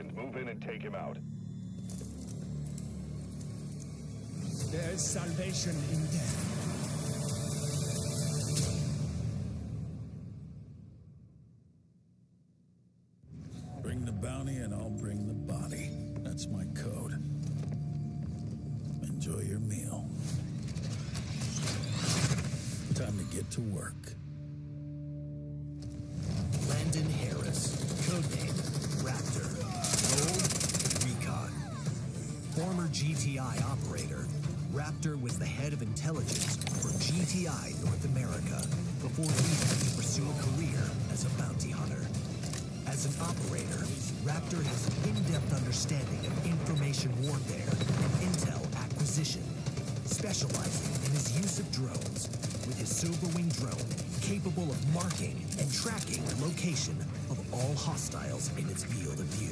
weakened. Move in and take him out. There is salvation in death. Bring the bounty and I'll bring the body. That's my code. Enjoy your meal. Time to get to work. Landon Harris, codename Raptor, role Recon. Former GTI operator, Raptor was the head of intelligence for GTI North America before leaving to pursue a career as a bounty hunter. As an operator, Raptor has an in-depth understanding of information warfare and intel acquisition, specializing in his use of drones, with his Silverwing drone capable of marking and tracking the location of all hostiles in its field of view.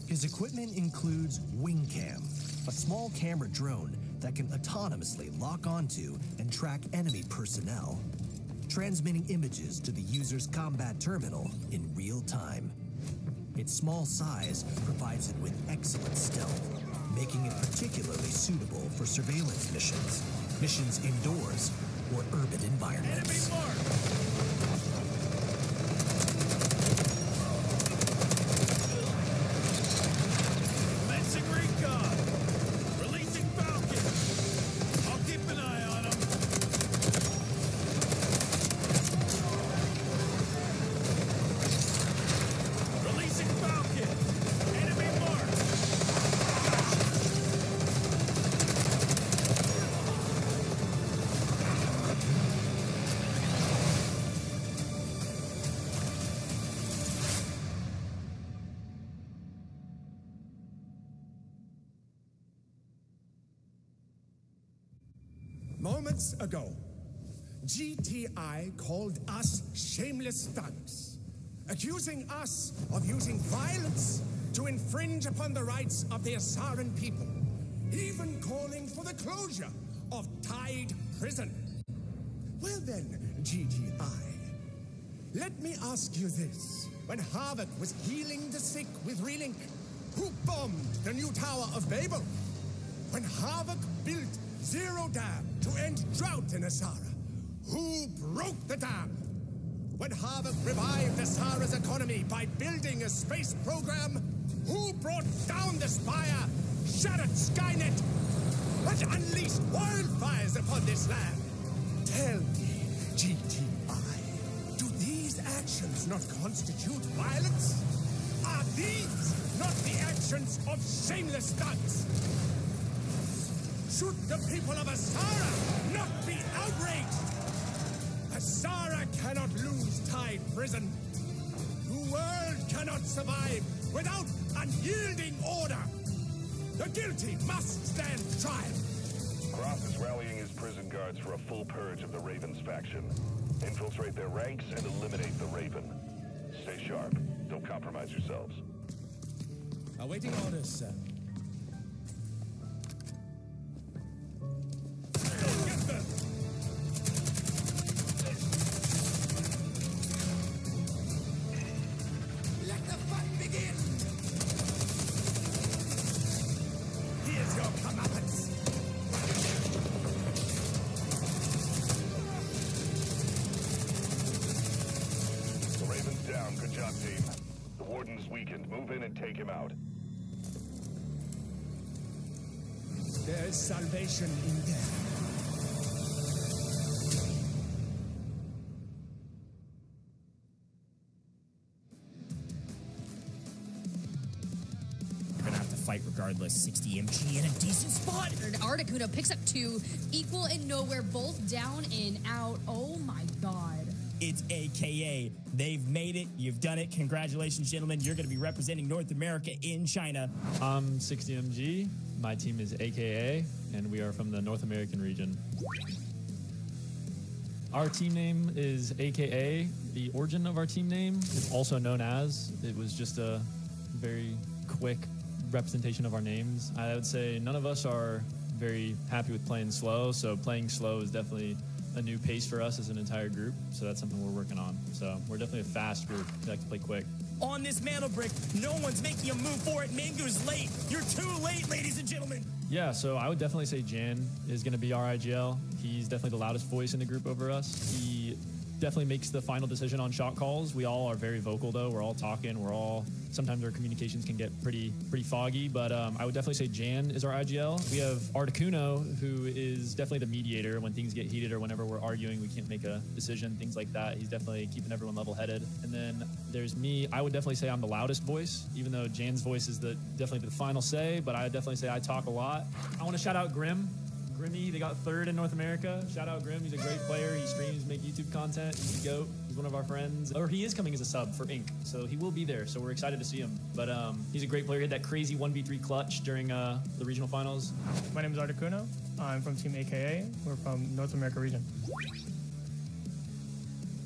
His equipment includes WingCam, a small camera drone that can autonomously lock onto and track enemy personnel, transmitting images to the user's combat terminal in real time. Its small size provides it with excellent stealth, making it particularly suitable for surveillance missions, missions indoors, or urban environments. Enemy mark! Moments ago, GTI called us shameless thugs, accusing us of using violence to infringe upon the rights of the Asaran people, even calling for the closure of Tide Prison. Well then, GTI, let me ask you this. When Havoc was healing the sick with Relink, who bombed the new Tower of Babel? When Havoc built Zero Dam to end drought in Asara, who broke the dam? When Havoc revived Asara's economy by building a space program, who brought down the Spire, shattered Skynet, and unleashed wildfires upon this land? Tell me, GTI, do these actions not constitute violence? Are these not the actions of shameless thugs? Should the people of Asara not be outraged? Asara cannot lose Tide Prison. The world cannot survive without unyielding order. The guilty must stand trial. Cross is rallying his prison guards for a full purge of the Raven's faction. Infiltrate their ranks and eliminate the Raven. Stay sharp. Don't compromise yourselves. Awaiting orders, sir. Take him out. There is salvation in death. You're gonna have to fight regardless. 60 MG in a decent spot. Articuno picks up 2, equal and nowhere, both down and out. Oh my god. It's AKA. They've made it. You've done it. Congratulations, gentlemen. You're going to be representing North America in China. I'm 60MG. My team is AKA, and we are from the North American region. Our team name is AKA. The origin of our team name is also known as. It was just a very quick representation of our names. I would say none of us are very happy with playing slow. So playing slow is definitely a new pace for us as an entire group. So that's something we're working on. So we're definitely a fast group. We like to play quick. On this mantle brick, no one's making a move for it. Mangu's late. You're too late, ladies and gentlemen. Yeah, so I would definitely say Jan is going to be our IGL. He's definitely the loudest voice in the group over us. He definitely makes the final decision on shot calls. We all are very vocal, though. We're all talking. Sometimes our communications can get pretty foggy, but I would definitely say Jan is our IGL. We have Articuno, who is definitely the mediator when things get heated or whenever we're arguing, we can't make a decision, things like that. He's definitely keeping everyone level-headed. And then there's me. I would definitely say I'm the loudest voice, even though Jan's voice is definitely the final say, but I would definitely say I talk a lot. I want to shout out Grim. Grimmy, they got third in North America. Shout out Grim. He's a great player. He streams, make YouTube content. He's a GOAT. He's one of our friends. Or he is coming as a sub for Inc. So he will be there. So we're excited to see him. But he's a great player. He had that crazy 1v3 clutch during the regional finals. My name is Articuno. I'm from Team AKA. We're from North America region.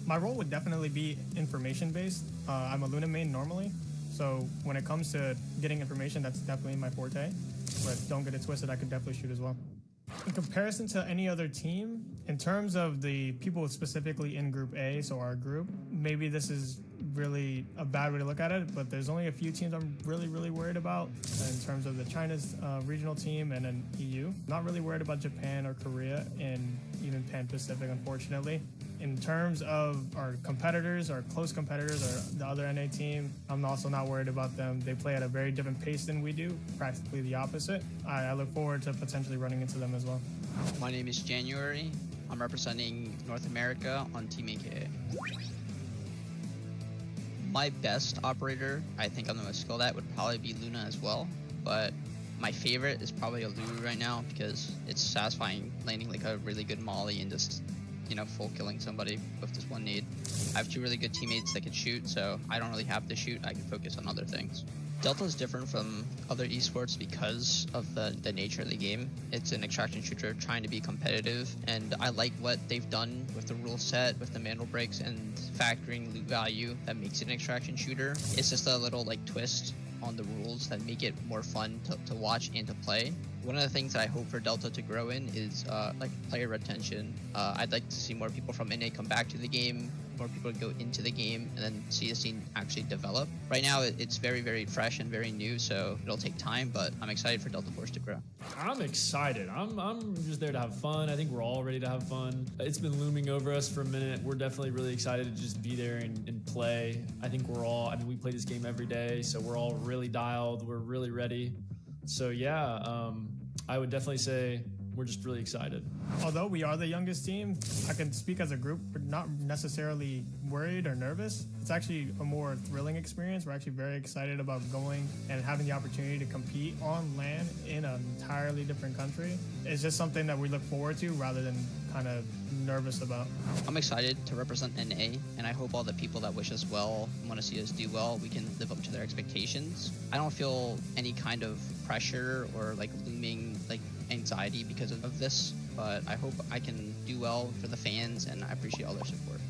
My role would definitely be information-based. I'm a Luna main normally. So when it comes to getting information, that's definitely my forte. But don't get it twisted, I could definitely shoot as well. In comparison to any other team, in terms of the people specifically in Group A, so our group, maybe this is really a bad way to look at it, but there's only a few teams I'm really worried about in terms of the China's regional team and an EU. Not really worried about Japan or Korea and even Pan-Pacific, unfortunately. In terms of our competitors, our close competitors, or the other NA team, I'm also not worried about them. They play at a very different pace than we do, practically the opposite. I look forward to potentially running into them as well. My name is January. I'm representing North America on Team AKA. My best operator, I think I'm the most skilled at, would probably be Luna as well, but my favorite is probably a Lulu right now because it's satisfying landing like a really good molly and just, full killing somebody with just one need. I have two really good teammates that can shoot, so I don't really have to shoot. I can focus on other things. Delta is different from other esports because of the nature of the game. It's an extraction shooter trying to be competitive, and I like what they've done with the rule set, with the mantle breaks, and factoring loot value that makes it an extraction shooter. It's just a little twist on the rules that make it more fun to watch and to play. One of the things that I hope for Delta to grow in is player retention. I'd like to see more people from NA come back to the game, more people go into the game, and then see the scene actually develop. Right now, it's very fresh and very new, so it'll take time, but I'm excited for Delta Force to grow. I'm excited. I'm just there to have fun. I think we're all ready to have fun. It's been looming over us for a minute. We're definitely really excited to just be there and play. I think we play this game every day, so we're all really dialed. We're really ready. So yeah, I would definitely say we're just really excited. Although we are the youngest team, I can speak as a group. We're not necessarily worried or nervous. It's actually a more thrilling experience. We're actually very excited about going and having the opportunity to compete on land in an entirely different country. It's just something that we look forward to rather than kind of nervous about. I'm excited to represent NA, and I hope all the people that wish us well and want to see us do well, we can live up to their expectations. I don't feel any kind of pressure or looming anxiety because of this, but I hope I can do well for the fans, and I appreciate all their support.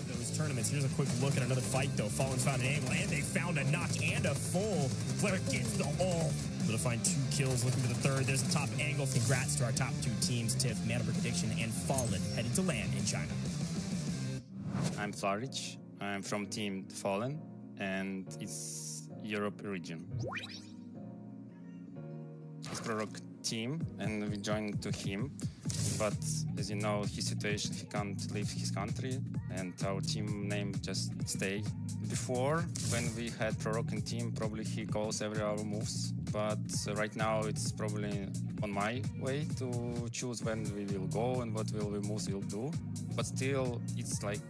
Those tournaments. Here's a quick look at another fight, though. Fallen's found an angle, and they found a knock and a full. Fleric gets the all. Able to find 2 kills, looking for the third. There's the top angle. Congrats to our top 2 teams, Tiff, Mana Prediction, and Fallen, headed to land in China. I'm Flaric. I'm from Team Fallen, and it's Europe region. It's Prorok team, and we joined to him. But as you know, his situation, he can't leave his country, and our team name just stay. Before, when we had Prorok in team, probably he calls every our moves. But right now, it's probably on my way to choose when we will go and what will we moves will do. But still, it's like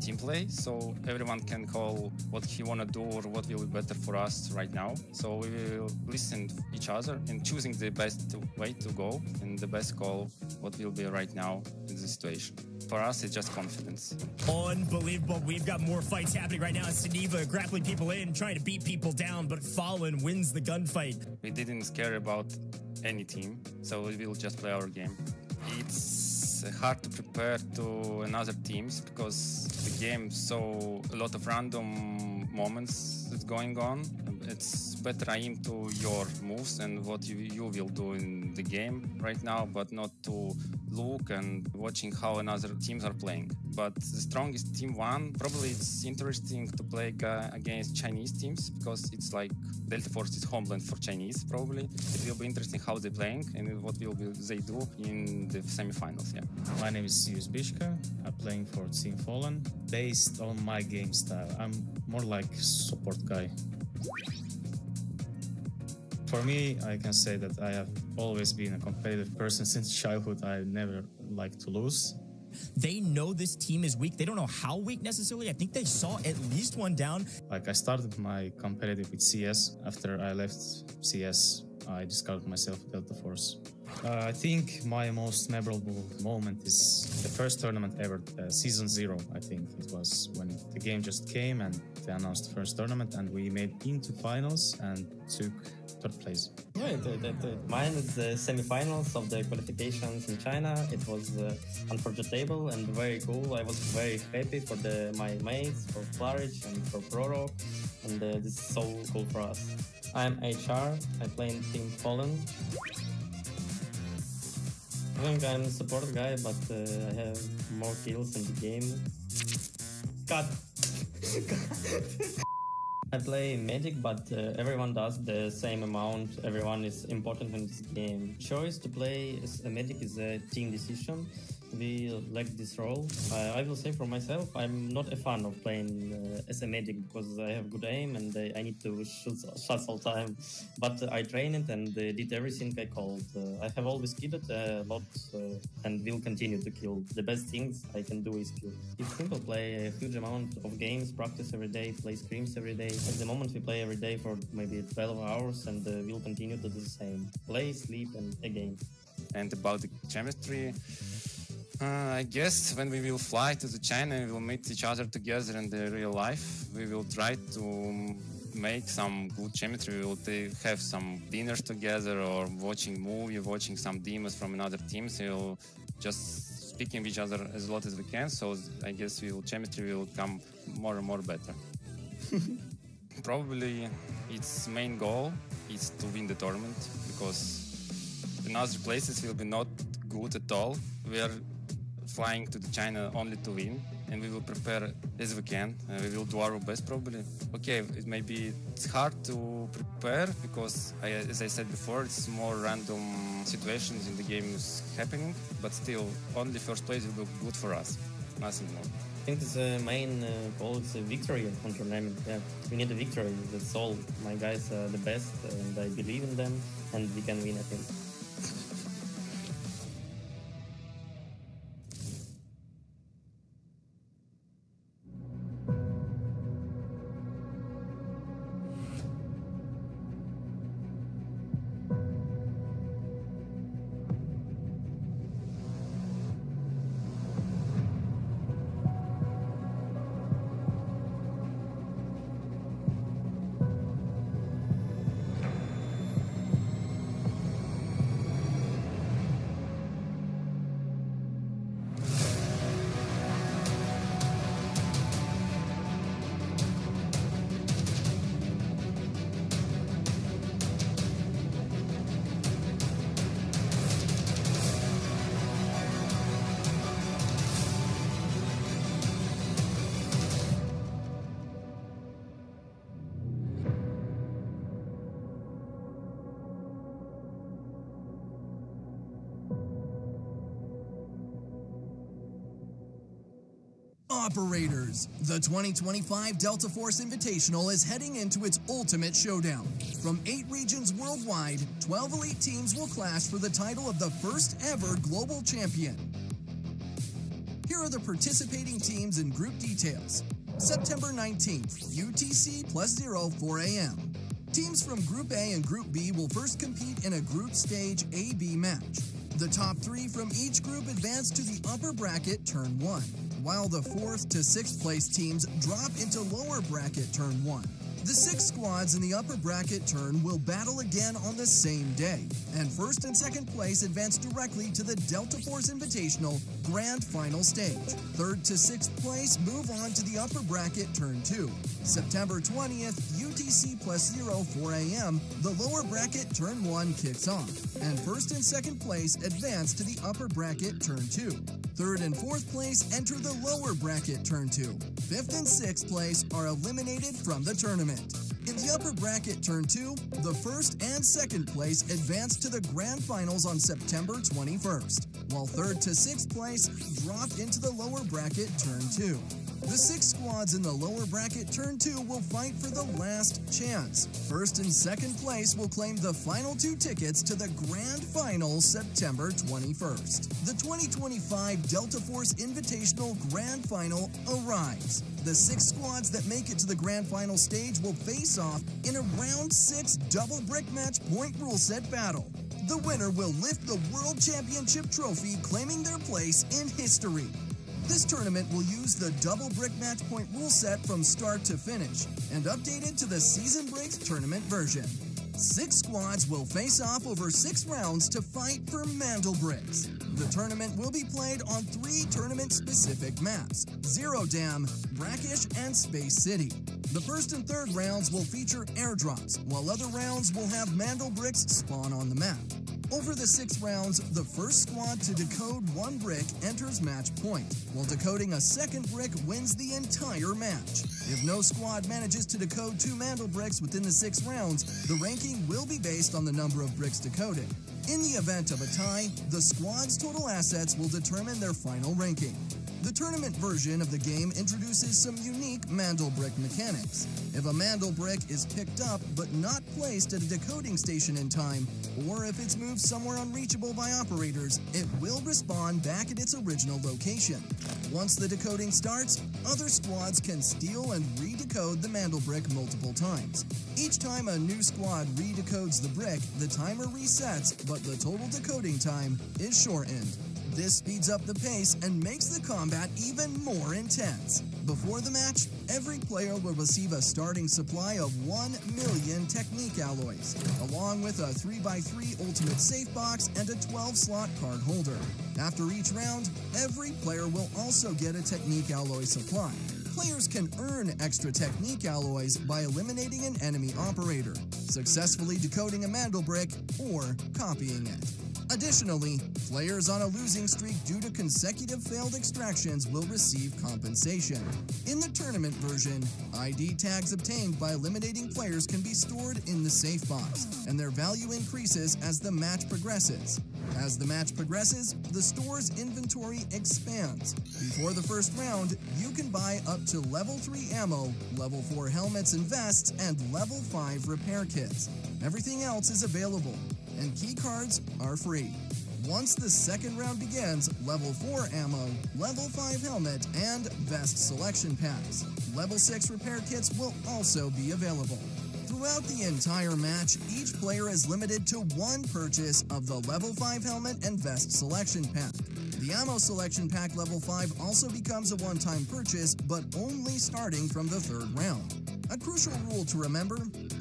team play, so everyone can call what he wanna do or what will be better for us right now. So we will listen to each other and choosing the best way to go and the best call what will be right now in the situation. For us, it's just confidence. Unbelievable. We've got more fights happening right now. Siniva grappling people in, trying to beat people down, but Fallen wins the gunfight. We didn't care about any team, so we will just play our game. It's it's hard to prepare to another teams because the game saw a lot of random moments that's going on. It's better aim to your moves and what you will do in the game right now, but not to look and watching how another teams are playing. But the strongest team won. Probably it's interesting to play against Chinese teams because it's like Delta Force is homeland for Chinese. Probably it will be interesting how they're playing and what they do in the semifinals. Yeah. My name is Sirius Bishka. I'm playing for Team Fallen. Based on my game style, I'm more like support guy. For me, I can say that I have always been a competitive person since childhood. I never like to lose. They know this team is weak. They don't know how weak necessarily. I think they saw at least one down. Like I started my competitive with CS. After I left CS, I discovered myself at Delta Force. I think my most memorable moment is the first tournament ever, Season 0, I think it was, when the game just came and they announced the first tournament and we made into finals and took third place. Yeah, mine is the semifinals of the qualifications in China. It was unforgettable and very cool. I was very happy for my mates, for Flourish and for Proro, and this is so cool for us. I'm HR, I play in Team Fallen. I think I'm a support guy, but I have more kills in the game. God. I play Magic, but everyone does the same amount. Everyone is important in this game. Choice to play as a Magic is a team decision. We like this role. I will say for myself, I'm not a fan of playing as a Magic because I have good aim and I need to shoot shots all the time. But I train it and did everything I called. I have always killed a lot and will continue to kill. The best things I can do is kill. It's simple, play a huge amount of games, practice every day, play scrims every day. At the moment we play every day for maybe 12 hours and we'll continue to do the same. Play, sleep and again. And about the chemistry, I guess when we will fly to China and we will meet each other together in the real life, we will try to make some good chemistry. We will have some dinners together or watching movie, watching some demos from another teams. We will just speaking with each other as lot as we can. So I guess chemistry will come more and more better. Probably its main goal is to win the tournament because in other places will be not good at all. We are flying to China only to win, and we will prepare as we can. We will do our best probably. Okay, it's hard to prepare because, as I said before, it's more random situations in the game is happening, but still, only first place will be good for us, nothing more. I think the main goal is a victory on tournament. Yeah, we need a victory, that's all. My guys are the best, and I believe in them, and we can win, I think. Operators, the 2025 Delta Force Invitational is heading into its ultimate showdown. From 8 regions worldwide, 12 elite teams will clash for the title of the first ever global champion. Here are the participating teams and group details. September 19th, UTC +0, 4 a.m. Teams from Group A and Group B will first compete in a group stage A-B match. The top 3 from each group advance to the upper bracket turn 1, while the 4th to 6th place teams drop into lower bracket turn 1. The 6 squads in the upper bracket turn will battle again on the same day, and first and second place advance directly to the Delta Force Invitational Grand Final stage. Third to 6th place move on to the upper bracket turn 2. September 20th, UTC +0 4 a.m., the lower bracket turn 1 kicks off, and first and second place advance to the upper bracket turn 2. Third and fourth place enter the lower bracket turn 2. Fifth and sixth place are eliminated from the tournament. In the upper bracket turn 2, the first and second place advance to the grand finals on September 21st, while third to sixth place drop into the lower bracket turn 2. The 6 squads in the lower bracket turn 2 will fight for the last chance. First and second place will claim the final 2 tickets to the grand final September 21st. The 2025 Delta Force Invitational Grand Final arrives. The 6 squads that make it to the grand final stage will face off in a round 6 double brick match point rule set battle. The winner will lift the World Championship trophy, claiming their place in history. This tournament will use the double brick match point rule set from start to finish and updated to the Season Breaks tournament version. 6 squads will face off over 6 rounds to fight for Mandel bricks. The tournament will be played on 3 tournament-specific maps: Zero Dam, Brackish, and Space City. The first and third rounds will feature airdrops, while other rounds will have Mandel bricks spawn on the map. Over the 6 rounds, the first squad to decode 1 brick enters match point, while decoding a second brick wins the entire match. If no squad manages to decode 2 Mandel bricks within the 6 rounds, the ranking will be based on the number of bricks decoded. In the event of a tie, the squad's total assets will determine their final ranking. The tournament version of the game introduces some unique Mandel brick mechanics. If a Mandel brick is picked up but not placed at a decoding station in time, or if it's moved somewhere unreachable by operators, it will respawn back at its original location. Once the decoding starts, other squads can steal and redecode the Mandel brick multiple times. Each time a new squad redecodes the brick, the timer resets, but the total decoding time is shortened. This speeds up the pace and makes the combat even more intense. Before the match, every player will receive a starting supply of 1 million technique alloys, along with a 3x3 ultimate safe box and a 12-slot card holder. After each round, every player will also get a technique alloy supply. Players can earn extra technique alloys by eliminating an enemy operator, successfully decoding a Mandel brick, or copying it. Additionally, players on a losing streak due to consecutive failed extractions will receive compensation. In the tournament version, ID tags obtained by eliminating players can be stored in the safe box, and their value increases as the match progresses. As the match progresses, the store's inventory expands. Before the first round, you can buy up to level 3 ammo, level 4 helmets and vests, and level 5 repair kits. Everything else is available, and key cards are free. Once the second round begins, level 4 ammo, level 5 helmet, and vest selection packs. Level 6 repair kits will also be available. Throughout the entire match, each player is limited to 1 purchase of the level 5 helmet and vest selection pack. The ammo selection pack level 5 also becomes a one-time purchase, but only starting from the 3rd round. A crucial rule to remember: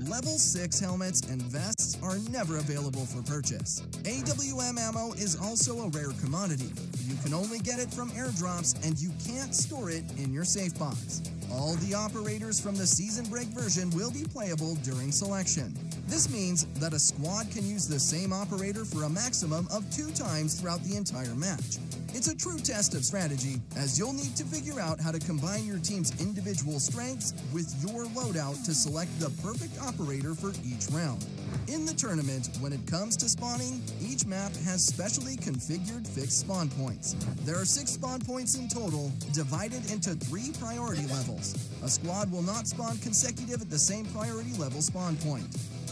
level 6 helmets and vests are never available for purchase. AWM ammo is also a rare commodity. You can only get it from airdrops, and you can't store it in your safe box. All the operators from the Season Break version will be playable during selection. This means that a squad can use the same operator for a maximum of 2 times throughout the entire match. It's a true test of strategy, as you'll need to figure out how to combine your team's individual strengths with your loadout to select the perfect operator for each round. In the tournament, when it comes to spawning, each map has specially configured fixed spawn points. There are 6 spawn points in total, divided into 3 priority levels. A squad will not spawn consecutive at the same priority level spawn point.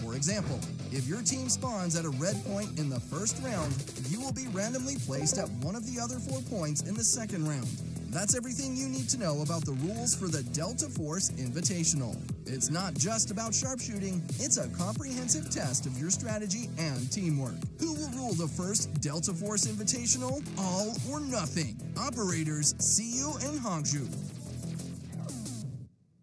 For example, if your team spawns at a red point in the first round, you will be randomly placed at one of the other 4 points in the second round. That's everything you need to know about the rules for the Delta Force Invitational. It's not just about sharpshooting, it's a comprehensive test of your strategy and teamwork. Who will rule the first Delta Force Invitational? All or nothing. Operators, see you in Hangzhou.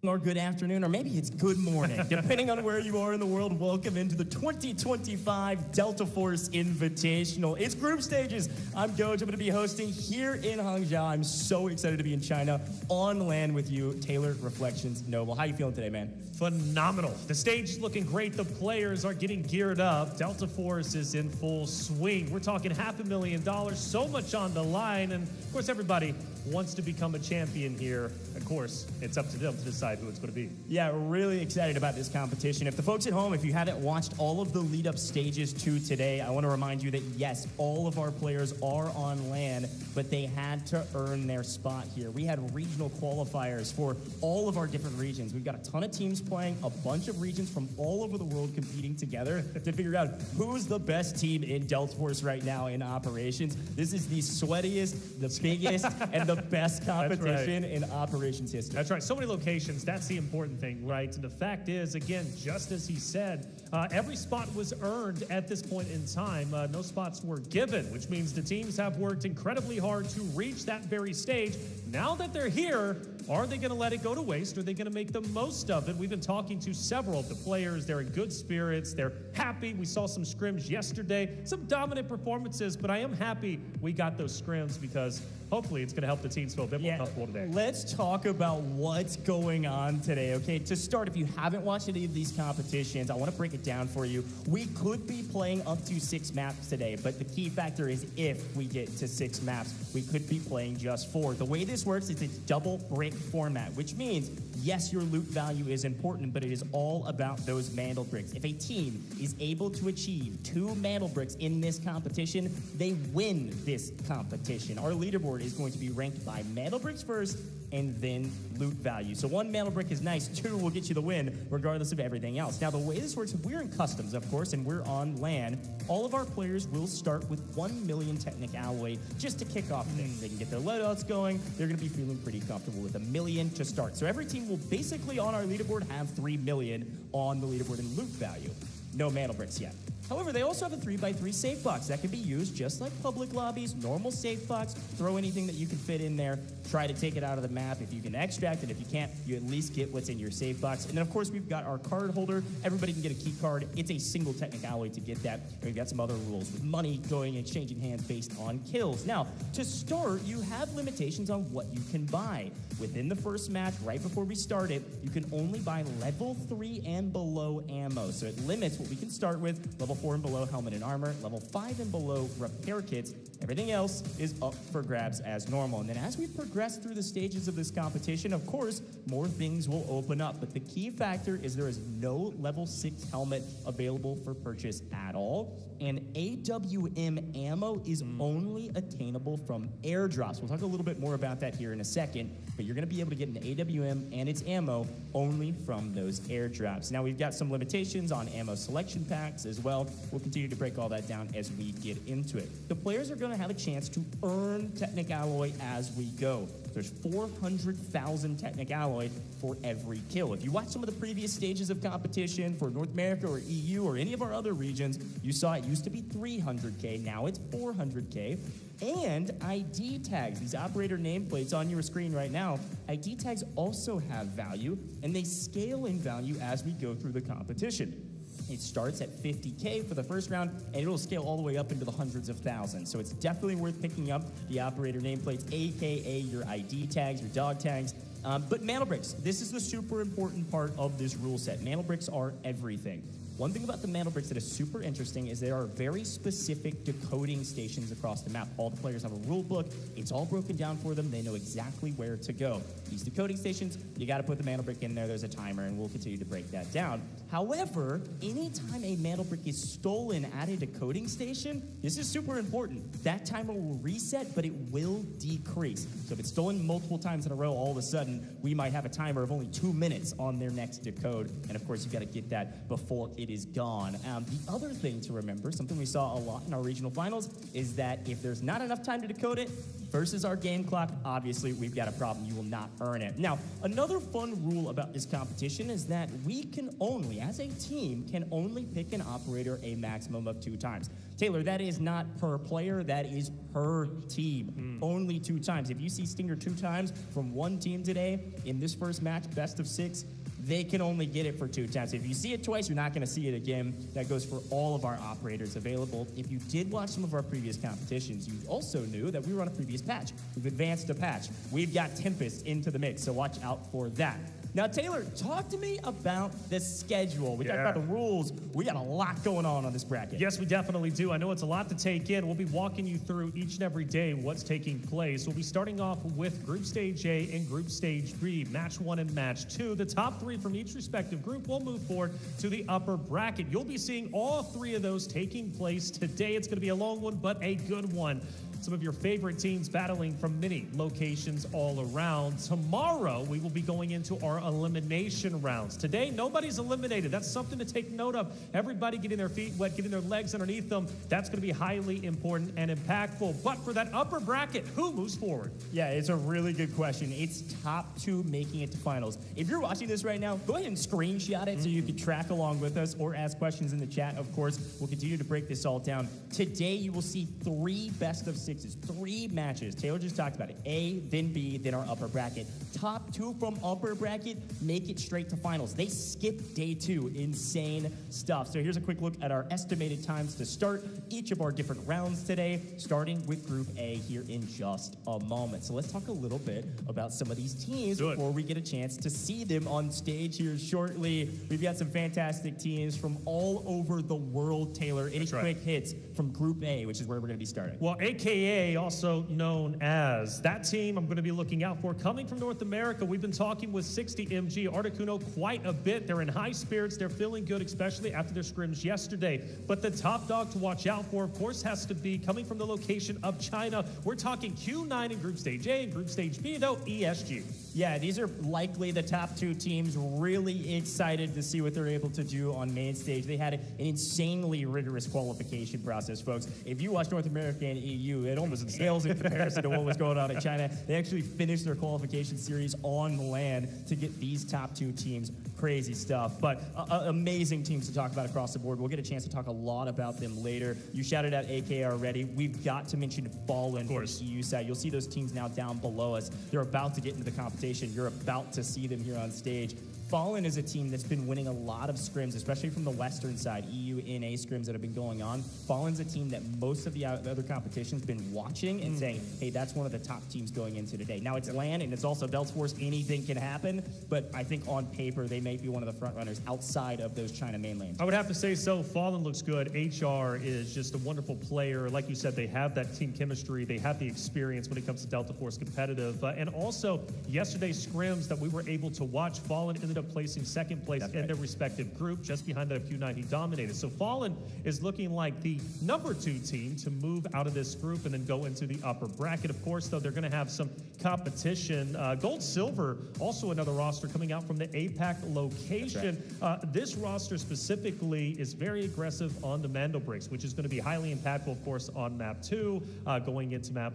or good afternoon, or maybe it's good morning, depending on where you are in the world. Welcome into the 2025 Delta Force Invitational. It's group stages. I'm Goj. I'm going to be hosting here in Hangzhou. I'm so excited to be in China on land with you. Taylor, Reflections, Noble. How you feeling today, man? Phenomenal. The stage is looking great. The players are getting geared up. Delta Force is in full swing. We're talking $500,000, so much on the line. And of course, everybody wants to become a champion here. Of course, it's up to them to decide who it's going to be. Yeah, we're really excited about this competition. If the folks at home, if you haven't watched all of the lead-up stages to today, I want to remind you that, yes, all of our players are on land, but they had to earn their spot here. We had regional qualifiers for all of our different regions. We've got a ton of teams playing, a bunch of regions from all over the world competing together to figure out who's the best team in Delta Force right now in operations. This is the sweatiest, the biggest, and the best competition in operations history. That's right. So many locations. That's the important thing, right? And the fact is, again, just as he said, every spot was earned at this point in time. No spots were given, which means the teams have worked incredibly hard to reach that very stage. Now that they're here, are they going to let it go to waste? Or are they going to make the most of it? We've been talking to several of the players. They're in good spirits. They're happy. We saw some scrims yesterday, some dominant performances, but I am happy we got those scrims because hopefully it's going to help the teams feel a bit more comfortable today. Let's talk about what's going on today, okay? To start, if you haven't watched any of these competitions, I want to break it down for you. We could be playing up to 6 maps today, but the key factor is if we get to 6 maps, we could be playing just 4. The way this works is it's double brick format, which means, yes, your loot value is important, but it is all about those mantle bricks. If a team is able to achieve 2 mantle bricks in this competition, they win this competition. Our leaderboard is going to be ranked by mantle bricks first and then loot value. So 1 mantle brick is nice, 2 will get you the win regardless of everything else. Now the way this works, if we're in customs, of course, and we're on land, all of our players will start with 1 million Technic Alloy just to kick off things. They can get their loadouts going. They're going to be feeling pretty comfortable with 1 million to start. So every team will basically on our leaderboard have 3 million on the leaderboard in loot value. No mantle bricks yet. However, they also have a 3x3 safe box that can be used just like public lobbies, normal safe box. Throw anything that you can fit in there. Try to take it out of the map. If you can extract it, if you can't, you at least get what's in your safe box. And then, of course, we've got our card holder. Everybody can get a key card. It's a single Technic Alloy to get that. And we've got some other rules with money going and exchanging hands based on kills. Now, to start, you have limitations on what you can buy. Within the first match, right before we start it, you can only buy level 3 and below ammo. So it limits what we can start with. Level 4 and below helmet and armor. Level 5 and below repair kits. Everything else is up for grabs as normal. And then as we progress through the stages of this competition, of course, more things will open up. But the key factor is there is no level 6 helmet available for purchase at all. And AWM ammo is only attainable from airdrops. We'll talk a little bit more about that here in a second, but you're going to be able to get an AWM and its ammo only from those airdrops. Now, we've got some limitations on ammo selection packs as well. We'll continue to break all that down as we get into it. The players are going to have a chance to earn Technic Alloy as we go. There's 400,000 Technic Alloy for every kill. If you watch some of the previous stages of competition for North America or EU or any of our other regions, you saw it used to be 300K, now it's 400K. And ID tags, these operator nameplates on your screen right now, ID tags also have value, and they scale in value as we go through the competition. It starts at 50K for the first round, and it'll scale all the way up into the hundreds of thousands. So it's definitely worth picking up the operator nameplates, aka your ID tags, your dog tags. But mantle bricks, this is the super important part of this rule set. Mantle bricks are everything. One thing about the mantle bricks that is super interesting is there are very specific decoding stations across the map. All the players have a rule book. It's all broken down for them. They know exactly where to go. These decoding stations, you got to put the mantle brick in there. There's a timer, and we'll continue to break that down. However, anytime a mantle brick is stolen at a decoding station, this is super important. That timer will reset, but it will decrease. So if it's stolen multiple times in a row, all of a sudden, we might have a timer of only 2 minutes on their next decode. And of course, you got to get that before it it is gone. The other thing to remember, something we saw a lot in our regional finals, is that if there's not enough time to decode it, versus our game clock, obviously we've got a problem. You will not earn it. Now, another fun rule about this competition is that we can only, as a team, can only pick an operator a maximum of 2 times. Taylor, that is not per player, that is per team. Only 2 times. If you see Stinger 2 times from one team today in this first match, best of 6, they can only get it for 2 times. If you see it twice, you're not going to see it again. That goes for all of our operators available. If you did watch some of our previous competitions, you also knew that we were on a previous patch. We've advanced a patch. We've got Tempest into the mix, so watch out for that. Now, Taylor, talk to me about the schedule. We talked about the rules. We got a lot going on this bracket. Yes, we definitely do. I know it's a lot to take in. We'll be walking you through each and every day what's taking place. We'll be starting off with Group Stage A and Group Stage B, Match 1 and Match 2. The top 3 from each respective group will move forward to the upper bracket. You'll be seeing all 3 of those taking place today. It's going to be a long one, but a good one. Some of your favorite teams battling from many locations all around. Tomorrow, we will be going into our elimination rounds. Today, nobody's eliminated. That's something to take note of. Everybody getting their feet wet, getting their legs underneath them. That's going to be highly important and impactful. But for that upper bracket, who moves forward? Yeah, it's a really good question. It's top 2 making it to finals. If you're watching this right now, go ahead and screenshot it so you can track along with us or ask questions in the chat. Of course, we'll continue to break this all down. Today, you will see 3 best of 6. 3 matches. Taylor just talked about it. A, then B, then our upper bracket. Top 2 from upper bracket make it straight to finals. They skip day 2. Insane stuff. So here's a quick look at our estimated times to start each of our different rounds today, starting with Group A here in just a moment. So let's talk a little bit about some of these teams before we get a chance to see them on stage here shortly. We've got some fantastic teams from all over the world, Taylor. Any quick hits from Group A, which is where we're going to be starting? Well, AKA, also known as, that team I'm going to be looking out for. Coming from North America, we've been talking with 60MG Articuno quite a bit. They're in high spirits. They're feeling good, especially after their scrims yesterday. But the top dog to watch out for, of course, has to be coming from the location of China. We're talking Q9 in Group Stage A and Group Stage B, though, ESG. Yeah, these are likely the top 2 teams. Really excited to see what they're able to do on main stage. They had an insanely rigorous qualification process, folks. If you watch North America and EU, it almost pales in comparison to what was going on in China. They actually finished their qualification series on land to get these top 2 teams. Crazy stuff, but amazing teams to talk about across the board. We'll get a chance to talk a lot about them later. You shouted out AK already. We've got to mention Fallen for the EU side. You'll see those teams now down below us. They're about to get into the competition. You're about to see them here on stage. Fallen is a team that's been winning a lot of scrims, especially from the Western side, EU NA scrims that have been going on. Fallen's a team that most of the other competition's been watching and saying, hey, that's one of the top teams going into today. Now, it's LAN and it's also Delta Force. Anything can happen, but I think on paper, they may be one of the front runners outside of those China mainlands. I would have to say so. Fallen looks good. HR is just a wonderful player. Like you said, they have that team chemistry. They have the experience when it comes to Delta Force competitive. And also, yesterday's scrims that we were able to watch, Fallen ended up placing 2nd place in their respective group, just behind the Q9 he dominated. So Fallen is looking like the number 2 team to move out of this group and then go into the upper bracket. Of course, though, they're going to have some competition. Gold Silver, also another roster coming out from the APAC location. This roster specifically is very aggressive on the Mando breaks, which is going to be highly impactful, of course, on map 2, going into map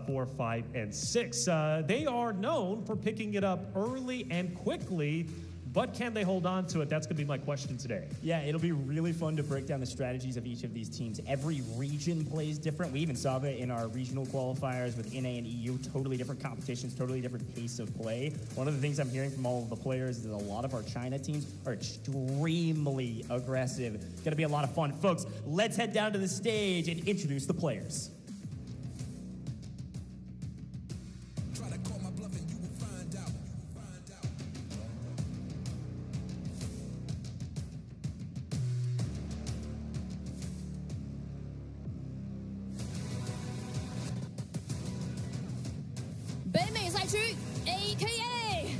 4, 5, and 6. They are known for picking it up early and quickly. But can they hold on to it? That's going to be my question today. Yeah, it'll be really fun to break down the strategies of each of these teams. Every region plays different. We even saw that in our regional qualifiers with NA and EU. Totally different competitions, totally different pace of play. One of the things I'm hearing from all of the players is that a lot of our China teams are extremely aggressive. It's going to be a lot of fun. Folks, let's head down to the stage and introduce the players. AKA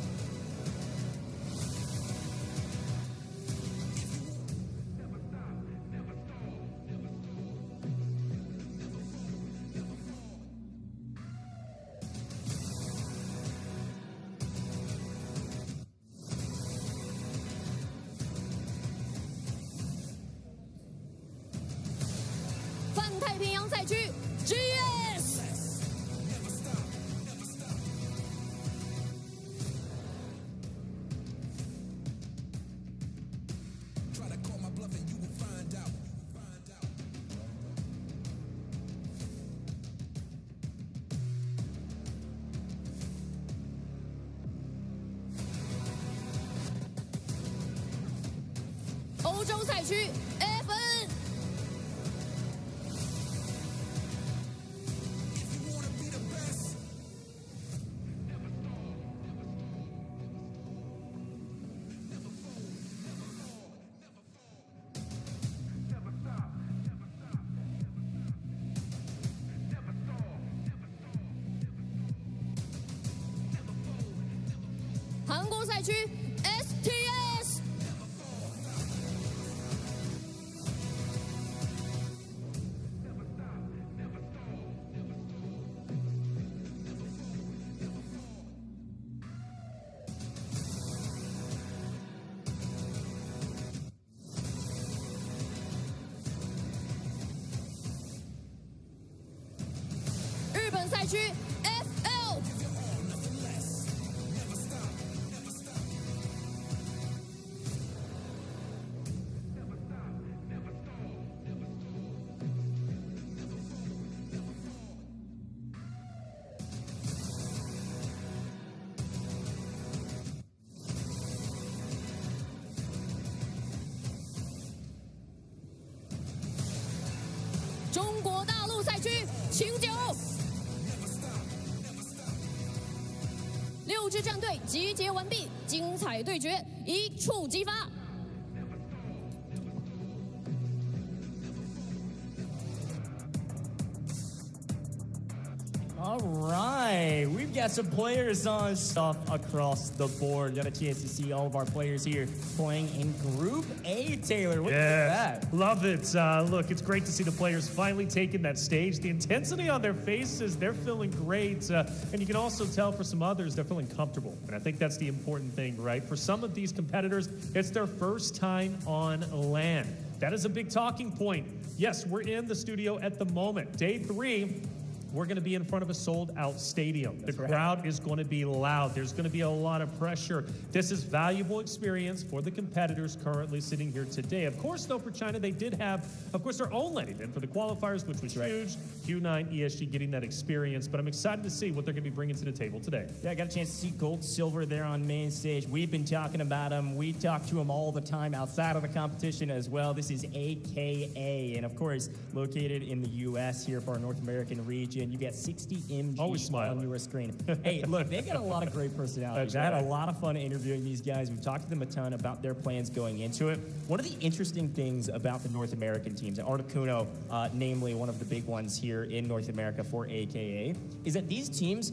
太平洋赛区 GS。欧洲赛区 FN。韩国赛区 STS。日本赛区 FL。中国大陆赛区请酒，6支战队集结完毕，精彩对决一触即发。All right, we've got some players on stuff across the board. Got a chance to see all of our players here playing in Group A, Taylor. What do you think of that? Love it. Look, it's great to see the players finally taking that stage. The intensity on their faces, they're feeling great. And you can also tell for some others, they're feeling comfortable. And I think that's the important thing, right? For some of these competitors, it's their first time on land. That is a big talking point. Yes, we're in the studio at the moment. Day 3. We're going to be in front of a sold-out stadium. The crowd is going to be loud. There's going to be a lot of pressure. This is valuable experience for the competitors currently sitting here today. Of course, though, for China, they did have, of course, their own lane in for the qualifiers, which was huge. Q9, ESG getting that experience. But I'm excited to see what they're going to be bringing to the table today. Yeah, I got a chance to see Gold Silver there on main stage. We've been talking about him. We talk to him all the time outside of the competition as well. This is AKA, and of course, located in the U.S. here for our North American region. You get 60 MG on your screen. Hey, look, they got a lot of great personalities. I had a lot of fun interviewing these guys. We've talked to them a ton about their plans going into it. One of the interesting things about the North American teams, and Articuno, namely one of the big ones here in North America for AKA, is that these teams,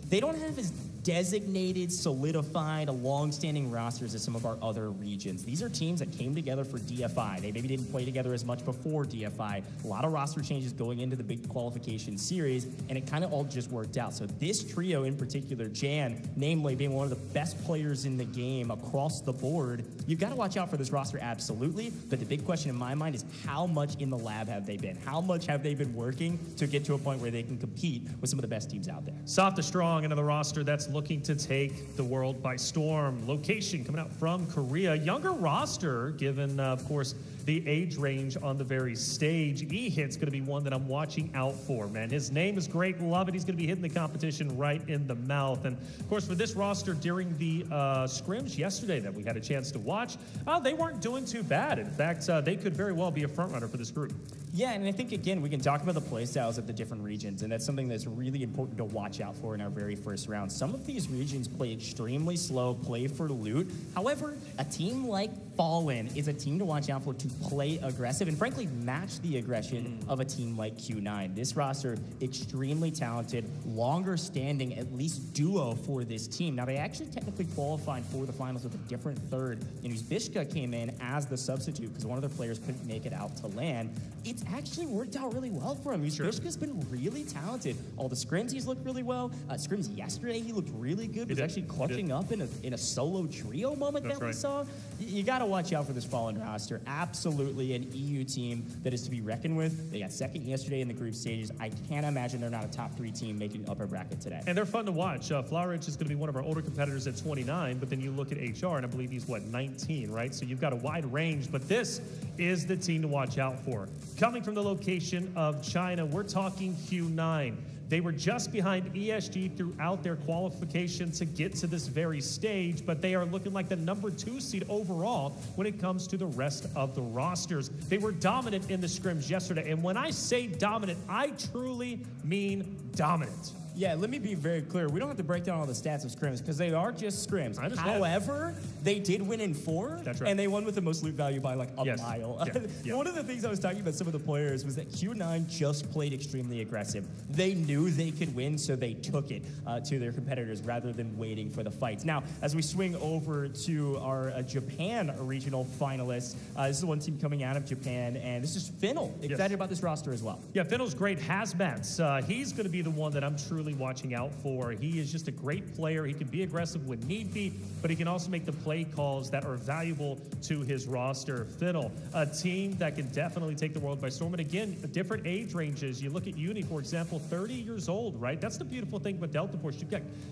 they don't have as designated, solidified, long-standing rosters as some of our other regions. These are teams that came together for DFI. They maybe didn't play together as much before DFI. A lot of roster changes going into the big qualification series, and it kind of all just worked out. So this trio in particular, Jan, namely being one of the best players in the game across the board, you've got to watch out for this roster, absolutely. But the big question in my mind is how much in the lab have they been? How much have they been working to get to a point where they can compete with some of the best teams out there? Soft to strong, another roster that's looking to take the world by storm. Location coming out from Korea. Younger roster, given, of course, the age range on the very stage. E-Hit's going to be one that I'm watching out for, man. His name is great. Love it. He's going to be hitting the competition right in the mouth. And, of course, for this roster during the scrims yesterday that we had a chance to watch, they weren't doing too bad. In fact, they could very well be a front runner for this group. Yeah, and I think, again, we can talk about the play styles of the different regions, and that's something that's really important to watch out for in our very first round. Some of these regions play extremely slow, play for loot. However, a team like Fallen is a team to watch out for to play aggressive and, frankly, match the aggression of a team like Q9. This roster, extremely talented, longer-standing, at least duo for this team. Now, they actually technically qualified for the finals with a different third, and Uzbishka came in as the substitute because one of their players couldn't make it out to land. It's actually worked out really well for him. Uzbishka's been really talented. All the scrims, he's looked really well. Scrims yesterday, he looked really good. He was actually clutching up in a solo trio moment that we saw. You got to watch out for this Fallen roster. Absolutely. absolutely an EU team that is to be reckoned with. They got second yesterday in the group stages. I can't imagine they're not a top 3 team making upper bracket today. And they're fun to watch. Flowridge is going to be one of our older competitors at 29, but then you look at HR, and I believe he's, 19, right? So you've got a wide range, but this is the team to watch out for. Coming from the location of China, we're talking Q9. They were just behind ESG throughout their qualification to get to this very stage, but they are looking like the number 2 seed overall when it comes to the rest of the rosters. They were dominant in the scrims yesterday, and when I say dominant, I truly mean dominant. Yeah, let me be very clear. We don't have to break down all the stats of scrims because they are just scrims. However, they did win in 4, That's right. And they won with the most loot value by like a mile. Yeah. One of the things I was talking about some of the players was that Q9 just played extremely aggressive. They knew they could win, so they took it to their competitors rather than waiting for the fights. Now, as we swing over to our Japan regional finalists, this is one team coming out of Japan, and this is Finnel. Excited about this roster as well. Yeah, Finnel's great. Hazmats. He's going to be the one that I'm truly watching out for. He is just a great player. He can be aggressive when need be, but he can also make the play calls that are valuable to his roster. Finnel, a team that can definitely take the world by storm. And again, different age ranges. You look at Uni, for example, 30 years old, right? That's the beautiful thing about Delta Force.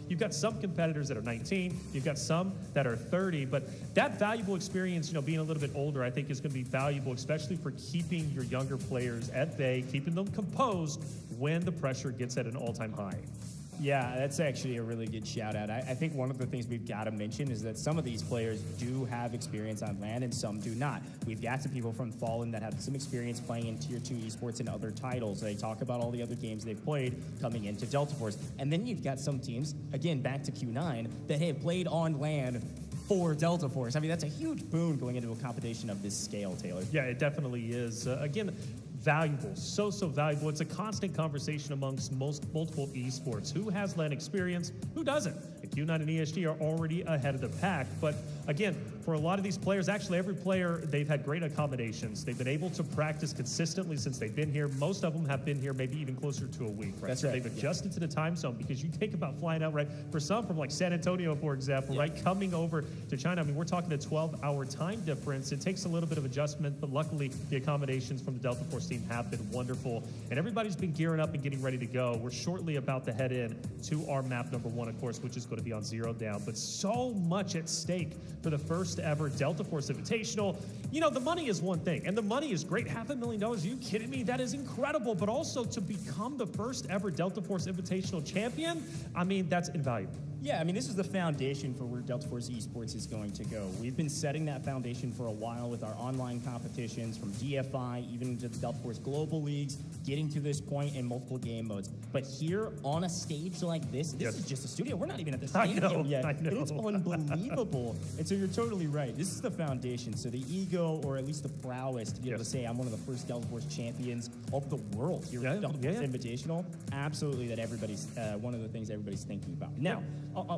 You've got some competitors that are 19, you've got some that are 30, but that valuable experience, being a little bit older, I think is going to be valuable, especially for keeping your younger players at bay, keeping them composed when the pressure gets at an all-time high. Yeah, that's actually a really good shout out. I think one of the things we've got to mention is that some of these players do have experience on land and some do not. We've got some people from Fallen that have some experience playing in Tier 2 esports and other titles. They talk about all the other games they've played coming into Delta Force. And then you've got some teams, again, back to Q9, that have played on land for Delta Force. I mean, that's a huge boon going into a competition of this scale, Taylor. Yeah, it definitely is. Again, valuable, so valuable. It's a constant conversation amongst multiple esports. Who has LAN experience? Who doesn't? And Q9 and ESG are already ahead of the pack. But again, for a lot of these players, actually every player, they've had great accommodations. They've been able to practice consistently since they've been here. Most of them have been here maybe even closer to a week, right? That's so right. They've adjusted to the time zone, because you think about flying out, right? For some from like San Antonio, for example, right? Coming over to China, I mean, we're talking a 12-hour time difference. It takes a little bit of adjustment, but luckily the accommodations from the Delta Force team have been wonderful. And everybody's been gearing up and getting ready to go. We're shortly about to head in to our map number 1, of course, which is going to be on Zero Down. But so much at stake for the first ever Delta Force Invitational. The money is one thing, and the money is great. $500,000, are you kidding me? That is incredible. But also to become the first ever Delta Force Invitational champion, I mean, that's invaluable. Yeah, I mean, this is the foundation for where Delta Force Esports is going to go. We've been setting that foundation for a while with our online competitions, from DFI even to the Delta Force Global Leagues, getting to this point in multiple game modes. But here on a stage like this is just a studio. We're not even at the stadium yet. I know. It's unbelievable. And so you're totally right. This is the foundation. So the ego, or at least the prowess, to be able to say I'm one of the first Delta Force champions of the world here at Delta Force Invitational, absolutely that everybody's one of the things everybody's thinking about. Now,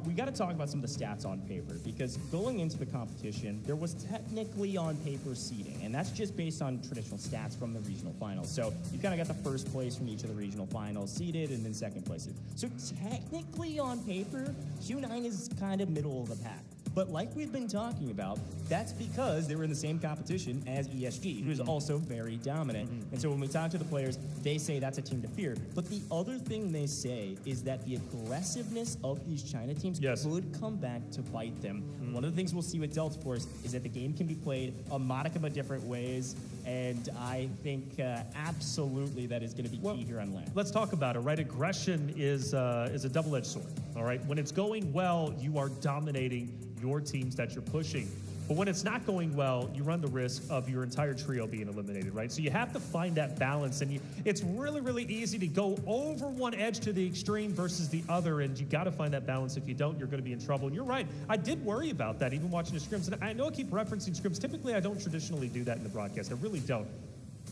we got to talk about some of the stats on paper, because going into the competition, there was technically on paper seeding, and that's just based on traditional stats from the regional finals. So you kind of got the first place from each of the regional finals seeded, and then second place. So technically on paper, Q9 is kind of middle of the pack. But like we've been talking about, that's because they were in the same competition as ESG, who's also very dominant. And so when we talk to the players, they say that's a team to fear. But the other thing they say is that the aggressiveness of these China teams could come back to bite them. One of the things we'll see with Delta Force is that the game can be played a modicum of different ways, and I think absolutely that is going to be key here on land. Let's talk about it, right? Aggression is a double-edged sword, all right? When it's going well, you are dominating your teams that you're pushing. But when it's not going well, you run the risk of your entire trio being eliminated, right? So you have to find that balance, and it's really, really easy to go over one edge to the extreme versus the other, and you got to find that balance. If you don't, you're going to be in trouble. And you're right. I did worry about that, even watching the scrims. And I know I keep referencing scrims. Typically, I don't traditionally do that in the broadcast. I really don't.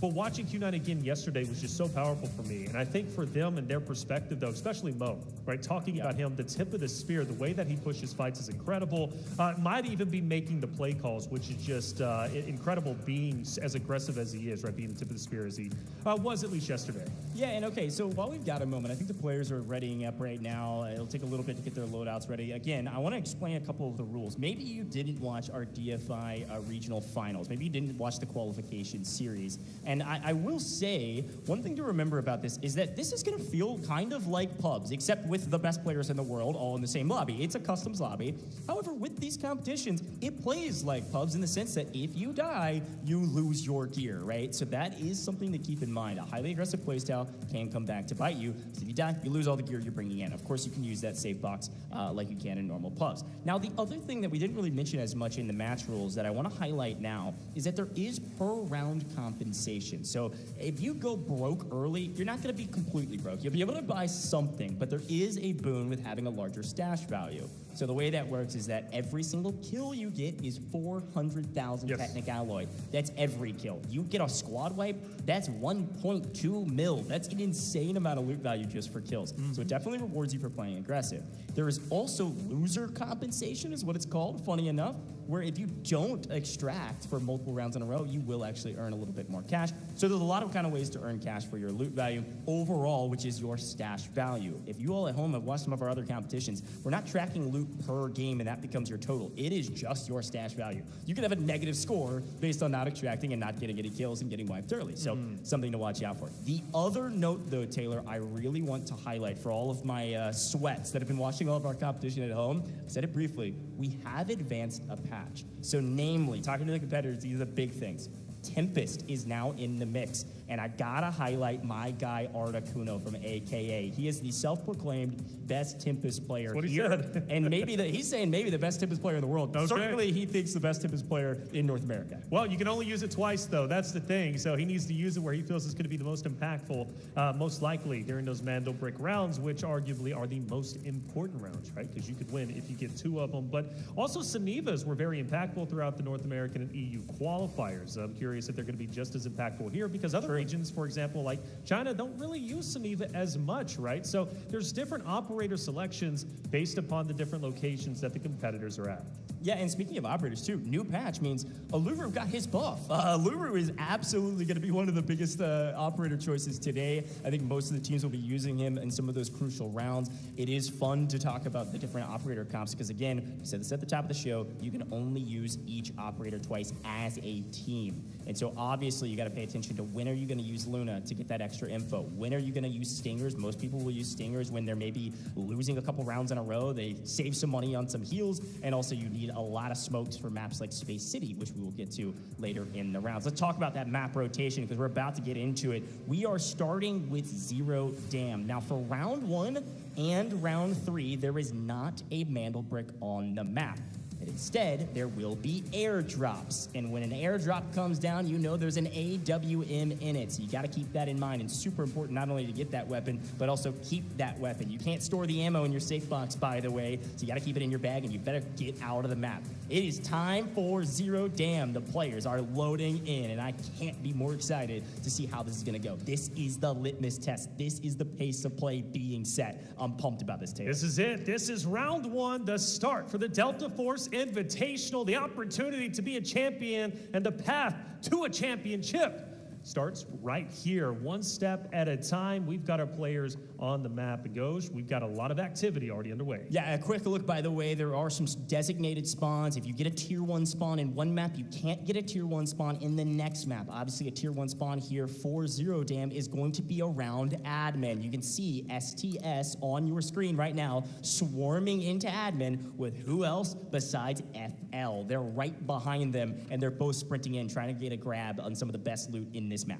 But watching Q9 again yesterday was just so powerful for me. And I think for them and their perspective, though, especially Mo, right, talking about him, the tip of the spear, the way that he pushes fights is incredible. Might even be making the play calls, which is just incredible being as aggressive as he is, right, being the tip of the spear as he was at least yesterday. Yeah, and okay, so while we've got a moment, I think the players are readying up right now. It'll take a little bit to get their loadouts ready. Again, I want to explain a couple of the rules. Maybe you didn't watch our DFI regional finals. Maybe you didn't watch the qualification series. And I will say, one thing to remember about this is that this is going to feel kind of like pubs, except with the best players in the world all in the same lobby. It's a customs lobby. However, with these competitions, it plays like pubs in the sense that if you die, you lose your gear, right? So that is something to keep in mind. A highly aggressive playstyle can come back to bite you. So if you die, you lose all the gear you're bringing in. Of course, you can use that save box like you can in normal pubs. Now, the other thing that we didn't really mention as much in the match rules that I want to highlight now is that there is per round compensation. So if you go broke early, you're not going to be completely broke. You'll be able to buy something, but there is a boon with having a larger stash value. So the way that works is that every single kill you get is 400,000 Technic Alloy. That's every kill. You get a squad wipe, that's 1.2 mil. That's an insane amount of loot value just for kills. So it definitely rewards you for playing aggressive. There is also loser compensation is what it's called, funny enough, where if you don't extract for multiple rounds in a row, you will actually earn a little bit more cash. So there's a lot of kind of ways to earn cash for your loot value overall, which is your stash value. If you all at home have watched some of our other competitions, we're not tracking loot per game and that becomes your total. It is just your stash value. You can have a negative score based on not extracting and not getting any kills and getting wiped early. So something to watch out for. The other note though, Taylor, I really want to highlight for all of my sweats that have been watching all of our competition at home, I said it briefly, we have advanced a patch. So namely, talking to the competitors, these are the big things. Tempest is now in the mix. And I gotta highlight my guy Articuno from AKA. He is the self-proclaimed best Tempest player That's what he here. said. And maybe he's saying maybe the best Tempest player in the world. Okay. Certainly he thinks the best Tempest player in North America. Well, you can only use it twice, though. That's the thing. So he needs to use it where he feels it's going to be the most impactful, most likely during those Mando Brick rounds, which arguably are the most important rounds, right? Because you could win if you get two of them. But also Senivas were very impactful throughout the North American and EU qualifiers. I'm curious if they're going to be just as impactful here because other regions, for example, like China, don't really use Seniva as much, right? So there's different operator selections based upon the different locations that the competitors are at. Yeah, and speaking of operators too, new patch means Aluru got his buff. Aluru is absolutely going to be one of the biggest operator choices today. I think most of the teams will be using him in some of those crucial rounds. It is fun to talk about the different operator comps because again, we said this at the top of the show, you can only use each operator twice as a team. And so obviously you got to pay attention to when are you going to use Luna to get that extra info? When are you going to use Stingers? Most people will use Stingers when they're maybe losing a couple rounds in a row. They save some money on some heals, and also you need a lot of smokes for maps like Space City, which we will get to later in the rounds. Let's talk about that map rotation because we're about to get into it. We are starting with Zero Dam. Now for round 1 and round 3, there is not a Mandel Brick on the map. Instead, there will be airdrops. And when an airdrop comes down, you know there's an AWM in it. So you got to keep that in mind. And super important not only to get that weapon, but also keep that weapon. You can't store the ammo in your safe box, by the way. So you got to keep it in your bag, and you better get out of the map. It is time for Zero Dam. The players are loading in, and I can't be more excited to see how this is going to go. This is the litmus test. This is the pace of play being set. I'm pumped about this, Taylor. This is it. This is round 1, the start for the Delta Force Invitational, the opportunity to be a champion and the path to a championship starts right here, one step at a time. We've got our players on the map. It goes. We've got a lot of activity already underway. Yeah, a quick look, by the way, there are some designated spawns. If you get a tier 1 spawn in one map, you can't get a tier 1 spawn in the next map. Obviously, a tier 1 spawn here for Zero Dam is going to be around admin. You can see STS on your screen right now swarming into admin with who else besides FL. They're right behind them, and they're both sprinting in, trying to get a grab on some of the best loot in this map.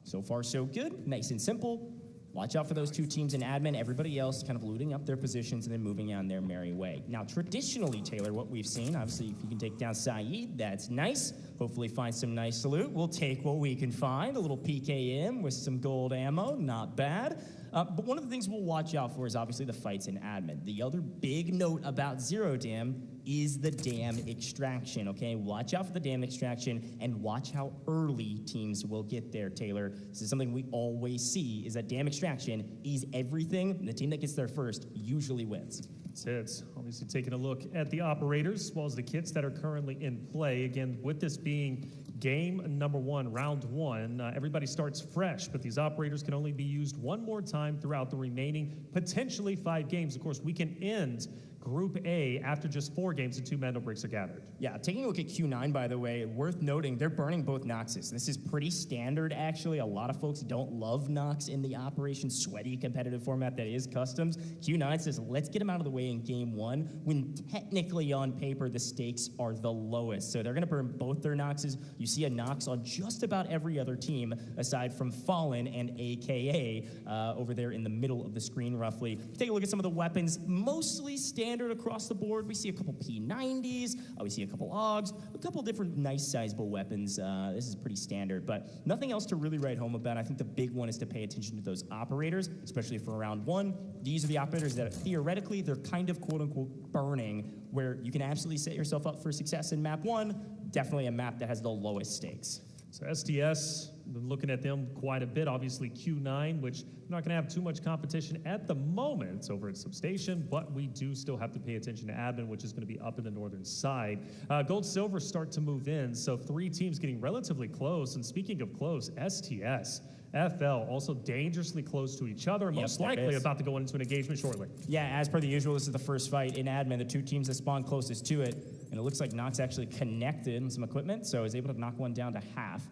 So far, so good. Nice and simple. Watch out for those two teams in admin. Everybody else kind of looting up their positions and then moving on their merry way. Now, traditionally, Taylor, what we've seen, obviously, if you can take down Saeed, that's nice. Hopefully find some nice loot. We'll take what we can find. A little PKM with some gold ammo, not bad. But one of the things we'll watch out for is obviously the fights in admin. The other big note about Zero Dam is the dam extraction, okay? Watch out for the dam extraction and watch how early teams will get there, Taylor. This is something we always see, is that dam extraction is everything, and the team that gets there first usually wins. That's it. Obviously taking a look at the operators as well as the kits that are currently in play. Again, with this being game number 1, round 1, everybody starts fresh, but these operators can only be used one more time throughout the remaining potentially 5 games. Of course, we can end Group A after just 4 games and 2 Mando breaks are gathered. Yeah, taking a look at Q9, by the way, worth noting, they're burning both Noxes. This is pretty standard, actually. A lot of folks don't love Nox in the Operation Sweaty competitive format that is customs. Q9 says, let's get them out of the way in game 1, when technically on paper, the stakes are the lowest. So they're going to burn both their Noxes. You see a Nox on just about every other team, aside from Fallen and AKA over there in the middle of the screen, roughly. Take a look at some of the weapons, mostly standard across the board. We see a couple P90s, we see a couple AUGs, a couple different nice sizable weapons. This is pretty standard, but nothing else to really write home about. I think the big one is to pay attention to those operators, especially for round 1. These are the operators that theoretically they're kind of quote unquote burning, where you can absolutely set yourself up for success in map 1, definitely a map that has the lowest stakes. So STS, been looking at them quite a bit. Obviously Q9, which we're not going to have too much competition at the moment over at Substation, but we do still have to pay attention to admin, which is going to be up in the northern side. Gold Silver start to move in, so 3 teams getting relatively close. And speaking of close, STS, FL also dangerously close to each other, most likely about to go into an engagement shortly. Yeah, as per the usual, this is the first fight in admin. The 2 teams that spawn closest to it, and it looks like Nox actually connected in some equipment, so is able to knock one down to half.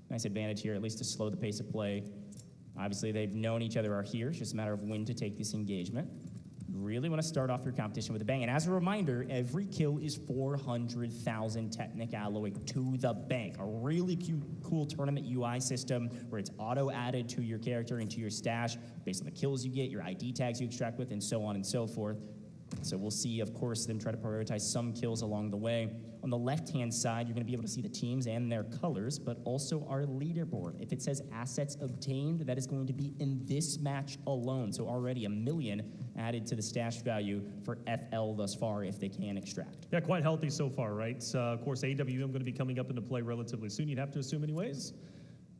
Nice advantage here, at least to slow the pace of play. Obviously, they've known each other are here. It's just a matter of when to take this engagement. Really want to start off your competition with a bang. And as a reminder, every kill is 400,000 Technic Alloy to the bank. A really cool tournament UI system where it's auto-added to your character and to your stash based on the kills you get, your ID tags you extract with, and so on and so forth. So we'll see, of course, them try to prioritize some kills along the way. On the left-hand side, you're going to be able to see the teams and their colors, but also our leaderboard. If it says assets obtained, that is going to be in this match alone. So already 1 million added to the stash value for FL thus far if they can extract. Yeah, quite healthy so far, right? Of course, AWM going to be coming up into play relatively soon, you'd have to assume anyways.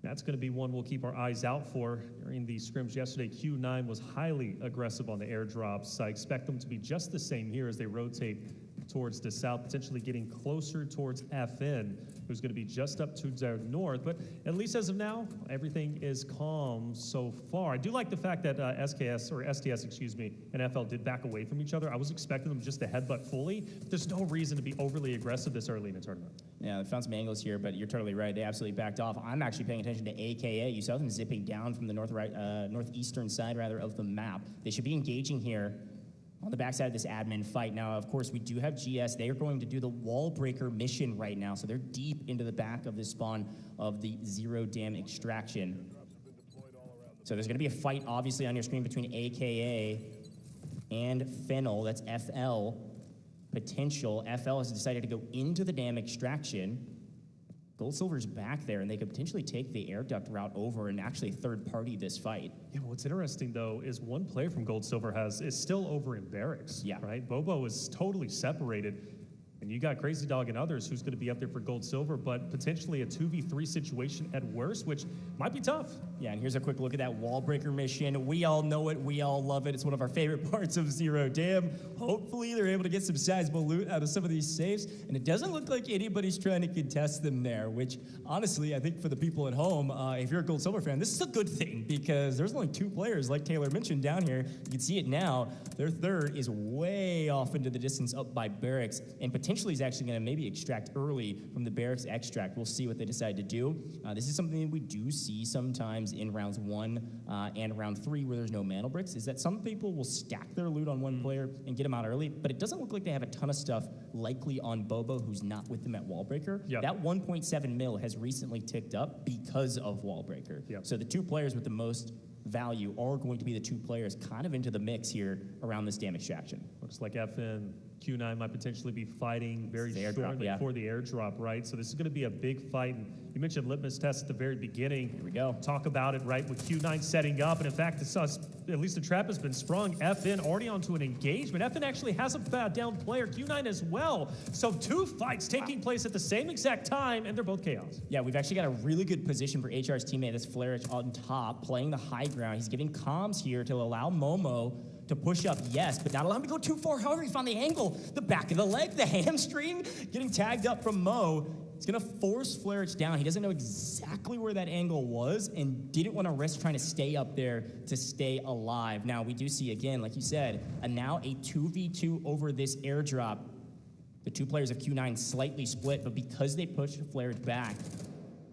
That's going to be one we'll keep our eyes out for. During the scrims yesterday, Q9 was highly aggressive on the airdrops. I expect them to be just the same here as they rotate towards the south, potentially getting closer towards FN, who's going to be just up to their north. But at least as of now, everything is calm so far. I do like the fact that STS, excuse me, and FL did back away from each other. I was expecting them just to headbutt fully. There's no reason to be overly aggressive this early in the tournament. Yeah, they found some angles here, but you're totally right. They absolutely backed off. I'm actually paying attention to AKA. You saw them zipping down from the northeastern side, rather, of the map. They should be engaging here on the backside of this admin fight. Now, of course, we do have GS. They are going to do the wall breaker mission right now, so they're deep into the back of this spawn of the Zero Dam extraction. So there's going to be a fight, obviously, on your screen between AKA and Fennel. That's FL. Potential. FL has decided to go into the dam extraction. Gold Silver's back there, and they could potentially take the air duct route over and actually third-party this fight. Yeah, what's interesting, though, is one player from Gold Silver is still over in barracks, right? Bobo is totally separated, and you got Crazy Dog and others who's going to be up there for Gold Silver, but potentially a 2v3 situation at worst, which might be tough. Yeah, and here's a quick look at that wall breaker mission. We all know it. We all love it. It's one of our favorite parts of Zero Dam. Hopefully, they're able to get some sizable loot out of some of these safes, and it doesn't look like anybody's trying to contest them there, which, honestly, I think for the people at home, if you're a Gold Silver fan, this is a good thing, because there's only 2 players, like Taylor mentioned down here. You can see it now. Their third is way off into the distance up by barracks, and potentially is actually going to maybe extract early from the barracks extract. We'll see what they decide to do. This is something that we do see sometimes in rounds 1 and round 3 where there's no mana bricks, is that some people will stack their loot on one player and get them out early, but it doesn't look like they have a ton of stuff likely on Bobo, who's not with them at Wallbreaker. Yep. That 1.7 mil has recently ticked up because of Wallbreaker. Yep. So the 2 players with the most value are going to be the 2 players kind of into the mix here around this dam extraction. Looks like FN Q9 might potentially be fighting very shortly yeah. for the airdrop, right? So this is going to be a big fight. And you mentioned litmus test at the very beginning. Here we go. Talk about it, right, with Q9 setting up. And in fact, at least the trap has been sprung. FN already onto an engagement. FN actually has a down player, Q9 as well. So 2 fights taking place at the same exact time, and they're both chaos. Yeah, we've actually got a really good position for HR's teammate. That's Flarich on top, playing the high ground. He's giving comms here to allow Momo to push up, yes, but not allow him to go too far. However, he found the angle, the back of the leg, the hamstring, getting tagged up from Mo. It's going to force Flarich down. He doesn't know exactly where that angle was and didn't want to risk trying to stay up there to stay alive. Now, we do see, again, like you said, now a 2v2 over this airdrop. The 2 players of Q9 slightly split, but because they pushed Flarich back,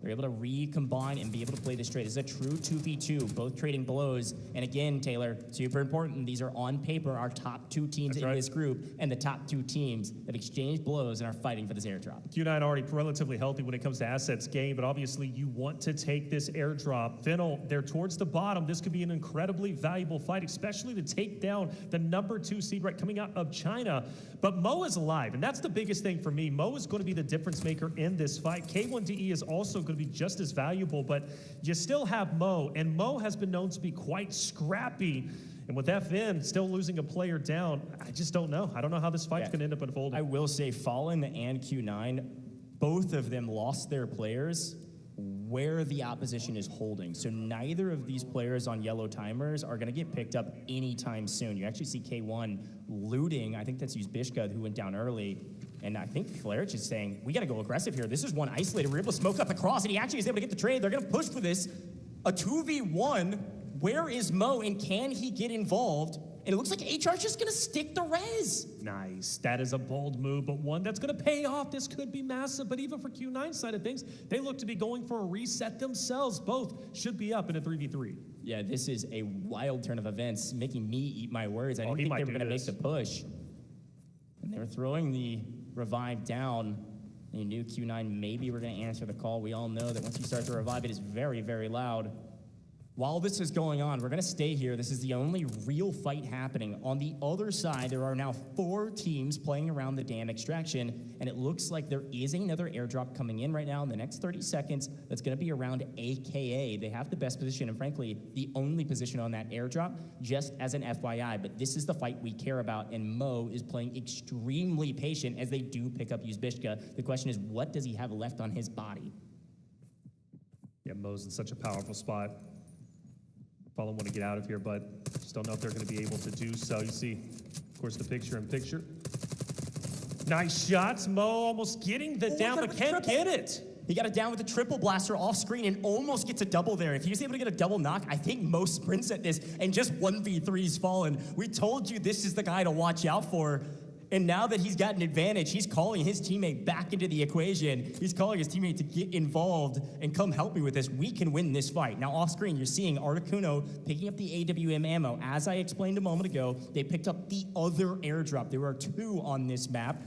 they're able to recombine and be able to play this trade. This is a true 2v2, both trading blows. And again, Taylor, super important, these are on paper our top 2 teams in this group, and the top 2 teams have exchanged blows and are fighting for this airdrop. Q9 already relatively healthy when it comes to assets gained, but obviously you want to take this airdrop. Fennel, they're towards the bottom. This could be an incredibly valuable fight, especially to take down the number 2 seed right coming out of China. But Mo is alive, and that's the biggest thing for me. Mo is going to be the difference maker in this fight. K1DE is also going to be just as valuable, but you still have Mo, and Mo has been known to be quite scrappy. And with FN still losing a player down, I just don't know. I don't know how this fight's going to end up unfolding. I will say Fallen and Q9, both of them lost their players where the opposition is holding. So neither of these players on yellow timers are going to get picked up anytime soon. You actually see K1 looting. I think that's Uzbishka who went down early. And I think Flarich is saying, we got to go aggressive here. This is one isolated. We're able to smoke up across, and he actually is able to get the trade. They're going to push for this. A 2v1. Where is Mo, and can he get involved? And it looks like HR's just going to stick the res. Nice. That is a bold move, but one that's going to pay off. This could be massive, but even for Q9's side of things, they look to be going for a reset themselves. Both should be up in a 3v3. Yeah, this is a wild turn of events, making me eat my words. I didn't think they were going to make the push. And they were throwing the revive down. And you knew Q9 maybe were going to answer the call. We all know that once you start to revive, it is very, very loud. While this is going on, we're going to stay here. This is the only real fight happening. On the other side, there are now 4 teams playing around the dam extraction, and it looks like there is another airdrop coming in right now in the next 30 seconds that's going to be around AKA. They have the best position, and frankly, the only position on that airdrop, just as an FYI. But this is the fight we care about, and Mo is playing extremely patient as they do pick up Uzbishka. The question is, what does he have left on his body? Yeah, Mo's in such a powerful spot. Fallen want to get out of here, but just don't know if they're going to be able to do so. You see, of course, the picture-in-picture. Nice shots. Mo almost getting the down, but can't get it. He got it down with a triple blaster off screen and almost gets a double there. If he was able to get a double knock, I think Mo sprints at this and just 1v3's Fallen. We told you this is the guy to watch out for. And now that he's got an advantage, he's calling his teammate back into the equation. He's calling his teammate to get involved and come help me with this. We can win this fight. Now off screen, you're seeing Articuno picking up the AWM ammo. As I explained a moment ago, they picked up the other airdrop. There are 2 on this map.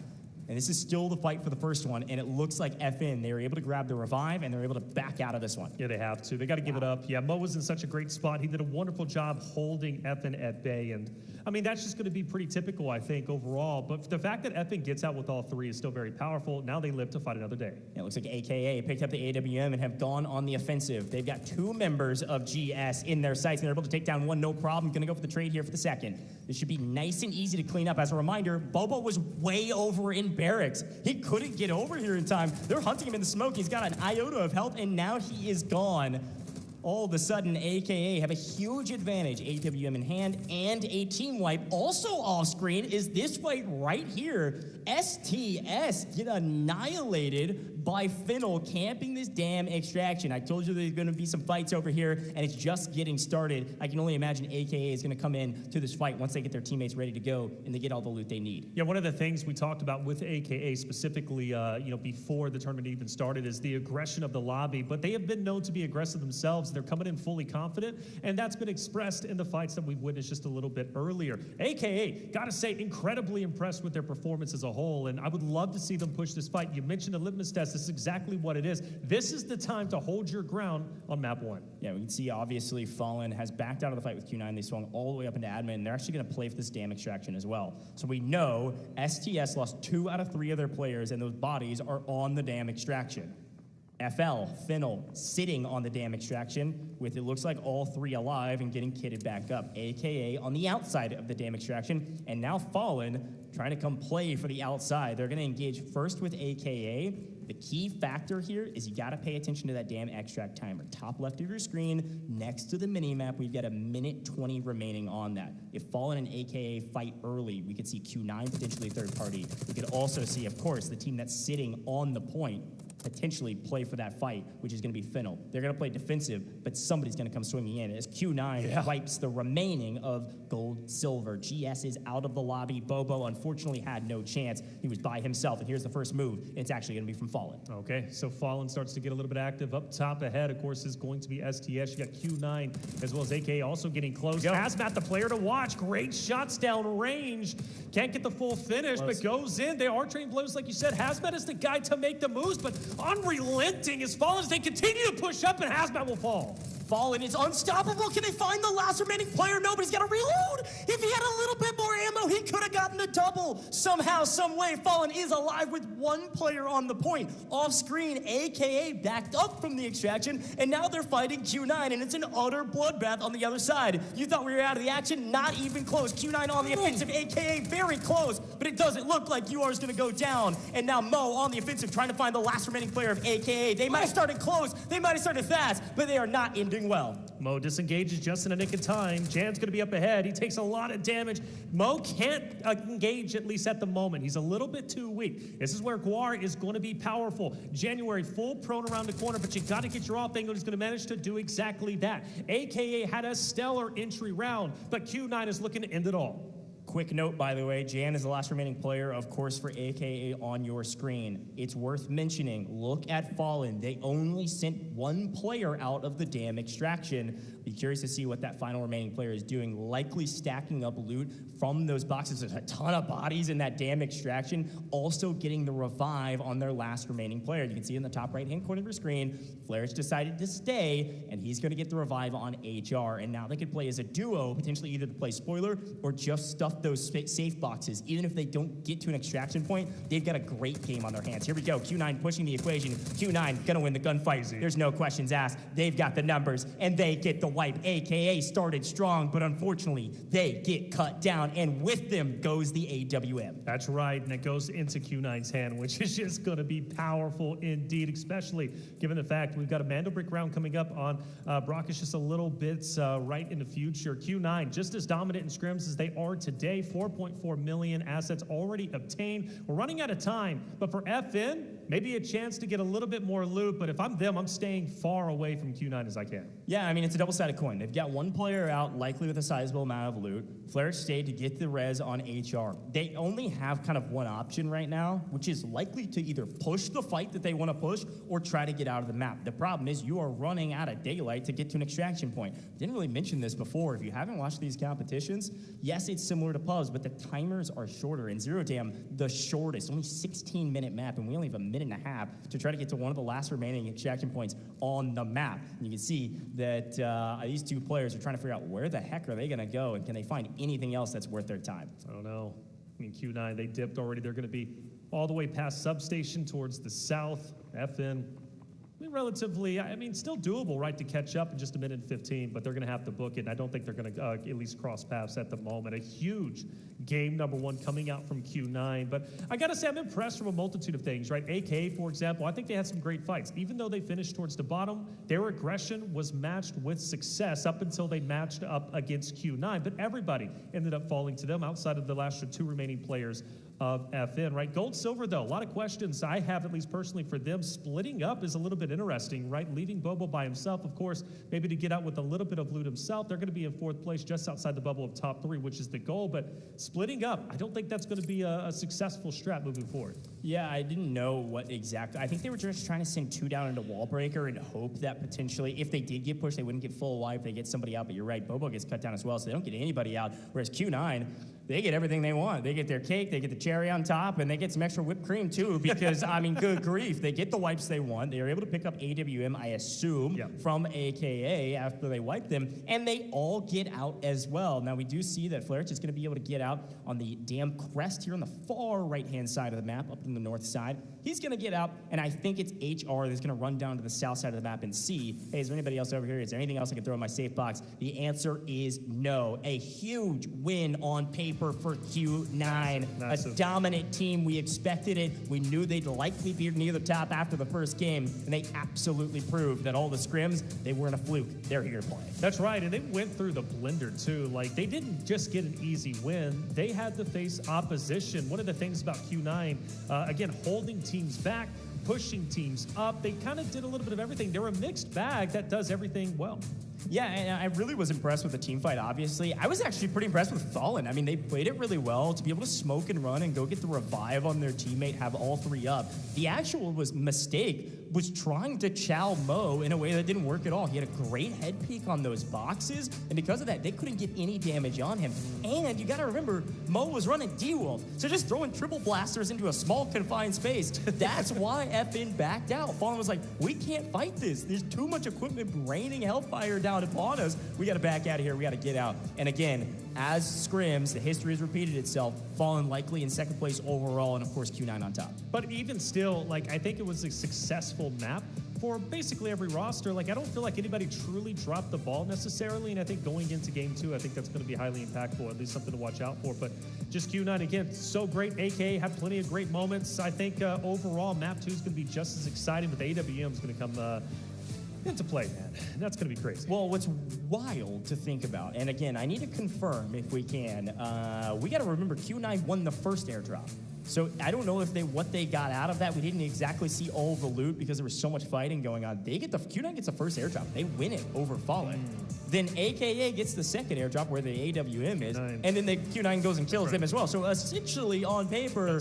And this is still the fight for the first one, and it looks like FN, they were able to grab the revive, and they're able to back out of this one. Yeah, they have to. They got to give it up. Yeah, Mo was in such a great spot. He did a wonderful job holding FN at bay, and I mean, that's just going to be pretty typical, I think, overall. But the fact that FN gets out with all 3 is still very powerful. Now they live to fight another day. Yeah, it looks like AKA picked up the AWM and have gone on the offensive. They've got 2 members of GS in their sights, and they're able to take down one, no problem. Going to go for the trade here for the second. This should be nice and easy to clean up. As a reminder, Bobo was way over in barracks. He couldn't get over here in time. They're hunting him in the smoke. He's got an iota of health, and now he is gone. All of a sudden, AKA have a huge advantage. AWM in hand and a team wipe. Also off screen is this fight right here. STS get annihilated by Fennel camping this damn extraction. I told you there's going to be some fights over here, and it's just getting started. I can only imagine AKA is going to come in to this fight once they get their teammates ready to go and they get all the loot they need. Yeah, one of the things we talked about with AKA specifically, before the tournament even started is the aggression of the lobby, but they have been known to be aggressive themselves. themselves. They're coming in fully confident, and that's been expressed in the fights that we've witnessed just a little bit earlier. AKA, gotta say, incredibly impressed with their performance as a whole, and I would love to see them push this fight. You mentioned a litmus test. This is exactly what it is. This is the time to hold your ground on map 1. Yeah, we can see, obviously, Fallen has backed out of the fight with Q9. They swung all the way up into admin, and they're actually going to play for this dam extraction as well. So we know STS lost 2 out of 3 of their players, and those bodies are on the dam extraction. FL, Finnel, sitting on the dam extraction with, it looks like, all 3 alive and getting kitted back up. AKA on the outside of the dam extraction, and now Fallen trying to come play for the outside. They're going to engage first with AKA. The key factor here is you got to pay attention to that dam extract timer. Top left of your screen, next to the mini-map, we've got a minute 20 remaining on that. If Fallen and AKA fight early, we could see Q9 potentially third party. We could also see, of course, the team that's sitting on the point potentially play for that fight, which is going to be Finnel. They're going to play defensive, but somebody's going to come swinging in as Q9 wipes the remaining of gold, silver. GS is out of the lobby. Bobo unfortunately had no chance. He was by himself, and here's the first move. It's actually going to be from Fallen. Okay, so Fallen starts to get a little bit active. Up top ahead, of course, is going to be STS. You got Q9 as well as AK also getting close. Hazmat, the player to watch. Great shots down range. Can't get the full finish, but goes in. They are trained blows, like you said. Hazmat is the guy to make the moves, but unrelenting as Fallen as they continue to push up, and Hazmat will fall. Fallen is unstoppable. Can they find the last remaining player? Nobody's got to reload. If he had a little bit more ammo, he could have gotten the double. Somehow, some way, Fallen is alive with 1 player on the point. Off screen, AKA backed up from the extraction, and now they're fighting Q9, and it's an utter bloodbath on the other side. You thought we were out of the action? Not even close. Q9 on the offensive, AKA very close, but it doesn't look like UR is going to go down. And now Mo on the offensive, trying to find the last remaining player of AKA. They might have started close, they might have started fast, but they are not ending well. Mo disengages just in a nick of time. Jan's going to be up ahead. He takes a lot of damage. Mo can't engage, at least at the moment. He's a little bit too weak. This is where Guar is going to be powerful. January full prone around the corner, but you got to get your off angle. He's going to manage to do exactly that. AKA had a stellar entry round, but Q9 is looking to end it all. Quick note, by the way, Jan is the last remaining player, of course, for AKA on your screen. It's worth mentioning, look at Fallen. They only sent 1 player out of the dam extraction. Be curious to see what that final remaining player is doing, likely stacking up loot from those boxes. There's a ton of bodies in that dam extraction, also getting the revive on their last remaining player. You can see in the top right-hand corner of your screen, Flair's decided to stay, and he's going to get the revive on HR. And now they could play as a duo, potentially either to play spoiler or just stuff those safe boxes. Even if they don't get to an extraction point, they've got a great game on their hands. Here we go, Q9 pushing the equation. Q9 gonna win the gunfight. There's no questions asked. They've got the numbers, and they get the wipe. AKA started strong, but unfortunately, they get cut down, and with them goes the AWM. That's right, and it goes into Q9's hand, which is just gonna be powerful indeed, especially given the fact we've got a Mando Brick round coming up on Brockish just a little bit right in the future. Q9 just as dominant in scrims as they are today. 4.4 million assets already obtained. We're running out of time, but for FN, maybe a chance to get a little bit more loot, but if I'm them, I'm staying far away from Q9 as I can. Yeah, I mean, it's a double-sided coin. They've got 1 player out, likely with a sizable amount of loot. Flair stayed to get the res on HR. They only have kind of 1 option right now, which is likely to either push the fight that they want to push or try to get out of the map. The problem is you are running out of daylight to get to an extraction point. Didn't really mention this before. If you haven't watched these competitions, yes, it's similar to pubs, but the timers are shorter. In Zero Dam, the shortest, only 16-minute map, and we only have a minute and a half to try to get to one of the last remaining extraction points on the map. And you can see that these 2 players are trying to figure out where the heck are they going to go, and can they find anything else that's worth their time? I don't know. I mean, Q9, they dipped already. They're going to be all the way past Substation towards the south. FN, I mean, relatively, I mean, still doable, right, to catch up in just a minute and 15, but they're going to have to book it, and I don't think they're going to at least cross paths at the moment. A huge game number 1 coming out from Q9, but I got to say, I'm impressed from a multitude of things, right? AK, for example, I think they had some great fights. Even though they finished towards the bottom, their aggression was matched with success up until they matched up against Q9, but everybody ended up falling to them outside of the last 2 remaining players of FN, right? Gold, silver, though, a lot of questions I have, at least personally, for them. Splitting up is a little bit interesting, right? Leaving Bobo by himself, of course, maybe to get out with a little bit of loot himself. They're going to be in 4th place, just outside the bubble of top 3, which is the goal. But splitting up, I don't think that's going to be a successful strat moving forward. Yeah, I didn't know what exactly. I think they were just trying to send 2 down into wall breaker and hope that potentially, if they did get pushed, they wouldn't get full wipe. They get somebody out, but you're right, Bobo gets cut down as well, so they don't get anybody out. Whereas Q9, they get everything they want. They get their cake, they get the cherry on top, and they get some extra whipped cream too, because, I mean, good grief. They get the wipes they want. They are able to pick up AWM, I assume, from AKA after they wipe them, and they all get out as well. Now, we do see that Flerich is going to be able to get out on the damn crest here on the far right-hand side of the map, up in the north side. He's going to get out, and I think it's HR that's going to run down to the south side of the map and see, hey, is there anybody else over here? Is there anything else I can throw in my safe box? The answer is no. A huge win on paper for Q9. Massive. A dominant team. We expected it. We knew they'd likely be near the top after the first game, and they absolutely proved that all the scrims, they weren't a fluke. They're here to play. That's right, and they went through the blender too. Like, they didn't just get an easy win. They had to face opposition. One of the things about Q9, again, holding teams back, pushing teams up. They kind of did a little bit of everything. They're a mixed bag that does everything well. Yeah, and I really was impressed with the team fight, obviously. I was actually pretty impressed with Fallen. I mean, they played it really well to be able to smoke and run and go get the revive on their teammate, have all 3 up. The actual mistake was trying to chow Mo in a way that didn't work at all. He had a great head peek on those boxes, and because of that, they couldn't get any damage on him. And you gotta remember, Mo was running D-Wolf, so just throwing triple blasters into a small confined space, that's why FN backed out. Fallen was like, we can't fight this. There's too much equipment raining hellfire down upon us. We gotta back out of here, we gotta get out. And again, as scrims, the history has repeated itself. Fallen likely in 2nd place overall, and of course Q9 on top. But even still, like, I think it was a successful map for basically every roster. Like, I don't feel like anybody truly dropped the ball necessarily, and I think going into game 2, I think that's going to be highly impactful, at least something to watch out for. But just Q9, again, so great. AK had plenty of great moments. I think overall, map 2 is going to be just as exciting, but the AWM is going to come into play, man. And that's going to be crazy. Well, what's wild to think about, and again, I need to confirm if we can, we got to remember Q9 won the first airdrop. So I don't know if what they got out of that. We didn't exactly see all of the loot because there was so much fighting going on. Q9 gets the first airdrop. They win it over Fallen. Then AKA gets the second airdrop where the AWM is, and then Q9 goes and kills them as well. So essentially, on paper,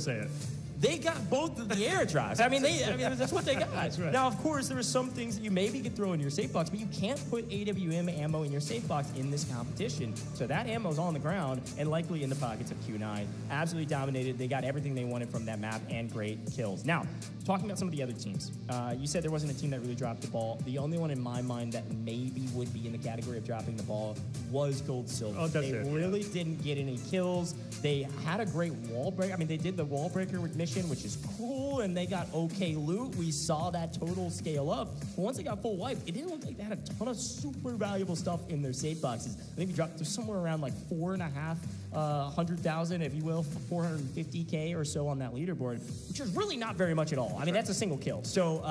they got both of the airdrops. I mean, that's what they got. That's right. Now, of course, there are some things that you maybe could throw in your safe box, but you can't put AWM ammo in your safe box in this competition. So that ammo's on the ground and likely in the pockets of Q9. Absolutely dominated. They got everything they wanted from that map and great kills. Now, talking about some of the other teams, you said there wasn't a team that really dropped the ball. The only one in my mind that maybe would be in the category of dropping the ball was Gold Silver. Oh, that's they really didn't get any kills. They had a great wall break. I mean, they did the wall breaker mission, which is cool, and they got okay loot. We saw that total scale up. But once they got full wipe, it didn't look like they had a ton of super valuable stuff in their safe boxes. I think we dropped somewhere around like 4,500,000, if you will, 450K or so on that leaderboard, which is really not very much at all. I mean, that's a single kill. So,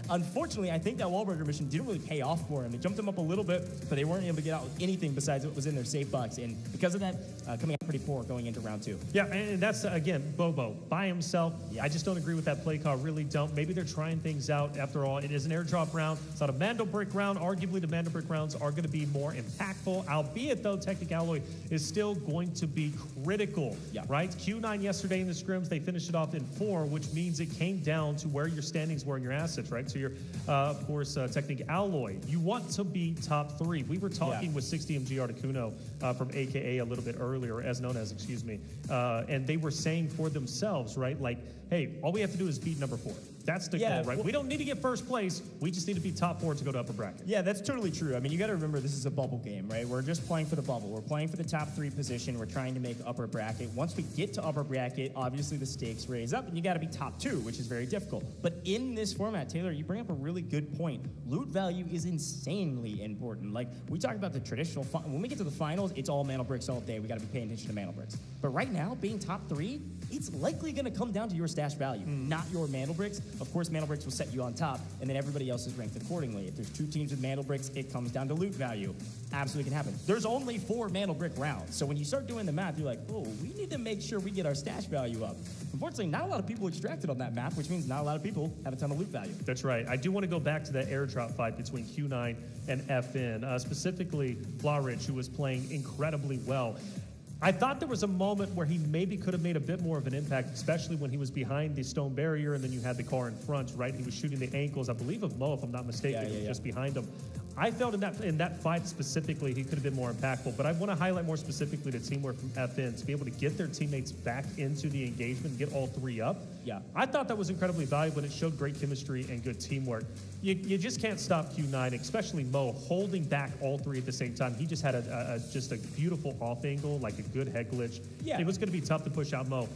unfortunately, I think that wallbreaker mission didn't really pay off for them. It jumped them up a little bit, but they weren't able to get out with anything besides what was in their safe box. And because of that, coming out pretty poor going into round 2. Yeah, and that's, again, Bobo by himself. Yeah. I just don't agree with that play call. Really don't. Maybe they're trying things out. After all, it is an airdrop round. It's not a Mando Brick round. Arguably, the Mando Brick rounds are going to be more impactful, albeit, though, Technic Alloy is still going to be critical, right? Q9 yesterday in the scrims, they finished it off in 4, which means it came down to where your standings were in your assets, right? So you're, of course, Technic Alloy. You want to be top 3. We were talking with 60MG Articuno from AKA a little bit earlier, as known as, excuse me, and they were saying for themselves, right, like, hey, all we have to do is beat number 4. That's the goal, right? We don't need to get first place. We just need to be top 4 to go to upper bracket. Yeah, that's totally true. I mean, you got to remember this is a bubble game, right? We're just playing for the bubble. We're playing for the top 3 position. We're trying to make upper bracket. Once we get to upper bracket, obviously the stakes raise up, and you got to be top 2, which is very difficult. But in this format, Taylor, you bring up a really good point. Loot value is insanely important. Like, we talk about the traditional, when we get to the finals, it's all mana bricks all day. We got to be paying attention to mana bricks. But right now, being top 3, it's likely going to come down to your stash value, not your Mantle Bricks. Of course, Mantle Bricks will set you on top, and then everybody else is ranked accordingly. If there's 2 teams with Mantle Bricks, it comes down to loot value. Absolutely can happen. There's only 4 Mantle Brick rounds, so when you start doing the math, you're like, oh, we need to make sure we get our stash value up. Unfortunately, not a lot of people extracted on that map, which means not a lot of people have a ton of loot value. That's right. I do want to go back to that airdrop fight between Q9 and FN, specifically Florich, who was playing incredibly well. I thought there was a moment where he maybe could have made a bit more of an impact, especially when he was behind the stone barrier and then you had the car in front, right? He was shooting the ankles, I believe, of Mo, if I'm not mistaken, just behind him. I felt in that fight specifically, he could have been more impactful, but I want to highlight more specifically the teamwork from FN to be able to get their teammates back into the engagement, get all 3 up. Yeah. I thought that was incredibly valuable, and it showed great chemistry and good teamwork. You just can't stop Q9, especially Mo, holding back all 3 at the same time. He just had just a beautiful off angle, like a good head glitch. Yeah. It was going to be tough to push out Mo.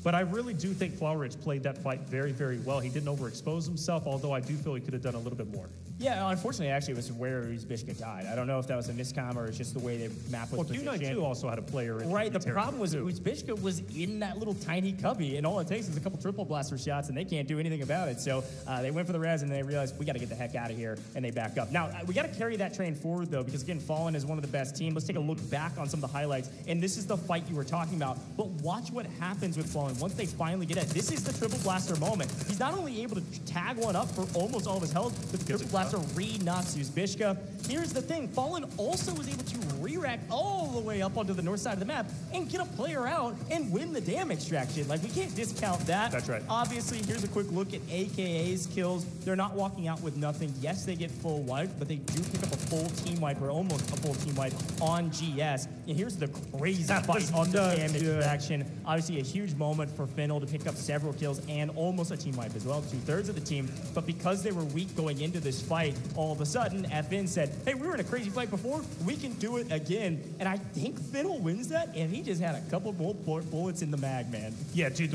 But I really do think Florich played that fight very, very well. He didn't overexpose himself, although I do feel he could have done a little bit more. Yeah, unfortunately, actually, it was where Uzbishka died. I don't know if that was a miscom or it's just the way the map was positioned. Well, Q9 too also had a player in Right, the problem was Uzbishka was in that little tiny cubby, and all it takes is a couple triple blaster shots, and they can't do anything about it. So they went for the res, and they realized, we got to get the heck out of here, and they back up. Now, we got to carry that train forward, though, because, again, Fallen is one of the best teams. Let's take a look back on some of the highlights, and this is the fight you were talking about. But watch what happens with Fallen once they finally get it. This is the triple blaster moment. He's not only able to tag one up for almost all of his health, but the triple blaster re-knocks Uzbishka. Here's the thing. Fallen also was able to re-rack all the way up onto the north side of the map and get a player out and win the damn extraction. Like, we can't discount that. That's right. Obviously, here's a quick look at AKA's kills. They're not walking out with nothing. Yes, they get full wipe, but they do pick up a full team wipe or almost a full team wipe on GS. And here's the crazy fight on the damage extraction. Obviously, a huge moment for Fennel to pick up several kills and almost a team wipe as well, 2/3 of the team. But because they were weak going into this fight, all of a sudden, FN said, hey, we were in a crazy fight before, we can do it again. And I think Fennel wins that, and he just had a couple more bullets in the mag, man. Yeah, dude,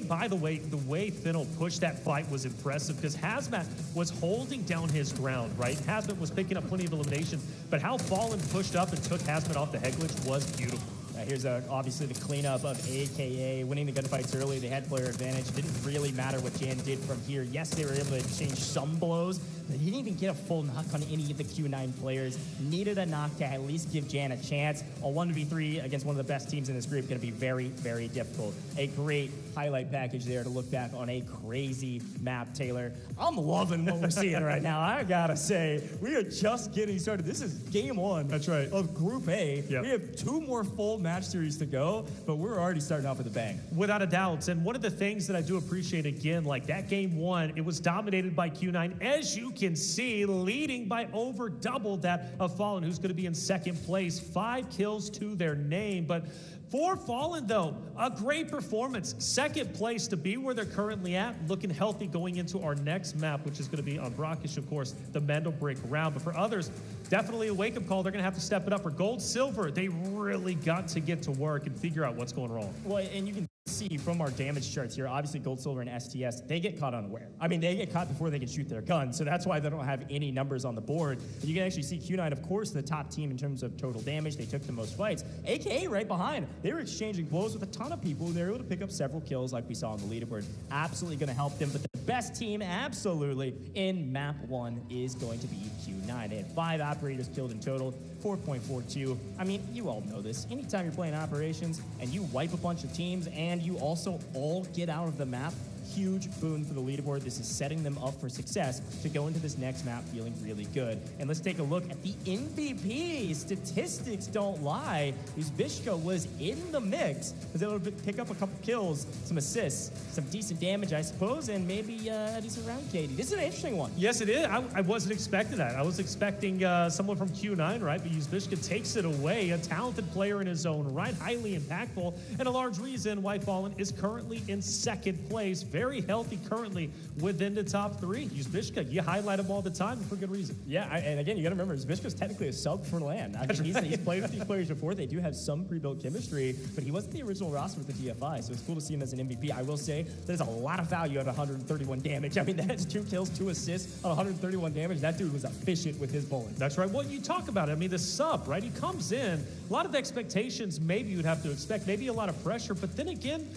by the way Fennel pushed that fight was impressive, because Hazmat was holding down his ground, right? Hazmat was picking up plenty of eliminations, but how Fallen pushed up and took Hazmat off the head glitch was beautiful. Here's obviously the cleanup of AKA, winning the gunfights early. They had player advantage. Didn't really matter what Jan did from here. Yes, they were able to exchange some blows, but he didn't even get a full knock on any of the Q9 players. Needed a knock to at least give Jan a chance. A 1v3 against one of the best teams in this group going to be very, very difficult. A great highlight package there to look back on a crazy map, Taylor. I'm loving what we're seeing right now. I gotta say, we are just getting started. This is game 1. That's right. Of Group A. Yep. We have 2 more full match series to go, but we're already starting off with a bang. Without a doubt. And one of the things that I do appreciate, again, like that game 1, it was dominated by Q9, as you can see, leading by over double that of Fallen, who's going to be in second place. 5 kills to their name, but for Fallen, though, a great performance. Second place to be where they're currently at, looking healthy going into our next map, which is going to be on Brackish, of course, the Mendel Break round. But for others, definitely a wake-up call. They're going to have to step it up. For Gold, Silver, they really got to get to work and figure out what's going wrong. Well, and you can see from our damage charts here, obviously Gold, Silver, and STS, they get caught unaware. I mean, they get caught before they can shoot their gun, so that's why they don't have any numbers on the board. And you can actually see Q9, of course, the top team in terms of total damage. They took the most fights. AKA right behind. They were exchanging blows with a ton of people. They were able to pick up several kills like we saw on the leaderboard. Absolutely going to help them, but the best team, absolutely, in map 1 is going to be Q9. They had 5 operators killed in total, 4.42. I mean, you all know this. Anytime you're playing operations and you wipe a bunch of teams and you also all get out of the map, huge boon for the leaderboard. This is setting them up for success to go into this next map feeling really good. And let's take a look at the MVP. Statistics don't lie. Uzbishka was in the mix. Was able to pick up a couple kills, some assists, some decent damage, I suppose, and maybe a decent round, Katie. This is an interesting one. Yes, it is. I wasn't expecting that. I was expecting someone from Q9, right? But Uzbishka takes it away. A talented player in his own right, highly impactful, and a large reason why Fallen is currently in second place. very healthy currently within the top three. Zbyszko, you highlight him all the time for good reason. Yeah, and again, you got to remember, Zbyszko's technically a sub for LAN. I mean, he's played with these players before. They do have some pre-built chemistry, but he wasn't the original roster with the TFI, so it's cool to see him as an MVP. I will say there's a lot of value at 131 damage. I mean, that's 2 kills, 2 assists on 131 damage. That dude was efficient with his bowling. That's right. Well, you talk about it. I mean, the sub, right? He comes in, a lot of expectations maybe you'd have to expect, maybe a lot of pressure, but then again,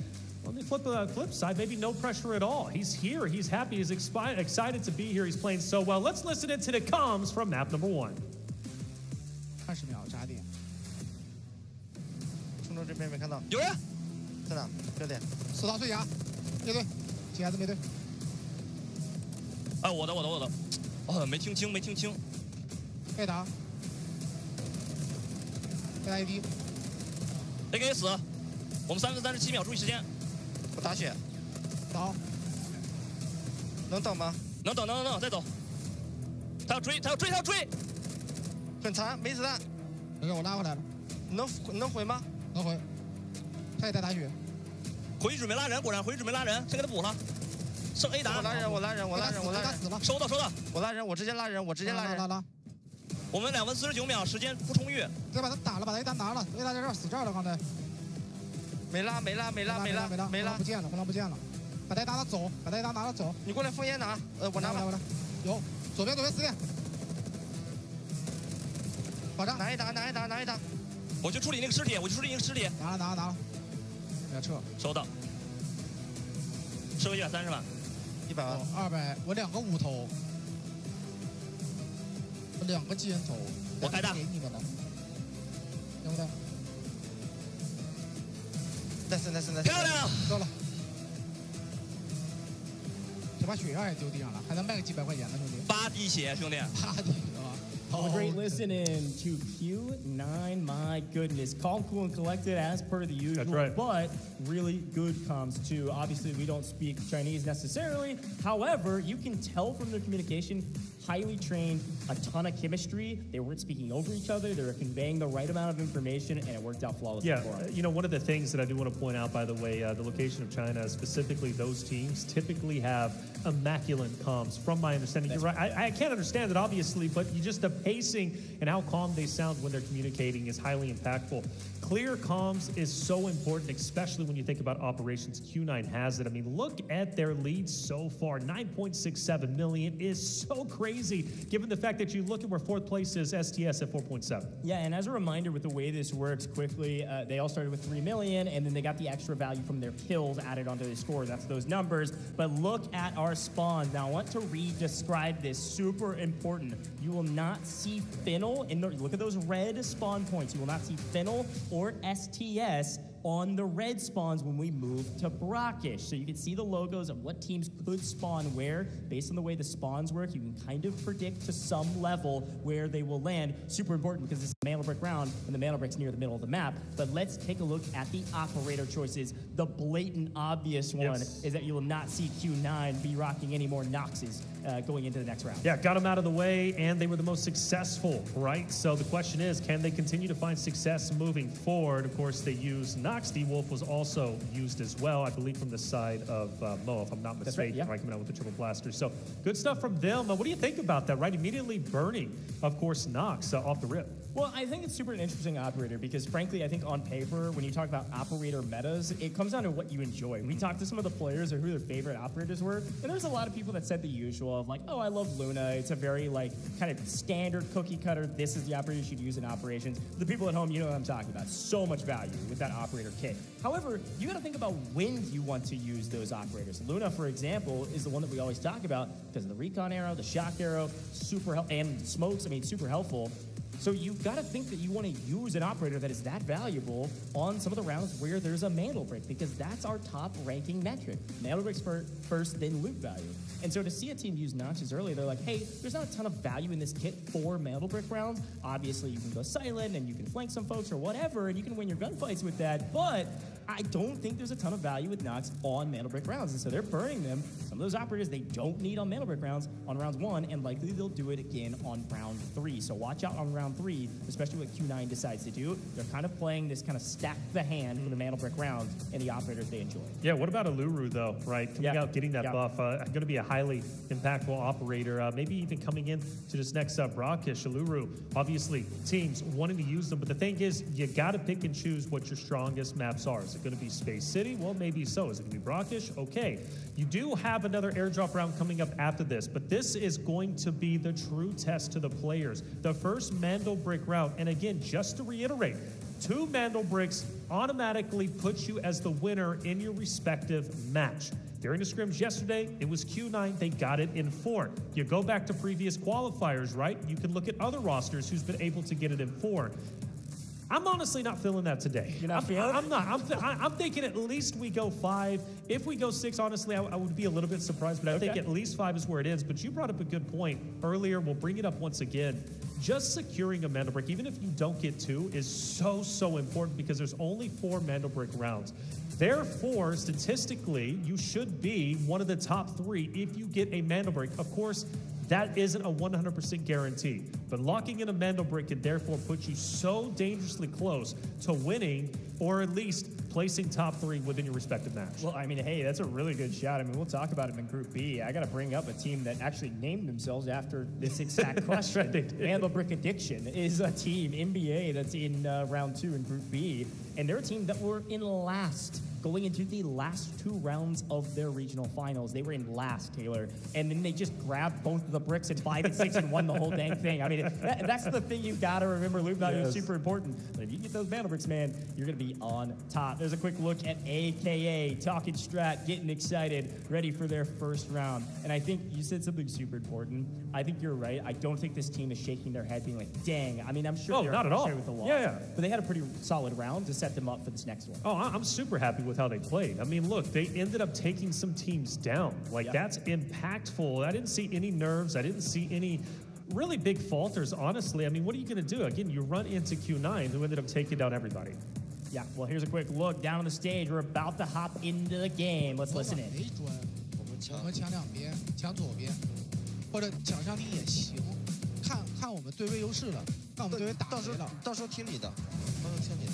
on the flip side, maybe no pressure at all. He's here, he's happy, he's excited to be here, he's playing so well. Let's listen into the comms from map number 1. 20秒扎点。冲着这边没看到，有人在哪？这里。4刀碎崖，灭队，几孩子灭队。哎，我的，哦，没听清。被打，被打AD。AKA 死，我们3分37秒，注意时间。我打血。倒。能等吗？能等，再走。他要追！很残，没子弹。给我拉回来了。能回吗？能回。他也在打血。回去准备拉人，果然回去准备拉人，先给他补了。剩 A 打。我拉人。死了。收到。我拉人，我直接拉人。拉。我们2分49秒，时间不充裕。再把他打了，把他 A 单拿了。A 单在这儿死这儿了，刚才。没拉。红狼不见了。把他 A 单拿走，拿了走。你过来封烟拿。我拿了。有，左边4点。保障。拿一打。我去处理那个尸体。拿了。要撤。收到。吃回130万。100万。200，我2个5头。我2个基因头。我开大。给你们了。行不行？ nice， 漂亮，够了。这把血药也丢地上了，还能卖个几百块钱呢，兄弟。8滴血，兄弟。8滴啊！ A great listen in to Q9. My goodness, calm, cool, and collected as per the usual. That's right. But really good comms too. Obviously, we don't speak Chinese necessarily. However, you can tell from their communication. Highly trained, a ton of chemistry. They weren't speaking over each other. They were conveying the right amount of information, and it worked out flawlessly Yeah, for us. you know, one of the things that I do want to point out, by the way, the location of China, specifically those teams, typically have immaculate comms, from my understanding. You're right. I can't understand it, obviously, but the pacing and how calm they sound when they're communicating is highly impactful. Clear comms is so important, especially when you think about operations. Q9 has it. I mean, look at their lead so far. 9.67 million is so crazy, given the fact that you look at where 4th place is STS at 4.7. Yeah, and as a reminder, with the way this works quickly, they all started with 3 million, and then they got the extra value from their kills added onto their score. That's those numbers. But look at our spawns. Now, I want to describe this. Super important. You will not see Fennel in the. Look at those red spawn points. You will not see Fennel or STS on the red spawns when we move to Brackish. So you can see the logos of what teams could spawn where. Based on the way the spawns work, you can kind of predict to some level where they will land. Super important because it's a Mantle Brick round and the Mantle Brick's near the middle of the map. But let's take a look at the operator choices. The blatant obvious one is that you will not see Q9 be rocking any more Noxes going into the next round. Yeah, got them out of the way, and they were the most successful, right? So the question is, can they continue to find success moving forward? Of course, they used Nox. D-Wolf was also used as well, I believe, from the side of Mo, if I'm not mistaken, right, coming out with the triple blaster. So good stuff from them. What do you think about that, right? Immediately burning, of course, Nox off the rip. Well, I think it's super interesting operator because, frankly, I think on paper, when you talk about operator metas, it comes down to what you enjoy. We talked to some of the players or who their favorite operators were, and there's a lot of people that said the usual of like, oh, I love Luna. It's a very like kind of standard cookie cutter. This is the operator you should use in operations. The people at home, you know what I'm talking about. So much value with that operator kit. However, you got to think about when you want to use those operators. Luna, for example, is the one that we always talk about because of the recon arrow, the shock arrow, super helpful, and smokes. I mean, super helpful. So you've got to think that you want to use an operator that is that valuable on some of the rounds where there's a Mantle Brick, because that's our top ranking metric. Mantle Bricks first, then loot value. And so to see a team use Noxes early, they're like, hey, there's not a ton of value in this kit for Mantle Brick rounds. Obviously, you can go silent and you can flank some folks or whatever, and you can win your gunfights with that, but I don't think there's a ton of value with Nox on Mandelbrick rounds, and so they're burning them. Some of those operators they don't need on Mandelbrick rounds on rounds 1, and likely they'll do it again on round 3. So watch out on round 3, especially what Q9 decides to do. They're kind of playing this kind of stack the hand for the Mandelbrick rounds and the operators they enjoy. Yeah, what about Aluru, though, right? Coming out, getting that buff, going to be a highly impactful operator, maybe even coming in to this next Brackish. Aluru, obviously, teams wanting to use them, but the thing is, you got to pick and choose what your strongest maps are. Is it going to be Space City? Well, maybe so. Is it going to be Brackish? Okay. You do have another airdrop round coming up after this, but this is going to be the true test to the players. The first Mandelbrick round, and again, just to reiterate, 2 Mandelbricks automatically put you as the winner in your respective match. During the scrims yesterday, it was Q9. They got it in 4. You go back to previous qualifiers, right? You can look at other rosters who's been able to get it in 4. I'm honestly not feeling that today. You're not feeling it? I'm not. I'm thinking at least we go 5. If we go 6, honestly, I would be a little bit surprised, but I think at least 5 is where it is. But you brought up a good point earlier. We'll bring it up once again. Just securing a Mandelbrick, even if you don't get 2, is so important because there's only 4 Mandelbrick rounds. Therefore, statistically, you should be one of the top 3 if you get a Mandelbrick. Of course, that isn't a 100% guarantee, but locking in a Mandelbrick can therefore put you so dangerously close to winning or at least placing top 3 within your respective match. Well, I mean, hey, that's a really good shot. I mean, we'll talk about it in Group B. I got to bring up a team that actually named themselves after this exact question. Right, Mandelbrick Addiction is a team, NBA, that's in round 2 in Group B, and they're a team that were in last going into the last 2 rounds of their regional finals. They were in last, Taylor, and then they just grabbed both of the bricks at 5 and 6 and won the whole dang thing. I mean, that's the thing you've got to remember. Loot value is super important, but if you get those Mandelbricks, man, you're going to be on top. There's a quick look at AKA, talking strat, getting excited, ready for their first round. And I think you said something super important. I think you're right. I don't think this team is shaking their head being like, dang. I mean, I'm sure they're not at all. with the loss. Yeah. But they had a pretty solid round to set them up for this next one. Oh, I'm super happy with how they played. I mean, look, they ended up taking some teams down. Like, that's impactful. I didn't see any nerves. I didn't see any really big falters, honestly. I mean, what are you going to do? Again, you run into Q9, who ended up taking down everybody. Yeah, well, here's a quick look down on the stage. We're about to hop into the game. Let's listen in. 我们抢两边，抢左边，或者抢上你也行。看我们对位优势了，看我们对位打谁了。到时候听你的，到时候听你的。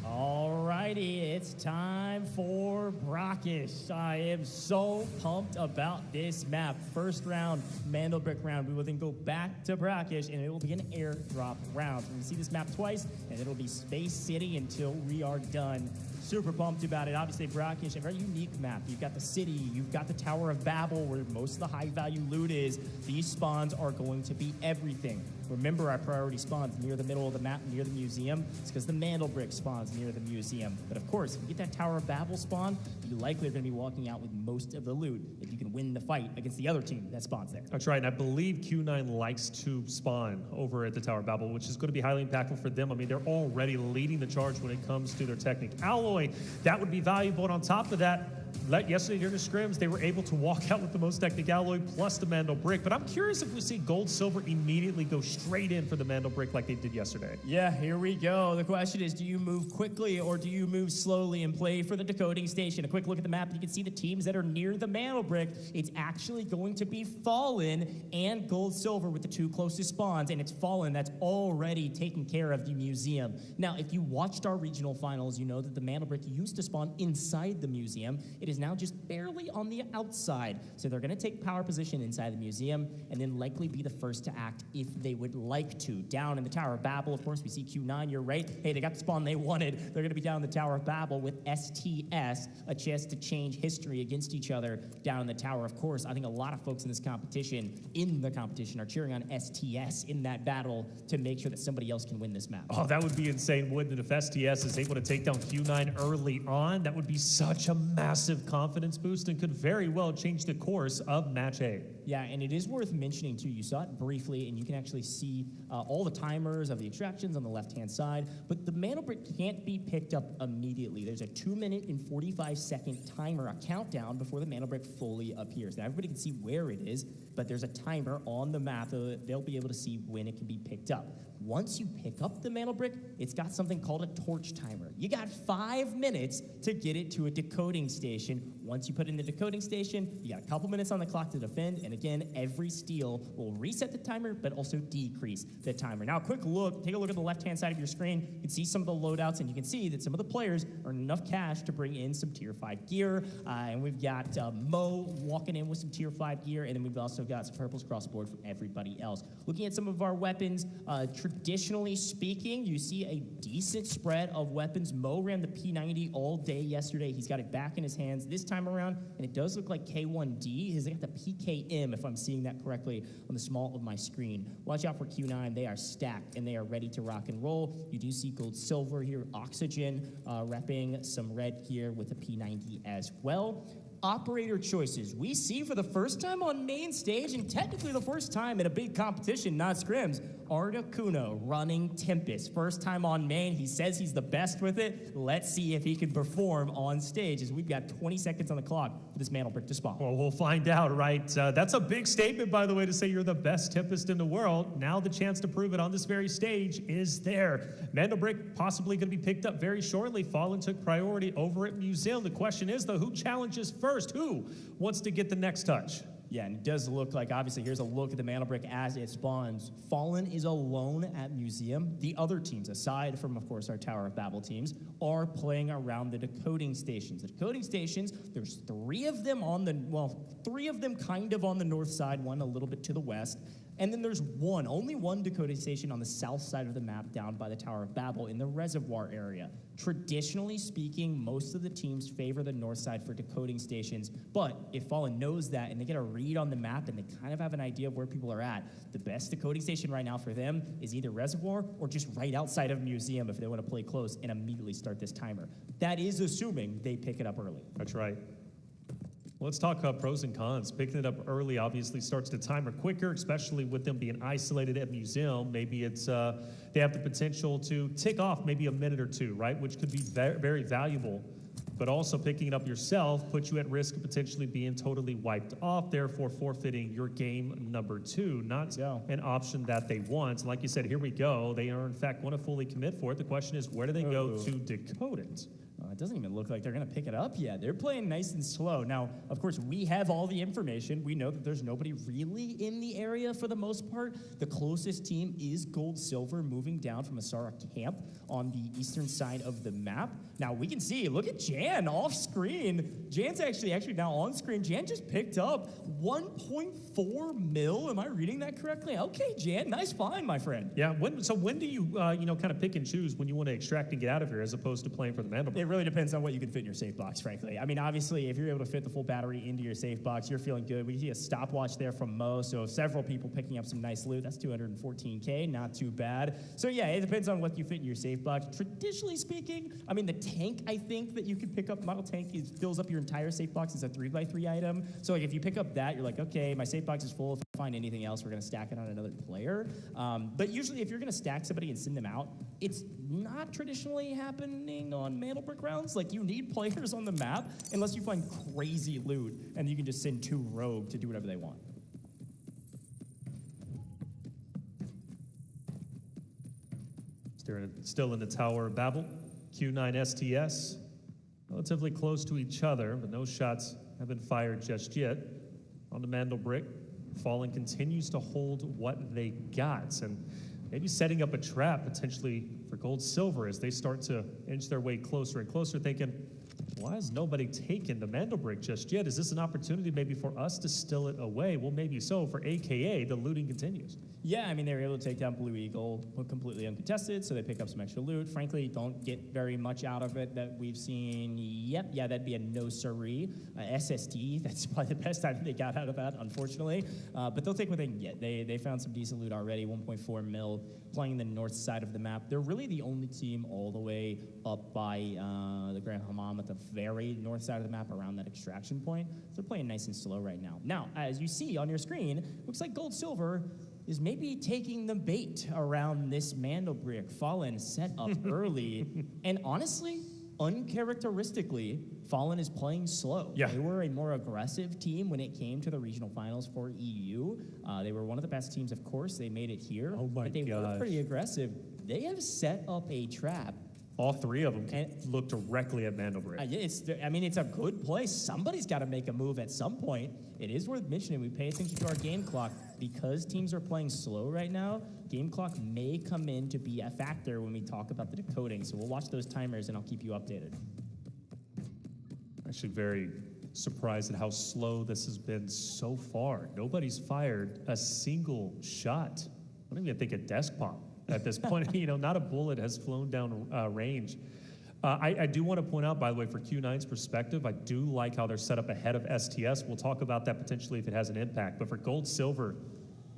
Alrighty, it's time for Brackish. I am so pumped about this map. First round, Mandelbrick round. We will then go back to Brackish, and it will be an airdrop round. We're going to see this map twice, and it'll be Space City until we are done. Super pumped about it. Obviously, Brackish, a very unique map. You've got the city, you've got the Tower of Babel, where most of the high-value loot is. These spawns are going to be everything. Remember, our priority spawns near the middle of the map, near the museum. It's because the Mandelbrick spawns near the museum. But of course, if you get that Tower of Babel spawn, you likely are going to be walking out with most of the loot if you can win the fight against the other team that spawns there. That's right, and I believe Q9 likes to spawn over at the Tower of Babel, which is going to be highly impactful for them. I mean, they're already leading the charge when it comes to their technique. Alloy, that would be valuable, and on top of that, yesterday during the scrims, they were able to walk out with the most technic alloy plus the Mandelbrick. But I'm curious if we see gold, silver immediately go straight in for the Mandelbrick like they did yesterday. Yeah, here we go. The question is, do you move quickly or do you move slowly and play for the decoding station? A quick look at the map, you can see the teams that are near the Mandelbrick. It's actually going to be Fallen and gold, silver with the 2 closest spawns, and it's Fallen that's already taken care of the museum. Now, if you watched our regional finals, you know that the Mandelbrick used to spawn inside the museum. It is now just barely on the outside. So they're going to take power position inside the museum and then likely be the first to act if they would like to. Down in the Tower of Babel, of course, we see Q9, you're right. Hey, they got the spawn they wanted. They're going to be down in the Tower of Babel with STS, a chance to change history against each other down in the tower. Of course, I think a lot of folks in this competition, are cheering on STS in that battle to make sure that somebody else can win this map. Oh, that would be insane, wouldn't it? If STS is able to take down Q9 early on, that would be such a massive massive confidence boost and could very well change the course of match A. Yeah, and it is worth mentioning too, you saw it briefly, and you can actually see all the timers of the extractions on the left-hand side, but the mana brick can't be picked up immediately. There's a 2-minute and 45-second timer, a countdown before the mana brick fully appears. Now everybody can see where it is, but there's a timer on the map that they'll be able to see when it can be picked up. Once you pick up the mana brick, it's got something called a torch timer. You got 5 minutes to get it to a decoding station. Once you put it in the decoding station, you got a couple minutes on the clock to defend, and again, every steal will reset the timer, but also decrease the timer. Now, a quick look, take a look at the left-hand side of your screen. You can see some of the loadouts, and you can see that some of the players earn enough cash to bring in some Tier 5 gear, and we've got Mo walking in with some Tier 5 gear, and then we've also got some purples cross board for everybody else. Looking at some of our weapons, traditionally speaking, you see a decent spread of weapons. Mo ran the P90 all day yesterday. He's got it back in his hands this time around, and it does look like K1D. He's got the PKM, if I'm seeing that correctly, on the small of my screen. Watch out for Q9. They are stacked, and they are ready to rock and roll. You do see gold silver here, oxygen, repping some red here with the P90 as well. Operator choices. We see for the first time on main stage, and technically the first time in a big competition, not scrims, Articuno running Tempest. First time on main. He says he's the best with it. Let's see if he can perform on stage, as we've got 20 seconds on the clock for this mantle brick to spawn. Well, we'll find out, right? That's a big statement, by the way, to say you're the best Tempest in the world. Now the chance to prove it on this very stage is there. Mantle brick possibly going to be picked up very shortly. Fallen took priority over at Museum. The question is, though, who challenges first? Who wants to get the next touch? Yeah, and it does look like, obviously, here's a look at the mana brick as it spawns. Fallen is alone at Museum. The other teams, aside from, of course, our Tower of Babel teams, are playing around the decoding stations. The decoding stations, there's 3 of them on the, well, 3 of them kind of on the north side, one a little bit to the west. And then there's only one decoding station on the south side of the map down by the Tower of Babel in the reservoir area. Traditionally speaking, most of the teams favor the north side for decoding stations, but if Fallen knows that and they get a read on the map and they kind of have an idea of where people are at, the best decoding station right now for them is either reservoir or just right outside of Museum if they want to play close and immediately start this timer. That is assuming they pick it up early. That's right. Let's talk pros and cons. Picking it up early obviously starts the timer quicker, especially with them being isolated at Museum. Maybe it's they have the potential to tick off maybe a minute or two, right? Which could be very, very valuable. But also picking it up yourself puts you at risk of potentially being totally wiped off, therefore forfeiting your game number 2. Not an option that they want. Like you said, here we go. They are in fact want to fully commit for it. The question is, where do they go to decode it? It doesn't even look like they're going to pick it up yet. They're playing nice and slow. Now, of course, we have all the information. We know that there's nobody really in the area for the most part. The closest team is Gold Silver moving down from Asara Camp on the eastern side of the map. Now, we can see, look at Jan off screen. Jan's actually now on screen. Jan just picked up 1.4 mil. Am I reading that correctly? Okay, Jan, nice find, my friend. Yeah, when do you, kind of pick and choose when you want to extract and get out of here as opposed to playing for the Mandelbrot? It really depends on what you can fit in your safe box, frankly. I mean, obviously, if you're able to fit the full battery into your safe box, you're feeling good. We see a stopwatch there from Mo, so several people picking up some nice loot. That's 214K, not too bad. So yeah, it depends on what you fit in your safe box. Traditionally speaking, I mean, the tank, I think, that you can pick up, model tank, fills up your entire safe box. It's a 3x3 item. So like, if you pick up that, you're like, okay, my safe box is full. If I find anything else, we're going to stack it on another player. But usually, if you're going to stack somebody and send them out, it's not traditionally happening on Mandelbrick rounds. Like, you need players on the map unless you find crazy loot, and you can just send 2 rogue to do whatever they want. Still in the Tower of Babel. Q9 STS, relatively close to each other, but no shots have been fired just yet. On the Mandelbrick, Fallen continues to hold what they got, and maybe setting up a trap potentially for Gold Silver as they start to inch their way closer and closer, thinking, why has nobody taken the Mandelbrick just yet? Is this an opportunity maybe for us to steal it away? Well, maybe so. For AKA, the looting continues. Yeah, I mean, they were able to take down Blue Eagle completely uncontested, so they pick up some extra loot. Frankly, don't get very much out of it that we've seen. Yep, yeah, that'd be a no-siree. SSD, that's probably the best item they got out of that, unfortunately. But they'll take what they can get. They found some decent loot already, 1.4 mil, playing the north side of the map. They're really the only team all the way up by the Grand Hammam at the very north side of the map around that extraction point. So they're playing nice and slow right now. Now, as you see on your screen, looks like Gold Silver is maybe taking the bait around this Mandel brick. Fallen set up early, and honestly, uncharacteristically, Fallen is playing slow. Yeah. They were a more aggressive team when it came to the regional finals for EU. They were one of the best teams, of course. They made it here. Oh my but they were gosh. pretty aggressive. They have set up a trap. All three of them can look directly at Mandelbrick. I mean, it's a good play. Somebody's got to make a move at some point. It is worth mentioning. We pay attention to our game clock. Because teams are playing slow right now, game clock may come in to be a factor when we talk about the decoding. So we'll watch those timers, and I'll keep you updated. Actually very surprised at how slow this has been so far. Nobody's fired a single shot. I don't even think a desk pop at this point. You know, not a bullet has flown down range. I do want to point out, by the way, for Q9's perspective, I do like how they're set up ahead of STS. We'll talk about that potentially if it has an impact. But for Gold Silver,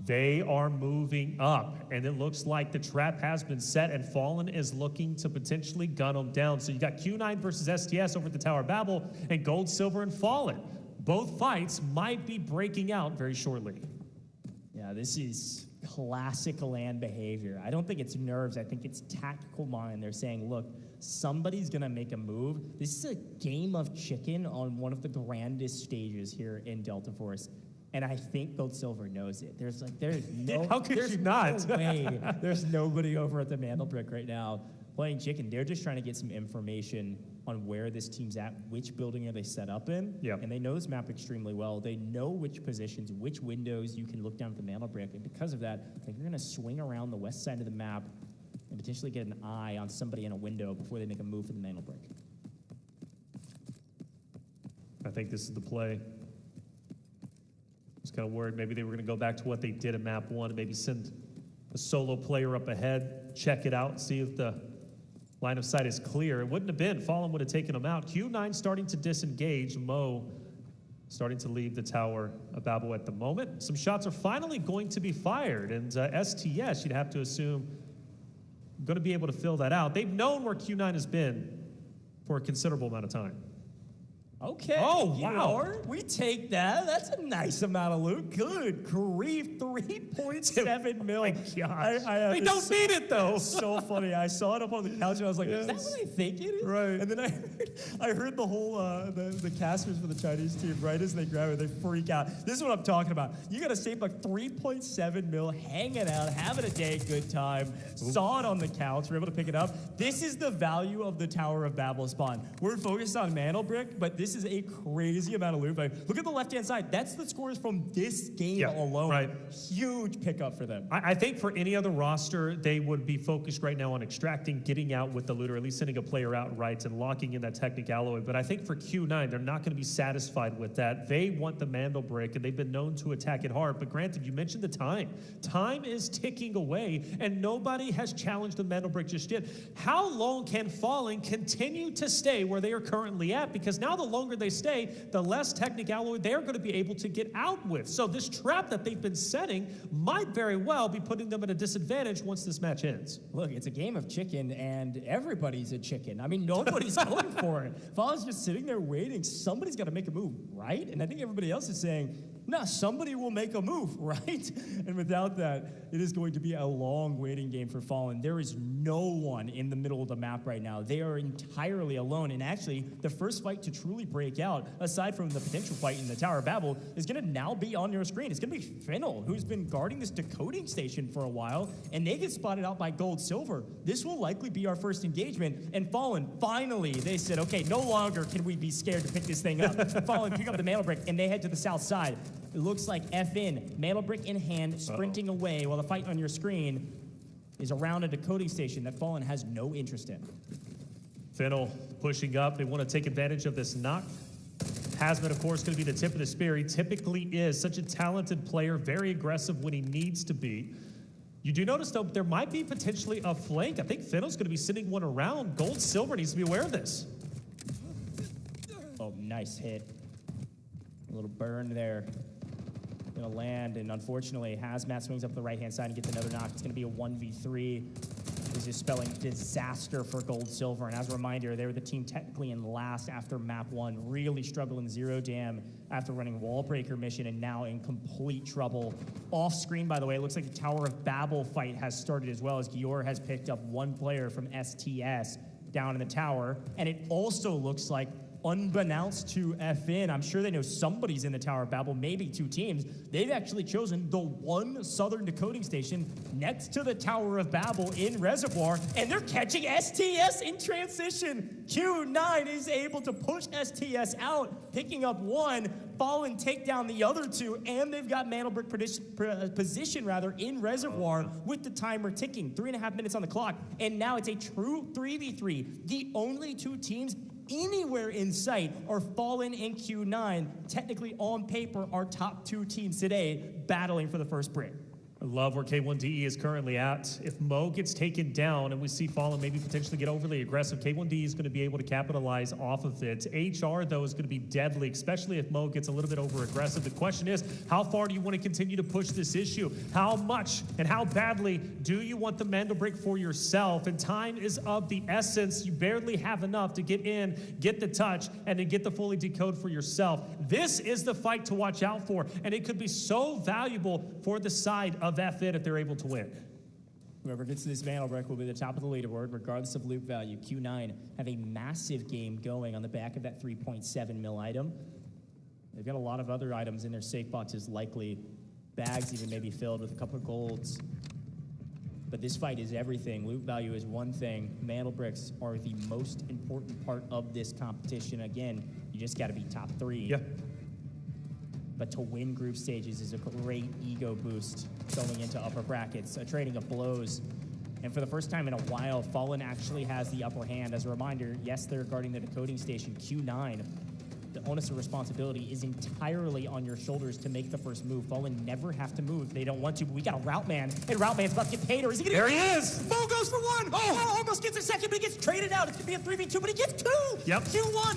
they are moving up, and it looks like the trap has been set, and Fallen is looking to potentially gun them down. So you got Q9 versus STS over at the Tower of Babel, and Gold, Silver, and Fallen. Both fights might be breaking out very shortly. Yeah, this is classic LAN behavior. I don't think it's nerves. I think it's tactical mind. They're saying, look, somebody's going to make a move. This is a game of chicken on one of the grandest stages here in Delta Force. And I think Gold Silver knows it. There's no How could you not? No way. There's nobody over at the Mandelbrick right now playing chicken. They're just trying to get some information on where this team's at, which building are they set up in. Yep. And they know this map extremely well. They know which positions, which windows you can look down at the Mandelbrick. And because of that, I think they're going to swing around the west side of the map and potentially get an eye on somebody in a window before they make a move for the Mandelbrick. I think this is the play. I was kind of worried maybe they were going to go back to what they did in map one and maybe send a solo player up ahead, check it out, see if the line of sight is clear. It wouldn't have been. Fallen would have taken him out. Q9 starting to disengage. Mo starting to leave the Tower of Babel at the moment. Some shots are finally going to be fired, and STS, you'd have to assume, going to be able to fill that out. They've known where Q9 has been for a considerable amount of time. Okay. Oh, wow. We take that. That's a nice amount of loot. Good grief. 3.7 mil. My gosh. They don't need it, though. So funny. I saw it up on the couch, and I was like, is that what I think it is? Right. And then I heard the whole, the casters for the Chinese team, right as they grab it, they freak out. This is what I'm talking about. You got to save like 3.7 mil, hanging out, having a day, good time. Saw it on the couch. We're able to pick it up. This is the value of the Tower of Babel spawn. We're focused on Mandelbrick, but this is a crazy amount of loot. Look at the left-hand side. That's the scores from this game alone. Right. Huge pickup for them. I think for any other roster, they would be focused right now on extracting, getting out with the loot, or at least sending a player out right and locking in that technic alloy. But I think for Q9, they're not going to be satisfied with that. They want the Mandelbrick, and they've been known to attack it hard. But granted, you mentioned the time. Time is ticking away, and nobody has challenged the Mandelbrick just yet. How long can Fallen continue to stay where they are currently at? Because now the longer they stay, the less technic alloy they're going to be able to get out with. So this trap that they've been setting might very well be putting them at a disadvantage once this match ends. Look, it's a game of chicken, and everybody's a chicken. I mean, nobody's going for it. Fallon's just sitting there waiting. Somebody's got to make a move, right? And I think everybody else is saying, no, somebody will make a move, right? And without that, it is going to be a long waiting game for Fallen. There is no one in the middle of the map right now. They are entirely alone. And actually, the first fight to truly break out, aside from the potential fight in the Tower of Babel, is going to now be on your screen. It's going to be Fennel, who's been guarding this decoding station for a while, and they get spotted out by Gold Silver. This will likely be our first engagement. And Fallen, finally, they said, okay, no longer can we be scared to pick this thing up. Fallen, pick up the Mandelbrick, and they head to the south side. It looks like FN, Mandelbrick in hand, sprinting away while the fight on your screen is around a decoding station that Fallen has no interest in. Fennel pushing up. They want to take advantage of this knock. Hazmat, of course, going to be the tip of the spear. He typically is such a talented player, very aggressive when he needs to be. You do notice, though, there might be potentially a flank. I think Fennel's going to be sending one around. Gold Silver needs to be aware of this. Oh, nice hit. A little burn there. Gonna land, and unfortunately, Hazmat swings up the right-hand side and gets another knock. It's gonna be a 1v3. This is spelling disaster for Gold Silver. And as a reminder, they were the team technically in last after map 1, really struggling Zero Dam after running Wall Breaker mission, and now in complete trouble. Off screen, by the way, it looks like the Tower of Babel fight has started as well, as Gior has picked up one player from STS down in the tower. And it also looks like, unbeknownst to FN, I'm sure they know somebody's in the Tower of Babel, maybe 2 teams. They've actually chosen the one southern decoding station next to the Tower of Babel in Reservoir, and they're catching STS in transition. Q9 is able to push STS out, picking up 1, Fallen take down the other 2, and they've got Mandelbrick position in Reservoir with the timer ticking. 3.5 minutes on the clock, and now it's a true 3v3. The only 2 teams anywhere in sight are Fallen and Q9, technically on paper our top 2 teams today, battling for the first brick. I love where K1DE is currently at. If Mo gets taken down and we see Fallen maybe potentially get overly aggressive, K1DE is going to be able to capitalize off of it. HR, though, is going to be deadly, especially if Mo gets a little bit over aggressive. The question is, how far do you want to continue to push this issue? How much and how badly do you want the Mandelbrick for yourself? And time is of the essence. You barely have enough to get in, get the touch, and then get the fully decode for yourself. This is the fight to watch out for, and it could be so valuable for the side of FN if they're able to win. Whoever gets to this Mandelbrick will be the top of the leaderboard, regardless of loot value. Q9 have a massive game going on the back of that 3.7 mil item. They've got a lot of other items in their safe boxes, likely bags even maybe filled with a couple of golds. But this fight is everything. Loot value is one thing. Mandelbricks are the most important part of this competition. Again, you just got to be top 3. Yeah. But to win group stages is a great ego boost going into upper brackets, a trading of blows. And for the first time in a while, Fallen actually has the upper hand. As a reminder, yes, they're guarding the decoding station, Q9. The onus of responsibility is entirely on your shoulders to make the first move. Fallen never have to move. They don't want to, but we got a Route Man, and Route Man's about to get paid, or is he gonna— There he is! Mo goes for 1! Oh, almost gets a second, but he gets traded out. It's gonna be a 3v2, but he gets 2! Yep. Q1,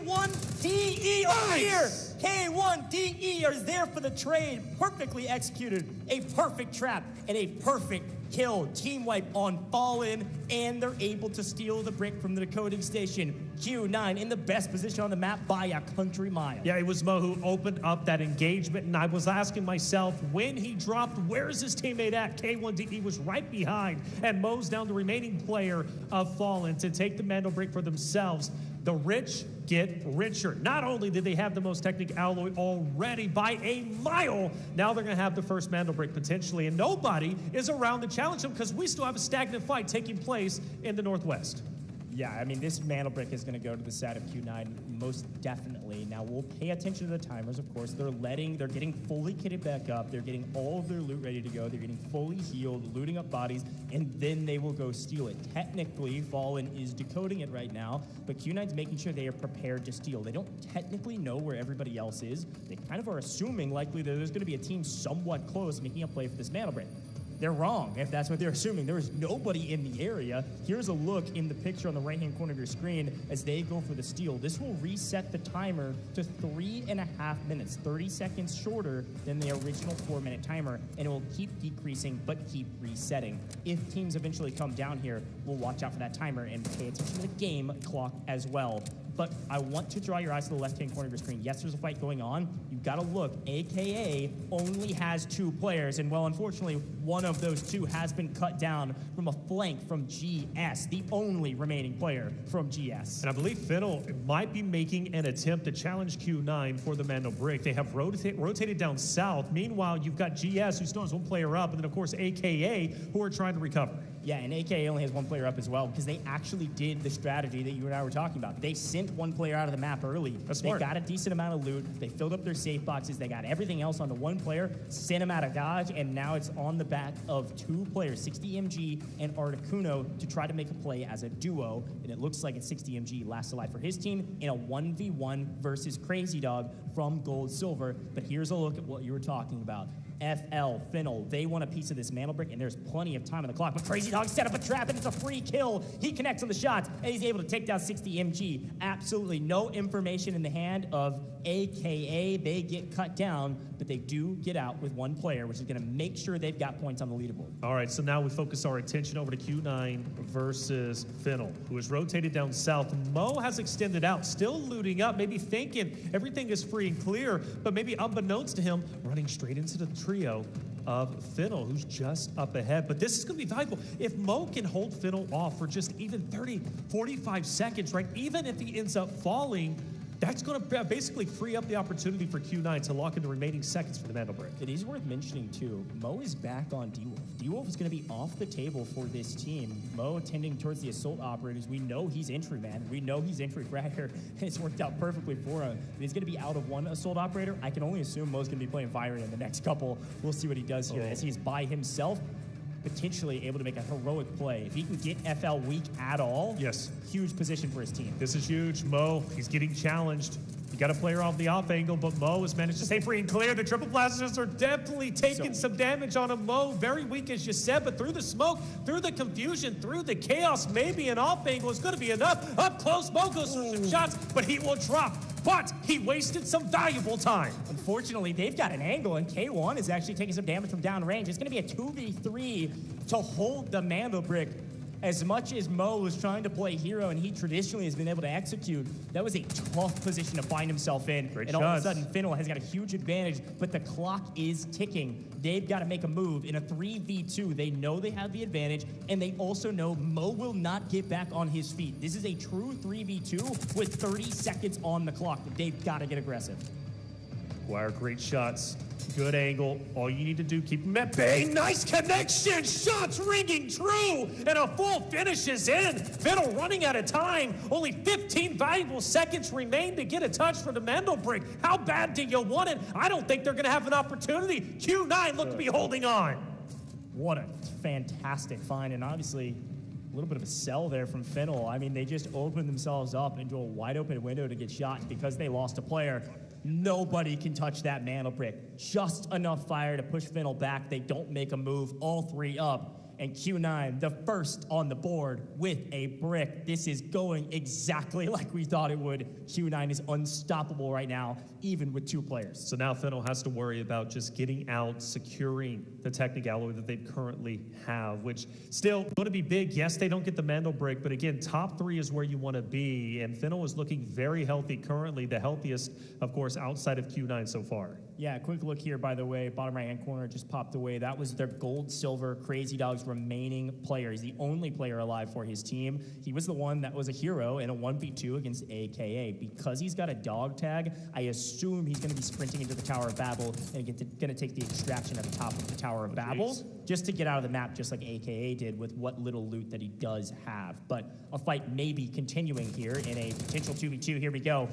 K1DE over here! K1DE are there for the trade. Perfectly executed. A perfect trap and a perfect kill. Team wipe on Fallen, and they're able to steal the brick from the decoding station. Q9 in the best position on the map by a country mile. Yeah, it was Mo who opened up that engagement, and I was asking myself, when he dropped, where's his teammate at? K1DE was right behind, and Mo's down the remaining player of Fallen to take the Mandelbrick for themselves. The rich get richer. Not only did they have the most Technic alloy already by a mile, now they're going to have the first Mandelbrick potentially, and nobody is around to challenge them because we still have a stagnant fight taking place in the Northwest. Yeah, I mean, this Mandelbrick is going to go to the side of Q9 most definitely. Now, we'll pay attention to the timers, of course. They're getting fully kitted back up. They're getting all of their loot ready to go. They're getting fully healed, looting up bodies, and then they will go steal it. Technically, Fallen is decoding it right now, but Q9's making sure they are prepared to steal. They don't technically know where everybody else is. They kind of are assuming likely that there's going to be a team somewhat close making a play for this Mandelbrick. They're wrong if that's what they're assuming. There is nobody in the area. Here's a look in the picture on the right-hand corner of your screen as they go for the steal. This will reset the timer to 3.5 minutes, 30 seconds shorter than the original 4-minute timer, and it will keep decreasing but keep resetting. If teams eventually come down here, we'll watch out for that timer and pay attention to the game clock as well. But I want to draw your eyes to the left-hand corner of your screen. Yes, there's a fight going on. You've got to look. AKA only has 2 players, and well, unfortunately, one of those 2 has been cut down from a flank from GS, the only remaining player from GS. And I believe Fiddle might be making an attempt to challenge Q9 for the Mandelbrick. They have rotated down south. Meanwhile, you've got GS, who still has 1 player up, and then, of course, AKA, who are trying to recover. Yeah, and AKA only has 1 player up as well because they actually did the strategy that you and I were talking about. They sent 1 player out of the map early. That's smart. They got a decent amount of loot. They filled up their safe boxes. They got everything else on the 1 player, sent him out of Dodge, and now it's on the back of 2 players, 60MG and Articuno, to try to make a play as a duo. And it looks like it's 60MG last alive for his team in a 1v1 versus Crazy Dog from Gold Silver. But here's a look at what you were talking about. FL, Finnell, they want a piece of this Mandelbrick, and there's plenty of time on the clock. But Crazy Dog set up a trap, and it's a free kill. He connects on the shots, and he's able to take down 60 MG. Absolutely no information in the hand of AKA. They get cut down, but they do get out with one player, which is going to make sure they've got points on the leaderboard. All right, so now we focus our attention over to Q9 versus Fennel, who is rotated down south. Mo has extended out, still looting up, maybe thinking everything is free and clear, but maybe unbeknownst to him, running straight into the trio of Fennel, who's just up ahead. But this is going to be valuable. If Mo can hold Fennel off for just even 30, 45 seconds, right, even if he ends up falling, that's going to basically free up the opportunity for Q9 to lock in the remaining seconds for the Mandel break. It is worth mentioning, too, Mo is back on D-Wolf. D-Wolf is going to be off the table for this team. Mo tending towards the assault operators. We know he's entry, man. We know he's entry fragger. It's worked out perfectly for him. He's going to be out of one assault operator. I can only assume Mo's going to be playing Fire in the next couple. We'll see what he does here as he's by himself, potentially able to make a heroic play. If he can get FL weak at all, yes, huge position for his team. This is huge. Mo, he's getting challenged. You got a player off the off angle, but Mo has managed to stay free and clear. The triple blasters are definitely taking some damage on him. Mo, very weak as you said, but through the smoke, through the confusion, through the chaos, maybe an off angle is going to be enough. Up close, Mo goes through some shots, but he will drop. But he wasted some valuable time. Unfortunately, they've got an angle, and K1 is actually taking some damage from downrange. It's going to be a 2v3 to hold the Mandel brick. As much as Mo was trying to play hero and he traditionally has been able to execute, that was a tough position to find himself in. Great all of a shots. sudden, Fennel has got a huge advantage, but the clock is ticking. They've got to make a move in a 3v2. They know they have the advantage, and they also know Mo will not get back on his feet. This is a true 3v2 with 30 seconds on the clock. They've got to get aggressive. Wire, great shots. Good angle. All you need to do, keep him at bay. Nice connection. Shots ringing true. And a full finish is in. Fennel running out of time. Only 15 valuable seconds remain to get a touch for the Mandel break. How bad do you want it? I don't think they're going to have an opportunity. Q9 look to be holding on. What a fantastic find. And obviously, a little bit of a sell there from Fennel. I mean, they just opened themselves up into a wide open window to get shot because they lost a player. Nobody can touch that Mandel brick. Just enough fire to push Fennel back. They don't make a move. All three up. And Q9, the first on the board with a brick. This is going exactly like we thought it would. Q9 is unstoppable right now, even with two players. So now Fennel has to worry about just getting out, securing the Technic Alloy that they currently have, which still going to be big. Yes, they don't get the Mandel break, but again, top three is where you want to be. And Fennel is looking very healthy currently, the healthiest, of course, outside of Q9 so far. Yeah, quick look here, by the way. Bottom right-hand corner just popped away. That was their gold, silver, Crazy Dog's remaining player. He's the only player alive for his team. He was the one that was a hero in a 1v2 against AKA. Because he's got a dog tag, I assume he's going to be sprinting into the Tower of Babel and going to take the extraction at the top of the Tower of Babel just to get out of the map, just like AKA did with what little loot that he does have. But a fight may be continuing here in a potential 2v2. Here we go.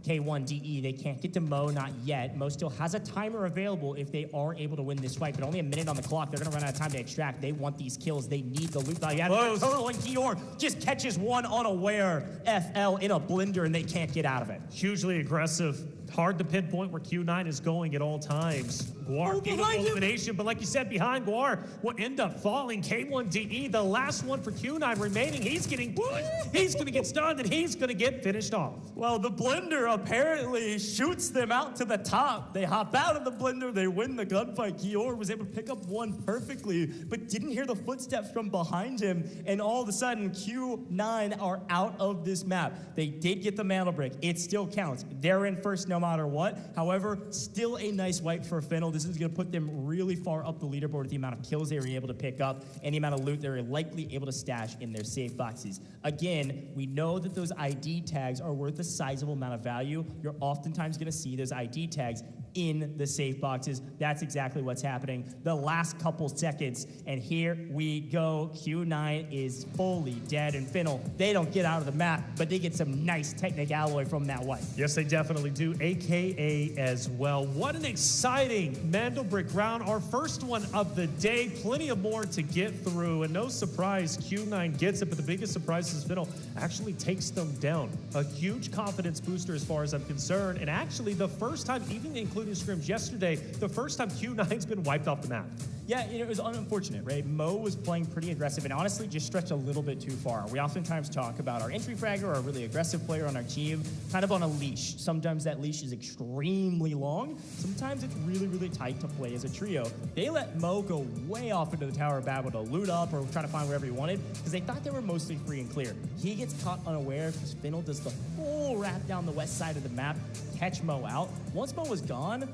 K1DE, they can't get to Mo, not yet. Mo still has a timer available if they are able to win this fight, but only a minute on the clock. They're going to run out of time to extract. They want these kills. They need the loot value. Total, and Gior just catches one unaware FL in a blender, and they can't get out of it. Hugely aggressive. Hard to pinpoint where Q9 is going at all times. Guar, beautiful elimination, but like you said, behind Guar will end up falling. K1DE, the last one for Q9 remaining. He's getting pushed. He's going to get stunned, and he's going to get finished off. Well, the blender apparently shoots them out to the top. They hop out of the blender. They win the gunfight. Gior was able to pick up one perfectly, but didn't hear the footsteps from behind him. And all of a sudden, Q9 are out of this map. They did get the Mandel break. It still counts. They're in first no matter what. However, still a nice wipe for Fennel. This is going to put them really far up the leaderboard with the amount of kills they were able to pick up and the amount of loot they were likely able to stash in their safe boxes. Again, we know that those ID tags are worth a sizable amount of value. You're oftentimes going to see those ID tags in the safe boxes. That's exactly what's happening. The last couple seconds, and here we go. Q9 is fully dead, and Fennel, they don't get out of the map, but they get some nice Technic Alloy from that wipe. Yes, they definitely do. AKA as well. What an exciting Mandelbrick round, our first one of the day. Plenty of more to get through, and no surprise, Q9 gets it, but the biggest surprise is Fiddle actually takes them down. A huge confidence booster as far as I'm concerned, and actually the first time, even including scrims yesterday, the first time Q9's been wiped off the map. Yeah, it was unfortunate, right? Mo was playing pretty aggressive and honestly just stretched a little bit too far. We oftentimes talk about our entry fragger or a really aggressive player on our team kind of on a leash. Sometimes that leash is extremely long. Sometimes it's really, really tight to play as a trio. They let Mo go way off into the Tower of Babel to loot up or try to find wherever he wanted because they thought they were mostly free and clear. He gets caught unaware because Finnell does the full wrap down the west side of the map, catch Mo out. Once Mo was gone,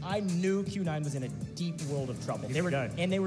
I knew Q9 was in a deep world of trouble. They were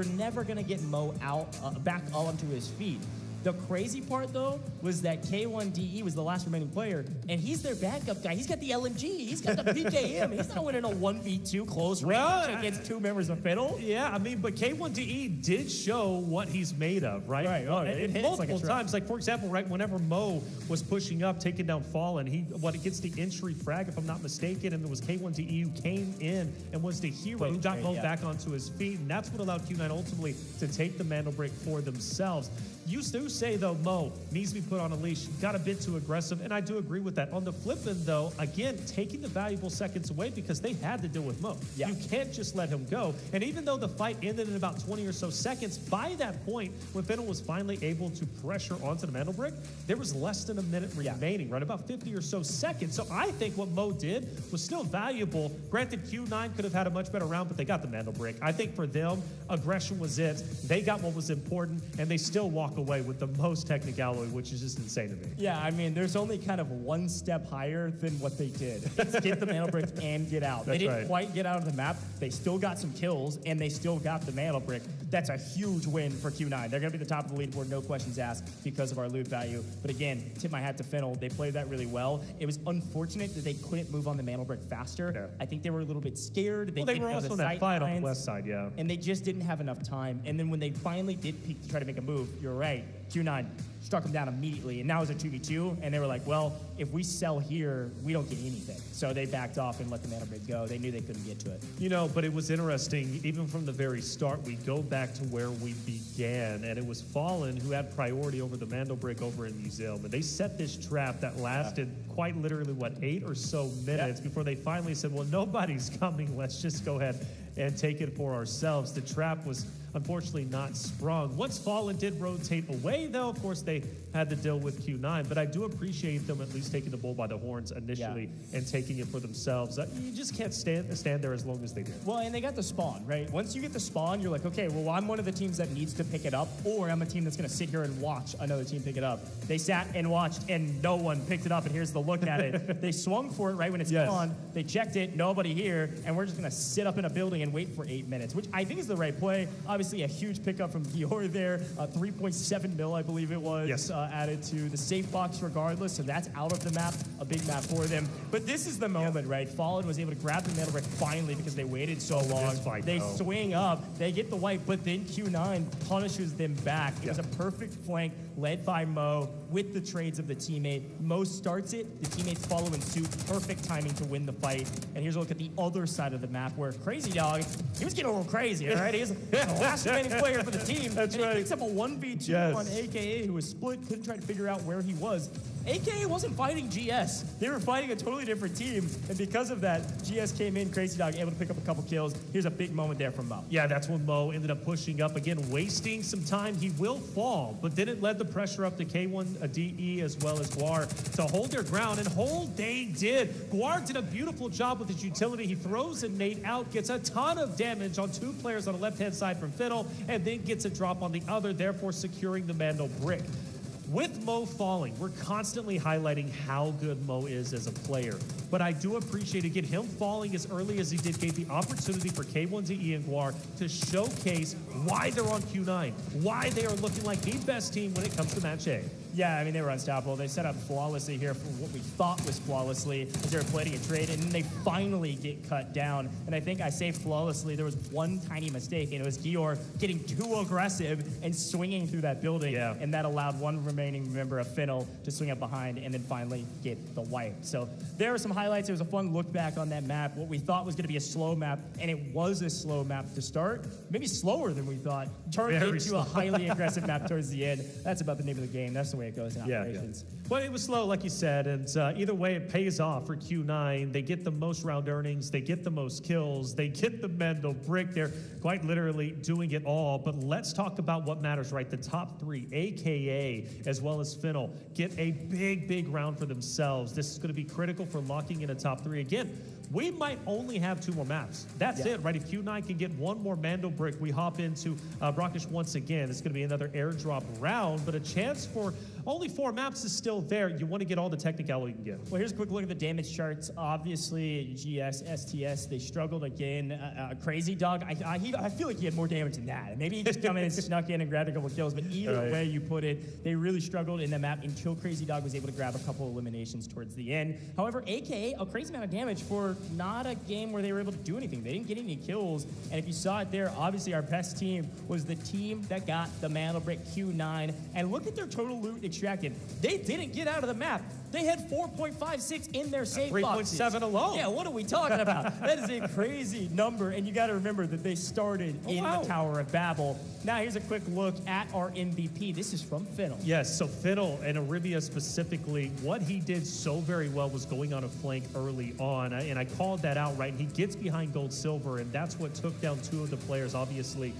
never going to get Mo out, back all onto his feet. The crazy part, though, was that K1DE was the last remaining player, and he's their backup guy. He's got the LMG. He's got the PKM. He's not winning a 1v2 close range against two members of Fiddle. Yeah, I mean, but K1DE did show what he's made of, right? Right. Oh, it hits multiple like a times. Like, for example, right, whenever Mo was pushing up, taking down Fallen, he gets the entry frag, if I'm not mistaken, and it was K1DE who came in and was the hero who got Mo back onto his feet, and that's what allowed Q9 ultimately to take the Mandelbrick for themselves. You do say, though, Mo needs to be put on a leash. Got a bit too aggressive, and I do agree with that. On the flip end, though, again, taking the valuable seconds away because they had to deal with Mo. Yeah. You can't just let him go. And even though the fight ended in about 20 or so seconds, by that point, when Fiddle was finally able to pressure onto the Mandelbrick, there was less than a minute remaining, right? About 50 or so seconds. So I think what Mo did was still valuable. Granted, Q9 could have had a much better round, but they got the Mandelbrick. I think for them, aggression was it. They got what was important, and they still walk away with the most technicality, which is just insane to me. Yeah, I mean, there's only kind of one step higher than what they did. It's get the Mandelbrick and get out. They didn't quite get out of the map. They still got some kills, and they still got the Mandelbrick. That's a huge win for Q9. They're going to be the top of the leaderboard, no questions asked, because of our loot value. But again, tip my hat to Finnell. They played that really well. It was unfortunate that they couldn't move on the Mandelbrick faster. Yeah. I think they were a little bit scared. They were also on that fight on the west side, yeah. And they just didn't have enough time. And then when they finally did peek to try to make a move, you're right, Q9 struck them down immediately, and now it's a 2v2, and they were like, well, if we sell here, we don't get anything. So they backed off and let the Mandelbrick go. They knew they couldn't get to it. You know, but it was interesting, even from the very start, we go back to where we began, and it was Fallen who had priority over the Mandelbrick over in Museum, and they set this trap that lasted quite literally, 8 or so minutes before they finally said, well, nobody's coming, let's just go ahead and take it for ourselves. The trap was unfortunately not sprung. Once Fallen did rotate away, though, of course, they had to deal with Q9, but I do appreciate them at least taking the bull by the horns initially and taking it for themselves. You just can't stand there as long as they did. Well, and they got the spawn, right? Once you get the spawn, you're like, okay, well, I'm one of the teams that needs to pick it up, or I'm a team that's going to sit here and watch another team pick it up. They sat and watched, and no one picked it up, and here's the look at it. They swung for it right when it's spawned. They checked it, nobody here, and we're just going to sit up in a building and wait for 8 minutes, which I think is the right play. Obviously, a huge pickup from Gior there. 3.7 mil, I believe it was, added to the safe box regardless, so that's out of the map, a big map for them. But this is the moment, right? Fallen was able to grab the Mandelbrick finally because they waited so long. They swing up, they get the wipe, but then Q9 punishes them back. It was a perfect flank led by Mo with the trades of the teammate. Mo starts it, the teammates follow in suit. Perfect timing to win the fight. And here's a look at the other side of the map where Crazy Dog, he was getting a little crazy, all right? He was the last remaining player for the team. That's right. He picks up a 1v2 on AKA, who was split, couldn't try to figure out where he was. AKA wasn't fighting GS. They were fighting a totally different team, and because of that, GS came in, Crazy Dog able to pick up a couple kills. Here's a big moment there from Mo. Yeah, that's when Mo ended up pushing up again, wasting some time. He will fall, but then it led the pressure up to K1DE as well as Guar to hold their ground, and hold they did. Guar did a beautiful job with his utility. He throws a nade out, gets a ton of damage on 2 players on the left-hand side from Fiddle, and then gets a drop on the other, therefore securing the Mandelbrick. With Mo falling, we're constantly highlighting how good Mo is as a player. But I do appreciate, again, him falling as early as he did gave the opportunity for K1DE and Guar to showcase why they're on Q9, why they are looking like the best team when it comes to Match A. Yeah, I mean, they were unstoppable. They set up flawlessly here for what we thought was flawlessly as they were planning a trade, and then they finally get cut down. And I think I say flawlessly, there was one tiny mistake, and it was Gior getting too aggressive and swinging through that building, and that allowed one remaining member of Fennel to swing up behind and then finally get the wipe. So there were some highlights. There was a fun look back on that map, what we thought was going to be a slow map, and it was a slow map to start, maybe slower than we thought, turned into a highly aggressive map towards the end. That's about the name of the game. That's the way it goes in operations. Well, it was slow, like you said, and either way, it pays off for Q9. They get the most round earnings, they get the most kills, they get the Mendel brick. They're quite literally doing it all. But let's talk about what matters, right? The top three, AKA as well as Fennel, get a big round for themselves. This is going to be critical for locking in a top three. Again, we might only have 2 more maps. That's it, right? If Q9 can get 1 more Mando brick, we hop into Brockish once again. It's going to be another airdrop round, but a chance for only 4 maps is still there. You want to get all the technicality you can get. Well, here's a quick look at the damage charts. Obviously, GS, STS, they struggled again. Crazy Dog, I feel like he had more damage than that. Maybe he just come in and snuck in and grabbed a couple of kills, but either way you put it, they really struggled in the map until Crazy Dog was able to grab a couple of eliminations towards the end. However, AKA, a crazy amount of damage for not a game where they were able to do anything. They didn't get any kills, and if you saw it there, obviously our best team was the team that got the Mantle Brick Q9, and look at their total loot extracted. They didn't get out of the map. They had 4.56 in their safe boxes. 3.7 alone. Yeah, what are we talking about? That is a crazy number, and you got to remember that they started in the Tower of Babel. Now here's a quick look at our MVP. This is from Fennel. Yes, so Fennel and Arabia specifically, what he did so very well was going on a flank early on, and I called that out, right? He gets behind Gold Silver, and that's what took down 2 of the players. Obviously,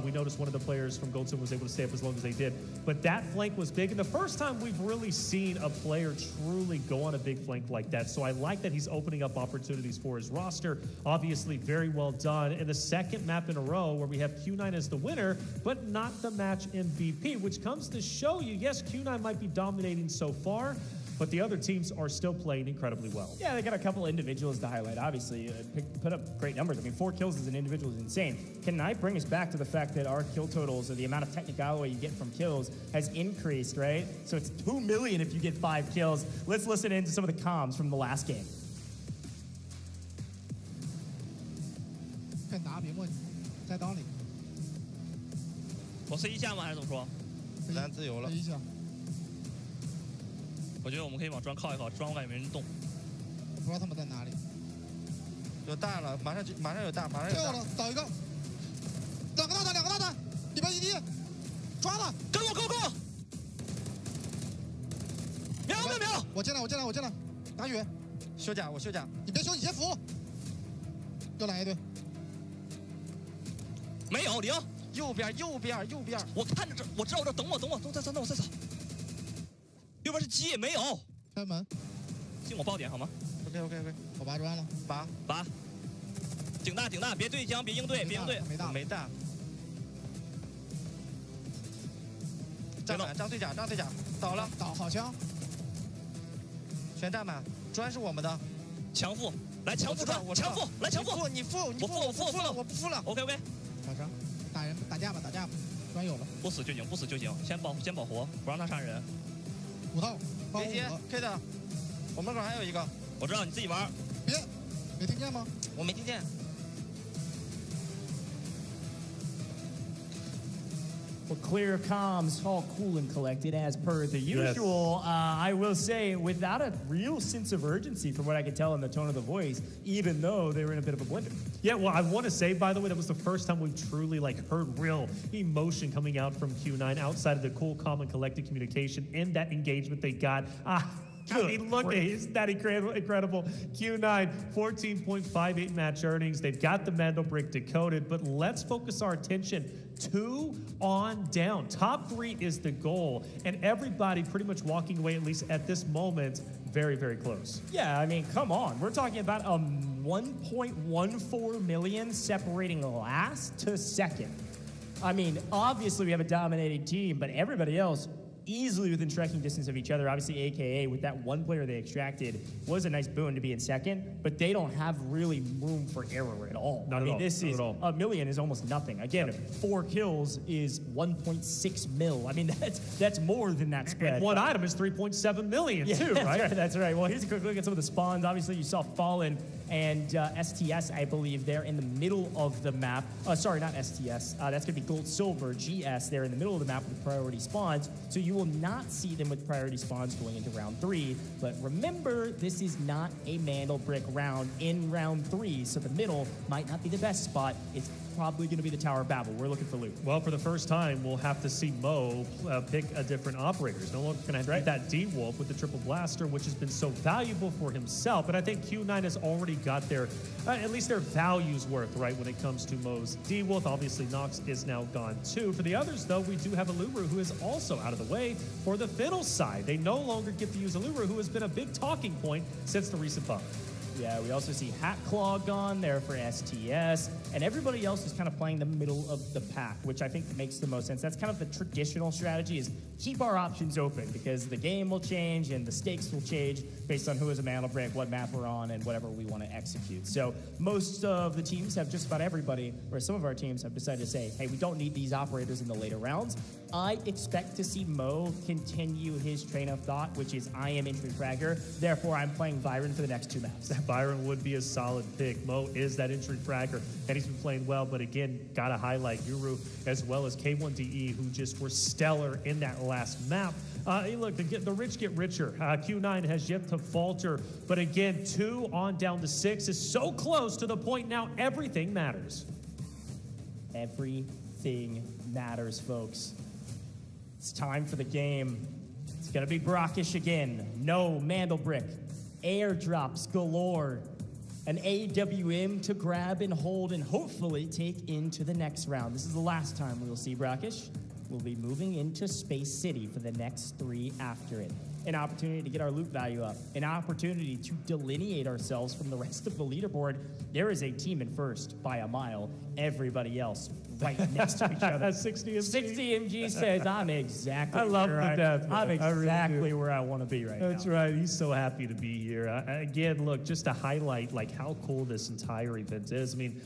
we noticed one of the players from Gold Silver was able to stay up as long as they did, but that flank was big, and the first time we've really seen a player truly go on a big flank like that. So I like that he's opening up opportunities for his roster. Obviously, very well done. And the second map in a row where we have Q9 as the winner, but not the match MVP, which comes to show you, yes, Q9 might be dominating so far, but the other teams are still playing incredibly well. Yeah, they got a couple individuals to highlight. Obviously, put up great numbers. I mean, 4 kills as an individual is insane. Can I bring us back to the fact that our kill totals, or the amount of technicality you get from kills, has increased, right? So it's 2 million if you get 5 kills. Let's listen into some of the comms from the last game. 可以拿屏幕，在刀里。我飞一下吗？还是怎么说？咱自由了。飞一下。我觉得我们可以往砖靠一靠，砖我感觉没人动。我不知道他们在哪里。有大了，马上有大，马上有大。掉了，倒一个。2个大弹，2个大弹，里边一滴，抓了，跟我，跟我，跟我！秒！我进来，打远。修甲，我修甲。你别修，你先扶。又来一队。没有0。右边。我看着这，我知道这，等我，再走。右边是鸡，没有。开门。进我爆点好吗 ？OK。我拔砖了。拔。顶大，别对枪，别应对。没大。站满，张队长，倒了。倒，好枪。全站满，砖是我们的。强附，来强附砖，强附，来强附。你付，我付了，我不付了。OK。好伤，打架吧，砖有了。不死就行，先保活，不让他杀人。5套，别接 K 的，我门口还有一个。我知道，你自己玩。别，没听见吗？我没听见。Well, clear comms, all cool and collected as per the usual. I will say, without a real sense of urgency from what I could tell in the tone of the voice, even though they were in a bit of a blender. Yeah, well, I want to say, by the way, that was the first time we've truly heard real emotion coming out from Q9 outside of the cool, calm, and collected communication in that engagement they got. I mean, look, isn't that incredible? Q9, 14.58 match earnings. They've got the Mando brick decoded, but let's focus our attention 2 on down. Top 3 is the goal, and everybody pretty much walking away, at least at this moment, very, very close. Yeah, I mean, come on. We're talking about 1.14 million separating last to second. I mean, obviously we have a dominating team, but everybody else easily within striking distance of each other. Obviously, AKA, with that one player they extracted, was a nice boon to be in second, but they don't have really room for error at all. Not at all. This is, a million is almost nothing. Again, 4 kills is 1.6 mil. I mean, that's more than that spread. And one item is 3.7 million, too, right? That's right. Well, here's a quick look at some of the spawns. Obviously, you saw Fallen and STS, I believe, there in the middle of the map. Sorry, not STS. That's going to be Gold Silver, GS, there in the middle of the map with priority spawns. So you will not see them with priority spawns going into round 3. But remember, this is not a Mandelbrick round in round 3, so the middle might not be the best spot. It's probably going to be the Tower of Babel. We're looking for loot. Well, for the first time, we'll have to see Mo pick a different operator. He's no longer going to have that D-Wolf with the triple blaster, which has been so valuable for himself. But I think Q9 has already got their, at least their values worth, right, when it comes to Mo's D-Wolf. Obviously, Nox is now gone too. For the others, though, we do have Aluru, who is also out of the way for the Fiddle side. They no longer get to use Aluru, who has been a big talking point since the recent buff. Yeah, we also see Hatclaw gone there for STS, and everybody else is kind of playing the middle of the pack, which I think makes the most sense. That's kind of the traditional strategy, is keep our options open, because the game will change and the stakes will change based on who is a Mandelbrick, what map we're on, and whatever we want to execute. So most of the teams have, just about everybody, or some of our teams have decided to say, hey, we don't need these operators in the later rounds. I expect to see Mo continue his train of thought, which is I am entry fragger, therefore I'm playing Byron for the next 2 maps. Byron would be a solid pick. Mo is that entry fragger, and he's been playing well, but again, gotta highlight Guru as well as K1DE, who just were stellar in that last map. Look, the rich get richer. Q9 has yet to falter, but again, 2 on down to 6 is so close to the point now everything matters. Everything matters, folks. It's time for the game. It's gonna be brackish again. No Mandelbrick. Airdrops galore. An AWM to grab and hold and hopefully take into the next round. This is the last time we will see brackish. We'll be moving into Space City for the next 3 after it. An opportunity to get our loot value up. An opportunity to delineate ourselves from the rest of the leaderboard. There is a team in first by a mile. Everybody else right next to each other. 60 MG. 60 MG says, I'm exactly I love where I'm really exactly where I want to be right now. That's right. He's so happy to be here. Again, look, just to highlight like how cool this entire event is. I mean,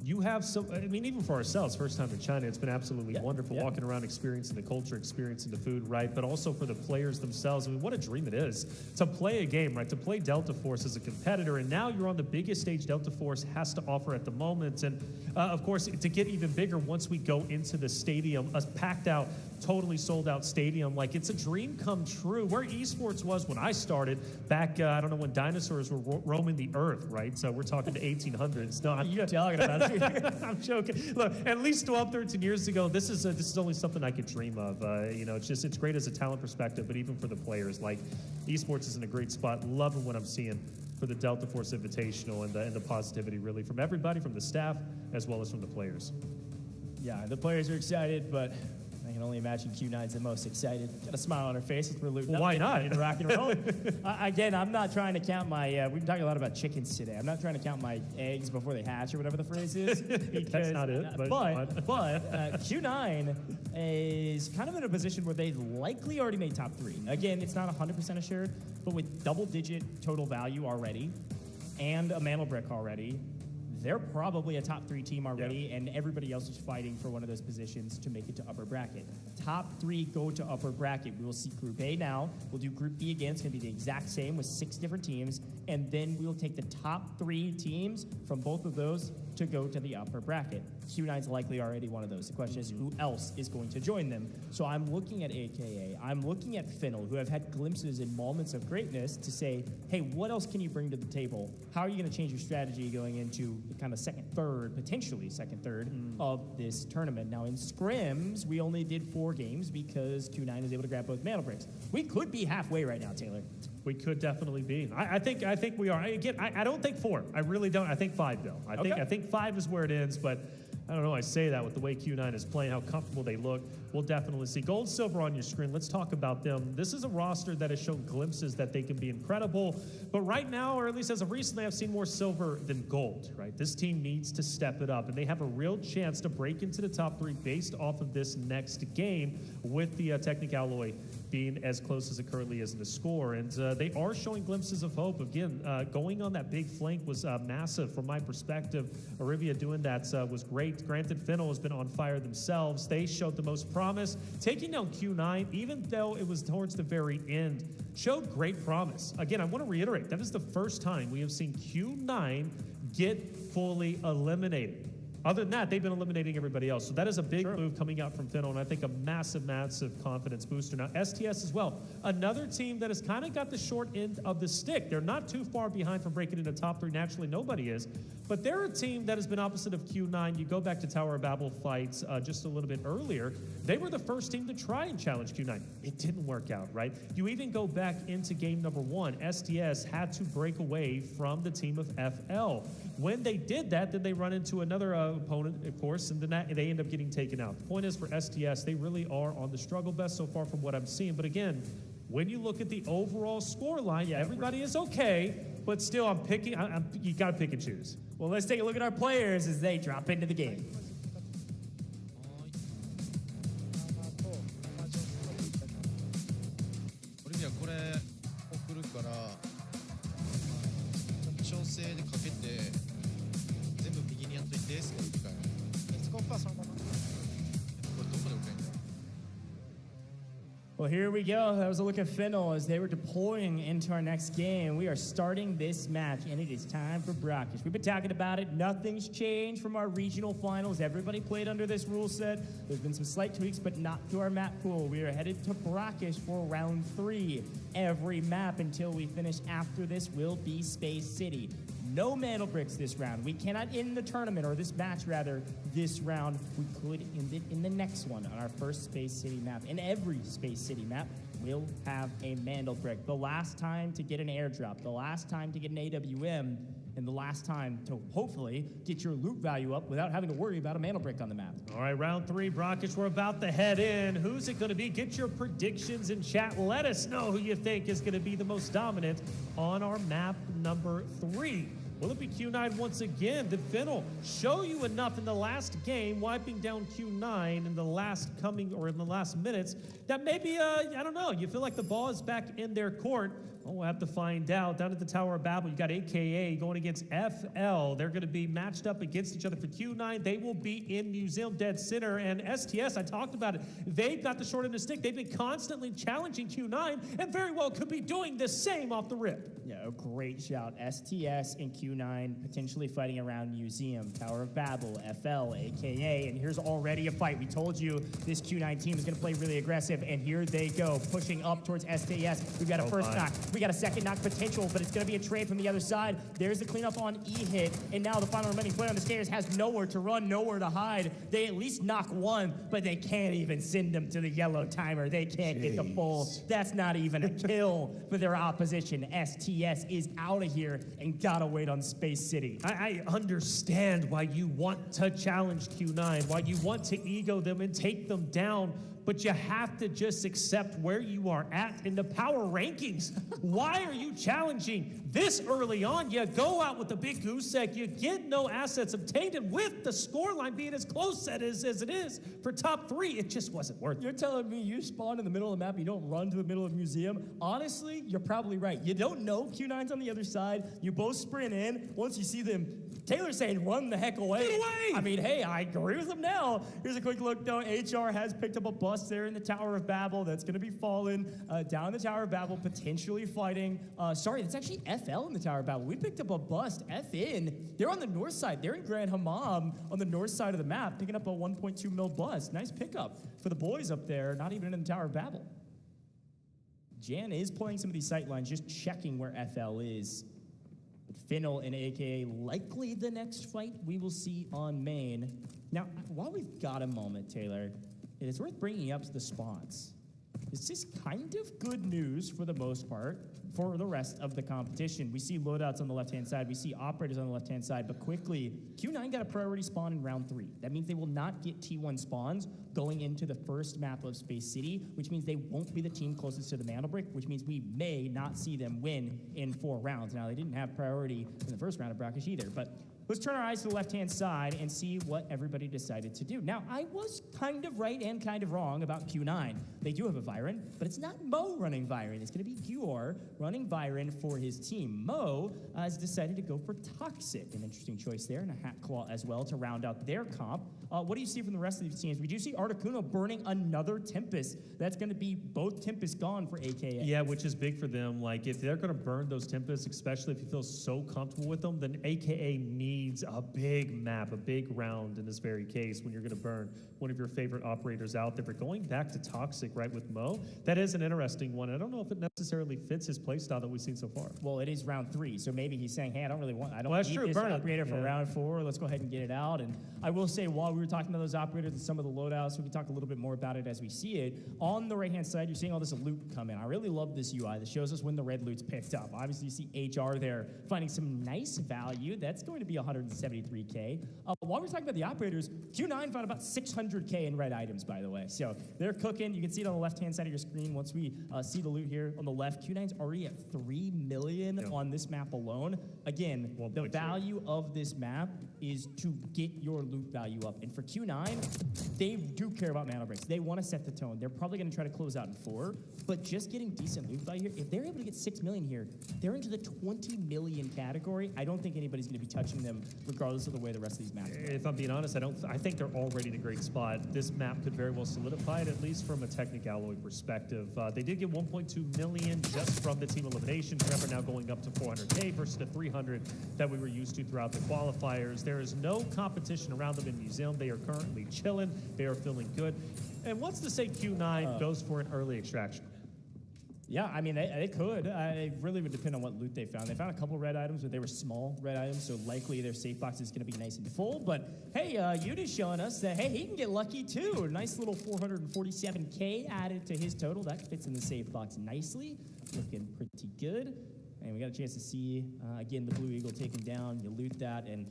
you have some, I mean, even for ourselves, first time in China, it's been absolutely wonderful walking around, experiencing the culture, experiencing the food, right? But also for the players themselves. I mean, what a dream it is to play a game, right? To play Delta Force as a competitor. And now you're on the biggest stage Delta Force has to offer at the moment. And of course, to get even bigger once we go into the stadium, a packed out, totally sold out stadium. Like, it's a dream come true. Where esports was when I started back, I don't know, when dinosaurs were roaming the earth, right? So we're talking the 1800s. No, You're talking about it. I'm joking. Look, at least 12, 13 years ago, this is only something I could dream of. You know, it's great as a talent perspective, but even for the players, like, esports is in a great spot. Loving what I'm seeing for the Delta Force Invitational and the positivity, really, from everybody, from the staff, as well as from the players. Yeah, the players are excited, but I can only imagine Q9's the most excited. Got a smile on her face as we're looting well, up. why not? Rock and roll. Again, I'm not trying to count my, we've been talking a lot about chickens today. I'm not trying to count my eggs before they hatch or whatever the phrase is. Because, that's not it. But Q9 is kind of in a position where they likely already made top 3. Again, it's not 100% assured, but with double-digit total value already and a Mandelbrick already, they're probably a top 3 team already, and everybody else is fighting for one of those positions to make it to upper bracket. Top 3 go to upper bracket. We will see Group A now. We'll do Group B again. It's going to be the exact same with 6 different teams, and then we will take the top 3 teams from both of those to go to the upper bracket. Q9's likely already one of those. The question is, who else is going to join them? So I'm looking at AKA. I'm looking at Finnell, who have had glimpses and moments of greatness to say, hey, what else can you bring to the table? How are you going to change your strategy going into the kind of second, third, potentially second, third of this tournament? Now, in scrims, we only did 4 games because Q9 is able to grab both Mandelbricks. We could be halfway right now, Taylor. We could definitely be. I think we are. Again, I don't think 4. I really don't. I think 5, though. I think 5 is where it ends, but I don't know. I say that with the way Q9 is playing, how comfortable they look. We'll definitely see. Gold, silver on your screen. Let's talk about them. This is a roster that has shown glimpses that they can be incredible. But right now, or at least as of recently, I've seen more silver than gold, right? This team needs to step it up, and they have a real chance to break into the top 3 based off of this next game with the Technic Alloy being as close as it currently is in the score. And they are showing glimpses of hope. Again, going on that big flank was massive from my perspective. Arivia doing that was great. Granted, Fennel has been on fire themselves. They showed the most promise. Taking down Q9, even though it was towards the very end, showed great promise. Again, I want to reiterate, that is the first time we have seen Q9 get fully eliminated. Other than that, they've been eliminating everybody else. So that is a big move coming out from Fennel, and I think a massive, massive confidence booster. Now, STS as well, another team that has kind of got the short end of the stick. They're not too far behind from breaking into top 3. Naturally, nobody is. But they're a team that has been opposite of Q9. You go back to Tower of Babel fights just a little bit earlier. They were the first team to try and challenge Q9. It didn't work out, right? You even go back into game number 1. STS had to break away from the team of FL. When they did that, then they run into another opponent, of course, and then they end up getting taken out. The point is, for STS, they really are on the struggle bus so far from what I'm seeing. But again, when you look at the overall score line, everybody is okay, but still, I'm picking. You got to pick and choose. Well, let's take a look at our players as they drop into the game. Well, here we go. That was a look at Fennel as they were deploying into our next game. We are starting this match, and it is time for Brackish. We've been talking about it. Nothing's changed from our regional finals. Everybody played under this rule set. There's been some slight tweaks, but not to our map pool. We are headed to Brackish for round 3. Every map until we finish after this will be Space City. No mantle bricks this round. We cannot end the tournament, or this match rather, this round. We could end it in the next one on our first Space City map. And every Space City map will have a mantle brick. The last time to get an airdrop, the last time to get an AWM, and the last time to hopefully get your loot value up without having to worry about a mantle brick on the map. All right, round 3, Brackish, we're about to head in. Who's it going to be? Get your predictions in chat. Let us know who you think is going to be the most dominant on our map number 3. Will it be Q9 once again? Did Fennel show you enough in the last game, wiping down Q9 in the last minutes, that maybe, I don't know, you feel like the ball is back in their court? Well, we'll have to find out. Down at the Tower of Babel, you got AKA going against FL. They're going to be matched up against each other for Q9. They will be in Museum Dead Center. And STS, I talked about it, they've got the short end of the stick. They've been constantly challenging Q9 and very well could be doing the same off the rip. Yeah, a great shout. STS and Q9 potentially fighting around Museum, Tower of Babel, FL, AKA, and here's already a fight. We told you this Q9 team is going to play really aggressive, and here they go, pushing up towards STS. We've got a first knock. We got a second knock potential, but it's going to be a trade from the other side. There's the cleanup on E-hit, and now the final remaining player on the stairs has nowhere to run, nowhere to hide. They at least knock one, but they can't even send them to the yellow timer. They can't get the full. That's not even a kill for their opposition. STS is out of here and gotta wait on Space City. I understand why you want to challenge Q9, why you want to ego them and take them down, but you have to just accept where you are at in the power rankings. Why are you challenging this early on? You go out with the big goose egg, you get no assets obtained, and with the scoreline being as close as it is for top 3, it just wasn't worth it. You're telling me you spawn in the middle of the map, you don't run to the middle of Museum? Honestly, you're probably right. You don't know Q9's on the other side. You both sprint in. Once you see them, Taylor's saying run the heck away. Get away! I mean, hey, I agree with him now. Here's a quick look, though. HR has picked up a bust there in the Tower of Babel. That's going to be fallen down the Tower of Babel, potentially fighting. Sorry, that's actually FL in the Tower of Babel. We picked up a bust. FN. They're on the north side. They're in Grand Hammam on the north side of the map, picking up a 1.2 mil bust. Nice pickup for the boys up there, not even in the Tower of Babel. Jan is playing some of these sight lines, just checking where FL is. Fennel and AKA likely the next fight we will see on main. Now, while we've got a moment, Taylor, it is worth bringing up the spawns. This is kind of good news for the most part for the rest of the competition. We see loadouts on the left-hand side. We see operators on the left-hand side. But quickly, Q9 got a priority spawn in round 3. That means they will not get T1 spawns going into the first map of Space City, which means they won't be the team closest to the mantle brick, which means we may not see them win in 4 rounds. Now, they didn't have priority in the first round of Brackish either, but let's turn our eyes to the left-hand side and see what everybody decided to do. Now, I was kind of right and kind of wrong about Q9. They do have a Viren, but it's not Mo running Viren. It's going to be Gior running Viren for his team. Mo has decided to go for Toxic, an interesting choice there, and a Hat Claw as well to round out their comp. What do you see from the rest of these teams? We do see Articuno burning another Tempest. That's going to be both Tempests gone for AKA. Yeah, which is big for them. Like, if they're going to burn those Tempests, especially if you feel so comfortable with them, then AKA needs a big map, a big round in this very case when you're going to burn one of your favorite operators out there. But going back to Toxic, right, with Mo, that is an interesting one. I don't know if it necessarily fits his playstyle that we've seen so far. Well, it is round 3, so maybe he's saying, hey, I don't need that's this true. Burn operator for yeah. round 4. Let's go ahead and get it out. And I will say, while we were talking about those operators and some of the loadouts, we can talk a little bit more about it as we see it. On the right-hand side, you're seeing all this loot come in. I really love this UI that shows us when the red loot's picked up. Obviously, you see HR there finding some nice value. That's going to be 173K. While we're talking about the operators, Q9 found about 600K in red items, by the way. So they're cooking. You can see it on the left-hand side of your screen. Once we see the loot here on the left, Q9's already at 3 million on this map alone. Again, the value of this map is to get your loot value up. And for Q9, they do care about mana breaks. They want to set the tone. They're probably going to try to close out in 4, but just getting decent loot value here, if they're able to get 6 million here, they're into the 20 million category. I don't think anybody's going to be touching them regardless of the way the rest of these maps go. If I'm being honest, I think they're already in a great spot. This map could very well solidify it, at least from a Technic Alloy perspective. They did get 1.2 million just from the team eliminations. Remember, now going up to 400K versus the 300 that we were used to throughout the qualifiers. There is no competition around them in Museum. They are currently chilling. They are feeling good. And what's to say Q9 goes for an early extraction? Yeah, I mean, they could. It really would depend on what loot they found. They found a couple red items, but they were small red items, so likely their safe box is going to be nice and full. But, hey, Yudi's showing us that, hey, he can get lucky, too. Nice little 447K added to his total. That fits in the safe box nicely. Looking pretty good. And we got a chance to see, again, the Blue Eagle taken down. You loot that, and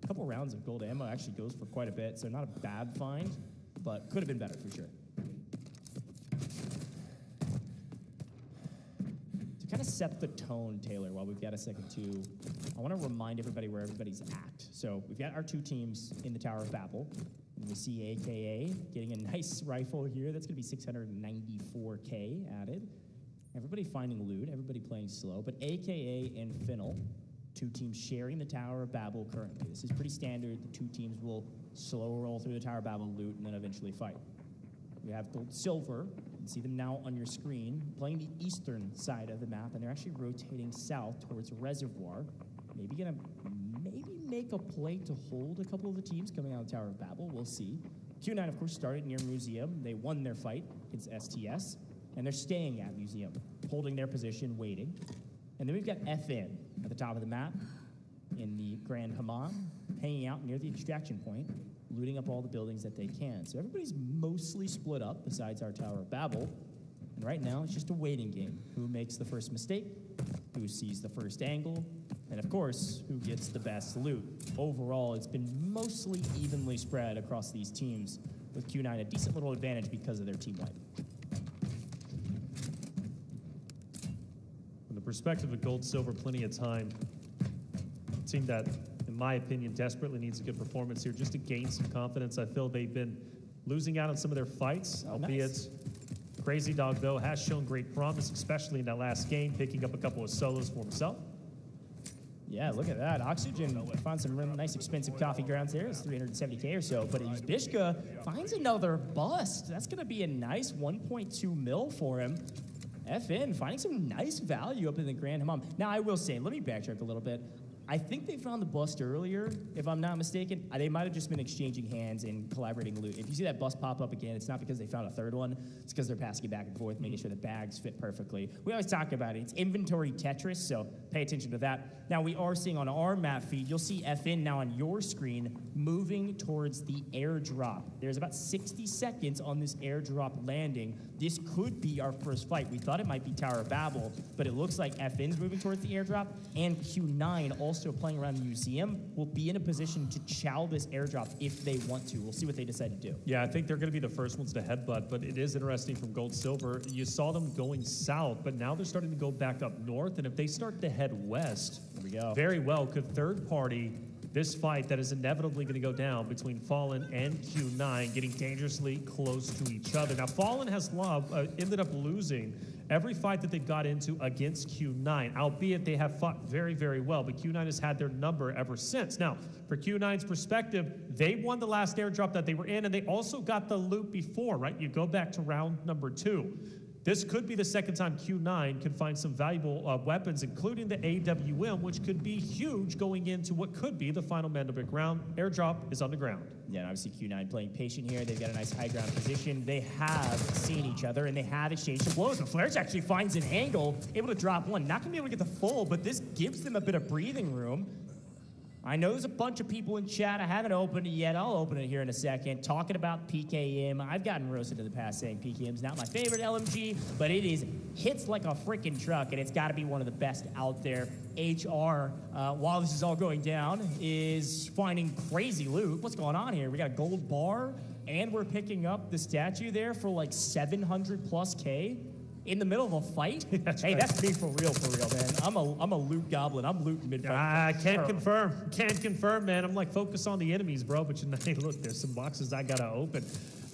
a couple rounds of gold ammo actually goes for quite a bit, so not a bad find, but could have been better for sure. To kind of set the tone, Taylor, while we've got a second to, I want to remind everybody where everybody's at. So we've got our 2 teams in the Tower of Babel. And we see AKA getting a nice rifle here. That's going to be 694K added. Everybody finding loot, everybody playing slow, but AKA and Finnel, 2 teams sharing the Tower of Babel currently. This is pretty standard. The 2 teams will slow roll through the Tower of Babel, loot, and then eventually fight. We have gold silver. You can see them now on your screen, playing the eastern side of the map, and they're actually rotating south towards Reservoir. Maybe gonna make a play to hold a couple of the teams coming out of the Tower of Babel. We'll see. Q9, of course, started near Museum. They won their fight against STS, and they're staying at Museum, holding their position, waiting. And then we've got FN at the top of the map in the Grand Hammam, hanging out near the extraction point, looting up all the buildings that they can. So everybody's mostly split up besides our Tower of Babel. And right now, it's just a waiting game. Who makes the first mistake? Who sees the first angle? And of course, who gets the best loot? Overall, it's been mostly evenly spread across these teams, with Q9 a decent little advantage because of their team wipe. From the perspective of Gold Silver, plenty of time. A team that, in my opinion, desperately needs a good performance here just to gain some confidence. I feel they've been losing out on some of their fights, albeit nice. Crazy Dog, though, has shown great promise, especially in that last game, picking up a couple of solos for himself. Yeah, look at that. Oxygen found some really nice expensive coffee grounds there. It's 370K or so. But Bishka finds another bust. That's going to be a nice 1.2 mil for him. FN finding some nice value up in the Grand Hammam. Now, I will say, let me backtrack a little bit. I think they found the bust earlier, if I'm not mistaken. They might have just been exchanging hands and collaborating loot. If you see that bust pop up again, it's not because they found a third one. It's because they're passing it back and forth, making sure the bags fit perfectly. We always talk about it. It's inventory Tetris, so pay attention to that. Now, we are seeing on our map feed, you'll see FN now on your screen moving towards the airdrop. There's about 60 seconds on this airdrop landing. This could be our first fight. We thought it might be Tower of Babel, but it looks like FN's moving towards the airdrop, and Q9 also playing around the museum will be in a position to chow this airdrop if they want to. We'll see what they decide to do. Yeah, I think they're going to be the first ones to headbutt, but it is interesting from Gold Silver. You saw them going south, but now they're starting to go back up north, and if they start to head west, here we go. Very well could third party this fight that is inevitably going to go down between Fallen and Q9, getting dangerously close to each other. Now, Fallen has ended up losing every fight that they've got into against Q9, albeit they have fought very, very well, but Q9 has had their number ever since. Now, for Q9's perspective, they won the last airdrop that they were in, and they also got the loot before, right? You go back to round number 2. This could be the second time Q9 could find some valuable weapons, including the AWM, which could be huge going into what could be the final Mandelbrot round. Airdrop is on the ground. Yeah, and obviously Q9 playing patient here. They've got a nice high ground position. They have seen each other, and they have exchanged some blows. The Flares actually finds an angle, able to drop one. Not going to be able to get the full, but this gives them a bit of breathing room. I know there's a bunch of people in chat. I haven't opened it yet. I'll open it here in a second. Talking about PKM. I've gotten roasted in the past saying PKM's not my favorite LMG, but it hits like a freaking truck, and it's got to be one of the best out there. HR, while this is all going down, is finding crazy loot. What's going on here? We got a gold bar, and we're picking up the statue there for like 700 plus K. In the middle of a fight? That's me for real, man. I'm a loot goblin. I'm looting mid-fight. I can't confirm. Can't confirm, man. I'm like, focus on the enemies, bro. But hey, look, there's some boxes I gotta open.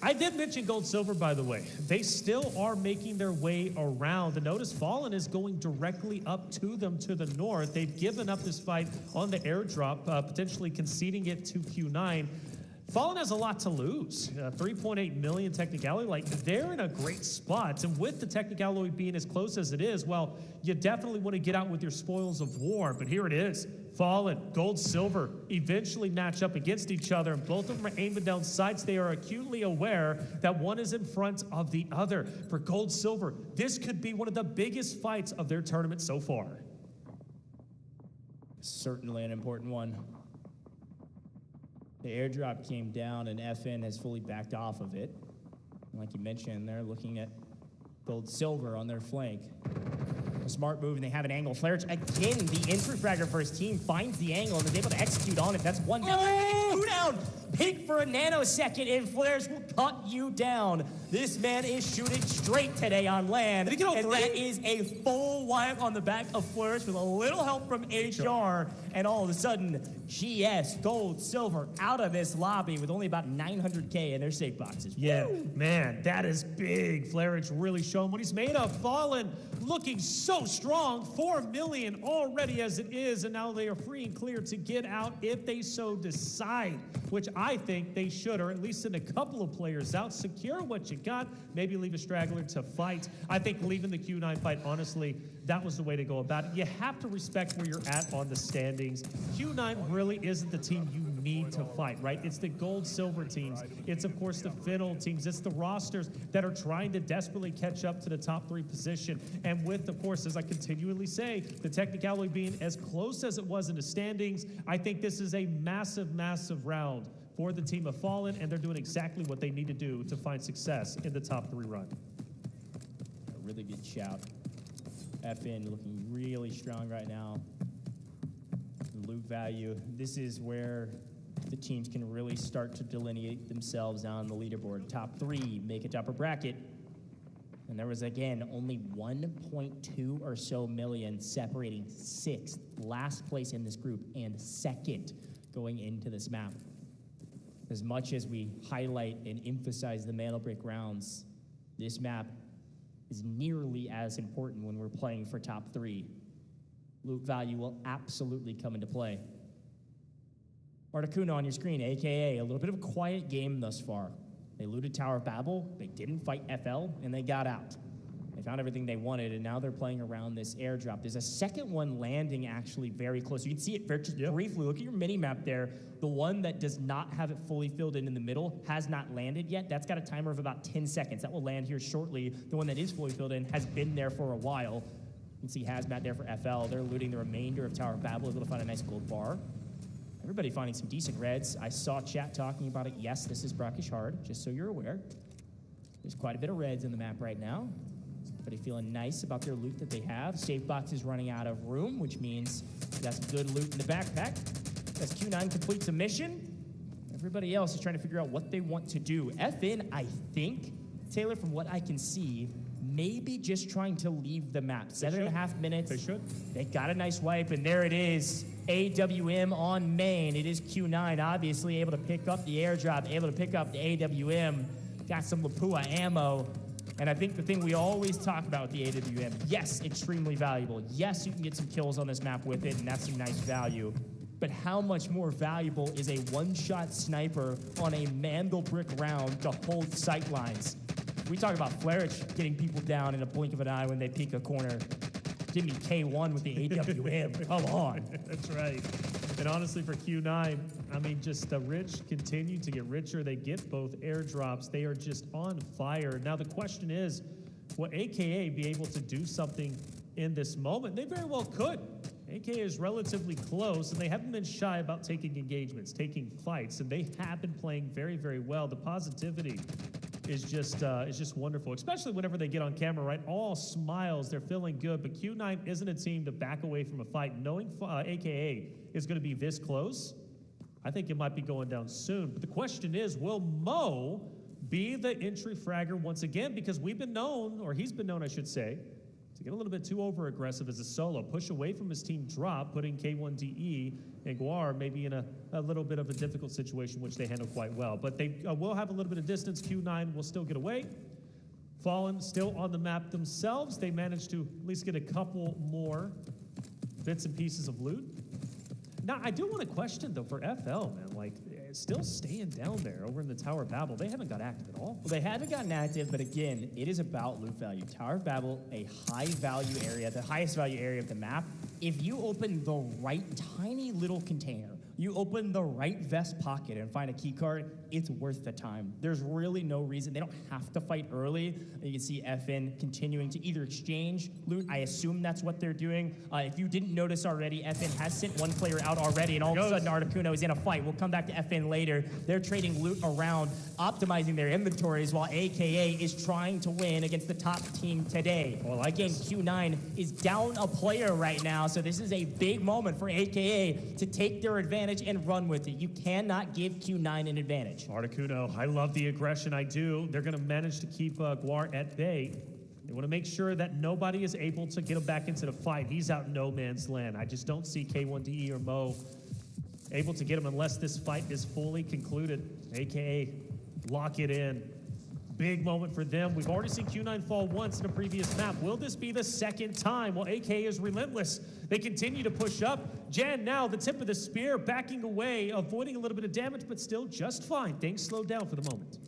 I did mention gold silver, by the way. They still are making their way around. And notice Fallen is going directly up to them to the north. They've given up this fight on the airdrop, potentially conceding it to Q9. Fallen has a lot to lose. 3.8 million technicality. Like, they're in a great spot. And with the technicality being as close as it is, well, you definitely want to get out with your spoils of war. But here it is. Fallen, gold, silver, eventually match up against each other. And both of them are aiming down sights. They are acutely aware that one is in front of the other. For gold, silver, this could be one of the biggest fights of their tournament so far. Certainly an important one. The airdrop came down, and FN has fully backed off of it. And like you mentioned, they're looking at gold silver on their flank. A smart move, and they have an angle. Flares, again, the entry fragger for his team finds the angle and is able to execute on it. That's one down. Two down. Pick for a nanosecond, and Flares will cut you down. This man is shooting straight today on land. And that is a full wipe on the back of Flares with a little help from HR. And all of a sudden, GS, gold, silver, out of this lobby with only about 900K in their safe boxes. Yeah, man, that is big. Flare's really shown what he's made of. Fallen looking so strong. 4 million already as it is, and now they are free and clear to get out if they so decide, which I think they should, or at least send a couple of players out, secure what you got, maybe leave a straggler to fight. I think leaving the Q9 fight, honestly, that was the way to go about it. You have to respect where you're at on the standings. Q9 really isn't the team you need to fight, right? It's the gold, silver teams. It's, of course, the Fiddle teams. It's the rosters that are trying to desperately catch up to the top 3 position. And with, of course, as I continually say, the technicality being as close as it was in the standings, I think this is a massive, massive round for the team of Fallen, and they're doing exactly what they need to do to find success in the top 3 run. A really good shout. FN looking really strong right now. Loot value. This is where the teams can really start to delineate themselves on the leaderboard. Top 3 make it to upper bracket. And there was, again, only 1.2 or so million separating 6th, last place in this group, and 2nd going into this map. As much as we highlight and emphasize the Mandelbrot rounds, this map is nearly as important when we're playing for top 3. Loot value will absolutely come into play. Articuno on your screen, AKA a little bit of a quiet game thus far. They looted Tower of Babel, they didn't fight FL, and they got out. They found everything they wanted, and now they're playing around this airdrop. There's a second one landing actually very close. You can see it just briefly. Look at your mini-map there. The one that does not have it fully filled in the middle has not landed yet. That's got a timer of about 10 seconds. That will land here shortly. The one that is fully filled in has been there for a while. You can see Hazmat there for FL. They're looting the remainder of Tower of Babel, able to find a nice gold bar. Everybody finding some decent reds. I saw chat talking about it. Yes, this is brackish hard, just so you're aware. There's quite a bit of reds in the map right now. Everybody feeling nice about their loot that they have. Safe box is running out of room, which means that's good loot in the backpack. As Q9 completes a mission, everybody else is trying to figure out what they want to do. FN, I think, Taylor, from what I can see, maybe just trying to leave the map. 7.5 minutes. They should. They got a nice wipe, and there it is. AWM on main. It is Q9, obviously able to pick up the airdrop, able to pick up the AWM. Got some Lapua ammo. And I think the thing we always talk about with the AWM, yes, extremely valuable. Yes, you can get some kills on this map with it, and that's some nice value. But how much more valuable is a one-shot sniper on a Mandelbrick round to hold sight lines? We talk about Flerich getting people down in a blink of an eye when they peek a corner. Give me K1 with the AWM. Come on. That's right. And honestly, for Q9, I mean, just the rich continue to get richer. They get both airdrops. They are just on fire. Now, the question is, will AKA be able to do something in this moment? They very well could. AKA is relatively close, and they haven't been shy about taking engagements, taking fights, and they have been playing very, very well. The positivity is just wonderful, especially whenever they get on camera, right? All smiles, they're feeling good, but Q9 isn't a team to back away from a fight. Knowing AKA is going to be this close, I think it might be going down soon. But the question is, will Mo be the entry fragger once again? Because we've been known, or he's been known, I should say, to get a little bit too over-aggressive as a solo, push away from his team drop, putting K1DE and Guar maybe in a little bit of a difficult situation, which they handle quite well. But they will have a little bit of distance. Q9 will still get away. Fallen still on the map themselves. They managed to at least get a couple more bits and pieces of loot. Now, I do want to question, though, for FL, man, like, still staying down there over in the Tower of Babel. They haven't got active at all. Well, they haven't gotten active, but again, it is about loot value. Tower of Babel, a high-value area, the highest value area of the map. If you open the right tiny little container, you open the right vest pocket and find a key card, it's worth the time. There's really no reason. They don't have to fight early. You can see FN continuing to either exchange loot. I assume that's what they're doing. If you didn't notice already, FN has sent one player out already, and all of a sudden Articuno is in a fight. We'll come back to FN later. They're trading loot around, optimizing their inventories, while AKA is trying to win against the top team today. Well, again, Q9 is down a player right now, so this is a big moment for AKA to take their advantage and run with it. You cannot give Q9 an advantage. Articuno, I love the aggression, I do. They're going to manage to keep Guar at bay. They want to make sure that nobody is able to get him back into the fight. He's out in no man's land. I just don't see K1DE or Mo able to get him unless this fight is fully concluded. AKA, lock it in. Big moment for them. We've already seen Q9 fall once in a previous map. Will this be the second time? Well, AKA is relentless. They continue to push up. Jan now, the tip of the spear, backing away, avoiding a little bit of damage, but still just fine. Things slow down for the moment.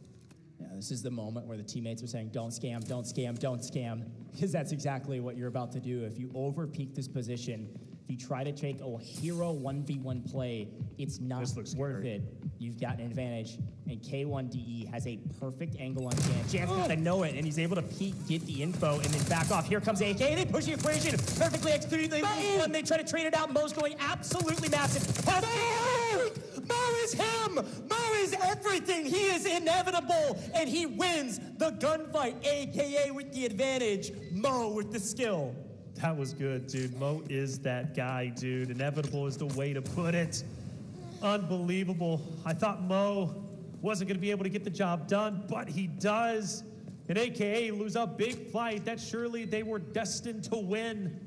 Yeah, this is the moment where the teammates are saying, don't scam, don't scam, don't scam. Because that's exactly what you're about to do. If you over-peak this position, if you try to take a hero 1v1 play, it's not worth it. You've got an advantage, and K1DE has a perfect angle on Jan. Jan's got to know it, and he's able to peek, get the info, and then back off. Here comes AK. They push the equation, perfectly executed. They try to trade it out. Mo's going absolutely massive. Mo is him. Mo is everything. He is inevitable, and he wins the gunfight. AKA with the advantage. Mo with the skill. That was good, dude. Mo is that guy, dude. Inevitable is the way to put it. Unbelievable. I thought Mo wasn't going to be able to get the job done, but he does. And AKA lose a big fight that surely they were destined to win.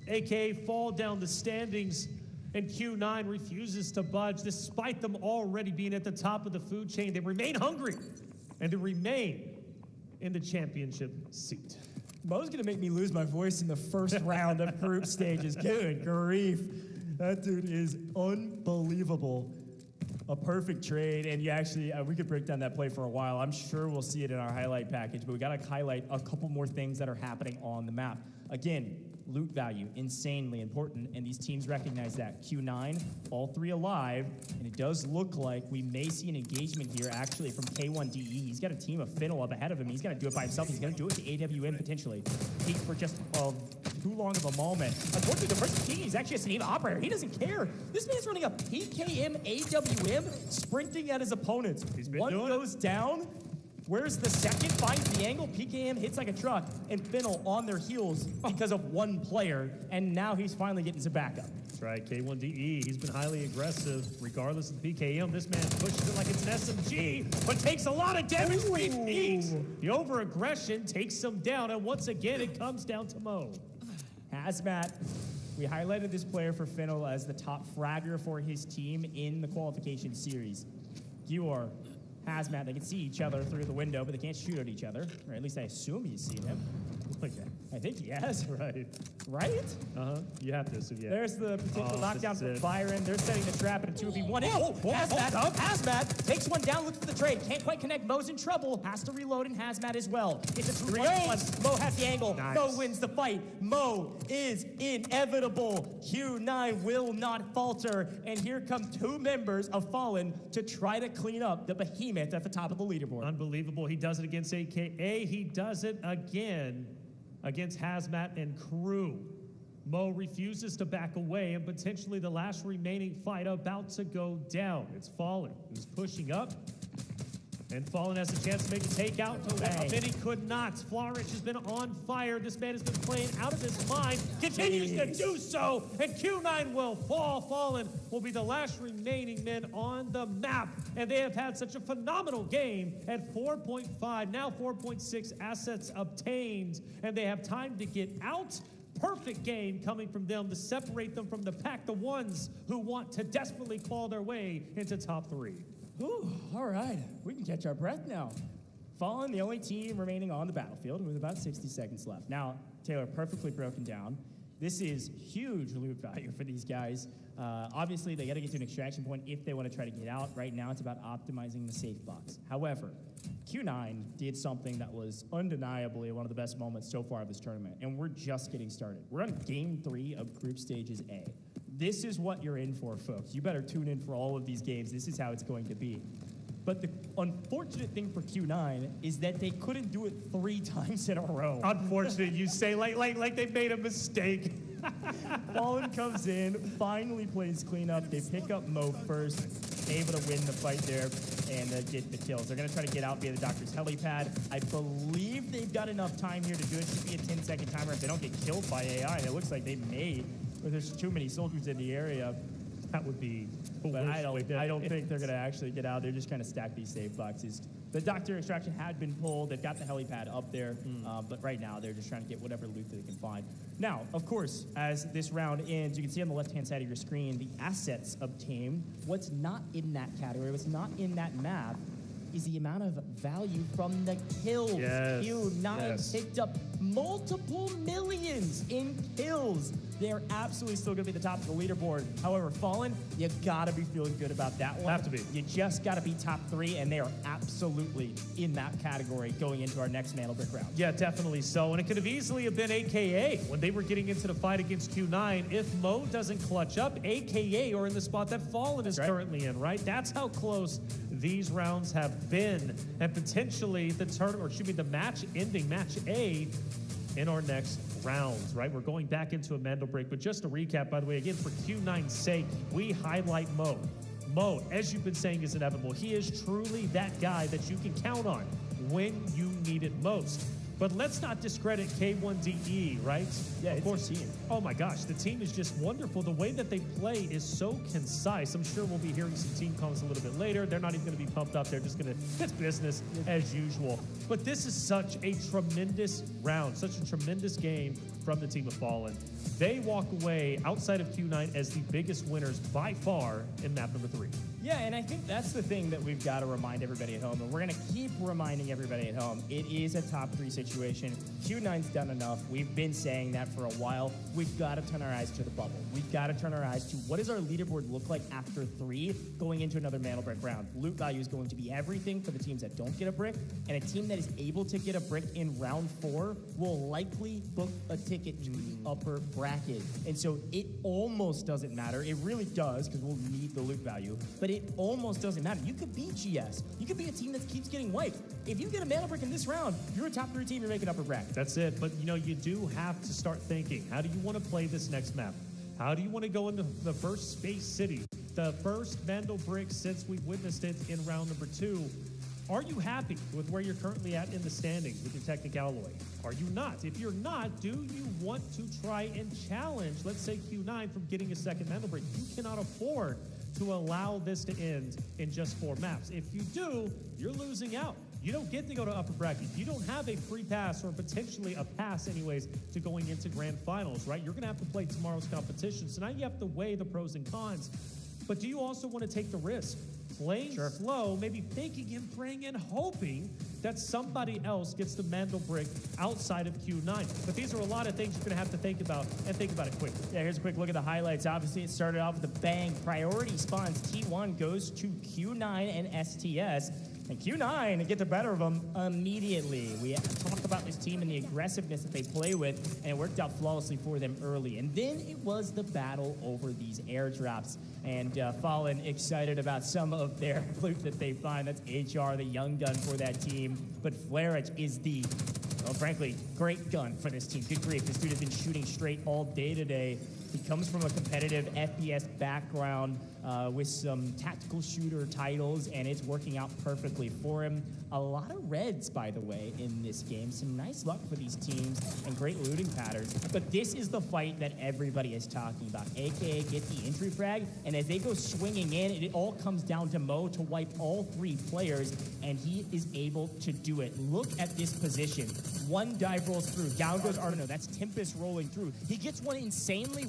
AKA fall down the standings, and Q9 refuses to budge despite them already being at the top of the food chain. They remain hungry, and they remain in the championship seat. Mo's going to make me lose my voice in the first round of group stages. Good grief. That dude is unbelievable. A perfect trade, and you actually, we could break down that play for a while. I'm sure we'll see it in our highlight package, but we got to highlight a couple more things that are happening on the map. Again, loot value, insanely important, and these teams recognize that. Q9, all three alive, and it does look like we may see an engagement here, actually, from K1DE. He's got a team of Finnel up ahead of him. He's got to do it by himself. He's going to do it to AWM, potentially. Peek for just too long of a moment. Unfortunately, the first team is actually a Sneva operator. He doesn't care. This man's running a PKM AWM, sprinting at his opponents. One goes down. Where's the second? Finds the angle. PKM hits like a truck, and Finnel on their heels because of one player, and now he's finally getting some backup. That's right, K1DE, he's been highly aggressive. Regardless of the PKM, this man pushes it like it's an SMG, but takes a lot of damage. Repeats. The over-aggression takes him down, and once again, it comes down to Mo. Hazmat. We highlighted this player for Fennel as the top fragger for his team in the qualification series. Gior, Hazmat, they can see each other through the window, but they can't shoot at each other. Or at least I assume he's seen him. I think he has. Right. Right? You have to assume, yeah. There's the potential knockdown from it. Byron. They're setting the trap in a 2v1. Hazmat takes one down, looks for the trade. Can't quite connect. Mo's in trouble. Has to reload, and Hazmat as well. It's a 3-on-1. Mo has the angle. Nice. Mo wins the fight. Mo is inevitable. Q9 will not falter. And here come two members of Fallen to try to clean up the behemoth at the top of the leaderboard. Unbelievable. He does it against AKA. He does it again against Hazmat and crew. Mo refuses to back away, and potentially the last remaining fight about to go down. It's Fallen. He's pushing up, and Fallen has a chance to make a takeout. But he could not. Flourish has been on fire. This man has been playing out of his mind. Continues to do so, and Q9 will fall. Fallen will be the last remaining men on the map, and they have had such a phenomenal game at 4.5, now 4.6 assets obtained, and they have time to get out. Perfect game coming from them to separate them from the pack, the ones who want to desperately claw their way into top 3. Ooh, all right, we can catch our breath now. Fallen, the only team remaining on the battlefield with about 60 seconds left. Now, Taylor, perfectly broken down. This is huge loot value for these guys. Obviously, they got to get to an extraction point if they want to try to get out. Right now, it's about optimizing the safe box. However, Q9 did something that was undeniably one of the best moments so far of this tournament, and we're just getting started. We're on Game 3 of Group Stages A. This is what you're in for, folks. You better tune in for all of these games. This is how it's going to be. But the unfortunate thing for Q9 is that they couldn't do it 3 times in a row. Unfortunate, you say, like they made a mistake. Fallen comes in, finally plays cleanup. They pick up Mo first, able to win the fight there and get the kills. They're going to try to get out via the doctor's helipad. I believe they've got enough time here to do it. Should be a 10-second timer if they don't get killed by AI. And it looks like they may, but there's too many soldiers in the area. That would be. But I don't think they're going to actually get out. They're just kind of stack these save boxes. The doctor extraction had been pulled. They've got the helipad up there, but right now they're just trying to get whatever loot that they can find. Now, of course, as this round ends, you can see on the left-hand side of your screen the assets obtained. What's not in that category, what's not in that map, is the amount of value from the kills. Yes. Q9 picked up multiple millions in kills. They're absolutely still going to be the top of the leaderboard. However, Fallen, you got to be feeling good about that one. Have to be. You just got to be top 3, and they are absolutely in that category going into our next Mantle Brick round. Yeah, definitely so. And it could have easily have been AKA when they were getting into the fight against Q9. If Mo doesn't clutch up, AKA are in the spot that Fallen is currently in, right? That's how close these rounds have been. And potentially the the match-ending match A in our next rounds, right? We're going back into a Mantle Break, but just to recap, by the way, again, for Q9's sake, we highlight Mo. Mo, as you've been saying, is inevitable. He is truly that guy that you can count on when you need it most. But let's not discredit K1DE, right? Yeah, of course. Team. Oh my gosh, the team is just wonderful. The way that they play is so concise. I'm sure we'll be hearing some team comments a little bit later. They're not even going to be pumped up. They're just going to, it's business as usual. But this is such a tremendous round, such a tremendous game from the team of Fallen. They walk away outside of Q9 as the biggest winners by far in map number 3. Yeah, and I think that's the thing that we've got to remind everybody at home, and we're going to keep reminding everybody at home. It is a top 3 situation. Q9's done enough. We've been saying that for a while. We've got to turn our eyes to the bubble. We've got to turn our eyes to what does our leaderboard look like after 3 going into another Mantle Brick round. Loot value is going to be everything for the teams that don't get a brick, and a team that is able to get a brick in round 4 will likely book a ticket to the upper bracket. And so it almost doesn't matter. It really does, because we'll need the loot value, but it almost doesn't matter. You could be GS. You could be a team that keeps getting wiped. If you get a Mantle Brick in this round, you're a top 3 team, you're making upper bracket. That's it. But, you know, you do have to start thinking, how do you want to play this next map? How do you want to go into the first Space City? The first Mantle Brick since we witnessed it in round number 2. Are you happy with where you're currently at in the standings with your Technic Alloy? Are you not? If you're not, do you want to try and challenge, let's say, Q9 from getting a second Mandel break? You cannot afford to allow this to end in just 4 maps. If you do, you're losing out. You don't get to go to upper bracket. You don't have a free pass or potentially a pass anyways to going into grand finals, right? You're going to have to play tomorrow's competition. So now you have to weigh the pros and cons. But do you also want to take the risk? Playing slow, maybe thinking and praying and hoping that somebody else gets the Mandel brick outside of Q9. But these are a lot of things you're going to have to think about, and think about it quickly. Yeah, here's a quick look at the highlights. Obviously, it started off with a bang. Priority spawns. T1 goes to Q9 and STS. And Q9 get the better of them immediately. We talk about this team and the aggressiveness that they play with, and it worked out flawlessly for them early. And then it was the battle over these airdrops. And Fallen excited about some of their loot that they find. That's HR, the young gun for that team. But Flarich is the, well, frankly, great gun for this team. Good grief, this dude has been shooting straight all day today. He comes from a competitive FPS background with some tactical shooter titles, and it's working out perfectly for him. A lot of reds, by the way, in this game. Some nice luck for these teams and great looting patterns. But this is the fight that everybody is talking about, a.k.a. get the entry frag. And as they go swinging in, it all comes down to Mo to wipe all 3 players, and he is able to do it. Look at this position. One dive rolls through. Down goes Arno. That's Tempest rolling through. He gets one insanely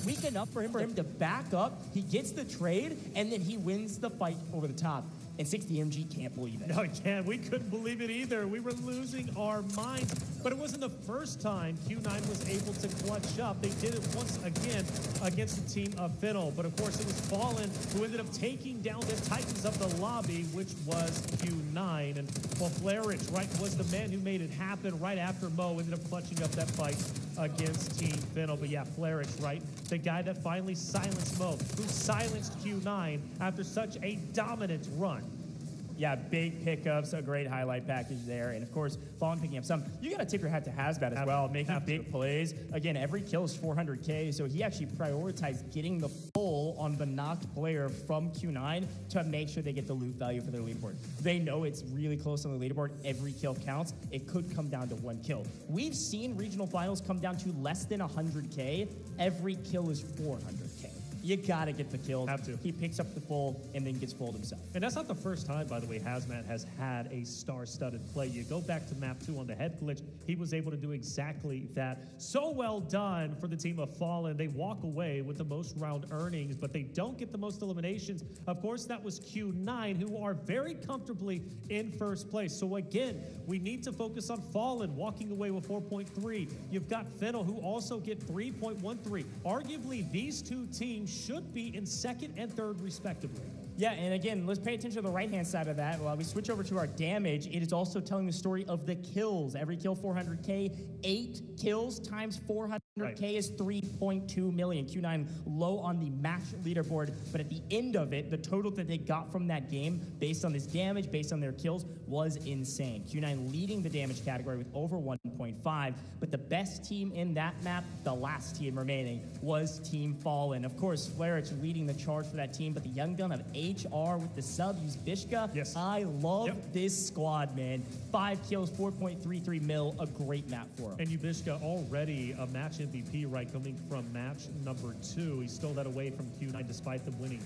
weak enough for him to back up. He gets the trade, and then he wins the fight over the top. And 60MG can't believe it. No, I can't. We couldn't believe it either. We were losing our minds. But it wasn't the first time Q9 was able to clutch up. They did it once again against the team of Finnell. But of course, it was Fallen who ended up taking down the Titans of the lobby, which was Q9. And well, Flarich, right, was the man who made it happen right after Mo ended up clutching up that fight against Team Finnell. But yeah, Flarich, right, the guy that finally silenced Mo, who silenced Q9 after such a dominant run. Yeah, big pickups, a great highlight package there. And of course, Fallen picking up some. You got to tip your hat to Hazmat as well, making big plays. Again, every kill is 400K, so he actually prioritized getting the full on the knocked player from Q9 to make sure they get the loot value for their leaderboard. They know it's really close on the leaderboard. Every kill counts. It could come down to 1 kill. We've seen regional finals come down to less than 100K. Every kill is 400K. You gotta get the kill. Have to. He picks up the full and then gets fulled himself. And that's not the first time, by the way, Hazmat has had a star-studded play. You go back to map 2 on the head glitch, he was able to do exactly that. So well done for the team of Fallen. They walk away with the most round earnings, but they don't get the most eliminations. Of course, that was Q9, who are very comfortably in first place. So again, we need to focus on Fallen, walking away with 4.3. You've got Finnell, who also get 3.13. Arguably, these 2 teams should be in 2nd and 3rd respectively. Yeah, and again, let's pay attention to the right-hand side of that. While we switch over to our damage, it is also telling the story of the kills. Every kill, 400K. 8 kills times 400K is 3.2 million. Q9 low on the match leaderboard, but at the end of it, the total that they got from that game, based on this damage, based on their kills, was insane. Q9 leading the damage category with over 1.5, but the best team in that map, the last team remaining, was Team Fallen. Of course, Flarich leading the charge for that team, but the young gun of HR with the sub, use Bishka. Yes. I love this squad, man. 5 kills, 4.33 mil, a great map for him. And Yubishka already a match MVP, right, coming from match number 2. He stole that away from Q9 despite them winning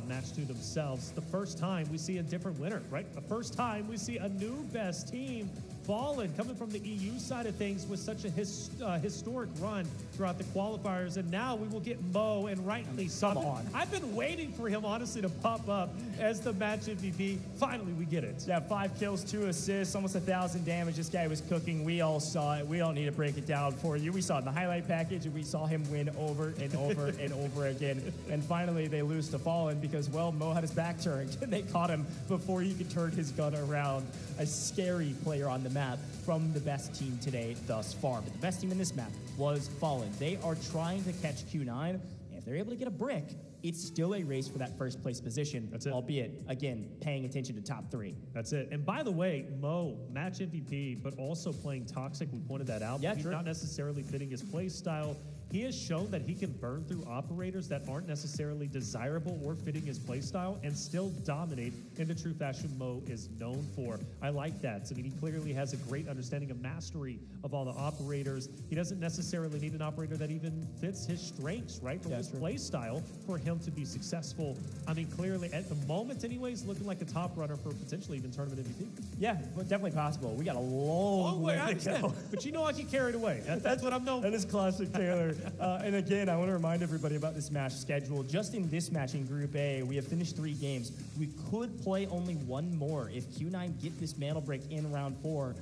match 2 themselves. The first time we see a different winner, right? The first time we see a new best team. Fallen coming from the EU side of things with such a historic run throughout the qualifiers, and now we will get Mo, and rightly so. I've been waiting for him, honestly, to pop up as the match MVP. Finally, we get it. Yeah, 5 kills, 2 assists, almost 1,000 damage. This guy was cooking. We all saw it. We don't need to break it down for you. We saw it in the highlight package, and we saw him win over and over and over again. And finally, they lose to Fallen because, well, Mo had his back turned, and they caught him before he could turn his gun around. A scary player on the map from the best team today thus far. But the best team in this map was Fallen. They are trying to catch Q9. And if they're able to get a brick, it's still a race for that first place position. That's it. Albeit, again, paying attention to top 3. That's it. And by the way, Mo, match MVP, but also playing toxic. We pointed that out. Yeah, He's true. not necessarily fitting his play style. he has shown that he can burn through operators that aren't necessarily desirable or fitting his playstyle and still dominate in the true fashion Mo is known for. I like that. I mean, he clearly has a great understanding of mastery of all the operators. He doesn't necessarily need an operator that even fits his strengths, right? From his playstyle for him to be successful. I mean, clearly, at the moment anyways, looking like a top runner for potentially even tournament MVP. Yeah, but definitely possible. We got a long way to go. But you know I get carried away. That's what I'm known for. That is classic Taylor. And again, I want to remind everybody about this match schedule. Just in this match in Group A, we have finished 3 games. We could play only one more. If Q9 get this mantle break in round 4,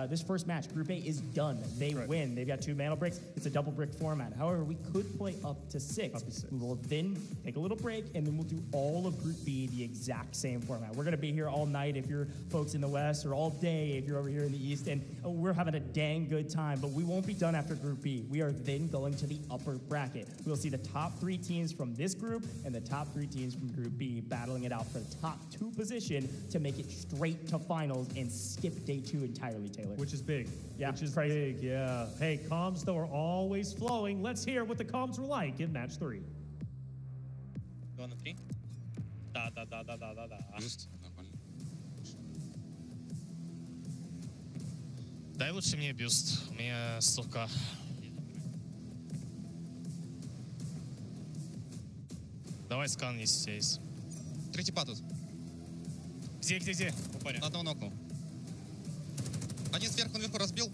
this first match, Group A, is done. They win. They've got 2 mantle breaks. It's a double brick format. However, we could play up to 6. We will then take a little break, and then we'll do all of Group B the exact same format. We're going to be here all night if you're folks in the West, or all day if you're over here in the East, and we're having a dang good time, but we won't be done after Group B. We are then going to the upper bracket. We'll see the top 3 teams from this group and the top 3 teams from Group B battling it out for the top 2 position to make it straight to finals and skip day 2 entirely, Taylor. Which is big. Yeah, which is big, yeah. Hey, comms, though, are always flowing. Let's hear what the comms were like in match 3. Go on the 3? Да. Just, нормально. Дай лучше мне бюст. У меня столько. Давай скан, если у тебя есть. 3 типа тут. Где? Одного нокнул. Один сверху наверху разбил.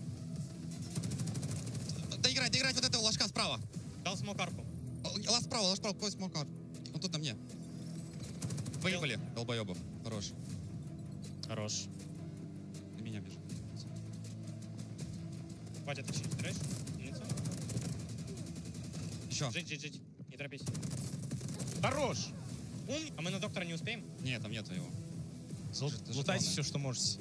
Доиграть вот этого ложка справа. Дал смокарку. Лаз справа, какой смокар? Он тут на мне. Выебали, долбоебов. Хорош. На меня бежит. Батя, ты стреляешь? Еще. Жить. Не торопись. Хорош! А мы на доктора не успеем? Нет, там нету его. Лутайте все, что можете.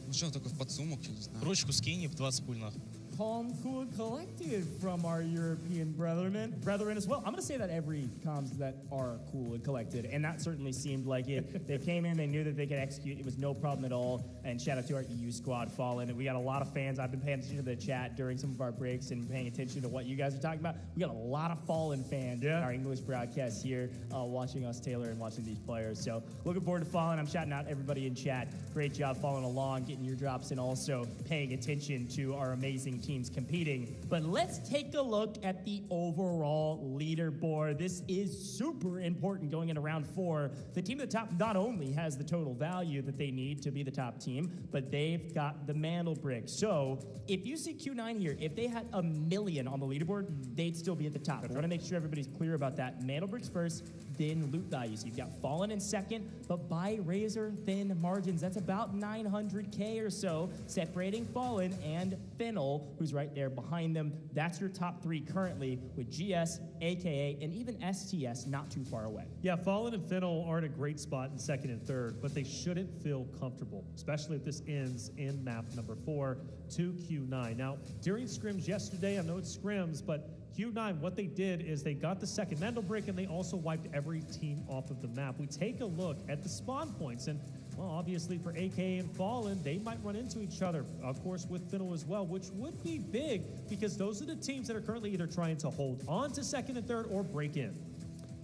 Ну что, только в подсумок, я не знаю. Ручку скинь, 20 пуль нахуй. Calm, cool, and collected from our European brethren as well. I'm going to say that every comms that are cool and collected, and that certainly seemed like it. They came in, they knew that they could execute. It was no problem at all. And shout out to our EU squad, Fallen. And we got a lot of fans. I've been paying attention to the chat during some of our breaks and paying attention to what you guys are talking about. We got a lot of Fallen fans in our English broadcast here watching us, Taylor, and watching these players. So looking forward to Fallen. I'm shouting out everybody in chat. Great job following along, getting your drops, and also paying attention to our amazing teams competing. But let's take a look at the overall leaderboard. This is super important going into round 4. The team at the top not only has the total value that they need to be the top team, but they've got the mantle brick. So if you see Q9 here, if they had 1 million on the leaderboard, they'd still be at the top. I want to make sure everybody's clear about that. Mantle bricks first, then loot value. So you've got Fallen in second, but by razor thin margins. That's about 900K or so, separating Fallen and Fennel, who's right there behind them. That's your top 3 currently, with GS, AKA, and even STS not too far away. Yeah, Fallen and Fennel are in a great spot in second and third, but they shouldn't feel comfortable, especially if this ends in map number 4 to Q9. Now, during scrims yesterday, I know it's scrims, but Q9, what they did is they got the second mantle brick, and they also wiped every team off of the map. We take a look at the spawn points, and well, obviously for AK and Fallen, they might run into each other, of course, with Fennel as well, which would be big because those are the teams that are currently either trying to hold on to second and third or break in.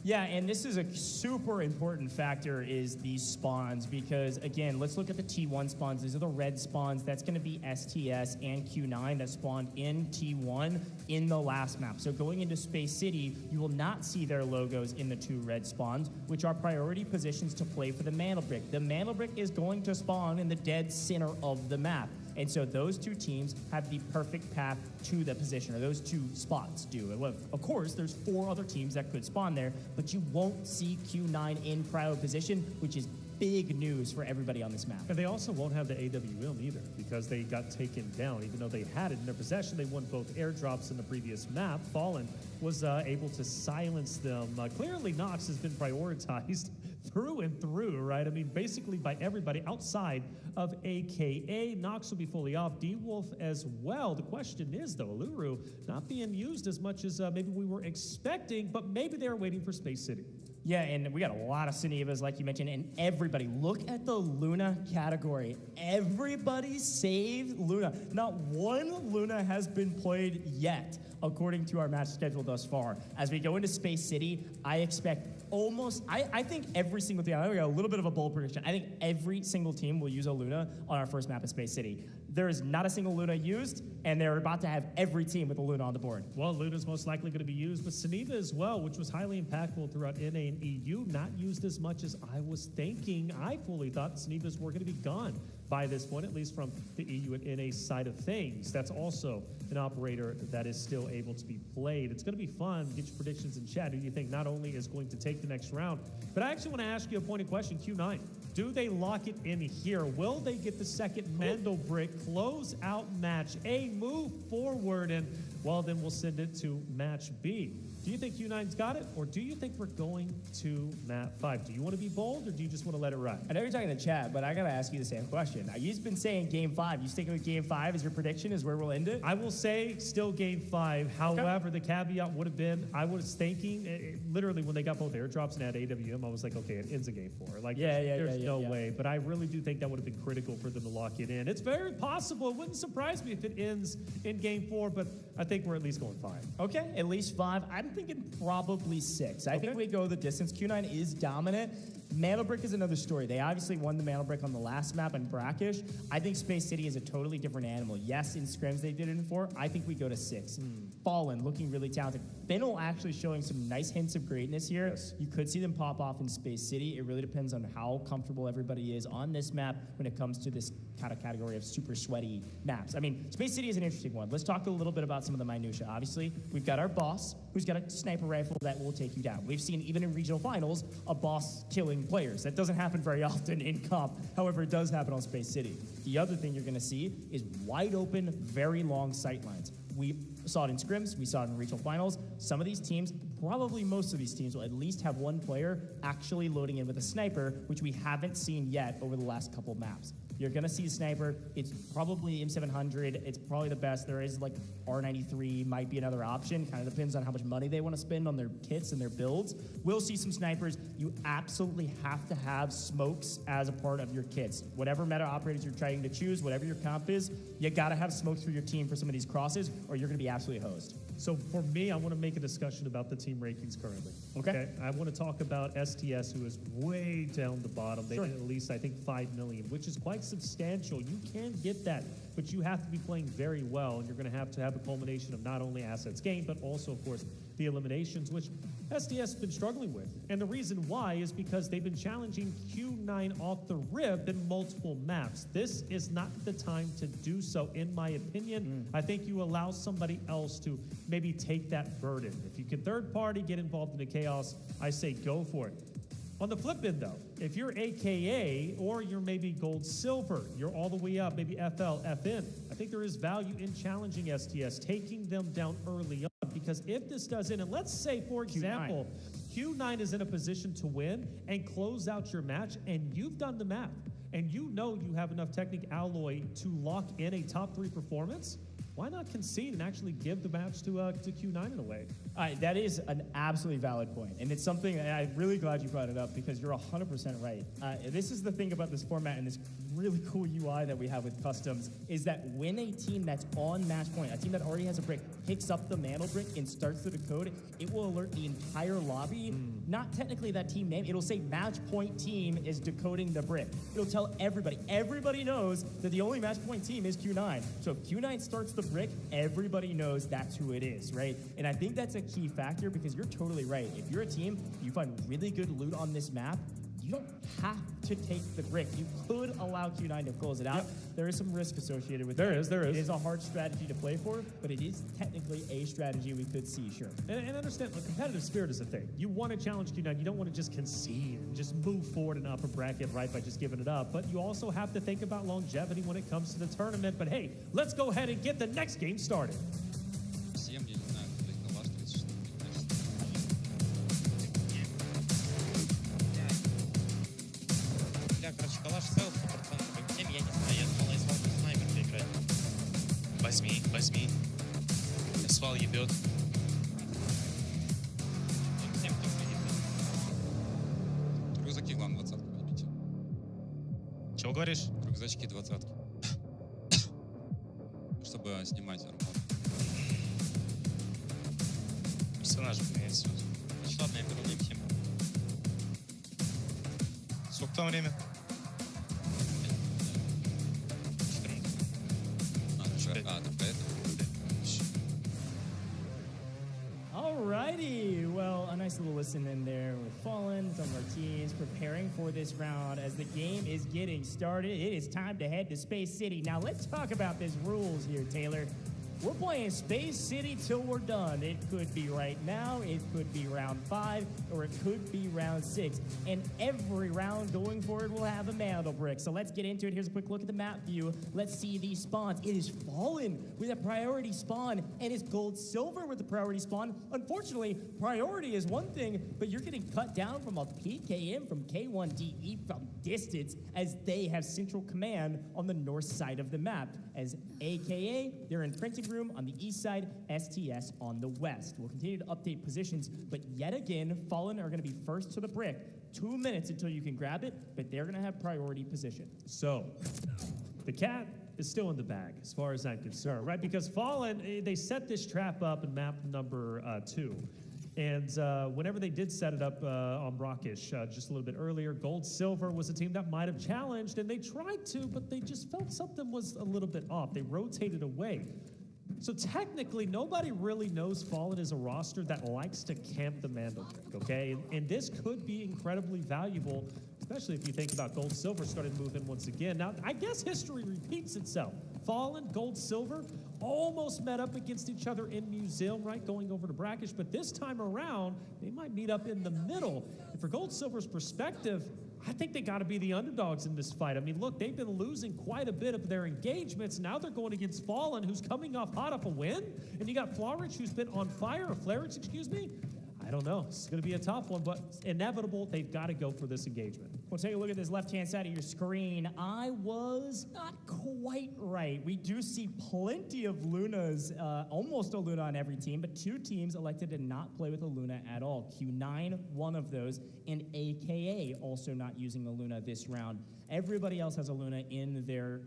Yeah, and this is a super important factor is these spawns because, again, let's look at the T1 spawns. These are the red spawns. That's going to be STS and Q9 that spawned in T1 in the last map. So going into Space City, you will not see their logos in the 2 red spawns, which are priority positions to play for the mantle brick. The mantle brick is going to spawn in the dead center of the map. And so those 2 teams have the perfect path to the position, or those 2 spots do. And of course, there's 4 other teams that could spawn there, but you won't see Q9 in prio position, which is big news for everybody on this map. And they also won't have the AWM either because they got taken down. Even though they had it in their possession, they won both airdrops in the previous map. Fallen was able to silence them. Clearly, Nox has been prioritized through and through, right? I mean, basically by everybody outside of AKA. Nox will be fully off. D-Wolf as well. The question is, though, Aluru not being used as much as maybe we were expecting, but maybe they're waiting for Space City. Yeah, and we got a lot of Senevas, like you mentioned, and everybody, look at the Luna category. Everybody saved Luna. Not one Luna has been played yet, according to our match schedule thus far. As we go into Space City, I expect I think every single team, I got a little bit of a bold prediction. I think every single team will use a Luna on our first map of Space City. There is not a single Luna used, and they're about to have every team with a Luna on the board. Well, Luna's most likely going to be used, but Seneva as well, which was highly impactful throughout NA and EU, not used as much as I was thinking. I fully thought Senevas were going to be gone by this point, at least from the EU and NA side of things. That's also an operator that is still able to be played. It's going to be fun. Get your predictions in chat. Who do you think not only is going to take the next round, but I actually want to ask you a pointed question, Q9. Do they lock it in here? Will they get the second Mandelbrick close out match A, move forward, and well, then we'll send it to match B? Do you think Q9's got it, or do you think we're going to map 5? Do you want to be bold, or do you just want to let it ride? I know you're talking in the chat, but I got to ask you the same question. Now, you've been saying game 5. You sticking with game 5 as your prediction is where we'll end it? I will say still game 5. However, the caveat would have been, I was thinking, literally when they got both airdrops and had AWM, I was like, okay, it ends in game 4. Like, there's no way. But I really do think that would have been critical for them to lock it in. It's very possible. It wouldn't surprise me if it ends in game 4, but I think we're at least going 5. Okay, at least 5. I'm thinking probably 6. I think we go the distance. Q9 is dominant. Mandelbrick is another story. They obviously won the Mandelbrick on the last map in Brackish. I think Space City is a totally different animal. Yes, in scrims they did it in 4. I think we go to 6. Fallen, looking really talented. Fennel actually showing some nice hints of greatness here. Yes. You could see them pop off in Space City. It really depends on how comfortable everybody is on this map when it comes to this kind of category of super sweaty maps. I mean, Space City is an interesting one. Let's talk a little bit about some of the minutia. Obviously, we've got our boss, who's got a sniper rifle that will take you down. We've seen, even in regional finals, a boss killing players. That doesn't happen very often in comp. However, it does happen on Space City. The other thing you're going to see is wide open, very long sight lines. We saw it in scrims. We saw it in regional finals. Some of these teams, probably most of these teams, will at least have one player actually loading in with a sniper, which we haven't seen yet over the last couple maps. You're going to see a sniper. It's probably M700. It's probably the best. There is like R93 might be another option. Kind of depends on how much money they want to spend on their kits and their builds. We'll see some snipers. You absolutely have to have smokes as a part of your kits. Whatever meta operators you're trying to choose, whatever your comp is, you got to have smokes for your team for some of these crosses, or you're going to be absolutely hosed. So for me, I want to make a discussion about the team rankings currently. Okay. I want to talk about STS, who is way down the bottom. They did at least, I think, 5 million, which is quite substantial. You can get that, but you have to be playing very well, and you're going to have a culmination of not only assets gained, but also, of course, the eliminations, which STS has been struggling with. And the reason why is because they've been challenging Q9 off the rip in multiple maps. This is not the time to do so, in my opinion. I think you allow somebody else to maybe take that burden. If you can third party, get involved in the chaos, I say go for it. On the flip end, though, if you're AKA or you're maybe gold silver, you're all the way up, maybe FL, FN, I think there is value in challenging STS, taking them down early on, because if this does end, and let's say, for example, Q9 is in a position to win and close out your match, and you've done the math, and you know you have enough Technic Alloy to lock in a top 3 performance, why not concede and actually give the match to Q9 in a way? That is an absolutely valid point, and it's something I'm really glad you brought it up, because you're 100% right. This is the thing about this format and this really cool UI that we have with customs, is that when a team that's on match point, a team that already has a brick, picks up the mantle brick and starts to decode, it will alert the entire lobby, not technically that team name, it'll say match point team is decoding the brick. It'll tell everybody. Everybody knows that the only match point team is Q9. So if Q9 starts the brick, everybody knows that's who it is, right? And I think that's a key factor, because you're totally right. If you're a team, you find really good loot on this map, you don't have to take the brick. You could allow Q9 to close it out. There is some risk associated with it. There is. It is a hard strategy to play for, but it is technically a strategy we could see, sure. And understand, the competitive spirit is a thing. You want to challenge Q9. You don't want to just concede and just move forward in upper bracket, right, by just giving it up. But you also have to think about longevity when it comes to the tournament. But hey, let's go ahead and get the next game started. Возьми. Свал ебет. говоришь? Рюкзачки 20-ки. Чтобы снимать армор. Персонаж меняется. Значит, ладно, я беру не всем. Сколько там время? Alrighty, well, a nice little listen in there with Fallen, some of our teams preparing for this round as the game is getting started. It is time to head to Space City. Now let's talk about these rules here, Taylor. We're playing Space City till we're done. It could be right now, it could be round 5, or it could be round 6. And every round going forward will have a mantle brick. So let's get into it. Here's a quick look at the map view. Let's see these spawns. It is Fallen with a priority spawn, and it's Gold Silver with a priority spawn. Unfortunately, priority is one thing, but you're getting cut down from a PKM from K1DE from distance as they have central command on the north side of the map. As AKA, they're in printing room on the east side, STS on the west. We'll continue to update positions, but yet again, Fallen are going to be first to the brick. 2 minutes until you can grab it, but they're going to have priority position. So, the cat is still in the bag, as far as I'm concerned, right? Because Fallen, they set this trap up in map number 2. And whenever they did set it up on Brockish just a little bit earlier, Gold Silver was a team that might have challenged, and they tried to, but they just felt something was a little bit off. They rotated away. So technically, nobody really knows Fallen is a roster that likes to camp the Mandelbrick, okay? And this could be incredibly valuable, especially if you think about Gold Silver started moving once again. Now, I guess history repeats itself. Fallen, Gold Silver, almost met up against each other in Museum, right, going over to Brackish, but this time around, they might meet up in the middle. And for Gold Silver's perspective, I think they got to be the underdogs in this fight. I mean, look, they've been losing quite a bit of their engagements. Now they're going against Fallen, who's coming off hot off a win. And you got Florich, who's been on fire, or Flarich, excuse me. I don't know. It's going to be a tough one, but it's inevitable. They've got to go for this engagement. Well, take a look at this left-hand side of your screen. I was not quite right. We do see plenty of Lunas, almost a Luna on every team, but 2 teams elected to not play with a Luna at all. Q9, one of those, and AKA also not using a Luna this round. Everybody else has a Luna in their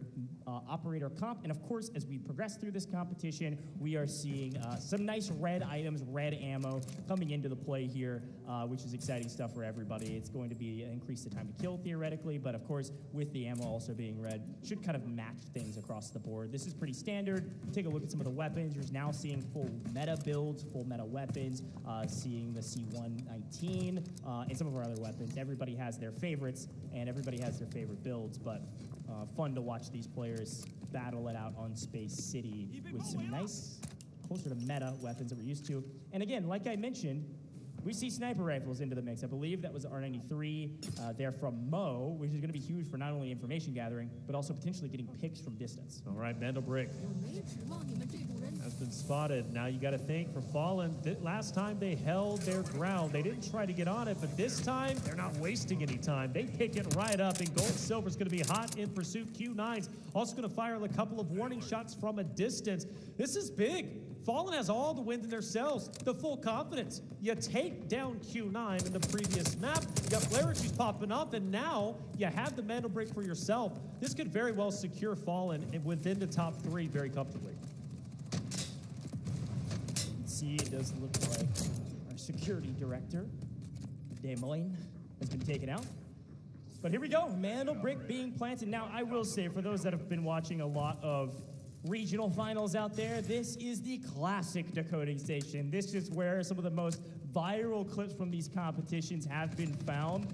operator comp. And of course, as we progress through this competition, we are seeing some nice red items, red ammo coming into the play here, which is exciting stuff for everybody. It's going to be increase the time to kill theoretically, but of course, with the ammo also being red, should kind of match things across the board. This is pretty standard. Take a look at some of the weapons. You're now seeing full meta builds, full meta weapons, seeing the C119, and some of our other weapons. Everybody has their favorites, and everybody has their favorite builds, but fun to watch these players battle it out on Space City with some nice, closer to meta weapons that we're used to. And again, like I mentioned, we see sniper rifles into the mix. I believe that was R93. They're from Mo, which is going to be huge for not only information gathering, but also potentially getting picks from distance. All right, Mandelbrick has been spotted. Now you got to think for Fallen, last time they held their ground. They didn't try to get on it, but this time they're not wasting any time. They pick it right up, and Gold Silver's going to be hot in pursuit. Q9's also going to fire a couple of warning shots from a distance. This is big. Fallen has all the wind in their sails, the full confidence. You take down Q9 in the previous map, you got Flarich who's popping up, and now you have the Mandelbrick for yourself. This could very well secure Fallen within the top 3 very comfortably. See, it does look like our security director, Des Moines, has been taken out. But here we go, Mandelbrick being planted. Now, I will say, for those that have been watching a lot of regional finals out there, this is the classic decoding station. This is where some of the most viral clips from these competitions have been found.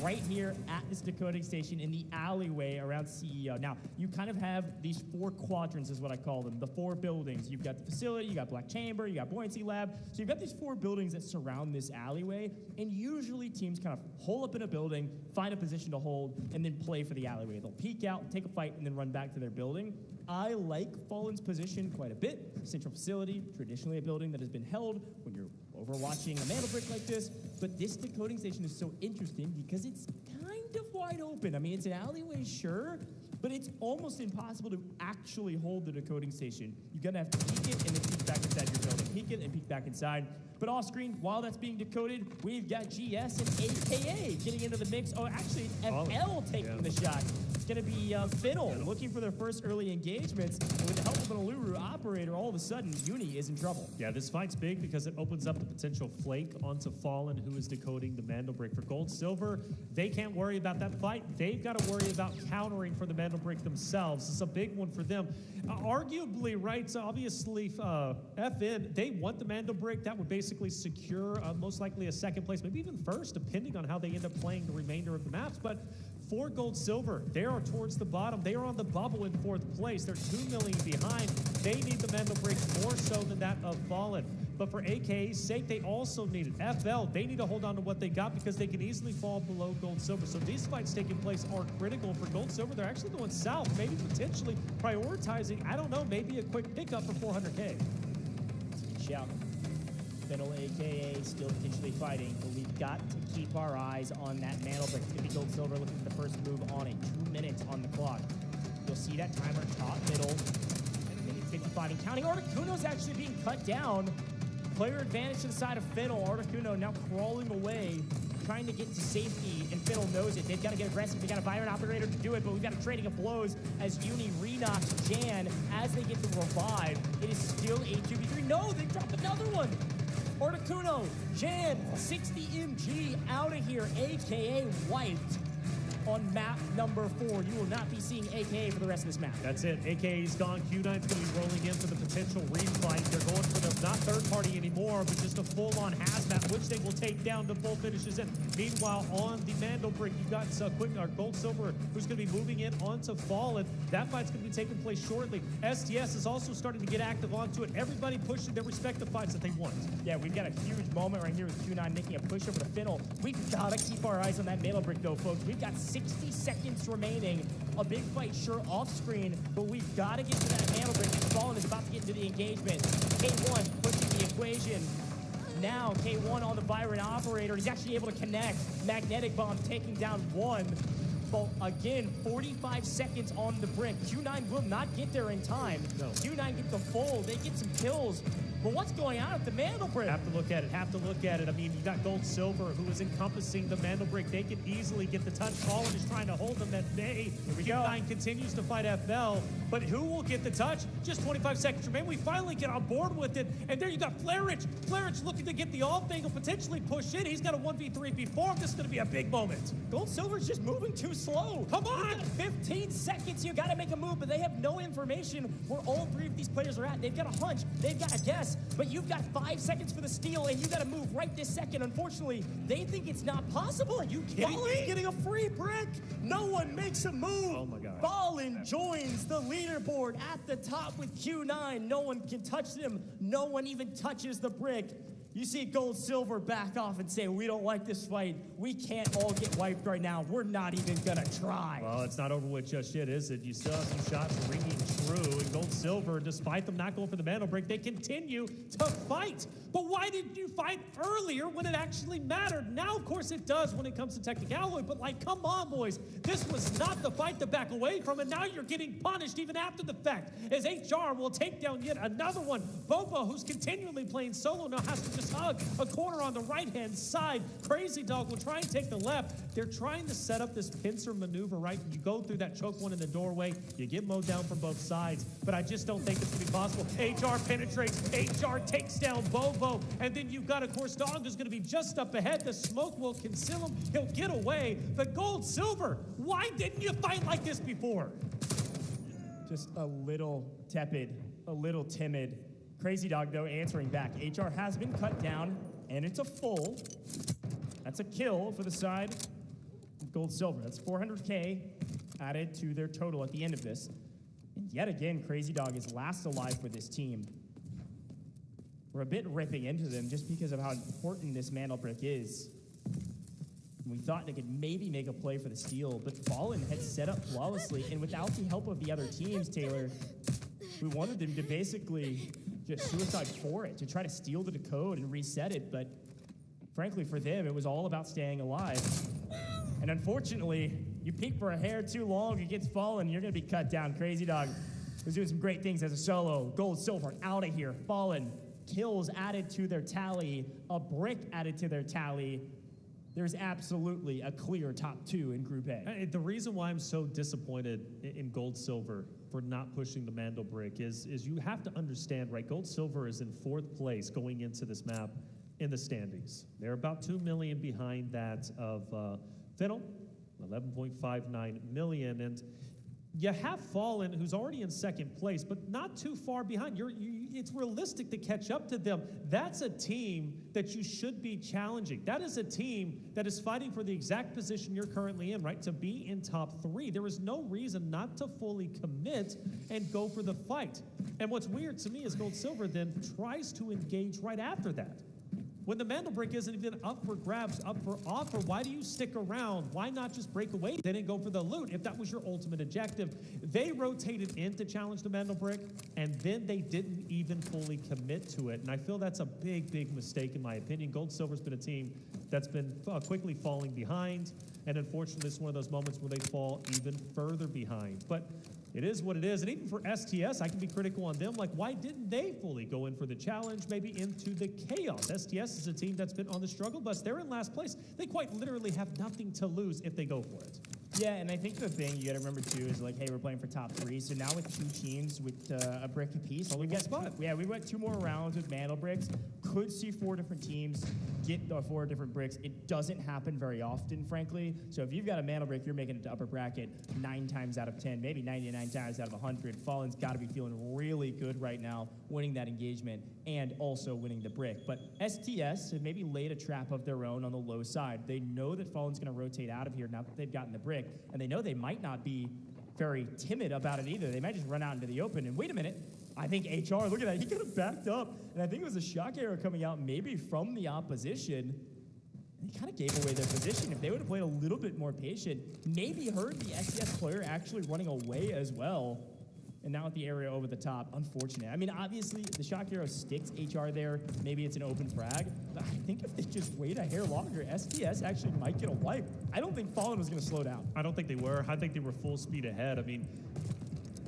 Right here at this decoding station in the alleyway around CEO. Now, you kind of have these 4 quadrants is what I call them, the 4 buildings. You've got the facility, you got Black Chamber, you got Buoyancy Lab. So you've got these 4 buildings that surround this alleyway, and usually teams kind of hole up in a building, find a position to hold, and then play for the alleyway. They'll peek out, take a fight, and then run back to their building. I like Fallen's position quite a bit. Central facility, traditionally a building that has been held when you're overwatching a Mandelbrick like this, but this decoding station is so interesting because it's kind of wide open. I mean, it's an alleyway, sure, but it's almost impossible to actually hold the decoding station. You're gonna have to peek it and then peek back inside your building. Peek it and peek back inside. But off screen, while that's being decoded, we've got GS and AKA getting into the mix. Oh, actually, it's FL taking the shot. It's gonna be Fiddle looking for their first early engagements. And with the help of an Alluru operator, all of a sudden, Uni is in trouble. Yeah, this fight's big because it opens up the potential flake onto Fallen, who is decoding the Mandel Break. For Gold Silver, they can't worry about that fight. They've got to worry about countering for the Mandel Break themselves. It's a big one for them. Arguably, right, so obviously, FN, they want the Mandel Break. That would basically secure most likely a second place, maybe even first, depending on how they end up playing the remainder of the maps. But for Gold Silver, they are towards the bottom. They are on the bubble in 4th place. They're 2 million behind. They need the Mandel Break more so than that of Fallen. But for AKA's sake, they also need it. FL, they need to hold on to what they got because they can easily fall below Gold Silver. So these fights taking place are critical for Gold Silver. They're actually going south, maybe potentially prioritizing, I don't know, maybe a quick pickup for 400K. Shout. Fiddle, AKA, still potentially fighting, but we've got to keep our eyes on that Mandel Break. It's going to be Gold Silver looking for the first move on it. 2 minutes on the clock. You'll see that timer top middle. Minute 55 and counting. Articuno's actually being cut down. Player advantage to the side of Fiddle. Articuno now crawling away, trying to get to safety, and Fiddle knows it. They've got to get aggressive. They've got a Byron operator to do it, but we've got a trading of blows as Uni re-knocks Jan as they get the revive. It is still a 2v3. No, they drop another one. Articuno, Jan, 60 MG out of here. AKA wiped on map number 4. You will not be seeing AKA for the rest of this map. That's it. AKA's gone. Q9's going to be rolling in for the potential refight. They're going for the, not third party anymore, but just a full-on hazmat, which they will take down to full finishes in. Meanwhile, on the Mandel Break, you've got Gold Silver, who's going to be moving in onto Fallen. That fight's going to be taking place shortly. STS is also starting to get active onto it. Everybody pushing their respective fights that they want. Yeah, we've got a huge moment right here with Q9 making a push over to Fiddle. We've got to keep our eyes on that Mandel Break, though, folks. We've got 60 seconds remaining. A big fight, sure, off screen, but we've got to get to that Mandel Break. Fallen is about to get into the engagement. K1 pushing the equation. Now K1 on the Byron operator. He's actually able to connect. Magnetic bomb taking down one. But again, 45 seconds on the brick. Q9 will not get there in time. No. Q9 gets the full. They get some kills. But what's going on at the Mandel Break? Have to look at it. Have to look at it. I mean, you got Gold Silver, who is encompassing the Mandel Break. They can easily get the touch. Fallen is trying to hold them at bay. Q9 continues to fight FL, but who will get the touch? Just 25 seconds remain. We finally get on board with it, and there you got Flarich. Flarich looking to get the off angle, potentially push in. He's got a 1v3 before him. This is going to be a big moment. Gold Silver's just moving too slow. Come on! 15 seconds. You got to make a move, but they have no information where all three of these players are at. They've got a hunch. They've got a guess. But you've got 5 seconds for the steal, and you got to move right this second. Unfortunately, they think it's not possible. Are you kidding me? Fallen getting a free brick. No one makes a move. Oh my God. Fallen joins the leaderboard at the top with Q9. No one can touch them. No one even touches the brick. You see Gold Silver back off and say, we don't like this fight. We can't all get wiped right now. We're not even going to try. Well, it's not over with just yet, is it? You still have some shots ringing true. And Gold Silver, despite them not going for the Mandel Break, they continue to fight. But why didn't you fight earlier when it actually mattered? Now, of course, it does when it comes to Technic Alloy. But, like, come on, boys. This was not the fight to back away from. And now you're getting punished even after the fact. As HR will take down yet another one. Bobo, who's continually playing solo, now has to just hug a corner on the right-hand side. Crazy Dog will try and take the left. They're trying to set up this pincer maneuver, right? You go through that choke one in the doorway. You get mowed down from both sides. But I just don't think it's going to be possible. HR penetrates. HR takes down Bobo. And then you've got, of course, Dog who's going to be just up ahead. The smoke will conceal him. He'll get away. But Gold Silver, why didn't you fight like this before? Just a little tepid, a little timid. Crazy Dog, though, answering back. HR has been cut down, and it's a full. That's a kill for the side of Gold Silver. That's 400K added to their total at the end of this. And yet again, Crazy Dog is last alive for this team. We're a bit ripping into them just because of how important this Mandel Break is. We thought they could maybe make a play for the steal, but Fallen had set up flawlessly, and without the help of the other teams, Taylor, we wanted them to basically just suicide for it, to try to steal the decode and reset it, but frankly for them, it was all about staying alive. And unfortunately, You peek for a hair too long, it gets Fallen, you're gonna be cut down. Crazy Dog was doing some great things as a solo. Gold, silver, out of here. Fallen, kills added to their tally, a brick added to their tally. There's absolutely a clear top 2 in Group A. The reason why I'm so disappointed in Gold Silver for not pushing the Mando brick is you have to understand, right? Gold Silver is in 4th place going into this map in the standings. They're about 2 million behind that of Finnell, 11.59 million. And you have Fallen, who's already in 2nd place, but not too far behind. It's realistic to catch up to them. That's a team that you should be challenging. That is a team that is fighting for the exact position you're currently in, right? To be in top 3. There is no reason not to fully commit and go for the fight. And what's weird to me is Gold Silver then tries to engage right after that. When the Mando brick isn't even up for grabs, up for offer, why do you stick around? Why not just break away? They didn't go for the loot if that was your ultimate objective. They rotated in to challenge the Mando brick, and then they didn't even fully commit to it. And I feel that's a big, big mistake in my opinion. Gold Silver's been a team that's been quickly falling behind, and unfortunately it's one of those moments where they fall even further behind. But it is what it is. And even for STS, I can be critical on them. Like, why didn't they fully go in for the challenge, maybe into the chaos? STS is a team that's been on the struggle bus. They're in last place. They quite literally have nothing to lose if they go for it. Yeah, and I think the thing you got to remember too is like, hey, we're playing for top 3. So now with 2 teams with a brick apiece, we get spot. Yeah, we went 2 more rounds with Mando bricks. Could see 4 different teams get the 4 different bricks. It doesn't happen very often, frankly. So if you've got a Mando brick, you're making it to upper bracket 9 times out of 10, maybe 99 times out of 100. Fallen's got to be feeling really good right now, winning that engagement and also winning the brick. But STS have maybe laid a trap of their own on the low side. They know that Fallen's going to rotate out of here now that they've gotten the brick, and they know they might not be very timid about it either. They might just run out into the open and wait a minute. I think HR, look at that, he could have backed up, and I think it was a shock arrow coming out maybe from the opposition. They kind of gave away their position. If they would have played a little bit more patient, maybe heard the STS player actually running away as well. And now with the area over the top, unfortunate. I mean, obviously, the shock arrow sticks HR there. Maybe it's an open frag. But I think if they just wait a hair longer, STS actually might get a wipe. I don't think Fallen was going to slow down. I don't think they were. I think they were full speed ahead. I mean,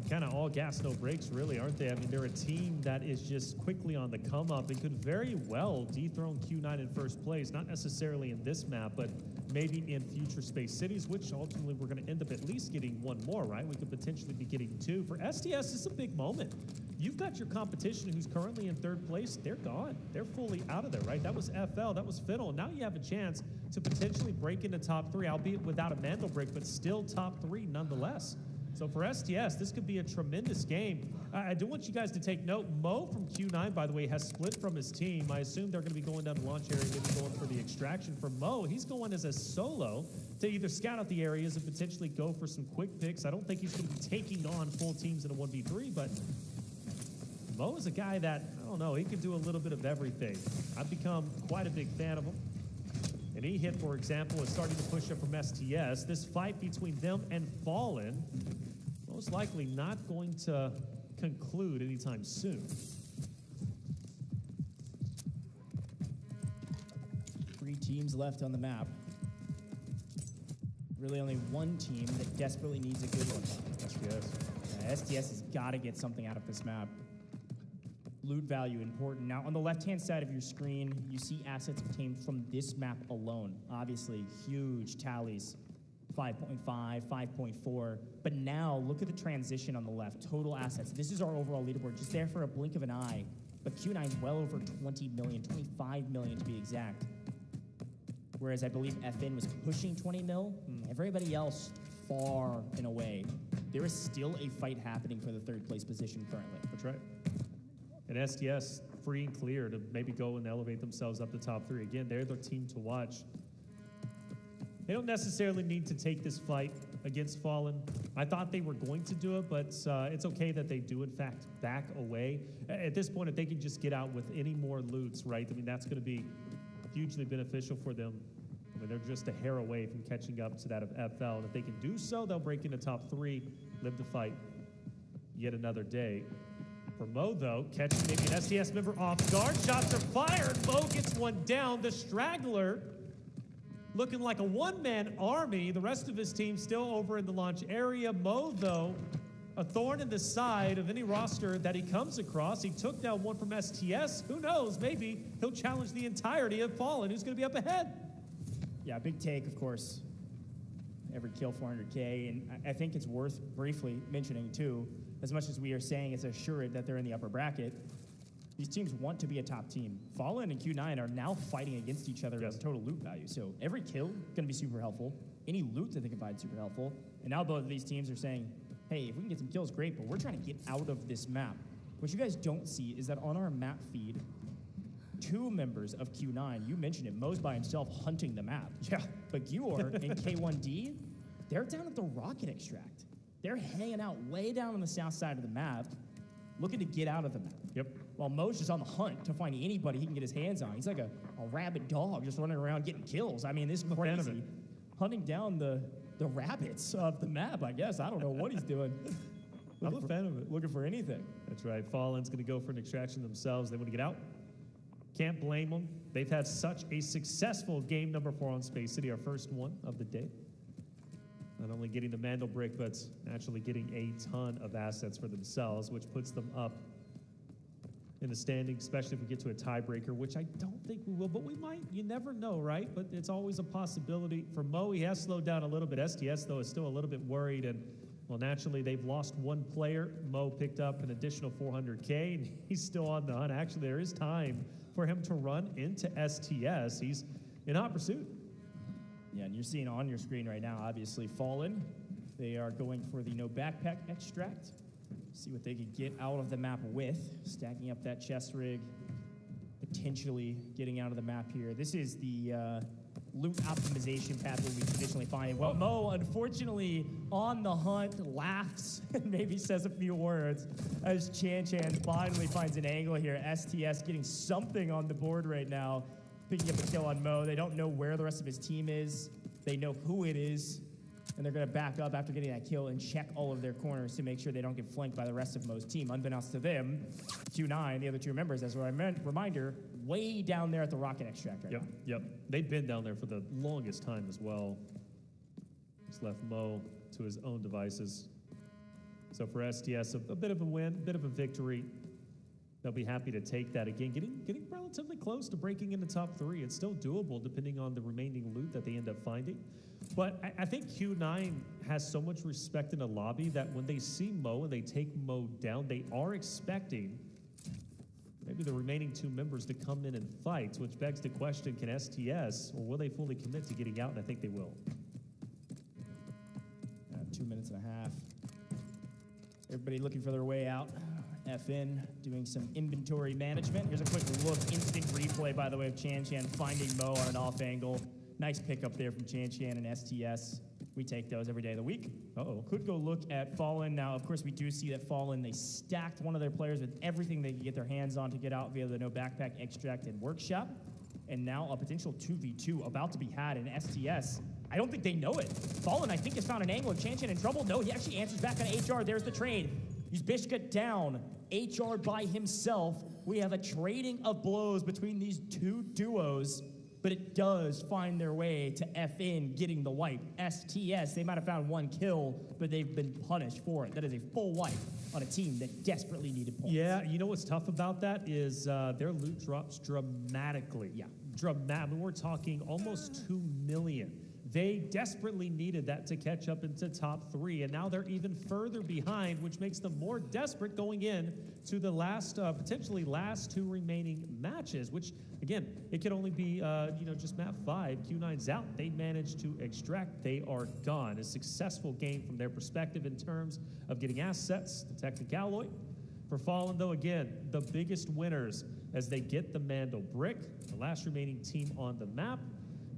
kind of all gas, no brakes, really, aren't they? I mean, they're a team that is just quickly on the come up and could very well dethrone Q9 in 1st place, not necessarily in this map, but maybe in future Space Cities, which ultimately we're going to end up at least getting 1 more, right? We could potentially be getting 2. For STS, it's a big moment. You've got your competition who's currently in 3rd place. They're gone. They're fully out of there, right? That was FL. That was Fiddle. Now you have a chance to potentially break into top 3, albeit without a Mando break, but still top 3 nonetheless. So for STS, this could be a tremendous game. I do want you guys to take note. Mo from Q9, by the way, has split from his team. I assume they're going to be going down the launch area, maybe going for the extraction. For Mo, he's going as a solo to either scout out the areas and potentially go for some quick picks. I don't think he's going to be taking on full teams in a 1v3, but Mo is a guy that, I don't know, he can do a little bit of everything. I've become quite a big fan of him. And he hit, for example, is starting to push up from STS. This fight between them and Fallen, most likely not going to conclude anytime soon. 3 teams left on the map. Really only 1 team that desperately needs a good one. STS has got to get something out of this map. Loot value important. Now, on the left-hand side of your screen, you see assets obtained from this map alone. Obviously, huge tallies. 5.5, 5.4. But now, look at the transition on the left. Total assets. This is our overall leaderboard, just there for a blink of an eye. But Q9's well over 20 million, 25 million to be exact. Whereas I believe FN was pushing 20 mil. Everybody else far and away. There is still a fight happening for the 3rd place position currently. That's right. And STS free and clear to maybe go and elevate themselves up to top 3. Again, they're the team to watch. They don't necessarily need to take this fight against Fallen. I thought they were going to do it, but it's okay that they do, in fact, back away. At this point, if they can just get out with any more loots, right, I mean, that's going to be hugely beneficial for them. I mean, they're just a hair away from catching up to that of FL. And if they can do so, they'll break into top 3, live to fight yet another day. For Mo, though, catching maybe an STS member off guard. Shots are fired. Mo gets one down. The straggler looking like a one-man army. The rest of his team still over in the launch area. Mo, though, a thorn in the side of any roster that he comes across. He took down one from STS. Who knows? Maybe he'll challenge the entirety of Fallen. Who's going to be up ahead? Yeah, big take, of course. Every kill 400K, and I think it's worth briefly mentioning, too, as much as we are saying it's assured that they're in the upper bracket, these teams want to be a top team. Fallen and Q9 are now fighting against each other as total loot value, so every kill is going to be super helpful. Any loot that they can find super helpful. And now both of these teams are saying, hey, if we can get some kills, great, but we're trying to get out of this map. What you guys don't see is that on our map feed, 2 members of Q9, you mentioned it, Mo's by himself hunting the map. Yeah. But Gior and K1D, they're down at the rocket extract. They're hanging out way down on the south side of the map, looking to get out of the map. Yep. While Mo's just on the hunt to find anybody he can get his hands on. He's like a rabid dog just running around getting kills. I mean, this is crazy. Hunting down the rabbits of the map, I guess. I don't know what he's doing. I'm a fan of it. Looking for anything. That's right. Fallen's going to go for an extraction themselves. They want to get out. Can't blame them. They've had such a successful game number 4 on Space City, our first one of the day. Not only getting the Mandel brick, but actually getting a ton of assets for themselves, which puts them up in the standings, especially if we get to a tiebreaker, which I don't think we will, but we might. You never know, right? But it's always a possibility. For Mo, he has slowed down a little bit. STS, though, is still a little bit worried, and, well, naturally, they've lost one player. Mo picked up an additional 400K, and he's still on the hunt. Actually, there is time for him to run into STS. He's in hot pursuit. Yeah, and you're seeing on your screen right now, obviously, Fallen. They are going for the no backpack extract. See what they could get out of the map with. Stacking up that chest rig. Potentially getting out of the map here. This is the loot optimization pathway we traditionally find. Well, Mo, unfortunately, on the hunt, laughs and maybe says a few words as Chan finally finds an angle here. STS getting something on the board right now. Picking up a kill on Mo. They don't know where the rest of his team is. They know who it is. And they're going to back up after getting that kill and check all of their corners to make sure they don't get flanked by the rest of Mo's team. Unbeknownst to them, Q9, the other 2 members, as a reminder, way down there at the rocket extract right now. Yep. They've been down there for the longest time as well. Just left Mo to his own devices. So for STS, a bit of a win, a bit of a victory. They'll be happy to take that again. Getting relatively close to breaking into top 3. It's still doable depending on the remaining loot that they end up finding. But I think Q9 has so much respect in the lobby that when they see Mo and they take Mo down, they are expecting maybe the remaining 2 members to come in and fight, which begs the question, can STS, or will they fully commit to getting out? And I think they will. 2 minutes and a half. Everybody looking for their way out. FN doing some inventory management. Here's a quick look, instant replay, by the way, of Chan finding Mo on an off angle. Nice pickup there from Chan and STS. We take those every day of the week. Could go look at Fallen. Now, of course, we do see that Fallen, they stacked one of their players with everything they could get their hands on to get out via the no backpack extract and workshop. And now a potential 2v2 about to be had in STS. I don't think they know it. Fallen, I think, has found an angle. Chan in trouble. No, he actually answers back on HR. There's the trade. Uzbishka down. HR by himself. We have a trading of blows between these 2 duos, but it does find their way to FN getting the wipe. STS, they might have found 1 kill, but they've been punished for it. That is a full wipe on a team that desperately needed points. Yeah, you know what's tough about that is their loot drops dramatically. Yeah. I mean, we're talking almost 2 million. They desperately needed that to catch up into top 3, and now they're even further behind, which makes them more desperate going in to the last, potentially last 2 remaining matches, which, again, it could only be, just map 5. Q9's out. They managed to extract. They are gone. A successful game from their perspective in terms of getting assets, the Technic Alloy. For Fallen, though, again, the biggest winners as they get the Mandel brick, the last remaining team on the map,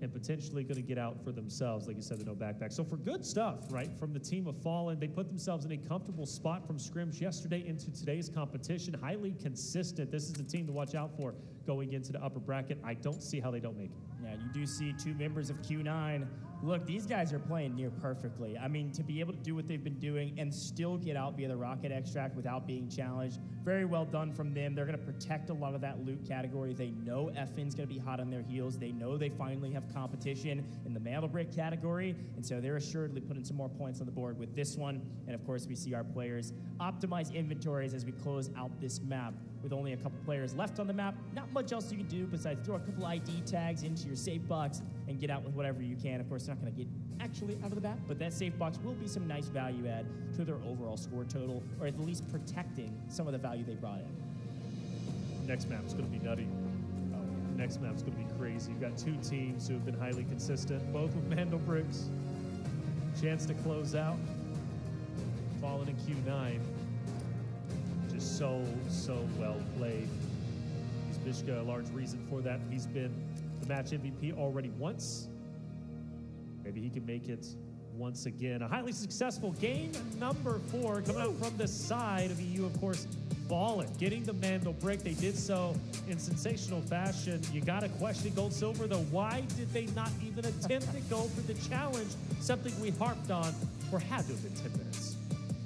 and potentially going to get out for themselves, like you said, the no backpack. So for good stuff, right, from the team of Fallen, they put themselves in a comfortable spot from scrims yesterday into today's competition. Highly consistent. This is the team to watch out for going into the upper bracket. I don't see how they don't make it. Yeah, you do see 2 members of Q9 Look, these guys are playing near perfectly. I mean, to be able to do what they've been doing and still get out via the rocket extract without being challenged, very well done from them. They're going to protect a lot of that loot category. They know FN's going to be hot on their heels. They know they finally have competition in the mantle brick category, and so they're assuredly putting some more points on the board with this one. And of course, we see our players optimize inventories as we close out this map. With only a couple players left on the map, not much else you can do besides throw a couple ID tags into your safe box and get out with whatever you can. Of course, they're not going to get actually out of the map, but that safe box will be some nice value add to their overall score total, or at least protecting some of the value they brought in. Next map's going to be nutty. Next map's going to be crazy. You've got two teams who have been highly consistent, both with Mandel bricks. Chance to close out. Fallen in Q9. Just so well played. Is Bishka a large reason for that? He's been the match MVP already once. Maybe he can make it once again. A highly successful game number 4 coming out from the side of EU, of course, Fallen, getting the Mandel brick. They did so in sensational fashion. You got to question Gold Silver, though. Why did they not even attempt to go for the challenge? Something we harped on for had to have been 10 minutes.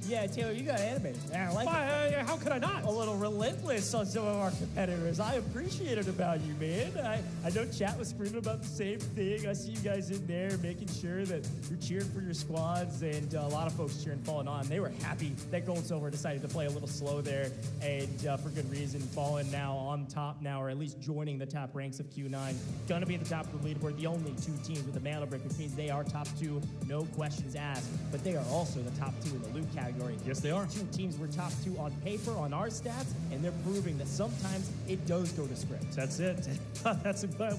Yeah, Taylor, you got animated. I like it. How could I not? A little relentless on some of our competitors. I appreciate it about you, man. I know chat was screaming about the same thing. I see you guys in there making sure that you're cheering for your squads, and a lot of folks cheering Fallen on. They were happy that Gold Silver decided to play a little slow there, and for good reason. Fallen now on top now, or at least joining the top ranks of Q9. Gonna be at the top of the leaderboard. The only 2 teams with the Mandel brick, which means they are top 2, no questions asked. But they are also the top 2 in the loot category. Yes, they are. 2 teams were top 2 on paper on our stats, and they're proving that sometimes it does go to script. That's it.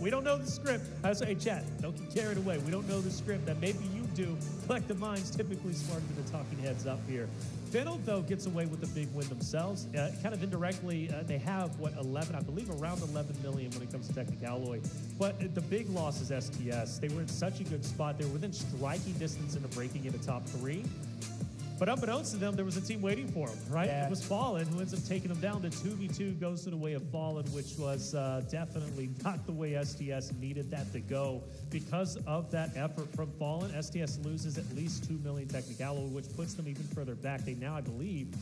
We don't know the script. I say, hey, chat, don't get carried away. We don't know the script. That maybe you do. Collective Minds typically smarter than the talking heads up here. Fiddle, though, gets away with the big win themselves. Kind of indirectly, they have, what, 11, I believe around 11 million when it comes to Technicalloy. But the big loss is STS. They were in such a good spot. They were within striking distance into breaking into top 3. But unbeknownst to them, there was a team waiting for them, right? Yeah. It was Fallen, who ends up taking them down to 2v2, goes to the way of Fallen, which was definitely not the way STS needed that to go. Because of that effort from Fallen, STS loses at least 2 million Technicalloy, which puts them even further back. They now, I believe,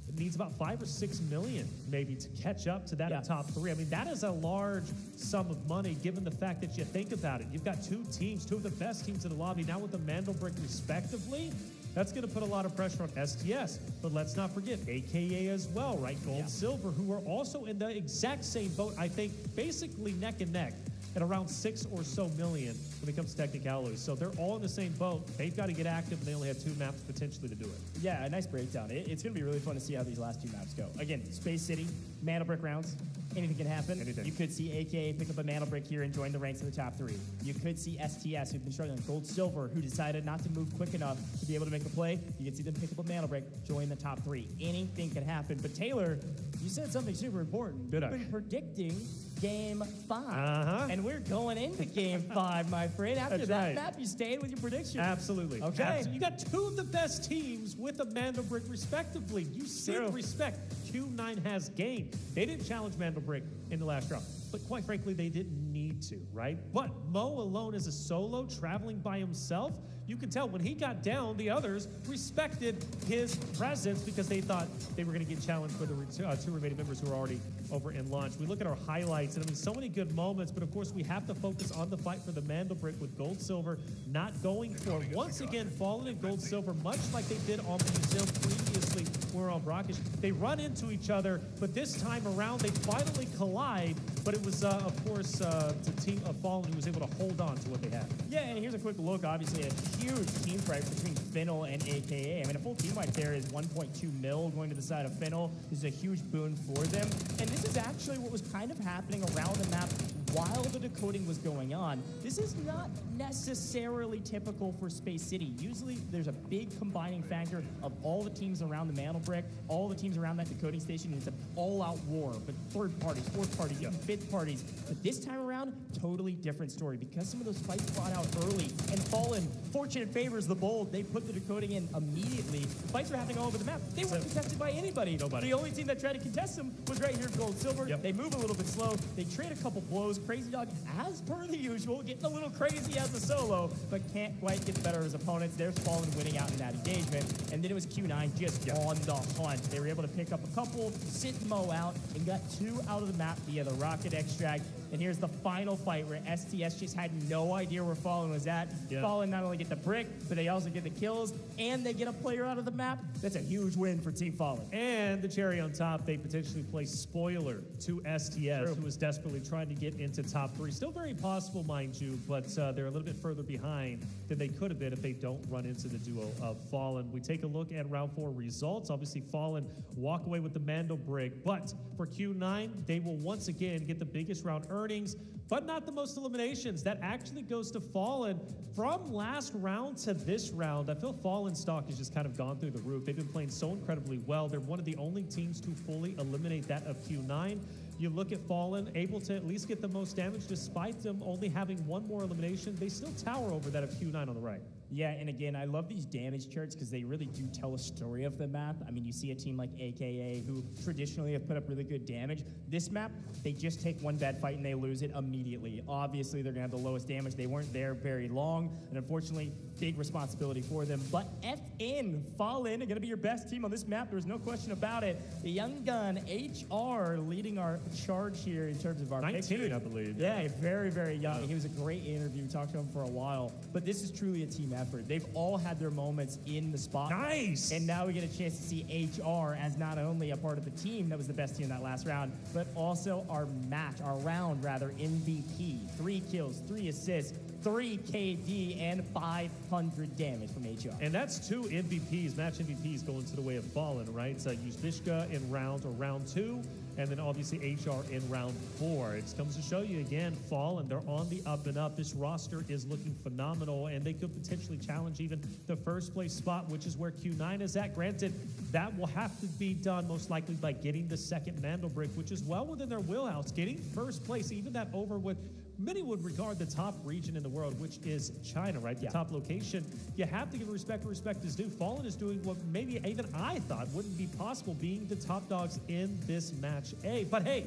it needs about 5 or 6 million maybe to catch up to that of top 3. I mean, that is a large sum of money given the fact that you think about it. You've got 2 teams, 2 of the best teams in the lobby, now with the Mandel brick respectively. That's going to put a lot of pressure on STS. But let's not forget AKA as well, right? Gold Silver, who are also in the exact same boat, I think, basically neck and neck at around 6 or so million when it comes to Technicalloy. So they're all in the same boat. They've got to get active, and they only have 2 maps potentially to do it. Yeah, a nice breakdown. It's going to be really fun to see how these last 2 maps go. Again, Space City, Mandel brick rounds. Anything can happen. Anything. You could see AKA pick up a Mandel brick here and join the ranks of the top 3. You could see STS, who've been struggling, Gold Silver, who decided not to move quick enough to be able to make a play. You could see them pick up a Mandel brick, join the top 3. Anything can happen. But Taylor, you said something super important. Did I? You've been predicting Game 5. And we're going into Game 5, my friend. After that map, you stayed with your prediction. Absolutely. Okay. You got 2 of the best teams with a Mandel brick respectively. You said respect. Q9 has game. They didn't challenge Mandel brick in the last round. But quite frankly, they didn't need to, right? But Mo alone as a solo, traveling by himself, you can tell when he got down, the others respected his presence because they thought they were going to get challenged for the 2 remaining members who are already over in launch. We look at our highlights, and I mean, so many good moments, but of course, we have to focus on the fight for the Mandel brick with Gold Silver not going for it. Once again, Fallen and Gold Silver, much like they did on Museum previously, were on Brackish. They run into each other, but this time around, they finally collide, but it was, of course, the team of Fallen who was able to hold on to what they had. Yeah, and here's a quick look. Obviously, a huge team price between Fennel and AKA. I mean, a full team right there is 1.2 mil going to the side of Fennel. This is a huge boon for them. And this is actually what was kind of happening around the map while the decoding was going on. This is not necessarily typical for Space City. Usually, there's a big combining factor of all the teams around the Mandel brick, all the teams around that decoding station, and it's an all-out war. But 3rd parties, 4th parties, even 5th parties. But this time around, totally different story because some of those fights brought out early and Fallen, fortune favors the bold. They put the decoding in immediately. The fights were happening all over the map. They weren't contested by anybody. Nobody. The only team that tried to contest them was right here, Gold Silver. They move a little bit slow. They trade a couple blows. goes Crazy Dog as per the usual, getting a little crazy as a solo, but can't quite get the better of his opponents. There's Fallen winning out in that engagement. And then it was Q9 just on the hunt. They were able to pick up a couple, sit Mo out, and got 2 out of the map via the rocket extract. And here's the final fight where STS just had no idea where Fallen was at. Fallen not only get the brick, but they also get the kills, and they get a player out of the map. That's a huge win for Team Fallen. And the cherry on top, they potentially play spoiler to STS, who was desperately trying to get into top 3. Still very possible, mind you, but they're a little bit further behind than they could have been if they don't run into the duo of Fallen. We take a look at round 4 results. Obviously, Fallen walk away with the Mando brick, but for Q9, they will once again get the biggest round earnings, but not the most eliminations. That actually goes to Fallen. From last round to this round, I feel Fallen stock has just kind of gone through the roof. They've been playing so incredibly well. They're one of the only teams to fully eliminate that of Q9. You look at Fallen, able to at least get the most damage despite them only having 1 more elimination. They still tower over that of Q9 on the right. Yeah, and again, I love these damage charts because they really do tell a story of the map. I mean, you see a team like AKA who traditionally have put up really good damage. This map, they just take 1 bad fight and they lose it immediately. Obviously, they're going to have the lowest damage. They weren't there very long, and unfortunately, big responsibility for them. But FN, Fallen, are going to be your best team on this map. There's no question about it. The young gun, HR, leading our charge here in terms of our 19, pictures. I believe. Yeah, very, very young. He was a great interview. We talked to him for a while. But this is truly a team effort. They've all had their moments in the spot. Nice! And now we get a chance to see HR as not only a part of the team that was the best team in that last round, but also our round MVP. 3 kills, 3 assists, 3 KD, and 500 damage from HR. And that's 2 MVPs, match MVPs going to the way of Fallen, right? So use Vishka in round 2, and then obviously HR in round 4. It comes to show you again, Fallen, they're on the up and up. This roster is looking phenomenal, and they could potentially challenge even the first place spot, which is where Q9 is at. Granted, that will have to be done most likely by getting the second Mando brick, which is well within their wheelhouse. Getting first place, even that over with many would regard the top region in the world, which is China, right? The top location. You have to give respect where respect is due. Fallen is doing what maybe even I thought wouldn't be possible, being the top dogs in this match A. But hey,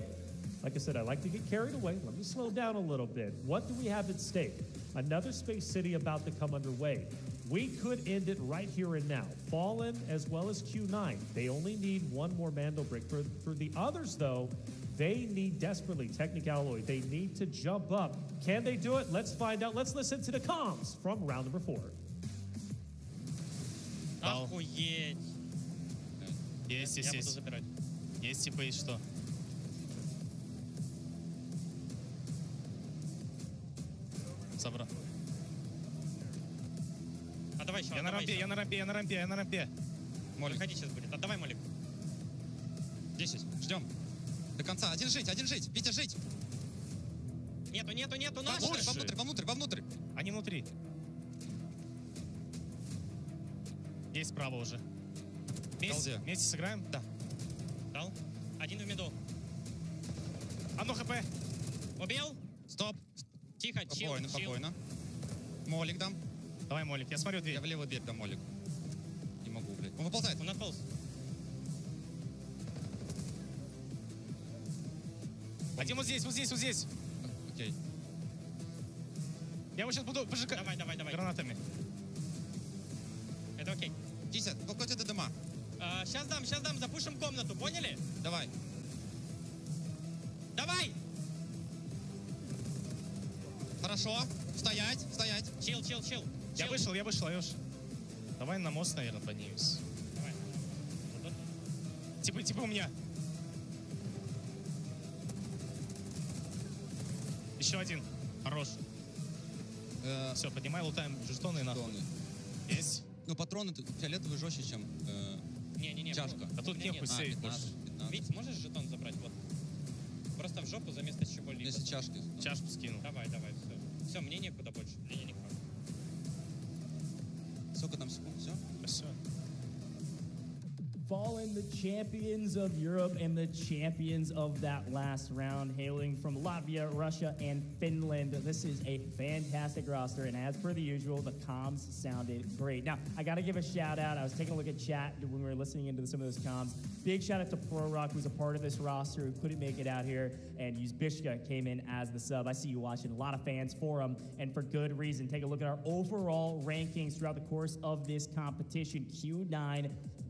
like I said, I like to get carried away. Let me slow down a little bit. What do we have at stake? Another space city about to come underway. We could end it right here and now. Fallen as well as Q9. They only need 1 more Mando brick. For the others, though, they need desperately Technicalloy. They need to jump up. Can they do it? Let's find out. Let's listen to the comms from round number 4. Охуеть. Есть. Я буду забирать. Есть типа и что? Собрал. Отдавай еще. Я на рампе. Молик. Выходи сейчас будет. Отдавай, Молик. 10. Ждем. До конца. Один жить. Витя, жить. Нету. Наши. Вовнутрь. Они внутри. Есть справа уже. Вместе сыграем? Да. Дал. Один в миду. Одно хп. Убил. Стоп. Тихо, Спокойно. Молик дам. Давай, Молик, я смотрю дверь. Я в левую дверь дам Молик. Не могу, блядь. Он выползает. Он отполз. Один вот здесь. Окей. Я его сейчас буду выжигать. Давай. Гранатами. Это окей. 10, сколько до дома? Сейчас дам, запушим комнату, поняли? Давай. Хорошо. Стоять. Чил. Я вышел, Алёш. Давай на мост, наверное, поднимемся. Давай. Типа у меня. Еще один. Хорош. Все, поднимай, лутаем жетоны и нахуй. Есть. Ну, патроны фиолетовые жестче, чем Не. чашка. А тут нехуй сейф больше. Вить, можешь жетон забрать? Вот. Просто в жопу за место чего-либо. Если чашки. Чашку скину. Давай, все. Все, мне некуда больше. Мне не хватит. Сколько там секунд? Все? Все. Fallen, the champions of Europe and the champions of that last round, hailing from Latvia, Russia, and Finland. This is a fantastic roster, and as per the usual, the comms sounded great. Now, I got to give a shout out. I was taking a look at chat when we were listening into some of those comms. Big shout out to Pro Rock, who's a part of this roster, who couldn't make it out here, and Uzbishka came in as the sub. I see you watching. A lot of fans for him, and for good reason. Take a look at our overall rankings throughout the course of this competition. Q9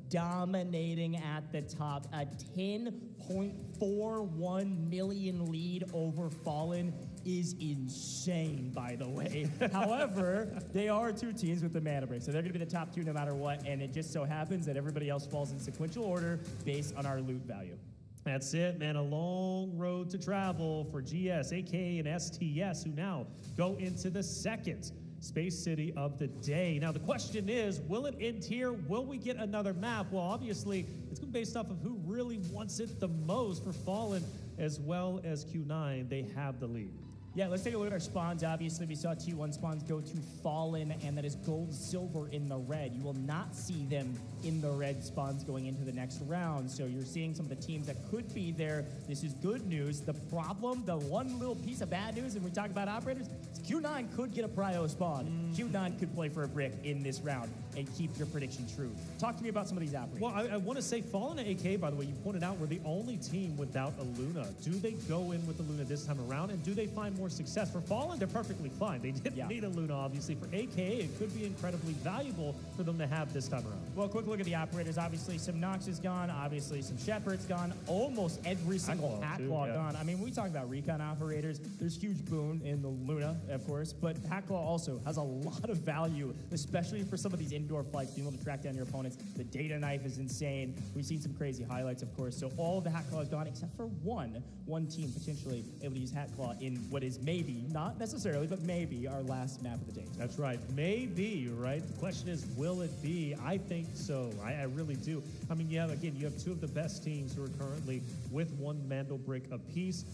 dominating at the top, a 10.41 million lead over Fallen is insane, by the way. However, they are two teams with the mana break, so they're going to be the top two no matter what, and it just so happens that everybody else falls in sequential order based on our loot value. That's it, man. A long road to travel for GS, AK, and STS, who now go into the second Space City of the day. Now, the question is, will it end here? Will we get another map? Well, obviously, it's going to be based off of who really wants it the most. For Fallen as well as Q9, they have the lead. Yeah, let's take a look at our spawns. Obviously, we saw T1 spawns go to Fallen, and that is gold, silver in the red. You will not see them in the red spawns going into the next round. So you're seeing some of the teams that could be there. This is good news. The problem, the one little piece of bad news, and we talk about operators, is Q9 could get a prio spawn. Q9 could play for a brick in this round and keep your prediction true. Talk to me about some of these operators. Well, I want to say Fallen and AK, by the way, you pointed out, were the only team without a Luna. Do they go in with the Luna this time around, and do they find more success? For Fallen, they're perfectly fine. They didn't need a Luna, obviously. For AK, it could be incredibly valuable for them to have this time around. Well, quick look at the operators. Obviously, some Nox is gone. Obviously, some Shepard's gone. Almost every single Hacklaw gone. I mean, we talk about recon operators. There's huge boon in the Luna, of course, but Hacklaw also has a lot of value, especially for some of these indoor fights, being able to track down your opponents. The data knife is insane. We've seen some crazy highlights, of course. So all of the Hacklaw is gone, except for one team potentially able to use Hacklaw in what is maybe, not necessarily, but maybe our last map of the day. That's right. Maybe, right? The question is, will it be? I think so. I really do. I mean, you have two of the best teams who are currently with one Mandel brick apiece.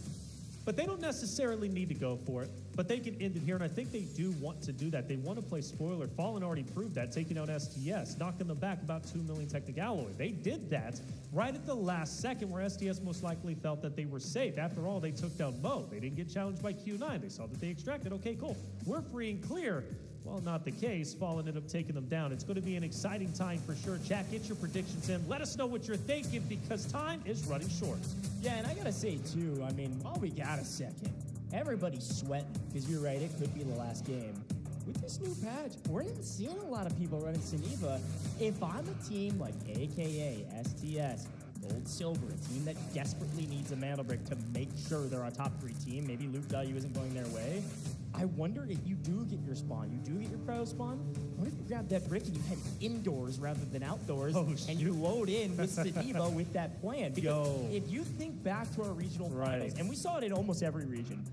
But they don't necessarily need to go for it. But they can end it here, and I think they do want to do that. They want to play spoiler. Fallen already proved that, taking out STS, knocking them back about 2 million technic alloy. They did that right at the last second, where STS most likely felt that they were safe. After all, they took down Mo. They didn't get challenged by Q9. They saw that they extracted. Okay, cool. We're free and clear. Well, not the case. Fallen ended up taking them down. It's going to be an exciting time for sure. Chat, get your predictions in. Let us know what you're thinking, because time is running short. Yeah, and I got to say, too, I mean, while we got a second, everybody's sweating, because you're right, it could be the last game. With this new patch, we're not seeing a lot of people running Saniva. If I'm a team like AKA, STS, Gold Silver, a team that desperately needs a mana brick to make sure they're a top 3 team, maybe loot value isn't going their way, I wonder if you do get your spawn, you do get your cryo spawn, what if you grab that brick and you head indoors rather than outdoors, and you load in with Saniva with that plan? Because if you think back to our regional finals, and we saw it in almost every region,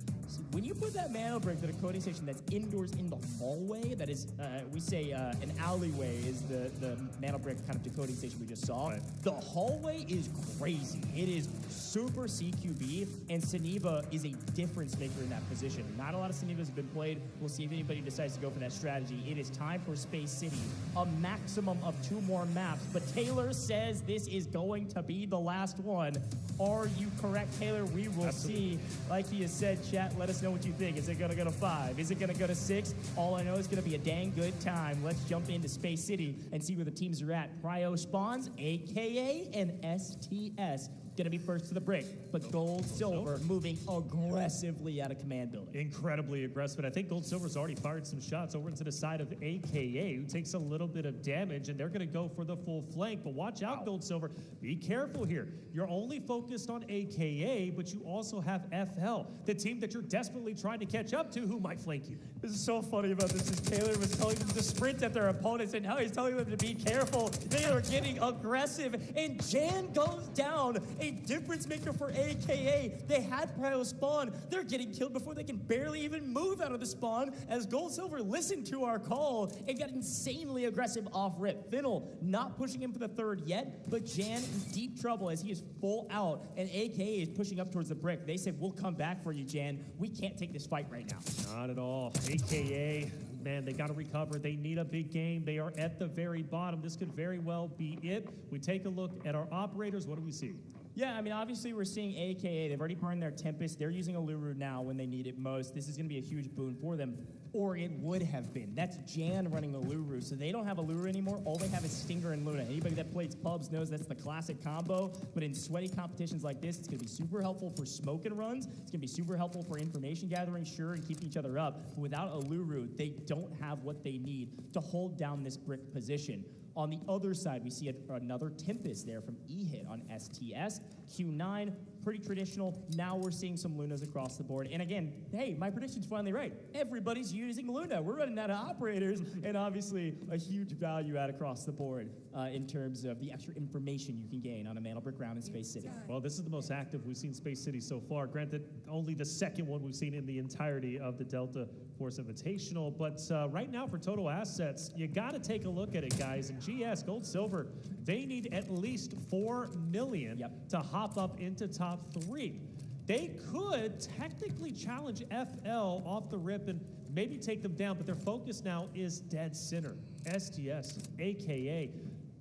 when you put that mana brick, the decoding station that's indoors in the hallway, that is, we say an alleyway is the mana brick kind of decoding station we just saw. The hallway is crazy. It is super CQB, and Saniva is a difference maker in that position. Not a lot of Sanivas have been played. We'll see if anybody decides to go for that strategy. It is time for Space City, a maximum of 2 more maps, but Taylor says this is going to be the last one. Are you correct, Taylor? We will see. Like he has said, chat, let us know what you think. Is it going to go to 5? Is it going to go to 6? All I know is going to be a dang good time. Let's jump into Space City and see where the teams are at. Cryo Spawns, AKA, and STS. Going to be first to the break, but Gold Silver moving aggressively out of command building. Incredibly aggressive, and I think Gold Silver's already fired some shots over into the side of AKA, who takes a little bit of damage, and they're going to go for the full flank. But watch out, Gold Silver. Be careful here. You're only focused on AKA, but you also have FL, the team that you're desperately trying to catch up to, who might flank you. This is so funny about this is Taylor was telling them to sprint at their opponents, and now he's telling them to be careful. They are getting aggressive, and Jan goes down. A difference maker for AKA. They had prio spawn. They're getting killed before they can barely even move out of the spawn, as Gold Silver listened to our call and got insanely aggressive off rip. Finnel not pushing him for the 3rd yet, but Jan in deep trouble as he is full out, and AKA is pushing up towards the brick. They said, we'll come back for you, Jan. We can't take this fight right now. Not at all. AKA man, they got to recover. They need a big game. They are at the very bottom. This could very well be it. We take a look at our operators. What do we see? Yeah, I mean, obviously we're seeing AKA. They've already burned their Tempest. They're using Aluru now when they need it most. This is going to be a huge boon for them, or it would have been. That's Jan running Aluru, so they don't have Aluru anymore. All they have is Stinger and Luna. Anybody that plays pubs knows that's the classic combo, but in sweaty competitions like this, it's going to be super helpful for smoke and runs. It's going to be super helpful for information gathering, sure, and keeping each other up. But without Aluru, they don't have what they need to hold down this brick position. On the other side, we see another Tempest there from E-Hit on STS. Q9, pretty traditional. Now we're seeing some Lunas across the board. And again, hey, my prediction's finally right. Everybody's using Luna. We're running out of operators, and obviously a huge value add across the board in terms of the extra information you can gain on a Mandelbrick round in Space City. Well, this is the most active we've seen Space City so far. Granted, only the second one we've seen in the entirety of the Delta Force Invitational. But right now, for total assets, you got to take a look at it, guys. And GS, Gold, Silver, they need at least 4 million to hop up into top 3. They could technically challenge FL off the rip and maybe take them down, but their focus now is dead center. STS, AKA.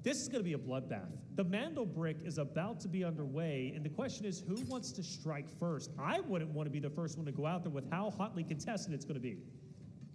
This is going to be a bloodbath. The Mandelbrick is about to be underway, and the question is, who wants to strike first? I wouldn't want to be the first one to go out there with how hotly contested it's going to be.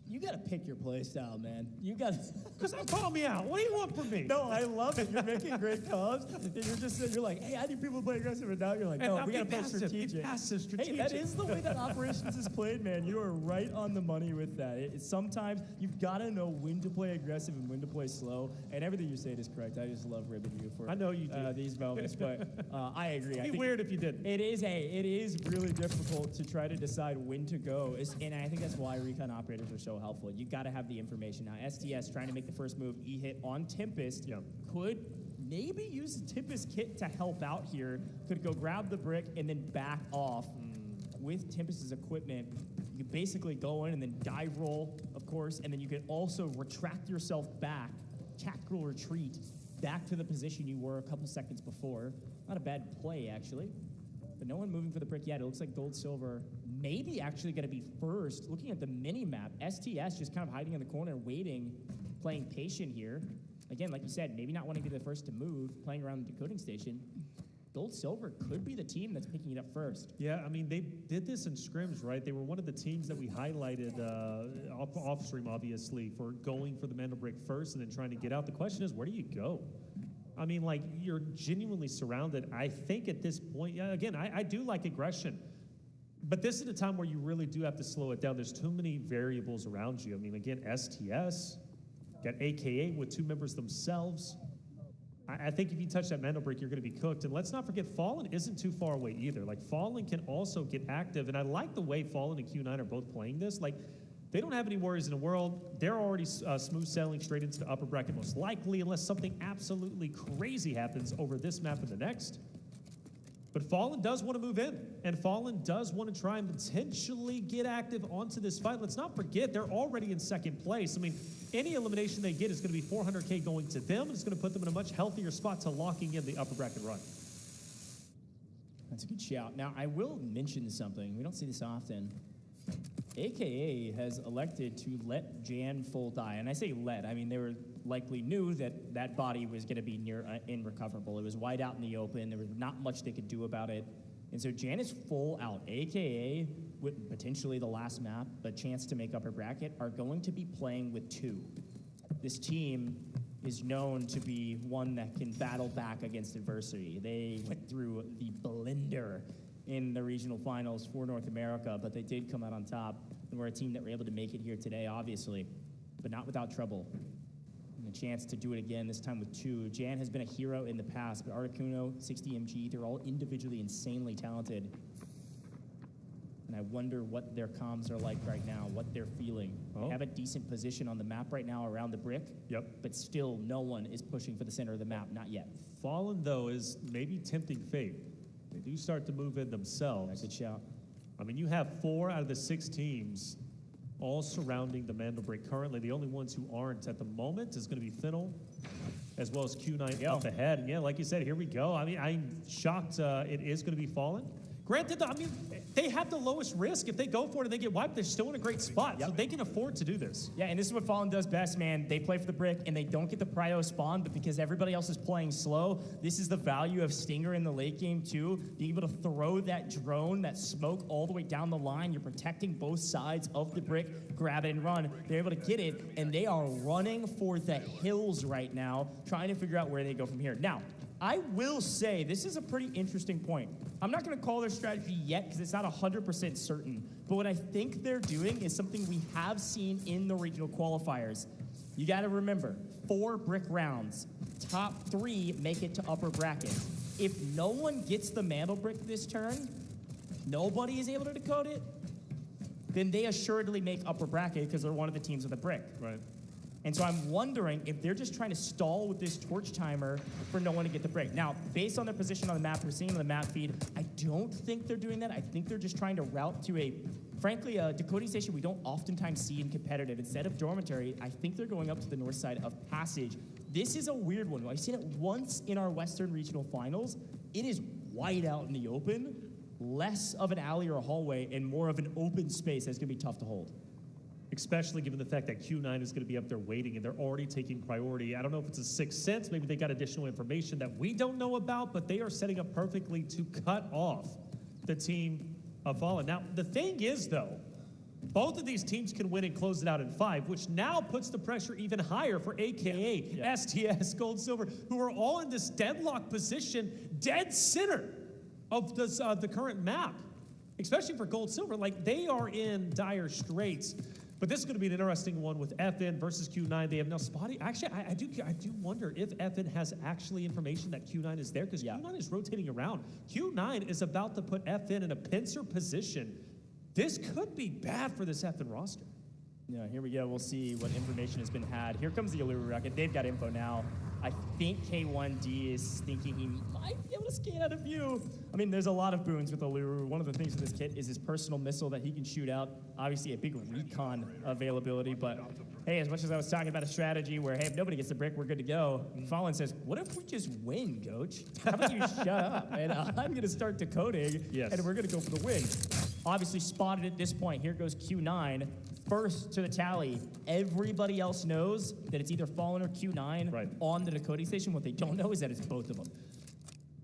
You got to pick your play style, man. You got to... Because call me out. What do you want from me? No, I love it. You're making great calls. And you're like, hey, I need people to play aggressive. And now you're like, no, we got to play strategic. Strategic. Hey, that is the way that operations is played, man. You are right on the money with that. Sometimes you've got to know when to play aggressive and when to play slow. And everything you're saying is correct. I just love ribbing you for I know you do. These moments. But I agree. It'd be weird if you didn't. It is really difficult to try to decide when to go. And I think that's why recon operators are so helpful. You got to have the information. Now, STS trying to make the first move, E-Hit on Tempest, could maybe use the Tempest kit to help out here. Could go grab the brick and then back off. With Tempest's equipment, you can basically go in and then dive roll, of course, and then you can also retract yourself back, tactical retreat, back to the position you were a couple seconds before. Not a bad play, actually. But no one moving for the brick yet. It looks like Gold, Silver maybe actually going to be first. Looking at the mini-map, STS just kind of hiding in the corner, waiting, playing patient here. Again, like you said, maybe not wanting to be the first to move, playing around the decoding station. Gold, Silver could be the team that's picking it up first. Yeah, I mean, they did this in scrims, right? They were one of the teams that we highlighted off-stream, obviously, for going for the Mandelbrick first and then trying to get out. The question is, where do you go? I mean, like, you're genuinely surrounded. I think at this point, yeah, again, I do like aggression. But this is a time where you really do have to slow it down. There's too many variables around you. I mean, again, STS, got AKA with 2 members themselves. I think if you touch that Mandelbrick, you're going to be cooked. And let's not forget, Fallen isn't too far away either. Like, Fallen can also get active. And I like the way Fallen and Q9 are both playing this. Like, they don't have any worries in the world. They're already smooth sailing straight into the upper bracket, most likely, unless something absolutely crazy happens over this map and the next. But Fallen does want to move in, and Fallen does want to try and potentially get active onto this fight. Let's not forget, they're already in second place. I mean, any elimination they get is going to be 400K going to them, and it's going to put them in a much healthier spot to locking in the upper bracket run. That's a good shout. Now, I will mention something. We don't see this often. AKA has elected to let Jan full die. And I say let, I mean, they were likely knew that that body was going to be near irrecoverable. It was wide out in the open. There was not much they could do about it. And so Jan is full out. AKA, with potentially the last map, a chance to make upper bracket, are going to be playing with 2. This team is known to be one that can battle back against adversity. They went through the blender in the regional finals for North America, but they did come out on top. And we're a team that were able to make it here today, obviously, but not without trouble. And a chance to do it again, this time with 2. Jan has been a hero in the past, but Articuno, 60MG, they're all individually insanely talented. And I wonder what their comms are like right now, what they're feeling. They have a decent position on the map right now around the brick, but still no one is pushing for the center of the map, not yet. Fallen, though, is maybe tempting fate. They do start to move in themselves. That's a good shout. I mean, you have 4 out of the 6 teams all surrounding the Mandelbrick currently. The only ones who aren't at the moment is going to be Finnel, as well as Q9 up ahead. And yeah, like you said, here we go. I mean, I'm shocked it is going to be Fallen. Granted, I mean, they have the lowest risk. If they go for it and they get wiped, they're still in a great spot. So they can afford to do this. Yeah, and this is what Fallen does best, man. They play for the brick, and they don't get the prio spawn, but because everybody else is playing slow, this is the value of Stinger in the late game, too. Being able to throw that drone, that smoke all the way down the line. You're protecting both sides of the brick. Grab it and run. They're able to get it, and they are running for the hills right now, trying to figure out where they go from here. Now, I will say this is a pretty interesting point. I'm not going to call their strategy yet because it's not 100% certain. But what I think they're doing is something we have seen in the regional qualifiers. You got to remember, 4 brick rounds. Top 3 make it to upper bracket. If no one gets the mantle brick this turn, nobody is able to decode it, then they assuredly make upper bracket because they're one of the teams with a brick. Right. And so I'm wondering if they're just trying to stall with this torch timer for no one to get the break. Now, based on their position on the map, we're seeing on the map feed, I don't think they're doing that. I think they're just trying to route to frankly, a decoding station we don't oftentimes see in competitive. Instead of dormitory, I think they're going up to the north side of Passage. This is a weird one. I've seen it once in our Western Regional Finals. It is wide out in the open, less of an alley or a hallway, and more of an open space that's going to be tough to hold. Especially given the fact that Q9 is going to be up there waiting and they're already taking priority. I don't know if it's a sixth sense. Maybe they got additional information that we don't know about, but they are setting up perfectly to cut off the team of Fallen. Now, the thing is, though, both of these teams can win and close it out in 5, which now puts the pressure even higher for AKA, STS, Gold, Silver, who are all in this deadlock position, dead center of this, the current map, especially for Gold, Silver. Like, they are in dire straits. But this is going to be an interesting one with FN versus Q9. They have now spotted. Actually, I do wonder if FN has actually information that Q9 is there, because Q9 is rotating around. Q9 is about to put FN in a pincer position. This could be bad for this FN roster. Yeah, here we go. We'll see what information has been had. Here comes the Allure Rocket. They've got info now. I think K1D is thinking he might be able to scan out a view. I mean, there's a lot of boons with Allure. One of the things with this kit is his personal missile that he can shoot out. Obviously, a big recon availability, but hey, as much as I was talking about a strategy where, hey, if nobody gets the brick, we're good to go, Fallen says, what if we just win, coach? How about you shut up, and I'm going to start decoding, and we're going to go for the win. Obviously spotted at this point. Here goes Q9. First to the tally. Everybody else knows that it's either Fallen or Q9 on the decoding station. What they don't know is that it's both of them.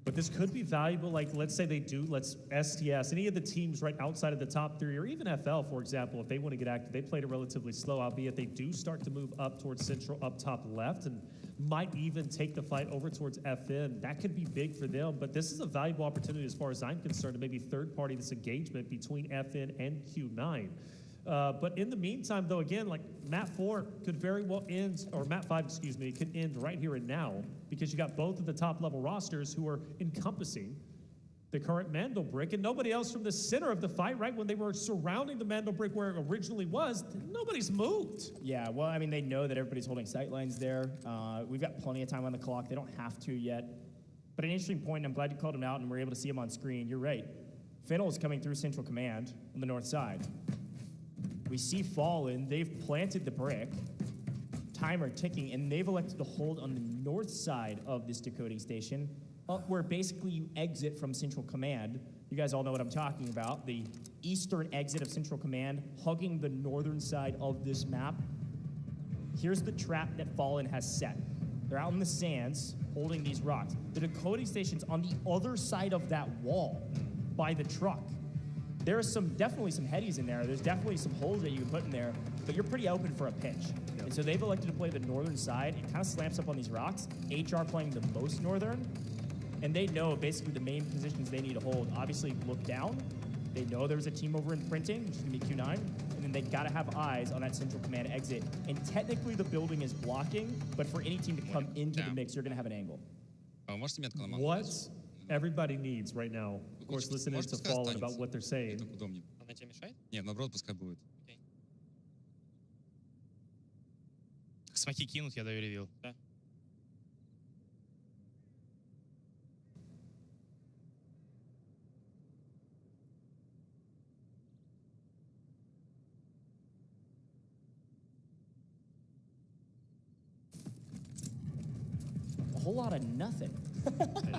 But this could be valuable. Like, let's say they do, STS, any of the teams right outside of the top 3, or even FL, for example, if they want to get active, they played it relatively slow, albeit they do start to move up towards central, up top left, and might even take the fight over towards FN. That could be big for them, but this is a valuable opportunity as far as I'm concerned to maybe third-party this engagement between FN and Q9. But in the meantime, though, again, like map 4 could very well end, or map 5, excuse me, could end right here and now, because you got both of the top level rosters who are encompassing the current Mandel brick, and nobody else from the center of the fight, right? When they were surrounding the Mandel brick where it originally was, nobody's moved. Yeah, well, I mean, they know that everybody's holding sight lines there. We've got plenty of time on the clock. They don't have to yet. But an interesting point, and I'm glad you called him out and we're able to see him on screen. You're right. Fennel is coming through Central Command on the north side. We see Fallen. They've planted the brick. Timer ticking, and they've elected to hold on the north side of this decoding station, up where basically you exit from Central Command. You guys all know what I'm talking about. The eastern exit of Central Command, hugging the northern side of this map. Here's the trap that Fallen has set. They're out in the sands, holding these rocks. The decoding station's on the other side of that wall, by the truck. There are definitely some headies in there. There's definitely some holes that you can put in there, but you're pretty open for a pinch. And so they've elected to play the northern side. It kind of slams up on these rocks. HR playing the most northern, and they know basically the main positions they need to hold. Obviously, look down. They know there's a team over in printing, which is going to be Q9, and then they got to have eyes on that Central Command exit. And technically, the building is blocking, but for any team to come into the mix, you're going to have an angle. What everybody needs right now, of course, listening to Fallen about what they're saying. Нет, наоборот, пускай будет. Смоки кинут, я даю ревил. Да. whole lot of nothing.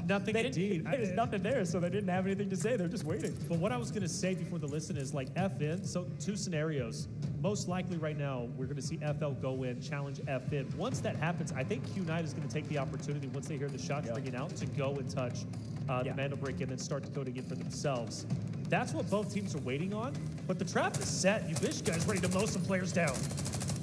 Nothing indeed. There's nothing there, so they didn't have anything to say. They're just waiting. But what I was going to say before the listen is like FN, so two scenarios. Most likely right now, we're going to see FL go in, challenge FN. Once that happens, I think Q9 is going to take the opportunity, once they hear the shots ringing out, to go and touch the Mandel break and then start decoding it for themselves. That's what both teams are waiting on, but the trap is set. You Bish guys ready to mow some players down.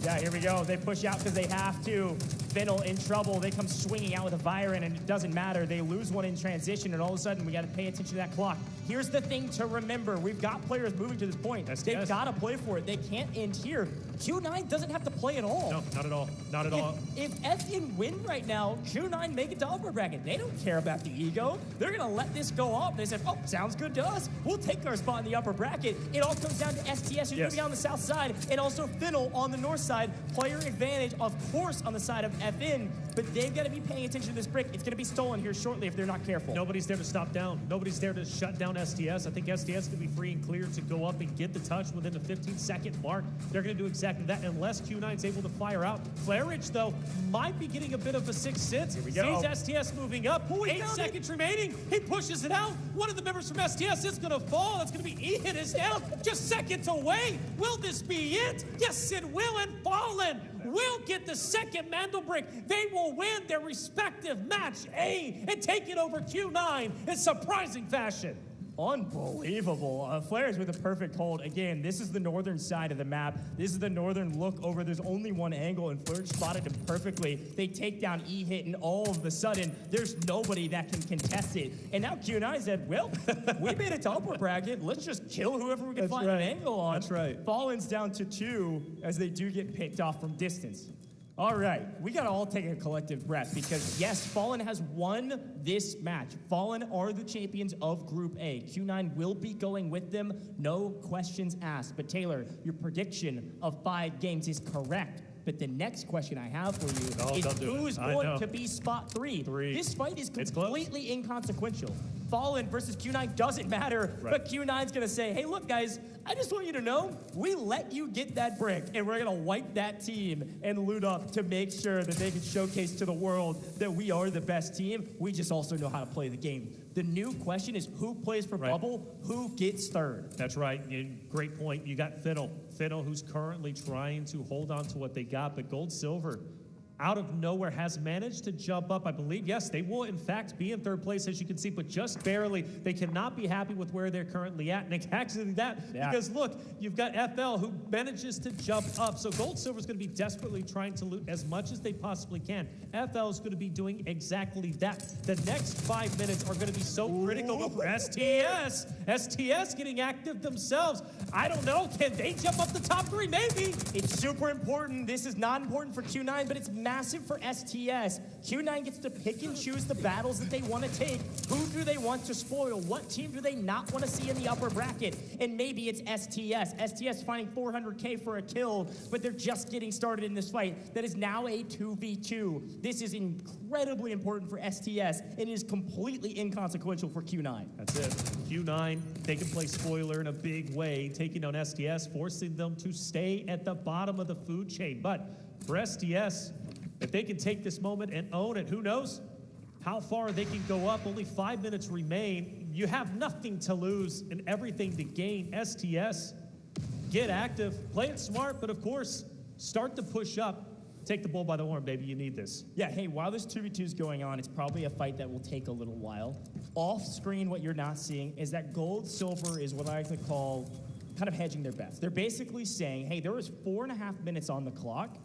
Yeah, here we go. They push out because they have to. Fiddle in trouble. They come swinging out with a Viren, and it doesn't matter. They lose one in transition, and all of a sudden, we got to pay attention to that clock. Here's the thing to remember. We've got players moving to this point. They've got to play for it. They can't end here. Q9 doesn't have to play at all. No, not at all. Not at all. If FN win right now, Q9 make it to upper bracket. They don't care about the ego. They're going to let this go off. They said, oh, sounds good to us. We'll take our spot in the upper bracket. It all comes down to STS, who's moving on the south side, and also Fiddle on the north side. Player advantage, of course, on the side of FN, but they've got to be paying attention to this brick. It's going to be stolen here shortly if they're not careful. Nobody's there to stop down. Nobody's there to shut down STS. I think STS can be free and clear to go up and get the touch within the 15-second mark. They're going to do exactly that unless Q9's able to fire out. Flareage, though, might be getting a bit of a sixth sense. Here we go. Sees STS moving up. 8 seconds remaining. He pushes it out. One of the members from STS is going to fall. It's going to be E-Hit is down. Just seconds away. Will this be it? Yes, it will. And Fallen will get the second Mandel break. They will win their respective match A and take it over Q9 in surprising fashion. Unbelievable. Flares with a perfect hold. Again, this is the northern side of the map. This is the northern look over. There's only one angle, and Flares spotted him perfectly. They take down E-Hit, and all of a sudden, there's nobody that can contest it. And now Q9 said, well, we made it to upper bracket. Let's just kill whoever we can find an angle on. That's right. Fallen's down to 2 as they do get picked off from distance. All right, we got to all take a collective breath because, yes, Fallen has won this match. Fallen are the champions of Group A. Q9 will be going with them, no questions asked. But Taylor, your prediction of 5 games is correct. But the next question I have for you is who's going to be spot 3? This fight is completely inconsequential. Fallen versus Q9 doesn't matter, but Q9's going to say, hey, look, guys, I just want you to know, we let you get that brick, and we're going to wipe that team and loot up to make sure that they can showcase to the world that we are the best team. We just also know how to play the game. The new question is who plays for Bubble, who gets third. That's right. Great point. You got Fiddle. Fiddle, who's currently trying to hold on to what they got, but Gold Silver, out of nowhere, has managed to jump up, I believe. Yes, they will, in fact, be in third place, as you can see, but just barely. They cannot be happy with where they're currently at. And exactly that, because look, you've got FL who manages to jump up. So Gold Silver's going to be desperately trying to loot as much as they possibly can. FL is going to be doing exactly that. The next 5 minutes are going to be so critical for STS. STS getting active themselves. I don't know. Can they jump up the top 3? Maybe. It's super important. This is not important for Q9, but it's massive for STS. Q9 gets to pick and choose the battles that they want to take. Who do they want to spoil? What team do they not want to see in the upper bracket? And maybe it's STS. STS finding 400K for a kill, but they're just getting started in this fight. That is now a 2v2. This is incredibly important for STS. It is completely inconsequential for Q9. That's it. Q9, they can play spoiler in a big way, taking on STS, forcing them to stay at the bottom of the food chain. But for STS, if they can take this moment and own it, who knows how far they can go up. Only 5 minutes remain. You have nothing to lose and everything to gain. STS, get active, play it smart, but of course, start to push up. Take the bull by the horn, baby. You need this. Yeah, hey, while this 2v2 is going on, it's probably a fight that will take a little while. Off screen, what you're not seeing is that Gold Silver is what I like to call kind of hedging their bets. They're basically saying, hey, there was 4.5 minutes on the clock.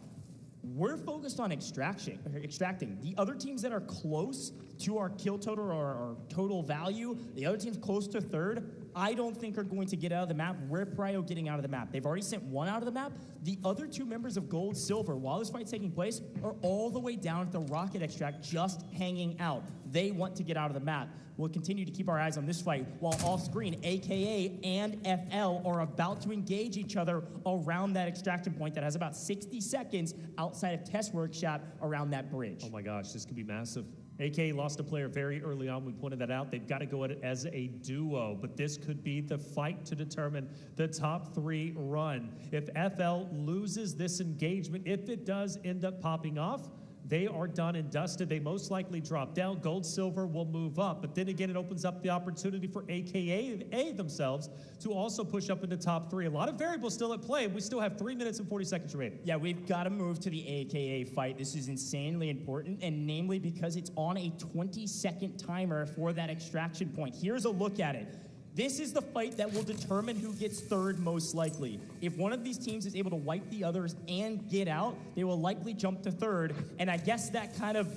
We're focused on extracting. The other teams that are close to our kill total or our total value, the other teams close to third, I don't think are going to get out of the map. We're prio getting out of the map. They've already sent one out of the map. The other 2 members of Gold Silver, while this fight's taking place, are all the way down at the rocket extract, just hanging out. They want to get out of the map. We'll continue to keep our eyes on this fight while off screen, AKA and FL are about to engage each other around that extraction point that has about 60 seconds outside of Test Workshop around that bridge. Oh my gosh, this could be massive. AKA lost a player very early on. We pointed that out. They've got to go at it as a duo, but this could be the fight to determine the top 3 run. If FL loses this engagement, if it does end up popping off, they are done and dusted. They most likely drop down. Gold, silver will move up. But then again, it opens up the opportunity for AKA themselves to also push up into top 3. A lot of variables still at play. We still have 3 minutes and 40 seconds remaining. Yeah, we've got to move to the AKA fight. This is insanely important, and namely because it's on a 20-second timer for that extraction point. Here's a look at it. This is the fight that will determine who gets third most likely. If one of these teams is able to wipe the others and get out, they will likely jump to third. And I guess that kind of,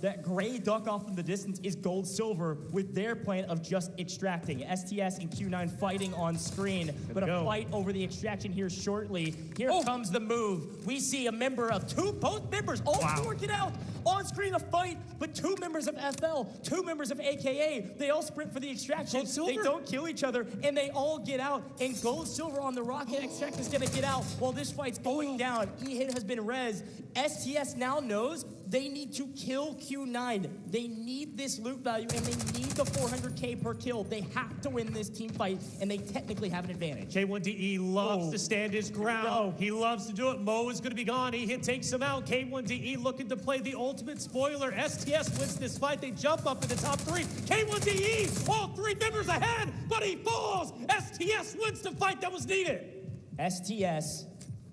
that gray duck off in the distance is gold silver with their plan of just extracting. STS and Q9 fighting on screen, but a fight over the extraction here shortly. Here comes the move. We see a member of both members, all four get out. On screen a fight, but 2 members of FL, 2 members of AKA, they all sprint for the extraction. They don't kill each other, and they all get out. And gold silver on the rocket extract is gonna get out while this fight's going down. E-hit has been res. STS now knows they need to kill Q9. They need this loot value, and they need the 400K per kill. They have to win this team fight, and they technically have an advantage. K1DE loves to stand his ground. He loves to do it. Mo is going to be gone. E-hit takes him out. K1DE looking to play the ultimate spoiler. STS wins this fight. They jump up in the top 3. K1DE, all 3 members ahead, but he falls. STS wins the fight that was needed. STS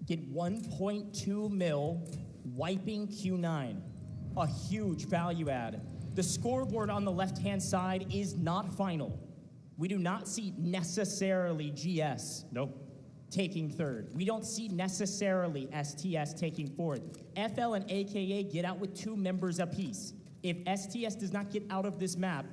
get 1.2 mil, wiping Q9. A huge value add. The scoreboard on the left-hand side is not final. We do not see necessarily GS taking third. We don't see necessarily STS taking fourth. FL and AKA get out with 2 members apiece. If STS does not get out of this map,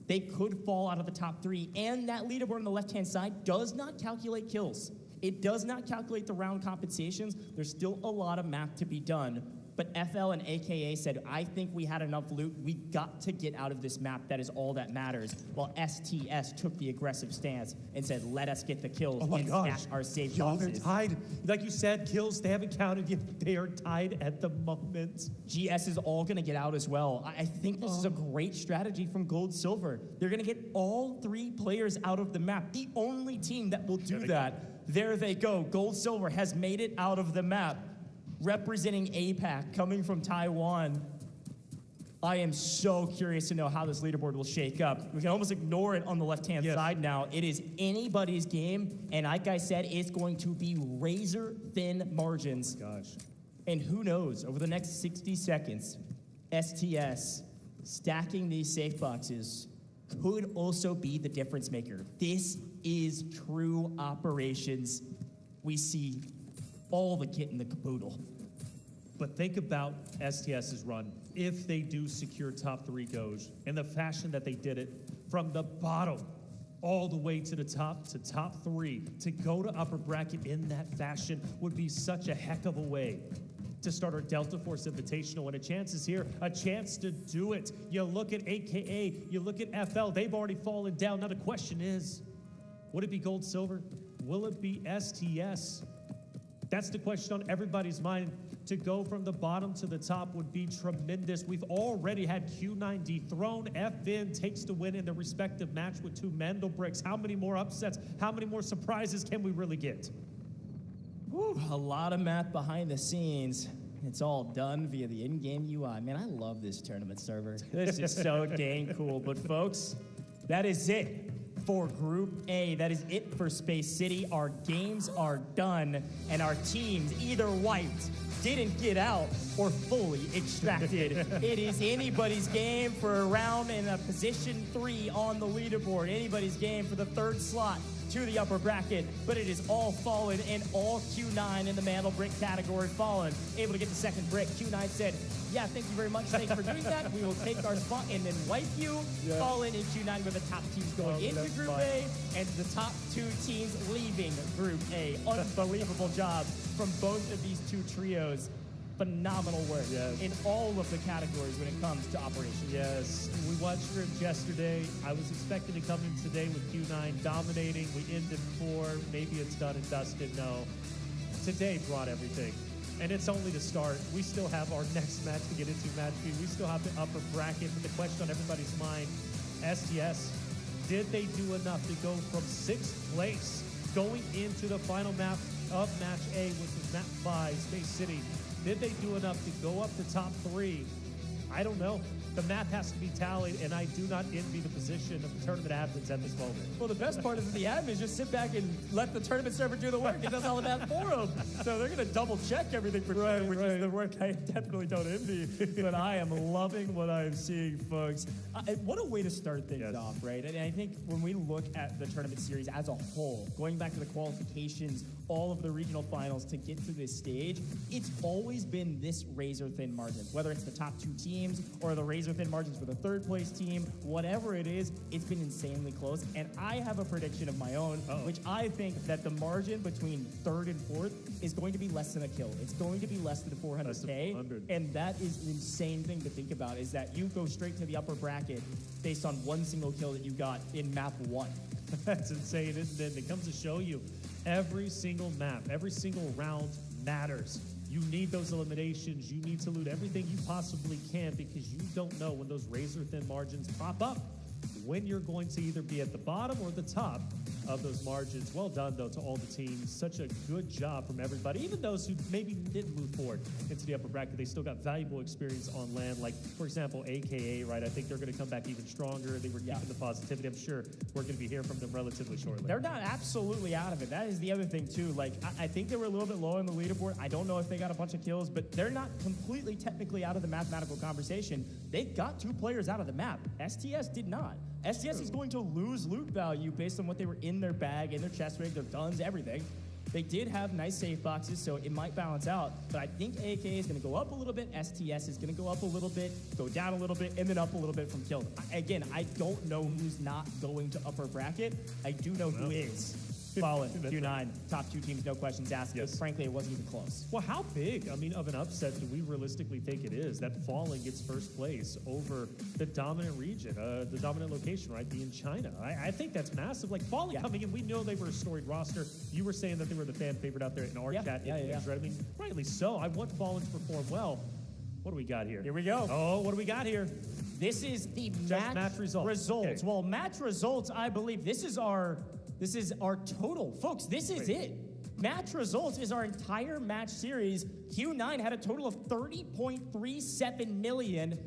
they could fall out of the top 3. And that leaderboard on the left-hand side does not calculate kills. It does not calculate the round compensations. There's still a lot of map to be done. But FL and AKA said, I think we had enough loot. We got to get out of this map. That is all that matters. While STS took the aggressive stance and said, let us get the kills and stash our safe boxes. They're tied. Like you said, kills, they haven't counted yet, but they are tied at the moment. GS is all going to get out as well. I think this is a great strategy from Gold Silver. They're going to get all 3 players out of the map. The only team that will do that. There they go. Gold Silver has made it out of the map. Representing APAC, coming from Taiwan. I am so curious to know how this leaderboard will shake up. We can almost ignore it on the left-hand side now. It is anybody's game, and like I said, it's going to be razor-thin margins. And who knows, over the next 60 seconds, STS stacking these safe boxes could also be the difference maker. This is true operations. We see all the kit in the caboodle. But think about STS's run. If they do secure top 3 goes, in the fashion that they did it, from the bottom all the way to the top 3, to go to upper bracket in that fashion would be such a heck of a way to start our Delta Force Invitational, and a chance is here, a chance to do it. You look at AKA, you look at FL, they've already fallen down. Now the question is, would it be gold, silver? Will it be STS? That's the question on everybody's mind. To go from the bottom to the top would be tremendous. We've already had Q9 dethroned. FN takes the win in the respective match with 2 Mandel bricks. How many more upsets? How many more surprises can we really get? Woo, a lot of math behind the scenes. It's all done via the in-game UI. Man, I love this tournament server. This is so dang cool. But folks, that is it for Group A. That is it for Space City. Our games are done, and our teams either wiped, didn't get out, or fully extracted. It is anybody's game for a round in a position 3 on the leaderboard. Anybody's game for the 3rd slot to the upper bracket, but it is all fallen, and all Q9 in the Mandel brick category fallen. Able to get the 2nd brick. Q9 said, yeah, thank you very much. Thanks for doing that. We will take our spot and then wipe you. Fallen in Q9 with the top teams going into Group A, and the top 2 teams leaving Group A. Unbelievable job from both of these 2 trios. Phenomenal work in all of the categories when it comes to operations. Yes, we watched her yesterday. I was expecting to come in today with Q9 dominating. We ended 4. Maybe it's done and dusted. No. Today brought everything. And it's only the start. We still have our next match to get into, match B. We still have the upper bracket. But the question on everybody's mind, STS, did they do enough to go from 6th place going into the final map of Match A, which was Map 5, Space City? Did they do enough to go up to top 3? I don't know. The map has to be tallied, and I do not envy the position of the tournament admins at this moment. Well, the best part is that the admins just sit back and let the tournament server do the work. It does all of that for them. So they're going to double check everything for sure, which is the work I definitely don't envy. But I am loving what I'm seeing, folks. What a way to start things off, right? And I think when we look at the tournament series as a whole, going back to the qualifications, all of the regional finals to get to this stage, it's always been this razor-thin margin. Whether it's the top 2 teams or the razor-thin margins for the 3rd place team, whatever it is, it's been insanely close. And I have a prediction of my own, which I think that the margin between 3rd and 4th is going to be less than a kill. It's going to be less than 400K. And that is an insane thing to think about, is that you go straight to the upper bracket based on one single kill that you got in map 1. That's insane, isn't it? It comes to show you every single map, every single round matters. You need those eliminations. You need to loot everything you possibly can, because you don't know when those razor-thin margins pop up, when you're going to either be at the bottom or the top of those margins. Well done, though, to all the teams. Such a good job from everybody. Even those who maybe didn't move forward into the upper bracket, they still got valuable experience on land. Like, for example, AKA, right? I think they're going to come back even stronger. They were keeping the positivity. I'm sure we're going to be hearing from them relatively shortly. They're not absolutely out of it. That is the other thing, too. Like, I think they were a little bit low on the leaderboard. I don't know if they got a bunch of kills, but they're not completely technically out of the mathematical conversation. They got 2 players out of the map. STS did not. STS is going to lose loot value based on what they were in their bag, in their chest rig, their guns, everything. They did have nice safe boxes, so it might balance out. But I think AK is going to go up a little bit, STS is going to go up a little bit, go down a little bit, and then up a little bit from kills. Again, I don't know who's not going to upper bracket. I do know who is. Fallen, Q9, top 2 teams, no questions asked. Yes. Frankly, it wasn't even close. Well, how big, I mean, of an upset do we realistically think it is that Fallen gets 1st place over the dominant region, the dominant location, right, being China? I think that's massive. Like, Fallen coming in, we know they were a storied roster. You were saying that they were the fan favorite out there in our chat. Right? I mean, rightly so. I want Fallen to perform well. What do we got here? Here we go. Oh, what do we got here? This is the match results. Okay. Well, match results, I believe this is our total. Folks, this is it. Match results is our entire match series. Q9 had a total of 30.37 million.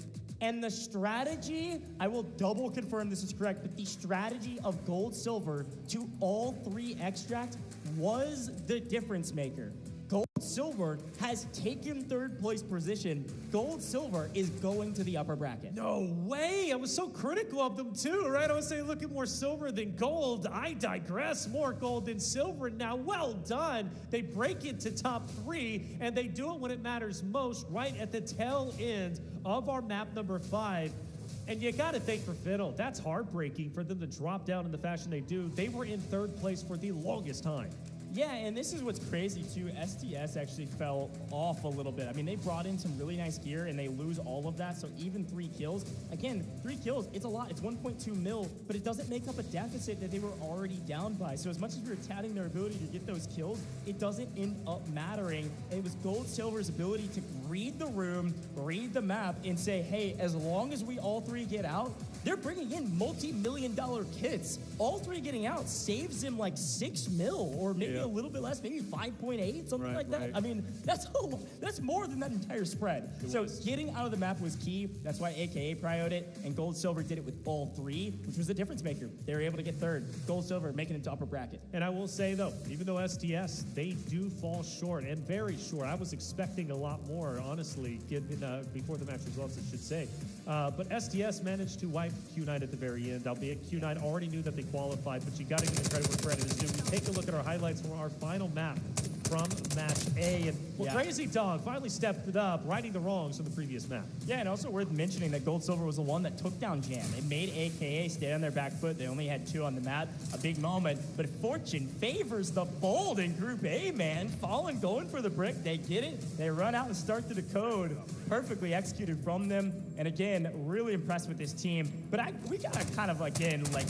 And the strategy, I will double confirm this is correct, but the strategy of gold silver to all 3 extract was the difference maker. Gold silver has taken 3rd place position. Gold silver is going to the upper bracket. No way! I was so critical of them too, right? I was saying look at more silver than gold. I digress. More gold than silver. Now, well done. They break it to top 3, and they do it when it matters most, right at the tail end of our map number 5. And you got to thank for Fiddle. That's heartbreaking for them to drop down in the fashion they do. They were in 3rd place for the longest time. Yeah, and this is what's crazy too. STS actually fell off a little bit. I mean, they brought in some really nice gear and they lose all of that. So even 3 kills, again, 3 kills, it's a lot. It's 1.2 mil, but it doesn't make up a deficit that they were already down by. So as much as we were touting their ability to get those kills, it doesn't end up mattering. And it was Gold Silver's ability to read the room, read the map, and say, hey, as long as we all 3 get out, they're bringing in multi-million-dollar kits. All 3 getting out saves them like 6 mil or maybe a little bit less, maybe 5.8, something like that. Right. I mean, that's more than that entire spread. So getting out of the map was key. That's why AKA prioed it, and Gold Silver did it with all 3, which was the difference maker. They were able to get 3rd. Gold Silver making it to upper bracket. And I will say, though, even though STS, they do fall short, and very short. I was expecting a lot more, honestly, given before the match results, I should say. But STS managed to wipe Q9 at the very end, albeit Q9 already knew that they qualified, but you got to give them credit where credit is due. We take a look at our highlights from our final map from match A. And Crazy Dog finally stepped it up, righting the wrongs from the previous map. Yeah, and also worth mentioning that Gold Silver was the one that took down Jam. It made AKA stay on their back foot. They only had 2 on the map. A big moment, but fortune favors the bold in Group A, man. Fallen going for the brick. They get it. They run out and start to decode. Perfectly executed from them. And again, really impressed with this team. But we gotta kind of, again, like,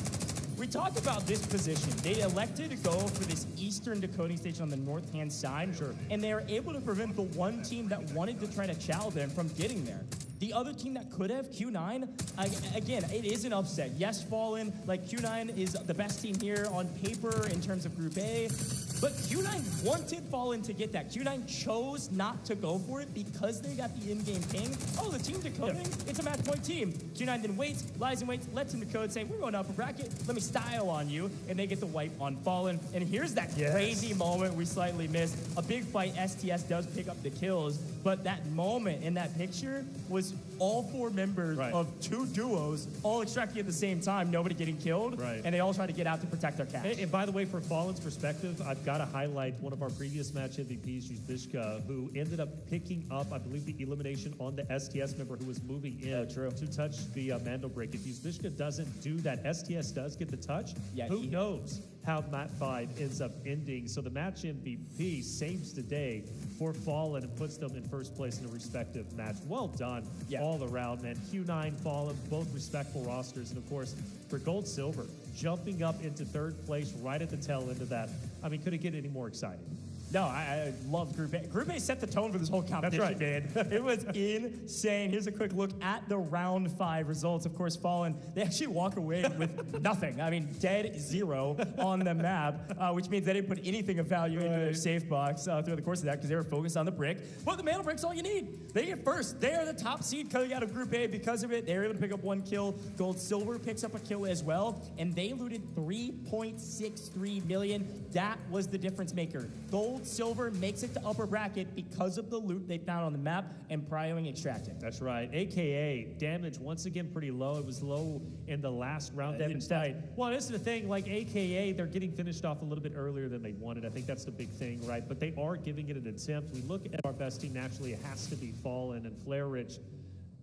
we talked about this position. They elected to go for this eastern decoding station on the north-hand side, and they were able to prevent the one team that wanted to try to chow them from getting there. The other team that could have, Q9, again, it is an upset. Yes, Fallen, like Q9 is the best team here on paper in terms of Group A, But Q9 wanted Fallen to get that. Q9 chose not to go for it because they got the in-game ping. Oh, the team decoding? It's a match point team. Q9 then waits, lies and waits, lets him decode, say, we're going upper bracket, let me style on you, and they get the wipe on Fallen. And here's that crazy moment we slightly missed. A big fight, STS does pick up the kills, but that moment in that picture was all 4 members of 2 duos all extracting at the same time, nobody getting killed, and they all try to get out to protect their cash. And by the way, for Fallen's perspective, I've got to highlight one of our previous match MVPs, Yuzbishka, who ended up picking up, I believe, the elimination on the STS member who was moving in to touch the Mando break. If Yuzbishka doesn't do that, STS does get the touch. Who knows how that fight ends up ending? So the match MVP saves the day for Fallen and puts them in first place in a respective match. Well done all around, man. Q9, Fallen, both respectful rosters. And of course, for Gold Silver, jumping up into 3rd place right at the tail end of that. I mean, could it get any more exciting? No, I love Group A. Group A set the tone for this whole competition, man. It was insane. Here's a quick look at the round 5 results. Of course, Fallen, they actually walk away with nothing. I mean, dead 0 on the map, which means they didn't put anything of value into their safe box throughout the course of that because they were focused on the brick. But the Mana brick's all you need. They get first. They are the top seed coming out of Group A because of it. They were able to pick up 1 kill. Gold Silver picks up a kill as well, and they looted 3.63 million. That was the difference maker. Gold Silver makes it to upper bracket because of the loot they found on the map and prioing extracting. That's right. AKA damage once again pretty low. It was low in the last round. Well, this is the thing. Like AKA, they're getting finished off a little bit earlier than they wanted. I think that's the big thing, right? But they are giving it an attempt. We look at our best team. Naturally, it has to be Fallen and Flare Rich.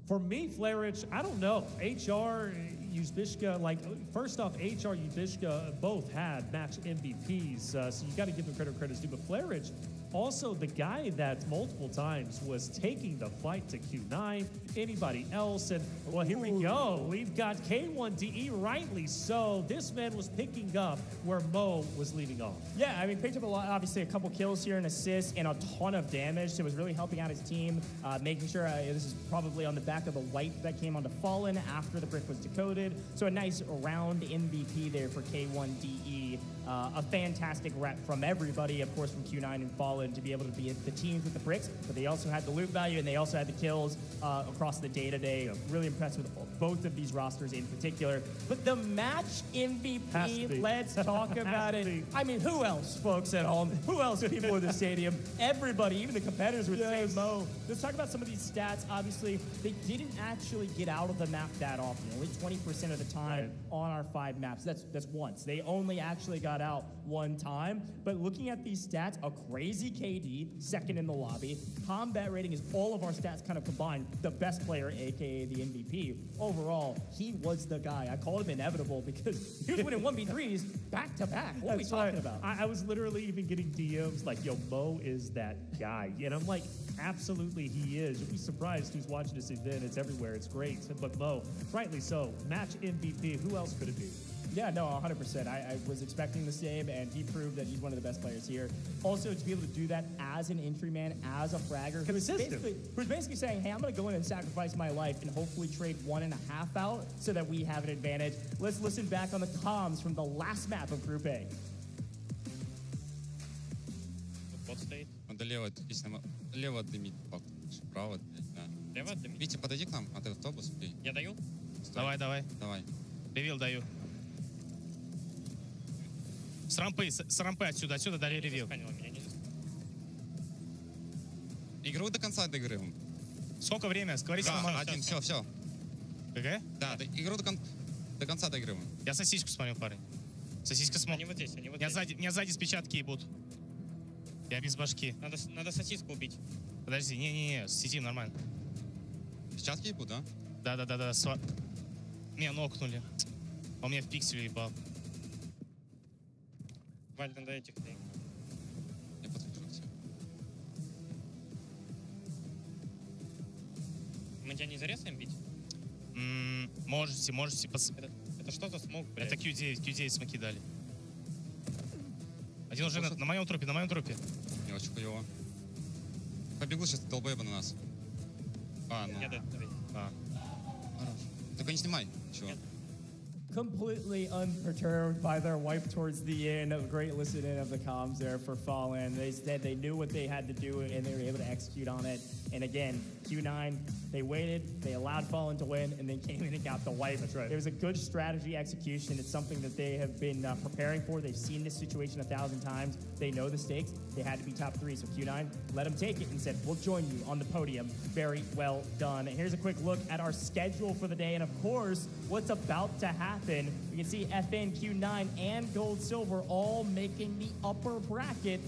For me, Flare Rich, I don't know. HR, Yuzbishka, like, first off, HR, Yuzbishka both had match MVPs, so you got to give them credit where credit's due. But Flare Rich, also the guy that multiple times was taking the fight to Q9, anybody else, and well, here we go. We've got K1DE, rightly so. This man was picking up where Mo was leaving off. Yeah, I mean, picked up a lot, obviously a couple kills here, an assist, and a ton of damage, so it was really helping out his team, making sure this is probably on the back of the wipe that came onto Fallen after the brick was decoded. So a nice round MVP there for K1DE. A fantastic rep from everybody, of course, from Q9 and Fallen to be able to be the teams with the bricks, but they also had the loot value and they also had the kills across the day-to-day. Really impressed with both of these rosters in particular. But the match MVP, let's talk about it. I mean, who else, folks at home? Who else, people in the stadium? Everybody, even the competitors would say Mo. Let's talk about some of these stats. Obviously, they didn't actually get out of the map that often. Only 20% of the time on our 5 maps. That's once. They only actually got out 1 time. But looking at these stats, a crazy KD, 2nd in the lobby. Combat rating is all of our stats kind of combined. The best player, aka the MVP. Overall, he was the guy. I called him inevitable because he was winning 1v3s back to back. What are we talking about? I was literally even getting DMs like, yo, Mo is that guy. And I'm like, absolutely he is. You'll be surprised who's watching this event. It's everywhere. It's great. But Mo, rightly so, match MVP. Who else could it be? Yeah, no, 100%. I was expecting the same, and he proved that he's one of the best players here. Also, to be able to do that as an entry man, as a fragger, who's basically saying, hey, I'm going to go in and sacrifice my life and hopefully trade 1.5 out so that we have an advantage. Let's listen back on the comms from the last map of Group A. Вот стоит. Он лево, отлично. Лево дымит, справа. Лево дымит. Витя, подойди к нам, а ты автобус. Я даю? Давай. Давай. Ревил даю. С рампы отсюда дали ревил. Игру до конца доигрываем. Сколько время? Говорите, один, все. ГГ? Да, игру до конца доигрываем. Я сосиску смотрел, парень. Сосиска смотрел. Они вот здесь, Меня сзади с печатки будут. Я без башки. Надо сосиску убить. Подожди, не, сидим нормально. Печатки ебут, да? Да. Меня нокнули. А у меня в пикселе ебал. Валь, надо этих. Я подключу к тебе. Мы тебя не зарезаем бить? Можете. Это что за смог, блядь? Это Q9 смоки дали. Один уже на моем трупе. Не, очень хуёво. Побегут сейчас долбоебы на нас. Нет. Хорош. Только не снимай, чего. completely unperturbed by their wipe towards the end. A great listening of the comms there for Fallen. They said they knew what they had to do and they were able to execute on it. And again, Q9, they waited, they allowed Fallen to win, and then came in and got the wipe. That's right. It was a good strategy execution. It's something that they have been preparing for. They've seen this situation 1,000 times. They know the stakes. They had to be top 3. So Q9 let them take it and said, we'll join you on the podium. Very well done. Here's a quick look at our schedule for the day. And of course, what's about to happen. We can see FN, Q9, and Gold Silver all making the upper bracket,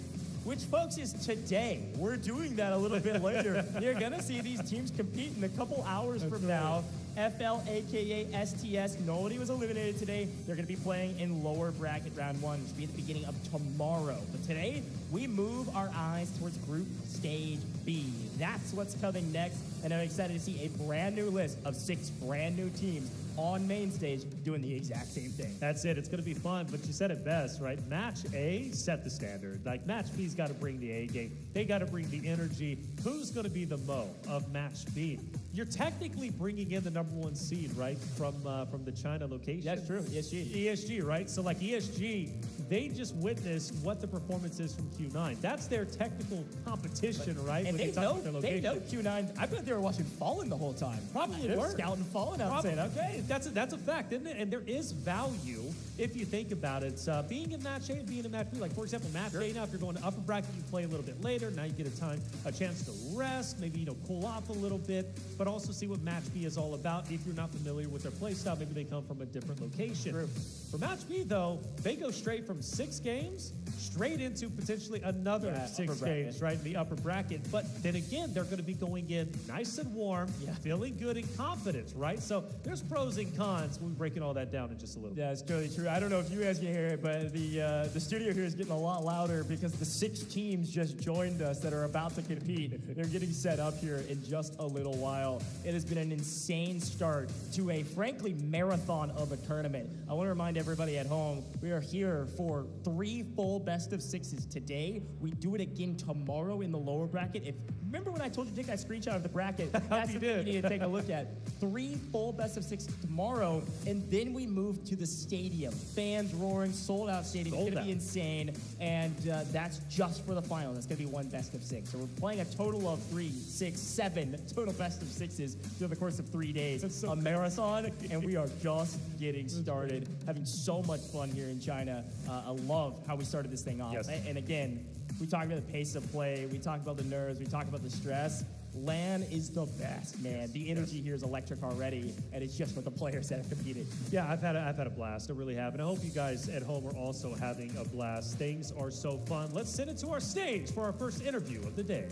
which, folks, is today. We're doing that a little bit later. You're going to see these teams compete in a couple hours from now. FL, a.k.a. STS, nobody was eliminated today. They're going to be playing in lower bracket round 1, which will be at the beginning of tomorrow. But today, we move our eyes towards Group Stage B. That's what's coming next, and I'm excited to see a brand new list of 6 brand new teams on main stage doing the exact same thing. That's it. It's going to be fun, but you said it best, right? Match A set the standard. Like, Match B's got to bring the A game. They got to bring the energy. Who's going to be the Mo of Match B? You're technically bringing in the #1 seed, right, from the China location. That's true. ESG. ESG, right? So, like, ESG, they just witnessed what the performance is from Q9. That's their technical competition, right? And they know Q9. I bet they were watching Fallen the whole time. Probably They're were. scouting Fallen out saying, okay. That's a fact, isn't it? And there is value if you think about it. Being in Match A and being in Match B. Like, for example, Match A, now if you're going to upper bracket, you play a little bit later. Now you get a chance to rest, maybe, cool off a little bit, but also see what Match B is all about. If you're not familiar with their play style, maybe they come from a different location. True. For Match B, though, they go straight from 6 games straight into potentially another 6 games, right, in the upper bracket. But then again, they're going to be going in nice and warm, feeling good and confident, right? So there's pros and cons. We'll be breaking all that down in just a little bit. Yeah, it's totally true. I don't know if you guys can hear it, but the studio here is getting a lot louder because the 6 teams just joined us that are about to compete. They're getting set up here in just a little while. It has been an insane start to a, frankly, marathon of a tournament. I want to remind everybody at home, we are here for 3 full best of 6s today. We do it again tomorrow in the lower bracket. Remember when I told you to take that screenshot of the bracket? That's what you need to take a look at. 3 full best of 6 tomorrow, and then we move to the stadium. Fans roaring, sold out stadium. It's going to be insane, and that's just for the final. That's going to be 1 best of 6. So we're playing a total of 3, 6, 7 total best of 6s through the course of 3 days. It's a marathon, and we are just getting started. Having so much fun here in China. I love how we started this thing off. Yes. And again, we talked about the pace of play. We talked about the nerves. We talked about the stress. LAN is the best, man. The energy here is electric already, and it's just for the players that have competed. Yeah, I've had a blast. I really have, and I hope you guys at home are also having a blast. Things are so fun. Let's send it to our stage for our first interview of the day.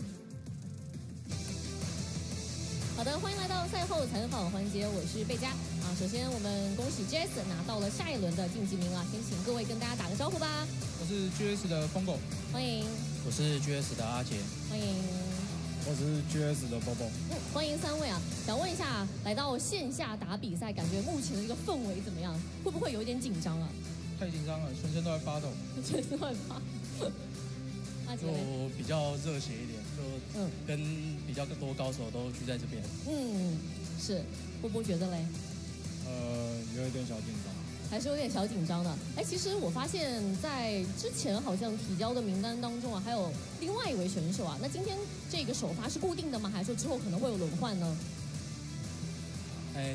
好的，欢迎来到赛后采访环节，我是贝佳啊。首先，我们恭喜 Jason 拿到了下一轮的晋级名额，先请各位跟大家打个招呼吧。我是 GS 的疯狗，欢迎，我是 GS 的阿杰，欢迎，我是 GS 的 Bobo。欢迎3位啊！想问一下，来到线下打比赛，感觉目前的这个氛围怎么样？会不会有一点紧张啊？太紧张了，全身都在发抖。全身都在发抖。就比较热血一点，就跟比较多高手都聚在这边。是，波波觉得嘞？有一点小紧张。还是有点小紧张的。哎，其实我发现，在之前好像提交的名单当中啊，还有另外一位选手啊。那今天这个首发是固定的吗？还是说之后可能会有轮换呢？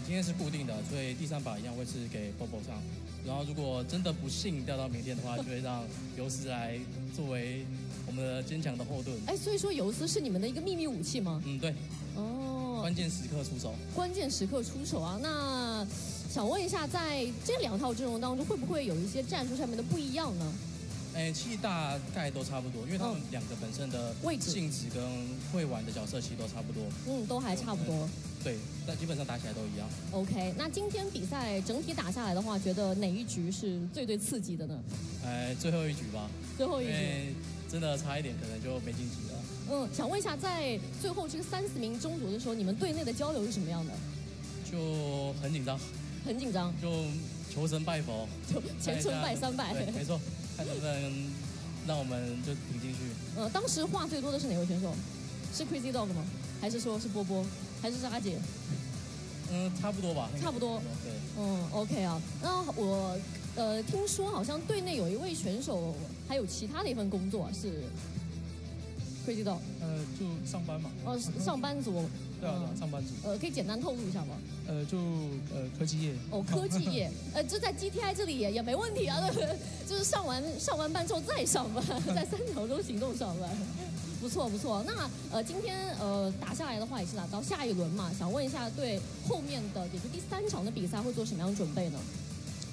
今天是固定的，所以第3把一样会是给 Bobo 上。然后如果真的不幸掉到明天的话，就会让游斯来作为我们的坚强的后盾。哎，所以说游斯是你们的一个秘密武器吗？对。哦。关键时刻出手。关键时刻出手啊！那想问一下，在这2套阵容当中，会不会有一些战术上面的不一样呢？其实大概都差不多，因为他们2个本身的位置、性质跟会玩的角色其实都差不多。都还差不多。对，但基本上打起来都一样。OK， 那今天比赛整体打下来的话，觉得哪一局是最刺激的呢？最后一局吧。最后一局。真的差一点，可能就没晋级了。想问一下，在最后这个30名争夺的时候，你们队内的交流是什么样的？就很紧张。很紧张。就求神拜佛。就前程拜3拜。对，没错。看能不能让我们就挺进去。当时话最多的是哪位选手？是 Crazy Dog 吗？还是说是波波？还是阿杰？差不多吧。差不多。对。OK 啊。那我听说好像队内有一位选手还有其他的一份工作是，可以知道？就上班嘛。上班族。对啊，上班族。可以简单透露一下吗？就科技业。科技业。这在 GTI 这里也没问题啊，对不对？就是上完班之后再上班，在3秒钟行动上班。不错不错，那今天打下来的话也是打到下一轮嘛，想问一下对后面的也就第3场的比赛会做什么样的准备呢？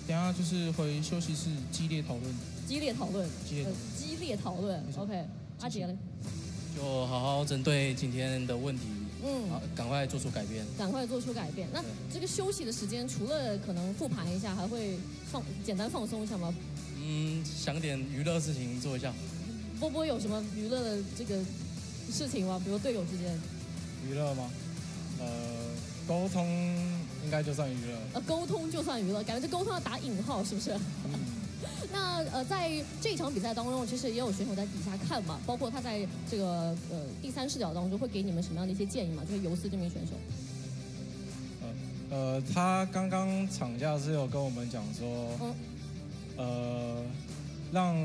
等下就是回休息室激烈讨论。激烈讨论。OK， 阿杰呢？就好好针对今天的问题，赶快做出改变。那这个休息的时间，除了可能复盘一下，还会简单放松一下吗？想点娱乐事情做一下。波波有什么娱乐的这个事情吗？比如队友之间。娱乐吗？沟通应该就算娱乐。沟通就算娱乐，感觉这沟通要打引号，是不是？那在这一场比赛当中，其实也有选手在底下看嘛，包括他在这个第3视角当中会给你们什么样的一些建议嘛？就是尤斯这名选手。他刚刚场下是有跟我们讲说，让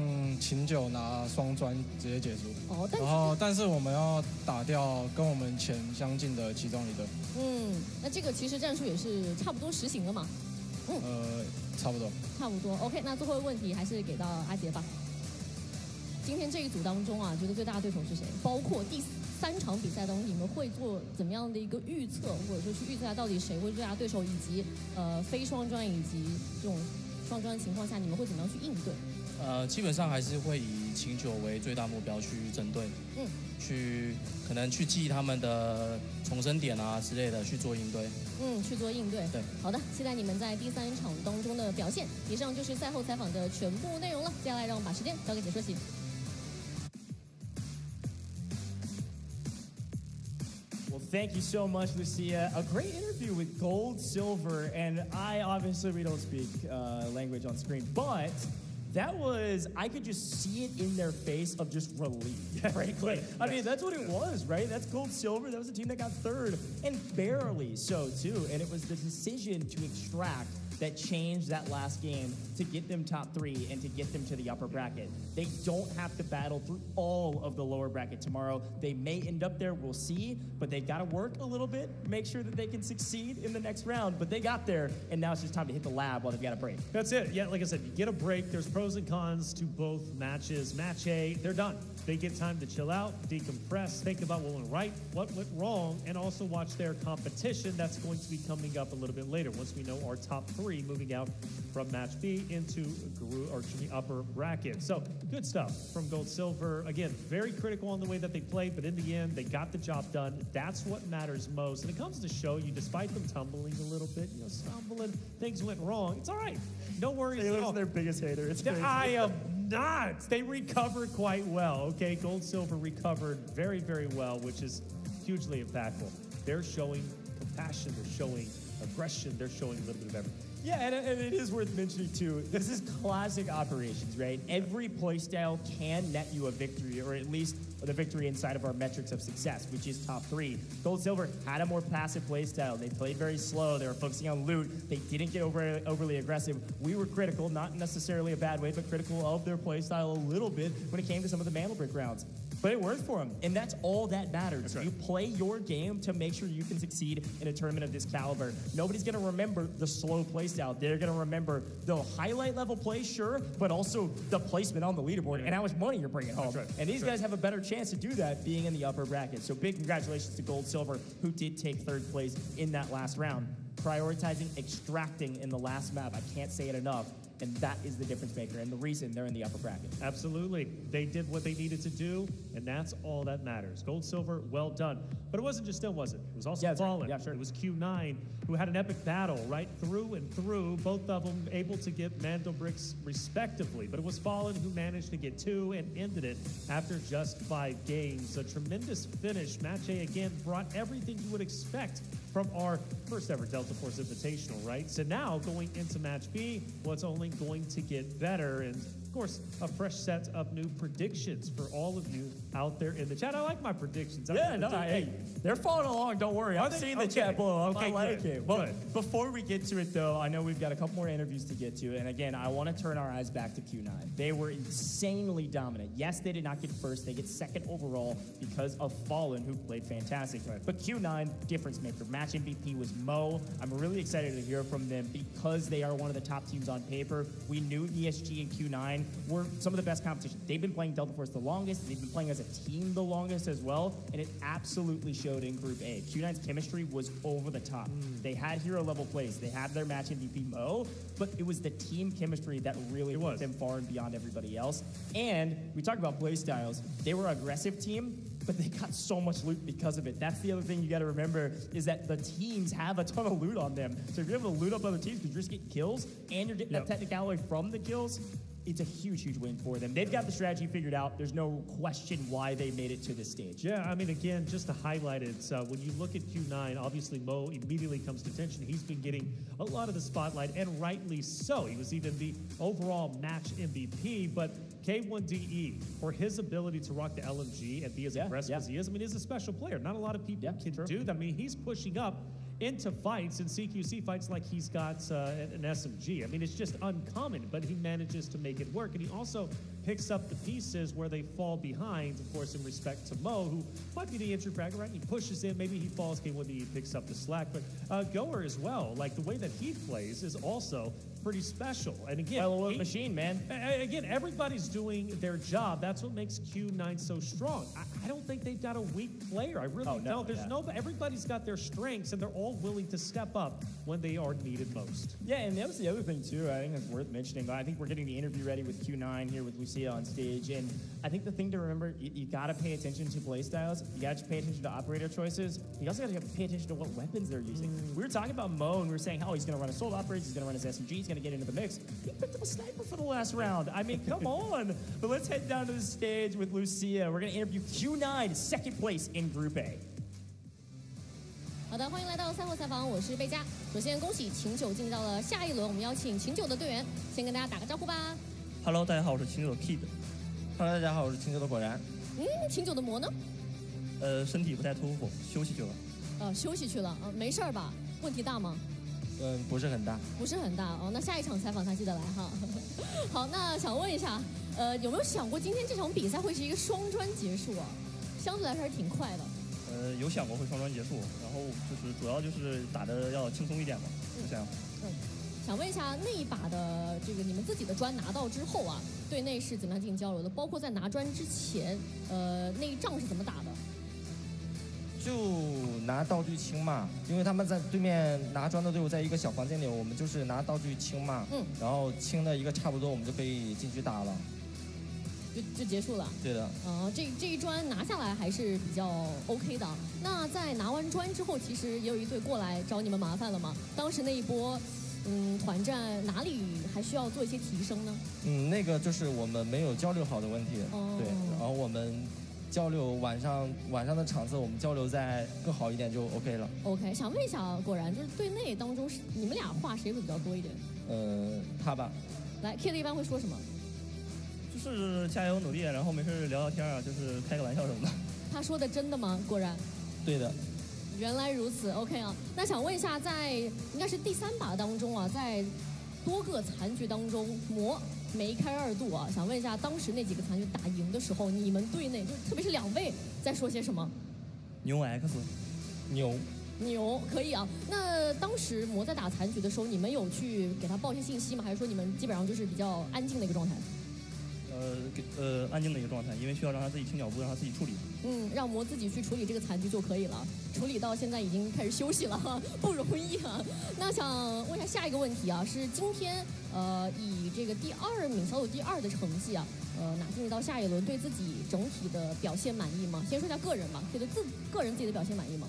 琴酒拿双砖直接结束。但是我们要打掉跟我们前相近的其中一队。那这个其实战术也是差不多实行了嘛。差不多。OK， 那最后一个问题还是给到阿杰吧。今天这一组当中啊，觉得最大的对手是谁？包括第3场比赛当中，你们会做怎么样的一个预测，或者说去预测下到底谁会最大对手，以及非双砖以及这种双砖的情况下，你们会怎么样去应对？基本上还是会以琴酒为最大目标去针对，可能去记他们的重生点啊之类的去做应对。对，好的，期待你们在第3场当中的表现。以上就是赛后采访的全部内容了，接下来让我们把时间交给解说席。Thank you so much, Lucia. A great interview with Gold, Silver, and we don't speak language on screen, but that was, I could just see it in their face of just relief, frankly. I mean, that's what it was, right? That's Gold, Silver. That was a team that got 3rd, and barely so, too. And it was the decision to extract that changed that last game to get them top 3 and to get them to the upper bracket. They don't have to battle through all of the lower bracket tomorrow. They may end up there, we'll see, but they got to work a little bit, make sure that they can succeed in the next round. But they got there, and now it's just time to hit the lab while they've got a break. That's it. Yeah, like I said, you get a break. There's pros and cons to both matches. Match A, they're done. They get time to chill out, decompress, think about what went right, what went wrong, and also watch their competition. That's going to be coming up a little bit later once we know our top 3 moving out from match B into the upper bracket. So good stuff from Gold Silver. Again, very critical on the way that they played, but in the end, they got the job done. That's what matters most. And it comes to show you, despite them tumbling a little bit, stumbling, things went wrong. It's all right. No worries. Taylor's their biggest hater. It's crazy. I am not. They recovered quite well. Okay, Gold Silver recovered very, very well, which is hugely impactful. They're showing compassion. They're showing aggression. They're showing a little bit of everything. Yeah, and it is worth mentioning, too, this is classic operations, right? Every playstyle can net you a victory, or at least the victory inside of our metrics of success, which is top 3. Gold Silver had a more passive playstyle. They played very slow. They were focusing on loot. They didn't get overly aggressive. We were critical, not necessarily a bad way, but critical of their playstyle a little bit when it came to some of the Mantle Brick rounds. But it worked for them, and that's all that matters. Right. You play your game to make sure you can succeed in a tournament of this caliber. Nobody's going to remember the slow playstyle. They're going to remember the highlight level play, sure, but also the placement on the leaderboard and how much money you're bringing home. Right. And these guys have a better chance to do that being in the upper bracket. So big congratulations to Gold Silver, who did take 3rd place in that last round. Prioritizing extracting in the last map. I can't say it enough. And that is the difference maker and the reason they're in the upper bracket. Absolutely. They did what they needed to do, and that's all that matters. Gold, Silver, well done. But it wasn't just them, was it? It was also Fallen. Yeah, sure. It was Q9, who had an epic battle right through and through, both of them able to get Mantle Bricks respectively. But it was Fallen who managed to get 2 and ended it after just 5 games. A tremendous finish. Match A, again, brought everything you would expect from our first ever Delta Force Invitational, right? So now going into Match B, well, it's only going to get better. And of course, a fresh set of new predictions for all of you out there in the chat. I like my predictions. Yeah, no, hey, They're following along. Don't worry. I'm seeing the chat below. I like it. Well, before we get to it, though, I know we've got a couple more interviews to get to. And again, I want to turn our eyes back to Q9. They were insanely dominant. Yes, they did not get first. They get second overall because of Fallen, who played fantastic. But Q9, difference maker. Match MVP was Mo. I'm really excited to hear from them because they are one of the top teams on paper. We knew ESG and Q9 were some of the best competition. They've been playing Delta Force the longest. They've been playing as a team the longest as well. And it absolutely showed in Group A. Q9's chemistry was over the top. They had hero level plays. They had their match MVP Mo, but it was the team chemistry that really put them far and beyond everybody else. And we talked about play styles. They were an aggressive team, but they got so much loot because of it. That's the other thing you got to remember is that the teams have a ton of loot on them. So if you're able to loot up other teams because you're just getting kills and you're getting that technicality from the kills, it's a huge, huge win for them. They've got the strategy figured out. There's no question why they made it to this stage. Yeah, I mean, again, just to highlight it, when you look at Q9, obviously Mo immediately comes to attention. He's been getting a lot of the spotlight, and rightly so. He was even the overall match MVP, but K1DE, for his ability to rock the LMG and be as aggressive as he is, I mean, he's a special player. Not a lot of people can do that. I mean, he's pushing up into fights and CQC fights like he's got an SMG. I mean, it's just uncommon, but he manages to make it work. And he also picks up the pieces where they fall behind, of course, in respect to Mo, who might be the entry fragger, right? He pushes in, maybe he falls, K1DE picks up the slack. But Goer as well, like the way that he plays is also pretty special. And again, machine, man. Again, everybody's doing their job. That's what makes Q9 so strong. I don't think they've got a weak player. I really don't. There's everybody's got their strengths, and they're all willing to step up when they are needed most. Yeah, and that was the other thing, too, I think it's worth mentioning. I think we're getting the interview ready with Q9 here with Lucia on stage, and I think the thing to remember, you got to pay attention to play styles. You got to pay attention to operator choices. You also got to pay attention to what weapons they're using. We were talking about Mo, and we were saying, he's going to run assault operators, he's going to run his SMG, he's going to get into the mix. He picked up a sniper for the last round. I mean, come on. But let's head down to the stage with Lucia. We're going to interview Q9, second place in Group A. 好的，欢迎来到赛后采访，我是贝佳。首先恭喜秦九进到了下一轮，我们邀请秦九的队员先跟大家打个招呼吧。Hello， 大家好，我是秦九的 Kid。Hello， 大家好，我是秦九的果然。秦九的魔呢？身体不太舒服，休息去了。休息去了，没事儿吧？问题大吗？不是很大。不是很大哦，那下一场采访他记得来哈。好，那想问一下，有没有想过今天这场比赛会是一个双专结束啊？相对来说还是挺快的。有想过会双专结束，然后就是主要就是打的要轻松一点嘛，就这样。想问一下，那一把的这个你们自己的专拿到之后啊，队内是怎么样进行交流的？包括在拿专之前，那一仗是怎么打的？就拿道具清嘛，因为他们在对面拿专的队伍在一个小房间里，我们就是拿道具清嘛，然后清的一个差不多，我们就可以进去打了。就结束了。对的。这一专拿下来还是比较 OK 的。那在拿完专之后，其实也有一队过来找你们麻烦了吗？当时那一波，团战哪里还需要做一些提升呢？那个就是我们没有交流好的问题。对，然后我们交流晚上的场次，我们交流再更好一点就 OK 了。OK， 想问一下，果然就是队内当中你们俩话谁会比较多一点？他吧。来 ，Kid 一般会说什么？就是加油努力，然后没事聊聊天啊，就是开个玩笑什么的。他说的真的吗？果然。对的。原来如此 ，OK 啊。那想问一下，在应该是第3把当中啊，在多个残局当中，魔梅开2度啊，想问一下，当时那几个残局打赢的时候，你们队内就特别是2位在说些什么？牛 X， 牛可以啊。那当时魔在打残局的时候，你们有去给他报一些信息吗？还是说你们基本上就是比较安静的一个状态？安静的一个状态，因为需要让他自己清脚步，让他自己处理。让魔自己去处理这个残局就可以了。处理到现在已经开始休息了哈，不容易啊。那想问一下下一个问题啊，是今天以这个第2名小组第2的成绩啊，拿进到下一轮，对自己整体的表现满意吗？先说一下个人吧，对个人自己的表现满意吗？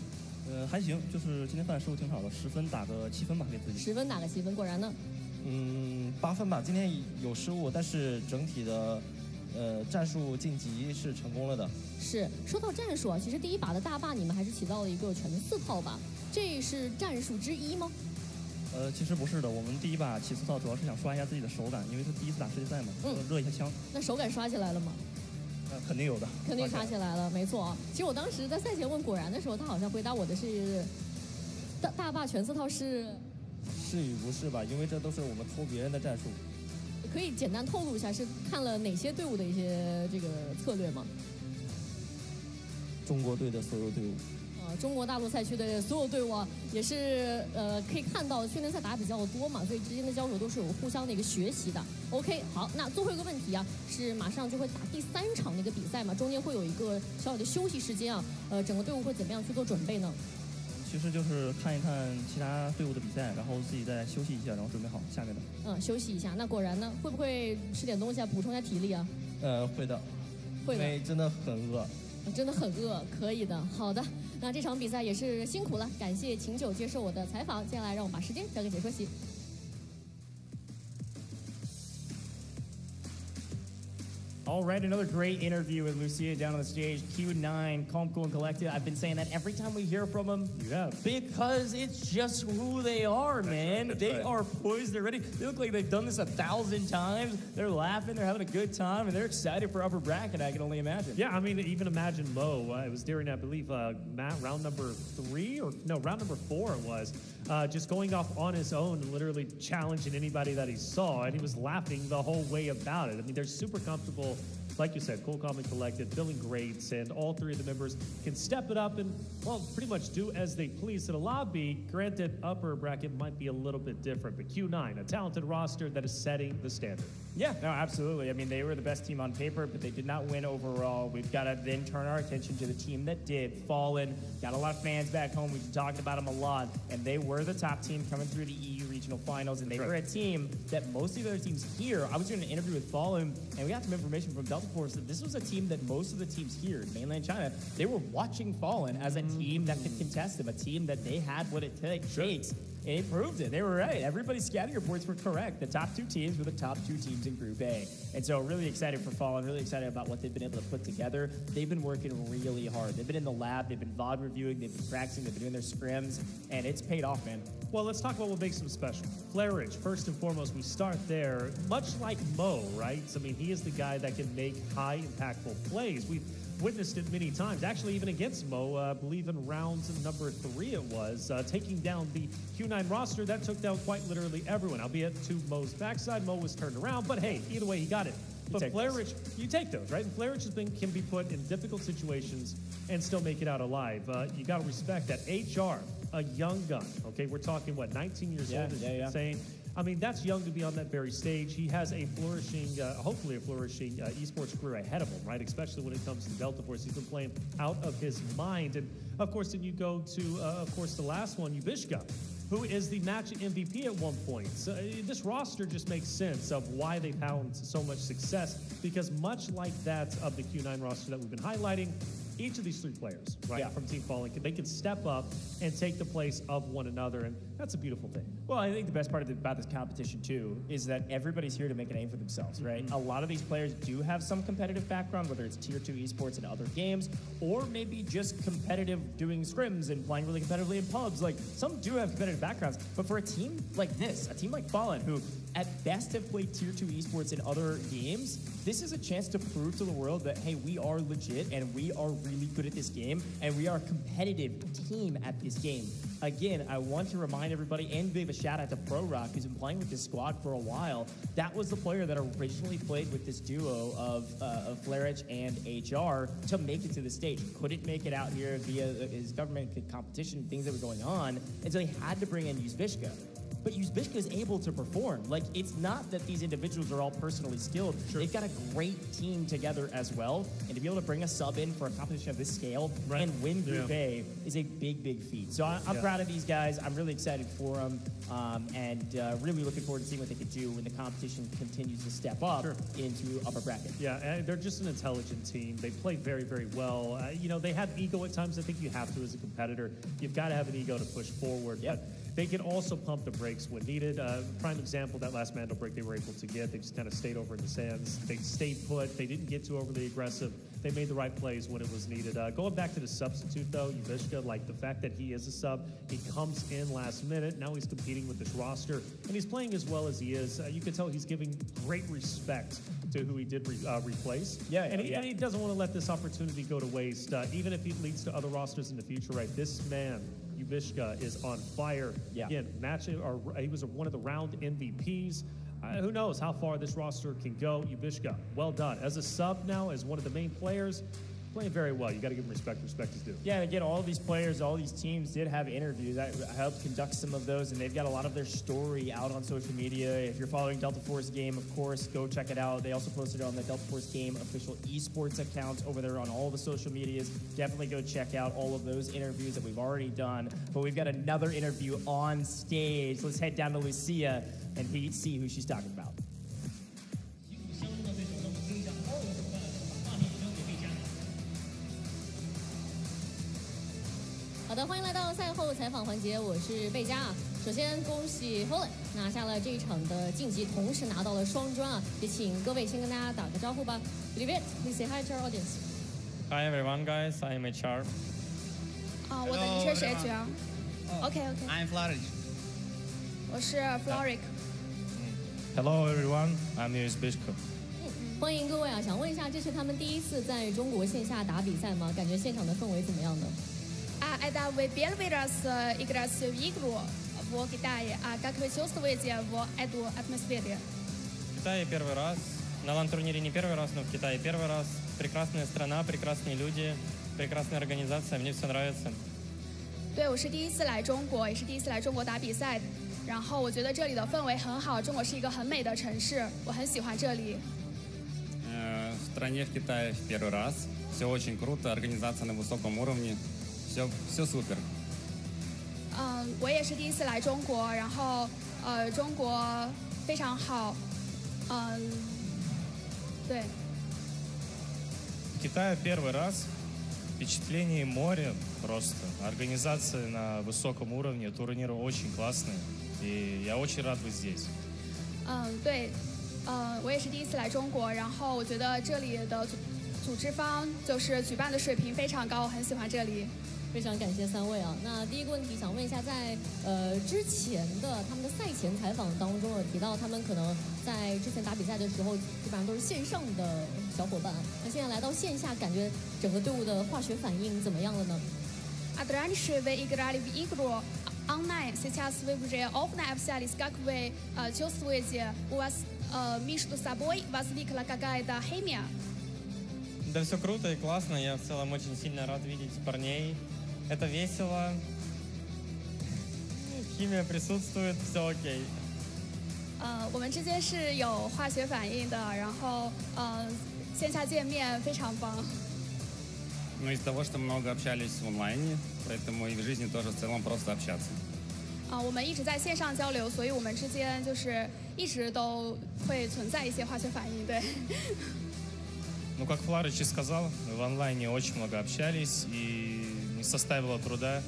还行，就是今天饭食物挺好的，10分打个7分吧，给自己。10分打个7分，果然呢？8分吧，今天有失误，但是整体的战术晋级是成功了的。是，说到战术啊，其实第1把的大坝你们还是起到了一个全4套吧，这是战术之一吗？其实不是的，我们第1把起4套主要是想刷一下自己的手感，因为是第1次打世界赛嘛，热一下枪。那手感刷起来了吗？肯定有的，肯定查起来了，没错。其实我当时在赛前问果然的时候，他好像回答我的是大坝全4套是与不是吧？因为这都是我们偷别人的战术。可以简单透露一下，是看了哪些队伍的一些这个策略吗？中国队的所有队伍。中国大陆赛区的所有队伍也是可以看到训练赛打比较多嘛，所以之间的交手都是有互相的一个学习的。OK， 好，那最后一个问题啊，是马上就会打第3场的一个比赛嘛，中间会有一个小小的休息时间啊，整个队伍会怎么样去做准备呢？其实就是看一看其他队伍的比赛，然后自己再休息一下，然后准备好下面的。休息一下。那果然呢，会不会吃点东西啊，补充一下体力啊？会的，会的，因为真的很饿。真的很饿，可以的。好的，那这场比赛也是辛苦了，感谢秦九接受我的采访。接下来让我把时间交给解说席。All right, another great interview with Lucia down on the stage. Q9, calm, cool, and collected. I've been saying that every time we hear from them. Yeah. Because it's just who they are, man. They are poised. They're ready. They look like they've done this 1,000 times. They're laughing. They're having a good time. And they're excited for upper bracket, I can only imagine. Yeah, I mean, even imagine Mo. It was during, I believe, round number 4 it was. Just going off on his own and literally challenging anybody that he saw. And he was laughing the whole way about it. I mean, they're super comfortable. Like you said, cool, calm, and collected, filling grades, and all 3 of the members can step it up and, well, pretty much do as they please to the lobby. Granted, upper bracket might be a little bit different, but Q9, a talented roster that is setting the standard. Yeah, no, absolutely. I mean, they were the best team on paper, but they did not win overall. We've got to then turn our attention to the team that did. Fallen, got a lot of fans back home. We've been talking about them a lot, and they were the top team coming through the EU regional finals, and they were a team that most of the other teams here, I was doing an interview with Fallen, and we got some information from Delta Force that this was a team that most of the teams here in mainland China, they were watching Fallen as a team that could contest them, a team that they had what it takes. And it proved it. They were right. Everybody's scouting reports were correct. The top 2 teams were the top 2 teams in Group A. And so really excited for Fallen, really excited about what they've been able to put together. They've been working really hard. They've been in the lab, they've been VOD reviewing, they've been practicing, they've been doing their scrims, and it's paid off, man. Well, let's talk about what makes them special. Flairage, first and foremost, we start there. Much like Mo, right? I mean, he is the guy that can make high impactful plays. We've witnessed it many times, actually even against Mo, I believe in rounds number 3 it was, taking down the Q9 roster that took down quite literally everyone, albeit to Mo's backside. Mo was turned around, but hey, either way, he got it. But Flairage, you take those, right? And Flairage can be put in difficult situations and still make it out alive. You got to respect that. HR, a young gun, okay? We're talking, 19 years old, as you've been saying. I mean, that's young to be on that very stage. He has a flourishing, hopefully a flourishing esports career ahead of him, right? Especially when it comes to Delta Force. He's been playing out of his mind. And, of course, then you go to, of course, the last one, Ubishka, who is the match MVP at one point. So this roster just makes sense of why they've had so much success, because much like that of the Q9 roster that we've been highlighting, each of these 3 players, right, from Team Fallen, they can step up and take the place of one another, and that's a beautiful thing. Well, I think the best part about this competition, too, is that everybody's here to make a name for themselves, right? A lot of these players do have some competitive background, whether it's Tier 2 esports and other games, or maybe just competitive doing scrims and playing really competitively in pubs. Like, some do have competitive backgrounds, but for a team like this, a team like Fallen, who at best have played Tier 2 esports in other games, this is a chance to prove to the world that, hey, we are legit and we are really good at this game and we are a competitive team at this game. Again, I want to remind everybody and give a shout out to Pro Rock, who's been playing with this squad for a while. That was the player that originally played with this duo of Flairage and HR to make it to the stage. Couldn't make it out here via his government competition, things that were going on, and so he had to bring in Uzbishka. But Uzbishka is able to perform. Like, it's not that these individuals are all personally skilled. They've got a great team together as well. And to be able to bring a sub in for a competition of this scale and win Group A is a big, big feat. So I'm proud of these guys. I'm really excited for them. And really looking forward to seeing what they can do when the competition continues to step up into upper bracket. Yeah, and they're just an intelligent team. They play very, very well. You know, they have ego at times. I think you have to as a competitor. You've got to have an ego to push forward. But they can also pump the brakes when needed. Prime example, that last Mando break they were able to get. They just kind of stayed over in the sands. They stayed put. They didn't get too overly aggressive. They made the right plays when it was needed. Going back to the substitute, though, Yuvishka, like the fact that he is a sub, he comes in last minute. Now he's competing with this roster, and he's playing as well as he is. You can tell he's giving great respect to who he did replace. Yeah, and he doesn't want to let this opportunity go to waste, even if he leads to other rosters in the future, right? This man, Yuvishka, is on fire. Yeah. Again, he was one of the round MVPs. Who knows how far this roster can go. Yuvishka, well done. As a sub now, as one of the main players, playing very well. You got to give him respect. Respect is due. Yeah, and again, all these players, all these teams did have interviews. I helped conduct some of those, and they've got a lot of their story out on social media. If you're following Delta Force Game, of course, go check it out. They also posted it on the Delta Force Game official esports account over there on all the social medias. Definitely go check out all of those interviews that we've already done. But we've got another interview on stage. Let's head down to Lucia and see who she's talking about. 好的，欢迎来到赛后采访环节，我是贝佳。首先恭喜 Holland 拿下了这一场的晋级，同时拿到了双专啊！也请各位先跟大家打个招呼吧。Привет, please say hi to our audience. Hi everyone, guys. I'm HR. 我的昵称是 HR。OK. I'm Floric. 我是 Floric. Hello everyone, I'm Yuzbishko. 欢迎各位啊！想问一下，这是他们第一次在中国线下打比赛吗？感觉现场的氛围怎么样呢Это вы первый раз играть в игру в Китае. Как вы чувствуете в эту атмосферу? В Китае первый раз. На лан-турнире не первый раз, но в Китае первый раз. Прекрасная страна, прекрасные люди, прекрасная организация. Мне все нравится. 对，我是第一次来中国，也是第一次来中国打比赛。然后我觉得这里的氛围很好，中国是一个很美的城市，我很喜欢这里。В стране в Китае в первый раз. Все очень круто, организация на высоком уровне. Все супер. 我也是第一次来中国，然后中国非常好，对。В Китае первый раз. Впечатление море просто. Организация на высоком уровне, турниры очень классные. И я очень рад быть здесь. 对，我也是第一次来中国，然后我觉得这里的组织方就是举办的水平非常高，我很喜欢这里。非常感谢3位啊！那第一个问题想问一下，在之前的他们的赛前采访当中有提到，他们可能在之前打比赛的时候基本上都是线上的小伙伴，那现在来到线下，感觉整个队伍的化学反应怎么样了呢Раньше вы играли в игру онлайн, сейчас вы уже оффлайн общались. Как вы чувствуете, у вас между собой возникла какая-то химия? Да все круто и классно. Я в целом очень сильно рад видеть парней. Это весело. Химия присутствует, все окей. 我们之间是有化学反应的，然后线下见面非常棒。Но из-за того, что много общались в онлайне, поэтому и в жизни тоже в целом просто общаться. 我们一直在线上交流，所以我们之间就是一直都会存在一些化学反应，对。Ну, как Фларич и сказал, мы в онлайне очень много общались, и не составило труда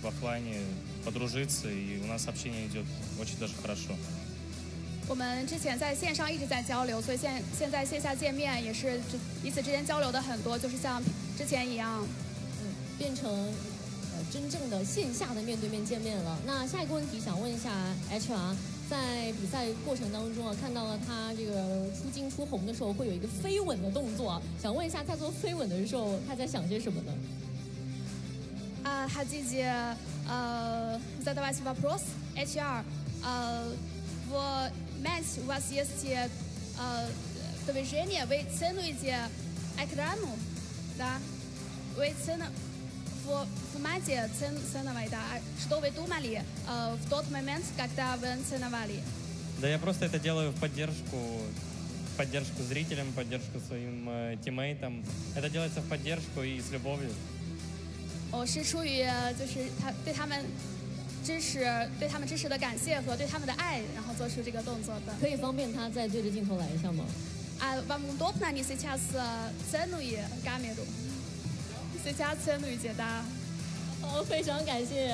в офлайне подружиться, и у нас общение идет очень даже хорошо. 我们之前在线上一直在交流，所以现在线下见面也是彼此之间交流的很多，就是像之前一样，变成真正的线下的面对面见面了。那下一个问题想问一下 HR。在比赛过程当中啊，看到了他这个出金出红的时候会有一个飞吻的动作啊，想问一下，在做飞吻的时候他在想些什么呢？Хотите задавать вопрос, HR? В матч у вас есть движение, вы ценуете экрану, да? Вы в матче ценовали, да? Что вы думали в тот момент, когда вы ценовали? Да я просто это делаю в поддержку зрителям, поддержку своим тиммейтам. Это делается в поддержку и с любовью. 我是出于就是对他们支持的感谢和对他们的爱，然后做出这个动作的。可以方便他再对着镜头来一下吗？Вам удобно не сейчас ценую камеру? Сейчас ценую, да. 好，非常感谢。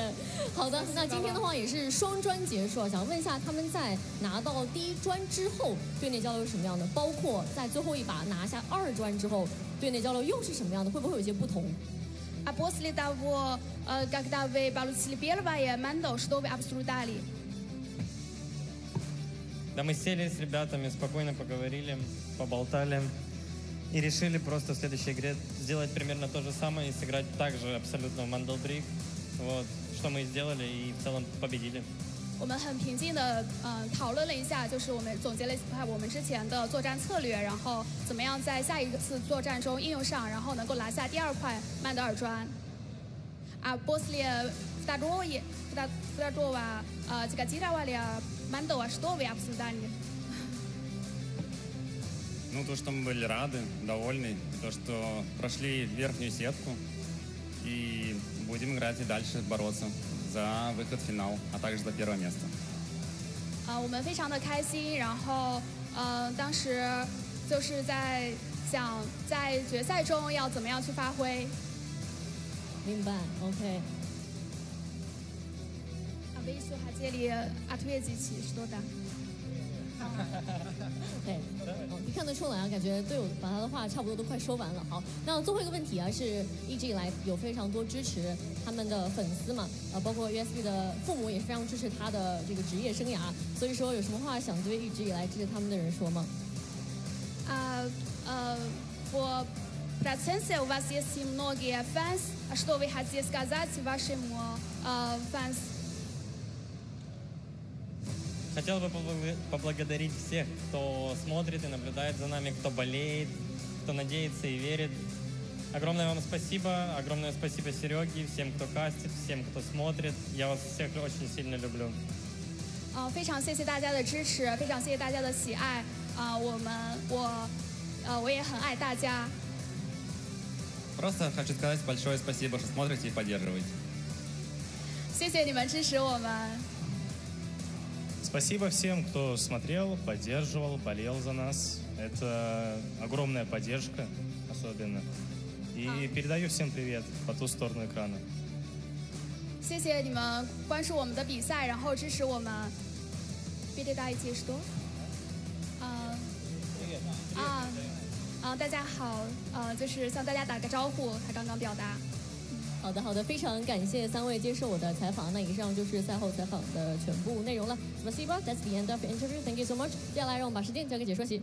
好的，那今天的话也是双专结束，想问一下他们在拿到第一专之后，队内交流是什么样的？包括在最后一把拿下2专之后，队内交流又是什么样的？会不会有一些不同？ А после того, когда вы получили первое мандо, что вы обсуждали? Да, мы сели с ребятами, спокойно поговорили, поболтали и решили просто в следующей игре сделать примерно то же самое и сыграть также абсолютно в мандалбрик. Вот, что мы и сделали, и в целом победили. 我们很平静的讨论了一下，就是我们总结了一下我们之前的作战策略，然后怎么样在下一次作战中应用上，然后能够拿下第2块曼德尔砖。А после второго тяготировали мандо, что вы обсуждали? Ну, то, что мы были рады, довольны, то, что прошли верхнюю сетку и будем играть и дальше бороться за выход в финал, а также за первое место. 我们非常的开心，然后当时就是在想在决赛中要怎么样去发挥。明白 ，OK。вы еще хотели ответить что-то? OK， 你看得出来啊，感觉队友把他的话差不多都快说完了。好，那最后一个问题啊，是一直以来有非常多支持他们的粉丝嘛，包括 USB 的父母也是非常支持他的这个职业生涯，所以说有什么话想对一直以来支持他们的人说吗？ В процессе у вас есть многие фанс. Что вы хотите сказать вашим фанс? Хотел бы поблагодарить всех, кто смотрит и наблюдает за нами, кто болеет, кто надеется и верит. Огромное вам спасибо, огромное спасибо Сереге, всем, кто кастит, всем, кто смотрит. Я вас всех очень сильно люблю. 非常谢谢大家的支持，非常谢谢大家的喜爱。我也很爱大家。 Просто хочу сказать большое спасибо, что смотрите и поддерживаете. 谢谢你们支持我们。 Спасибо всем, кто смотрел, поддерживал, болел за нас. Это огромная поддержка, особенно. И передаю всем привет по ту сторону экрана. 谢谢你们关注我们的比赛，然后支持我们。Передайте что? 大家好，就是向大家打个招呼，他刚刚表达。好的，好的，非常感谢3位接受我的采访。那以上就是赛后采访的全部内容了。Спасибо, that's the end of the interview. Thank you so much. 接下来让我们把时间交给解说席。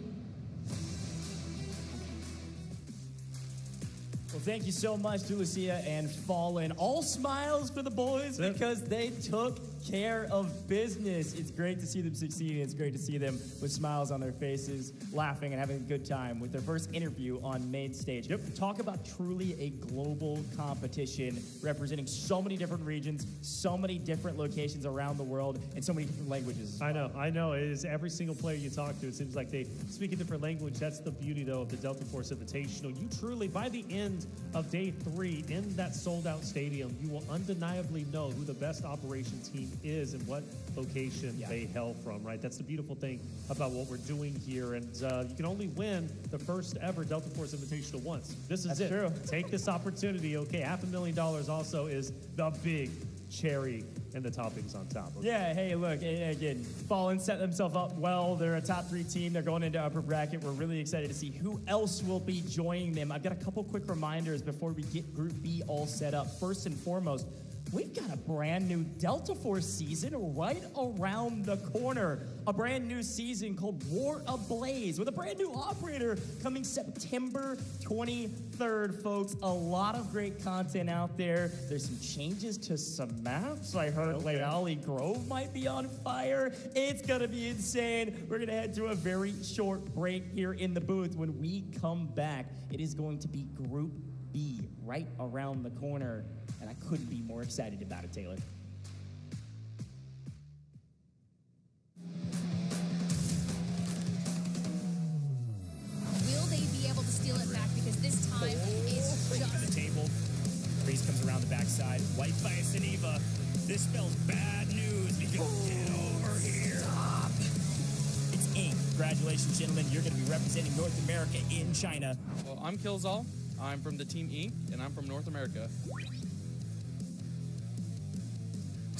Well, thank you so much to Lucia and Fallen. All smiles for the boys because they took care of business. It's great to see them succeed. It's great to see them with smiles on their faces, laughing and having a good time with their first interview on main stage. Yep. Talk about truly a global competition representing so many different regions, so many different locations around the world, and so many different languages. I know. It is every single player you talk to. It seems like they speak a different language. That's the beauty, though, of the Delta Force Invitational. You truly, by the end of day 3 in that sold-out stadium, you will undeniably know who the best operation team is and what location they hail from, right? That's the beautiful thing about what we're doing here. And you can only win the first ever Delta Force Invitational once. This is it. True. Take this opportunity, okay? $500,000 also is the big cherry and the toppings on top. Okay? Yeah, hey, look, again, Fallen set themselves up well. They're a top 3 team. They're going into upper bracket. We're really excited to see who else will be joining them. I've got a couple quick reminders before we get Group B all set up. First and foremost, we've got a brand new Delta Force season right around the corner. A brand new season called War Ablaze with a brand new operator coming September 23rd, folks. A lot of great content out there. There's some changes to some maps. I heard Leali Grove might be on fire. It's going to be insane. We're going to head to a very short break here in the booth. When we come back, it is going to be Group B right around the corner. And I couldn't be more excited about it, Taylor. Will they be able to steal it back? Because this time is just... The table. Breeze comes around the backside. White by Saniva. This spells bad news because get over here. Stop. It's Inc. Congratulations, gentlemen. You're going to be representing North America in China. Well, I'm Killzall. I'm from the Team Inc., and I'm from North America.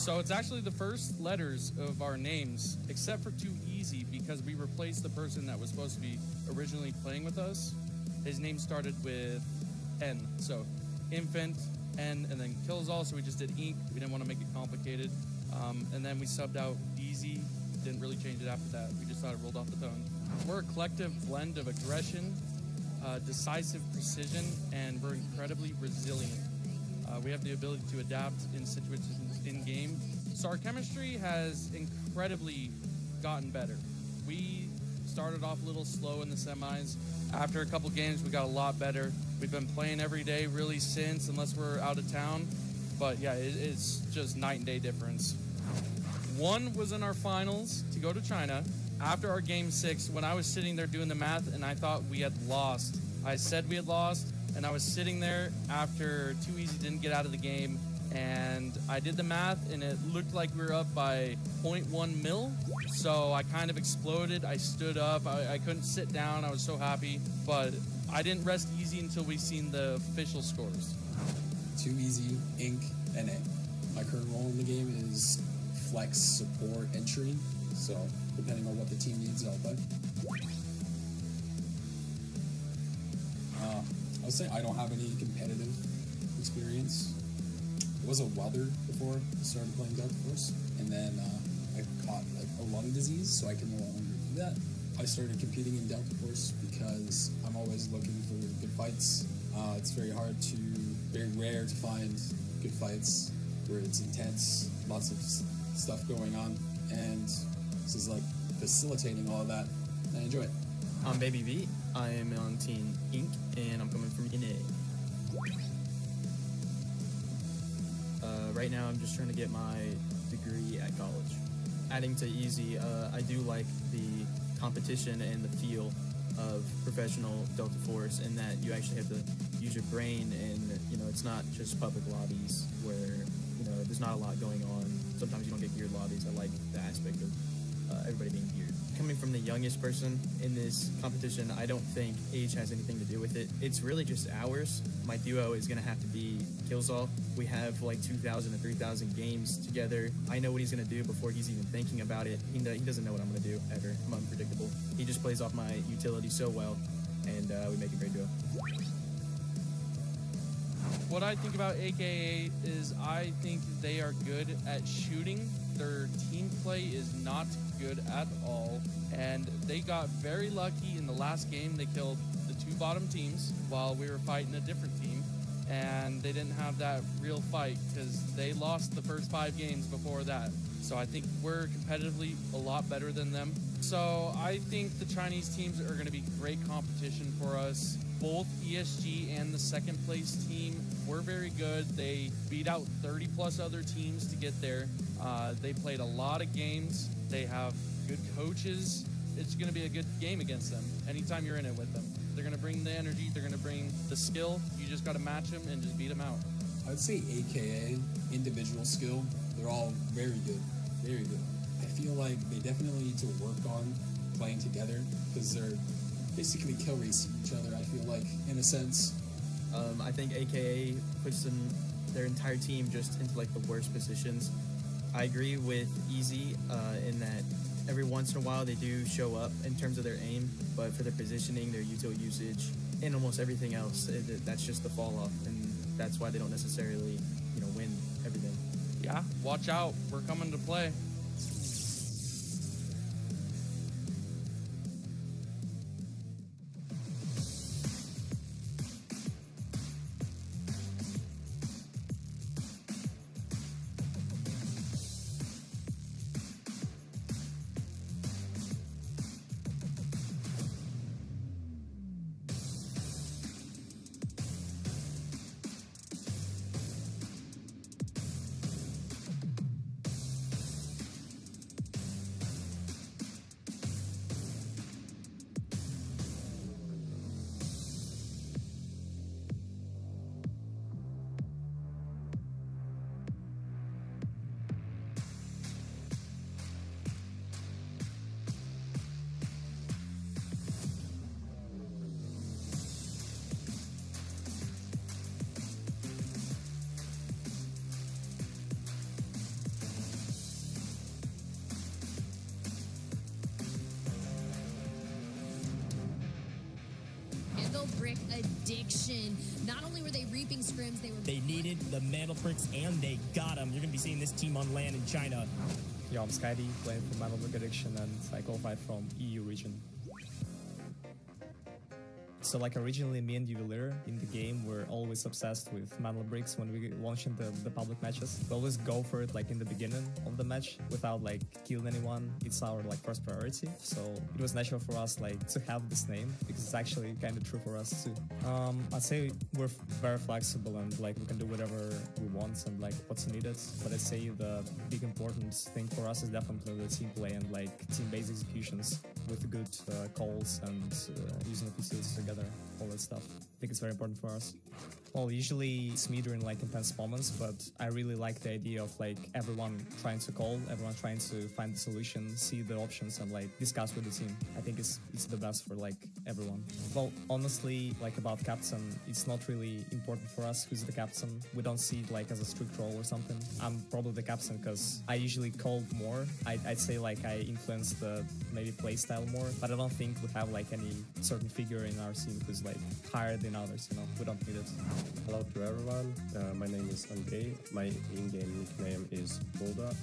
So it's actually the first letters of our names, except for Too Easy, because we replaced the person that was supposed to be originally playing with us. His name started with N, so infant, N, and then kills all, so we just did ink. We didn't want to make it complicated. And then we subbed out easy. Didn't really change it after that. We just thought it rolled off the tongue. We're a collective blend of aggression, decisive precision, and we're incredibly resilient. We have the ability to adapt in situations in-game. So our chemistry has incredibly gotten better. We started off a little slow in the semis. After a couple games, we got a lot better. We've been playing every day really since, unless we're out of town. But yeah, it's just night and day difference. One was in our finals to go to China. After our game 6, when I was sitting there doing the math and I thought we had lost, I said we had lost, and I was sitting there after Too Easy didn't get out of the game, and I did the math, and it looked like we were up by 0.1 mil. So I kind of exploded. I stood up. I couldn't sit down. I was so happy. But I didn't rest easy until we seen the official scores. Too Easy, Ink, and A. My current role in the game is flex, support, entry. So depending on what the team needs, I'll play. I would say I don't have any competitive experience. I was a welder before I started playing Delta Force, and then I caught like a lung disease, so I can no longer do that. I started competing in Delta Force because I'm always looking for good fights. It's very rare to find good fights where it's intense, lots of stuff going on, and this is like facilitating all of that, and I enjoy it. I'm Baby V. I am on Team Ink, and I'm coming from NA. Right now, I'm just trying to get my degree at college. Adding to Easy, I do like the competition and the feel of professional Delta Force, in that you actually have to use your brain, and it's not just public lobbies where there's not a lot going on. Sometimes you don't get geared lobbies. I like the aspect of everybody being geared. Coming from the youngest person in this competition, I don't think age has anything to do with it. It's really just hours. My duo is going to have to be Killzall. We have like 2,000 to 3,000 games together. I know what he's going to do before he's even thinking about it. He doesn't know what I'm going to do ever. I'm unpredictable. He just plays off my utility so well, and we make a great duo. What I think about AKA is I think they are good at shooting. Their team play is not good at all, and they got very lucky in the last game. They killed the 2 bottom teams while we were fighting a different team, and they didn't have that real fight because they lost the first 5 games before that. So I think we're competitively a lot better than them. So I think the Chinese teams are going to be great competition for us. Both ESG and the second place team were very good. They beat out 30 plus other teams to get there. They played a lot of games. They have good coaches. It's going to be a good game against them anytime you're in it with them. They're going to bring the energy. They're going to bring the skill. You just got to match them and just beat them out. I'd say AKA, individual skill, they're all very good. Very good. I feel like they definitely need to work on playing together because they're basically kill racing each other, I feel like, in a sense. I think AKA puts their entire team just into like the worst positions. I agree with Easy in that every once in a while they do show up in terms of their aim, but for their positioning, their util usage, and almost everything else, that's just the fall off, and that's why they don't necessarily, win everything. Yeah, watch out. We're coming to play. mantle brick addiction. Not only were they reaping scrims, they needed the mantle bricks and they got them. You're going to be seeing this team on land in China. Yeah, I'm Skydee, playing for mantle brick addiction, and I qualified from EU region. So like originally me and Juveler in the game were always obsessed with mantle bricks when we launched the public matches. We always go for it like in the beginning of the match without like killing anyone. It's our like first priority. So it was natural for us like to have this name because it's actually kind of true for us too. I'd say we're very flexible and like we can do whatever we want and like what's needed. But I'd say the big important thing for us is definitely the team play and like team-based executions with good calls and using the pieces together. All that stuff. I think it's very important for us. Well, usually it's me during like intense moments, but I really like the idea of like everyone trying to call, everyone trying to find the solution, see the options and like discuss with the team. I think it's the best for like everyone. Well, honestly, like about captain, it's not really important for us who's the captain. We don't see it like as a strict role or something. I'm probably the captain because I usually call more. I'd say like I influence the maybe play style more, but I don't think we have like any certain figure in our team who's like higher than others, you know, we don't need it. Hello to everyone, my name is Andrei, my in-game nickname is Bullda.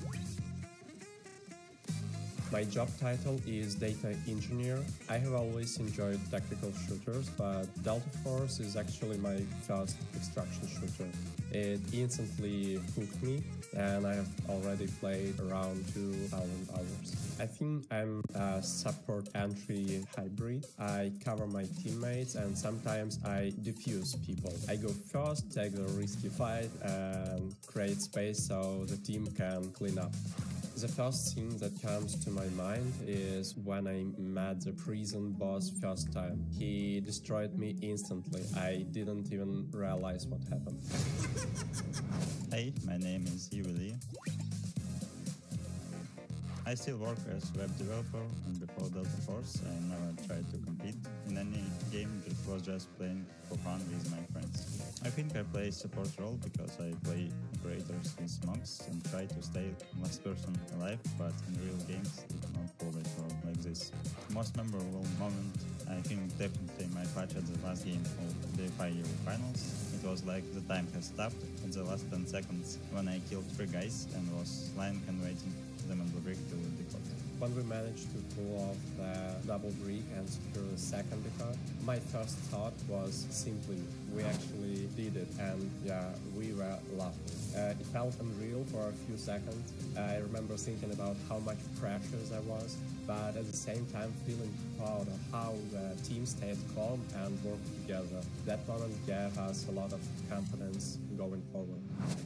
My job title is data engineer. I have always enjoyed tactical shooters, but Delta Force is actually my first extraction shooter. It instantly hooked me, and I have already played around 2,000 hours. I think I'm a support entry hybrid. I cover my teammates and sometimes I defuse people. I go first, take the risky fight, and create space so the team can clean up. The first thing that comes to my mind is when I met the prison boss first time. He destroyed me instantly. I didn't even realize what happened. Hey, my name is Yuli. I still work as web developer, and before Delta Force I never tried to compete in any game, it was just playing for fun with my friends. I think I play support role because I play operators with monks and try to stay last person alive, but in real games it not always work like this. The most memorable moment I think definitely my patch at the last game of the 5-year finals. It was like the time has stopped in the last 10 seconds when I killed 3 guys and was lying and waiting them on the brick to decode. When we managed to pull off the double brick and secure the second decode, my first thought was simply, we actually did it, and yeah, we were laughing. It felt unreal for a few seconds. I remember thinking about how much pressure there was, but at the same time feeling proud of how the team stayed calm and worked together. That moment gave us a lot of confidence going forward.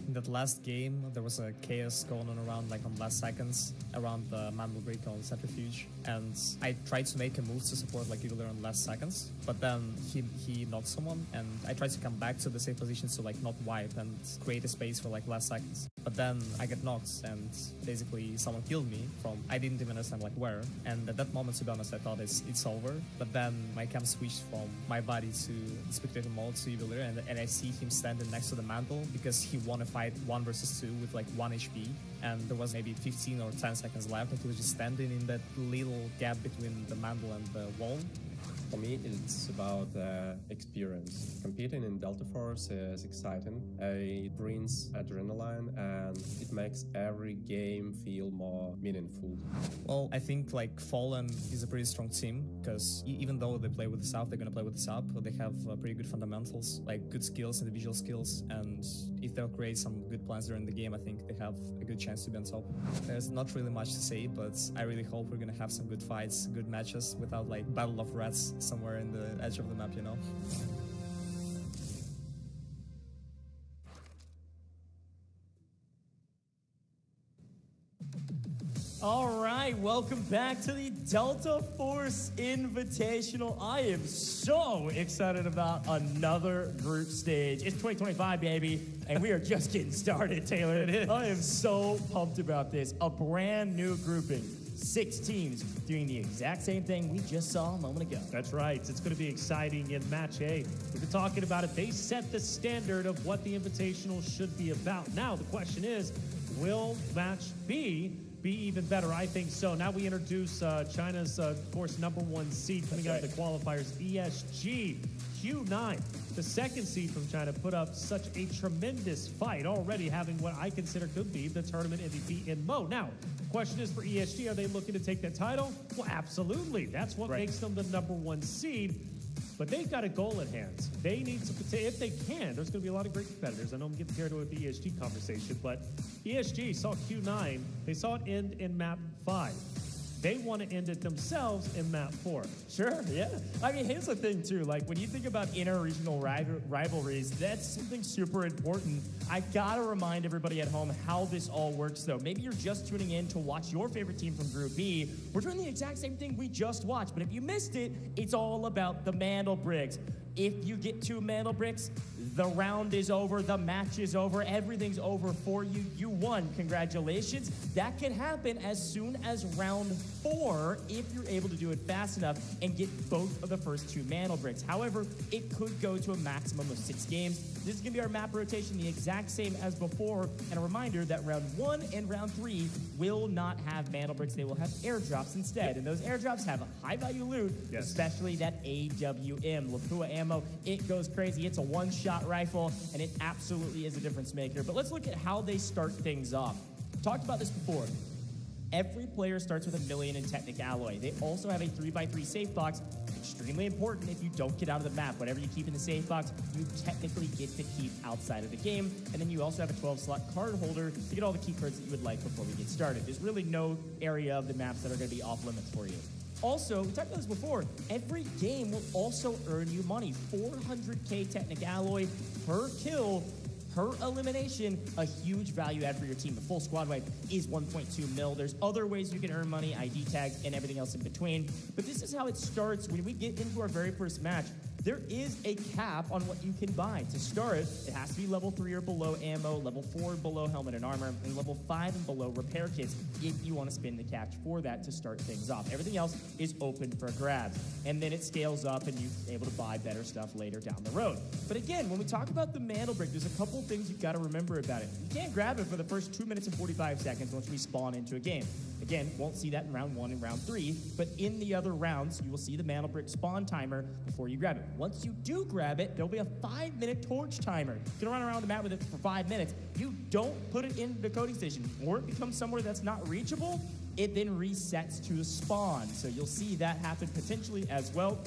In that last game, there was a chaos going on around like on last seconds around the mantle break on centrifuge, and I tried to make a move to support like Juveler on last seconds, but then he knocked someone, and I tried to come back to the safe position to like not wipe and create a space for like last seconds. But then I get knocked, and basically someone killed me from I didn't even understand like where. And at that moment, to be honest, I thought it's over. But then my cam switched from my body to spectator mode to Juveler, and I see him standing next to the mantle because he won a fight 1 versus 2 with like 1 HP, and there was maybe 15 or 10 seconds left, and he was just standing in that little gap between the mantle and the wall. For me, it's about experience. Competing in Delta Force is exciting. It brings adrenaline and it makes every game feel more meaningful. Well, I think like Fallen is a pretty strong team because even though they play with the South, they're going to play with the South, but they have pretty good fundamentals, like good skills, individual skills, and if they'll create some good plans during the game, I think they have a good chance to be on top. There's not really much to say, but I really hope we're going to have some good fights, good matches without like Battle of Rats somewhere in the edge of the map, you know? All right, welcome back to the Delta Force Invitational. I am so excited about another group stage. It's 2025, baby, and we are just getting started, Taylor. It is. I am so pumped about this. A brand new grouping. 6 teams doing the exact same thing we just saw a moment ago. That's right. It's going to be exciting in Match A. We've been talking about it. They set the standard of what the Invitational should be about. Now, the question is, will Match B be even better? I think so. Now we introduce China's, of course, #1 seed coming out of the qualifiers, ESG. Q9, the second seed from China, put up such a tremendous fight, already having what I consider could be the tournament MVP in Mo. Now, the question is for ESG, are they looking to take that title? Well, absolutely. That's what makes them the #1 seed. But they've got a goal at hand. They need to, if they can, there's going to be a lot of great competitors. I know I'm getting carried away with the ESG conversation, but ESG saw Q9. They saw it end in map 5. They want to end it themselves in map 4. Sure, yeah. I mean, here's the thing, too. Like, when you think about inter-regional rivalries, that's something super important. I got to remind everybody at home how this all works, though. Maybe you're just tuning in to watch your favorite team from Group B. We're doing the exact same thing we just watched, but if you missed it, it's all about the Mandel bricks. If you get 2 Mandel bricks, the round is over, the match is over, everything's over for you. You won. Congratulations. That can happen as soon as round 4 if you're able to do it fast enough and get both of the first 2 Mandel bricks. However, it could go to a maximum of 6 games. This is going to be our map rotation, the exact same as before. And a reminder that round 1 and round 3 will not have Mandel bricks. They will have airdrops instead. And those airdrops have high-value loot, especially that AWM, Lapua ammo. It goes crazy. It's a one-shot rifle, and it absolutely is a difference maker. But let's look at how they start things off. Talked about this before. Every player starts with $1 million in Technic Alloy. They also have a 3x3 safe box. Extremely important if you don't get out of the map. Whatever you keep in the safe box, you technically get to keep outside of the game. And then you also have a 12-slot card holder to get all the key cards that you would like before we get started. There's really no area of the maps that are going to be off limits for you. Also, we talked about this before, every game will also earn you money. 400k Technic Alloy per kill, per elimination, a huge value add for your team. The full squad wipe is 1.2 mil. There's other ways you can earn money, ID tags, and everything else in between. But this is how it starts when we get into our very first match. There is a cap on what you can buy. To start, it has to be level 3 or below ammo, level 4 and below helmet and armor, and level 5 and below repair kits if you want to spin the cash for that to start things off. Everything else is open for grabs. And then it scales up and you're able to buy better stuff later down the road. But again, when we talk about the Mandel brick, there's a couple things you've got to remember about it. You can't grab it for the first 2 minutes and 45 seconds once we spawn into a game. Again, won't see that in round 1 and round 3, but in the other rounds, you will see the Mandel brick spawn timer before you grab it. Once you do grab it, there'll be a 5-minute torch timer. You can run around the map with it for 5 minutes. You don't put it in the coding station, or it becomes somewhere that's not reachable, it then resets to the spawn. So you'll see that happen potentially as well.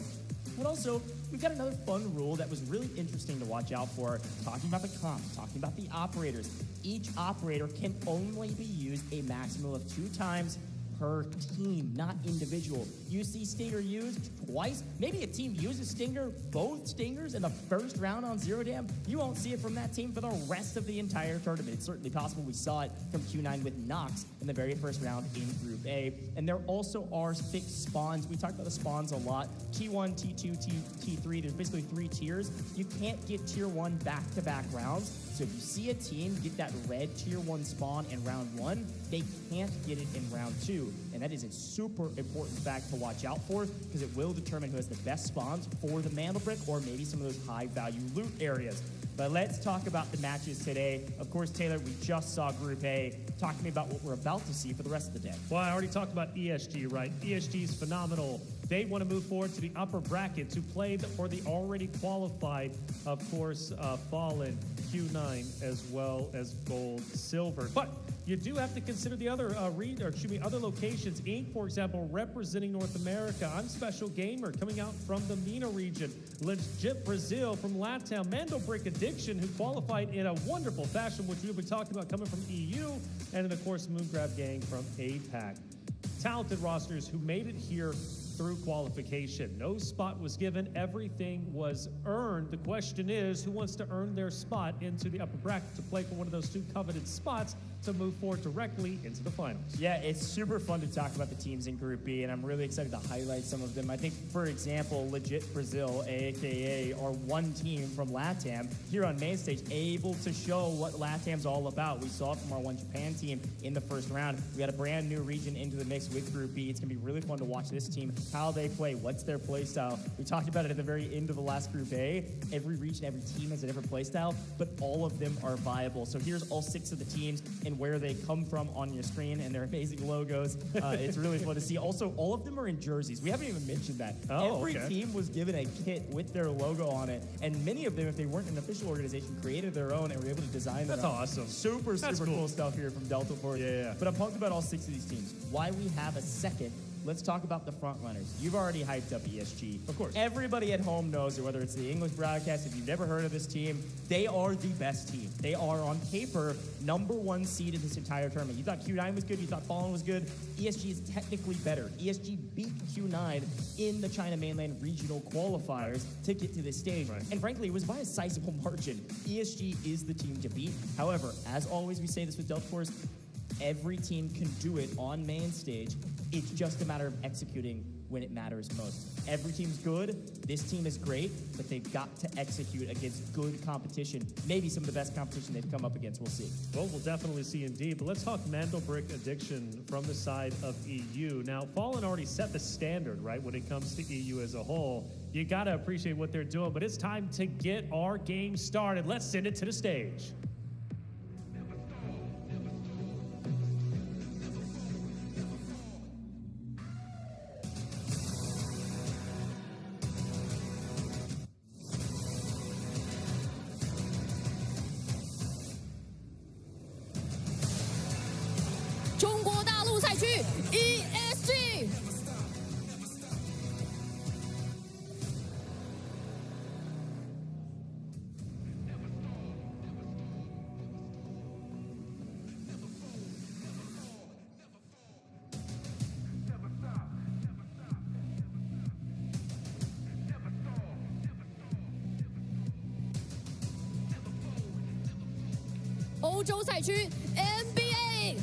But also, we've got another fun rule that was really interesting to watch out for, talking about the comp, talking about the operators. Each operator can only be used a maximum of 2 times per team, not individual. You see Stinger used twice. Maybe a team uses Stinger, both Stingers in the first round on Zero Dam. You won't see it from that team for the rest of the entire tournament. It's certainly possible. We saw it from Q9 with Nox in the very first round in Group A. And there also are fixed spawns. We talked about the spawns a lot. T1, T2, T3. There's basically 3 tiers. You can't get Tier 1 back-to-back rounds. So if you see a team get that red Tier 1 spawn in round 1, they can't get it in round 2. And that is a super important fact to watch out for because it will determine who has the best spawns for the Mandel brick or maybe some of those high-value loot areas. But let's talk about the matches today. Of course, Taylor, we just saw Group A. Talk to me about what we're about to see for the rest of the day. Well, I already talked about ESG, right? ESG is phenomenal. They want to move forward to the upper bracket to play for the already qualified, of course, Fallen, Q9, as well as Gold, Silver. But you do have to consider the other other locations. Inc., for example, representing North America. I'm Special Gamer, coming out from the MENA region. Legit Brazil from LATAM. Mandel Brick Addiction, who qualified in a wonderful fashion, which we'll be talking about coming from EU. And then, of course, Moongrab Gang from APAC. Talented rosters who made it here through qualification. No spot was given. Everything was earned. The question is, who wants to earn their spot into the upper bracket to play for one of those 2 coveted spots to move forward directly into the finals? Yeah, it's super fun to talk about the teams in Group B, and I'm really excited to highlight some of them. I think, for example, Legit Brazil, a.k.a. our one team from LATAM, here on main stage, able to show what LATAM's all about. We saw it from our One Japan team in the first round. We got a brand new region into the mix with Group B. It's going to be really fun to watch this team, how they play, what's their play style. We talked about it at the very end of the last Group A. Every region, every team has a different play style, but all of them are viable. So here's all 6 of the teams and and where they come from on your screen and their amazing logos. It's really fun to see. Also, all of them are in jerseys. We haven't even mentioned that. Every team was given a kit with their logo on it, and many of them, if they weren't an official organization, created their own and were able to design their own. That's awesome. Super cool stuff here from Delta Force. Yeah. But I'm pumped about all 6 of these teams. Why we have a second, let's talk about the front runners. You've already hyped up ESG. Of course. Everybody at home knows it, whether it's the English broadcast, if you've never heard of this team, they are the best team. They are, on paper, #1 seed in this entire tournament. You thought Q9 was good, you thought Fallen was good. ESG is technically better. ESG beat Q9 in the China mainland regional qualifiers to get to this stage. Right. And frankly, it was by a sizable margin. ESG is the team to beat. However, as always, we say this with Delta Force, every team can do it on main stage. It's just a matter of executing when it matters most. Every team's good. This team is great, but they've got to execute against good competition. Maybe some of the best competition they've come up against. We'll see. Well, we'll definitely see indeed. But let's talk Mandelbrick addiction from the side of EU. Now, Fallen already set the standard, right, when it comes to EU as a whole. You got to appreciate what they're doing, but it's time to get our game started. Let's send it to the stage. ESG。欧洲赛区 NBA。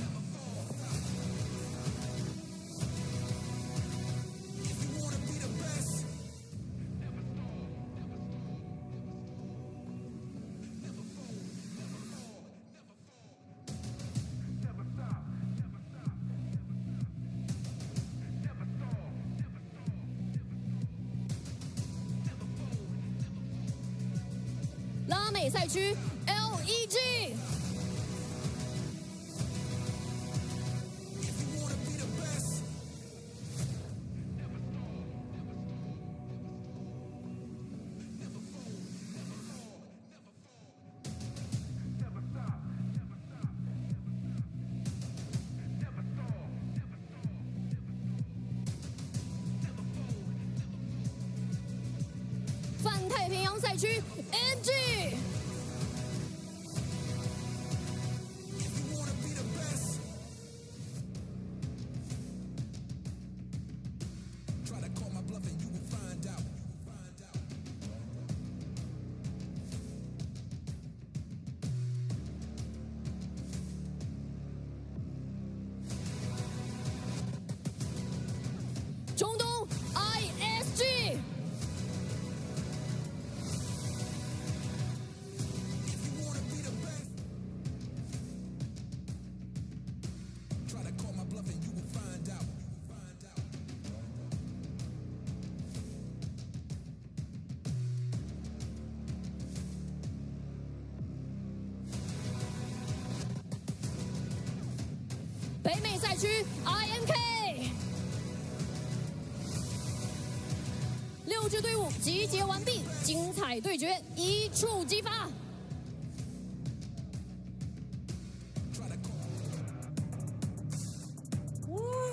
拉美赛区 LEG。泛太平洋赛区 NG。中东 ISG。北美赛区 INK。6支队伍集结完毕，精彩对决一触即发。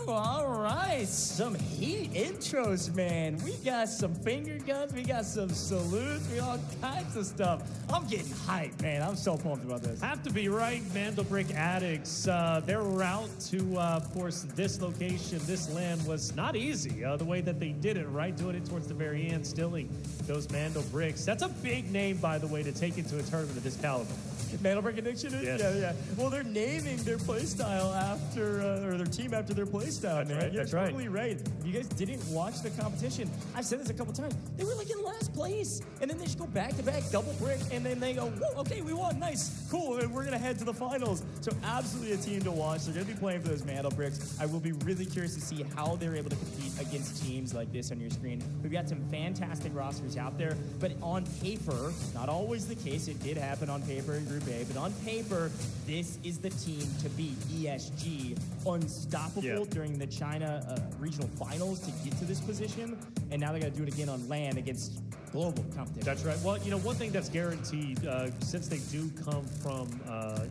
All right, some heat intros, man. We got some finger guns, we got some salutes, we all kinds of stuff. I'm getting hyped, man. I'm so pumped about this. Have to be right, Mandelbrick addicts. Their route to, of course, this location, this land was not easy. The way that they did it, right? Doing it towards the very end, stealing those Mandelbricks. That's a big name, by the way, to take into a tournament of this caliber. Mandelbrick addiction is? Yes. Yeah. Well, they're naming their playstyle after, or their team after their playstyle, man. That's right. exactly right. If you guys didn't watch the competition, I've said this a couple times, they were like in last place. And then they just go back-to-back, double brick, and then they go, whoa, okay, we won, nice, cool, and we're going to head to the finals. So absolutely a team to watch. They're going to be playing for those mantle bricks. I will be really curious to see how they're able to compete against teams like this on your screen. We've got some fantastic rosters out there, but on paper, not always the case. It did happen on paper in Group A, but on paper, this is the team to beat. ESG, unstoppable during the China regional finals to get to this position, and now they got to do it again on land against global competition. That's right. Well, you know, one thing that's guaranteed, since they do come from,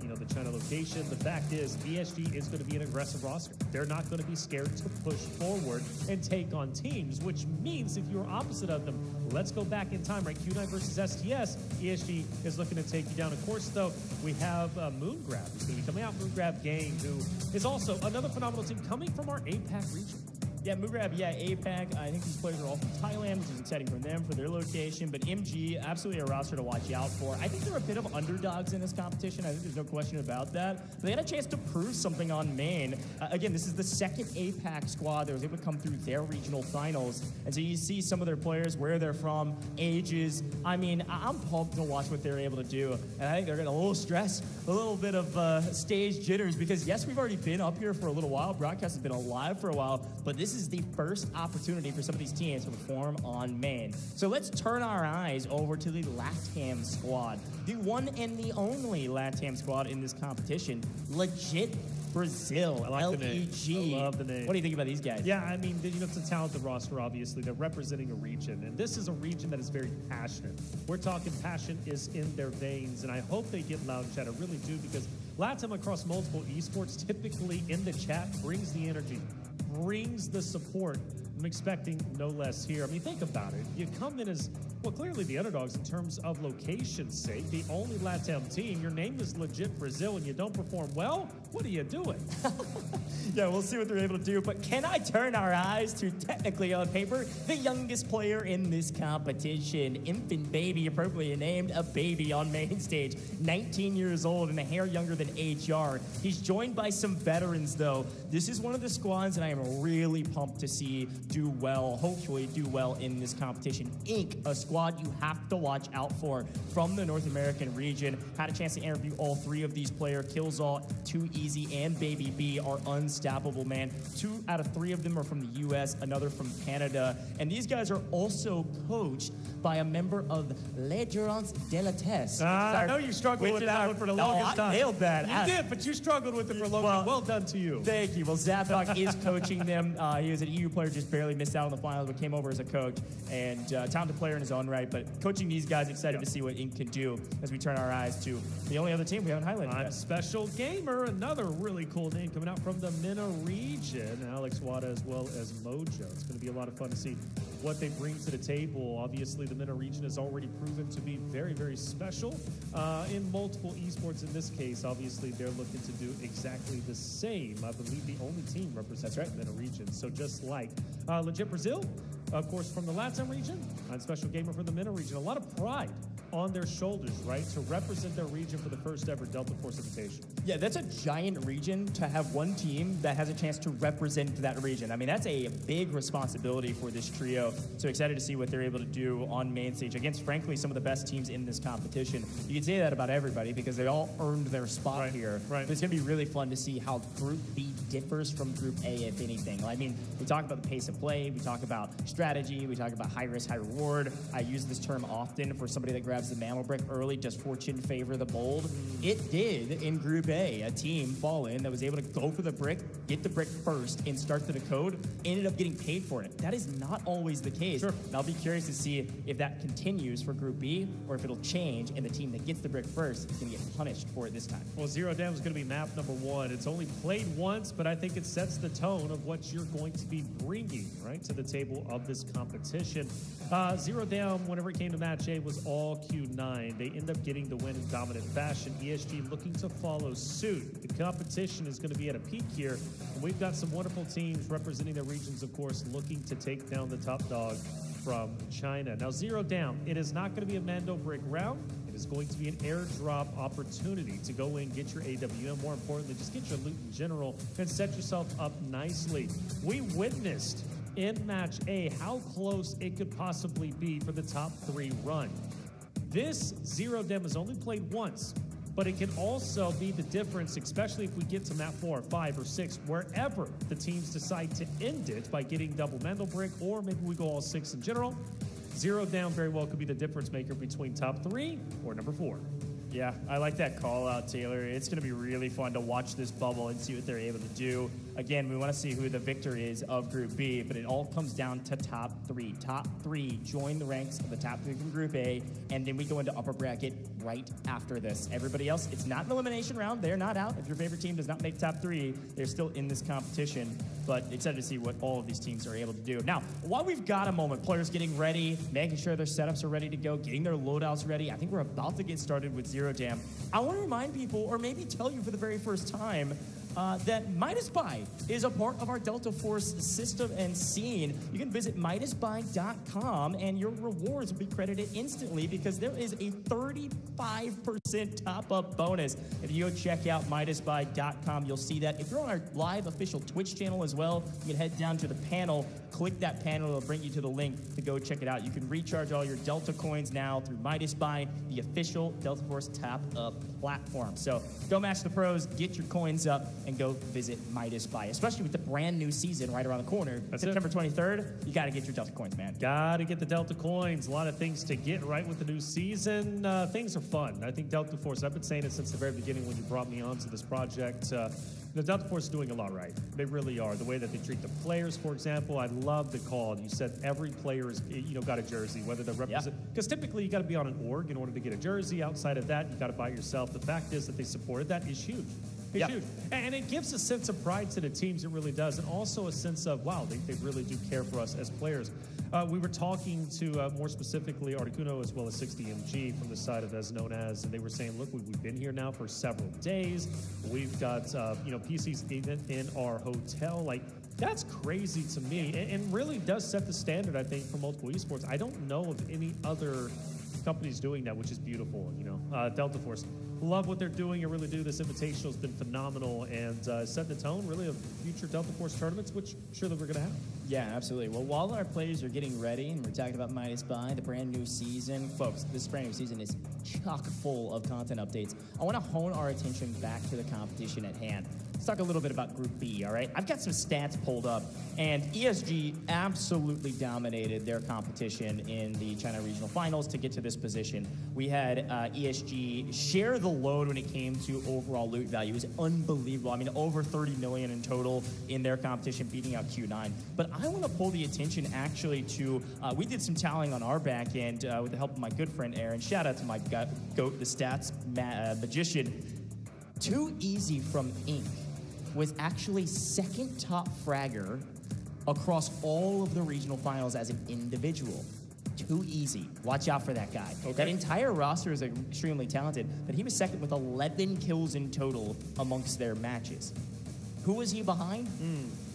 you know, the China location, the fact is ESG is going to be an aggressive roster. They're not going to be scared to push forward and take on teams, which means if you're opposite of them, let's go back in time, right? Q9 versus STS, ESG is looking to take you down. Of course, though, we have Moongrab who's going to be coming out. Moongrab Gang, who is also another phenomenal team coming from our APAC region. Yeah, Moongrab, APAC. I think these players are all from Thailand, which is exciting for them, for their location. But MG, absolutely a roster to watch out for. I think they're a bit of underdogs in this competition. I think there's no question about that. But they had a chance to prove something on main. Again, this is the second APAC squad that was able to come through their regional finals. And so you see some of their players, where they're from, ages. I mean, I'm pumped to watch what they're able to do. And I think they're getting a little stress, a little bit of stage jitters, because yes, we've already been up here for a little while. Broadcast has been alive for a while, but this is the first opportunity for some of these teams to perform on main. So let's turn our eyes over to the LATAM squad. The one and the only LATAM squad in this competition. Legit Brazil, I like the name. LEG. I love the name. What do you think about these guys? Yeah, I mean, you know, it's a talented roster, obviously. They're representing a region, and this is a region that is very passionate. We're talking passion is in their veins, and I hope they get loud in chat. I really do, because LATAM across multiple esports typically in the chat brings the energy, brings the support. I'm expecting no less here. I mean, think about it. You come in as, well, clearly the underdogs in terms of location's sake. The only LATAM team. Your name is legit Brazil, and you don't perform well? What are you doing? Yeah, we'll see what they're able to do. But can I turn our eyes to, technically on paper, the youngest player in this competition? Infant baby, appropriately named a baby on main stage. 19 years old and a hair younger than HR. He's joined by some veterans, though. This is one of the squads that I am really pumped to see do well, hopefully do well in this competition. Inc., a squad you have to watch out for from the North American region. Had a chance to interview all three of these players. Killzall, Too Easy, and Baby B are unstoppable, man. 2 out of 3 of them are from the US, another from Canada. And these guys are also coached by a member of L'Endurance Delta. I know you struggled with that one for the longest time. I nailed that. You did, but you struggled with it for a long time. Well done to you. Thank you. Well, Zapdoc is coaching them. He was an EU player, just barely missed out on the finals, but came over as a coach. And talented player in his own right. But coaching these guys, excited to see what Inc. can do as we turn our eyes to the only other team we haven't highlighted yet. Special Gamer, another really cool name coming out from the MENA region. Alex Wada as well as Mojo. It's going to be a lot of fun to see what they bring to the table. Obviously, the MENA region has already proven to be very, very special in multiple esports. In this case, obviously, they're looking to do exactly the same. I believe the only team represents the MENA region. So just like Legit Brazil, of course, from the LATAM region, and Special Gamer from the MENA region, a lot of pride on their shoulders, right, to represent their region for the first ever Delta Force Invitational. Yeah, that's a giant region to have one team that has a chance to represent that region. I mean, that's a big responsibility for this trio. So excited to see what they're able to do on main stage against, frankly, some of the best teams in this competition. You can say that about everybody because they all earned their spot here. Right. But it's going to be really fun to see how Group B differs from Group A, if anything. I mean, we talk about the pace of play, we talk about strategy, we talk about high risk, high reward. I use this term often for somebody that grabs the mammal brick early. Does fortune favor the bold? It did in Group A. A team, Fallen, that was able to go for the brick, get the brick first, and start the code, ended up getting paid for it. That is not always the case. Sure. And I'll be curious to see if that continues for Group B, or if it'll change, and the team that gets the brick first is going to get punished for it this time. Well, Zero Down is going to be map number 1. It's only played once, but I think it sets the tone of what you're going to be bringing, right, to the table of this competition. Zero Down, whenever it came to match A, was all Q9. They end up getting the win in dominant fashion. ESG looking to follow suit. The competition is going to be at a peak here, and we've got some wonderful teams representing their regions, of course, looking to take down the top dog. from China. Now, Zero Down, it is not going to be a Mando Brick round. It is going to be an airdrop opportunity to go in, get your AWM, more importantly, just get your loot in general and set yourself up nicely. We witnessed in Match A how close it could possibly be for the top 3 run. This Zero Dem is only played once, but it can also be the difference, especially if we get to map 4 or 5 or 6, wherever the teams decide to end it by getting double Mando Brick, or maybe we go all 6 in general. Zero Down very well could be the difference maker between top 3 or number 4. Yeah, I like that call out, Taylor. It's going to be really fun to watch this bubble and see what they're able to do. Again, we want to see who the victor is of Group B, but it all comes down to top 3. Top 3 join the ranks of the top 3 from Group A, and then we go into upper bracket right after this. Everybody else, it's not an elimination round. They're not out. If your favorite team does not make top 3, they're still in this competition, but excited to see what all of these teams are able to do. Now, while we've got a moment, players getting ready, making sure their setups are ready to go, getting their loadouts ready, I think we're about to get started with Zero Jam. I want to remind people, or maybe tell you for the very first time, that Midas Buy is a part of our Delta Force system and scene. You can visit MidasBuy.com and your rewards will be credited instantly because there is a 35% top-up bonus. If you go check out MidasBuy.com, you'll see that. If you're on our live official Twitch channel as well, you can head down to the panel, click that panel, it'll bring you to the link to go check it out. You can recharge all your Delta coins now through Midas Buy, the official Delta Force top-up platform. So go match the pros, get your coins up, and go visit Midas Buy, especially with the brand new season right around the corner. September 23rd, you got to get your Delta coins, man. Got to get the Delta coins. A lot of things to get right with the new season. Things are fun. I think Delta Force, I've been saying it since the very beginning when you brought me onto this project. The Delta Force is doing a lot right. They really are. The way that they treat the players, for example, I love the call. You said every player is, got a jersey, whether they're represent. Because typically you got to be on an org in order to get a jersey. Outside of that, you got to buy it yourself. The fact is that they supported that is huge. It's huge. And it gives a sense of pride to the teams, it really does. And also a sense of, wow, they really do care for us as players. We were talking to, more specifically, Articuno as well as 60MG from the side of As Known As, and they were saying, look, we've been here now for several days. We've got, PCs even in our hotel. Like, that's crazy to me and really does set the standard, I think, for multiple esports. I don't know of any other companies doing that, which is beautiful, Delta Force. Love what they're doing. I really do. This Invitational has been phenomenal and set the tone, really, of future Delta Force tournaments, which I'm sure that we're going to have. Yeah, absolutely. Well, while our players are getting ready, and we're talking about Midas Buy, the brand new season, folks, this brand new season is chock full of content updates. I want to hone our attention back to the competition at hand. Let's talk a little bit about Group B, all right? I've got some stats pulled up, and ESG absolutely dominated their competition in the China Regional Finals to get to this position. We had ESG share the load when it came to overall loot value. It was unbelievable. I mean, over 30 million in total in their competition, beating out Q9. But I want to pull the attention actually to, we did some tallying on our back end with the help of my good friend Aaron. Shout out to my goat, the stats magician. Too Easy from Inc. was actually second top fragger across all of the regional finals as an individual. Too Easy. Watch out for that guy. Okay. That entire roster is extremely talented, but he was second with 11 kills in total amongst their matches. Who was he behind?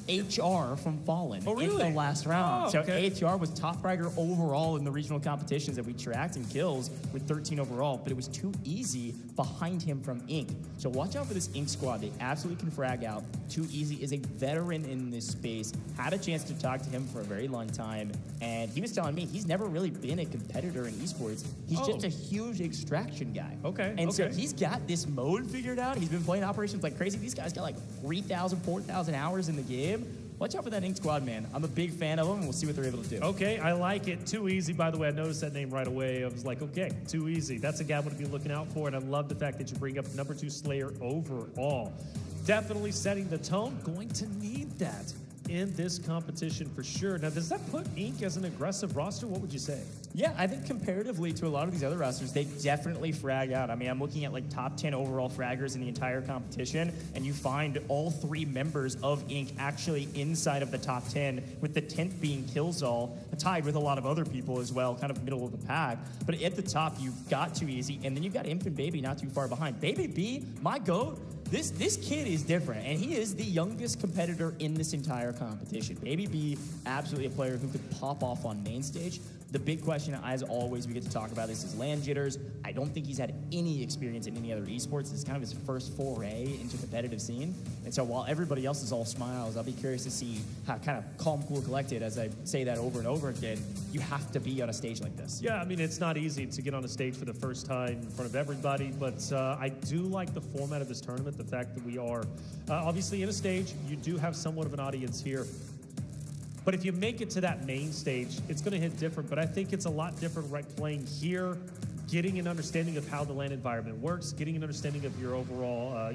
HR from Fallen in the last round. So HR was top fragger overall in the regional competitions that we tracked in kills with 13 overall, but it was Too Easy behind him from Inc. So watch out for this Inc squad. They absolutely can frag out. Too Easy is a veteran in this space. Had a chance to talk to him for a very long time, and he was telling me he's never really been a competitor in esports. He's just a huge extraction guy. And so he's got this mode figured out. He's been playing operations like crazy. These guys got like 3,000, 4,000 hours in the game. Watch out for that Inc squad, man. I'm a big fan of them, and we'll see what they're able to do. Okay, I like it. Too Easy, by the way, I noticed that name right away. I was like, okay, Too Easy. That's a guy I'm going to be looking out for, and I love the fact that you bring up number 2 Slayer overall. Definitely setting the tone. Going to need that in this competition for sure. Now, does that put Inc as an aggressive roster? What would you say? Yeah, I think comparatively to a lot of these other rosters, they definitely frag out. I mean, I'm looking at like top 10 overall fraggers in the entire competition, and you find all 3 members of Inc actually inside of the top 10, with the 10th being Killzall, tied with a lot of other people as well, kind of middle of the pack. But at the top, you've got Too Easy, and then you've got Infant Baby not too far behind. Baby B, my goat, This kid is different, and he is the youngest competitor in this entire competition. Maybe be absolutely a player who could pop off on main stage. The big question, as always, we get to talk about this is land jitters. I don't think he's had any experience in any other esports. It's kind of his first foray into competitive scene. And so while everybody else is all smiles, I'll be curious to see how kind of calm, cool, collected, as I say that over and over again, you have to be on a stage like this. Yeah, I mean, it's not easy to get on a stage for the first time in front of everybody, but I do like the format of this tournament, the fact that we are obviously in a stage. You do have somewhat of an audience here. But if you make it to that main stage, it's going to hit different. But I think it's a lot different right playing here, getting an understanding of how the LAN environment works, getting an understanding of your overall,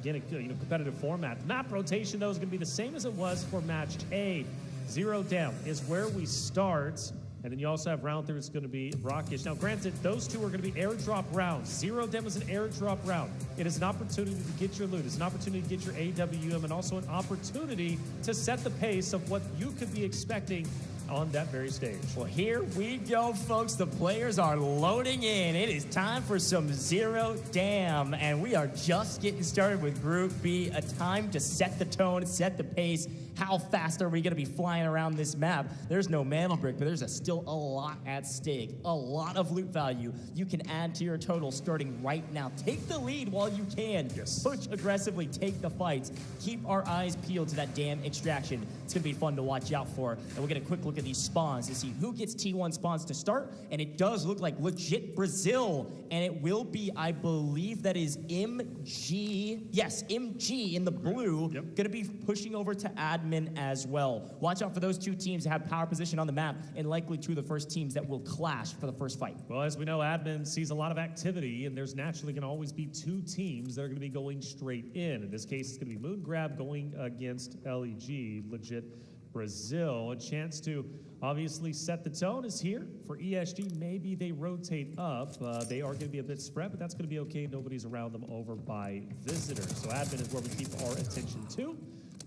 competitive format. The map rotation, though, is going to be the same as it was for match A. 0 down is where we start. And then you also have round 3, it's going to be Rockish. Now, granted, those two are going to be airdrop rounds. 0 dem is an airdrop round. It is an opportunity to get your loot. It's an opportunity to get your AWM, and also an opportunity to set the pace of what you could be expecting on that very stage. Well, here we go, folks. The players are loading in. It is time for some 0 dam, and we are just getting started with Group B. A time to set the tone, set the pace. How fast are we going to be flying around this map? There's no mantle brick, but there's still a lot at stake. A lot of loot value you can add to your total starting right now. Take the lead while you can. Yes. Push aggressively, take the fights. Keep our eyes peeled to that dam extraction. It's going to be fun to watch out for. And we'll get a quick look at these spawns to see who gets T1 spawns to start. And it does look like legit Brazil. And it will be, I believe that is MG. Yes, MG in the blue. Yep. Going to be pushing over to admin as well. Watch out for those two teams that have power position on the map, and likely two of the first teams that will clash for the first fight. Well, as we know, admin sees a lot of activity, and there's naturally going to always be two teams that are going to be going straight in. In this case, it's going to be Moongrab going against LEG, legit Brazil. A chance to obviously set the tone is here for ESG. Maybe they rotate up. They are going to be a bit spread, but that's going to be okay. Nobody's around them over by visitors. So admin is where we keep our attention to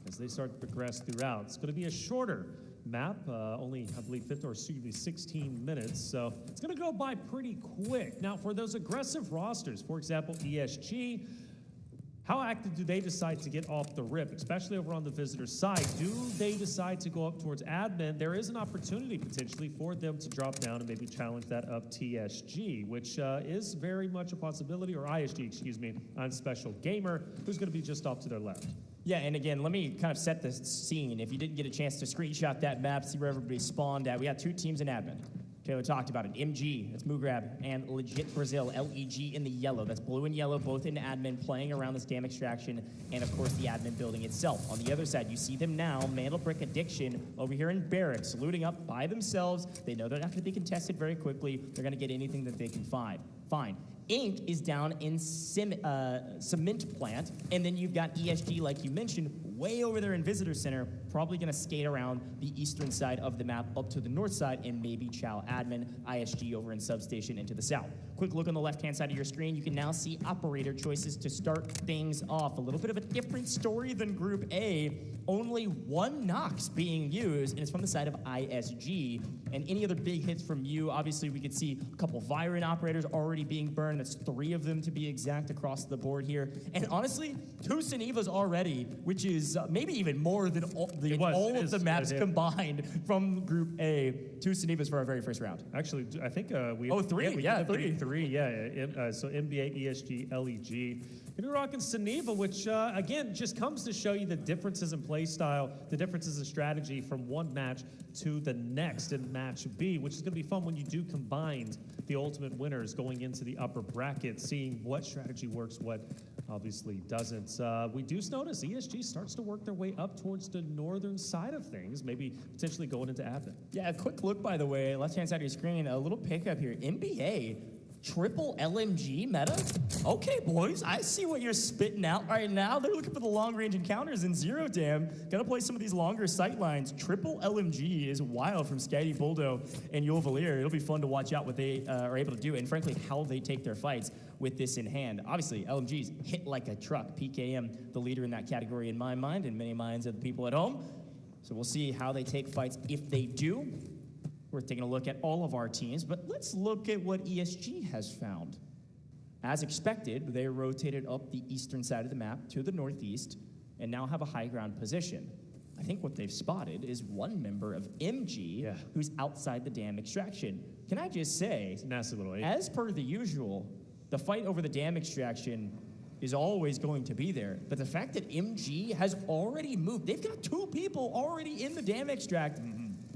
as they start to progress throughout. It's going to be a shorter map, only, I believe, 16 minutes, so it's going to go by pretty quick. Now, for those aggressive rosters, for example, ESG, how active do they decide to get off the rip, especially over on the visitor side? Do they decide to go up towards admin? There is an opportunity potentially for them to drop down and maybe challenge that up TSG, which is very much a possibility, or ISG, excuse me, on Special Gamer, who's going to be just off to their left. Yeah, and again, let me kind of set the scene. If you didn't get a chance to screenshot that map, see where everybody spawned at, we got two teams in admin. Taylor talked about it. MG, that's Moongrab, and legit Brazil, LEG in the yellow. That's blue and yellow, both in admin, playing around this dam extraction, and of course the admin building itself. On the other side, you see them now, Mantle Brick Addiction, over here in barracks, looting up by themselves. They know that after they contest it very quickly, they're going to get anything that they can find. Ink is down in cement plant, and then you've got ESG, like you mentioned, way over there in Visitor Center, probably going to skate around the eastern side of the map up to the north side, and maybe chow admin, ISG over in substation into the south. Quick look on the left-hand side of your screen. You can now see operator choices to start things off. A little bit of a different story than Group A. Only one Nox being used, and it's from the side of ISG. And any other big hits from you, obviously we could see a couple Viren operators already being burned. That's 3 of them to be exact across the board here. And honestly, 2 Senevas already, which is maybe even more than all of the maps combined from Group A. 2 Senevas for our very first round. Actually, I think we... Oh, 3? Yeah, 3. 3, yeah. So NBA, ESG, LEG. Gonna be rocking Seneva, which, again, just comes to show you the differences in play style, the differences in strategy from one match to the next in Match B, which is going to be fun when you do combine the ultimate winners going into the upper bracket, seeing what strategy works, what obviously doesn't. We do notice ESG starts to work their way up towards the northern side of things, maybe potentially going into admin. Yeah, a quick look, by the way, left-hand side of your screen, a little pickup here. NBA, triple LMG meta? Okay, boys, I see what you're spitting out right now. They're looking for the long-range encounters in 0 dam. Gonna play some of these longer sight lines. Triple LMG is wild from Scatty Buldo and Yulvalier. It'll be fun to watch out what they are able to do, and frankly, how they take their fights with this in hand. Obviously, LMG's hit like a truck. PKM, the leader in that category in my mind, and many minds of the people at home. So we'll see how they take fights if they do. We're taking a look at all of our teams, but let's look at what ESG has found. As expected, they rotated up the eastern side of the map to the northeast and now have a high ground position. I think what they've spotted is one member of MG who's outside the dam extraction. Can I just say, nasty little as per the usual, the fight over the dam extraction is always going to be there. But the fact that MG has already moved, they've got 2 people already in the dam extract.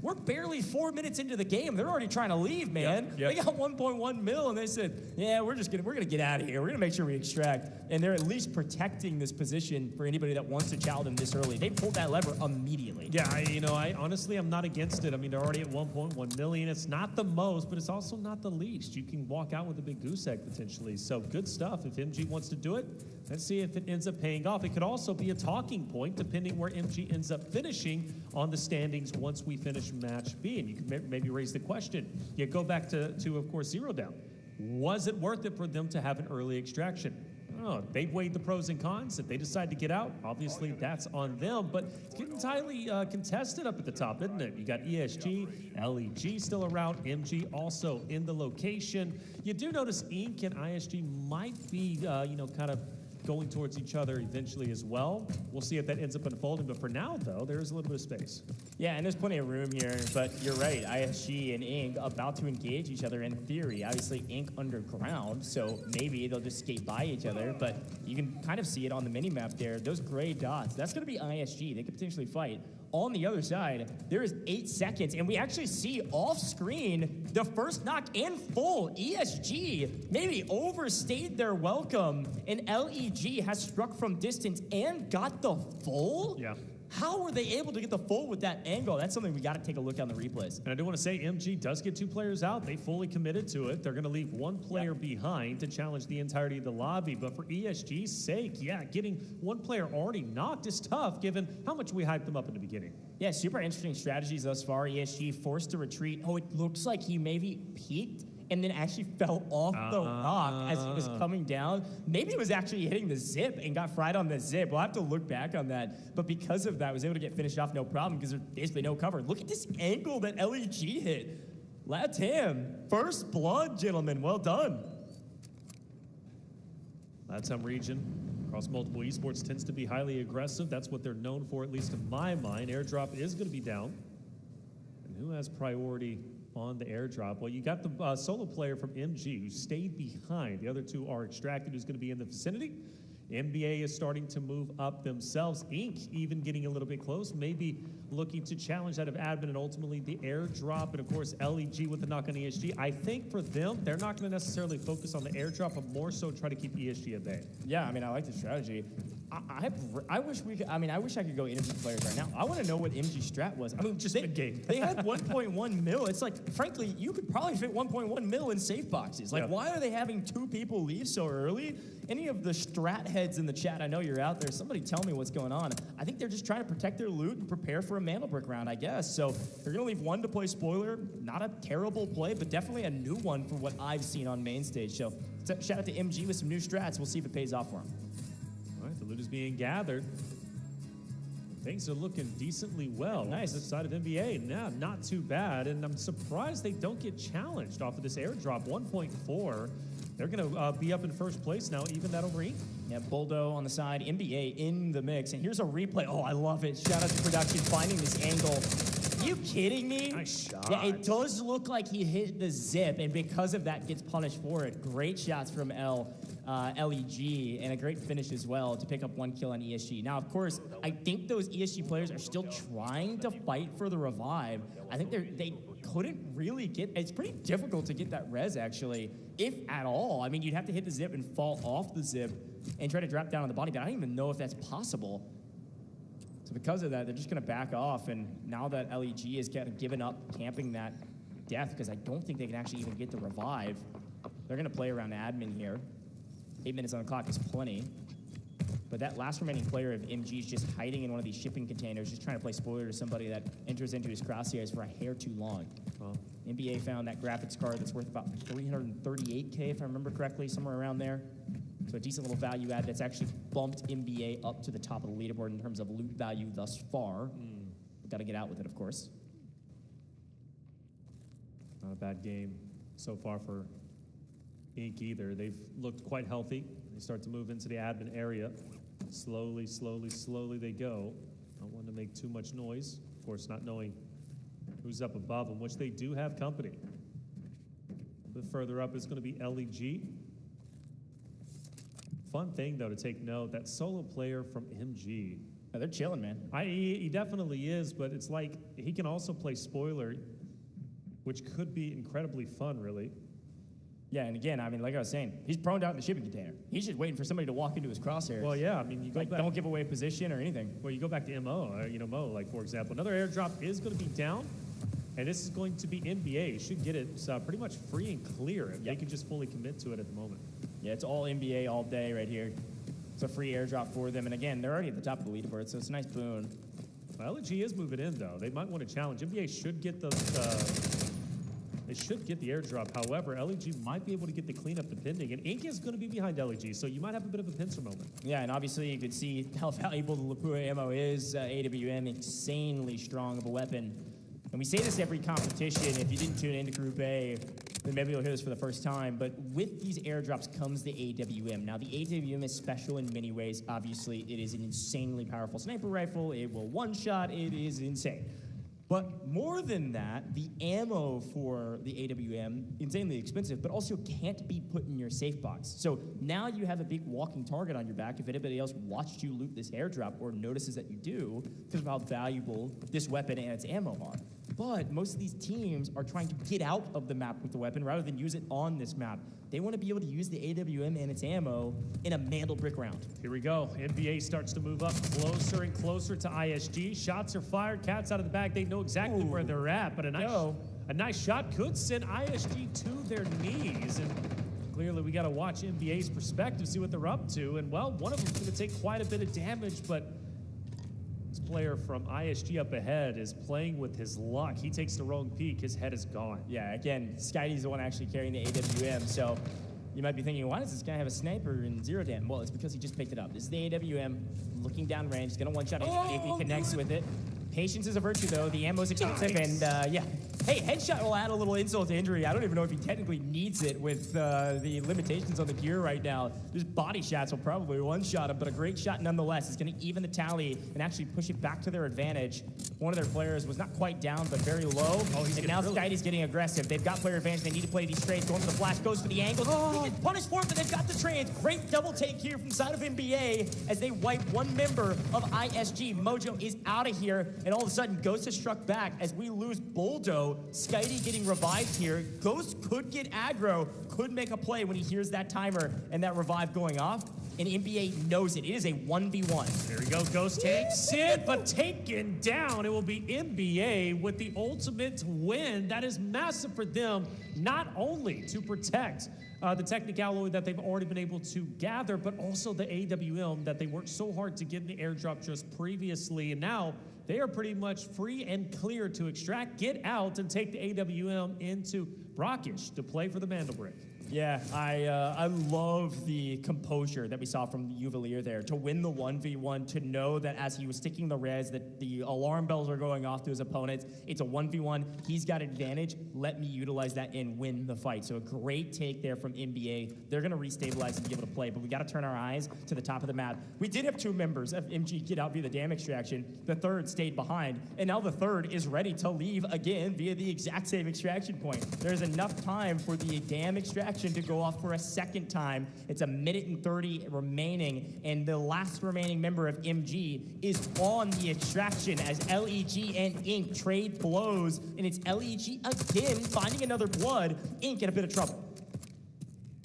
We're barely 4 minutes into the game. They're already trying to leave, man. They got 1.1 mil, and they said, yeah, we're gonna get out of here. We're gonna make sure we extract. And they're at least protecting this position for anybody that wants to chow them this early. They pulled that lever immediately. Yeah, I honestly, I'm not against it. I mean, they're already at 1.1 million. It's not the most, but it's also not the least. You can walk out with a big goose egg potentially. So good stuff. If MG wants to do it, let's see if it ends up paying off. It could also be a talking point depending where MG ends up finishing on the standings once we finish match B. And you can maybe raise the question. You go back to of course, 0 down. Was it worth it for them to have an early extraction? Oh, they've weighed the pros and cons. If they decide to get out, obviously that's on them. But it's getting entirely contested up at the top, isn't it? You got ESG, LEG still around, MG also in the location. You do notice Inc. and ISG might be, kind of going towards each other eventually as well. We'll see if that ends up unfolding, but for now, though, there is a little bit of space. Yeah, and there's plenty of room here, but you're right, ISG and Inc. about to engage each other in theory. Obviously, Inc. underground, so maybe they'll just skate by each other, but you can kind of see it on the mini-map there. Those gray dots, that's going to be ISG. They could potentially fight. On the other side, there is 8 seconds, and we actually see off-screen the first knock and full. ESG maybe overstayed their welcome, and LEG has struck from distance and got the full? Yeah. How were they able to get the full with that angle? That's something we got to take a look at on the replays. And I do want to say MG does get 2 players out. They fully committed to it. They're going to leave 1 player behind to challenge the entirety of the lobby. But for ESG's sake, getting 1 player already knocked is tough given how much we hyped them up in the beginning. Yeah, super interesting strategies thus far. ESG forced to retreat. Oh, it looks like he maybe peaked and then actually fell off the rock as he was coming down. Maybe it was actually hitting the zip and got fried on the zip. We'll have to look back on that. But because of that, was able to get finished off no problem because there's basically no cover. Look at this angle that LEG hit. Latam, first blood, gentlemen. Well done. Latam region, across multiple esports, tends to be highly aggressive. That's what they're known for, at least in my mind. Airdrop is going to be down. And who has priority on the airdrop? Well, you got the solo player from MG who stayed behind. The other 2 are extracted, who's going to be in the vicinity. NBA is starting to move up themselves. Inc. even getting a little bit close, maybe looking to challenge out of admin and ultimately the airdrop. And of course, LEG with the knock on ESG. I think for them, they're not going to necessarily focus on the airdrop, but more so try to keep ESG at bay. Yeah, I mean, I like the strategy. I wish we could, I wish I could go energy players right now. I want to know what MG strat was. I mean, just game. They had 1.1 mil. It's like, frankly, you could probably fit 1.1 mil in safe boxes. Like, why are they having 2 people leave so early? Any of the strat heads in the chat, I know you're out there. Somebody tell me what's going on. I think they're just trying to protect their loot and prepare for a mana brick round, I guess. So they're going to leave 1 to play spoiler. Not a terrible play, but definitely a new one for what I've seen on main stage. So shout out to MG with some new strats. We'll see if it pays off for them. All right, the loot is being gathered. Things are looking decently well. Nice. This side of NBA, not too bad. And I'm surprised they don't get challenged off of this airdrop. 1.4. They're going to be up in first place now, even that over Inc. Yeah, Boldo on the side, NBA in the mix. And here's a replay. Oh, I love it. Shout out to production finding this angle. Are you kidding me? Nice shot. Yeah, it does look like he hit the zip, and because of that, gets punished for it. Great shots from LEG, and a great finish as well to pick up 1 kill on ESG. Now, of course, I think those ESG players are still trying to fight for the revive. I think they couldn't really get, it's pretty difficult to get that res, actually, if at all. I mean, you'd have to hit the zip and fall off the zip and try to drop down on the body, but I don't even know if that's possible. So because of that, they're just going to back off, and now that LEG has kind of given up camping that death, because I don't think they can actually even get the revive, they're going to play around admin here. 8 minutes on the clock is plenty. But that last remaining player of MG is just hiding in one of these shipping containers, just trying to play spoiler to somebody that enters into his crosshairs for a hair too long. NBA found that graphics card that's worth about 338K, if I remember correctly, somewhere around there. So a decent little value add that's actually bumped NBA up to the top of the leaderboard in terms of loot value thus far. Got to get out with it, of course. Not a bad game so far for Inc. either. They've looked quite healthy. They start to move into the admin area. Slowly, slowly, slowly they go. Not wanting to make too much noise. Of course, not knowing who's up above them, which they do have company. A bit further up is going to be LEG. Fun thing, though, to take note, that solo player from MG. Oh, they're chilling, man. He definitely is, but it's like he can also play spoiler, which could be incredibly fun, really. Yeah, and again, I mean, like I was saying, he's prone out in the shipping container. He's just waiting for somebody to walk into his crosshairs. Well, yeah, I mean, you go like, back. Don't give away position or anything. Well, you go back to Mo, like, for example. Another airdrop is going to be down, and this is going to be NBA. Should get it pretty much free and clear if they can just fully commit to it at the moment. Yeah, it's all NBA all day right here. It's a free airdrop for them, and again, they're already at the top of the leaderboard, so it's a nice boon. Well, LG is moving in, though. They might want to challenge. NBA should get they should get the airdrop. However, LEG might be able to get the cleanup depending. And Inc. is going to be behind LEG, so you might have a bit of a pincer moment. Yeah, and obviously you could see how valuable the Lapua ammo is. AWM, insanely strong of a weapon. And we say this every competition. If you didn't tune into Group A, then maybe you'll hear this for the first time. But with these airdrops comes the AWM. Now, the AWM is special in many ways. Obviously, it is an insanely powerful sniper rifle. It will one-shot. It is insane. But more than that, the ammo for the AWM, insanely expensive, but also can't be put in your safe box. So now you have a big walking target on your back if anybody else watched you loot this airdrop or notices that you do because of how valuable this weapon and its ammo are. But most of these teams are trying to get out of the map with the weapon rather than use it on this map. They want to be able to use the AWM and its ammo in a Mandel brick round. Here we go. NBA starts to move up closer and closer to ISG. Shots are fired. Cats out of the bag. They know exactly where they're at, but a nice shot could send ISG to their knees. And clearly we got to watch NBA's perspective, see what they're up to. And, well, one of them's going to take quite a bit of damage, but this player from ISG up ahead is playing with his luck. He takes the wrong peek. His head is gone. Yeah, again, Skydy's the one actually carrying the AWM, so you might be thinking, why does this guy have a sniper and 0 damage? Well, it's because he just picked it up. This is the AWM, looking down range. He's going to one-shot if he connects with it. Patience is a virtue, though. The ammo's expensive, and yeah. Hey, headshot will add a little insult to injury. I don't even know if he technically needs it with the limitations on the gear right now. Just body shots will probably one-shot him, but a great shot nonetheless. It's going to even the tally and actually push it back to their advantage. One of their players was not quite down, but very low. And now Skydy's getting aggressive. They've got player advantage. They need to play these trades. Going for the flash, goes for the angles. He gets punished for it, but they've got the trades. Great double take here from the side of NBA as they wipe one member of ISG. Mojo is out of here, and all of a sudden, Ghost has struck back as we lose Boldo. Skydy getting revived here. Ghost could get aggro, could make a play when he hears that timer and that revive going off. And NBA knows it. It is a 1v1. There we go. Ghost takes it, but taken down. It will be NBA with the ultimate win. That is massive for them, not only to protect the technic alloy that they've already been able to gather, but also the AWM that they worked so hard to get in the airdrop just previously. And now they are pretty much free and clear to extract, get out, and take the AWM into Brockish to play for the Mandelbrick. Yeah, I love the composure that we saw from Uvalier there. To win the 1v1, to know that as he was sticking the res, that the alarm bells are going off to his opponents. It's a 1v1. He's got advantage. Let me utilize that and win the fight. So a great take there from NBA. They're going to restabilize and be able to play, but we got to turn our eyes to the top of the map. We did have 2 members of MG get out via the dam extraction. The third stayed behind, and now the third is ready to leave again via the exact same extraction point. There's enough time for the dam extraction to go off for a second time. It's 1 minute and 30 remaining, and the last remaining member of MG is on the extraction as LEG and Inc. trade blows, and it's LEG again finding another blood. Inc. in a bit of trouble.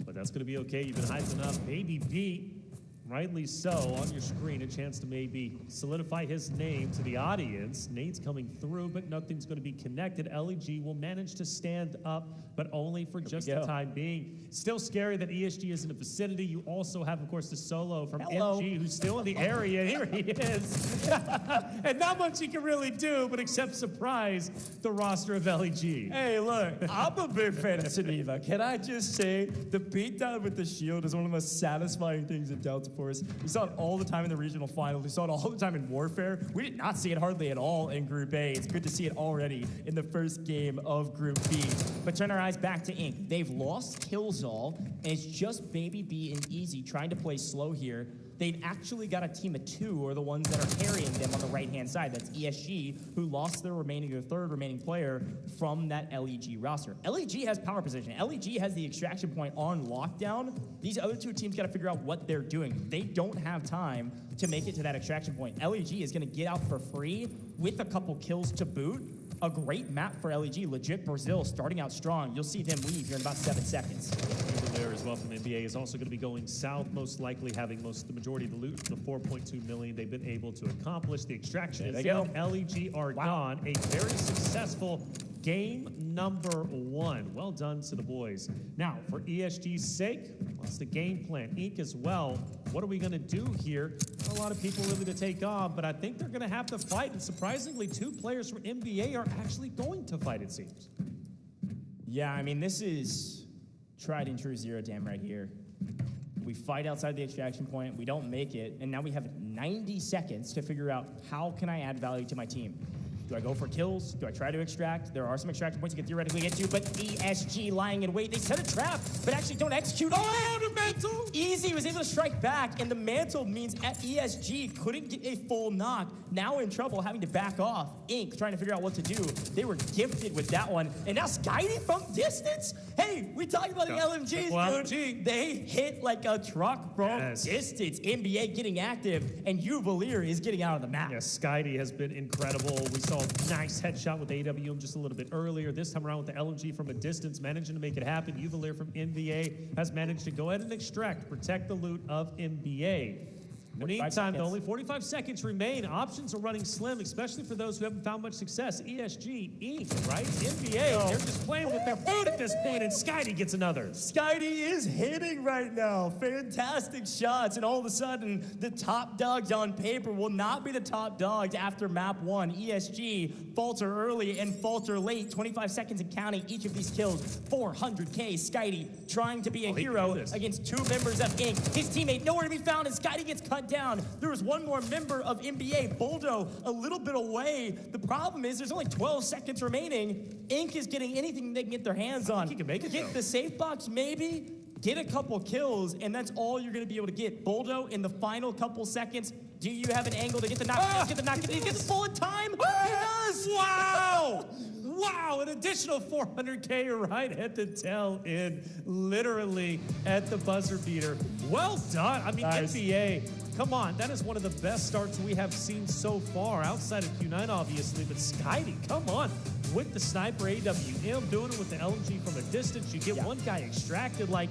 But that's going to be okay. You've been hyping up Baby B. Rightly so, on your screen, a chance to maybe solidify his name to the audience. Nate's coming through, but nothing's going to be connected. LEG will manage to stand up, but only for just the time being. Still scary that ESG is in the vicinity. You also have, of course, the solo from MG, who's still in the area. Here he is. And not much he can really do, but except surprise the roster of LEG. Hey, look, I'm a big fan of Seneva. Can I just say, the beatdown with the shield is one of the most satisfying things in Delta Force. Force. We saw it all the time in the regional finals. We saw it all the time in Warfare. We did not see it hardly at all in Group A. It's good to see it already in the first game of Group B. But turn our eyes back to Inc. They've lost Killzall, and it's just Baby B and Easy trying to play slow here. They've actually got a team of 2, or the ones that are carrying them on the right-hand side. That's ESG, who lost their third remaining player from that LEG roster. LEG has power position. LEG has the extraction point on lockdown. These other 2 teams got to figure out what they're doing. They don't have time to make it to that extraction point. LEG is going to get out for free with a couple kills to boot. A great map for LEG, legit Brazil, starting out strong. You'll see them leave here in about 7 seconds. There as well from NBA is also going to be going south, most likely having the majority of the loot, the 4.2 million they've been able to accomplish. The extraction is in. LEG are gone. A very successful game number 1. Well done to the boys. Now, for ESG's sake, what's the game plan? Inc. as well. What are we going to do here? A lot of people willing to take on, but I think they're going to have to fight. And surprisingly, 2 players from NBA are actually going to fight, it seems. Yeah, I mean, this is tried and true Zero Dam right here. We fight outside the extraction point, we don't make it, and now we have 90 seconds to figure out how can I add value to my team. Do I go for kills? Do I try to extract? There are some extraction points you can theoretically get to, but ESG lying in wait. They set a trap, but actually don't execute. Oh, the mantle! Easy was able to strike back, and the mantle means ESG couldn't get a full knock. Now in trouble, having to back off. Inc. trying to figure out what to do. They were gifted with that one, and now Skydie from distance? Hey, we talked about the LMGs, dude. They hit like a truck from distance. NBA getting active, and Juveler is getting out of the map. Yes, Skydie has been incredible. We saw a nice headshot with AWM just a little bit earlier. This time around with the LMG from a distance, managing to make it happen. Juveler from NBA has managed to go ahead and extract, protect the loot of NBA. In the meantime, only 45 seconds remain. Options are running slim, especially for those who haven't found much success. ESG, Inc., right? NBA, they're just playing with their food at this point, and Skydie gets another. Skydie is hitting right now. Fantastic shots, and all of a sudden, the top dogs on paper will not be the top dogs after map 1. ESG falter early and falter late. 25 seconds and counting each of these kills. 400K. Skydie trying to be a hero against 2 members of Inc. His teammate nowhere to be found, and Skydie gets cut down. There was one more member of NBA, Boldo, a little bit away. The problem is there's only 12 seconds remaining. Inc. is getting anything they can get their hands on. He can make it, get the safe box, maybe, get a couple kills, and that's all you're going to be able to get. Boldo, in the final couple seconds, do you have an angle to get the knock? Get the knock. Did he get the bullet time? He does! Wow! Wow, an additional 400K right at the tail end, literally at the buzzer beater. Well done. I mean, NBA, come on, that is one of the best starts we have seen so far, outside of Q9, obviously, but Skydie, come on. With the sniper AWM, doing it with the LMG from a distance, you get one guy extracted. Like,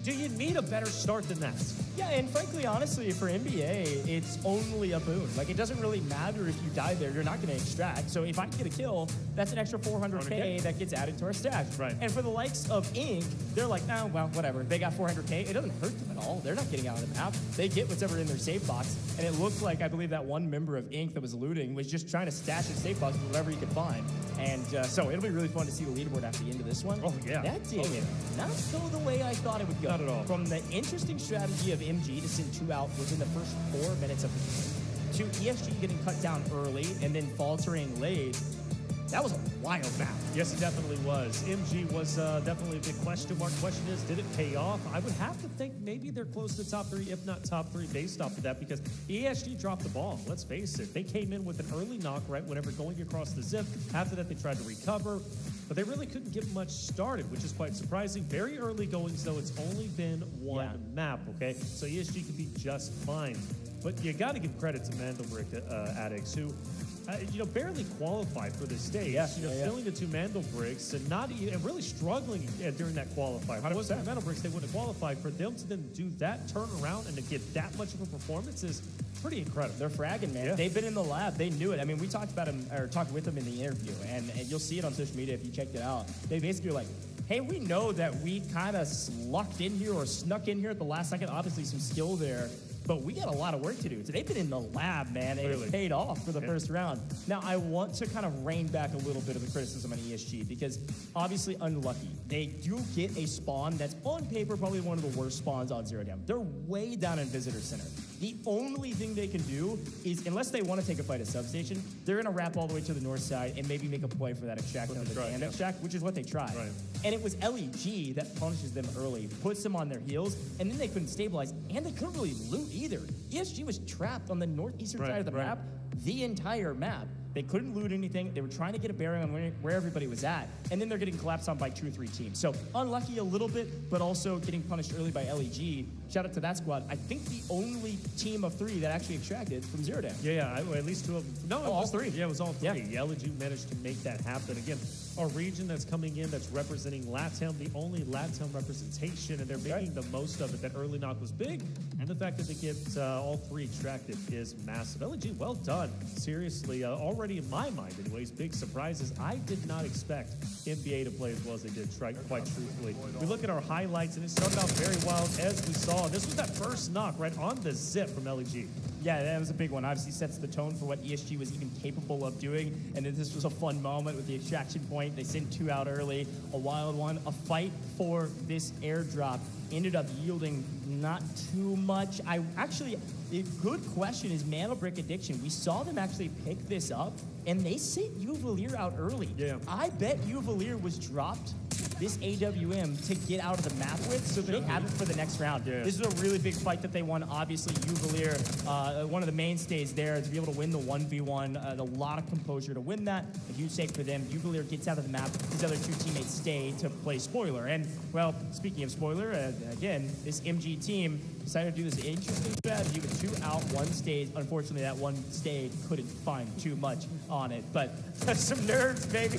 do you need a better start than that? Yeah, and frankly, honestly, for NBA, it's only a boon. Like, it doesn't really matter if you die there. You're not going to extract. So if I can get a kill, that's an extra 400K that gets added to our stack. Right. And for the likes of Inc., they're like, oh, well, whatever. They got 400K. It doesn't hurt them at all. They're not getting out of the map. They get whatever in their safe box. And it looked like, I believe, that one member of Inc. that was looting was just trying to stash his safe box with whatever he could find. And so it'll be really fun to see the leaderboard after the end of this one. Oh, yeah. That did not go the way I thought it would go. Not at all. From the interesting strategy of MG to send 2 out within the first 4 minutes of the game, to ESG getting cut down early and then faltering late, that was a wild map. Yes, it definitely was. MG was definitely a big question mark. Question is, did it pay off? I would have to think maybe they're close to top 3, if not top 3, based off of that, because ESG dropped the ball. Let's face it. They came in with an early knock right whenever going across the zip. After that, they tried to recover, but they really couldn't get much started, which is quite surprising. Very early goings, though. It's only been one map, okay? So ESG could be just fine. But you got to give credit to Mandelbrick addicts who, barely qualified for this stage. Filling the 2 Mandelbricks and really struggling during that qualifier. If it wasn't for Mandelbricks, they wouldn't have qualified. For them to then do that turnaround and to get that much of a performance is pretty incredible. They're fragging, man. Yeah. They've been in the lab. They knew it. I mean, we talked about them, or talked with them in the interview, and you'll see it on social media if you checked it out. They basically were like, hey, we know that we kind of lucked in here or snuck in here at the last second. Obviously, some skill there. but we got a lot of work to do. So they've been in the lab, man, and it paid off for the first round. Now, I want to kind of rein back a little bit of the criticism on ESG because obviously unlucky. They do get a spawn that's on paper probably one of the worst spawns on Zero Down. They're way down in Visitor Center. The only thing they can do is, unless they want to take a fight at Substation, they're going to wrap all the way to the north side and maybe make a play for that extraction on the damned extract, which is what they tried. Right. And it was LEG that punishes them early, puts them on their heels, and then they couldn't stabilize, and they couldn't really loot either. ESG was trapped on the northeastern side of the map the entire map. They couldn't loot anything. They were trying to get a bearing on where everybody was at, and then they're getting collapsed on by 2 or 3 teams. So unlucky a little bit, but also getting punished early by LEG. Shout out to that squad. I think the only team of 3 that actually extracted from Zero Down. Yeah, at least 2 of them. No, all 3. Yeah, it was all 3. Yeah. LEG managed to make that happen. Again, a region that's coming in that's representing LATAM, the only LATAM representation, and they're making the most of it. That early knock was big, and the fact that they get all 3 extracted is massive. LEG, well done. Seriously, already in my mind anyways, big surprises. I did not expect NBA to play as well as they did, quite truthfully. We look at our highlights, and it started out very wild, as we saw. This was that first knock right on the zip from LEG. Yeah, that was a big one. Obviously sets the tone for what ESG was even capable of doing. And then this was a fun moment with the extraction point. They sent 2 out early, a wild one. A fight for this airdrop ended up yielding not too much. A good question is Manobrick Addiction. We saw them actually pick this up, and they sent Uvalier out early. Yeah. I bet Uvalier was dropped this AWM to get out of the map with, so they have it for the next round. Yeah. This is a really big fight that they won. Obviously, Uvalier, one of the mainstays there, to be able to win the 1v1, a lot of composure to win that. A huge save for them. Uvalier gets out of the map. His other 2 teammates stay to play spoiler. And, well, speaking of spoiler, again, this MG team decided to do this interesting strategy with 2 out, 1 stays. Unfortunately, that 1 stay couldn't find too much on it. But some nerves, maybe,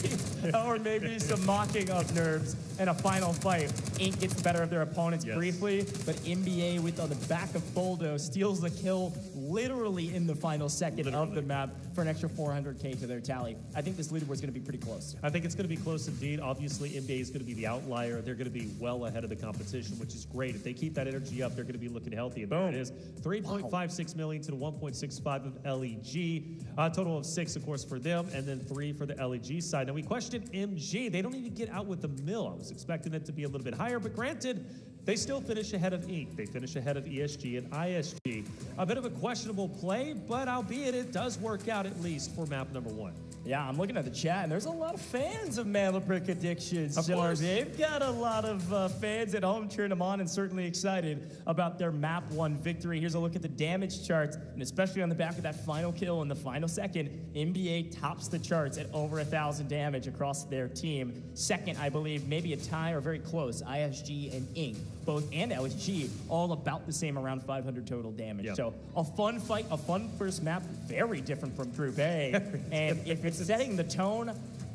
or maybe some mocking of nerves. And a final fight. Ink gets the better of their opponents briefly, but NBA on the back of Boldo steals the kill literally in the final second of the map for an extra 400K to their tally. I think this leaderboard is going to be pretty close. I think it's going to be close indeed. Obviously, NBA is going to be the outlier. They're going to be well ahead of the competition, which is great. If they keep that energy up, they're going to be looking healthy. And there it is. 3.56 million to the 1.65 of LEG. A total of 6, of course, for them, and then 3 for the LEG side. Now, we questioned MG. They don't even get out with the mill. I was expecting it to be a little bit higher, but granted, they still finish ahead of Ink. They finish ahead of ESG and ISG. A bit of a questionable play, but albeit it does work out at least for map number 1. Yeah, I'm looking at the chat, and there's a lot of fans of Manobrick Addiction. Of course. They've got a lot of fans at home cheering them on and certainly excited about their map 1 victory. Here's a look at the damage charts, and especially on the back of that final kill in the final second, NBA tops the charts at over 1,000 damage across their team. Second, I believe, maybe a tie or very close, ISG and Ink. Both and LEG, all about the same, around 500 total damage. Yep. So a fun fight, a fun first map, very different from Group A. And if it's setting the tone,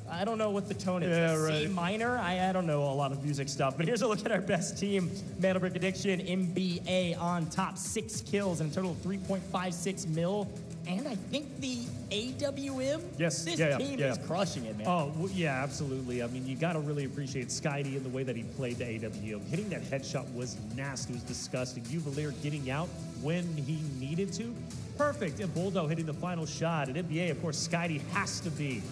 I don't know what the tone is. Yeah, right. C minor? I don't know a lot of music stuff. But here's a look at our best team. Manobrick Addiction, NBA on top, 6 kills and a total of 3.56 mil. And I think the AWM, this team is crushing it, man. Oh, well, yeah, absolutely. I mean, you got to really appreciate Skydie and the way that he played the AWM. Hitting that headshot was nasty, it was disgusting. Uvalier getting out when he needed to, perfect. And Boldo hitting the final shot. At NBA, of course, Skydie has to be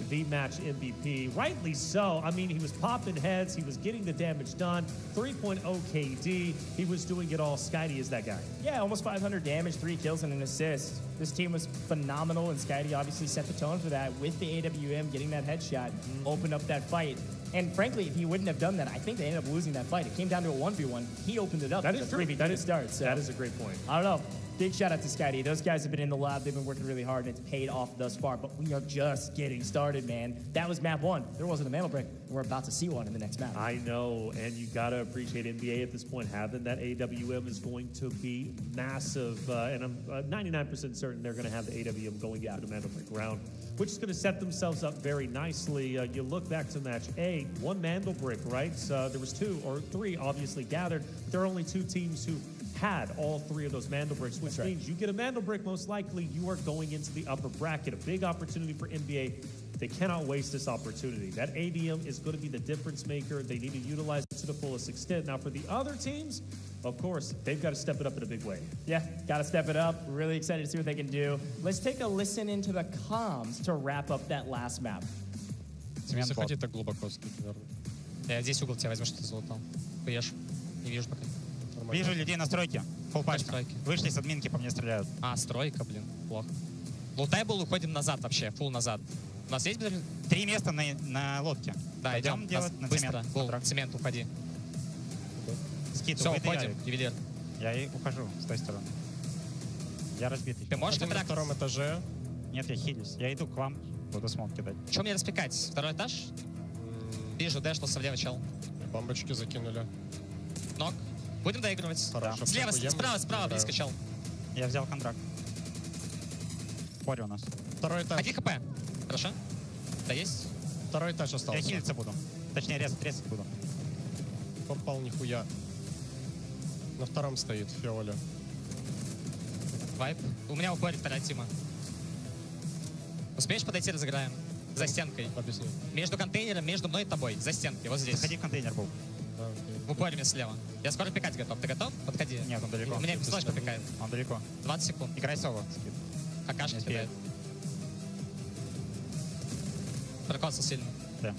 the match MVP. Rightly so. I mean, he was popping heads. He was getting the damage done. 3.0 KD. He was doing it all. Skydie is that guy. Yeah, almost 500 damage, 3 kills, and an assist. This team was phenomenal, and Skydie obviously set the tone for that with the AWM, getting that headshot, opened up that fight. And frankly, if he wouldn't have done that, I think they ended up losing that fight. It came down to a 1v1. He opened it up. That is true. That is start. So that is a great point. I don't know. Big shout out to Skydie. Those guys have been in the lab. They've been working really hard, and it's paid off thus far. But we are just getting started, man. That was map 1. There wasn't a Manobrick. We're about to see one in the next map. I know, and you got to appreciate NBA at this point. Having that AWM is going to be massive. And I'm 99% certain they're going to have the AWM going into the Manobrick round, which is going to set themselves up very nicely. You look back to match A, 1 Mandelbrick, right? There was 2 or 3 obviously gathered. There are only 2 teams who had all 3 of those Mandelbricks, which means you get a Mandelbrick, most likely you are going into the upper bracket. A big opportunity for NBA. They cannot waste this opportunity. That ADM is going to be the difference maker. They need to utilize it to the fullest extent. Now, for the other teams, of course, they've got to step it up in a big way. Yeah, got to step it up. Really excited to see what they can do. Let's take a listen into the comms to wrap up that last map. Не заходи так глубоко, наверное. Я здесь угол тебя возьму, что ты залутал. Поешь. Не вижу пока. Вижу людей на стройке. Фулл пачка. Вышли с админки, по мне стреляют. А, стройка, блин, плохо. Лутай был, уходим назад вообще, фулл назад. У нас есть 3 места на лодке. Да, идем делать на быстро. Цемент, уходи. Скид, все, уходим, ювелир. Я и ухожу с той стороны. Я разбитый. Ты можешь на втором этаже? Нет, я хилюсь. Я иду к вам, буду смог кидать. Что мне распекать? Второй этаж? Вижу, дэшнулся влево, чел. Бомбочки закинули. Нок. Будем доигрывать. Хорошо. Слева, справа близко, чел. Я взял контракт. Порь у нас. Второй этаж. Какие хп? Хорошо. Да есть? Второй этаж остался. Я хилиться буду. Точнее, резать буду. Попал нихуя. На втором стоит Фиоля. Вайп. У меня упорит вторая тима. Успеешь подойти, разыграем? За стенкой. Объясни. Между контейнером, между мной и тобой. За стенкой, вот здесь. Заходи в контейнер был. В упоре мне слева. Я скоро пикать готов. Ты готов? Подходи. Нет, он далеко. У меня флешка пикает. Он далеко. 20 секунд. Играй соло. Хакашка кидает. Прокосил сильно. Да.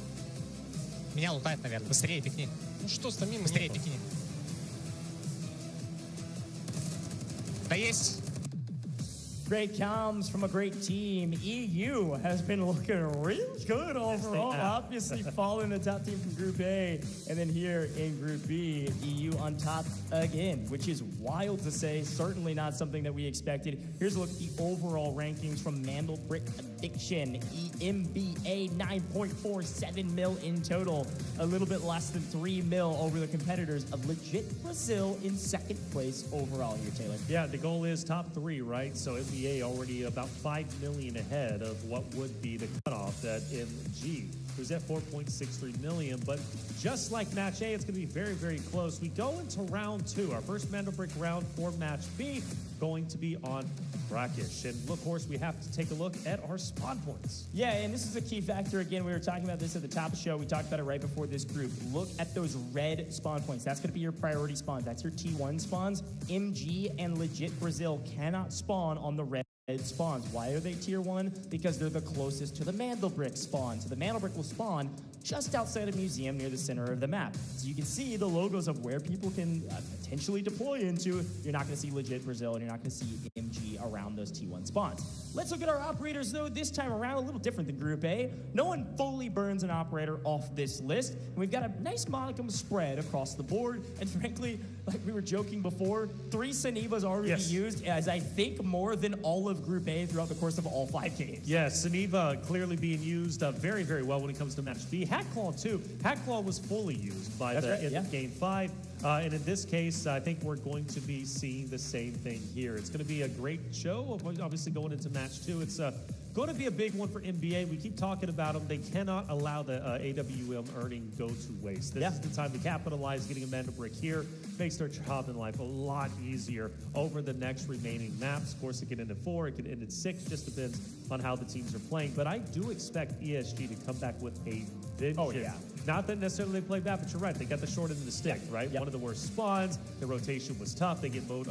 Меня лутает, наверное. Быстрее пикни. Ну что, стамина? Быстрее пикни. Да есть. Great comms from a great team. EU has been looking real good overall. Obviously following the top team from Group A. And then here in Group B, EU on top again, which is wild to say. Certainly not something that we expected. Here's a look at the overall rankings from Mandelbrick Addiction. EMBA 9.47 mil in total. A little bit less than 3 mil over the competitors of Legit Brazil in second place overall here, Taylor. Yeah, the goal is top 3, right? So NBA already about 5 million ahead of what would be the cutoff at MG, who's at 4.63 million. But just like Match A, it's going to be very, very close. We go into round 2, our first Mandelbrick round for Match B, going to be on Brackish. And of course, we have to take a look at our spawn points. Yeah, and this is a key factor. Again, we were talking about this at the top of the show. We talked about it right before this group. Look at those red spawn points. That's going to be your priority spawns. That's your T1 spawns. MG and Legit Brazil cannot spawn on the red spawns. Why are they tier 1? Because they're the closest to the Mandelbrick spawn. So the Mandelbrick will spawn just outside of Museum near the center of the map. So you can see the logos of where people can potentially deploy into. You're not going to see Legit Brazil, and you're not going to see MG around those T1 spawns. Let's look at our operators, though. This time around, a little different than Group A. No one fully burns an operator off this list. And we've got a nice modicum spread across the board. And frankly, like we were joking before, 3 Sanivas already used as I think more than all of Group A throughout the course of all 5 games. Yes, Saniva clearly being used very, very well when it comes to Match B. Hackclaw, too. Hackclaw was fully used by Game 5. And in this case, I think we're going to be seeing the same thing here. It's going to be a great show, obviously going into Match 2. It's going to be a big one for NBA. We keep talking about them. They cannot allow the AWM earning go to waste. This is the time to capitalize. Getting a Mandelbrick here makes their job in life a lot easier over the next remaining maps. Of course, it can end at 4, it can end at 6, just depends on how the teams are playing. But I do expect ESG to come back with a vengeance. Oh, yeah. Not that necessarily they played bad, but you're right. They got the short end of the stick, right? One of the worst spawns. The rotation was tough. They get mowed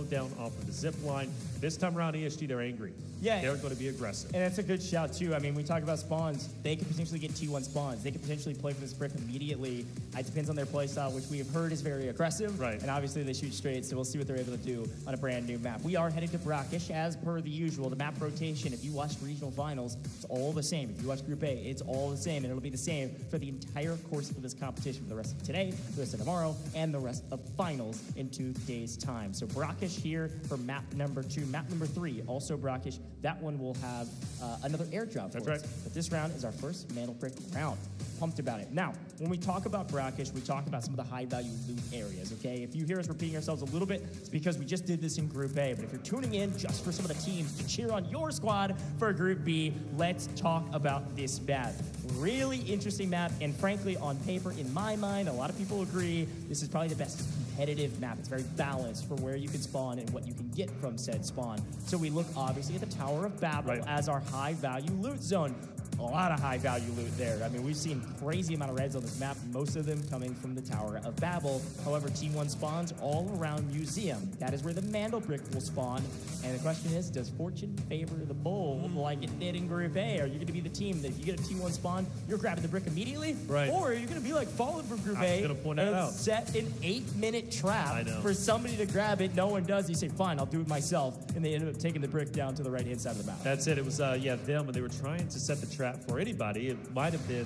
down off of the zip line. This time around, ESG, they're angry. Yeah. They're going to be aggressive. And that's a good shout, too. I mean, we talk about spawns. They could potentially get T1 spawns. They could potentially play for this brick immediately. It depends on their play style, which we have heard is very aggressive. Right. And obviously, they shoot straight, so we'll see what they're able to do on a brand new map. We are heading to Brackish, as per the usual. The map rotation, if you watch regional finals, it's all the same. If you watch Group A, it's all the same. And it'll be the same for the entire course of this competition for the rest of today, the rest of tomorrow, and the rest of finals in 2 days' time. So Brackish here for map number 2. Map number 3, also Brackish. That one will have another airdrop for us. But this round is our first Mandelbrick round. Pumped about it. Now, when we talk about Brackish, we talk about some of the high-value loot areas, okay? If you hear us repeating ourselves a little bit, it's because we just did this in Group A. But if you're tuning in just for some of the teams to cheer on your squad for Group B, let's talk about this map. Really interesting map, and frankly, on paper, in my mind, a lot of people agree, this is probably the best competitive map. It's very balanced for where you can spawn and what you can get from said spawn. So we look, obviously, at the Tower of Babel as our high-value loot zone. a lot of high-value loot there. I mean, we've seen crazy amount of reds on this map, most of them coming from the Tower of Babel. However, T1 spawns all around Museum. That is where the Mandel brick will spawn. And the question is, does fortune favor the bold like it did in Group A? Are you going to be the team that if you get a T1 spawn, you're grabbing the brick immediately? Right. Or are you going to be like Fallen from Group I was A gonna point that and out. set an 8-minute trap I know. for somebody to grab it? No one does. You say, fine, I'll do it myself. And they ended up taking the brick down to the right-hand side of the map. That's it. It was, them, and they were trying to set the trap for anybody. It might have been,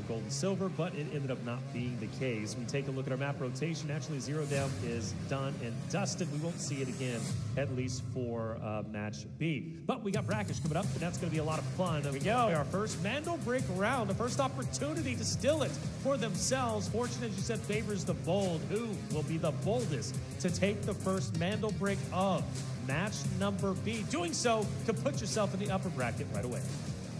gold and silver, but it ended up not being the case. We take a look at our map rotation. Actually, Zero Down is done and dusted. We won't see it again, at least for match B. But we got brackets coming up, and that's going to be a lot of fun. Here we go. Our first Mandel brick round, the first opportunity to steal it for themselves. Fortune, as you said, favors the bold. Who will be the boldest to take the first Mandel brick of match number B? Doing so could put yourself in the upper bracket right away.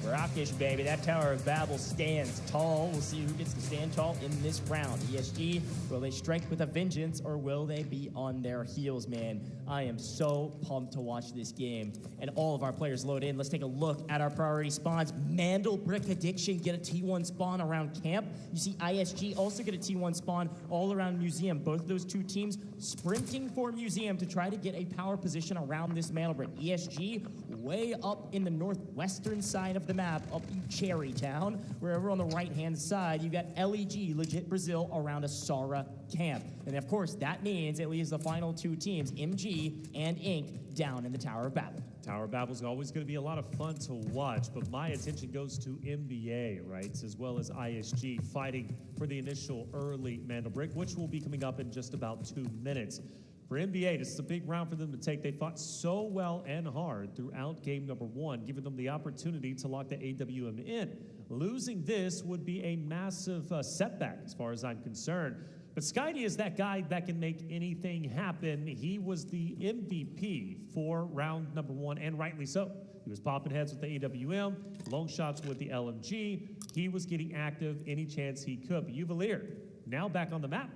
Rockish, baby. That Tower of Babel stands tall. We'll see who gets to stand tall in this round. ESG, will they strike with a vengeance or will they be on their heels, man? I am so pumped to watch this game. And all of our players load in. Let's take a look at our priority spawns. Mandel Brick Addiction get a T1 spawn around camp. You see ISG also get a T1 spawn all around Museum. Both of those two teams sprinting for Museum to try to get a power position around this Mandel Brick. ESG way up in the northwestern side of the map, up in Cherrytown, where over on the right-hand side, you got LEG, Legit Brazil, around a Sara camp. And of course, that means it leaves the final two teams, MG and Inc., down in the Tower of Babel. Tower of Babel is always going to be a lot of fun to watch, but my attention goes to NBA, right, as well as ISG fighting for the initial early Mandel Brick, which will be coming up in just about 2 minutes. For NBA, this is a big round for them to take. They fought so well and hard throughout game number 1, giving them the opportunity to lock the AWM in. Losing this would be a massive setback as far as I'm concerned. But Skydee is that guy that can make anything happen. He was the MVP for round number 1, and rightly so. He was popping heads with the AWM, long shots with the LMG. He was getting active any chance he could. But Uvalier, now back on the map.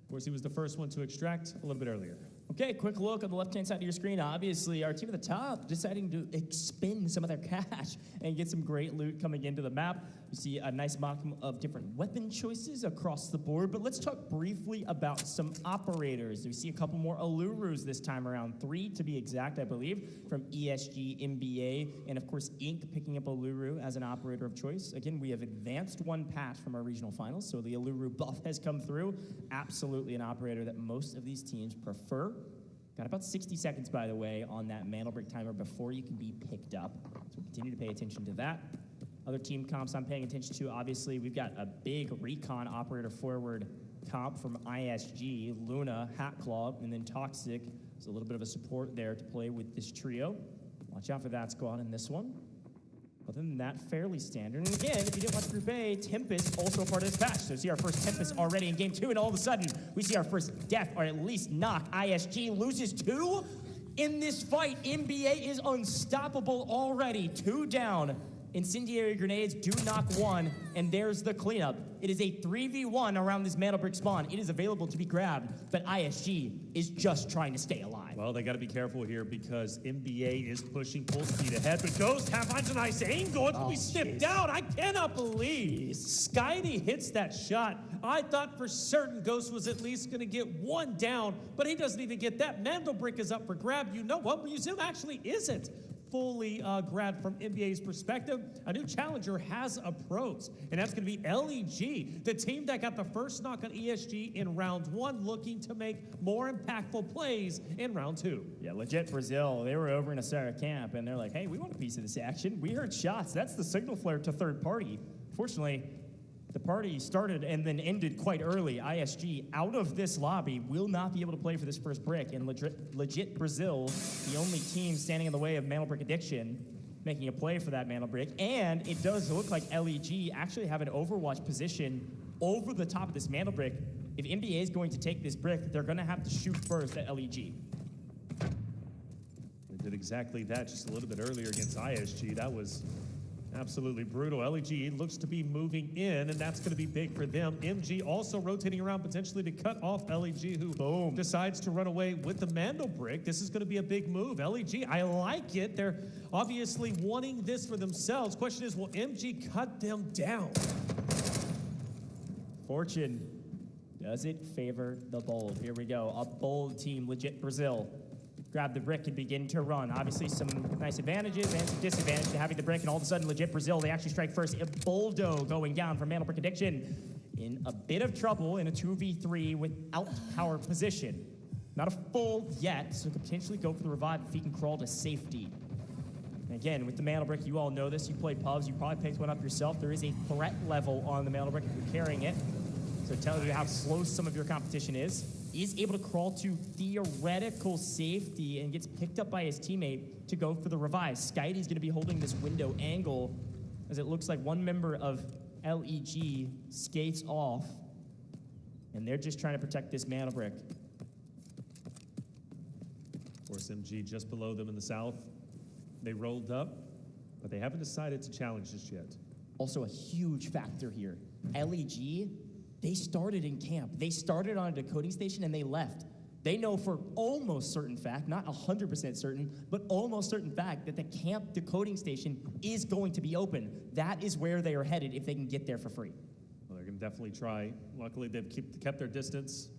Of course, he was the first one to extract a little bit earlier. Okay, quick look on the left-hand side of your screen. Obviously, our team at the top deciding to expend some of their cash and get some great loot coming into the map. You see a nice modicum of different weapon choices across the board, but let's talk briefly about some operators. We see a couple more Alurus this time around, 3 to be exact, I believe, from ESG, NBA, and of course, Inc. picking up Aluru as an operator of choice. Again, we have advanced one patch from our regional finals, so the Aluru buff has come through. Absolutely an operator that most of these teams prefer. Got about 60 seconds, by the way, on that Mandel Brick timer before you can be picked up. So continue to pay attention to that. Other team comps I'm paying attention to, obviously, we've got a big recon operator forward comp from ISG, Luna, Hatclaw, and then Toxic. There's a little bit of a support there to play with this trio. Watch out for that squad in this one. Other than that, fairly standard. And again, if you didn't watch Group A, Tempest also a part of this patch. So see our first Tempest already in game 2, and all of a sudden, we see our first death, or at least knock. ISG loses 2 in this fight. NBA is unstoppable already. 2 down. Incendiary grenades do knock 1, and there's the cleanup. It is a 3v1 around this Mandel Brick spawn. It is available to be grabbed, but ISG is just trying to stay alive. Well, they got to be careful here because NBA is pushing full speed ahead, but Ghost finds a nice angle. It's going to be snipped out. I cannot believe Skydee hits that shot. I thought for certain Ghost was at least going to get 1 down, but he doesn't even get that. Mandel Brick is up for grab. You know what? Museum actually isn't fully grabbed from NBA's perspective. A new challenger has approached, and that's going to be LEG, the team that got the first knock on ESG in round 1, looking to make more impactful plays in round 2. Yeah, Legit Brazil, they were over in a Sara camp, and they're like, hey, we want a piece of this action. We heard shots. That's the signal flare to third party. Fortunately, the party started and then ended quite early. ISG, out of this lobby, will not be able to play for this first brick. And Legit Brazil, the only team standing in the way of Mandel Brick Addiction, making a play for that Mandel Brick. And it does look like LEG actually have an overwatch position over the top of this Mandel Brick. If NBA is going to take this brick, they're going to have to shoot first at LEG. They did exactly that just a little bit earlier against ISG. That was Absolutely brutal. LEG looks to be moving in, and that's going to be big for them. MG also rotating around potentially to cut off LEG, who decides to run away with the Mandel brick. This is going to be a big move. LEG, I like it. They're obviously wanting this for themselves. Question is, will MG cut them down? Fortune, does it favor the bold? Here we go. A bold team, legit Brazil. Grab the brick and begin to run. Obviously some nice advantages and some disadvantages to having the brick, and all of a sudden legit Brazil, they actually strike first. Boldo going down from Mandel Brick Addiction in a bit of trouble in a 2v3 without power position. Not a full yet, so could potentially go for the revive if he can crawl to safety. And again, with the Mandel Brick, you all know this. You play pubs, you probably picked one up yourself. There is a threat level on the Mandel Brick if you're carrying it. So it tells you how close some of your competition is. Is able to crawl to theoretical safety and gets picked up by his teammate to go for the revive. Skydie's going to be holding this window angle as it looks like one member of LEG skates off, and they're just trying to protect this Mandel Brick. Force MG just below them in the south. They rolled up, but they haven't decided to challenge just yet. Also a huge factor here. LEG, they started in camp. They started on a decoding station and they left. They know for almost certain fact, not 100% certain, but almost certain fact that the camp decoding station is going to be open. That is where they are headed if they can get there for free. Well, they're going to definitely try. Luckily, they've kept their distance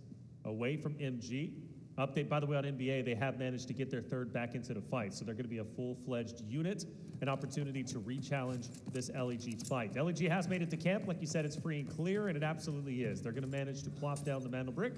away from MG. Update, by the way, on NBA, they have managed to get their third back into the fight, so they're going to be a full-fledged unit, an opportunity to re-challenge this LEG fight. LEG has made it to camp. Like you said, it's free and clear, and it absolutely is. They're going to manage to plop down the Mandel Brick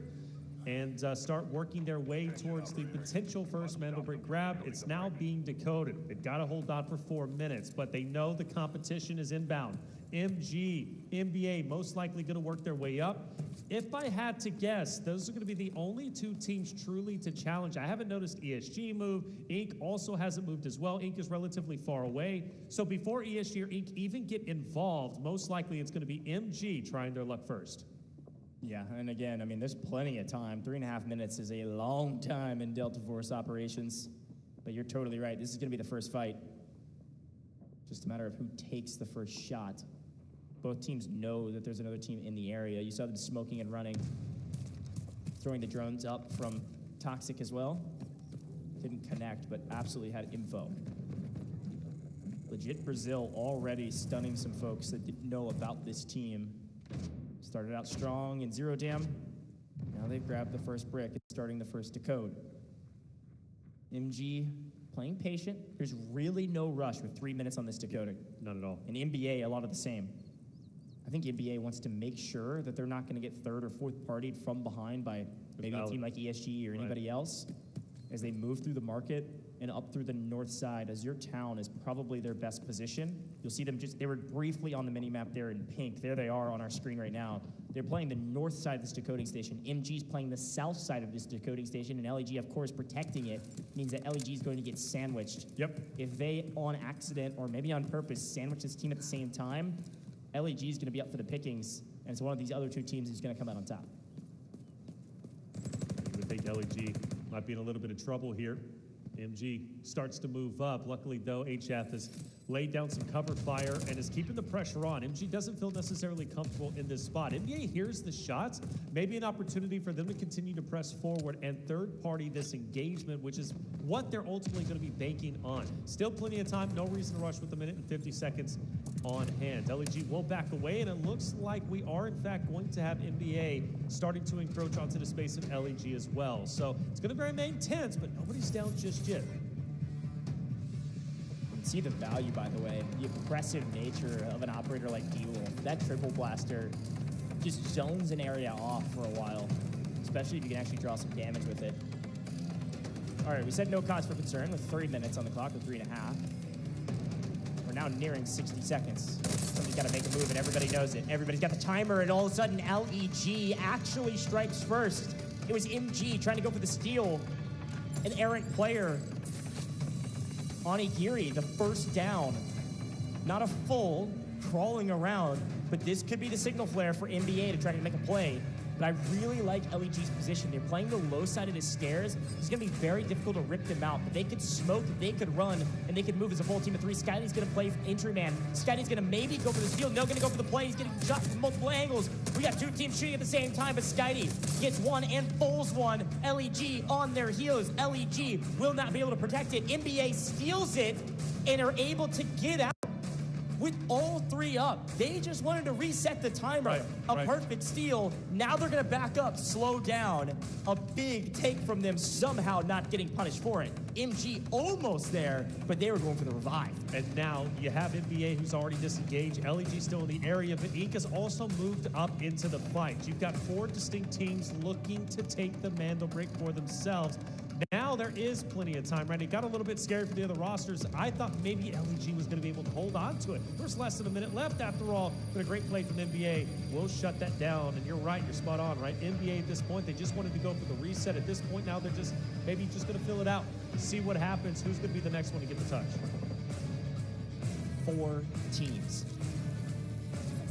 and start working their way towards the potential first Mandel Brick grab. It's now being decoded. They've got to hold on for 4 minutes, but they know the competition is inbound. MG, NBA, most likely going to work their way up. If I had to guess, those are going to be the only two teams truly to challenge. I haven't noticed ESG move. Inc. also hasn't moved as well. Inc. is relatively far away. So before ESG or Inc. even get involved, most likely it's going to be MG trying their luck first. Yeah, and again, I mean, there's plenty of time. 3.5 minutes is a long time in Delta Force operations. But you're totally right. This is going to be the first fight. Just a matter of who takes the first shot. Both teams know that there's another team in the area. You saw them smoking and running, throwing the drones up from Toxic as well. Didn't connect, but absolutely had info. Legit Brazil already stunning some folks that didn't know about this team. Started out strong in Zero Dam. Now they've grabbed the first brick and starting the first decode. MG playing patient. There's really no rush with 3 minutes on this decoding. Not at all. And NBA, a lot of the same. I think NBA wants to make sure that they're not going to get third or fourth partied from behind by maybe a team like ESG or anybody else as they move through the market and up through the north side. Azure Town is probably their best position. You'll see them they were briefly on the mini-map there in pink. There they are on our screen right now. They're playing the north side of this decoding station. MG's playing the south side of this decoding station, and LEG, of course, protecting it means that LEG is going to get sandwiched. Yep. If they, on accident or maybe on purpose, sandwich this team at the same time, LEG is going to be up for the pickings, and it's one of these other two teams who's going to come out on top. You would think LEG might be in a little bit of trouble here. MG starts to move up. Luckily, though, HF has laid down some cover fire and is keeping the pressure on. MG doesn't feel necessarily comfortable in this spot. NBA hears the shots, maybe an opportunity for them to continue to press forward and third-party this engagement, which is what they're ultimately going to be banking on. Still plenty of time, no reason to rush with 1 minute and 50 seconds on hand. LEG will back away, and it looks like we are, in fact, going to have NBA starting to encroach onto the space of LEG as well. So it's going to remain tense, but nobody's down just yet. See the value, by the way, the aggressive nature of an operator like D-Wolf. That triple blaster just zones an area off for a while, especially if you can actually draw some damage with it. All right, we said no cause for concern with 3 minutes on the clock, with 3.5. We're now nearing 60 seconds. Somebody's got to make a move, and everybody knows it. Everybody's got the timer, and all of a sudden, LEG actually strikes first. It was MG trying to go for the steal. An errant player, Onigiri, the first down. Not a full, crawling around, but this could be the signal flare for NBA to try to make a play. but I really like LEG's position. They're playing the low side of the stairs. It's going to be very difficult to rip them out, but they could smoke, they could run, and they could move as a full team of three. Skyly's going to play injury man. Skyly's going to maybe go for the steal. No, going to go for the play. He's getting shot from multiple angles. We got two teams shooting at the same time, but Skyly gets one and pulls one. LEG on their heels. LEG will not be able to protect it. NBA steals it and are able to get out with all three up. They just wanted to reset the timer. Perfect steal. Now they're going to back up, slow down. A big take from them, somehow not getting punished for it. MG almost there, but they were going for the revive. And now you have NBA who's already disengaged. LEG still in the area, but Inc has also moved up into the fight. You've got four distinct teams looking to take the Mando break for themselves. Now there is plenty of time, right? It got a little bit scary for the other rosters. I thought maybe LEG was going to be able to hold on to it. There's less than a minute left after all, but a great play from NBA will shut that down. And you're right, you're spot on, right? NBA at this point, they just wanted to go for the reset. At this point now, they're just maybe just going to fill it out, see what happens, who's going to be the next one to get the touch. 4 teams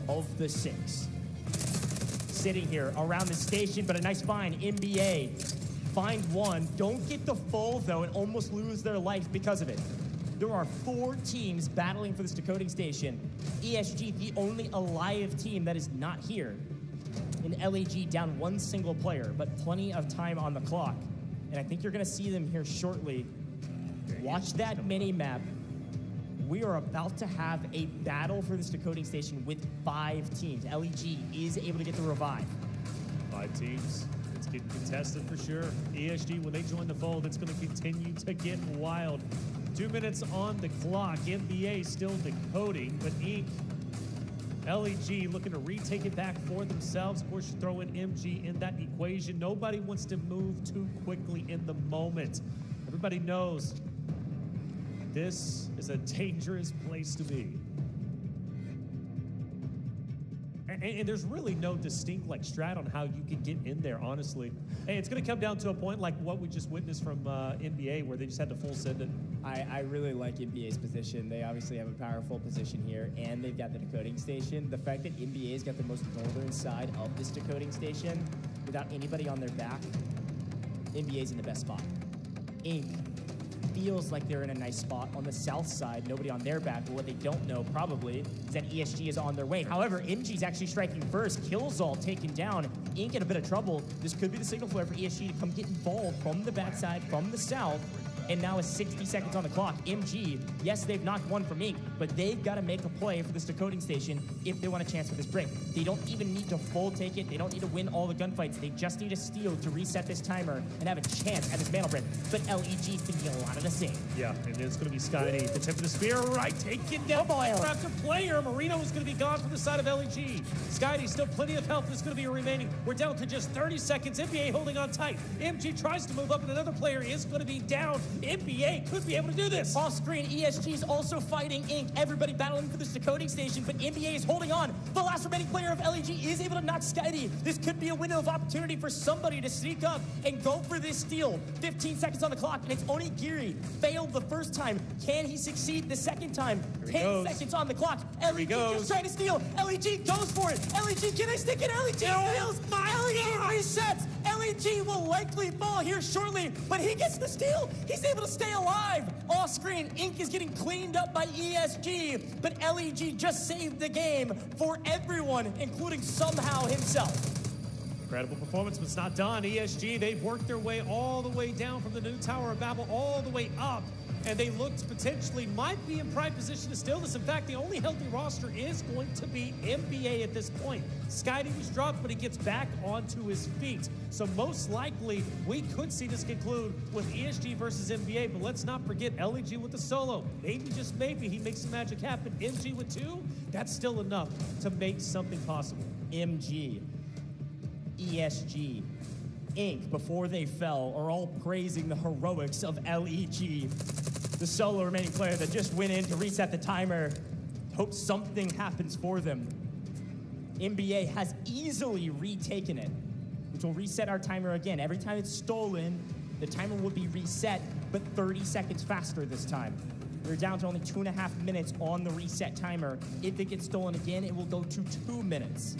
of the 6 sitting here around the station, but a nice find. NBA find one, don't get the full though, and almost lose their life because of it. There are 4 teams battling for this decoding station. ESG, the only alive team that is not here. And LEG down 1 single player, but plenty of time on the clock. And I think you're gonna see them here shortly. Watch that mini-map. We are about to have a battle for this decoding station with 5 teams. LEG is able to get the revive. 5 teams. It's getting contested for sure. ESG, when they join the fold, it's going to continue to get wild. 2 minutes on the clock. NBA still decoding, but Inc, LEG looking to retake it back for themselves. Of course, you throw in MG in that equation. Nobody wants to move too quickly in the moment. Everybody knows this is a dangerous place to be. And there's really no distinct strat on how you can get in there, honestly. Hey, it's going to come down to a point like what we just witnessed from NBA, where they just had to full send it. I really like NBA's position. They obviously have a powerful position here, and they've got the decoding station. The fact that NBA's got the most northern side of this decoding station, without anybody on their back, NBA's in the best spot. Inc feels like they're in a nice spot on the south side, nobody on their back, but what they don't know probably is that ESG is on their way. However, MG's actually striking first. Kills all taken down. Inc in a bit of trouble. This could be the signal flare for ESG to come get involved from the backside, from the south. And now it's 60 seconds on the clock. MG, yes, they've knocked one from Inc, but they've got to make a play for this decoding station if they want a chance for this break. They don't even need to full take it. They don't need to win all the gunfights. They just need a steal to reset this timer and have a chance at this mantle break. But LEG's thinking a lot of the same. Yeah, and it's going to be Skyly. The tip of the spear, right, taken down by after player. Marino is going to be gone from the side of LEG. Skyly, still plenty of health is going to be remaining. We're down to just 30 seconds. NBA holding on tight. MG tries to move up, and another player is going to be down. NBA could be able to do this. Off screen, ESG is also fighting Inc. Everybody battling for this decoding station, but NBA is holding on. The last remaining player of LEG is able to knock Skyly. This could be a window of opportunity for somebody to sneak up and go for this steal. 15 seconds on the clock, and it's Onigiri. Failed the first time. Can he succeed the second time? 10 seconds on the clock. LEG just trying to steal. LEG goes for it. LEG, can I stick it? LEG fails. LEG resets. LEG will likely fall here shortly, but he gets the steal. He's able to stay alive. Off screen, Inc is getting cleaned up by ESG, but LEG just saved the game for everyone, including somehow himself. Incredible performance, but it's not done. ESG, they've worked their way all the way down from the new Tower of Babel all the way up, and they looked potentially might be in prime position to steal this. In fact, the only healthy roster is going to be NBA at this point. Skyly was dropped, but he gets back onto his feet. So most likely, we could see this conclude with ESG versus NBA, but let's not forget LEG with the solo. Maybe, just maybe, he makes some magic happen. MG with 2, that's still enough to make something possible. MG, ESG, Inc, before they fell, are all praising the heroics of LEG. The solo remaining player that just went in to reset the timer. Hope something happens for them. NBA has easily retaken it, which will reset our timer again. Every time it's stolen, the timer will be reset, but 30 seconds faster this time. We're down to only 2.5 minutes on the reset timer. If it gets stolen again, it will go to 2 minutes.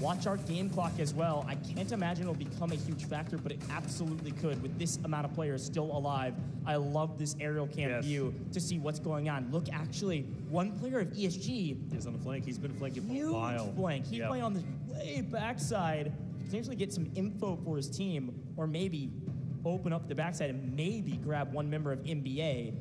Watch our game clock as well. I can't imagine it'll become a huge factor, but it absolutely could with this amount of players still alive. I love this aerial cam view to see what's going on. Look, actually, one player of ESG is on the flank. He's been flanking for a while. Flank. He's playing on this way backside. Potentially get some info for his team, or maybe open up the backside and maybe grab one member of NBA.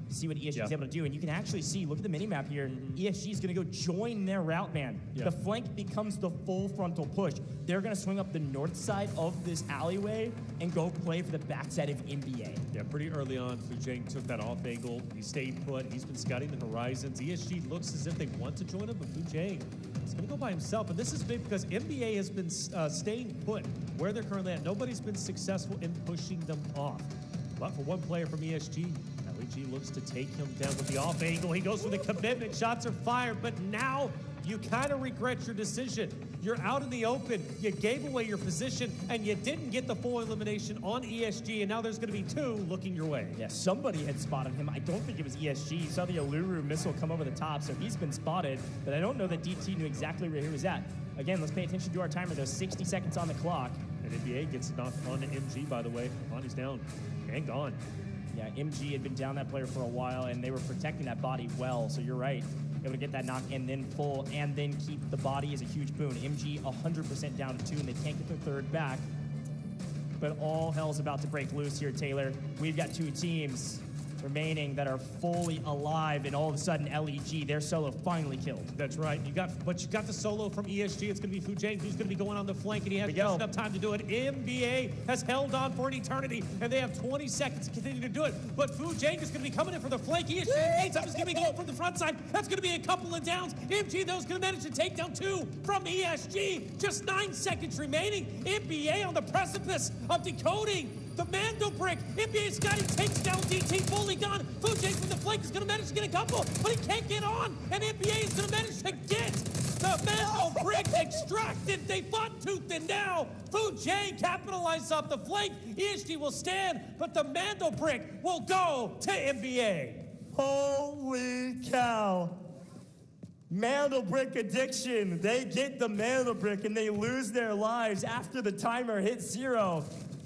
See what ESG is able to do. And you can actually see, look at the mini-map here, ESG is going to go join their route man. The flank becomes the full frontal push. They're going to swing up the north side of this alleyway and go play for the backside of NBA. Yeah, pretty early on, Fujang took that off angle. He stayed put. He's been scouting the horizons. ESG looks as if they want to join him, but Fujang is going to go by himself. And this is big because NBA has been staying put where they're currently at. Nobody's been successful in pushing them off. But for one player from ESG, LEG looks to take him down with the off angle. He goes for the commitment. Shots are fired, but now you kind of regret your decision. You're out in the open. You gave away your position, and you didn't get the full elimination on ESG, and now there's going to be two looking your way. Yeah, somebody had spotted him. I don't think it was ESG. You saw the Uluru missile come over the top, so he's been spotted, but I don't know that DT knew exactly where he was at. Again, let's pay attention to our timer. There's 60 seconds on the clock. And NBA gets knocked onto MG, by the way. Bonnie's down and gone. Yeah, MG had been down that player for a while, and they were protecting that body well, so you're right. Able to get that knock and then full, and then keep the body is a huge boon. MG 100% down to 2, and they can't get their third back. But all hell's about to break loose here, Taylor. We've got 2 teams remaining that are fully alive, and all of a sudden LEG, their solo finally killed. That's right. You got the solo from ESG. It's going to be Fujang who's going to be going on the flank, and he has just enough time to do it. NBA has held on for an eternity, and they have 20 seconds to continue to do it. But Fujang is going to be coming in for the flank. ESG is going to be going from the front side. That's going to be a couple of downs. MG, though, is going to manage to take down 2 from ESG. Just 9 seconds remaining. NBA on the precipice of decoding the Mando brick. NBA Scotty takes down DT, fully gone. Fujang from the flank is going to manage to get a couple, but he can't get on. And NBA is going to manage to get the Mando brick extracted. They fought tooth and nail. Fujang capitalizes off the flank. ESG will stand, but the Mando brick will go to NBA. Holy cow. Mando brick addiction. They get the Mando brick and they lose their lives after the timer hits 0.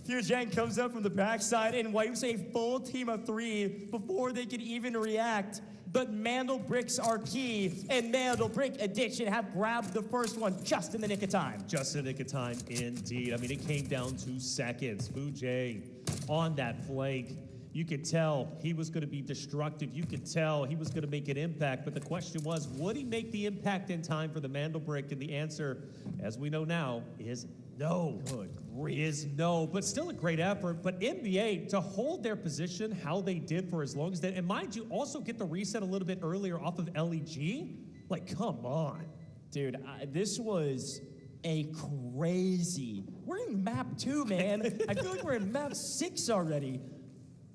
Fujang comes up from the backside and wipes a full team of 3 before they can even react. But Mando bricks are key, and Mando brick addiction have grabbed the first one just in the nick of time. Just in the nick of time, indeed. I mean, it came down to seconds. Fujang on that flank. You could tell he was going to be destructive. You could tell he was going to make an impact. But the question was, would he make the impact in time for the Mando brick? And the answer, as we know now, is no. Good grief. Is no. But still a great effort. But NBA, to hold their position how they did for as long as they, and mind you, also get the reset a little bit earlier off of LEG. Like, come on. Dude, this was a crazy. We're in map 2, man. I feel like we're in map 6 already.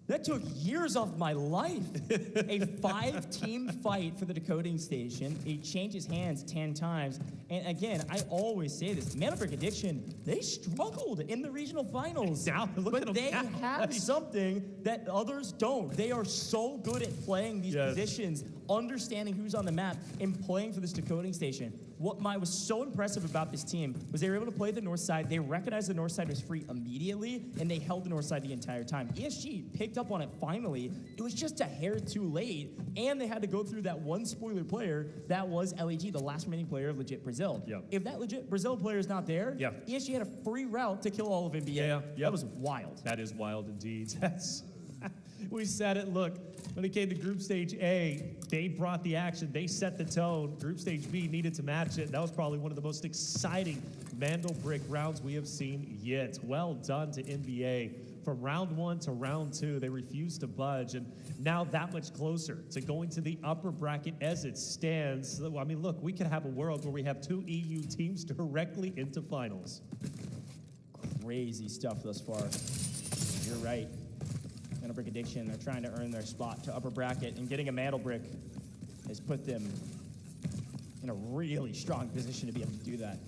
That took years off my life. A 5-team fight for the decoding station. It changes hands 10 times. And again, I always say this, Mando brick addiction, they struggled in the regional finals. Now, but they have something that others don't. They are so good at playing these positions, understanding who's on the map, and playing for this decoding station. What was so impressive about this team was they were able to play the north side. They recognized the north side was free immediately, and they held the north side the entire time. ESG picked up on it finally. It was just a hair too late, and they had to go through that one spoiler player that was LEG, the last remaining player of legit Brazil. If that legit Brazil player is not there, ESG had a free route to kill all of NBA. That was wild. That is wild indeed. We said it, look, when it came to Group Stage A, they brought the action, they set the tone. Group Stage B needed to match it. That was probably one of the most exciting Mando brick rounds we have seen yet. Well done to NBA. From round 1 to round 2, they refused to budge, and now that much closer to going to the upper bracket as it stands. I mean, look, we could have a world where we have 2 EU teams directly into finals. Crazy stuff thus far. You're right. Mando brick addiction, they're trying to earn their spot to upper bracket, and getting a Mando brick has put them in a really strong position to be able to do that.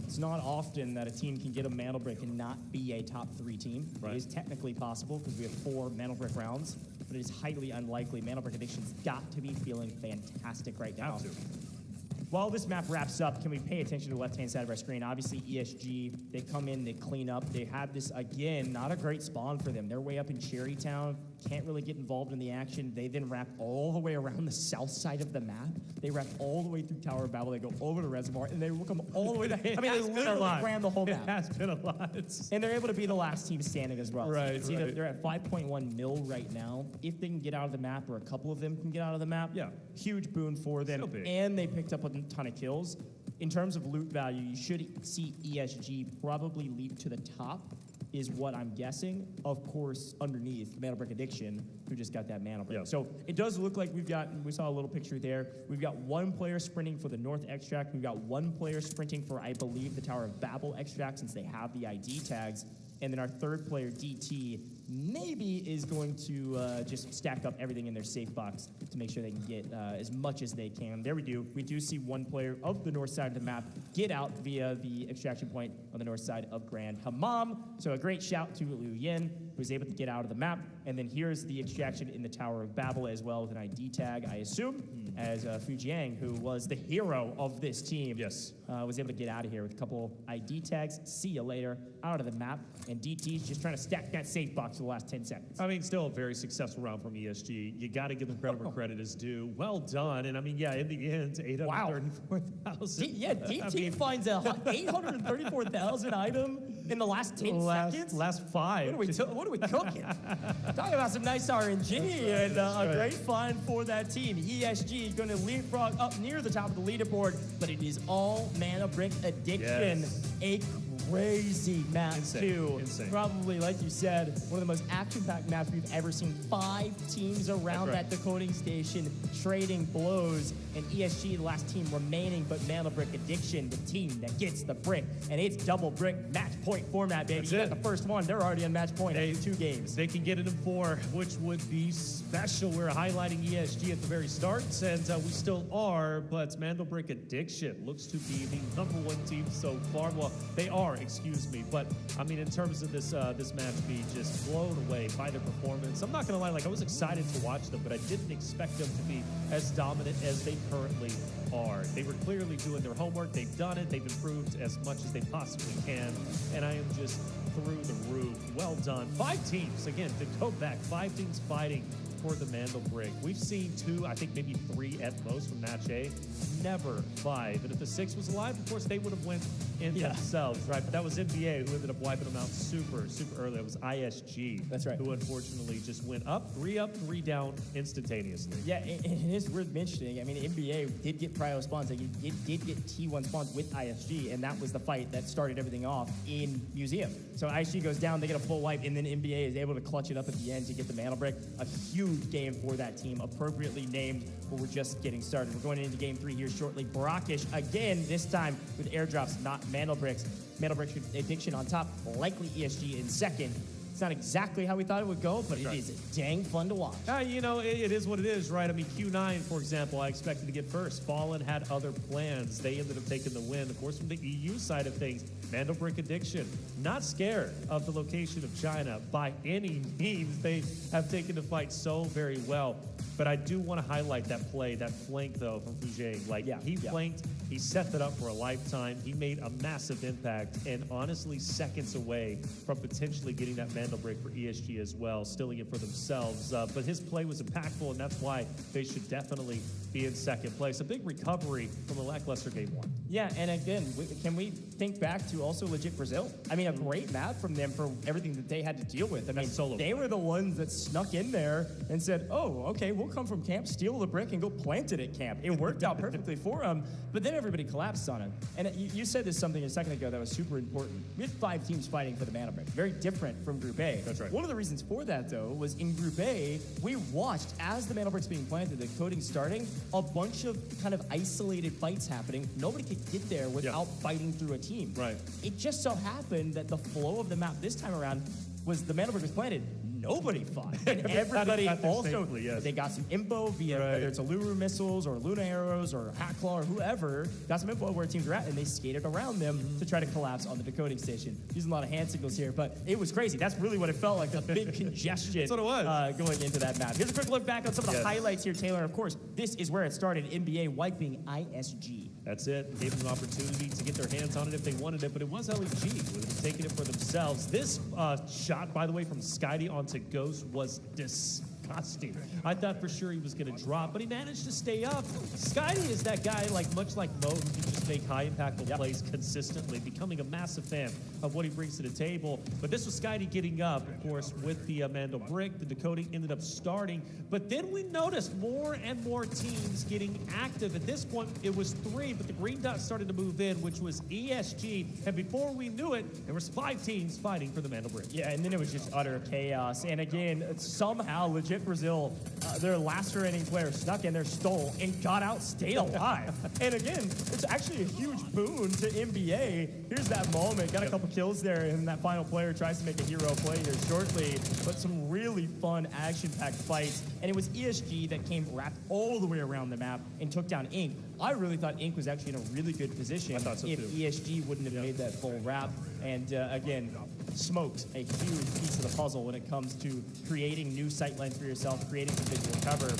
It's not often that a team can get a Mando brick and not be a top 3 team. It is technically possible because we have 4 Mando brick rounds, but it is highly unlikely. Mando brick addiction's got to be feeling fantastic right now. while this map wraps up, can we pay attention to the left-hand side of our screen? Obviously, ESG, they come in, they clean up. They have this, again, not a great spawn for them. They're way up in Cherrytown, can't really get involved in the action. They then wrap all the way around the south side of the map. They wrap all the way through Tower of Babel. They go over to Reservoir, and they will come all the way down. I mean, they literally ram the whole map. It has been a lot. And they're able to be the last team standing as well. Right, so right. They're at 5.1 mil right now. If they can get out of the map, or a couple of them can get out of the map, huge boon for them. And they picked up a ton of kills. In terms of loot value, you should see ESG probably leap to the top, is what I'm guessing. Of course, underneath, Mana Brick Addiction, who just got that Mana Brick. So it does look like we saw a little picture there. We've got one player sprinting for the North Extract. We've got one player sprinting for, I believe, the Tower of Babel Extract, since they have the ID tags. And then our third player, DT, maybe is going to just stack up everything in their safe box to make sure they can get as much as they can. There we do. We do see one player of the north side of the map get out via the extraction point on the north side of Grand Hammam. So a great shout to Liu Yin, who was able to get out of the map. And then here's the extraction in the Tower of Babel as well, with an ID tag, I assume, as Fujiang, who was the hero of this team, was able to get out of here with a couple ID tags. See you later, out of the map. And DT's just trying to stack that safe box for the last 10 seconds. I mean, still a very successful round from ESG. You got to give them credit where credit is due. Well done. And I mean, in the end, 834,000. DT finds a 834,000 item in the last 10 seconds? Last 5. What are we cooking? Talking about some nice RNG and a great find for that team. ESG going to leapfrog up near the top of the leaderboard, but it is all Mana Brick Addiction. A crazy map, too. Insane. Probably, like you said, one of the most action-packed maps we've ever seen. 5 teams around that decoding station trading blows, and ESG, the last team remaining, but Mana Brick Addiction, the team that gets the brick. And it's double brick match point format, baby. You got the first one. They're already on match point in 2 games. They can get it in 4, which would be special. We're highlighting ESG at the very start, and we still are, but Mana Brick Addiction looks to be the #1 team so far. Well, they are, excuse me, but I mean, in terms of this this match being just blown away by their performance, I'm not gonna lie, like I was excited to watch them, but I didn't expect them to be as dominant as they currently are. They were clearly doing their homework. They've done it. They've improved as much as they possibly can, and I am just through the roof. Well done. 5 teams, again, to go back, 5 teams fighting for the Mandel Brick. We've seen 2, I think maybe 3 at most from Match A. Never 5. And if the 6 was alive, of course, they would have went in themselves, right? But that was NBA who ended up wiping them out super early. It was ISG. That's right. Who unfortunately just went up, 3 down instantaneously. Yeah, and it is worth mentioning. I mean, NBA did get prio spawns. They did get T1 spawns with ISG, and that was the fight that started everything off in Museum. So ISG goes down, they get a full wipe, and then NBA is able to clutch it up at the end to get the Mana Brick. A huge game for that team, appropriately named, but we're just getting started. We're going into game 3 here shortly. Brackish again, this time with airdrops, not Mana Bricks. Mana Brick Addiction on top, likely ESG in second. It's not exactly how we thought it would go, but it is dang fun to watch. You know, it is what it is, right? I mean, Q9, for example, I expected to get first. Fallen had other plans. They ended up taking the win. Of course, from the EU side of things, Mandel Brick Addiction, not scared of the location of China by any means. They have taken the fight so very well. But I do want to highlight that play, that flank, though, from Fujiang. Like, he flanked, he set that up for a lifetime. He made a massive impact, and honestly, seconds away from potentially getting that Mandel Brick for ESG as well, stealing it for themselves. But his play was impactful, and that's why they should definitely be in second place. A big recovery from a lackluster game 1. Yeah, and again, can we think back to also legit Brazil? I mean, a great map from them for everything that they had to deal with. I mean, they were the ones that snuck in there and said, oh, okay, we'll come from camp, steal the brick, and go plant it at camp. It worked out perfectly for them, but then everybody collapsed on it. And you said this something a second ago that was super important. We had 5 teams fighting for the Mana Brick. Very different from Group A. That's right. One of the reasons for that, though, was in Group A, we watched, as the Mana Brick's being planted, the coding starting, a bunch of kind of isolated fights happening. Nobody could get there without fighting through a team. Right. It just so happened that the flow of the map this time around was the Mana Brick was planted. nobody fought. And everybody also, safely, yes. they got some info via whether it's Alluru missiles or Luna arrows or Hatclaw or whoever, got some info where teams are at, and they skated around them to try to collapse on the decoding station. Using a lot of hand signals here, but it was crazy. That's really what it felt like, the big congestion. That's what it was. Going into that map. Here's a quick look back on some of the highlights here, Taylor. Of course, this is where it started, NBA wiping ISG. That's it. Gave them an opportunity to get their hands on it if they wanted it, but it was LEG who would have taken it for themselves. This shot, by the way, from Skydie onto Ghost was disgusting. I thought for sure he was going to drop, but he managed to stay up. Skydie is that guy, like much like Mo, who can just make high impactful plays consistently, becoming a massive fan of what he brings to the table. But this was Skydie getting up, of course, with the Mando Brick. The decoding ended up starting, but then we noticed more and more teams getting active. At this point, it was 3, but the green dot started to move in, which was ESG, and before we knew it, there was 5 teams fighting for the Mando Brick. Yeah, and then it was just utter chaos. And again, somehow, legit Brazil, their last-remaining player snuck in there, stole, and got out, stayed alive. And again, it's actually a huge boon to NBA. Here's that moment. Got a couple kills there, and that final player tries to make a hero play here shortly. But some really fun, action-packed fights. And it was ESG that came wrapped all the way around the map and took down Ink. I really thought Ink was actually in a really good position if ESG wouldn't have made that full wrap. And again, smoked a huge piece of the puzzle when it comes to creating new sightlines for yourself, creating some visual cover.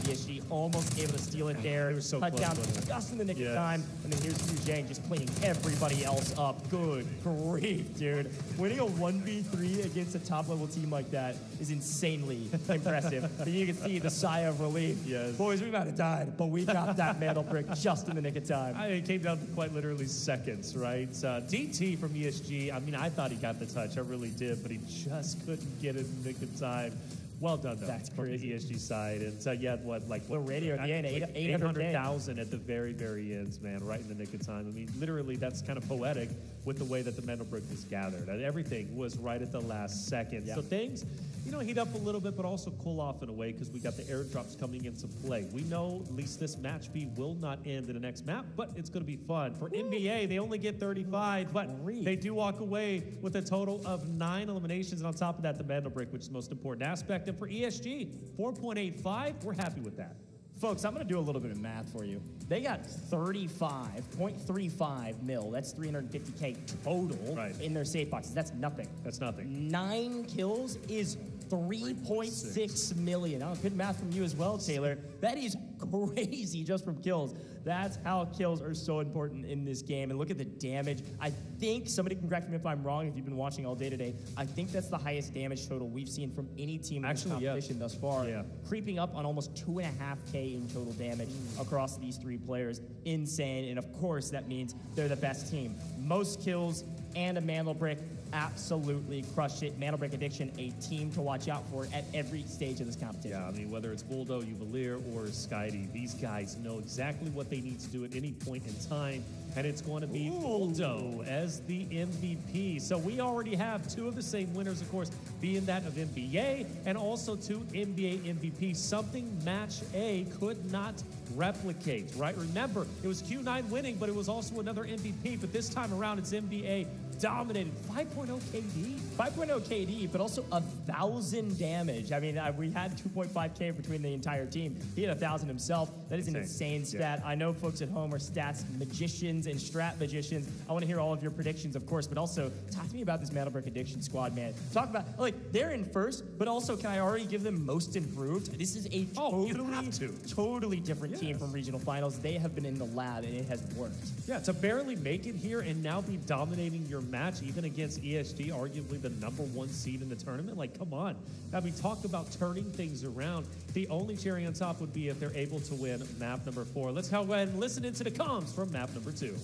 ESG almost able to steal it there. They were so cut close down with it. just in the nick of time. And then here's Yu Zhang just cleaning everybody else up. Good grief, dude. Winning a 1v3 against a top-level team like that is insanely impressive. But you can see the sigh of relief. Yes. Boys, we might have died, but we got that Mandel Brick just in the nick of time. It came down to quite literally seconds, right? DT from ESG, I mean, I thought he got the touch. I really did, but he just couldn't get it in the nick of time. Well done, though. That's from crazy. the ESG side. And yeah, the radio at the end, 800,000 at the very, very ends, man, right in the nick of time. I mean, literally, that's kind of poetic with the way that the Mandel Brick was gathered. And everything was right at the last second. So things, heat up a little bit, but also cool off in a way because we got the airdrops coming into play. We know at least this match B will not end in the next map, but it's going to be fun. For NBA, they only get 35, but they do walk away with a total of 9 eliminations. And on top of that, the Mandel Brick, which is the most important aspect. And for ESG, 4.85, we're happy with that. Folks, I'm going to do a little bit of math for you. They got 35.35 mil. That's 350K total in their safe boxes. That's nothing. That's nothing. 9 kills is 3.6 million. Oh, good math from you as well, Taylor. That is crazy just from kills. That's how kills are so important in this game. And look at the damage. I think, somebody can correct me if I'm wrong if you've been watching all day today, I think that's the highest damage total we've seen from any team in this competition thus far. Creeping up on almost 2.5K in total damage across these 3 players. Insane. And of course, that means they're the best team. Most kills and a Mandel Brick. Absolutely crushed it. Mandel Brick Addiction, a team to watch out for at every stage of this competition. Yeah, I mean, whether it's Buldo, Uvalier, or Skydie, these guys know exactly what they need to do at any point in time, and it's going to be Buldo as the MVP. So we already have 2 of the same winners, of course, being that of NBA and also 2 NBA MVPs, something Match A could not replicate, right? Remember, it was Q9 winning, but it was also another MVP, but this time around it's NBA dominated. 5.0 KD. 5.0 KD, but also 1,000 damage. I mean, we had 2.5K between the entire team. He had 1,000 himself. That is an insane stat. I know folks at home are stats magicians and strat magicians. I want to hear all of your predictions, of course, but also talk to me about this Mandel Brick Addiction squad, man. Talk about, they're in first, but also can I already give them most improved? This is a totally different team from regional finals. They have been in the lab, and it has worked. Yeah, to barely make it here and now be dominating your match, even against ESG, arguably the #1 seed in the tournament. Like, come on. Now, we talked about turning things around. The only cherry on top would be if they're able to win map number 4. Let's go ahead and listen into the comms from map number 2.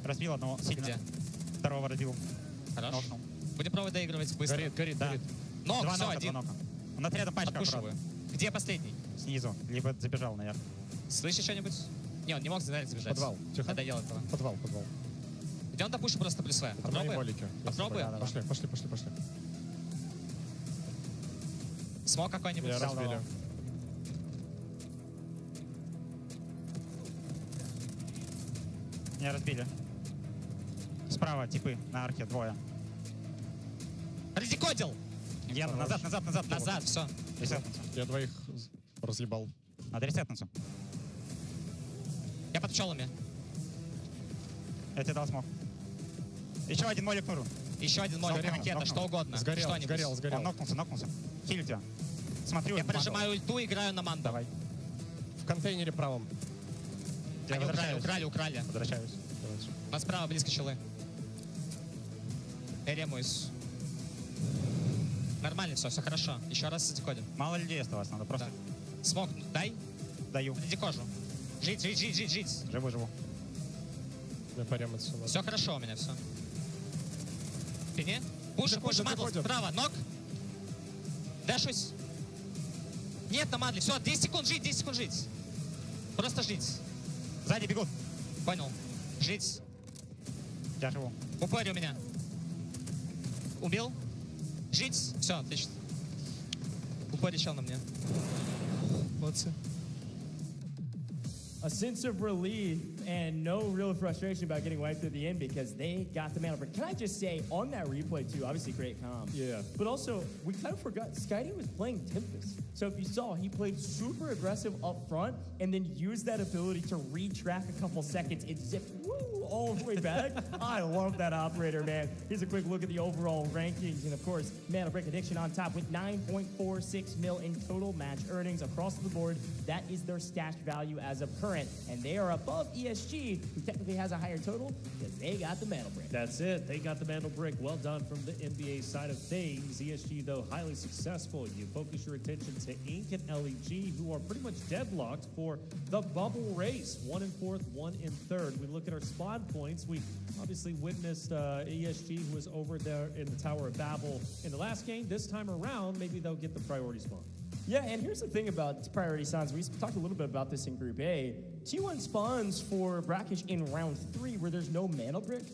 Разбил одного сильно. Второго разбил. Хорошо. Будем пробовать доигрывать быстро. Горит, да. Нок, все, один. Он над рядом пачка. Отпушиваю. Где последний? Снизу. Либо забежал наверх. Слышишь что-нибудь? Не, он не мог забежать. Подвал. Тихо. Надоел этого. Подвал. Идем допушу просто плюсовая. Попробуем? Попробуем? Пошли. Смог какой-нибудь? Разбили. Меня разбили. Справа типы на арке 2. Раздекодил! Ясно, назад, все. Я двоих разъебал. Надо ресетнуться. Я под пчелами. Я тебе дал смог. Еще один молик фуру. Еще один молик, ракета, что угодно. Сгорел. Он нокнулся. Хилю тебя. Смотрю. Я прожимаю ульту, играю на манду. Давай. В контейнере правом. Они украли. Возвращаюсь. У нас справа близко челы. Ремуюсь. Нормально все хорошо. Еще раз декодим. Мало людей осталось, надо просто... Да. Смог, дай. Даю. Иди кожу. Жить. Живу. Я прямо отсюда. Все хорошо у меня, все. Спине. Пуш, мандл, справа, ног. Дэшусь. Нет, на мандле. Все, 10 секунд жить. Просто жить. Сзади бегут. Понял. Жить. Я живу. Упорь у меня. Убил. Жить. Все, отлично. Упорь чел на мне. Молодцы. A sense of relief and no real frustration about getting wiped at the end because they got the mana break. Can I just say, on that replay too, obviously great comp. Yeah. But also, we kind of forgot, Skydie was playing Tempest. So if you saw, he played super aggressive up front and then used that ability to retrack a couple seconds and zip all the way back. I love that operator, man. Here's a quick look at the overall rankings. And of course, Mana Break Addiction on top with 9.46 mil in total match earnings across the board. That is their stash value as of current. And they are above ESG, who technically has a higher total because they got the Mana Break. That's it. They got the Mantle Break. Well done from the NBA side of things. ESG, though, highly successful. You focus your attention to Ink and LEG, who are pretty much deadlocked for the bubble race. 1 in 4th, 1 in 3rd. We look at our spawn points. We obviously witnessed ESG, who was over there in the Tower of Babel in the last game. This time around, maybe they'll get the priority spawn. Yeah, and here's the thing about priority spawns. We talked a little bit about this in Group A. T1 spawns for Brackish in round 3 where there's no mana brick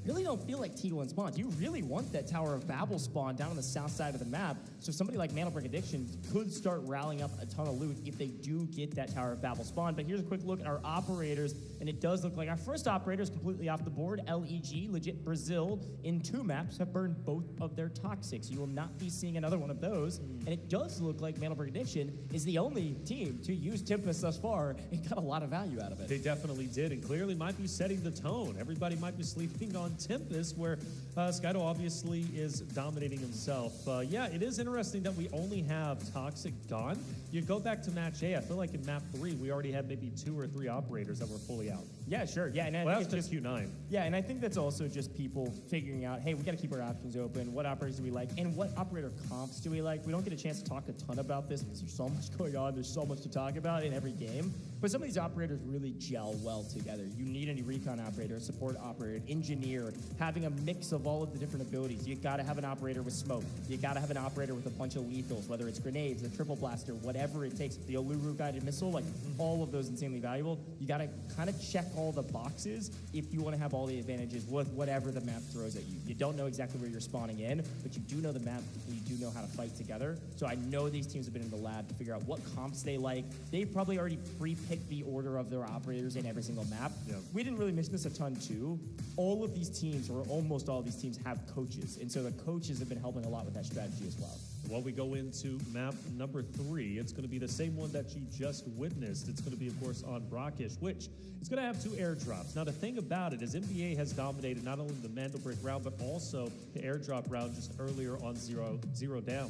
really don't feel like T1 spawns. You really want that Tower of Babel spawn down on the south side of the map, so somebody like Mana Break Addiction could start rallying up a ton of loot if they do get that Tower of Babel spawn. But here's a quick look at our operators, and it does look like our first operator is completely off the board. LEG, legit Brazil, in 2 maps have burned both of their toxics. You will not be seeing another one of those, and it does look like Mana Break Addiction is the only team to use Tempest thus far and got a lot of value out of it. They definitely did, and clearly might be setting the tone. Everybody might be sleeping on Tempest, where Skydo obviously is dominating himself. Yeah, it is interesting that we only have Toxic gone. You go back to match A, I feel like in map 3, we already had maybe 2 or 3 operators that were fully out. Yeah, sure. Yeah, and well, that's just Q9. Yeah, and I think that's also just people figuring out, hey, we got to keep our options open. What operators do we like? And what operator comps do we like? We don't get a chance to talk a ton about this because there's so much going on. There's so much to talk about in every game. But some of these operators really gel well together. You need a recon operator, a support operator, an engineer, having a mix of all of the different abilities. You got to have an operator with smoke. You got to have an operator with a bunch of lethals, whether it's grenades, a triple blaster, whatever it takes. The Uluru guided missile, like all of those insanely valuable. You got to kind of check all the boxes if you want to have all the advantages with whatever the map throws at you. You don't know exactly where you're spawning in, but you do know the map and you do know how to fight together. So I know these teams have been in the lab to figure out what comps they like. They probably already pre-picked the order of their operators in every single map. Yeah. We didn't really mention this a ton too. All of these teams, or almost all of these teams, have coaches. And so the coaches have been helping a lot with that strategy as well. Well, we go into map number 3. It's going to be the same one that you just witnessed. It's going to be, of course, on Brackish, which is going to have 2 airdrops. Now, the thing about it is NBA has dominated not only the Mandel Break round, but also the airdrop round just earlier on zero down.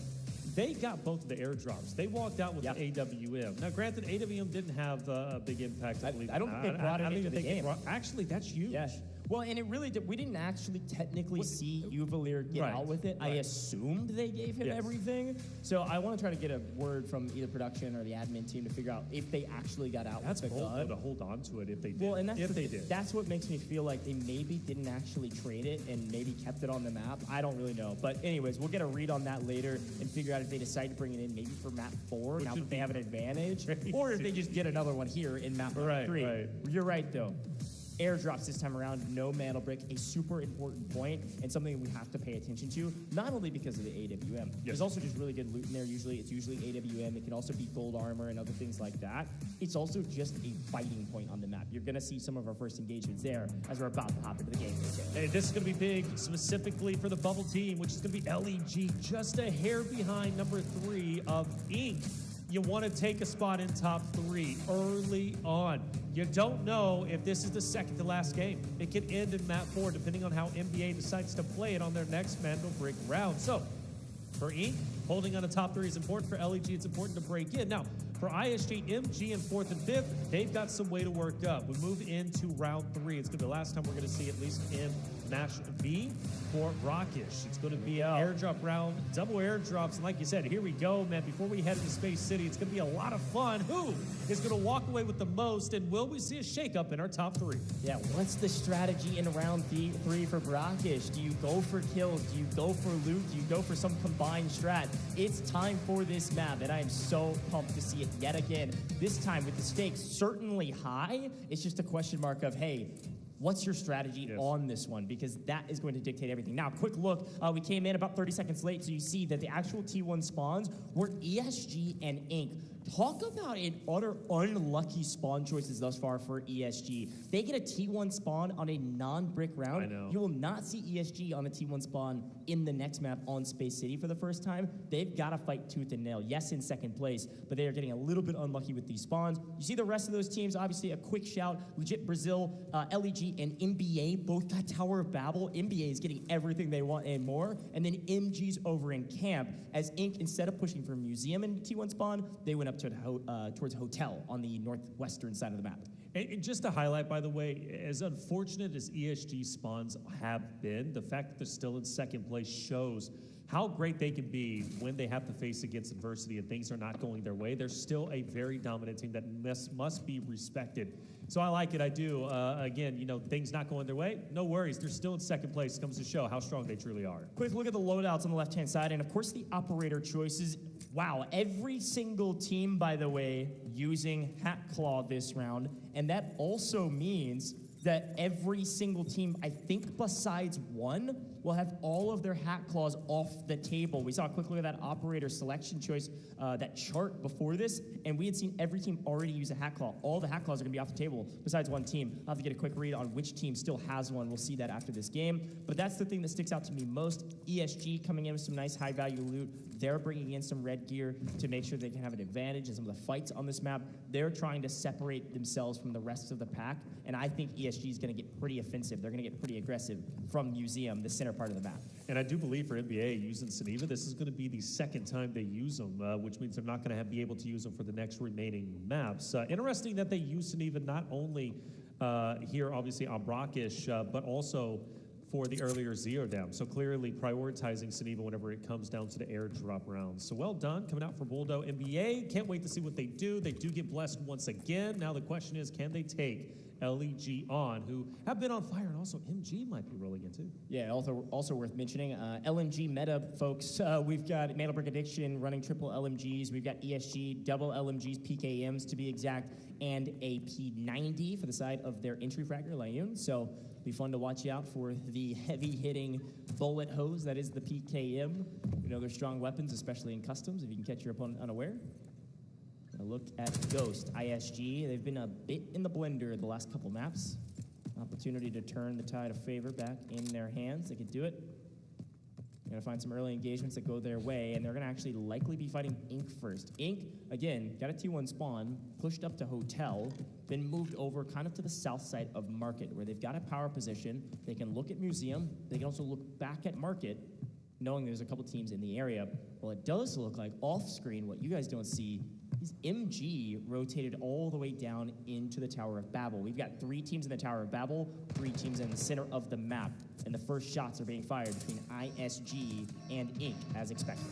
They got both of the airdrops. They walked out with the AWM. Now, granted, AWM didn't have a big impact. I don't think they brought it into the game. Actually, that's huge. Yeah. Well, and it really did. We didn't actually technically see Uvalier get out with it. I assumed they gave him everything. So I want to try to get a word from either production or the admin team to figure out if they actually got out with the gun. That's bold to hold on to it if they did. Well, and that's if they did. That's what makes me feel like they maybe didn't actually trade it and maybe kept it on the map. I don't really know. But anyways, we'll get a read on that later and figure out if they decide to bring it in maybe for map 4 now that they have an advantage, or if they just get another one here in map 3. Right. You're right, though. Airdrops this time around, no mana brick, a super important point and something we have to pay attention to, not only because of the AWM. There's also just really good loot in there usually. It's usually AWM. It can also be gold armor and other things like that. It's also just a fighting point on the map. You're going to see some of our first engagements there as we're about to hop into the game. Hey, this is going to be big, specifically for the bubble team, which is going to be LEG, just a hair behind number 3 of Ink. You want to take a spot in top 3 early on. You don't know if this is the second to last game. It can end in map 4 depending on how NBA decides to play it on their next Mandel Brick round. So for Ink, holding on to top 3 is important. For LEG, it's important to break in. Now, for ISG, MG in 4th and 5th, they've got some way to work up. We move into round 3. It's going to be the last time we're going to see, at least in match B, for Rockish. It's going to be an airdrop round, double airdrops. And like you said, here we go, man. Before we head into Space City, it's going to be a lot of fun. Who is going to walk away with the most? And will we see a shakeup in our top 3? Yeah, what's the strategy in round 3 for Rockish? Do you go for kills? Do you go for loot? Do you go for some combined strat? It's time for this map, and I am so pumped to see it yet again. This time with the stakes certainly high. It's just a question mark of, hey, what's your strategy on this one? Because that is going to dictate everything. Now, quick look. We came in about 30 seconds late, so you see that the actual T1 spawns were ESG and Ink. Talk about an utter unlucky spawn choices thus far for ESG. They get a T1 spawn on a non-brick round. I know. You will not see ESG on a T1 spawn in the next map on Space City for the first time. They've got to fight tooth and nail. Yes, in second place, but they are getting a little bit unlucky with these spawns. You see the rest of those teams, obviously a quick shout. Legit Brazil, LEG, and NBA both got Tower of Babel. NBA is getting everything they want and more. And then MG's over in camp as Ink, instead of pushing for Museum and T1 spawn, they went up to towards Hotel on the northwestern side of the map. And just to highlight, by the way, as unfortunate as ESG spawns have been, the fact that they're still in second place shows how great they can be when they have to face against adversity and things are not going their way. They're still a very dominant team that must be respected. So I like it, I do. Again, you know, things not going their way, no worries. They're still in second place. It comes to show how strong they truly are. Quick look at the loadouts on the left-hand side, and of course the operator choices. Wow, every single team, by the way, using Hat Claw this round, and that also means that every single team, I think besides one, will have all of their Hat Claws off the table. We saw a quick look at that operator selection choice, that chart before this, and we had seen every team already use a Hat Claw. All the Hat Claws are going to be off the table besides one team. I'll have to get a quick read on which team still has one. We'll see that after this game. But that's the thing that sticks out to me most. ESG coming in with some nice high-value loot. They're bringing in some red gear to make sure they can have an advantage in some of the fights on this map. They're trying to separate themselves from the rest of the pack, and I think ESG is going to get pretty offensive. They're going to get pretty aggressive from Museum, the center part of the map. And I do believe for NBA using Seneva, this is going to be the second time they use them, which means they're not going to be able to use them for the next remaining maps. Interesting that they use Seneva not only here, obviously, on Brockish, but also for the earlier Zero Down. So clearly prioritizing Seneva whenever it comes down to the airdrop rounds. So well done coming out for Bulldog NBA. Can't wait to see what they do. They do get blessed once again. Now the question is, can they take LEG on, who have been on fire, and also MG might be rolling in too. Yeah, also worth mentioning, LMG meta, folks. We've got Mandel Brick Addiction running triple LMGs. We've got ESG, double LMGs, PKMs to be exact, and a P90 for the side of their entry fragger, Layun. So be fun to watch out for the heavy-hitting bullet hose that is the PKM. We know they're strong weapons, especially in customs, if you can catch your opponent unaware. A look at Ghost, ISG. They've been a bit in the blender the last couple maps. Opportunity to turn the tide of favor back in their hands. They could do it. They're going to find some early engagements that go their way, and they're going to actually likely be fighting Ink first. Ink, again, got a T1 spawn, pushed up to Hotel, then moved over kind of to the south side of Market, where they've got a power position. They can look at Museum. They can also look back at Market, knowing there's a couple teams in the area. Well, it does look like off-screen, what you guys don't see, is MG rotated all the way down into the Tower of Babel. We've got 3 teams in the Tower of Babel, 3 teams in the center of the map, and the first shots are being fired between ISG and Ink, as expected.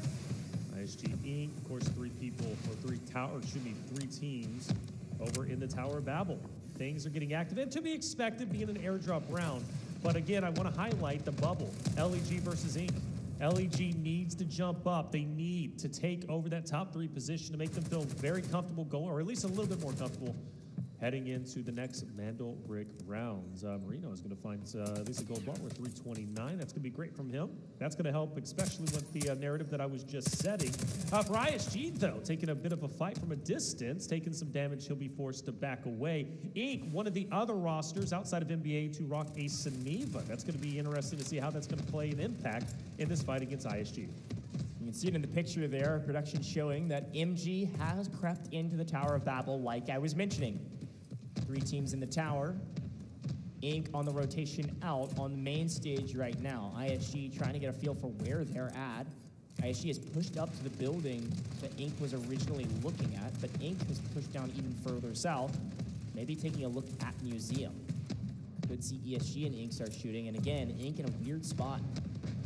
ISG, Ink, of course, 3 people, or 3 teams over in the Tower of Babel. Things are getting active, and to be expected being an airdrop round. But again, I want to highlight the bubble, LEG versus Ink. LEG needs to jump up. They need to take over that top 3 position to make them feel very comfortable going, or at least a little bit more comfortable heading into the next Mandel Brick rounds. Marino is going to find at least a gold bar worth 329. That's going to be great from him. That's going to help, especially with the narrative that I was just setting. For ISG, though, taking a bit of a fight from a distance, taking some damage, he'll be forced to back away. Inc., one of the other rosters outside of NBA to rock a Seneva. That's going to be interesting to see how that's going to play an impact in this fight against ISG. You can see it in the picture there, production showing that MG has crept into the Tower of Babel like I was mentioning. 3 teams in the tower, Inc. on the rotation out on the main stage right now. ISG trying to get a feel for where they're at. ISG has pushed up to the building that Inc. was originally looking at, but Inc. has pushed down even further south, maybe taking a look at Museum. Could see ESG and Inc. start shooting, and again, Inc. in a weird spot,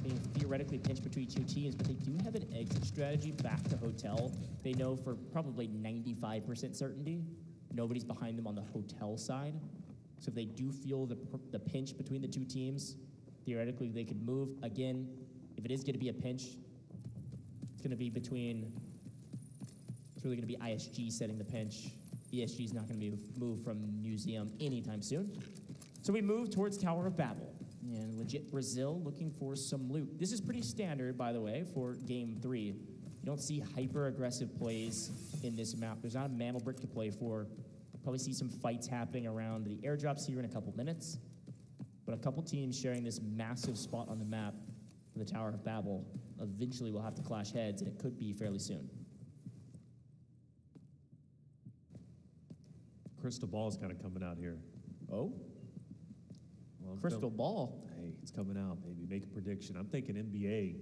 being theoretically pinched between 2 teams, but they do have an exit strategy back to hotel. They know for probably 95% certainty nobody's behind them on the hotel side. So if they do feel the pinch between the 2 teams, theoretically they could move. Again, if it is going to be a pinch, it's going to be between, it's really going to be ISG setting the pinch. ESG is not going to be moved from Museum anytime soon. So we move towards Tower of Babel. And legit Brazil looking for some loot. This is pretty standard, by the way, for Game 3. You don't see hyper-aggressive plays in this map. There's not a Mandel Brick to play for. Probably see some fights happening around the airdrops here in a couple minutes. But a couple teams sharing this massive spot on the map for the Tower of Babel. Eventually we'll have to clash heads, and it could be fairly soon. Crystal ball's kind of coming out here. Oh? Well, crystal ball. Hey, it's coming out, baby. Make a prediction. I'm thinking NBA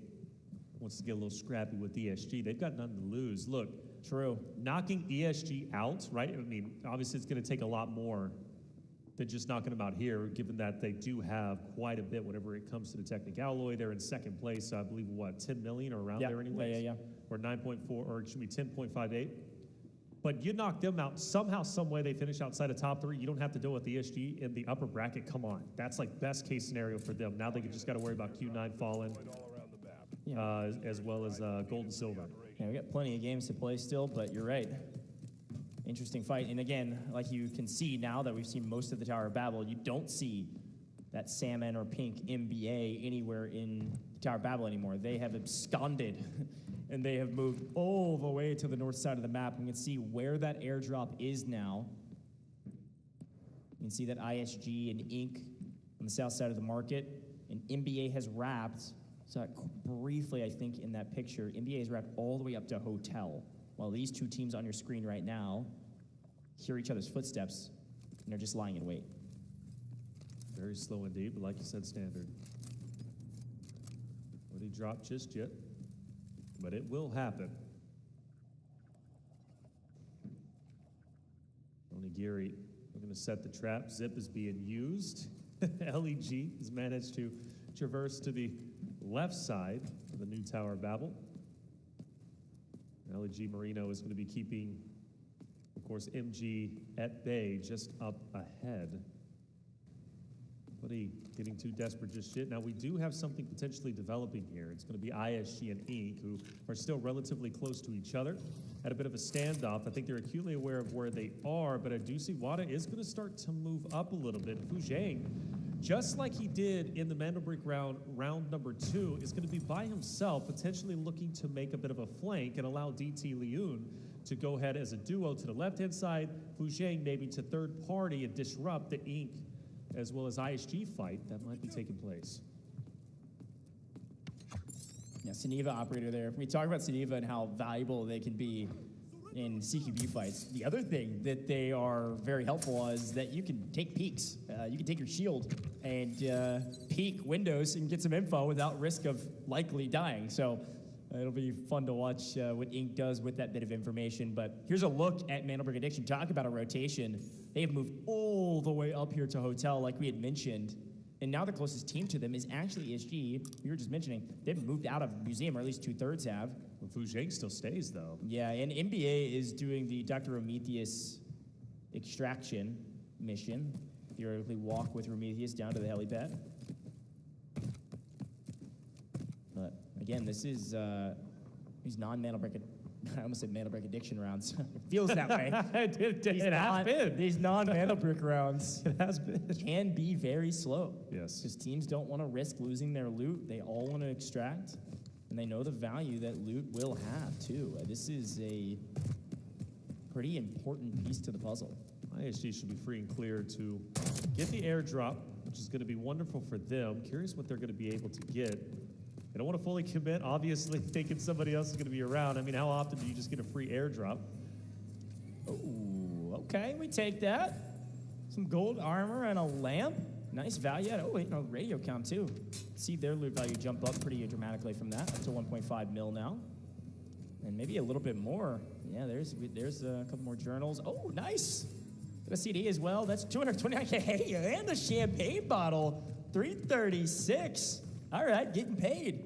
wants to get a little scrappy with ESG. They've got nothing to lose. Look, true. Knocking ESG out, right? I mean, obviously it's going to take a lot more than just knocking them out here, given that they do have quite a bit whenever it comes to the Technic Alloy. They're in second place, I believe, what, 10 million or around there anyways? Yeah. Or 9.4, or it should be 10.58. But you knock them out somehow, some way they finish outside of top 3. You don't have to deal with ESG in the upper bracket. Come on. That's like best case scenario for them. Now they just got to worry about Q9 falling, as well as gold and silver. Yeah, we got plenty of games to play still, but you're right. Interesting fight. And again, like you can see now that we've seen most of the Tower of Babel, you don't see that salmon or pink MBA anywhere in the Tower of Babel anymore. They have absconded. And they have moved all the way to the north side of the map. We can see where that airdrop is now. You can see that ISG and Inc. on the south side of the market. And NBA has wrapped, so briefly I think in that picture, NBA has wrapped all the way up to hotel. While these 2 teams on your screen right now hear each other's footsteps, and they're just lying in wait. Very slow indeed, but like you said, standard. Would he drop just yet? But it will happen. Onigiri, we're going to set the trap. Zip is being used. LEG has managed to traverse to the left side of the new Tower of Babel. LEG Marino is going to be keeping, of course, MG at bay just up ahead. But he getting too desperate just yet. Now, we do have something potentially developing here. It's going to be ISG and Inc., who are still relatively close to each other. Had a bit of a standoff. I think they're acutely aware of where they are, but I do see Wada is going to start to move up a little bit. Fu Zhang, just like he did in the Mandel Brick round number 2, is going to be by himself, potentially looking to make a bit of a flank and allow DT Leun to go ahead as a duo to the left-hand side. Fu Zhang maybe to third party and disrupt the Inc. as well as ISG fight that might be taking place. Yeah, Seneva operator there. We talk about Seneva and how valuable they can be in CQB fights. The other thing that they are very helpful is that you can take peeks. You can take your shield and peek windows and get some info without risk of likely dying. So it'll be fun to watch what Inc. does with that bit of information. But here's a look at Mandel Brick Addiction. Talk about a rotation. They have moved all the way up here to hotel, like we had mentioned. And now the closest team to them is actually ESG. We were just mentioning they've moved out of Museum, or at least 2/3 have. Well, Fu Zhang still stays, though. Yeah, and NBA is doing the Dr. Prometheus extraction mission. Theoretically walk with Prometheus down to the helipad. But again, this is these non-Mandel Brick I almost said Mana Brick addiction rounds. It feels that way. It has been. These non-Mana Brick rounds it has been. Can be very slow. Yes. Because teams don't want to risk losing their loot. They all want to extract, and they know the value that loot will have, too. This is a pretty important piece to the puzzle. ISG should be free and clear to get the airdrop, which is going to be wonderful for them. Curious what they're going to be able to get. They don't want to fully commit, obviously, thinking somebody else is going to be around. I mean, how often do you just get a free airdrop? Oh, okay, we take that. Some gold armor and a lamp. Nice value. Oh, wait, no, radio count, too. See their loot value jump up pretty dramatically from that, up to 1.5 mil now. And maybe a little bit more. Yeah, there's a couple more journals. Oh, nice. Got a CD as well. That's 229K and a champagne bottle. 336. All right, getting paid.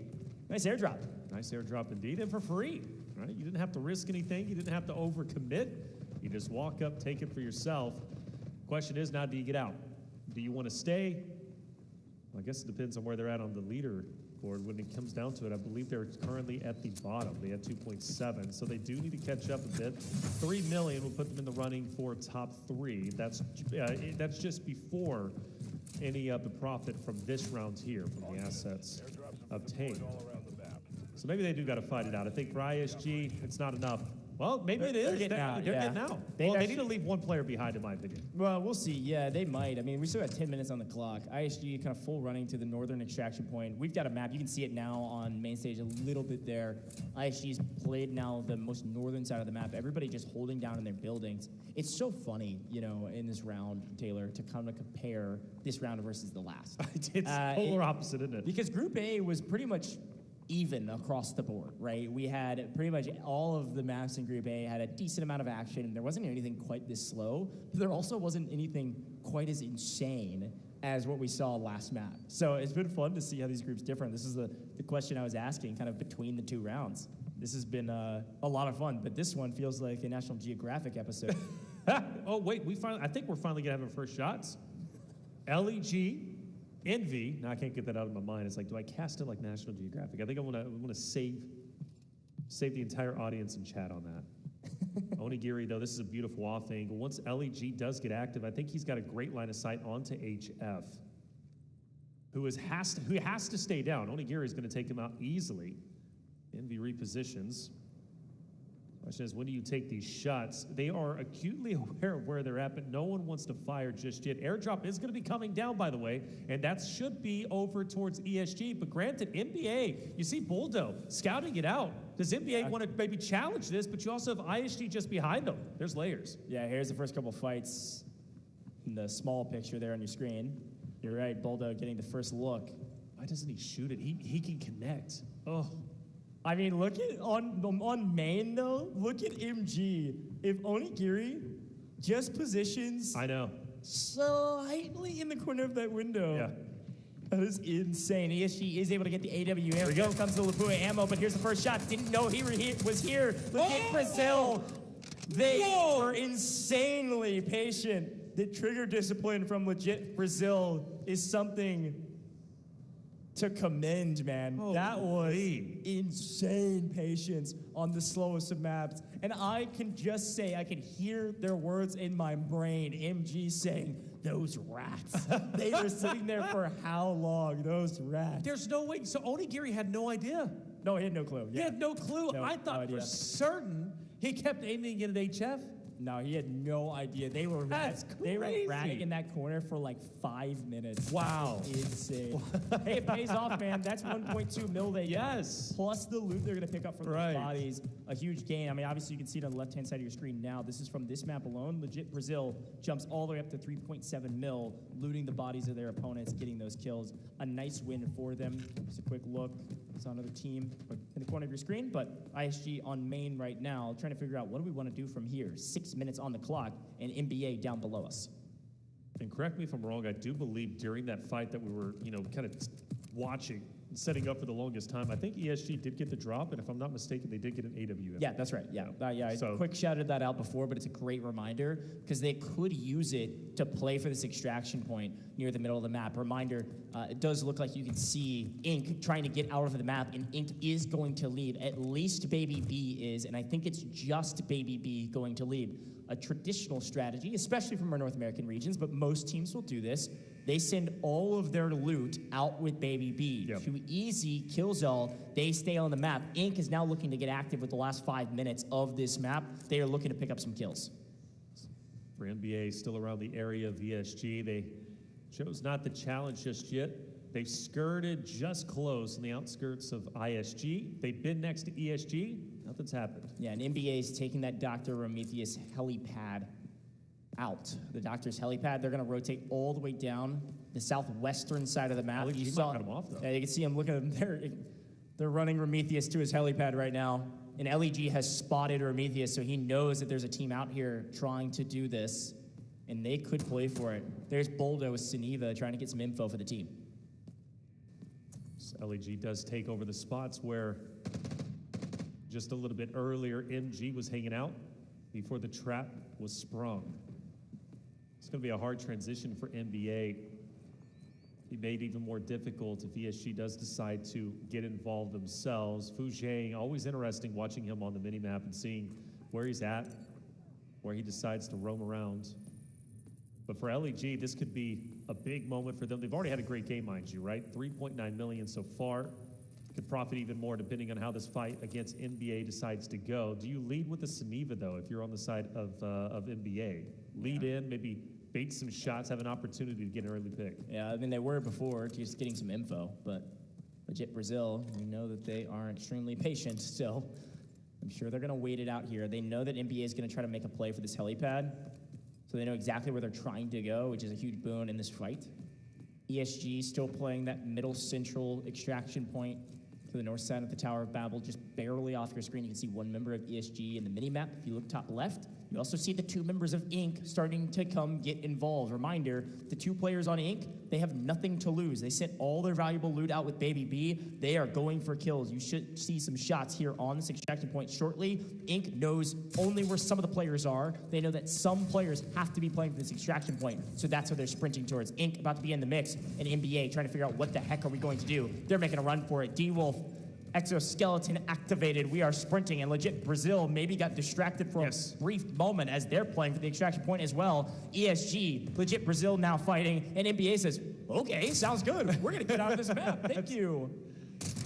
Nice airdrop. Nice airdrop indeed, and for free. Right? You didn't have to risk anything. You didn't have to overcommit. You just walk up, take it for yourself. Question is, now do you get out? Do you want to stay? Well, I guess it depends on where they're at on the leaderboard. When it comes down to it, I believe they're currently at the bottom. They had 2.7, so they do need to catch up a bit. 3 million will put them in the running for top 3. That's just before any of the profit from this round here, from the assets obtained. So maybe they do got to fight it out. I think for ISG, it's not enough. Well, maybe it is. They're getting out. They need to leave one player behind, in my opinion. Well, we'll see. Yeah, they might. I mean, we still got 10 minutes on the clock. ISG kind of full running to the northern extraction point. We've got a map. You can see it now on main stage a little bit there. ISG's played now the most northern side of the map. Everybody just holding down in their buildings. It's so funny, you know, in this round, Taylor, to kind of compare this round versus the last. It's polar opposite, isn't it? Because Group A was pretty much even across the board, right? We had pretty much all of the maps in Group A had a decent amount of action, and there wasn't anything quite this slow, but there also wasn't anything quite as insane as what we saw last map. So it's been fun to see how these groups differ. This is the question I was asking kind of between the two rounds. This has been a lot of fun, but this one feels like a National Geographic episode. Oh, wait, I think we're finally going to have our first shots. LEG, Envy. Now I can't get that out of my mind. It's like, do I cast it like National Geographic? I think I want to save the entire audience in chat on that. Onigiri, though, this is a beautiful off angle. Once LEG does get active, I think he's got a great line of sight onto HF, who has to stay down. Onigiri is going to take him out easily. Envy repositions. Question is, when do you take these shots? They are acutely aware of where they're at, but no one wants to fire just yet. Airdrop is going to be coming down, by the way, and that should be over towards ESG. But granted, NBA, you see Buldo scouting it out. Does NBA want to maybe challenge this, but you also have ISG just behind them? There's layers. Yeah, here's the first couple fights in the small picture there on your screen. You're right, Buldo getting the first look. Why doesn't he shoot it? He can connect. Oh. I mean, look at on main though. Look at MG. If Onigiri just positions, I know, slightly in the corner of that window. Yeah, that is insane. ESG is able to get the AWM. Here we go. Comes the Lapua ammo, but here's the first shot. Didn't know he was here. Look at Brazil. They were insanely patient. The trigger discipline from legit Brazil is something to commend, man. That was insane patience on the slowest of maps. And I can just say, I can hear their words in my brain. MG saying, those rats. They were sitting there for how long? Those rats. There's no way. So Onigiri had no idea. No, he had no clue. Yeah. He had no clue. No, I thought for certain he kept aiming at HF. No, he had no idea. They were they were ratting in that corner for like 5 minutes. Wow. Insane. Hey, it pays off, man. That's 1.2 mil they plus the loot they're going to pick up from those bodies. A huge gain. I mean, obviously you can see it on the left-hand side of your screen now. This is from this map alone. Legit Brazil jumps all the way up to 3.7 mil, looting the bodies of their opponents, getting those kills. A nice win for them. Just a quick look. It's on another team in the corner of your screen, but ISG on main right now, trying to figure out what do we want to do from here. 6 minutes on the clock, and NBA down below us. And correct me if I'm wrong, I do believe during that fight that we were, kind of watching, setting up for the longest time. I think ESG did get the drop, and if I'm not mistaken, they did get an AWM. Yeah, that's right. Yeah, I quick shouted that out before, but it's a great reminder because they could use it to play for this extraction point near the middle of the map. Reminder, it does look like you can see Ink trying to get out of the map, and Ink is going to leave. At least Baby B is, and I think it's just Baby B going to leave. A traditional strategy, especially from our North American regions, but most teams will do this. They send all of their loot out with Baby B. Yep. Too easy, kills all, they stay on the map. Ink is now looking to get active with the last 5 minutes of this map. They are looking to pick up some kills. For NBA, still around the area of ESG, they chose not to challenge just yet. They've skirted just close on the outskirts of ISG. They've been next to ESG. Nothing's happened. Yeah, and NBA is taking that Dr. Prometheus helipad out. The Doctor's helipad, they're going to rotate all the way down the southwestern side of the map. You saw cut him off, though. Yeah, you can see him. Look at him. They're running Prometheus to his helipad right now. And LEG has spotted Prometheus, so he knows that there's a team out here trying to do this, and they could play for it. There's Boldo with Siniva trying to get some info for the team. So LEG does take over the spots where just a little bit earlier, MG was hanging out before the trap was sprung. It's going to be a hard transition for NBA. Be made even more difficult if ESG does decide to get involved themselves. Fu Zhang, always interesting watching him on the minimap and seeing where he's at, where he decides to roam around. But for LEG, this could be a big moment for them. They've already had a great game, mind you, right? 3.9 million so far. Could profit even more depending on how this fight against NBA decides to go. Do you lead with the Siniva, though, if you're on the side of NBA? Lead in, maybe bait some shots, have an opportunity to get an early pick. Yeah, I mean, they were before, just getting some info, but legit Brazil, we know that they are extremely patient, so I'm sure they're going to wait it out here. They know that NBA is going to try to make a play for this helipad, so they know exactly where they're trying to go, which is a huge boon in this fight. ESG still playing that middle central extraction point to the north side of the Tower of Babel, just barely off your screen. You can see one member of ESG in the mini-map. If you look top left, you also see the two members of Ink starting to come get involved. Reminder, the two players on Ink, they have nothing to lose. They sent all their valuable loot out with Baby B. They are going for kills. You should see some shots here on this extraction point shortly. Ink knows only where some of the players are. They know that some players have to be playing for this extraction point, so that's what they're sprinting towards. Ink about to be in the mix, and NBA trying to figure out what the heck are we going to do. They're making a run for it. D-Wolf, exoskeleton activated. We are sprinting, and legit Brazil maybe got distracted for a brief moment as they're playing for the extraction point as well. ESG, legit Brazil now fighting, and NBA says, okay, sounds good. We're going to get out of this map. Thank you.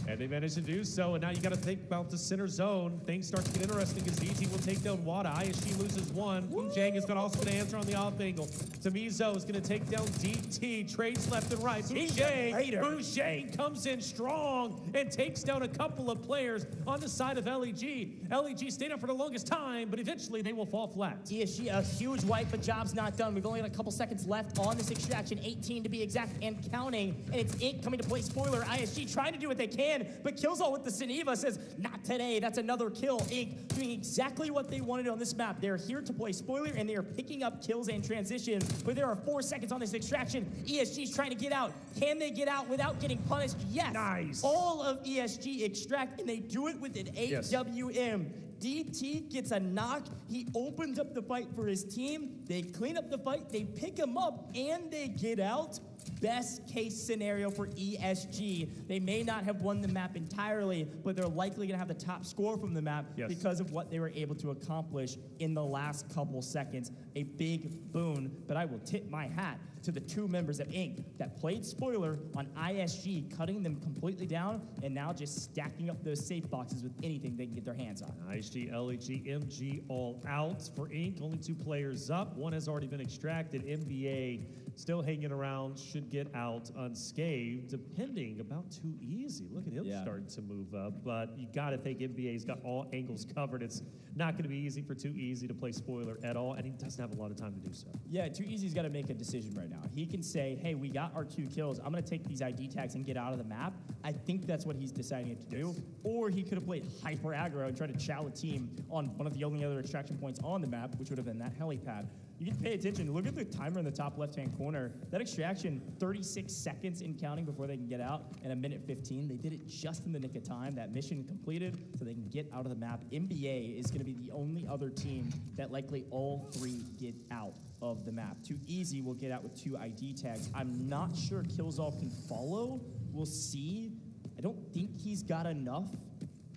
And they managed to do so, and now you got to think about the center zone. Things start to get interesting as DT will take down Wada. ISG loses one. Fu Zhang is also going to answer on the off angle. Tamizo is going to take down DT. Trades left and right. Fu Zhang comes in strong and takes down a couple of players on the side of LEG. LEG stayed up for the longest time, but eventually they will fall flat. ESG, a huge wipe, but job's not done. We've only got a couple seconds left on this extraction, 18 to be exact, and counting. And it's Ink coming to play spoiler. ISG trying to do what they can, but Killzall with the Siniva says, not today. That's another kill. Ink doing exactly what they wanted on this map. They're here to play spoiler, and they are picking up kills and transitions, but there are 4 seconds on this extraction. ESG's trying to get out. Can they get out without getting punished? Yes. Nice. All of ESG extract, and they do it with an AWM. DT gets a knock. He opens up the fight for his team. They clean up the fight. They pick him up, and they get out. Best case scenario for ESG. They may not have won the map entirely, but they're likely going to have the top score from the map because of what they were able to accomplish in the last couple seconds. A big boon, but I will tip my hat to the 2 members of Ink that played spoiler on ISG, cutting them completely down, and now just stacking up those safe boxes with anything they can get their hands on. ISG, LEG, MG all out for Ink. Only 2 players up. One has already been extracted. NBA still hanging around, should get out unscathed, depending about too easy. Look at him starting to move up, but you got to think NBA's got all angles covered. It's not going to be easy for Too Easy to play spoiler at all, and he doesn't have a lot of time to do so. Yeah, Too Easy's got to make a decision right now. He can say, hey, we got our 2 kills. I'm going to take these ID tags and get out of the map. I think that's what he's deciding to do. Or he could have played hyper aggro and tried to chow a team on one of the only other extraction points on the map, which would have been that helipad. You can pay attention. Look at the timer in the top left-hand corner. That extraction, 36 seconds in counting before they can get out, and 1:15. They did it just in the nick of time. That mission completed so they can get out of the map. NBA is going to be the only other team that likely all three get out of the map. Too Easy will get out with 2 ID tags. I'm not sure Killzall can follow. We'll see. I don't think he's got enough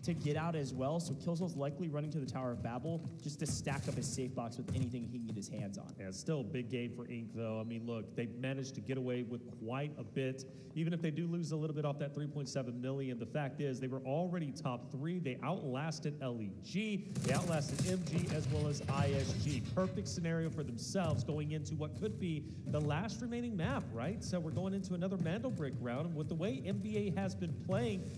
to get out as well, so Killzall's likely running to the Tower of Babel just to stack up his safe box with anything he can get his hands on. Yeah, it's still a big game for Inc, though. I mean, look, they've managed to get away with quite a bit. Even if they do lose a little bit off that 3.7 million, the fact is they were already top 3. They outlasted LEG, they outlasted MG as well as ISG. Perfect scenario for themselves going into what could be the last remaining map, right? So we're going into another Mandelbrick round, and with the way NBA has been playing,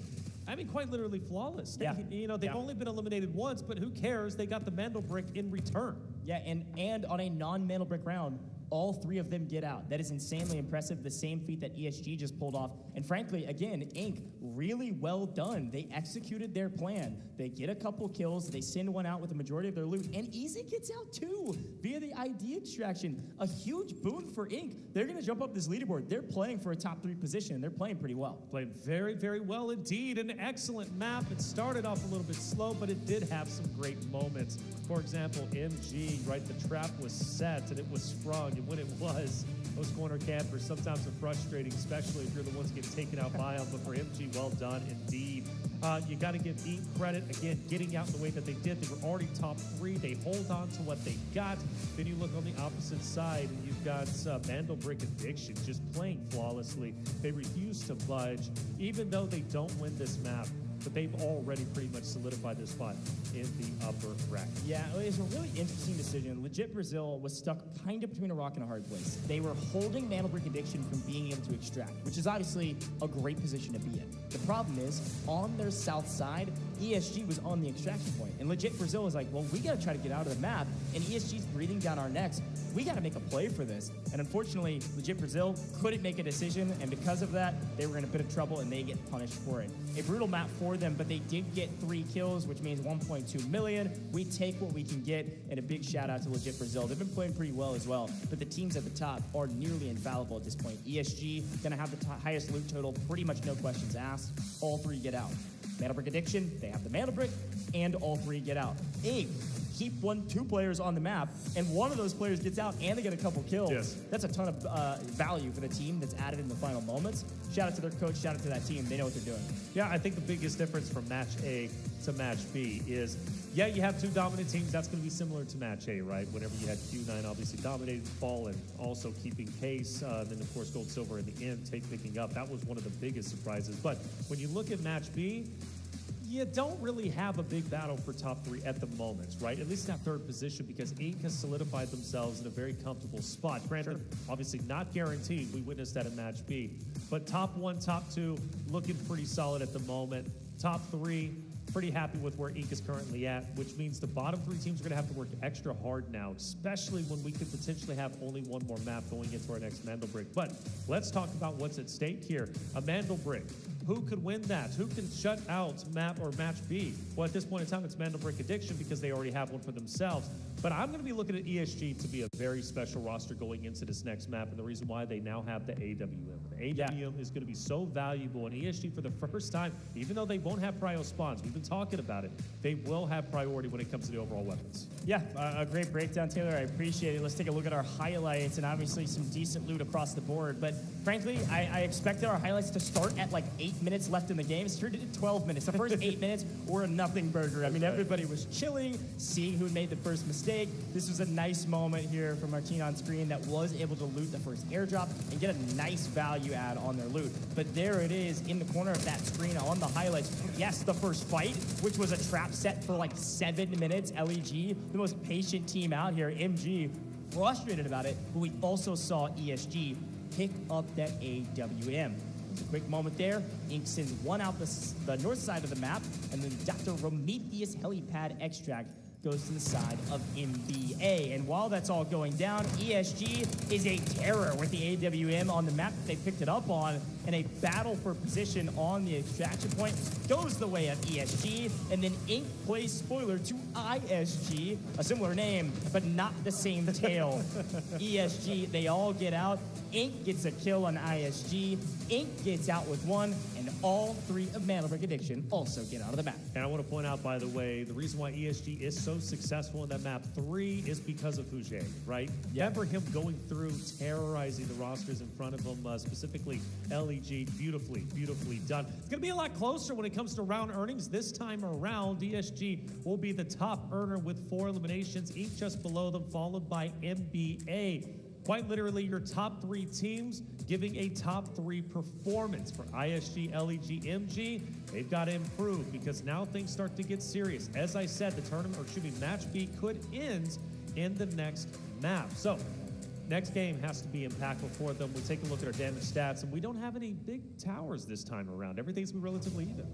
I mean, quite literally flawless. Yeah. They've only been eliminated once, but who cares? They got the Mandelbrick in return. Yeah, and on a non-Mandelbrick round, all 3 of them get out. That is insanely impressive. The same feat that ESG just pulled off. And frankly, again, Inc, really well done. They executed their plan. They get a couple kills. They send one out with the majority of their loot. And Easy gets out too via the ID extraction. A huge boon for Inc. They're going to jump up this leaderboard. They're playing for a top 3 position. They're playing pretty well. Played very, very well indeed. An excellent map. It started off a little bit slow, but it did have some great moments. For example, MG, right? The trap was set and it was sprung. And when it was, those corner campers sometimes are frustrating, especially if you're the ones getting taken out by them. But for MG, well done indeed. You got to give Inc credit, again, getting out the way that they did. They were already top 3. They hold on to what they got. Then you look on the opposite side, and you've got Mandelbrick Addiction just playing flawlessly. They refuse to budge, even though they don't win this map. But they've already pretty much solidified their spot in the upper bracket. Yeah, it was a really interesting decision. Legit Brazil was stuck kind of between a rock and a hard place. They were holding Mandelbrick Addiction from being able to extract, which is obviously a great position to be in. The problem is, on their south side, ESG was on the extraction point. And Legit Brazil was like, well, we got to try to get out of the map, and ESG's breathing down our necks. We got to make a play for this. And unfortunately, Legit Brazil couldn't make a decision, and because of that, they were in a bit of trouble, and they get punished for it. A brutal map for them, but they did get 3 kills, which means 1.2 million. We take what we can get, and a big shout out to Legit Brazil. They've been playing pretty well as well, but the teams at the top are nearly infallible at this point. ESG gonna have the highest loot total, pretty much no questions asked. All 3 get out. Mandelbrick Addiction, they have the Mandelbrick, and all 3 get out. Inc keep 2 players on the map, and one of those players gets out and they get a couple kills. Yes. That's a ton of value for the team that's added in the final moments. Shout out to their coach, shout out to that team. They know what they're doing. Yeah, I think the biggest difference from match A to match B is, yeah, you have 2 dominant teams. That's going to be similar to match A, right? Whenever you had Q9 obviously dominating Fall and also keeping pace. Then, of course, Gold Silver in the end picking up. That was one of the biggest surprises. But when you look at match B, you don't really have a big battle for top 3 at the moment, right? At least that 3rd position, because Inc has solidified themselves in a very comfortable spot. Granted, obviously not guaranteed. We witnessed that in match B. But top 1, top 2, looking pretty solid at the moment. Top 3, pretty happy with where Inc is currently at, which means the bottom 3 teams are going to have to work extra hard now, especially when we could potentially have only 1 more map going into our next Mandelbrick. But let's talk about what's at stake here. A Mandelbrick. Who could win that? Who can shut out map or match B? Well, at this point in time, it's Mandelbrick Addiction because they already have one for themselves. But I'm going to be looking at ESG to be a very special roster going into this next map, and the reason why they now have the AWM. The AWM is going to be so valuable, and ESG for the first time, even though they won't have prio spawns, we've been talking about it, they will have priority when it comes to the overall weapons. Yeah, a great breakdown, Taylor. I appreciate it. Let's take a look at our highlights, and obviously some decent loot across the board. But frankly, I expected our highlights to start at like 8 minutes left in the game. It's turned into 12 minutes. The first 8 minutes were a nothing burger. I mean, everybody was chilling, seeing who made the first mistake. This was a nice moment here from our team on screen that was able to loot the first airdrop and get a nice value add on their loot. But there it is in the corner of that screen on the highlights. Yes, the first fight, which was a trap set for like 7 minutes. LEG, the most patient team out here. MG, frustrated about it, but we also saw ESG pick up that AWM. A quick moment there. Inc sends one out the north side of the map, and then Dr. Prometheus helipad extract goes to the side of NBA. And while that's all going down, ESG is a terror with the AWM on the map that they picked it up on, and a battle for position on the extraction point goes the way of ESG, and then Inc. plays spoiler to ISG, a similar name, but not the same tail. ESG, they all get out. Inc. gets a kill on ISG. Inc. gets out with one, and all three of Mandelbrot Addiction also get out of the map. And I want to point out, by the way, the reason why ESG is so successful in that map 3 is because of Fujang, right? Remember him going through, terrorizing the rosters in front of him, specifically LEG. Beautifully, beautifully done. It's going to be a lot closer when it comes to round earnings. This time around, ESG will be the top earner with 4 eliminations, each just below them, followed by NBA. Quite literally, your top 3 teams giving a top 3 performance. For ISG, LEG, MG, they've got to improve because now things start to get serious. As I said, the tournament, or excuse me, match B could end in the next map. So, next game has to be impactful for them. We take a look at our damage stats, and we don't have any big towers this time around. Everything's been relatively even.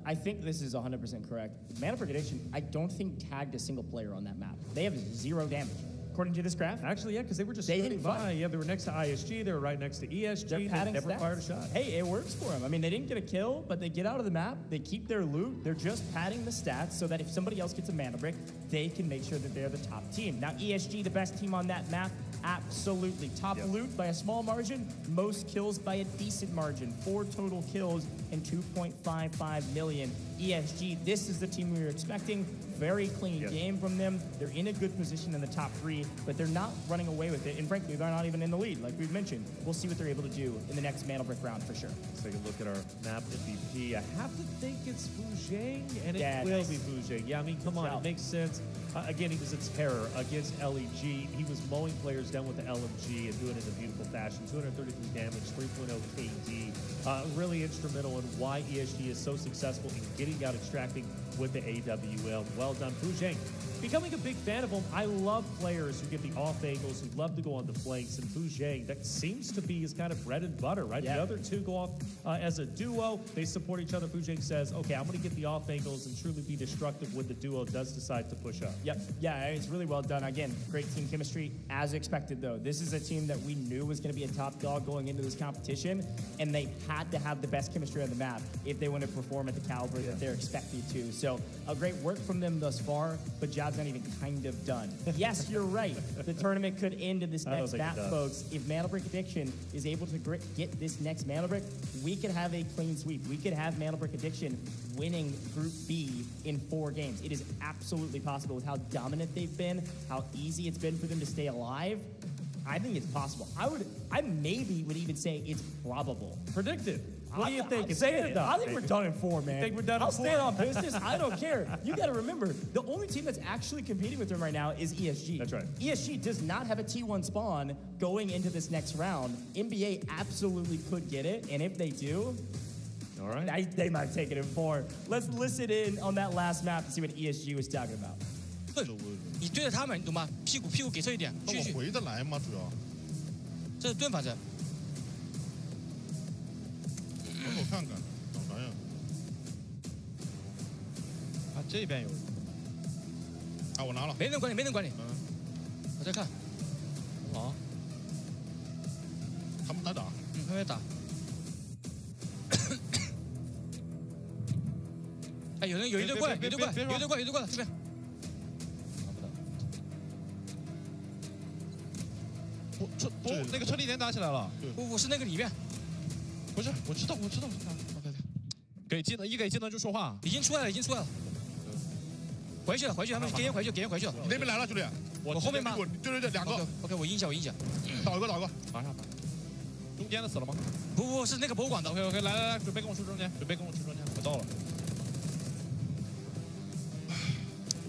I think this is 100% correct. Mandelbrot Addiction, I don't think tagged a single player on that map. They have 0 damage. According to this graph? Actually, yeah, because they were just skirting by. Yeah, they were next to ISG. They were right next to ESG. They never fired a shot. Hey, it works for them. I mean, they didn't get a kill, but they get out of the map. They keep their loot. They're just padding the stats so that if somebody else gets a mana brick, they can make sure that they're the top team. Now, ESG, the best team on that map, absolutely. Top loot by a small margin, most kills by a decent margin. 4 total kills and 2.55 million. ESG, this is the team we were expecting. Very clean game from them. They're in a good position in the top 3, but they're not running away with it. And frankly, they're not even in the lead, like we've mentioned. We'll see what they're able to do in the next Mandelbrot round for sure. Let's take a look at our map MVP. I have to think it's Fujang, and it will be Fujang. Yeah, I mean, come on, it makes sense. Again, he was a terror against LEG. He was mowing players down with the LMG and doing it in a beautiful fashion. 233 damage, 3.0 KD. Really instrumental in why ESG is so successful in getting out extracting with the AWM. Well done, Fujang. Becoming a big fan of him, I love players who get the off angles, who love to go on the flanks, and Fujang, that seems to be his kind of bread and butter, right? The other two go off as a duo. They support each other. Fujang says, okay, I'm going to get the off angles and truly be destructive when the duo does decide to push up. Yep. Yeah, it's really well done. Again, great team chemistry, as expected, though. This is a team that we knew was going to be a top dog going into this competition, and they had to have the best chemistry on the map if they want to perform at the caliber that they're expected to. So, a great work from them thus far, but job's not even kind of done. Yes, you're right. The tournament could end in this next map, folks. If Mandelbrot Addiction is able to get this next Mandelbrot, we could have a clean sweep. We could have Mandelbrot Addiction winning Group B in 4 games. It is absolutely possible with how dominant they've been, how easy it's been for them to stay alive. I think it's possible. I maybe would even say it's probable. Predicted. What do you think? Say it, though. I think we're done in 4, man. Think we're done in 4? I'll stand on business. I don't care. You got to remember, the only team that's actually competing with them right now is ESG. That's right. ESG does not have a T1 spawn going into this next round. NBA absolutely could get it, and if they do, all right, they might take it in 4. Let's listen in on that last map and see what ESG was talking about. 你对着他们，你懂吗？屁股给侧一点，继续。回得来吗？主要。这是盾法阵。我看看，找啥呀？啊，这边有。啊，我拿了。没人管你，没人管你。我在看。好。他们在打。他们在打。哎，有一队过来，有一队过来，这边。不，那个车里点打起来了。不是那个里面。不是，我知道。给技能就说话。已经出来了。回去了，他们给人回去了。你那边来了，兄弟。我后面吗？对2个。OK， 我赢一下。倒一个。马上。中间的死了吗？不，是那个博物馆的。OK， 来，准备跟我去中间。我到了。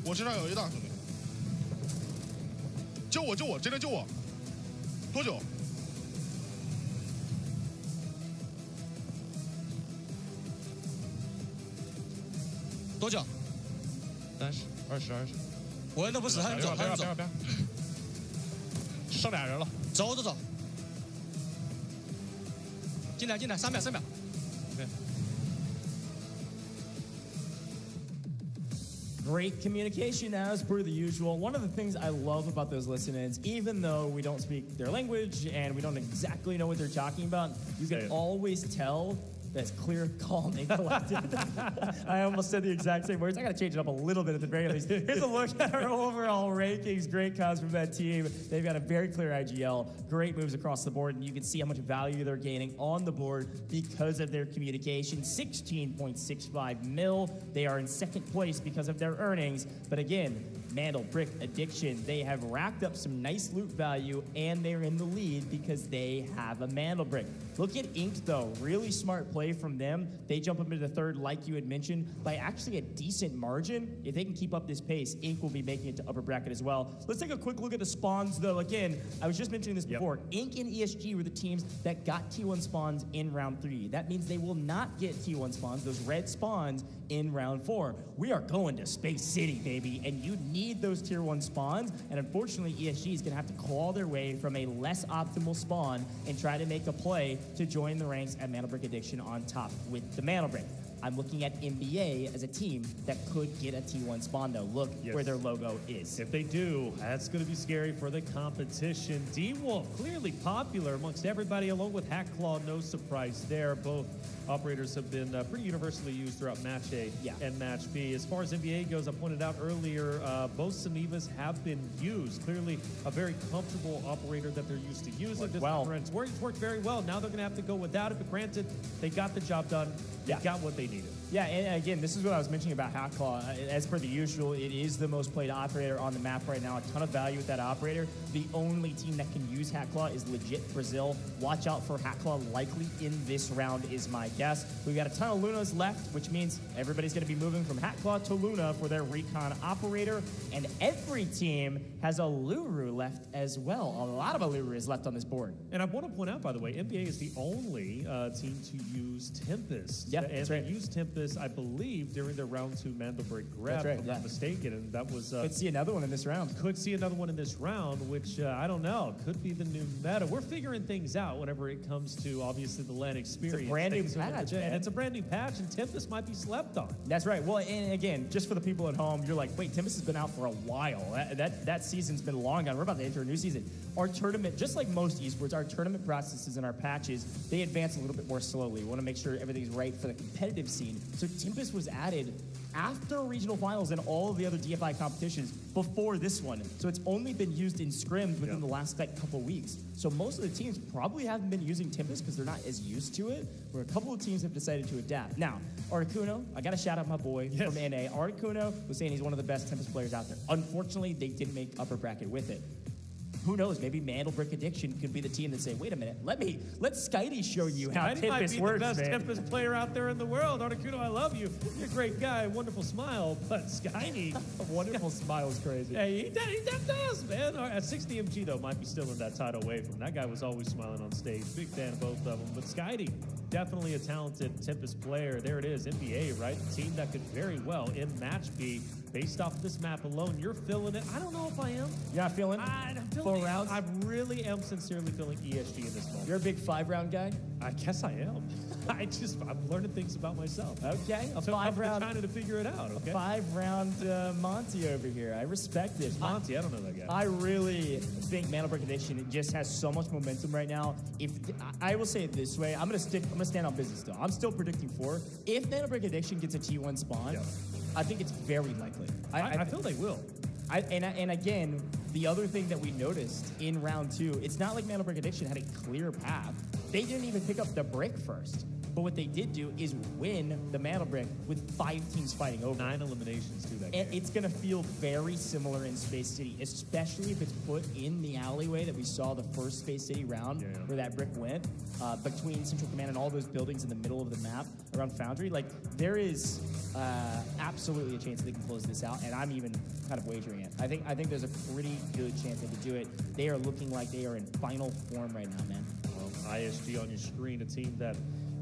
我身上有一大兄弟。救我，真的救我。多久？多久？30、20。我都不死，还能走。剩俩人了。走。进来，3秒。OK。Great communication as per the usual. One of the things I love about those listen-ins, even though we don't speak their language and we don't exactly know what they're talking about, you can always tell that's clear, calm, and collected. I almost said the exact same words. I got to change it up a little bit at the very least. Here's a look at our overall rankings. Great cause from that team. They've got a very clear IGL, great moves across the board, and you can see how much value they're gaining on the board because of their communication. 16.65 mil. They are in second place because of their earnings. But again, Mandel, Brick, Addiction, they have racked up some nice loot value, and they're in the lead because they have a Mandel Brick. Look at Ink, though. Really smart play from them. They jump up into the third, like you had mentioned, by actually a decent margin. If they can keep up this pace, Ink will be making it to upper bracket as well. Let's take a quick look at the spawns, though. Again, I was just mentioning this before. Ink and ESG were the teams that got T1 spawns in round 3. That means they will not get T1 spawns, those red spawns, in round 4. We are going to Space City, baby, and you need those tier 1 spawns, and unfortunately ESG is going to have to claw their way from a less optimal spawn and try to make a play to join the ranks at Mandel Brick Addiction on top with the Mandel Brick. I'm looking at NBA as a team that could get a T1 spawn, though. Look where their logo is. If they do, that's going to be scary for the competition. D-Wolf, clearly popular amongst everybody, along with Hackclaw, no surprise there. Both operators have been pretty universally used throughout Match A and Match B. As far as NBA goes, I pointed out earlier, both Sanivas have been used. Clearly a very comfortable operator that they're used to using. This it's worked very well. Now they're going to have to go without it, but granted, they got the job done. They got what they needed. Yeah, and again, this is what I was mentioning about Hackclaw. As per the usual, it is the most played operator on the map right now. A ton of value with that operator. The only team that can use Hackclaw is legit Brazil. Watch out for Hackclaw likely in this round is my guess. We've got a ton of Lunas left, which means everybody's going to be moving from Hackclaw to Luna for their recon operator. And every team has a Luru left as well. A lot of Luru is left on this board. And I want to point out, by the way, NBA is the only team to use Tempest. Yeah, that's right. They used Tempest, I believe, during their round 2 Mandel Break grab, if I'm not mistaken. And that was... could see another one in this round. Could see another one in this round, which, I don't know, could be the new meta. We're figuring things out whenever it comes to, obviously, the LAN experience. It's a brand new patch, man. And it's a brand new patch, and Tempest might be slept on. That's right. Well, and again, just for the people at home, you're like, wait, Tempest has been out for a while. That season's been long gone. We're about to enter a new season. Our tournament, just like most esports, our tournament processes and our patches, they advance a little bit more slowly. We want to make sure everything's right for the competitive scene. So Tempest was added after regional finals and all of the other DFI competitions before this one. So it's only been used in scrims within the last couple weeks. So most of the teams probably haven't been using Tempest because they're not as used to it, where a couple of teams have decided to adapt. Now, Articuno, I got to shout out my boy from NA. Articuno was saying he's one of the best Tempest players out there. Unfortunately, they didn't make upper bracket with it. Who knows? Maybe Mandel Brick Addiction could be the team that say, "Wait a minute, let Skitey show you how Tempest might be works." The best man. Tempest player out there in the world. Articuno, I love you. You're a great guy, wonderful smile, but Skitey, wonderful smile is crazy. Hey, he does, man. At 60 MG though, might be still in that title away from that guy. Was always smiling on stage. Big fan of both of them. But Skitey, definitely a talented Tempest player. There it is, NBA, right? The team that could very well in Match B. Based off this map alone, you're feeling it. I don't know if I am. You're not feeling it? I'm feeling 4 rounds? I really am sincerely feeling ESG in this moment. You're a big 5-round guy? I guess I am. I'm learning things about myself. Okay, I'm trying to figure it out, okay? A 5-round Monty over here. I respect it. Monty, I don't know that guy. I really think Mandel Brick Addiction just has so much momentum right now. If I will say it this way, I'm gonna stand on business though. I'm still predicting 4. If Mandel Brick Addiction gets a T1 spawn, I think it's very likely. I feel they will. And again, the other thing that we noticed in round 2, it's not like Mandel Brick Addiction had a clear path. They didn't even pick up the brick first. But what they did do is win the Mandel Brick with 5 teams fighting over. 9 eliminations to that game. And it's going to feel very similar in Space City, especially if it's put in the alleyway that we saw the first Space City round where that brick went, between Central Command and all those buildings in the middle of the map around Foundry. Like, there is absolutely a chance that they can close this out, and I'm even kind of wagering it. I think there's a pretty good chance they could do it. They are looking like they are in final form right now, man. ISG on your screen, a team that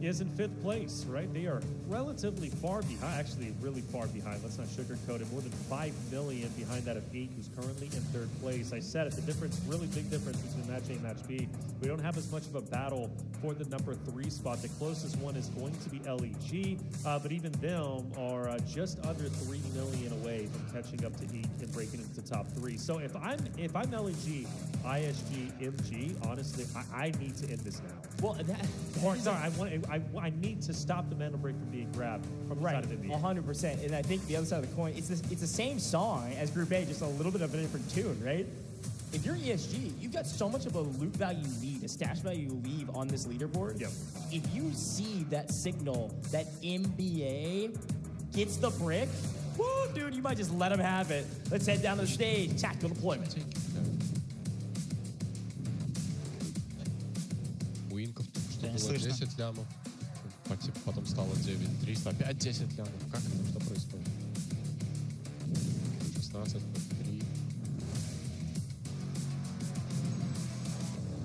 is in 5th place, right? They are relatively far behind, actually really far behind. Let's not sugarcoat it. More than 5 million behind that of 8, who's currently in 3rd place. I said it, the difference, really big difference between match A and match B. We don't have as much of a battle for the number 3 spot. The closest one is going to be LEG, but even them are just under 3 million away from catching up to E and breaking into the top 3. So if I'm LEG, ISG, MG, honestly, I need to end this now. Well, I need to stop the mental break from being grabbed from the side of India. 100%. And I think the other side of the coin, it's the same song as Group A, just a little bit of a different tune, right? If you're ESG, you've got so much of a loot value lead, a stash value lead on this leaderboard. Yep. If you see that signal that MBA gets the brick, woo, dude, you might just let him have it. Let's head down to the stage. Tactical deployment. У инков было 10 лямов, потом стало 9-300, опять 10 лямов. Как это, что происходит? 16 под 3.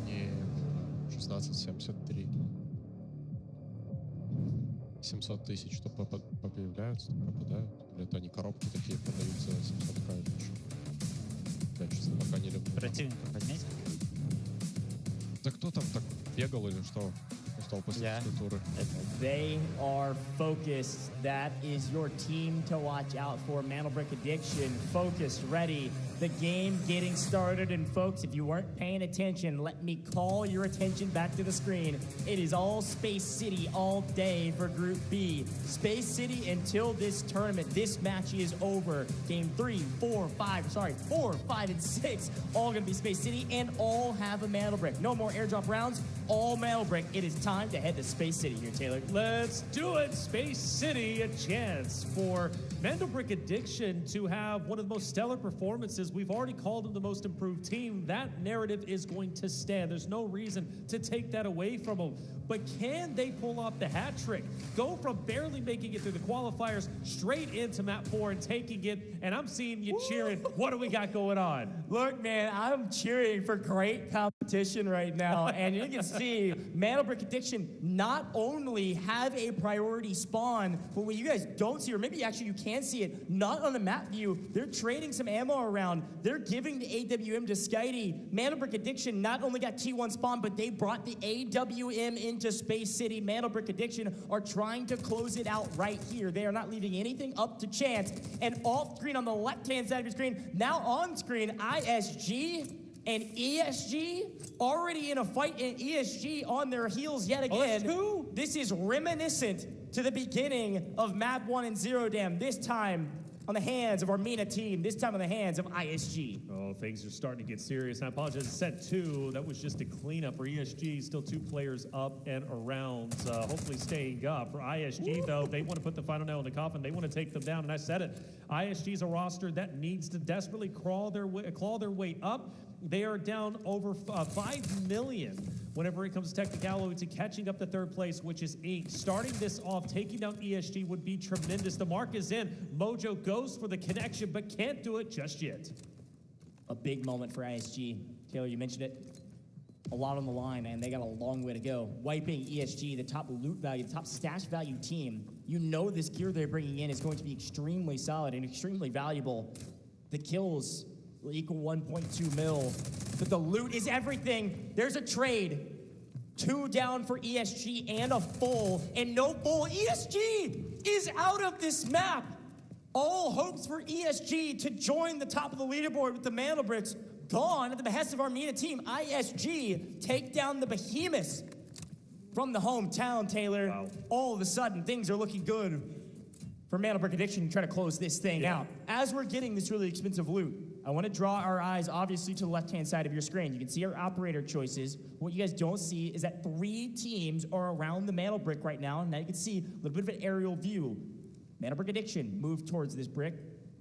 Нет, 16,73. 700 тысяч, что появляются, пропадают? Или это они коробки такие продают за 700к или что? Я, честно, пока не люблю. Противника поднять? Да кто там так бегал или что? Устал после туры. They are focused. That is your team to watch out for. Mantle Brick Addiction, focused, ready. The game getting started. And folks, if you weren't paying attention, let me call your attention back to the screen. It is all Space City all day for Group B. Space City until this tournament. This match is over. Game 3, 4, 5, and 6. All going to be Space City and all have a Mantle Brick. No more airdrop rounds. All Mantle Brick. It is time to head to Space City here, Taylor. Let's do it. Space City, a chance for Mantle Brick Addiction to have one of the most stellar performances. We've already called them the most improved team. That narrative is going to stand. There's no reason to take that away from them. But can they pull off the hat trick? Go from barely making it through the qualifiers straight into map 4 and taking it. And I'm seeing you cheering. What do we got going on? Look, man, I'm cheering for great competition right now. And you can see Mantle Brick Addiction not only have a priority spawn, but what you guys don't see, or maybe actually you can see it, not on the map view, they're trading some ammo around. They're giving the AWM to Skydie. Mantle Brick Addiction not only got T1 spawn, but they brought the AWM into Space City. Mantle Brick Addiction are trying to close it out right here. They are not leaving anything up to chance. And off screen on the left-hand side of your screen, now on screen, ISG and ESG already in a fight, and ESG on their heels yet again. This is reminiscent to the beginning of Map 1 and Zero Dam, this time on the hands of our MENA team, this time on the hands of ISG. Oh, things are starting to get serious. I apologize. Set 2, that was just a cleanup for ESG. Still 2 players up and around, hopefully staying up. For ISG, though, they want to put the final nail in the coffin. They want to take them down, and I said it. ISG is a roster that needs to desperately claw their way up. They are down over 5 million whenever it comes to technicality to catching up to 3rd place, which is 8. Starting this off, taking down ESG would be tremendous. The mark is in. Mojo goes for the connection, but can't do it just yet. A big moment for ISG. Taylor, you mentioned it. A lot on the line, and they got a long way to go. Wiping ESG, the top loot value, the top stash value team. You know this gear they're bringing in is going to be extremely solid and extremely valuable. The kills will equal 1.2 mil, but the loot is everything. There's a trade. 2 down for ESG and a full, and no full. ESG is out of this map. All hopes for ESG to join the top of the leaderboard with the Mantle Bricks gone at the behest of our MENA team. ISG take down the behemoths from the hometown, Taylor. Wow. All of a sudden, things are looking good for Mantle Brick Addiction to try to close this thing out. As we're getting this really expensive loot, I want to draw our eyes, obviously, to the left-hand side of your screen. You can see our operator choices. What you guys don't see is that 3 teams are around the Mantle Brick right now. Now you can see a little bit of an aerial view. Mantle Brick Addiction move towards this brick.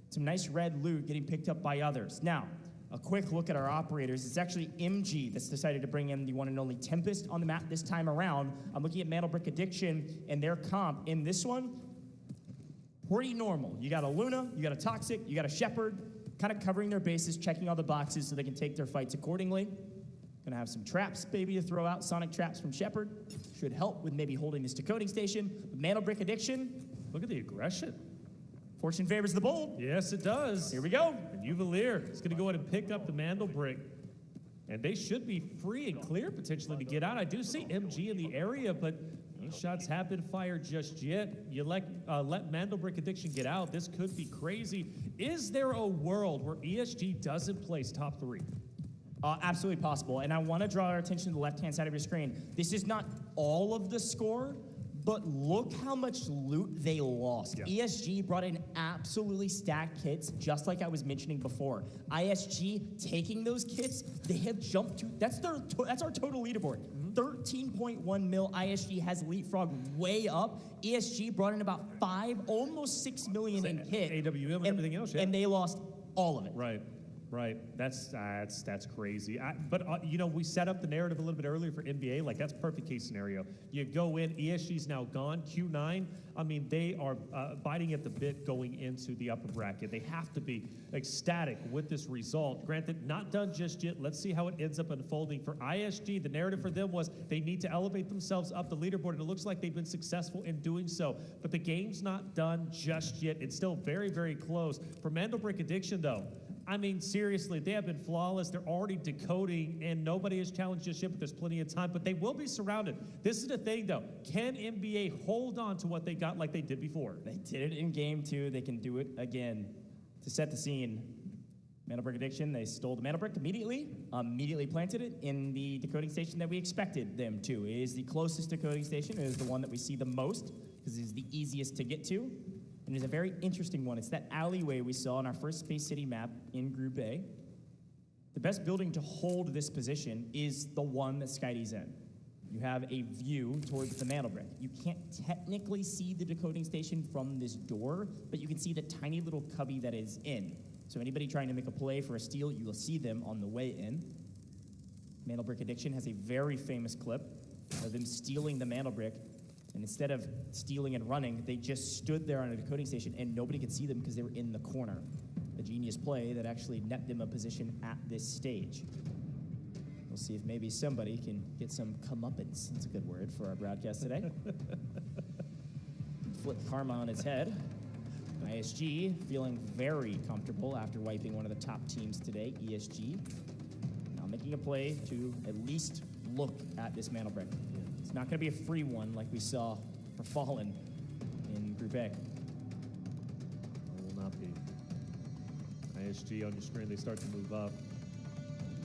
Some nice red loot getting picked up by others. Now, a quick look at our operators. It's actually MG that's decided to bring in the one and only Tempest on the map this time around. I'm looking at Mantle Brick Addiction and their comp. In this one, pretty normal. You got a Luna, you got a Toxic, you got a Shepherd, kind of covering their bases, checking all the boxes so they can take their fights accordingly. Gonna have some traps maybe to throw out. Sonic traps from Shepard should help with maybe holding this decoding station. Mantle Brick Addiction. Look at the aggression. Fortune favors the bold. Yes, it does. Here we go. And Uvalier is going to go ahead and pick up the Mandel Brick. And they should be free and clear potentially to get out. I do see MG in the area, but no shots have been fired just yet. You let Mandel Brick Addiction get out. This could be crazy. Is there a world where ESG doesn't place top 3? Absolutely possible. And I want to draw our attention to the left-hand side of your screen. This is not all of the score, but look how much loot they lost. Yeah. ESG brought in absolutely stacked kits, just like I was mentioning before. ISG taking those kits, they have jumped to, that's our total leaderboard. 13.1 mil. ISG has leapfrogged way up. ESG brought in about 5, almost 6 million in kit. AWM and everything else, yeah. And they lost all of it. Right. Right, that's crazy. But you know, we set up the narrative a little bit earlier for NBA. Like, that's perfect case scenario. You go in, ESG's now gone. Q9, I mean, they are biting at the bit going into the upper bracket. They have to be ecstatic with this result. Granted, not done just yet. Let's see how it ends up unfolding. For ISG, the narrative for them was they need to elevate themselves up the leaderboard, and it looks like they've been successful in doing so. But the game's not done just yet. It's still very, very close. For Mandel Brick Addiction, though, I mean, seriously, they have been flawless. They're already decoding, and nobody has challenged just yet, but there's plenty of time. But they will be surrounded. This is the thing, though. Can NBA hold on to what they got like they did before? They did it in Game 2. They can do it again. To set the scene, Mandel Brick Addiction, they stole the Mandel Brick immediately planted it in the decoding station that we expected them to. It is the closest decoding station. It is the one that we see the most, because it is the easiest to get to. And it's a very interesting one. It's that alleyway we saw on our first Space City map in Group A. The best building to hold this position is the one that SkyD's in. You have a view towards the Mandel Brick. You can't technically see the decoding station from this door, but you can see the tiny little cubby that is in. So anybody trying to make a play for a steal, you will see them on the way in. Mandel Brick Addiction has a very famous clip of them stealing the Mandel Brick. And instead of stealing and running, they just stood there on a decoding station and nobody could see them because they were in the corner. A genius play that actually net them a position at this stage. We'll see if maybe somebody can get some comeuppance. That's a good word for our broadcast today. Flip karma on its head. ISG feeling very comfortable after wiping one of the top teams today, ESG. Now making a play to at least look at this Mandel Brick. It's not going to be a free one like we saw for Fallen in Group A. It will not be. ISG on your screen, they start to move up.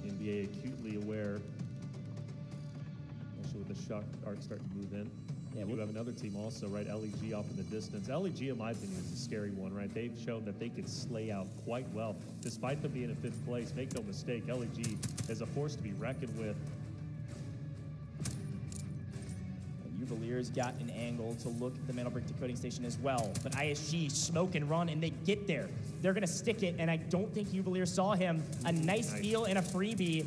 NBA acutely aware, especially with the shock arc starting to move in. Yeah, we have another team also, right? LEG off in the distance. LEG, in my opinion, is a scary one, right? They've shown that they can slay out quite well. Despite them being in 5th place, make no mistake, LEG is a force to be reckoned with. Uvalier's got an angle to look at the Mandel Brick decoding station as well. But ISG smoke and run, and they get there. They're going to stick it, and I don't think Uvalier saw him. A nice deal and a freebie.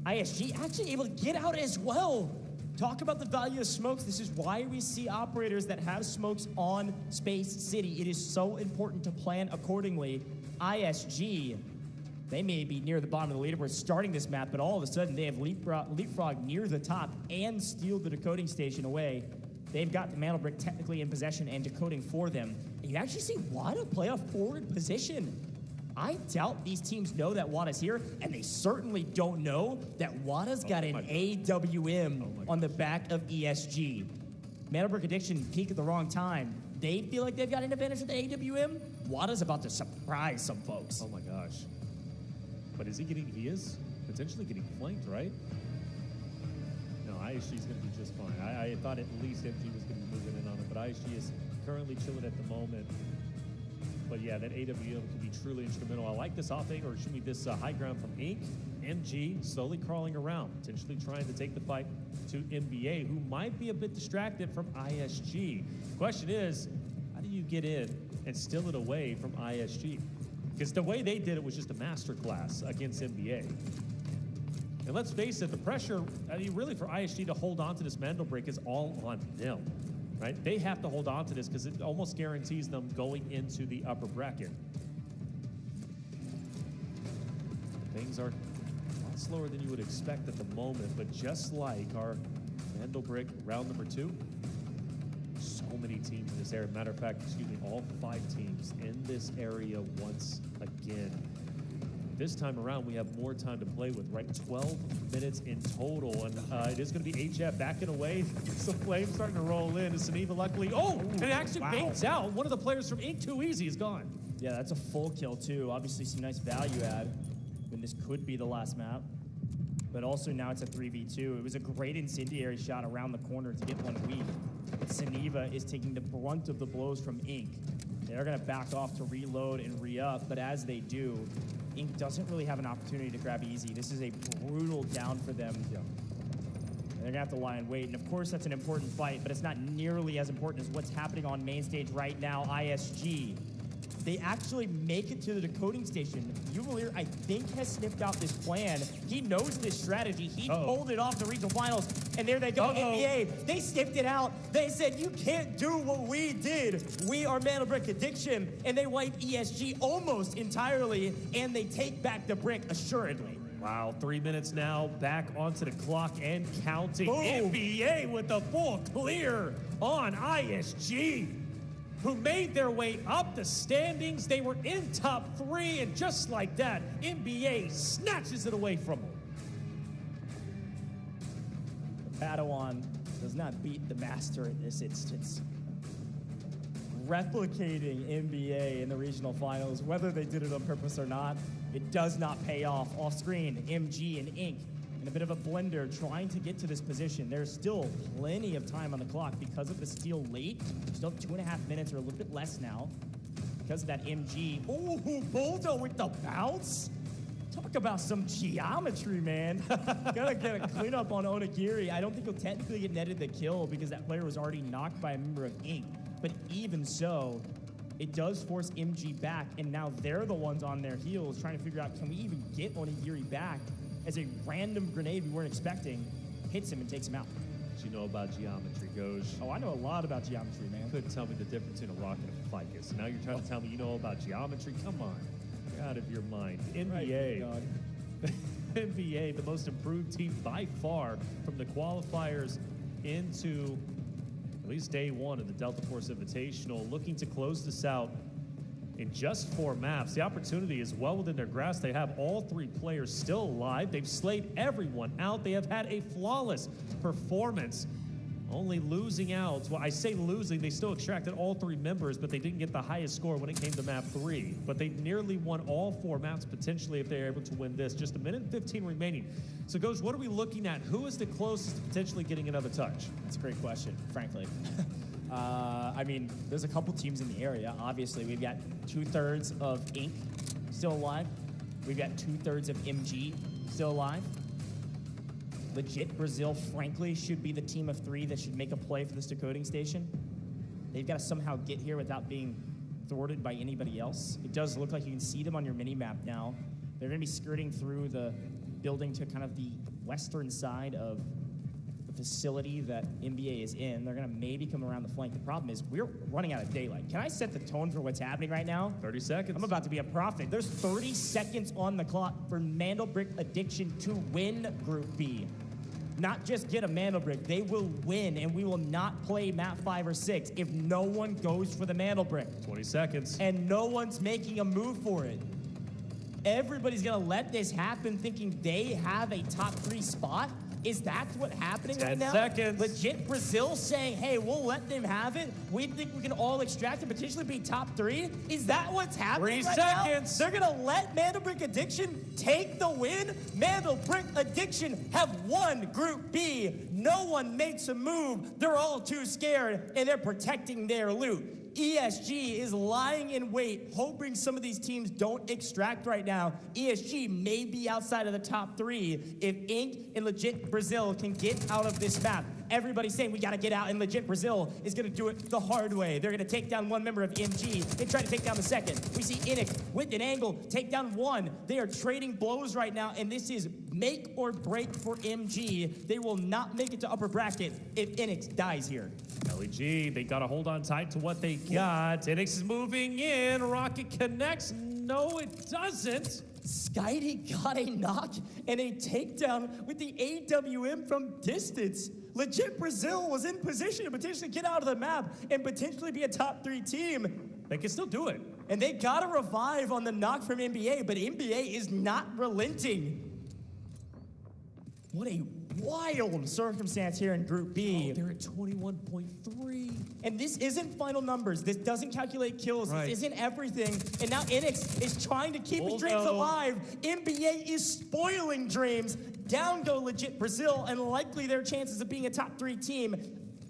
ISG actually able to get out as well. Talk about the value of smokes. This is why we see operators that have smokes on Space City. It is so important to plan accordingly. ISG, they may be near the bottom of the leaderboard starting this map, but all of a sudden they have leapfrog near the top and steal the decoding station away. They've got the Mandel Brick technically in possession and decoding for them. And you actually see Wada play a forward position. I doubt these teams know that Wada's here, and they certainly don't know that Wada's got an AWM on the back of ESG. Mandel Brick Addiction peak at the wrong time. They feel like they've got an advantage with the AWM. Wada's about to surprise some folks. Oh my gosh. But is he is potentially getting flanked, right? No, ISG's going to be just fine. I thought at least MG was going to be moving in on it, but ISG is currently chilling at the moment. But yeah, that AWM can be truly instrumental. I like this this high ground from Inc. MG slowly crawling around, potentially trying to take the fight to NBA, who might be a bit distracted from ISG. Question is, how do you get in and steal it away from ISG? Because the way they did it was just a masterclass against NBA. And let's face it, the pressure, I mean, really for ISG to hold on to this Mandel Brick is all on them, right? They have to hold on to this because it almost guarantees them going into the upper bracket. Things are lot slower than you would expect at the moment, but just like our Mandelbrick round number 2, so many teams in this area. Matter of fact, excuse me, all 5 teams in this area once again. This time around, we have more time to play with, right? 12 minutes in total, and it is going to be HF backing away. Some flames starting to roll in. It's Seneva luckily. Oh, and it actually baits out. One of the players from Inc. Too Easy is gone. Yeah, that's a full kill, too. Obviously, some nice value add. And this could be the last map. But also now it's a 3v2. It was a great incendiary shot around the corner to get one weak. Seneva is taking the brunt of the blows from Inc. They're going to back off to reload and re-up, but as they do, Inc. doesn't really have an opportunity to grab easy. This is a brutal down for them. Yeah. They're going to have to lie in wait, and of course that's an important fight, but it's not nearly as important as what's happening on main stage right now. ISG. They actually make it to the decoding station. Juwelier, I think, has sniffed out this plan. He knows this strategy. He pulled it off the regional finals, and there they go. NBA, they sniffed it out. They said, you can't do what we did. We are Mandelbrick Addiction, and they wipe ESG almost entirely, and they take back the brick assuredly. Wow, 3 minutes now, back onto the clock and counting. Boom. NBA with the full clear on ISG, who made their way up the standings. They were in top 3, and just like that, NBA snatches it away from them. The Padawan does not beat the master in this instance. Replicating NBA in the regional finals, whether they did it on purpose or not, it does not pay off. Off screen, MG and Inc. in a bit of a blender trying to get to this position. There's still plenty of time on the clock because of the steal late. Still have 2.5 minutes or a little bit less now because of that MG. Ooh, Boldo with the bounce. Talk about some geometry, man. Gotta get a cleanup on Onigiri. I don't think he'll technically get netted the kill because that player was already knocked by a member of Inc. But even so, it does force MG back, and now they're the ones on their heels trying to figure out, can we even get Onigiri back? As a random grenade we weren't expecting hits him and takes him out. What you know about geometry, Goj? Oh, I know a lot about geometry, man. You couldn't tell me the difference in a rock and a ficus. Now you're trying to tell me you know about geometry? Come on. You're out of your mind. NBA. Right, NBA, the most improved team by far from the qualifiers into at least day 1 of the Delta Force Invitational, looking to close this out in just 4 maps. The opportunity is well within their grasp. They have all 3 players still alive. They've slayed everyone out. They have had a flawless performance, only losing out. Well, I say losing, they still extracted all 3 members, but they didn't get the highest score when it came to map 3. But they nearly won all 4 maps potentially if they're able to win this. Just 1 minute and 15 remaining. So, Goj, what are we looking at? Who is the closest to potentially getting another touch? That's a great question, frankly. I mean, there's a couple teams in the area. Obviously, we've got 2/3 of Inc. still alive. We've got 2/3 of MG still alive. Legit Brazil, frankly, should be the team of 3 that should make a play for this decoding station. They've got to somehow get here without being thwarted by anybody else. It does look like you can see them on your mini-map now. They're going to be skirting through the building to kind of the western side of the facility that NBA is in. They're going to maybe come around the flank. The problem is we're running out of daylight. Can I set the tone for what's happening right now? 30 seconds. I'm about to be a prophet. There's 30 seconds on the clock for Mandelbrick Addiction to win Group B. Not just get a Mandelbrick, they will win, and we will not play map 5 or 6 if no one goes for the Mandelbrick. 20 seconds. And no one's making a move for it. Everybody's gonna let this happen thinking they have a top 3 spot? Is that what's happening right now? 10 seconds. Legit Brazil saying, hey, we'll let them have it. We think we can all extract and potentially be top 3? Is that what's happening 3 right seconds. now? They're gonna let Mandelbrick Addiction take the win? Mandelbrick Addiction have won Group B. No one makes a move. They're all too scared, and they're protecting their loot. ESG is lying in wait, hoping some of these teams don't extract right now. ESG may be outside of the top 3 if Inc. and Legit Brazil can get out of this map. Everybody's saying we gotta get out, and Legit Brazil is gonna do it the hard way. They're gonna take down 1 member of MG and try to take down the second. We see Innick with an angle, take down 1. They are trading blows right now, and this is make or break for MG. They will not make it to upper bracket if Enix dies here. LEG, they got to hold on tight to what they got. Enix is moving in. Rocket connects. No, it doesn't. Skydie got a knock and a takedown with the AWM from distance. Legit Brazil was in position to potentially get out of the map and potentially be a top 3 team. They can still do it. And they got a revive on the knock from NBA, but NBA is not relenting. What a wild circumstance here in Group B. Oh, they're at 21.3. And this isn't final numbers. This doesn't calculate kills. Right. This isn't everything. And now Enix is trying to keep his dreams alive. NBA is spoiling dreams. Down go Legit Brazil, and likely their chances of being a top 3 team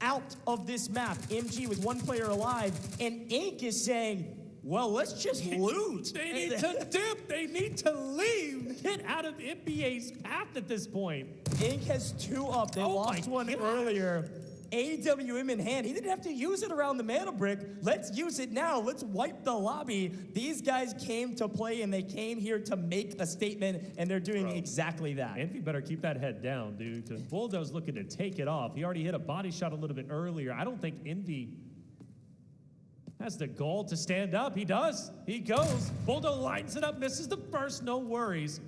out of this map. MG with 1 player alive, and Inc. is saying, well, let's just loot. They need to dip. They need to leave. Get out of NBA's path at this point. Inc. has 2 up. They lost one earlier. AWM in hand. He didn't have to use it around the mana brick. Let's use it now. Let's wipe the lobby. These guys came to play, and they came here to make a statement, and they're doing exactly that. Envy better keep that head down, dude, because Bulldo's looking to take it off. He already hit a body shot a little bit earlier. I don't think Envy has the goal to stand up. He does. He goes. Bulldo lines it up, misses the first, no worries.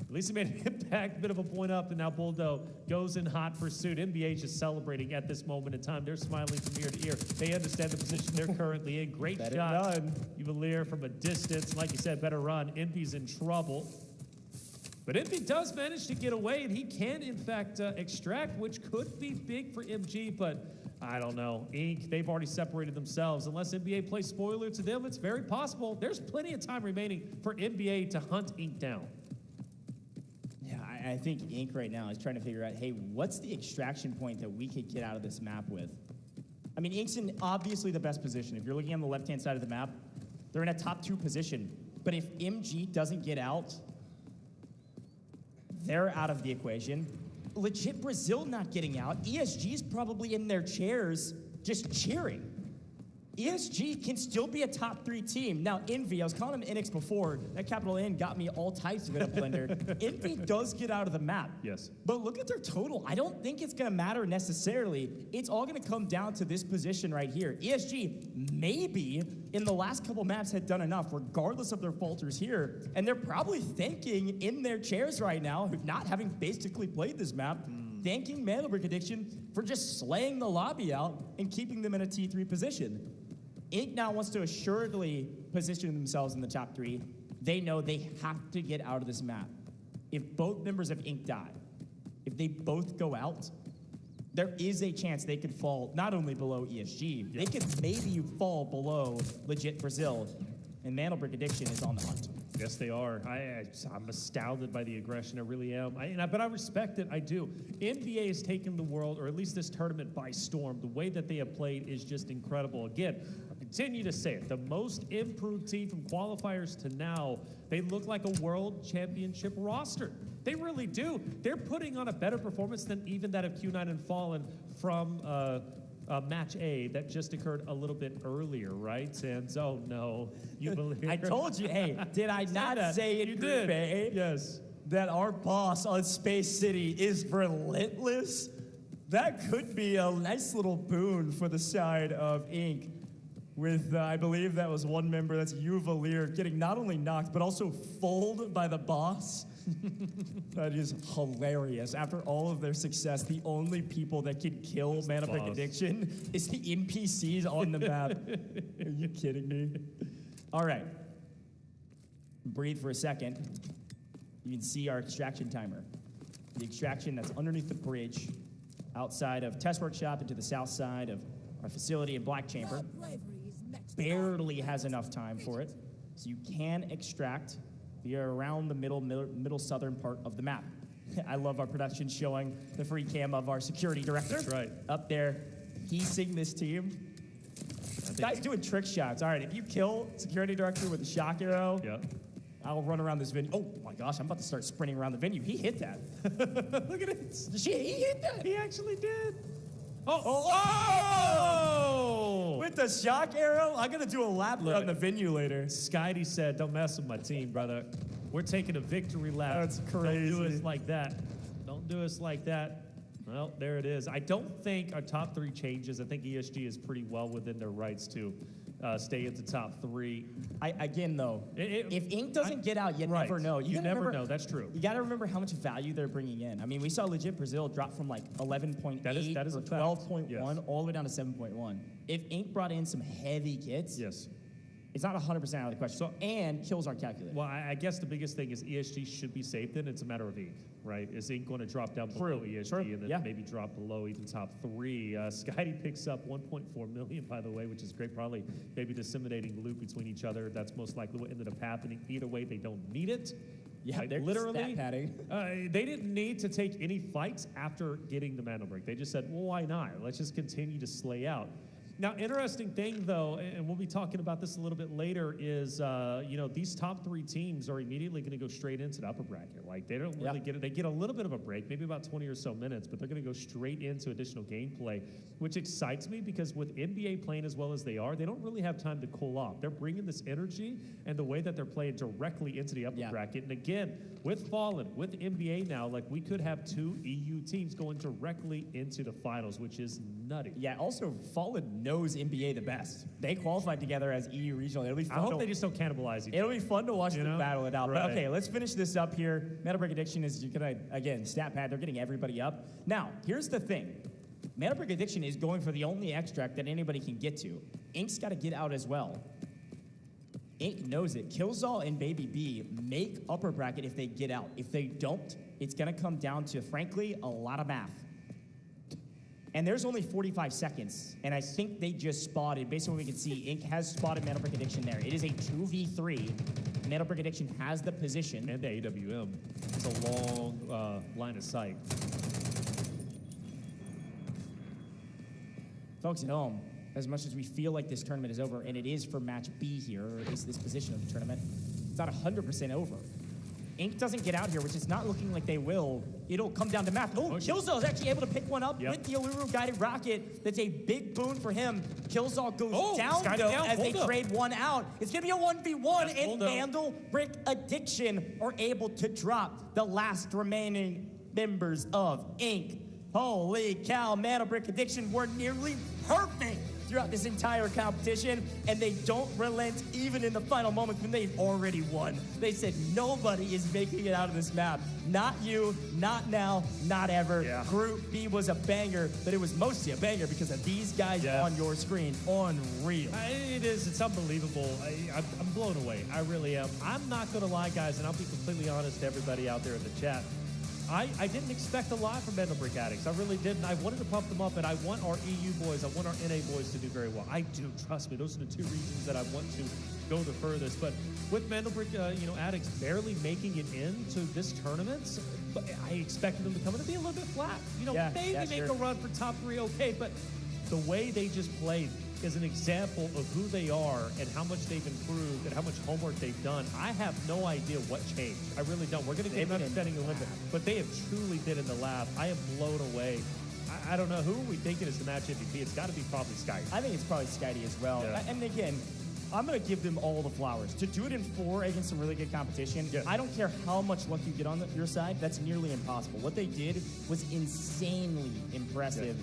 At least he made an impact, bit of a point up, and now Bulldo goes in hot pursuit. NBA just celebrating at this moment in time. They're smiling from ear to ear. They understand the position they're currently in. Great shot. Uvalier from a distance. Like you said, better run. Envy's in trouble. But Envy does manage to get away, and he can, in fact, extract, which could be big for MG, but I don't know. Inc., they've already separated themselves. Unless NBA plays spoiler to them, it's very possible. There's plenty of time remaining for NBA to hunt Inc. down. Yeah, I think Inc. right now is trying to figure out, hey, what's the extraction point that we could get out of this map with? I mean, Inc's in obviously the best position. If you're looking on the left-hand side of the map, they're in a top 2 position. But if MG doesn't get out, they're out of the equation. Legit Brazil not getting out. ESG's probably in their chairs just cheering. ESG can still be a top 3 team. Now, Envy, I was calling him Enix before. That capital N got me all types of it up Blender. Envy does get out of the map. Yes. But look at their total. I don't think it's going to matter necessarily. It's all going to come down to this position right here. ESG maybe in the last couple maps had done enough, regardless of their falters here. And they're probably thanking in their chairs right now, not having basically played this map, thanking Mana Brick Addiction for just slaying the lobby out and keeping them in a T3 position. Inc. now wants to assuredly position themselves in the top 3. They know they have to get out of this map. If both members of Inc. die, if they both go out, there is a chance they could fall not only below ESG, they could maybe fall below Legit Brazil. And Mana Brick Addiction is on the hunt. Yes, they are. I'm astounded by the aggression. I really am. But I respect it. I do. NBA has taken the world, or at least this tournament, by storm. The way that they have played is just incredible. Again, I continue to say it. The most improved team from qualifiers to now, they look like a world championship roster. They really do. They're putting on a better performance than even that of Q9 and Fallen from match A that just occurred a little bit earlier, right? And oh no, you believe? I told you, hey, did I not say in Group A? Yes. That our boss on Space City is relentless? That could be a nice little boon for the side of Inc. With, I believe that was one member, that's Uvalier, getting not only knocked, but also fooled by the boss. That is hilarious. After all of their success, the only people that can kill Mana Brick Addiction is the NPCs on the map. Are you kidding me? All right. Breathe for a second. You can see our extraction timer. The extraction that's underneath the bridge, outside of Test Workshop and to the south side of our facility in Black Chamber, barely has enough time for it. So you can extract via around the middle southern part of the map. I love our production showing the free cam of our security director. That's right. Up there, piecing this team. This guy's doing trick shots. All right, if you kill security director with a shock arrow, I'll run around this venue. Oh my gosh, I'm about to start sprinting around the venue. He hit that. Look at it. He hit that. He actually did. Oh! With the shock arrow, I'm going to do a lap around the venue later. Skydie said, don't mess with my team, brother. We're taking a victory lap. That's crazy. Don't do us like that. Don't do us like that. Well, there it is. I don't think our top three changes. I think ESG is pretty well within their rights to stay at the top three. Again, though, if Ink doesn't get out, you never know. You never know. That's true. You got to remember how much value they're bringing in. I mean, we saw legit Brazil drop from like 11.8 that is or 12.1 all the way down to 7.1. If Ink brought in some heavy kits, yes, it's not 100% out of the question. So, and kills aren't calculated. Well, I guess the biggest thing is ESG should be safe. Then it's a matter of Ink, right? Is Ink going to drop down below ESG and then maybe drop below even top three? Skydie picks up 1.4 million, by the way, which is great. Probably maybe disseminating loot between each other. That's most likely what ended up happening. Either way, they don't need it. Yeah, like, they're literally. stat padding. They didn't need to take any fights after getting the mana break. They just said, well, why not? Let's just continue to slay out. Now, interesting thing, though, and we'll be talking about this a little bit later, is, these top three teams are immediately going to go straight into the upper bracket. Like, they don't really get it. They get a little bit of a break, maybe about 20 or so minutes, but they're going to go straight into additional gameplay, which excites me because with NBA playing as well as they are, they don't really have time to cool off. They're bringing this energy and the way that they're playing directly into the upper bracket. And again, with Fallen, with NBA now, like, we could have two EU teams going directly into the finals, which is nutty. Yeah, also, Fallen knows NBA the best. They qualified together as EU regional. It'll be fun. I hope they just don't cannibalize each other. It'll be fun to watch them battle it out. Right. But okay, let's finish this up here. Mana Break Addiction is gonna, again, stat pad. They're getting everybody up. Now, here's the thing. Mana Break Addiction is going for the only extract that anybody can get to. Ink's got to get out as well. Ink knows it. Killzall and Baby B make upper bracket if they get out. If they don't, it's gonna come down to, frankly, a lot of math. And there's only 45 seconds, and I think they just spotted, based on what we can see, Ink has spotted Mana Break Addiction there. It is a 2v3. Mana Break Addiction has the position. And the AWM. It's a long line of sight. Folks at home, as much as we feel like this tournament is over, and it is for match B here, or at least this position of the tournament, it's not 100% over. Ink doesn't get out here, which is not looking like they will. It'll come down to math. Oh, Killzall is actually able to pick one up with the Alluru guided rocket. That's a big boon for him. Killzall goes down, though, as they trade one out. It's going to be a 1v1, and Mana Break Addiction are able to drop the last remaining members of Ink. Holy cow, Mana Break Addiction were nearly perfect throughout this entire competition, and they don't relent even in the final moments when they've already won. They said nobody is making it out of this map. Not you, not now, not ever. Group B was a banger, but it was mostly a banger because of these guys on your screen. Unreal. It is. It's unbelievable. I'm blown away. I really am. I'm not going to lie, guys, and I'll be completely honest to everybody out there in the chat. I didn't expect a lot from Mana Break Addicts. I really didn't. I wanted to pump them up, and I want our EU boys, I want our NA boys to do very well. I do. Trust me. Those are the two reasons that I want to go the furthest. But with Mana Break, Addicts barely making it into this tournament, I expected them to come in and be a little bit flat. Maybe make a run for top three, okay. But the way they just played is an example of who they are and how much they've improved and how much homework they've done. I have no idea what changed. I really don't. We're going to get understanding a little bit, but they have truly been in the lab. I am blown away. I don't know. Who are we thinking is the match MVP? It's got to be probably Skydie. I think it's probably Skydie as well. Yeah. And again, I'm going to give them all the flowers. To do it in 4 against some really good competition, I don't care how much luck you get on your side, that's nearly impossible. What they did was insanely impressive.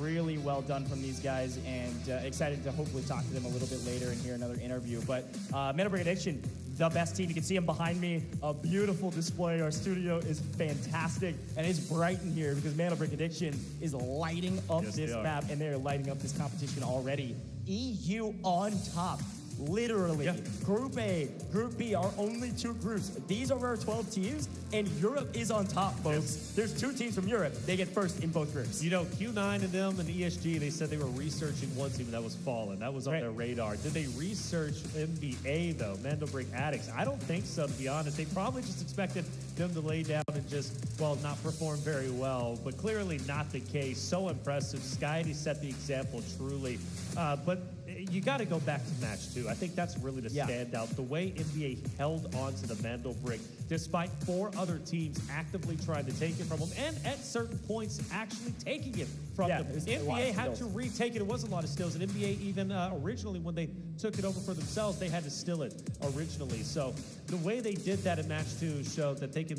Really well done from these guys, and excited to hopefully talk to them a little bit later and hear another interview. But Mana Break Addiction, the best team. You can see them behind me. A beautiful display. Our studio is fantastic, and it's bright in here because Mana Break Addiction is lighting up this map, and they're lighting up this competition already. EU on top. Literally. Group A, Group B are only 2 groups. These are our 12 teams, and Europe is on top, folks. There's 2 teams from Europe. They get first in both groups. Q9 and them and ESG, they said they were researching one team that was Fallen. That was on their radar. Did they research NBA, though? Mana Break Addicts? I don't think so, to be honest. They probably just expected them to lay down and just, not perform very well, but clearly not the case. So impressive. Skydie set the example, truly. But you got to go back to match 2. I think that's really the standout. The way NBA held on to the Mandel brick, despite 4 other teams actively trying to take it from them, and at certain points actually taking it from them. NBA had to retake it. It was a lot of steals. And NBA even originally, when they took it over for themselves, they had to steal it originally. So the way they did that in match 2 showed that they can,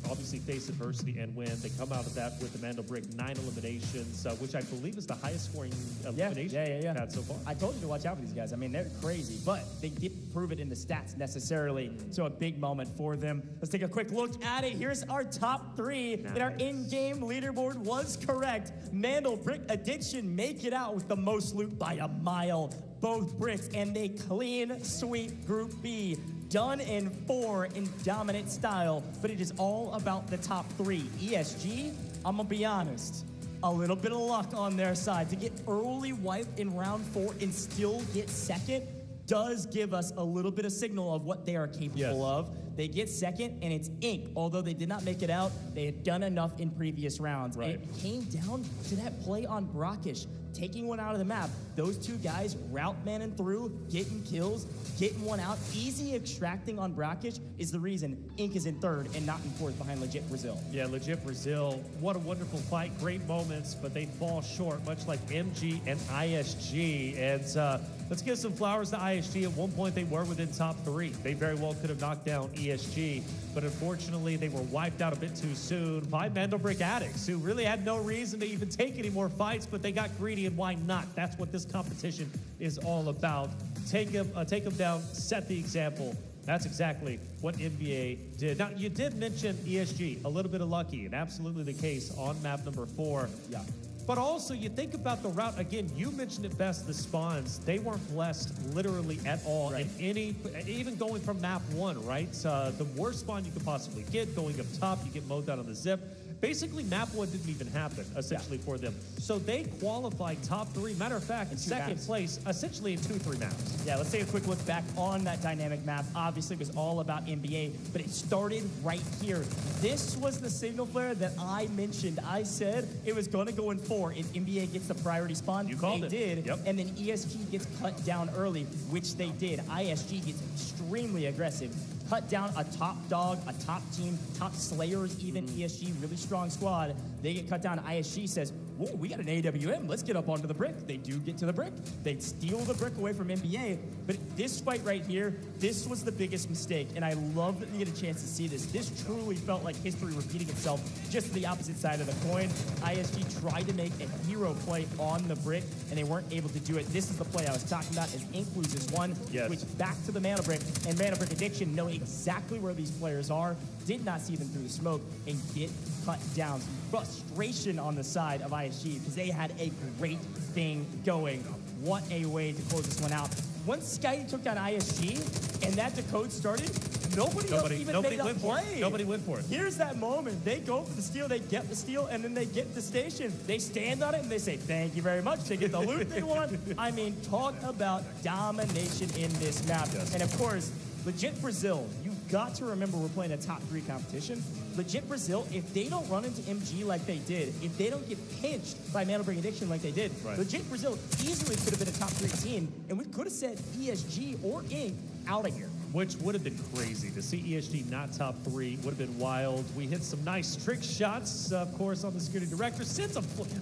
obviously face adversity and win. They come out of that with the Mandel brick 9 eliminations, which I believe is the highest scoring elimination they've had so far. I told you to watch out for these guys. I mean, they're crazy, but they didn't prove it in the stats necessarily. So a big moment for them. Let's take a quick look at it. Here's our top 3. And our in-game leaderboard was correct. Mandel Brick Addiction make it out with the most loot by a mile. Both bricks, and they clean sweep Group B. Done in 4 in dominant style, but it is all about the top 3. ESG, I'm gonna be honest, a little bit of luck on their side. To get early wipe in round 4 and still get second does give us a little bit of signal of what they are capable of. They get second, and it's Inc. Although they did not make it out, they had done enough in previous rounds. And it came down to that play on Brockish, taking one out of the map. Those 2 guys route manning through, getting kills, getting one out. Easy extracting on Brockish is the reason Inc. is in 3rd and not in 4th behind Legit Brazil. Yeah, Legit Brazil, what a wonderful fight. Great moments, but they fall short, much like MG and ISG. And let's give some flowers to ISG. At one point, they were within top 3. They very well could have knocked down ESG, but unfortunately, they were wiped out a bit too soon by Mandel Brick Addicts, who really had no reason to even take any more fights, but they got greedy, and why not? That's what this competition is all about. Take them down, set the example. That's exactly what NBA did. Now, you did mention ESG, a little bit of lucky, and absolutely the case on map number 4. Yeah. But also, you think about the route, again, you mentioned it best, the spawns. They weren't blessed literally at all in any, even going from map 1, right? The worst spawn you could possibly get, going up top, you get mowed down on the zip. Basically, map 1 didn't even happen, essentially, for them. So they qualified top 3. Matter of fact, in second place, essentially in 2-3 maps. Yeah, let's take a quick look back on that dynamic map. Obviously, it was all about NBA, but it started right here. This was the signal flare that I mentioned. I said it was going to go in 4 if NBA gets the priority spawn. You called it. They did, and then ESG gets cut down early, which they did. ISG gets extremely aggressive. Cut down a top dog, a top team, top slayers, even ESG, really strong squad. They get cut down. ISG says, whoa, we got an AWM. Let's get up onto the brick. They do get to the brick. They steal the brick away from NBA. But this fight right here, this was the biggest mistake. And I love that you get a chance to see this. This truly felt like history repeating itself just to the opposite side of the coin. ISG tried to make a hero play on the brick, and they weren't able to do it. This is the play I was talking about as Inc. loses 1. Switch back to the Mana Brick, and Mana Brick Addiction know exactly where these players are, did not see them through the smoke, and get cut down. Some frustration on the side of ISG because they had a great thing going. What a way to close this one out. Once Sky took down ISG and that decode started, nobody else even made a play. Nobody went for it. Here's that moment. They go for the steal, they get the steal, and then they get the station. They stand on it and they say, thank you very much. They get the loot they want. I mean, talk about domination in this map. And of course, Legit Brazil, you've got to remember we're playing a top 3 competition. Legit Brazil, if they don't run into MG like they did, if they don't get pinched by Mana Brick Addiction like they did, Legit Brazil easily could have been a top 3 team, and we could have said ESG or Inc. out of here. Which would have been crazy. To see ESG not top 3 would have been wild. We hit some nice trick shots, of course, on the security director.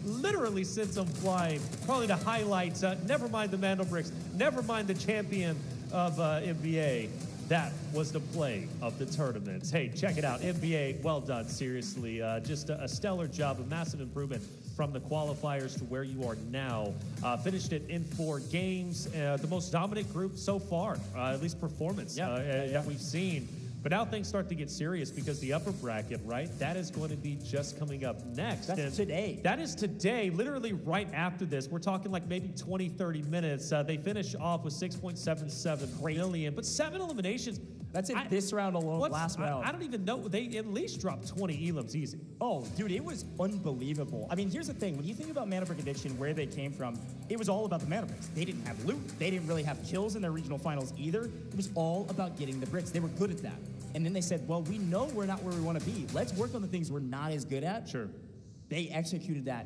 Literally sent them flying. Probably the highlights. Never mind the Mandel Bricks. Never mind the champion of NBA. That was the play of the tournaments. Hey, check it out. NBA, well done, seriously. Just a stellar job, a massive improvement from the qualifiers to where you are now. Finished it in 4 games. The most dominant group so far, at least performance that we've seen. But now things start to get serious because the upper bracket, right, that is going to be just coming up next. That's today. That is today, literally right after this. We're talking like maybe 20, 30 minutes. They finish off with 6.77 million, but 7 eliminations. That's in this round alone, last round. I don't even know. They at least dropped 20 elims easy. Oh, dude, it was unbelievable. I mean, here's the thing. When you think about Mana Brick Addiction, where they came from, it was all about the Mana Bricks. They didn't have loot. They didn't really have kills in their regional finals either. It was all about getting the bricks. They were good at that. And then they said, well, we know we're not where we want to be. Let's work on the things we're not as good at. Sure. They executed that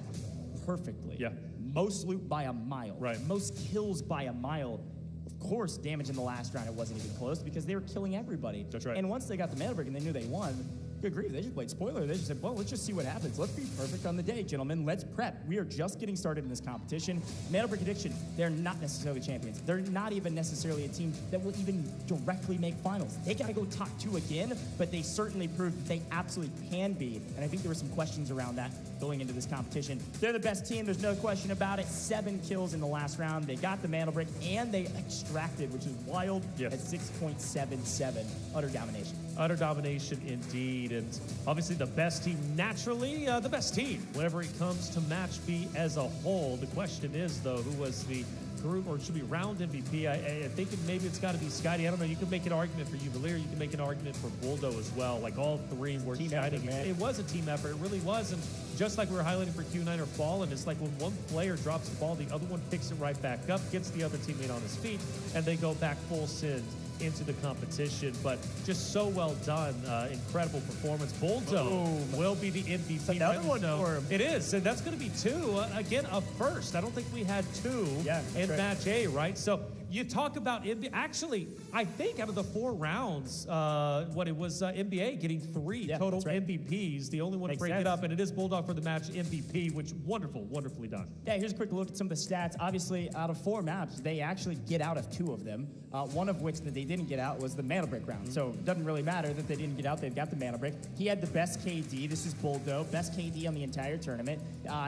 perfectly. Yeah. most loot by a mile. Right. Most kills by a mile. Of course, damage in the last round, it wasn't even close because they were killing everybody. That's right. And once they got the mana break and they knew they won, good grief, they just played spoiler. They just said, well, let's just see what happens. Let's be perfect on the day, gentlemen. Let's prep. We are just getting started in this competition. Mana break addiction, they're not necessarily champions. They're not even necessarily a team that will even directly make finals. They got to go top 2 again, but they certainly proved that they absolutely can be. And I think there were some questions around that going into this competition. They're the best team. There's no question about it. 7 kills in the last round. They got the mana break, and they extracted, which is wild, at 6.77. Utter domination. Utter domination indeed. And obviously the best team, naturally the best team whenever it comes to match B as a whole. The question is, though, who was the group, or should be round MVP? I think maybe it's got to be Scotty. I don't know. You can make an argument for Jubileer. You can make an argument for Buldo as well. Like, all three were shining. It was a team effort. It really was. And just like we were highlighting for Q9 or Fallen, it's like when one player drops the ball, the other one picks it right back up, gets the other teammate on his feet, and they go back full send into the competition. But just so well done. Incredible performance. Buldo will be the MVP. Another one for him. It is, and that's going to be 2. Again, a first. I don't think we had 2 in match A, right? So you talk about NBA. Actually, I think out of the 4 rounds, NBA getting 3 total MVPs. The only one to break it up, and it is Bulldog for the match MVP, which wonderfully done. Yeah, here's a quick look at some of the stats. Obviously, out of 4 maps, they actually get out of 2 of them. One of which that they didn't get out was the mana break round. So it doesn't really matter that they didn't get out. They've got the mana break. He had the best KD. This is Buldo. Best KD on the entire tournament.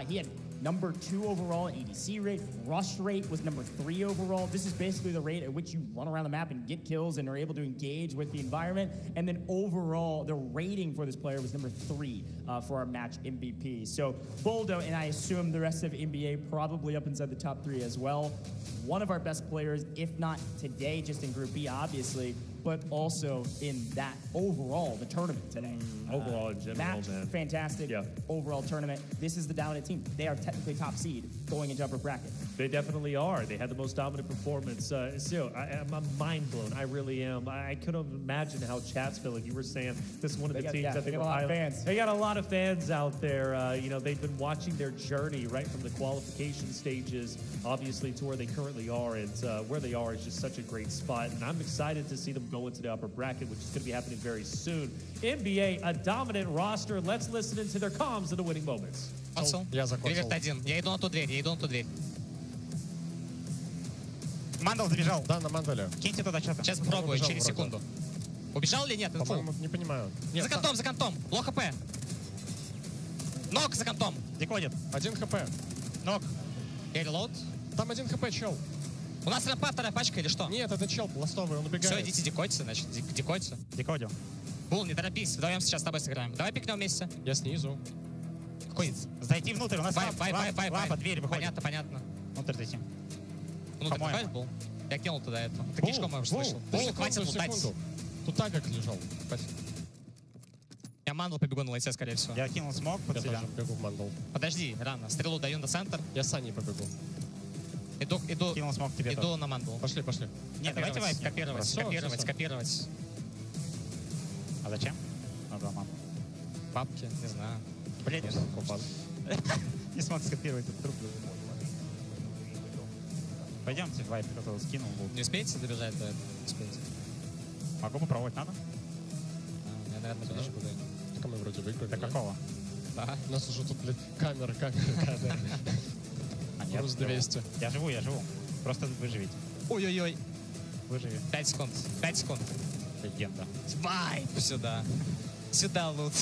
He had number 2 overall in ADC rate. Rush rate was number 3 overall. This is basically the rate at which you run around the map and get kills and are able to engage with the environment. And then overall, the rating for this player was number 3 for our match MVP. So Buldo, and I assume the rest of NBA probably up inside the top 3 as well. One of our best players, if not today, just in Group B, obviously, but also in that overall, the tournament today. Overall, in general, match, man. Fantastic. Yeah. Overall tournament. This is the dominant team. They are technically top seed going into upper bracket. They definitely are. They had the most dominant performance. I'm mind blown. I really am. I couldn't imagine how chat's feeling. You were saying this is one of the teams that they got a lot of fans. They got a lot of fans out there. They've been watching their journey right from the qualification stages, obviously, to where they currently are. And where they are is just such a great spot. And I'm excited to see them go into the upper bracket, which is going to be happening very soon. NBA, a dominant roster. Let's listen into their comms of the winning moments. Я закончил. Я иду на ту дверь, Мандал забежал. Да, на Мандале. Киньте туда что-то. Сейчас попробую, через секунду. Убежал или нет? По-моему, не понимаю. Нет, за контом. Лох ХП. Нок за контом. Декодит. 1 хп. Нок. Я релоуд. Там 1 хп, чел. У нас рампа, 2-я пачка или что? Нет, это чел ластовый, он убегает. Все, идите декодьте, значит, декодьте. Декодил. Бул, не торопись, вдвоем сейчас с тобой сыграем. Давай пикнем вместе. Я снизу. Какой? Зайти внутрь, у нас лампа, дверь выходит. Понятно. Внутрь зайти. Внутрь заходишь, Бул? Я кинул туда это. Ты кишком можешь слышал. Бул, хватит лутать. Тут тагак лежал. Я мандал побегу на лайте, скорее всего. Я кинул смог под себя. Я тоже бегу в мандал. Подожди, рано. Стрелу даю на центр. Я с Саней побегу. Иду. Кинул смог тебе. Иду на мандал. Пошли. Нет, давайте копировать. А зачем? Надо мандал. Бабки, не знаю. Блин, не смог скопировать этот труп. Пойдемте, вайп, кто-то скинул. Не успеете добежать до этого? Успеете. Могу попробовать, надо? Я, наверное, ближе буду. Так мы вроде выиграли. До какого? Да. У нас уже тут, блядь, камера. А нет, Плюс 200. Я живу. Просто выживите. Ой-ой-ой. Выживи. 5 секунд. Легенда. Вайп сюда. Сюда лут.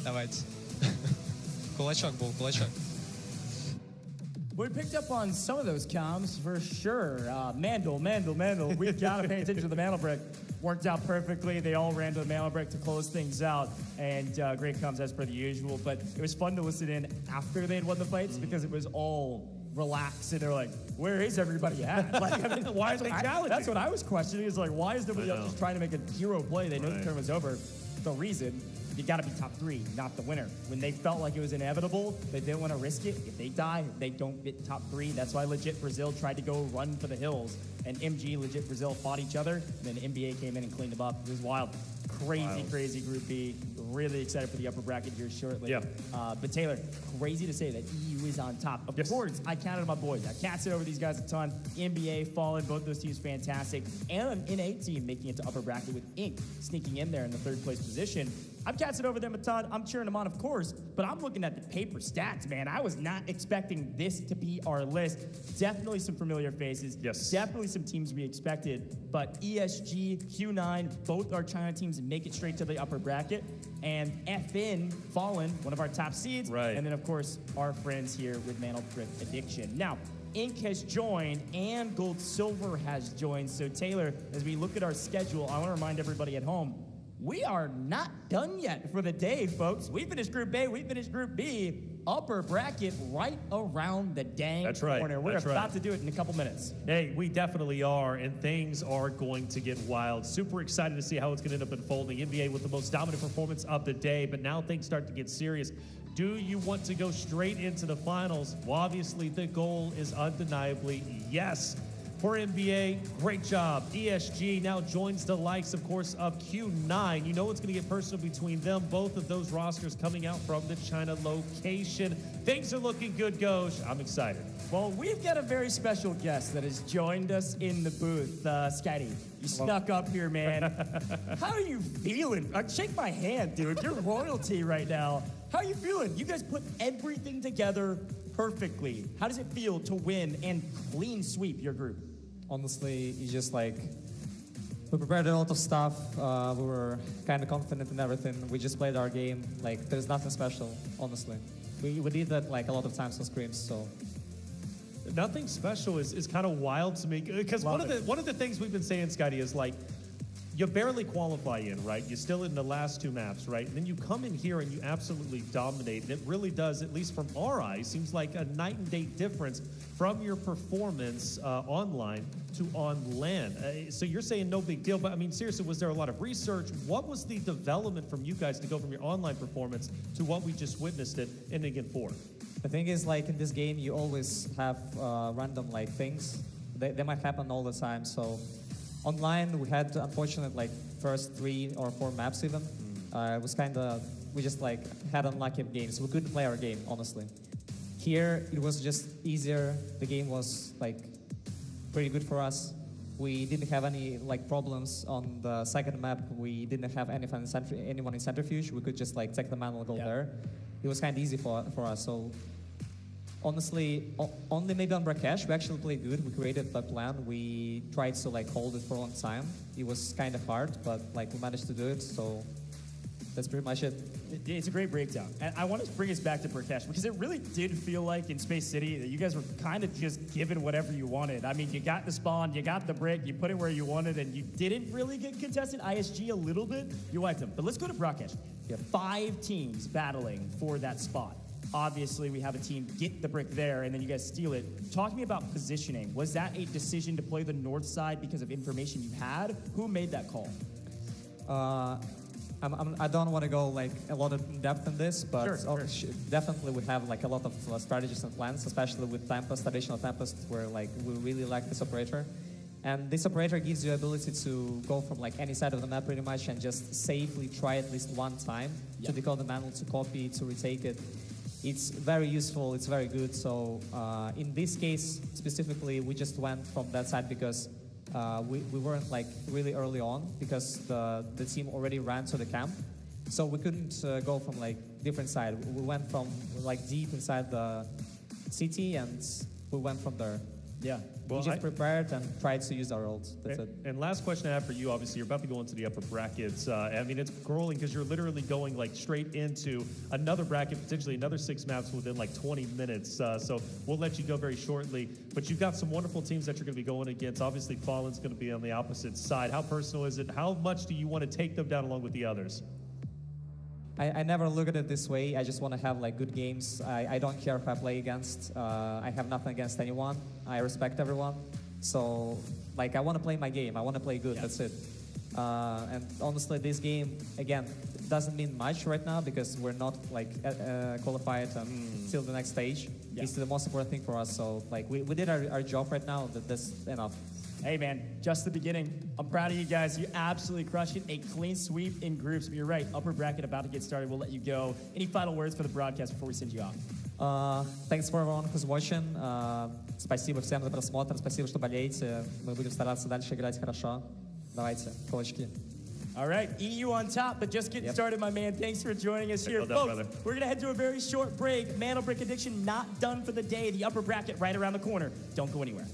Давайте. Кулачок был. We picked up on some of those comms for sure. Mandel. We've got to pay attention to the Mandel break. Worked out perfectly. They all ran to the Mandel break to close things out. And great comms as per the usual. But it was fun to listen in after they'd won the fights because it was all relaxed. And they're like, where is everybody at? Like, I mean, why is they challenging? That's what I was questioning. Is like, why is nobody else just trying to make a hero play? They know the tournament's over. the reason you got to be top 3, not the winner. When they felt like it was inevitable, they didn't want to risk it. If they die, they don't get top 3. That's why Legit Brazil tried to go run for the hills, and MG, Legit Brazil fought each other, and then NBA came in and cleaned them up. It was wild. Crazy Group B. Really excited for the upper bracket here shortly. Yeah. But Taylor, crazy to say that EU is on top. Of course, I counted my boys. I casted over these guys a ton. NBA, Fallen, both those teams fantastic. And an NA team making it to upper bracket with Inc. sneaking in there in the 3rd place position. I'm casting over them a ton. I'm cheering them on, of course, but I'm looking at the paper stats, man. I was not expecting this to be our list. Definitely some familiar faces. Yes. Definitely some teams we expected, but ESG, Q9, both our China teams make it straight to the upper bracket. And FN, Fallen, one of our top seeds. Right. And then, of course, our friends here with Mantle Trick Addiction. Now, Inc. has joined and Gold Silver has joined. So, Taylor, as we look at our schedule, I want to remind everybody at home, we are not done yet for the day, folks. We finished Group A, we finished Group B. Upper bracket right around the dang corner. We're about to do it in a couple minutes. Hey, we definitely are, and things are going to get wild. Super excited to see how it's going to end up unfolding. NBA with the most dominant performance of the day, but now things start to get serious. Do you want to go straight into the finals? Well, obviously, the goal is undeniably yes. For NBA, great job. ESG now joins the likes, of course, of Q9. You know it's going to get personal between them. Both of those rosters coming out from the China location. Things are looking good, Ghosh. I'm excited. Well, we've got a very special guest that has joined us in the booth. Scotty, you snuck up here, man. How are you feeling? Shake my hand, dude. You're royalty right now. How are you feeling? You guys put everything together perfectly. How does it feel to win and clean sweep your group? Honestly, it's just like we prepared a lot of stuff. We were kind of confident in everything. We just played our game. Like, there's nothing special, honestly. We did that like a lot of times on scrims, so. Nothing special is kind of wild to me, because one of the things we've been saying, Scotty, is like, you barely qualify in, right? You're still in the last 2 maps, right? And then you come in here and you absolutely dominate. And it really does, at least from our eyes, seems like a night and day difference from your performance online to on land. So you're saying no big deal, but I mean, seriously, was there a lot of research? What was the development from you guys to go from your online performance to what we just witnessed it ending in 4? The thing is, like, in this game, you always have random, like, things. They might happen all the time, so. Online, we had, unfortunately, like, first 3 or 4 maps even. It was kind of, we just, like, had unlucky games. We couldn't play our game, honestly. Here, it was just easier. The game was, like, pretty good for us. We didn't have any, like, problems on the second map. We didn't have anyone in Centrifuge. We could just, like, take the manual goal there. It was kind of easy for us, so. Honestly, only maybe on Brakesh, we actually played good. We created the plan. We tried to like hold it for a long time. It was kind of hard, but like we managed to do it. So that's pretty much it. It's a great breakdown. And I want to bring us back to Brakesh because it really did feel like in Space City that you guys were kind of just given whatever you wanted. I mean, you got the spawn, you got the brick, you put it where you wanted, and you didn't really get contested. ISG a little bit, you wiped them. But let's go to Brakesh. You have 5 teams battling for that spot. Obviously, we have a team get the brick there, and then you guys steal it. Talk to me about positioning. Was that a decision to play the north side because of information you had? Who made that call? I don't want to go like a lot of depth in this, but definitely we have like a lot of strategies and plans, especially with Tempest, traditional Tempest, where like we really like this operator. And this operator gives you ability to go from like any side of the map pretty much and just safely try at least one time to decode the manual, to copy, to retake it. It's very useful, it's very good. So in this case specifically, we just went from that side because we weren't like really early on because the team already ran to the camp. So we couldn't go from like different side. We went from like deep inside the city and we went from there. Yeah. Well, we just prepared and tried to use our ults. That's it. And last question I have for you, obviously, you're about to go into the upper brackets. I mean, it's grueling because you're literally going like straight into another bracket, potentially another 6 maps within like 20 minutes. So we'll let you go very shortly. But you've got some wonderful teams that you're going to be going against. Obviously, Fallen's going to be on the opposite side. How personal is it? How much do you want to take them down along with the others? I never look at it this way. I just want to have like good games. I don't care if I play against. I have nothing against anyone. I respect everyone. So like I want to play my game. I want to play good. That's it. And honestly, this game, again, doesn't mean much right now because we're not like qualified till the next stage. Yeah. It's the most important thing for us. So like we did our job right now. That's enough. Hey man, just the beginning. I'm proud of you guys. You absolutely crushed it. A clean sweep in groups. But you're right, upper bracket about to get started. We'll let you go. Any final words for the broadcast before we send you off? Thanks for everyone who's watching. Спасибо всем за просмотр. Спасибо, что болеете. Мы будем стараться дальше играть хорошо. Давайте, кулачки. All right, EU on top, but just getting started, my man. Thanks for joining us here. Well done, Folks, brother. we're going to head to a very short break. Mantle Brick Addiction not done for the day. The upper bracket right around the corner. Don't go anywhere.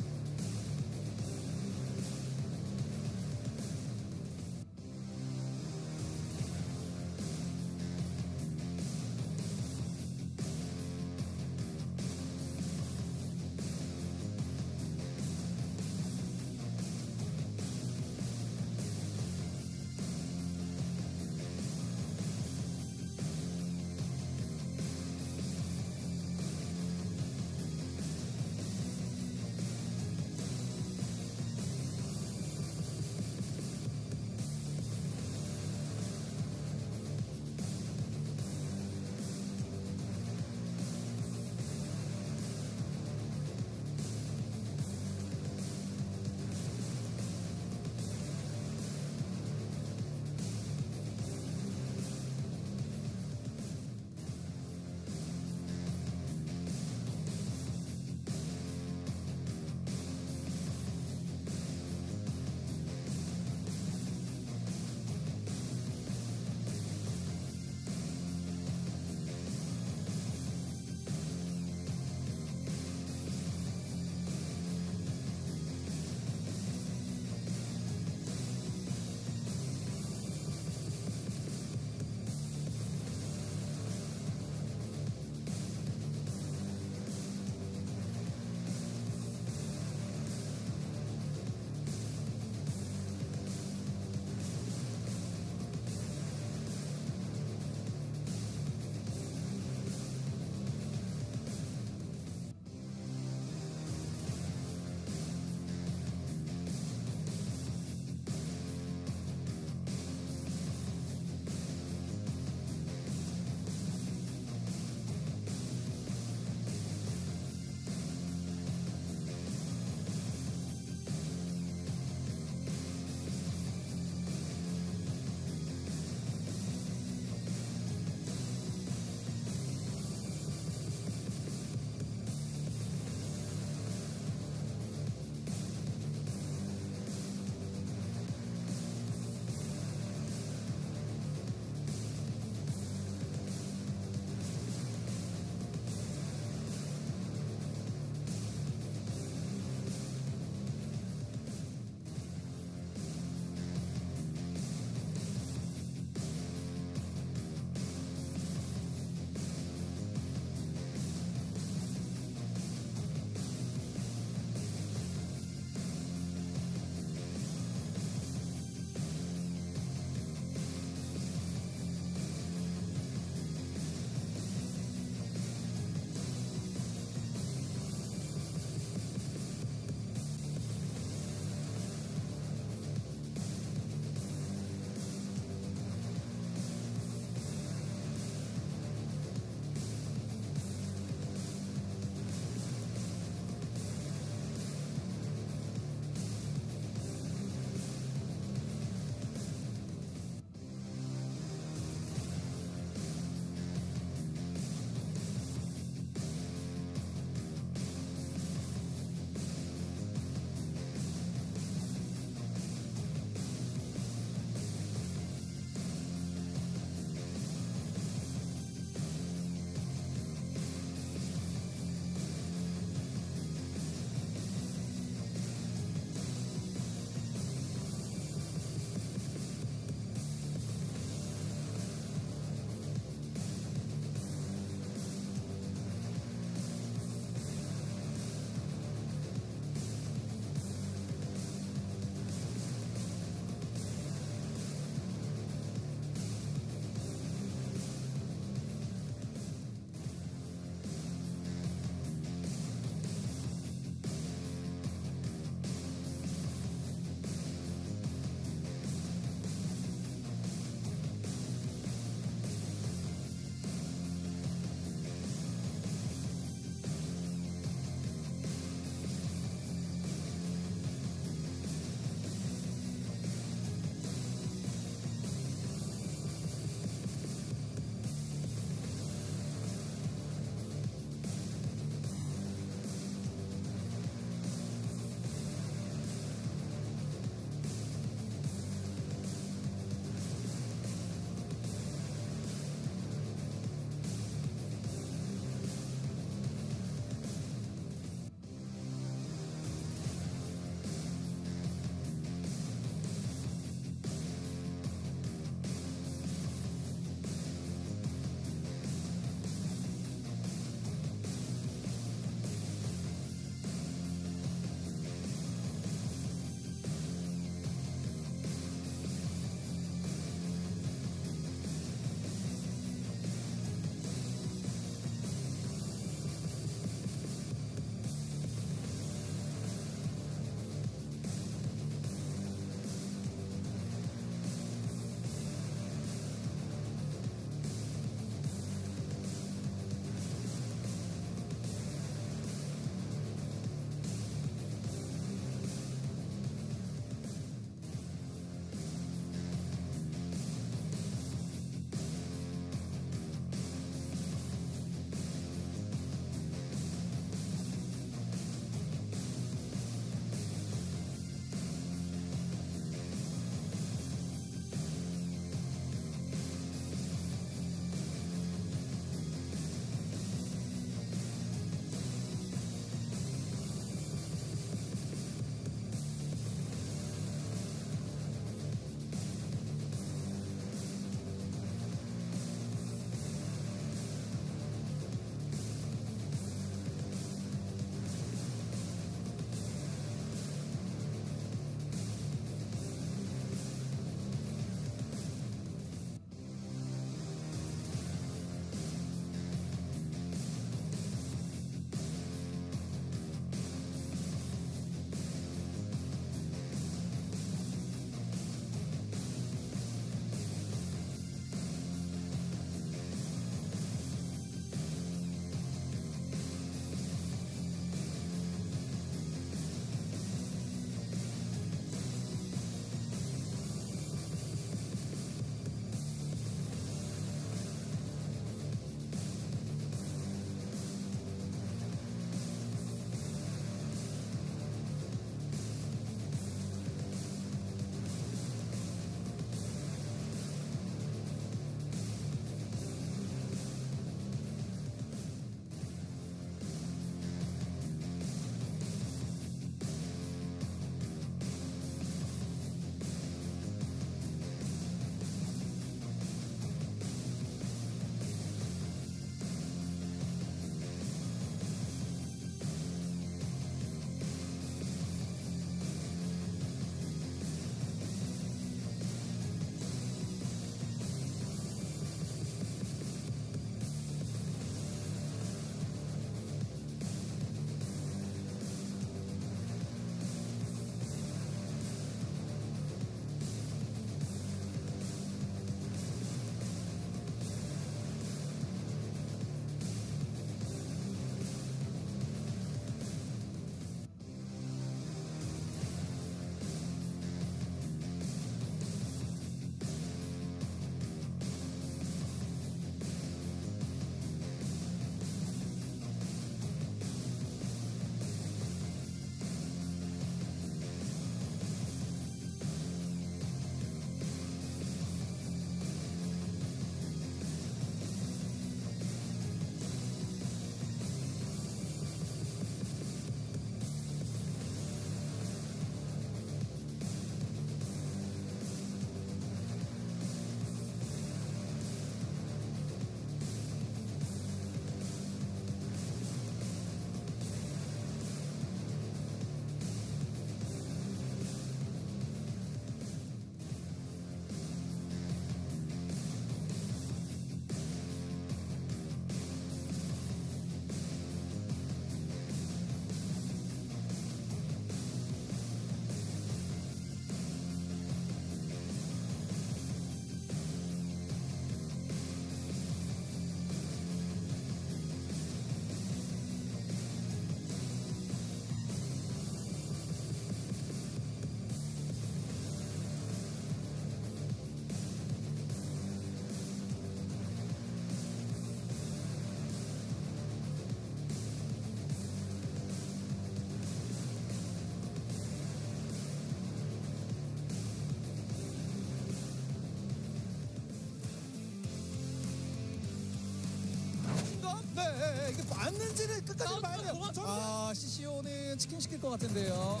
네, 이게 맞는지는 끝까지 봐야 돼요. 아, CCO는 치킨 시킬 것 같은데요.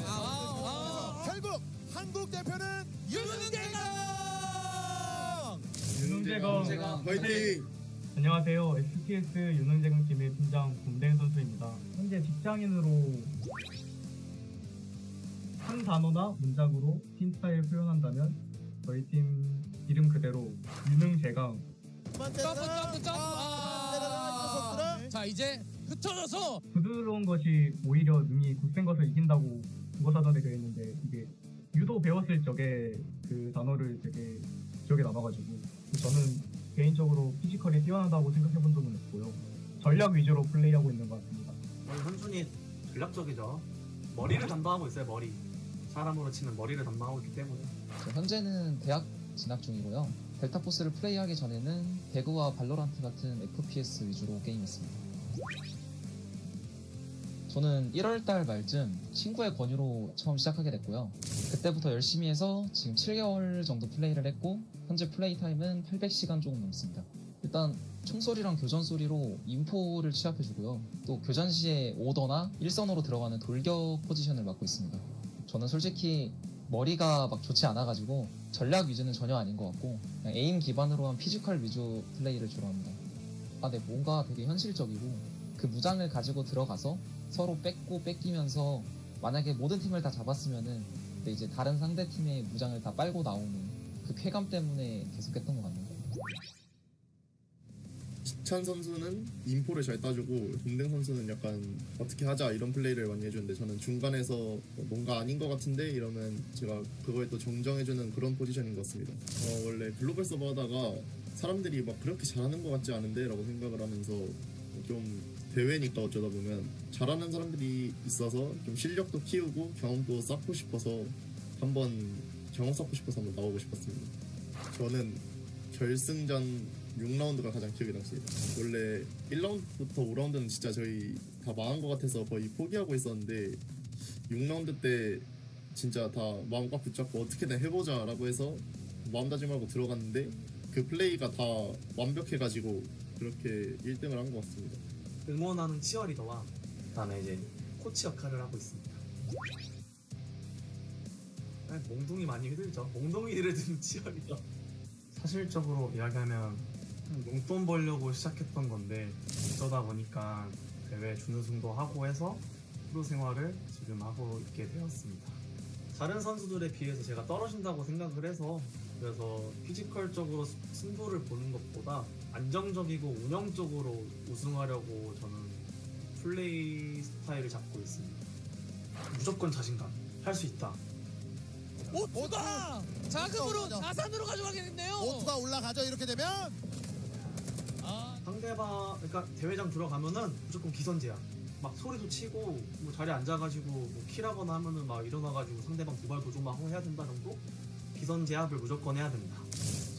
결국 한국 대표는 윤흥재강 화이팅! 안녕하세요. SPS 윤흥재강 팀의 팀장 곰댕 선수입니다. 현재 직장인으로 한 단어나 문장으로 팀 스타일 표현한다면 저희 팀 이름 그대로 윤흥재강. 자, 이제 흩어져서 부드러운 것이 오히려 능이 굳센 것을 이긴다고 국어사전에 되어 있는데 이게 유도 배웠을 적에 그 단어를 되게 기억에 남아가지고 저는 개인적으로 피지컬이 뛰어나다고 생각해 본 적은 없고요. 전략 위주로 플레이하고 있는 것 같습니다. 현준이 전략적이죠. 머리를 담당하고 있어요. 머리. 사람으로 치면 머리를 담당하고 있기 때문에. 현재는 대학 진학 중이고요. 델타 포스를 플레이하기 전에는 배그와 발로란트 같은 FPS 위주로 게임했습니다. 저는 1월달 말쯤 친구의 권유로 처음 시작하게 됐고요. 그때부터 열심히 해서 지금 7개월 정도 플레이를 했고 현재 플레이 타임은 800시간 조금 넘습니다. 일단 총소리랑 교전 소리로 인포를 취합해주고요. 또 교전 시에 오더나 일선으로 들어가는 돌격 포지션을 맡고 있습니다. 저는 솔직히 머리가 막 좋지 않아가지고 전략 위주는 전혀 아닌 것 같고 그냥 에임 기반으로 한 피지컬 위주 플레이를 주로 합니다. 네, 뭔가 되게 현실적이고 그 무장을 가지고 들어가서 서로 뺏고 뺏기면서 만약에 모든 팀을 다 잡았으면은 근데 이제 다른 상대 팀의 무장을 다 빨고 나오는 그 쾌감 때문에 계속했던 것 같네요. 지찬 선수는 인포를 잘 따주고 동댕 선수는 약간 어떻게 하자 이런 플레이를 많이 해주는데 저는 중간에서 뭔가 아닌 것 같은데 이러면 제가 그거에 또 정정해주는 그런 포지션인 것 같습니다. 원래 글로벌 서버 하다가 사람들이 막 그렇게 잘하는 것 같지 않은데 라고 생각을 하면서 좀 대회니까 어쩌다 보면 잘하는 사람들이 있어서 좀 실력도 키우고 경험도 쌓고 싶어서 한번 나오고 싶었습니다. 저는 결승전 6라운드가 가장 기억에 남습니다. 원래 1라운드부터 5라운드는 진짜 저희 다 망한 것 같아서 거의 포기하고 있었는데 6라운드 때 진짜 다 마음 꽉 붙잡고 어떻게든 해보자 라고 해서 마음 다짐하고 들어갔는데 그 플레이가 다 완벽해가지고 그렇게 1등을 한 것 같습니다. 응원하는 치어리더와 그다음에 이제 코치 역할을 하고 있습니다. 몽둥이 많이 휘둘죠. 몽둥이를 든 치어리더. 사실적으로 이야기하면 용돈 벌려고 시작했던 건데 어쩌다 보니까 대회 준우승도 하고 해서 프로 생활을 지금 하고 있게 되었습니다. 다른 선수들에 비해서 제가 떨어진다고 생각을 해서 그래서 피지컬적으로 승부를 보는 것보다 안정적이고 운영적으로 우승하려고 저는 플레이 스타일을 잡고 있습니다. 무조건 자신감, 할 수 있다. 오투가 자금으로 자산으로 가져가겠는데요. 오투가 올라가죠. 이렇게 되면 상대방 그러니까 대회장 들어가면은 무조건 기선제압. 막 소리도 치고 뭐 자리에 앉아가지고 뭐 킬하거나 하면은 막 일어나가지고 상대방 도발 도중 막 해야 된다 정도? 기선제압을 무조건 해야 된다.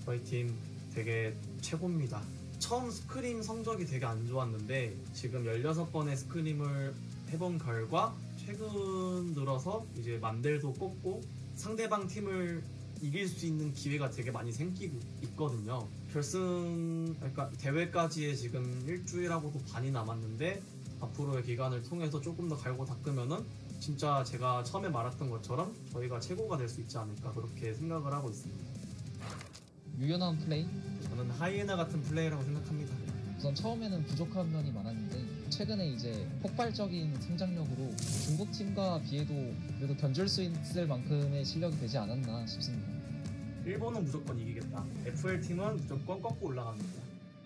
저희 팀 되게 최고입니다. 처음 스크림 성적이 되게 안 좋았는데 지금 16번의 스크림을 해본 결과 최근 들어서 이제 만델도 꼽고 상대방 팀을 이길 수 있는 기회가 되게 많이 생기고 있거든요. 결승 그러니까 대회까지의 지금 일주일하고도 반이 남았는데 앞으로의 기간을 통해서 조금 더 갈고 닦으면은 진짜 제가 처음에 말했던 것처럼 저희가 최고가 될 수 있지 않을까 그렇게 생각을 하고 있습니다. 유연한 플레이? 저는 하이에나 같은 플레이라고 생각합니다. 우선 처음에는 부족한 면이 많았는데 최근에 이제 폭발적인 성장력으로 중국 팀과 비해도 그래도 견줄 수 있을 만큼의 실력이 되지 않았나 싶습니다. 일본은 무조건 이기겠다. FL팀은 무조건 꺾고 올라갑니다.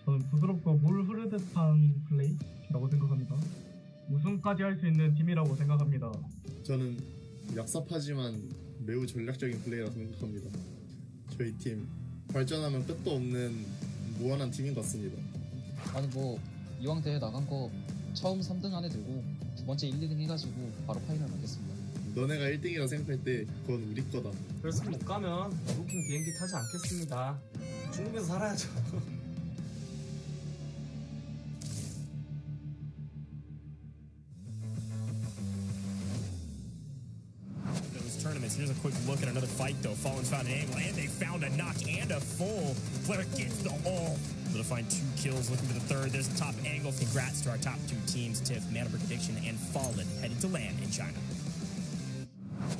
저는 부드럽고 물 흐르듯한 플레이라고 생각합니다. 우승까지 할 수 있는 팀이라고 생각합니다. 저는 약삽하지만 매우 전략적인 플레이라고 생각합니다. 저희 팀 발전하면 끝도 없는 무한한 팀인 것 같습니다. 아니 뭐 이왕 대회 나간 거 처음 3등 안에 들고 두 번째 1, 2등 해가지고 바로 파이널 가겠습니다. 너네가 1등이라 생각할 때 그건 우리 거다. 결승 못 가면 부킹 비행기 타지 않겠습니다. 중국에서 살아야죠. Those tournaments, tournaments. Here's a quick look at another fight, though. Fallen's found an angle, and they found a knock and a full. Fleric gets the all. Able to find 2 kills, looking for the third. There's the top angle. Congrats to our top 2 teams, Tiff, Mana Prediction, and Fallen, headed to land in China.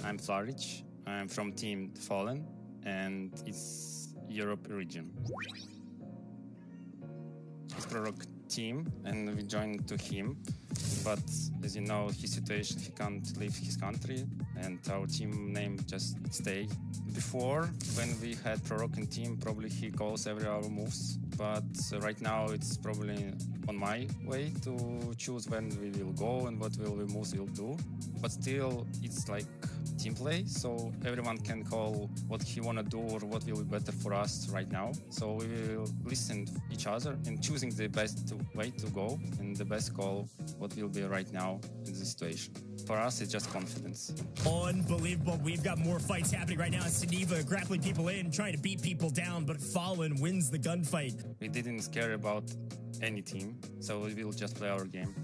I'm Flaric. I'm from Team Fallen, and it's Europe region. It's Prorok team, and we joined to him. But as you know, his situation, he can't leave his country, and our team name just stay. Before, when we had Prorok in team, probably he calls every our moves. But right now, it's probably on my way to choose when we will go and what will we moves will do. But still, it's like team play, so everyone can call what he wanna do or what will be better for us right now. So we will listen to each other and choosing the best way to go and the best call what will be right now in this situation. For us, it's just confidence. Unbelievable. We've got more fights happening right now. Siniva grappling people in, trying to beat people down, but Fallen wins the gunfight. We didn't care about any team, so we will just play our game.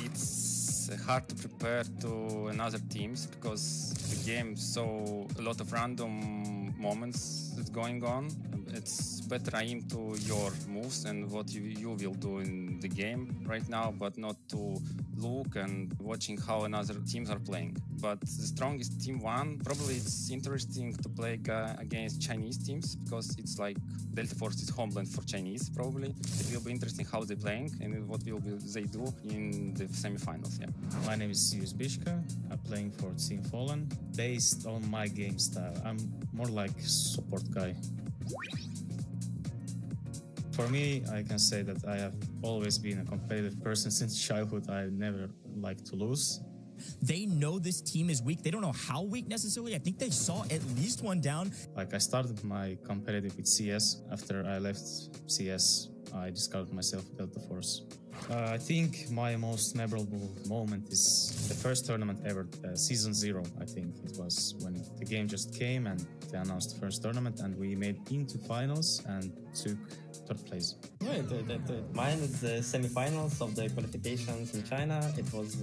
It's hard to prepare to another teams because the game so a lot of random moments that's going on. It's better aim to your moves and what you will do in the game right now, but not to look and watching how another teams are playing. But the strongest team won. Probably it's interesting to play against Chinese teams because it's like Delta Force is homeland for Chinese. Probably it will be interesting how they're playing and what will they do in the semifinals. Yeah. My name is Sirius Bishka. I'm playing for Team Fallen. Based on my game style, I'm more like support guy. For me, I can say that I have always been a competitive person since childhood. I never like to lose. They know this team is weak. They don't know how weak necessarily. I think they saw at least one down. Like I started my competitive with CS. After I left CS, I discovered myself with Delta Force. I think my most memorable moment is the first tournament ever, Season 0, I think it was, when the game just came and they announced the first tournament and we made into finals and took third place. Yeah, mine is the semifinals of the qualifications in China. It was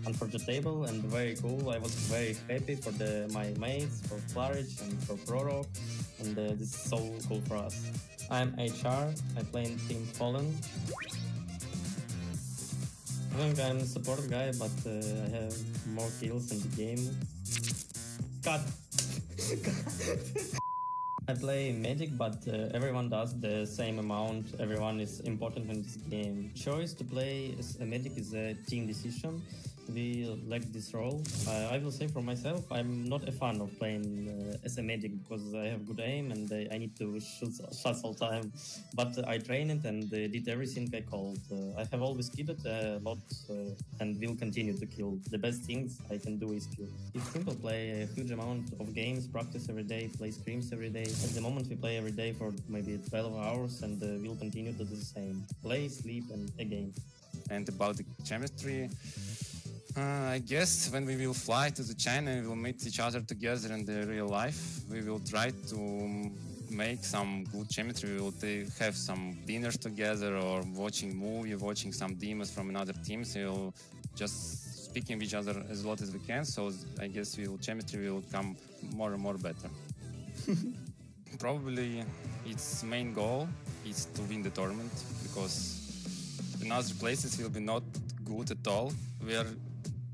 unforgettable and very cool. I was very happy for my mates, for Flaric and for Prorok, and this is so cool for us. I'm HR, I play in Team Fallen. I think I'm a support guy, but I have more kills in the game. God. I play Magic, but everyone does the same amount. Everyone is important in this game. Choice to play as a Magic is a team decision. We like this role. I will say for myself, I'm not a fan of playing as a Magic because I have good aim and I need to shoot shots all time. But I train it and did everything I called. I have always killed it a lot and will continue to kill. The best things I can do is kill. It's simple, play a huge amount of games, practice every day, play scrims every day. At the moment we play every day for maybe 12 hours and we'll continue to do the same. Play, sleep and again. And about the chemistry, I guess when we will fly to China, we will meet each other together in the real life. We will try to make some good chemistry. We will have some dinners together or watching movie, watching some demos from another team. So we'll just speaking with each other as lot as we can. So I guess chemistry will come more and more better. Probably its main goal is to win the tournament because in other places will be not good at all. We are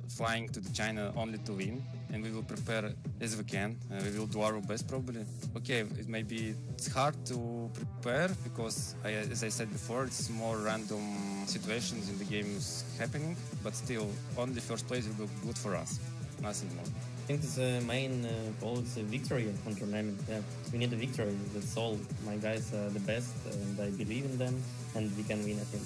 flying to China only to win, and we will prepare as we can. We will do our best probably. Okay, it's hard to prepare because, as I said before, it's more random situations in the games happening, but still, only first place will be good for us, nothing more. I think the main goal is a victory on tournament. Yeah, we need a victory, that's all. My guys are the best, and I believe in them, and we can win, I think.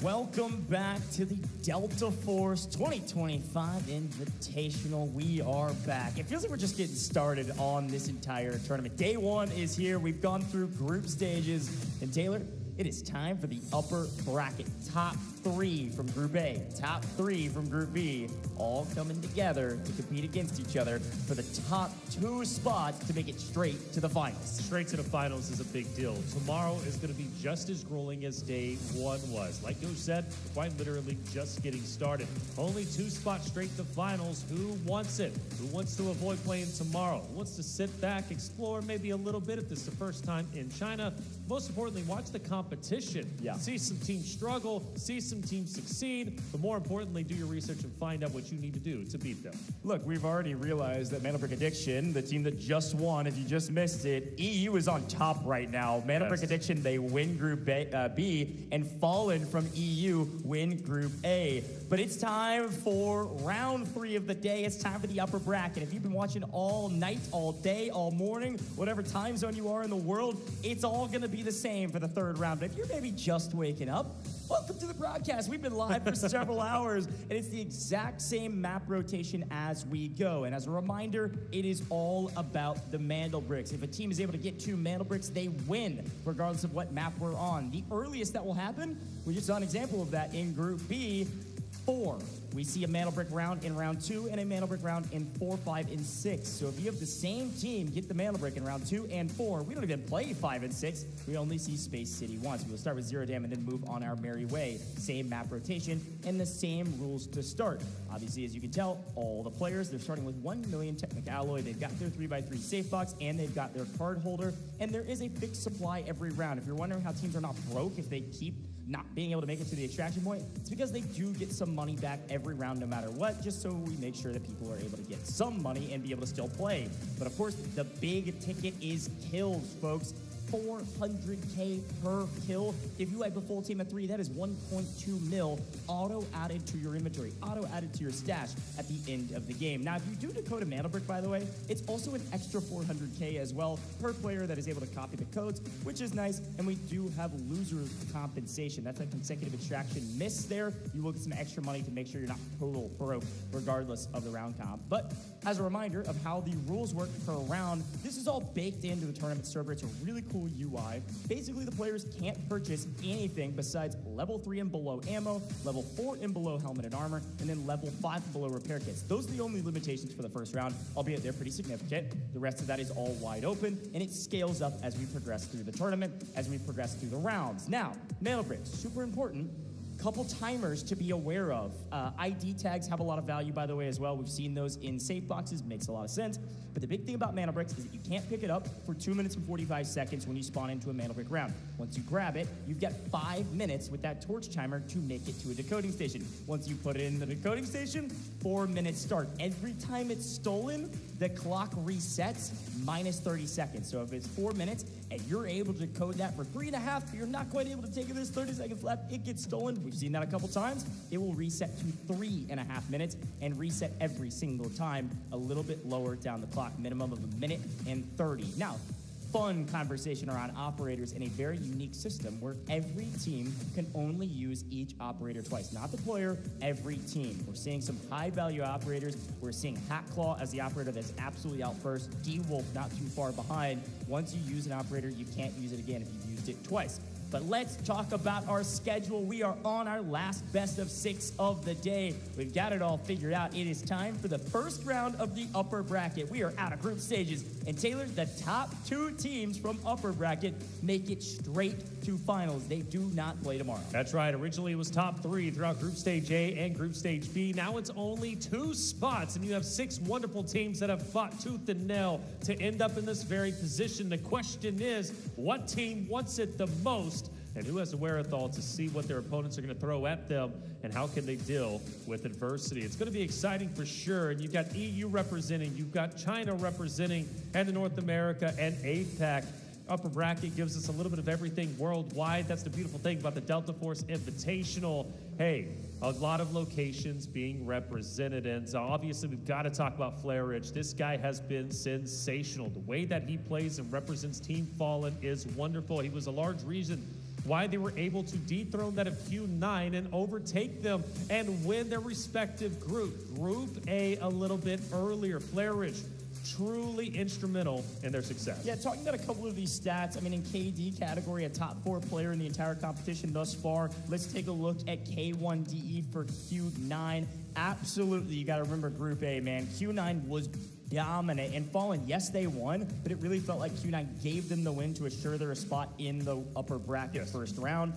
Welcome back to the Delta Force 2025 Invitational. We are back. It feels like we're just getting started on this entire tournament. Day one is here. We've gone through group stages. And Taylor, It is time for the upper bracket. Top 3 from Group A, top 3 from Group B, all coming together to compete against each other for the top 2 spots to make it straight to the finals. Straight to the finals is a big deal. Tomorrow is going to be just as grueling as day 1 was. Like Joe said, quite literally just getting started. Only 2 spots straight to finals. Who wants it? Who wants to avoid playing tomorrow? Who wants to sit back, explore maybe a little bit if this is the first time in China? Most importantly, watch the competition. Yeah. See some teams struggle, see some teams succeed, but more importantly, do your research and find out what you need to do to beat them. Look, we've already realized that Mana Brick Addiction, the team that just won, if you just missed it, EU is on top right now. Mana Brick Addiction, they win Group B, and Fallen from EU win Group A. But it's time for round 3 of the day. It's time for the upper bracket. If you've been watching all night, all day, all morning, whatever time zone you are in the world, it's all going to be the same for the 3rd round. But if you're maybe just waking up, welcome to the broadcast. We've been live for several hours, and it's the exact same map rotation as we go. And as a reminder, it is all about the Mandel bricks. If a team is able to get 2 Mandel bricks, they win, regardless of what map we're on. The earliest that will happen, we just saw an example of that in Group B, 4. We see a Mandel Brick round in round 2 and a Mandel Brick round in 4, 5, and 6. So if you have the same team get the Mandel Brick in round 2 and 4, we don't even play 5 and 6. We only see Space City once. We'll start with 0 dam and then move on our merry way. Same map rotation and the same rules to start. Obviously, as you can tell, all the players, they're starting with 1 million Technic Alloy. They've got their 3x3 safe box and they've got their card holder. And there is a fixed supply every round. If you're wondering how teams are not broke if they keep not being able to make it to the extraction point, it's because they do get some money back every round no matter what, just so we make sure that people are able to get some money and be able to still play. But of course, the big ticket is kills, folks. 400K per kill. If you have a full team of 3, that is 1.2 mil auto added to your inventory, auto added to your stash at the end of the game. Now, if you do decode a Mana Brick, by the way, it's also an extra 400K as well per player that is able to copy the codes, which is nice. And we do have loser compensation. That's a consecutive extraction miss there. You will get some extra money to make sure you're not total broke regardless of the round comp. But as a reminder of how the rules work per round, this is all baked into the tournament server. It's a really cool UI. Basically, the players can't purchase anything besides level 3 and below ammo, level 4 and below helmet and armor, and then level 5 and below repair kits. Those are the only limitations for the first round, albeit they're pretty significant. The rest of that is all wide open, and it scales up as we progress through the tournament, as we progress through the rounds. Now, Mana Bricks, super important. Couple timers to be aware of. ID tags have a lot of value, by the way, as well. We've seen those in safe boxes, makes a lot of sense. But the big thing about Mana Bricks is that you can't pick it up for 2 minutes and 45 seconds when you spawn into a Mana Brick round. Once you grab it, you've got 5 minutes with that torch timer to make it to a decoding station. Once you put it in the decoding station, 4 minutes start. Every time it's stolen, the clock resets minus 30 seconds. So if it's 4 minutes and you're able to decode that for 3.5, but you're not quite able to take it, there's 30 seconds left, it gets stolen. We've seen that a couple times. It will reset to 3.5 minutes and reset every single time a little bit lower down the clock, minimum of 1 minute and 30. Now, fun conversation around operators in a very unique system where every team can only use each operator twice. Not the player, every team. We're seeing some high-value operators. We're seeing Hat Claw as the operator that's absolutely out first. D-Wolf not too far behind. Once you use an operator, you can't use it again if you've used it twice. But let's talk about our schedule. We are on our last best of 6 of the day. We've got it all figured out. It is time for the first round of the upper bracket. We are out of group stages. And Taylor, the top 2 teams from upper bracket make it straight to finals. They do not play tomorrow. That's right. Originally, it was top 3 throughout Group Stage A and Group Stage B. Now it's only 2 spots, and you have 6 wonderful teams that have fought tooth and nail to end up in this very position. The question is, what team wants it the most? And who has the wherewithal to see what their opponents are going to throw at them and how can they deal with adversity? It's going to be exciting for sure. And you've got EU representing, you've got China representing, and the North America and APAC. Upper bracket gives us a little bit of everything worldwide. That's the beautiful thing about the Delta Force Invitational. Hey, a lot of locations being represented. And obviously, we've got to talk about Flare Ridge. This guy has been sensational. The way that he plays and represents Team Fallen is wonderful. He was a large reason why they were able to dethrone that of Q9 and overtake them and win their respective group. Group A a little bit earlier. Flare Ridge truly instrumental in their success. Yeah, talking about a couple of these stats, I mean, in KD category, a top 4 player in the entire competition thus far. Let's take a look at K1DE for Q9. Absolutely, you got to remember Group A, man. Q9 was dominant and Fallen. Yes, they won, but it really felt like Q9 gave them the win to assure their spot in the upper bracket first round.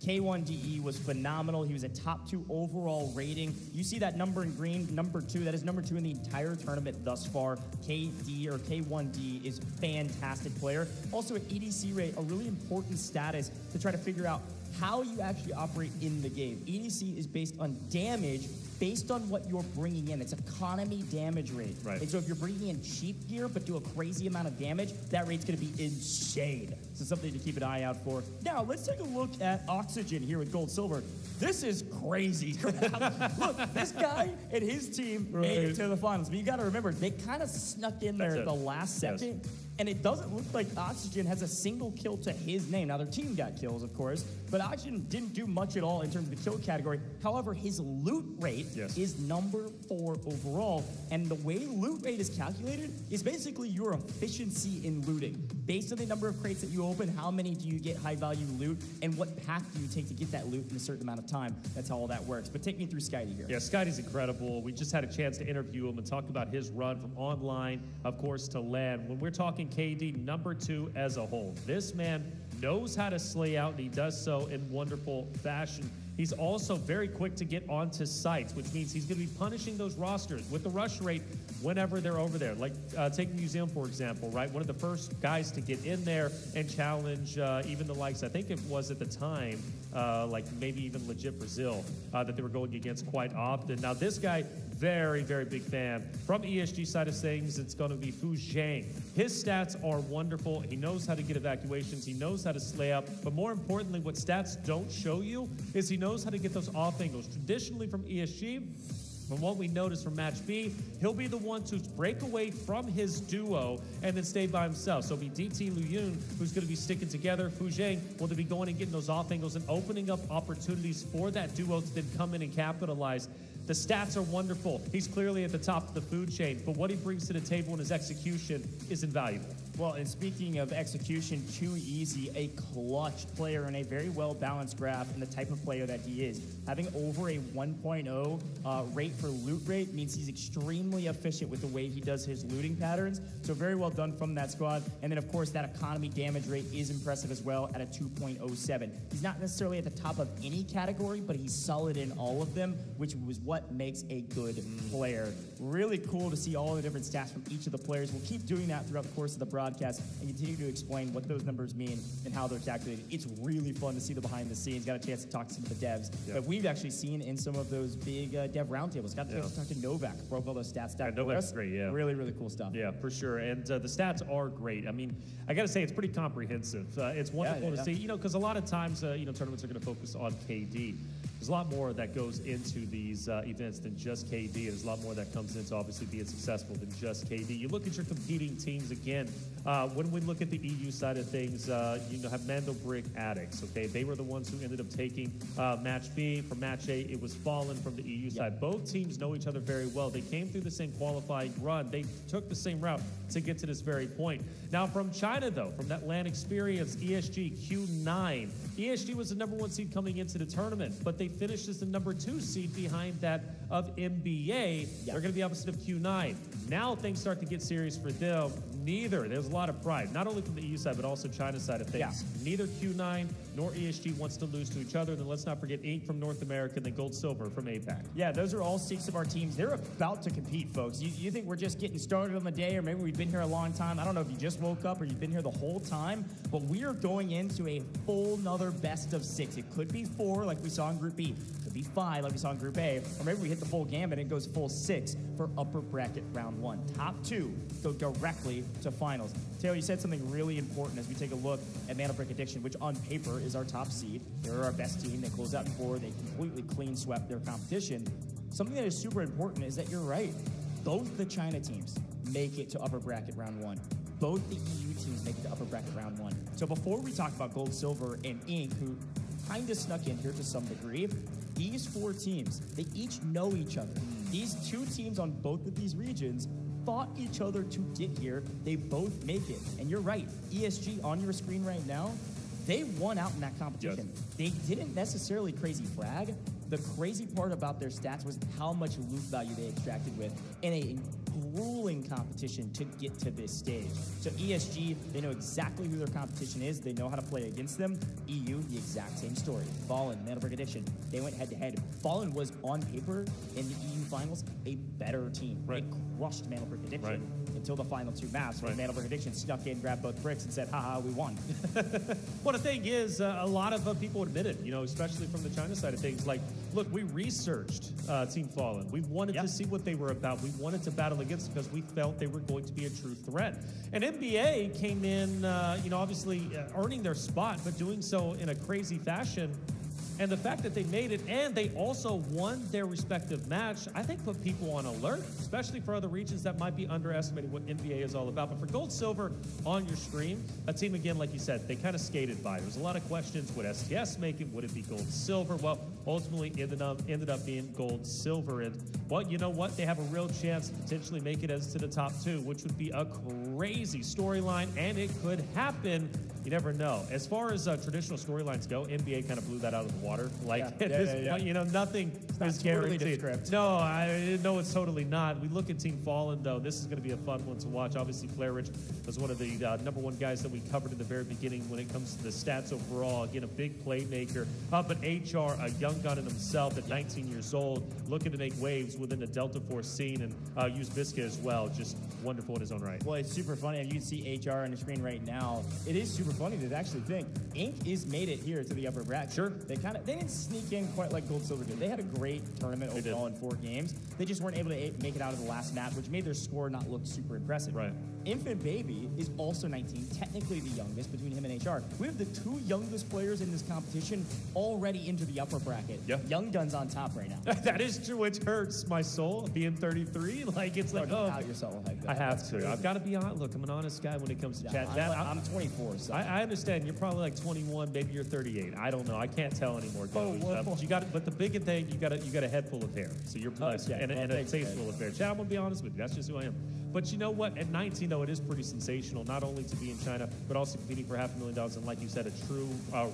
K1DE was phenomenal. He was a top 2 overall rating. You see that number in green, number 2. That is number 2 in the entire tournament thus far. KD or K1D is fantastic player. Also an EDC rate, a really important status to try to figure out how you actually operate in the game. EDC is based on damage based on what you're bringing in. It's economy damage rate. Right. And so if you're bringing in cheap gear but do a crazy amount of damage, that rate's going to be insane. So something to keep an eye out for. Now, let's take a look at Oxygen here with Gold Silver. This is crazy. Look, this guy and his team made it to the finals. But you got to remember, they kind of snuck in there at the last second. Yes. And it doesn't look like Oxygen has a single kill to his name. Now, their team got kills, of course, but Oxygen didn't do much at all in terms of the kill category. However, his loot rate is number 4 overall. And the way loot rate is calculated is basically your efficiency in looting. Based on the number of crates that you open, how many do you get high-value loot, and what path do you take to get that loot in a certain amount of time. That's how all that works. But take me through Skydie here. Yeah, Skydie's incredible. We just had a chance to interview him and talk about his run from online, of course, to LAN. When we're talking KD, number 2 as a whole. This man knows how to slay out, and he does so in wonderful fashion. He's also very quick to get onto sites, which means he's going to be punishing those rosters with the rush rate whenever they're over there. Like, take Museum, for example, right? One of the first guys to get in there and challenge even the likes, I think it was at the time, like maybe even legit Brazil, that they were going against quite often. Now, this guy, very, very big fan. From ESG side of things, it's going to be Fu Zhang. His stats are wonderful. He knows how to get evacuations. He knows how to slay up. But more importantly, what stats don't show you is he knows how to get those off angles. Traditionally from ESG, from what we noticed from Match B, he'll be the one to break away from his duo and then stay by himself. So it'll be DT Lu Yun who's going to be sticking together. Fu Zhang will be going and getting those off angles and opening up opportunities for that duo to then come in and capitalize. The stats are wonderful. He's clearly at the top of the food chain, but what he brings to the table in his execution is invaluable. Well, and speaking of execution, Too Easy, a clutch player and a very well-balanced graph and the type of player that he is. Having over a 1.0 rate for loot rate means he's extremely efficient with the way he does his looting patterns. So very well done from that squad. And then, of course, that economy damage rate is impressive as well at a 2.07. He's not necessarily at the top of any category, but he's solid in all of them, which was what makes a good player. Really cool to see all the different stats from each of the players. We'll keep doing that throughout the course of the broadcast and continue to explain what those numbers mean and how they're calculated. It's really fun to see the behind the scenes. Got a chance to talk to some of the devs that we've actually seen in some of those big dev roundtables. Got a chance to talk to Novak, broke all those stats down. Novak's great, yeah. Really, really cool stuff. Yeah, for sure. And the stats are great. I mean, I got to say, it's pretty comprehensive. It's wonderful to see, you know, because a lot of times, you know, tournaments are going to focus on KD. There's a lot more that goes into these events than just KD. There's a lot more that comes into obviously being successful than just KD. You look at your competing teams again. When we look at the EU side of things, you know, have Mando Brick Addicts. Okay, they were the ones who ended up taking Match B. For Match A, it was Fallen from the EU side. Both teams know each other very well. They came through the same qualifying run. They took the same route to get to this very point. Now from China, though, from that LAN experience, ESG Q9. ESG was the #1 seed coming into the tournament, but they finished as the #2 seed behind that of MBA. They're going to be opposite of Q9. Now things start to get serious for them. There's a lot of pride, not only from the EU side, but also China's side of things. Neither Q9 nor ESG wants to lose to each other. And then let's not forget Inc. from North America and then Gold Silver from APAC. Yeah, those are all 6 of our teams. They're about to compete, folks. You think we're just getting started on the day, or maybe we've been here a long time. I don't know if you just woke up or you've been here the whole time, but we are going into a full another best of 6. It could be 4 like we saw in Group B. It could be 5 like we saw in Group A, or maybe we hit the full gambit and it goes full 6 for upper bracket round 1. Top 2 go directly to finals. Taylor, you said something really important as we take a look at Mana Brick Addiction, which on paper is our top seed. They're our best team. They closed out 4. They completely clean swept their competition. Something that is super important is that you're right. Both the China teams make it to upper bracket round 1. Both the EU teams make it to upper bracket round 1. So before we talk about Gold, Silver, and Inc., who kind of snuck in here to some degree, these 4 teams, they each know each other. These 2 teams on both of these regions fought each other to get here. They both make it. And you're right, ESG on your screen right now, they won out in that competition. Yes. They didn't necessarily crazy frag. The crazy part about their stats was how much loot value they extracted with in a grueling competition to get to this stage. So ESG, they know exactly who their competition is. They know how to play against them. EU, the exact same story. Fallen, Mandelberg Addiction, they went head-to-head. Fallen was, on paper, in the EU finals, a better team. Right. They crushed Mandelberg Addiction until the final two maps, when Mandelberg Addiction snuck in, grabbed both bricks, and said, haha, we won. Well, the thing is, a lot of people admit it, you know, especially from the China side of things. Like, look, we researched Team Fallen. We wanted to see what they were about. We wanted to battle against them because we felt they were going to be a true threat. And NBA came in, you know, obviously earning their spot, but doing so in a crazy fashion. And the fact that they made it and they also won their respective match, I think put people on alert, especially for other regions that might be underestimating what NBA is all about. But for Gold Silver on your stream, a team, again, like you said, they kind of skated by. There was a lot of questions. Would STS make it? Would it be Gold Silver? Well, ultimately ended up being Gold Silver. And, well, you know what? They have a real chance to potentially make it as to the top two, which would be a crazy storyline, and it could happen. You never know. As far as traditional storylines go, NBA kind of blew that out of the water. Like, at this point, you know, nothing is guaranteed. No, it's totally not. We look at Team Fallen, though. This is going to be a fun one to watch. Obviously, Flair Rich was one of the #1 guys that we covered in the very beginning when it comes to the stats overall. Again, a big playmaker. But HR, a young gun in himself at 19 years old, looking to make waves within the Delta Force scene, and use Visca as well. Just wonderful in his own right. Well, it's super funny. And you can see HR on the screen right now. It is super funny to actually think Inc. is made it here to the upper bracket. Sure. They didn't sneak in quite like Gold Silver did. They had a great tournament overall in 4 games. They just weren't able to make it out of the last map, which made their score not look super impressive. Right. Infant Baby is also 19, technically the youngest between him and HR. We have the 2 youngest players in this competition already into the upper bracket. Yep. Young Guns on top right now. That is true. It hurts my soul being 33. Like, it's like, don't out yourself like that. I have to. I've got to be honest. Look, I'm an honest guy when it comes to chat. I'm 24, so I understand. You're probably like 21, maybe you're 38. I don't know. I can't tell anymore. But the big thing, you got a head full of hair, so you're blessed, and a face full of hair. Chad, I'm gonna be honest with you. That's just who I am. But you know what? At 19, though, it is pretty sensational, not only to be in China, but also competing for $500,000, and like you said, a true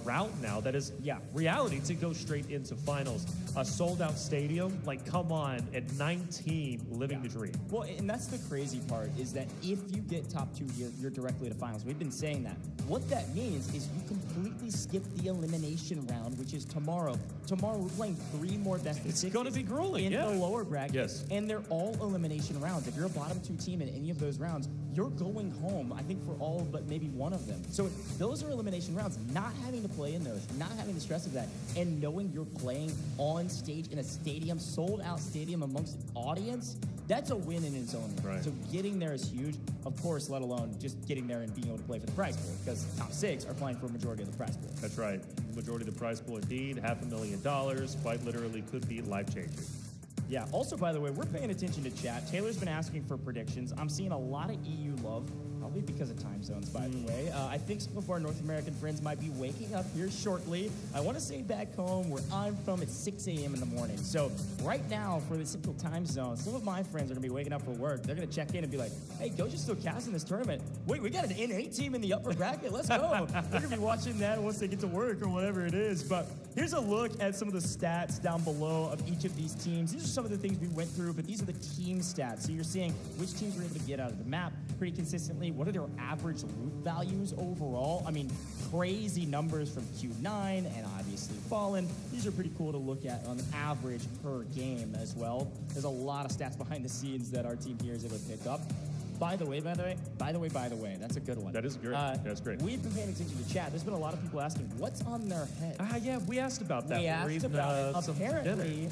route now that is reality to go straight into finals. A sold-out stadium, like, come on, at 19, living the dream. Well, and that's the crazy part, is that if you get top 2 here, you're directly to finals. We've been saying that. What that means is you completely skip the elimination round, which is tomorrow. Tomorrow, we're playing 3 more best of 6. It's going to be grueling, in the lower bracket, and they're all elimination rounds. If you're a bottom 2 team in any of those rounds, you're going home, I think, for all but maybe one of them. So those are elimination rounds. Not having to play in those, not having the stress of that, and knowing you're playing on stage in a stadium, sold-out stadium amongst an audience, that's a win in its own right. So getting there is huge, of course, let alone just getting there and being able to play for the prize pool, because top 6 are playing for a majority of the prize pool. That's right. Majority of the prize pool, indeed. $500,000, quite literally could be life-changing. Yeah, also, by the way, we're paying attention to chat. Taylor's been asking for predictions. I'm seeing a lot of EU love, probably because of time zones, by the way. I think some of our North American friends might be waking up here shortly. I want to say back home where I'm from, it's 6 a.m. in the morning. So right now, for the Central Time Zone, some of my friends are going to be waking up for work. They're going to check in and be like, hey, Goja's still casting this tournament. Wait, we got an N8 team in the upper bracket. Let's go. They're going to be watching that once they get to work or whatever it is. But here's a look at some of the stats down below of each of these teams. These are some of the things we went through, but these are the team stats. So you're seeing which teams were able to get out of the map pretty consistently. What are their average loot values overall? I mean, crazy numbers from Q9 and obviously Fallen. These are pretty cool to look at on average per game as well. There's a lot of stats behind the scenes that our team here is able to pick up. By the way, that's a good one. That is great. That's great. We've been paying attention to chat. There's been a lot of people asking, what's on their head? Yeah, we asked about that. We asked about it. Apparently,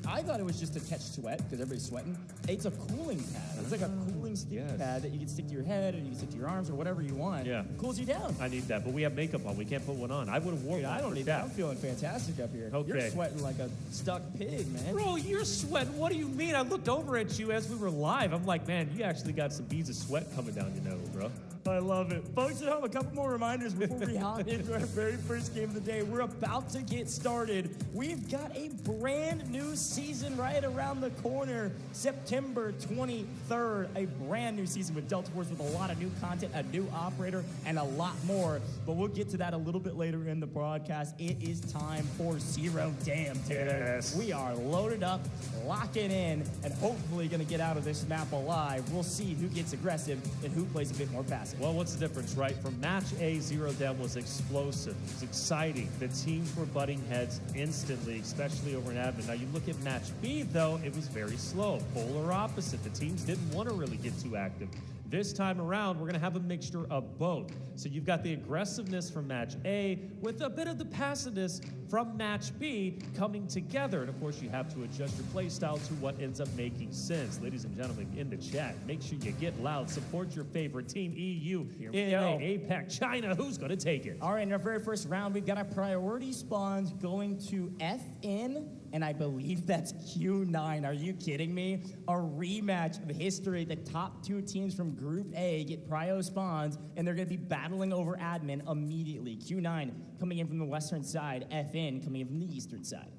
I thought it was just to catch sweat, because everybody's sweating. It's a cooling pad. It's like a cooling stick pad that you can stick to your head, or you can stick to your arms, or whatever you want. Yeah. It cools you down. I need that, but we have makeup on. We can't put one on. I would have worn one. I don't need that. I'm feeling fantastic up here. Okay. You're sweating like a stuck pig, man. Bro, you're sweating. What do you mean? I looked over at you as we were live. I'm like, man, you actually got some beads of sweat coming down your nose, bro. I love it. Folks at home, a couple more reminders before we hop into our very first game of the day. We're about to get started. We've got a brand new season right around the corner, September 23rd. A brand new season with Delta Force with a lot of new content, a new operator, and a lot more. But we'll get to that a little bit later in the broadcast. It is time for Zero Damn today. Yes. We are loaded up, locking in, and hopefully going to get out of this map alive. We'll see who gets aggressive and who plays a bit more passive. Well, what's the difference, right? From match A, Zero Dem was explosive. It was exciting. The teams were butting heads instantly, especially over in admin. Now, you look at match B, though, it was very slow. Polar opposite. The teams didn't want to really get too active. This time around, we're going to have a mixture of both. So you've got the aggressiveness from match A with a bit of the passiveness from match B coming together. And of course, you have to adjust your play style to what ends up making sense. Ladies and gentlemen, in the chat, make sure you get loud. Support your favorite team, EU, NA, APAC, China. Who's going to take it? All right, in our very first round, we've got our priority spawns going to FN, and I believe that's Q9. Are you kidding me? A rematch of history. The top two teams from Group A get prio spawns, and they're going to be battling over admin immediately. Q9 coming in from the western side, FN coming in from the eastern side.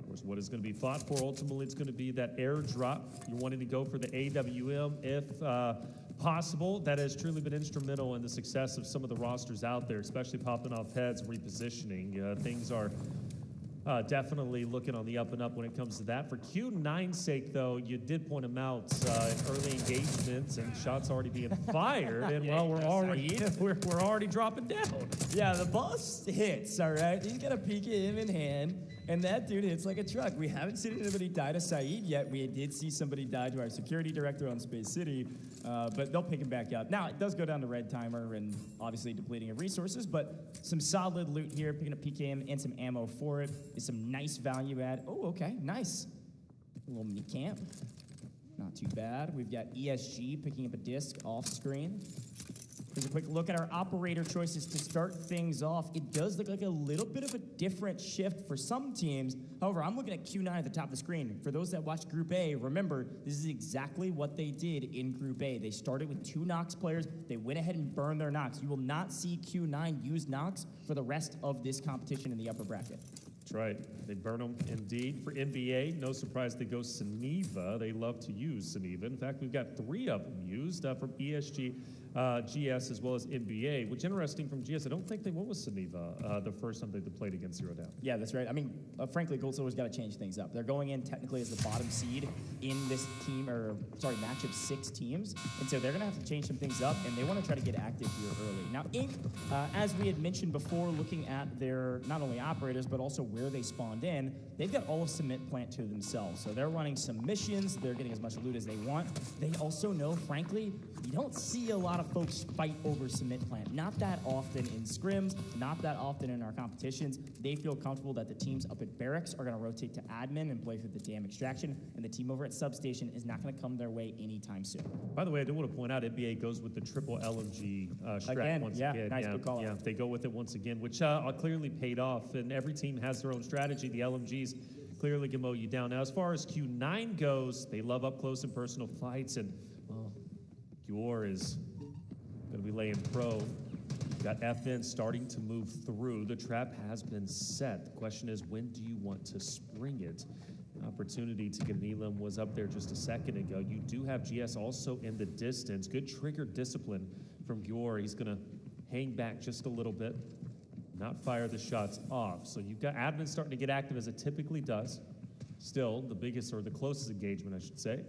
Of course, what is going to be fought for? Ultimately, it's going to be that airdrop. You're wanting to go for the AWM if possible. That has truly been instrumental in the success of some of the rosters out there, especially popping off heads, repositioning. Things are definitely looking on the up and up when it comes to that. For Q9's sake, though, you did point them out in early engagements and shots already being fired. And well, we're already dropping down. Yeah, the boss hits, all right? He's got a PKM in hand, and that dude hits like a truck. We haven't seen anybody die to Saeed yet. We did see somebody die to our security director on Space City, but they'll pick him back up. Now, it does go down to red timer and obviously depleting of resources, but some solid loot here, picking up PKM and some ammo for it. Is some nice value add. Oh, okay, nice. A little mini camp. Not too bad. We've got ESG picking up a disc off screen. Here's a quick look at our operator choices to start things off. It does look like a little bit of a different shift for some teams. However, I'm looking at Q9 at the top of the screen. For those that watched Group A, remember, this is exactly what they did in Group A. They started with 2 Nox players. They went ahead and burned their Nox. You will not see Q9 use Nox for the rest of this competition in the upper bracket. That's right. They burn them indeed. For NBA, no surprise they go Suniva. They love to use Suniva. In fact, we've got 3 of them used from ESG, GS, as well as NBA, which interesting from GS. I don't think they went with Suniva the first time they played against Zero Down. Yeah, that's right. I mean, frankly, Gold Silver's got to change things up. They're going in technically as the bottom seed in this match of 6 teams, and so they're going to have to change some things up, and they want to try to get active here early. Now, Inc., as we had mentioned before, looking at their not only operators, but also where they spawned in, they've got all of Cement Plant to themselves. So they're running some missions. They're getting as much loot as they want. They also know, frankly, you don't see a lot of folks fight over Cement Plant. Not that often in scrims, not that often in our competitions. They feel comfortable that the teams up at Barracks are going to rotate to admin and play for the dam extraction, and the team over at Substation is not going to come their way anytime soon. By the way, I do want to point out NBA goes with the triple LMG strat once again. Nice, good call. Yeah, they go with it once again, which clearly paid off, and every team has their own strategy. The LMGs clearly can mow you down. Now, as far as Q9 goes, they love up close and personal fights, and well, Gior is going to be laying pro. You've got FN starting to move through. The trap has been set. The question is, when do you want to spring it? An opportunity to get an Elam was up there just a second ago. You do have GS also in the distance. Good trigger discipline from Gior. He's going to hang back just a little bit, not fire the shots off. So you've got admin starting to get active as it typically does. Still, the biggest or the closest engagement, I should say,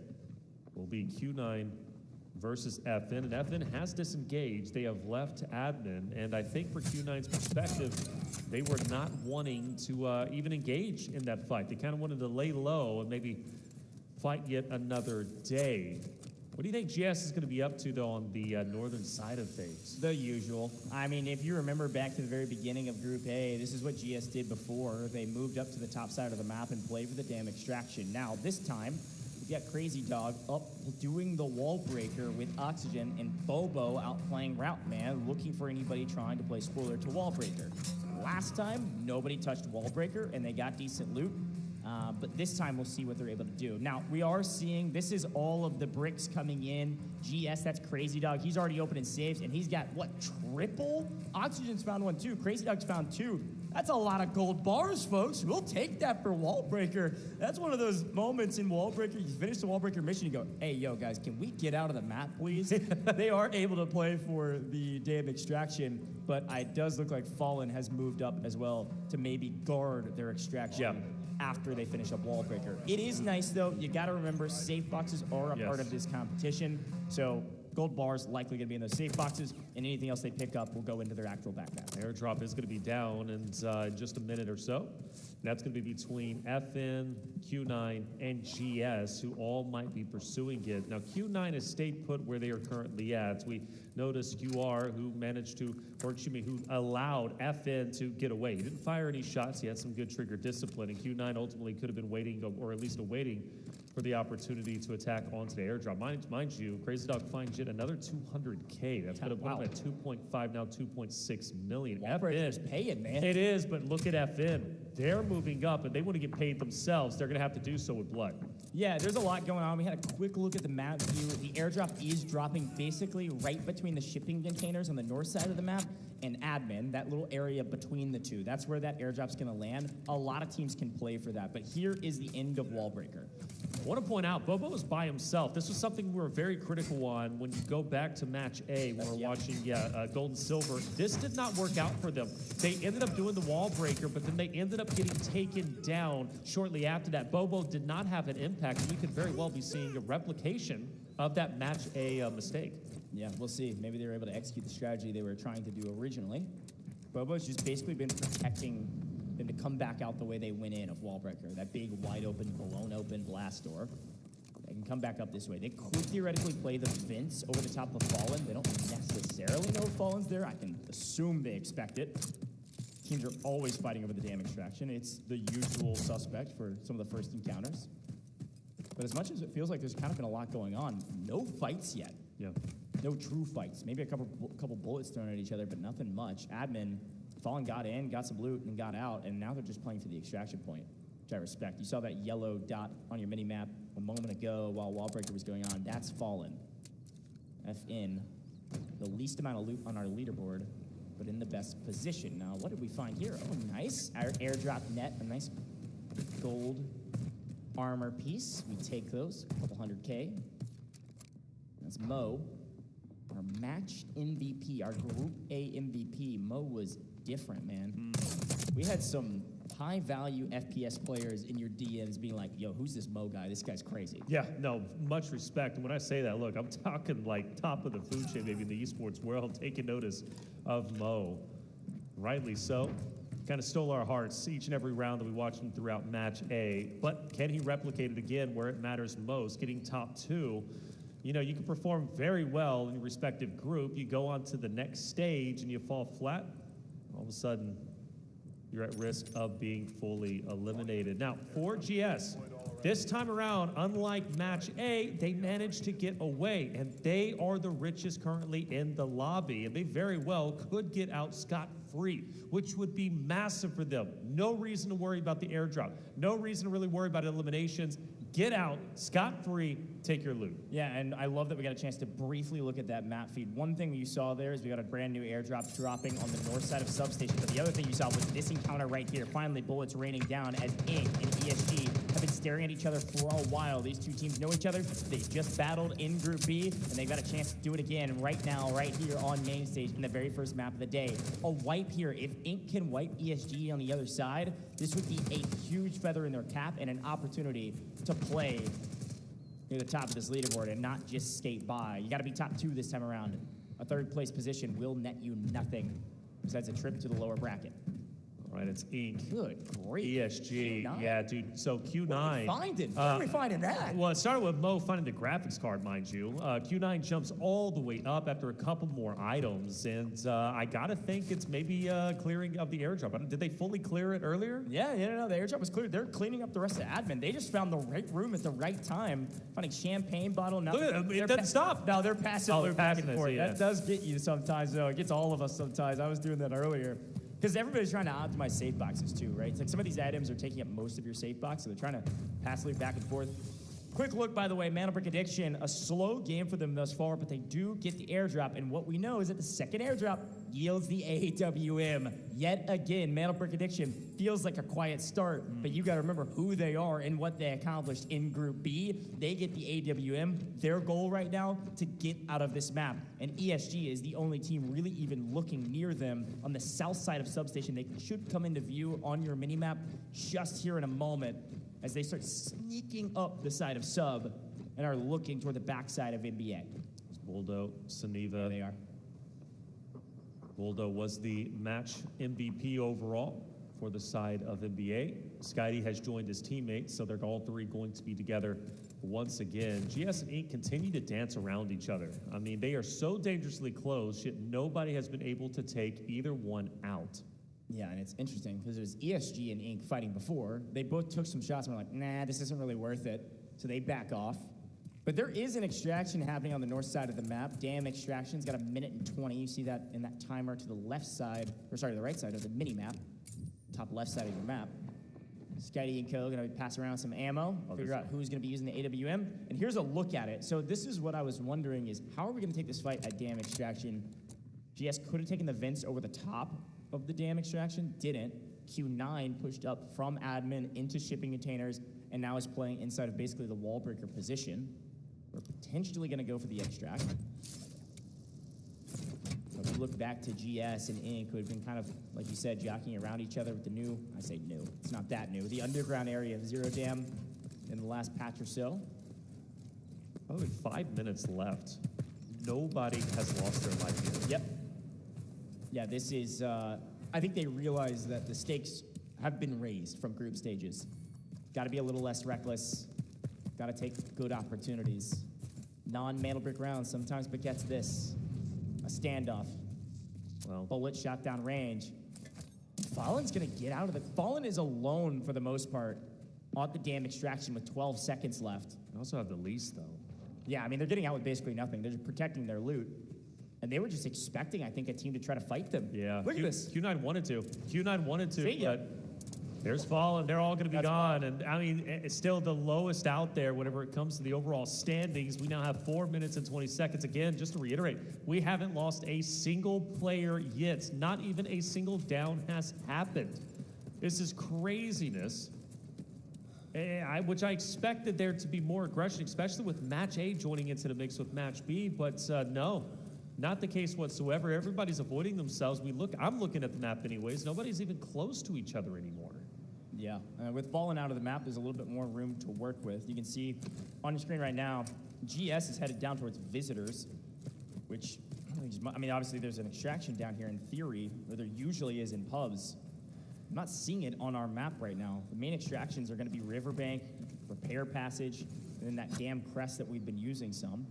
will be Q9 versus FN, and FN has disengaged. They have left admin, and I think for Q9's perspective, they were not wanting to even engage in that fight. They kind of wanted to lay low and maybe fight yet another day. What do you think GS is going to be up to, though, on the northern side of things? The usual. I mean, if you remember back to the very beginning of Group A, this is what GS did before. They moved up to the top side of the map and played for the dam extraction. Now, this time, we've got Crazy Dog up doing the wall breaker with Oxygen, and Bobo out playing Route Man, looking for anybody trying to play spoiler to wall breaker. Last time, nobody touched wall breaker, and they got decent loot. But this time we'll see what they're able to do. Now, we are seeing, this is all of the bricks coming in. GS, that's Crazy Dog. He's already opening safes, and he's got, what, triple? Oxygen's found one, too. Crazy Dog's found two. That's a lot of gold bars, folks. We'll take that for Wallbreaker. That's one of those moments in Wallbreaker. You finish the Wallbreaker mission, you go, hey, yo, guys, can we get out of the map, please? They are able to play for the dam extraction, but it does look like Fallen has moved up as well to maybe guard their extraction after they finish up Wallbreaker. It is nice, though. You got to remember, safe boxes are a part of this competition. So gold bars likely going to be in those safe boxes, and anything else they pick up will go into their actual backpack. Airdrop is going to be down in just a minute or so. That's going to be between FN, Q9, and GS, who all might be pursuing it. Now, Q9 has stayed put where they are currently at. We noticed QR, who managed to, or excuse me, who allowed FN to get away. He didn't fire any shots. He had some good trigger discipline, and Q9 ultimately could have been waiting, or at least awaiting, for the opportunity to attack onto the airdrop. Mind you, Crazy Dog finds yet another 200K. That's going to put him at 2.5, now 2.6 million. Wallbreaker's paying, man. It is, but look at FN. They're moving up, and they want to get paid themselves. They're going to have to do so with blood. Yeah, there's a lot going on. We had a quick look at the map view. The airdrop is dropping basically right between the shipping containers on the north side of the map and admin, that little area between the two. That's where that airdrop's going to land. A lot of teams can play for that, but here is the end of Wallbreaker. I want to point out, Bobo was by himself. This was something we were very critical on when you go back to match A, when we're watching gold and silver. This did not work out for them. They ended up doing the Wallbreaker, but then they ended up getting taken down shortly after that. Bobo did not have an impact. We could very well be seeing a replication of that match A mistake. Yeah, we'll see. Maybe they were able to execute the strategy they were trying to do originally. Bobo's just basically been protecting them to come back out the way they went in of Wallbreaker, that big, wide open, blown open blast door. They can come back up this way. They could theoretically play the Vince over the top of Fallen. They don't necessarily know Fallen's there. I can assume they expect it. Teams are always fighting over the dam extraction. It's the usual suspect for some of the first encounters. But as much as it feels like there's kind of been a lot going on, no fights yet. Yeah. No true fights. Maybe a couple bullets thrown at each other, but nothing much. Admin, Fallen got in, got some loot, and got out, and now they're just playing for the extraction point, which I respect. You saw that yellow dot on your mini-map a moment ago while Wallbreaker was going on. That's Fallen. FN, the least amount of loot on our leaderboard, but in the best position. Now, what did we find here? Oh, nice. Our airdrop net, a nice gold armor piece. We take those, a couple 100K. That's Mo, our matched MVP, our Group A MVP. Mo was different, man. We had some high-value FPS players in your DMs being like, yo, who's this Mo guy? This guy's crazy. Yeah, no, much respect. And when I say that, look, I'm talking like top of the food chain, maybe in the esports world, taking notice of Mo. Rightly so. Kind of stole our hearts each and every round that we watched him throughout match A. But can he replicate it again where it matters most, getting top 2? You know, you can perform very well in your respective group. You go on to the next stage and you fall flat. All of a sudden, you're at risk of being fully eliminated. Now, for GS, this time around, unlike match A, they managed to get away, and they are the richest currently in the lobby, and they very well could get out scot-free, which would be massive for them. No reason to worry about the airdrop. No reason to really worry about eliminations. Get out, scot-free, take your loot. Yeah, and I love that we got a chance to briefly look at that map feed. One thing you saw there is we got a brand new airdrop dropping on the north side of Substation, but the other thing you saw was this encounter right here. Finally, bullets raining down as Ink and ESG have been staring at each other for a while. These two teams know each other. They just battled in Group B, and they've got a chance to do it again right now, right here on main stage in the very first map of the day. A wipe here. If Ink can wipe ESG on the other side, this would be a huge feather in their cap and an opportunity to play near the top of this leaderboard and not just skate by. You got to be top 2 this time around. A third place position will net you nothing besides a trip to the lower bracket. All right, it's Ink. Good grief. ESG. Q9. Yeah, dude. So Q9. What are we finding? What are we finding that? Well, it started with Mo finding the graphics card, mind you. Q9 jumps all the way up after a couple more items, and I gotta think it's maybe clearing of the airdrop. Did they fully clear it earlier? Yeah, no, the airdrop was cleared. They're cleaning up the rest of admin. They just found the right room at the right time, finding champagne bottle. Now look at it, it doesn't stop. Now they're passing back and forth. Yeah. That does get you sometimes, though. It gets all of us sometimes. I was doing that earlier. Because everybody's trying to optimize safe boxes too, right? It's like some of these items are taking up most of your safe box, so they're trying to pass loot back and forth. Quick look, by the way, Mana Brick Addiction, a slow game for them thus far, but they do get the airdrop, and what we know is that the second airdrop yields the AWM. Yet again, Mana Brick Addiction feels like a quiet start, but you gotta remember who they are and what they accomplished in Group B. They get the AWM. Their goal right now, to get out of this map. And ESG is the only team really even looking near them on the south side of Substation. They should come into view on your minimap just here in a moment, as they start sneaking up the side of Sub and are looking toward the backside of NBA. It's Boldo, Saniva. There they are. Boldo was the match MVP overall for the side of NBA. Skydie has joined his teammates, so they're all three going to be together once again. GS and Inc. continue to dance around each other. I mean, they are so dangerously close, yet nobody has been able to take either one out. Yeah, and it's interesting because there's ESG and Inc. fighting before. They both took some shots and were like, nah, this isn't really worth it. So they back off. But there is an extraction happening on the north side of the map. Damn extraction's got 1:20. You see that in that timer to the left side, or sorry, the right side of the mini map, top left side of your map. Skydie and Co. gonna pass around some ammo, figure out who's gonna be using the AWM. And here's a look at it. So this is what I was wondering is, how are we gonna take this fight at Damn Extraction? GS could have taken the vents over the top of the Damn Extraction, didn't. Q9 pushed up from admin into shipping containers and now is playing inside of basically the wall breaker position. We're potentially gonna go for the extract. But we look back to GS and Inc., who have been kind of, like you said, jockeying around each other with the new, I say new, it's not that new, the underground area of Zero Dam in the last patch or so. Probably 5 minutes left. Nobody has lost their life here. Yep. Yeah, this is, I think they realize that the stakes have been raised from group stages. Got to be a little less reckless. Got to take good opportunities. Non-Mantle Brick rounds sometimes begets this. A standoff. Well, bullet shot down range. Fallen's going to get out of the... Fallen is alone for the most part on the Damn Extraction with 12 seconds left. They also have the lease, though. Yeah, I mean, they're getting out with basically nothing. They're just protecting their loot. And they were just expecting, I think, a team to try to fight them. Yeah. Look at this. Q9 wanted to. Q9 wanted to, See ya. but there's Fallen. They're all going to be gone. And, I mean, it's still the lowest out there whenever it comes to the overall standings. We now have 4 minutes and 20 seconds. Again, just to reiterate, we haven't lost a single player yet. Not even a single down has happened. This is craziness. Which I expected there to be more aggression, especially with Match A joining into the mix with Match B, but no, not the case whatsoever. Everybody's avoiding themselves. I'm looking at the map anyways. Nobody's even close to each other anymore. Yeah, with Fallen out of the map, there's a little bit more room to work with. You can see on your screen right now, GS is headed down towards Visitors, which, I mean, obviously there's an extraction down here in theory, where there usually is in pubs. I'm not seeing it on our map right now. The main extractions are going to be Riverbank, Repair Passage, and then that damn crest that we've been using some.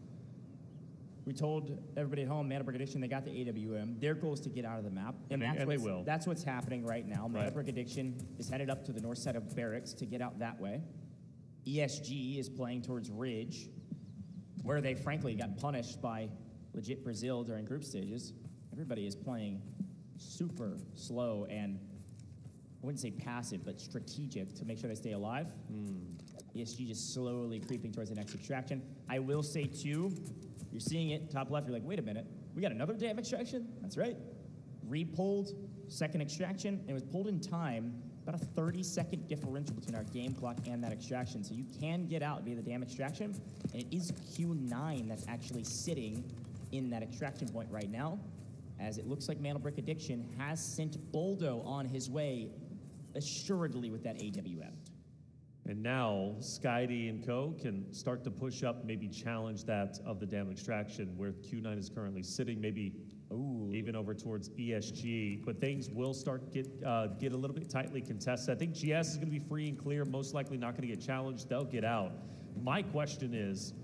We told everybody at home, Mana Brick Addiction, they got the AWM. Their goal is to get out of the map. And they will. That's what's happening right now. Mana Brick Addiction is headed up to the north side of Barracks to get out that way. ESG is playing towards Ridge, where they frankly got punished by legit Brazil during group stages. Everybody is playing super slow and, I wouldn't say passive, but strategic to make sure they stay alive. ESG just slowly creeping towards the next extraction. I will say, too, you're seeing it, top left, you're like, wait a minute, we got another damn extraction? That's right. Re-pulled, second extraction, and it was pulled in time, about a 30-second differential between our game clock and that extraction. So you can get out via the damn extraction, and it is Q9 that's actually sitting in that extraction point right now, as it looks like Mana Brick Addiction has sent Boldo on his way, assuredly with that AWM. And now Skydie and Co. can start to push up, maybe challenge that of the Damn Extraction, where Q9 is currently sitting, maybe even over towards ESG. But things will start get a little bit tightly contested. I think GS is going to be free and clear, most likely not going to get challenged. They'll get out. My question is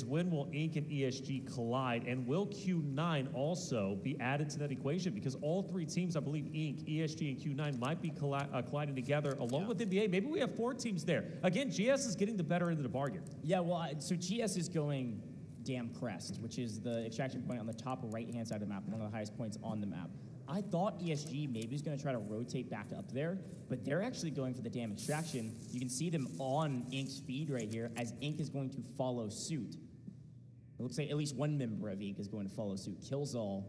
when will Inc. and ESG collide, and will Q9 also be added to that equation? Because all three teams, I believe Inc., ESG, and Q9 might be colliding together along with NBA. Maybe we have 4 teams there. Again, GS is getting the better end of the bargain. Yeah, well, so GS is going Damn Crest, which is the extraction point on the top right-hand side of the map, one of the highest points on the map. I thought ESG maybe was going to try to rotate back up there, but they're actually going for the damn extraction. You can see them on Ink's feed right here, as Ink is going to follow suit. It looks like at least one member of Ink is going to follow suit. Killzall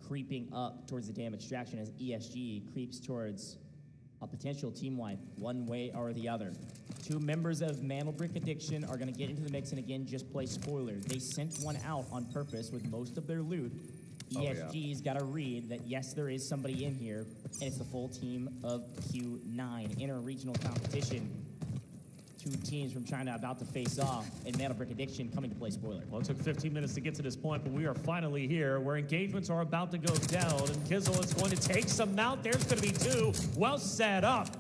creeping up towards the damn extraction as ESG creeps towards a potential team wipe one way or the other. Two members of Mantle Brick Addiction are going to get into the mix, and again, just play spoiler. They sent one out on purpose with most of their loot. ESG's got to read that, yes, there is somebody in here, and it's the full team of Q9. Inter-regional competition. Two teams from China about to face off, and Mantle Brick Addiction coming to play spoiler. Well, it took 15 minutes to get to this point, but we are finally here where engagements are about to go down, and Kizzle is going to take some out. There's going to be two. Well set up.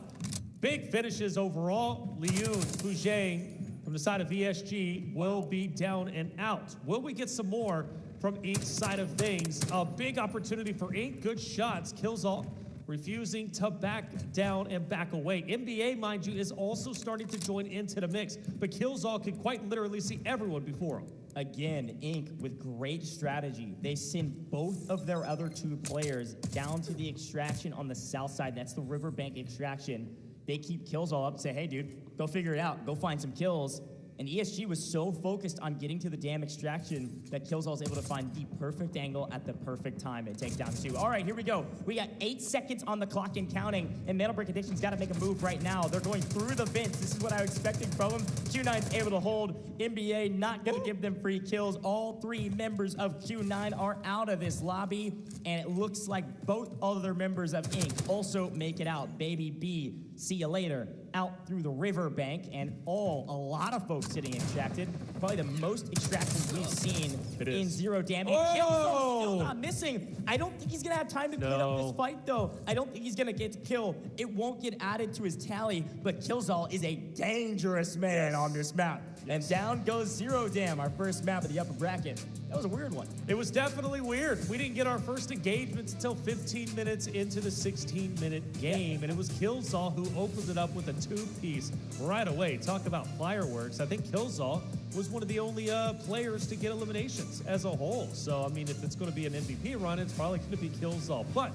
Big finishes overall. Liun, Fugé from the side of ESG will be down and out. Will we get some more from Ink's side of things? A big opportunity for Ink. Good shots. Killzall refusing to back down and back away. NBA, mind you, is also starting to join into the mix, but Killzall can quite literally see everyone before him. Again, Ink with great strategy. They send both of their other two players down to the extraction on the south side. That's the riverbank extraction. They keep Killzall up, say, hey, dude, go figure it out. Go find some kills. And ESG was so focused on getting to the damn extraction that Killzall was able to find the perfect angle at the perfect time and take down two. All right, here we go. We got 8 seconds on the clock and counting, and Mantle Brick Addiction's got to make a move right now. They're going through the vents. This is what I was expecting from them. Q9's able to hold. NBA not going to give them free kills. All 3 members of Q9 are out of this lobby, and it looks like both other members of Ink also make it out. Baby B, see you later. Out through the riverbank, and a lot of folks sitting extracted. Probably the most extractions we've seen in Zero Damage. Killzall still not missing. I don't think he's gonna have time to clean up this fight, though. I don't think he's gonna get to kill. It won't get added to his tally, but Killzall is a dangerous man on this map. And down goes Zero Dam, our first map of the upper bracket. That was a weird one. It was definitely weird. We didn't get our first engagements until 15 minutes into the 16-minute game, and it was Killzall who opened it up with a 2-piece right away. Talk about fireworks. I think Killzall was one of the only players to get eliminations as a whole. So, I mean, if it's going to be an MVP run, it's probably going to be Killzall. But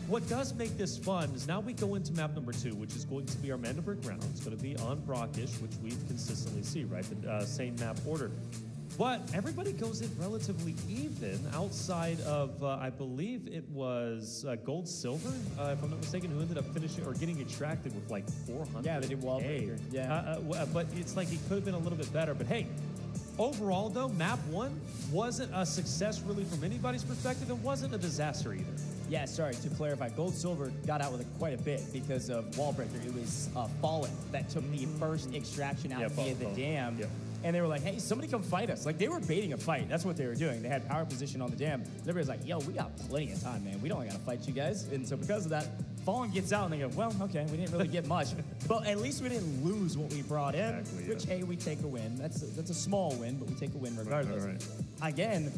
what does make this fun is now we go into map number 2, which is going to be our Mandelberg round. It's going to be on Brockish, which we consistently see, right? The same map order. But everybody goes in relatively even outside of, I believe it was Gold Silver, if I'm not mistaken, who ended up finishing or getting extracted with like 400. Yeah, they did well. Yeah. But it's like it could have been a little bit better. But hey, overall though, map 1 wasn't a success really from anybody's perspective. It wasn't a disaster either. Yeah, sorry, to clarify, Gold Silver got out with it quite a bit because of Wallbreaker. It was Fallen that took the first extraction out via the dam. Yeah. And they were like, hey, somebody come fight us. Like, they were baiting a fight. That's what they were doing. They had power position on the dam. Everybody's like, yo, we got plenty of time, man. We don't got to fight you guys. And so because of that, Fallen gets out and they go, well, okay, we didn't really get much. But at least we didn't lose what we brought in, which, hey, we take a win. That's a small win, but we take a win regardless. Right. Again,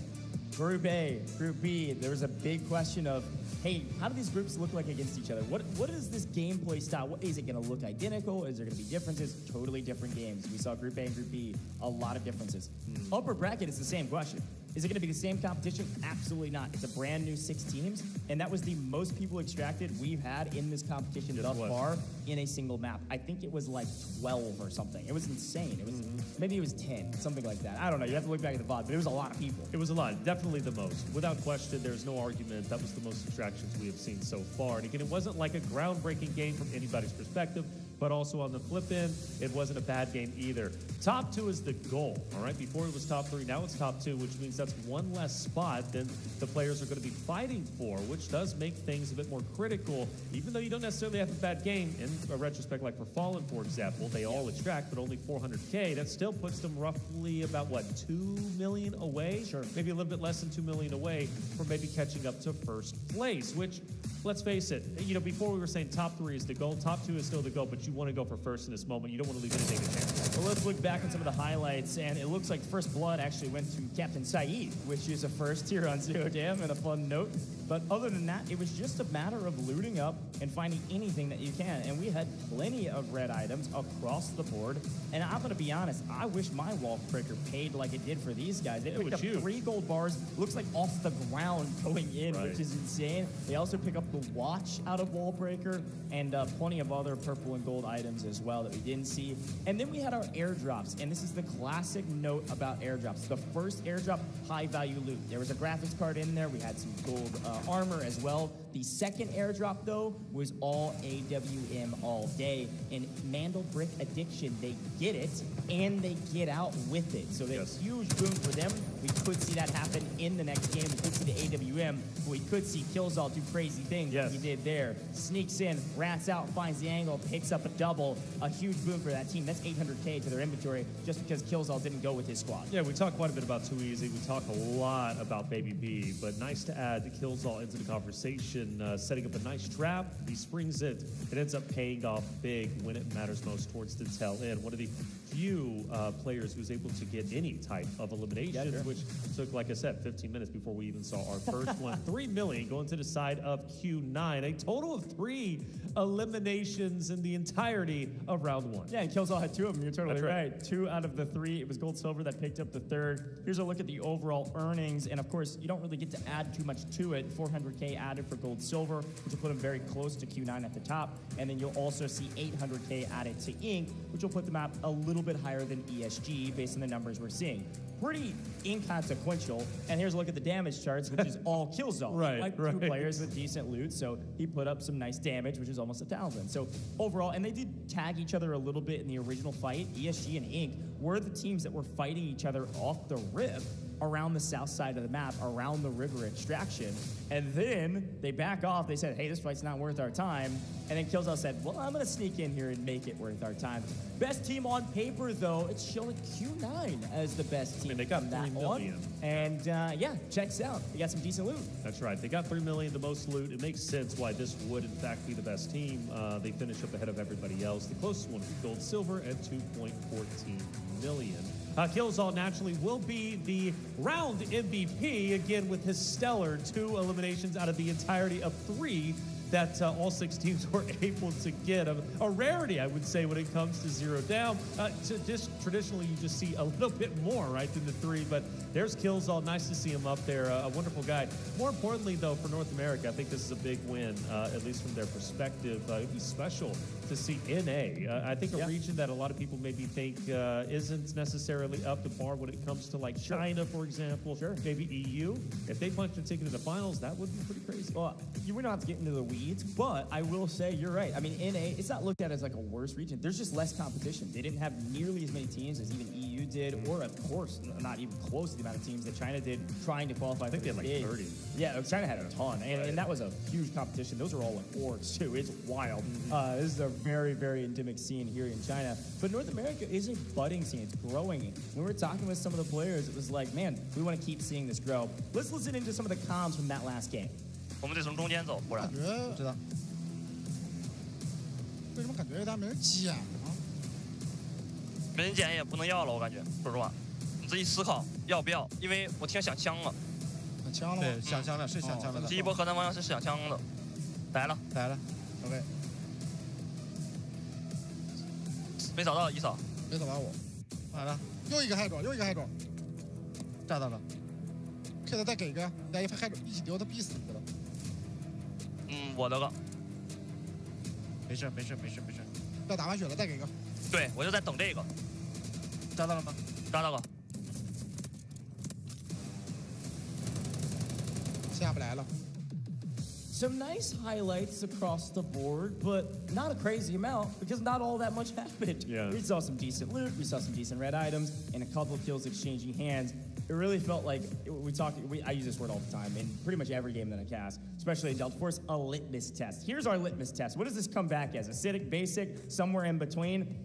Group A, Group B, there was a big question of, hey, how do these groups look like against each other? What is this gameplay style? Is it going to look identical? Is there going to be differences? Totally different games. We saw Group A and Group B, a lot of differences. Upper bracket is the same question. Is it going to be the same competition? Absolutely not. It's a brand new 6 teams, and that was the most people extracted we've had in this competition thus far in a single map. I think it was like 12 or something. It was insane. It was maybe it was 10, something like that. I don't know. You have to look back at the VOD, but it was a lot of people. It was a lot. Definitely the most. Without question, there's no argument. That was the most extractions we have seen so far. And again, it wasn't like a groundbreaking game from anybody's perspective, but also on the flip end, it wasn't a bad game either. Top 2 is the goal, all right? Before it was top 3, now it's top 2, which means that's one less spot than the players are going to be fighting for, which does make things a bit more critical, even though you don't necessarily have a bad game. In a retrospect, like for Fallen, for example, they all extract, but only 400K. That still puts them roughly about, what, 2 million away? Sure. Maybe a little bit less than 2 million away from maybe catching up to first place, which, let's face it, you know, before we were saying top 3 is the goal, top 2 is still the goal, but you want to go for first in this moment. You don't want to leave anything to chance. Well, let's look back at some of the highlights, and it looks like first blood actually went to Captain Saeed, which is a first here on Zero Dam, and a fun note. But other than that, it was just a matter of looting up and finding anything that you can. And we had plenty of red items across the board. And I'm going to be honest, I wish my wall breaker paid like it did for these guys. They picked up 3 gold bars, looks like off the ground going in, which is insane. They also pick up the watch out of wall breaker and plenty of other purple and gold items as well that we didn't see. And then we had our airdrops, and this is the classic note about airdrops. The first airdrop, high value loot. There was a graphics card in there. We had some gold armor as well. The second airdrop, though, was all AWM all day. And Mandel Brick Addiction, they get it, and they get out with it. So that's a huge boom for them. We could see that happen in the next game. We could see the AWM, but we could see Killzall do crazy things like he did there. Sneaks in, rats out, finds the angle, picks up a double. A huge boom for that team. That's 800K to their inventory just because Killzall didn't go with his squad. Yeah, we talk quite a bit about Too Easy. We talk a lot about Baby B, but nice to add Killzall into the conversation, setting up a nice trap. He springs it. It ends up paying off big when it matters most towards the tail end. One of the few players who's able to get any type of elimination, which took, like I said, 15 minutes before we even saw our first one. 3 million going to the side of Q9. A total of 3 eliminations in the entirety of round 1. Yeah, and Killzall had 2 of them. You're totally right. 2 out of the 3. It was Gold Silver that picked up the 3rd. Here's a look at the overall earnings. And of course, you don't really get to add too much to it. 400K added for Gold Silver, which will put them very close to Q9 at the top. And then you'll also see 800K added to Ink, which will put the map a little bit higher than ESG based on the numbers we're seeing. Pretty inconsequential. And here's a look at the damage charts, which is all Killzall. Like 2 players with decent loot, so he put up some nice damage, which is almost 1,000. So overall, and they did tag each other a little bit in the original fight. ESG and Ink were the teams that were fighting each other off the rip around the south side of the map, around the river extraction. And then they back off. They said, hey, this fight's not worth our time. And then Killzall said, well, I'm going to sneak in here and make it worth our time. Best team on paper, though, it's showing Q9 as the best team. And they got 3 million. And yeah, checks out. They got some decent loot. That's right. They got 3 million, the most loot. It makes sense why this would, in fact, be the best team. They finish up ahead of everybody else. The closest one is Gold Silver at 2.14 million. Killzall naturally will be the round MVP, again with his stellar 2 eliminations out of the entirety of 3 that all 6 teams were able to get. A rarity, I would say, when it comes to 0 down. Just traditionally, you just see a little bit more, right, than the 3, but there's Killzall. Nice to see him up there. A wonderful guy. More importantly, though, for North America, I think this is a big win, at least from their perspective. It'd be special to see NA. I think a region that a lot of people maybe think isn't necessarily up to par when it comes to, like, China, for example, maybe EU. If they punched a ticket to the finals, that would be pretty crazy. Well, you would not have to get into the weeds, but I will say you're right. I mean, NA, it's not looked at as like a worse region. There's just less competition. They didn't have nearly as many teams as even EU did, or of course, not even close to the amount of teams that China did trying to qualify. I think they had like 30. Yeah, China had a ton, and that was a huge competition. Those are all like orgs too. It's wild. This is a very, very endemic scene here in China. But North America is a budding scene. It's growing. When we were talking with some of the players, it was like, man, we want to keep seeing this grow. Let's listen into some of the comms from that last game. 我们得从中间走，不然。我知道。为什么感觉他没人捡呢？没人捡也不能要了，我感觉，说实话，你自己思考要不要，因为我听响枪了。响枪了？对，响枪了，是响枪了的。第一波河南方向是响枪的，来了，来了 ，OK。没找到一扫，没找到我，来了，又一个海爪，又一个海爪，炸到了。Kid 再给个，来一发海爪，一起丢他逼死你了。我的个。没事，要打完血了，再给个。对，我就在等这个。扎到了吗？扎到了。下不来了。 Some nice highlights across the board, but not a crazy amount because not all that much happened. Yeah. We saw some decent loot, we saw some decent red items, and a couple of kills exchanging hands. It really felt like I use this word all the time in pretty much every game that I cast, especially in Delta Force, a litmus test. Here's our litmus test. What does this come back as? Acidic, basic, somewhere in between?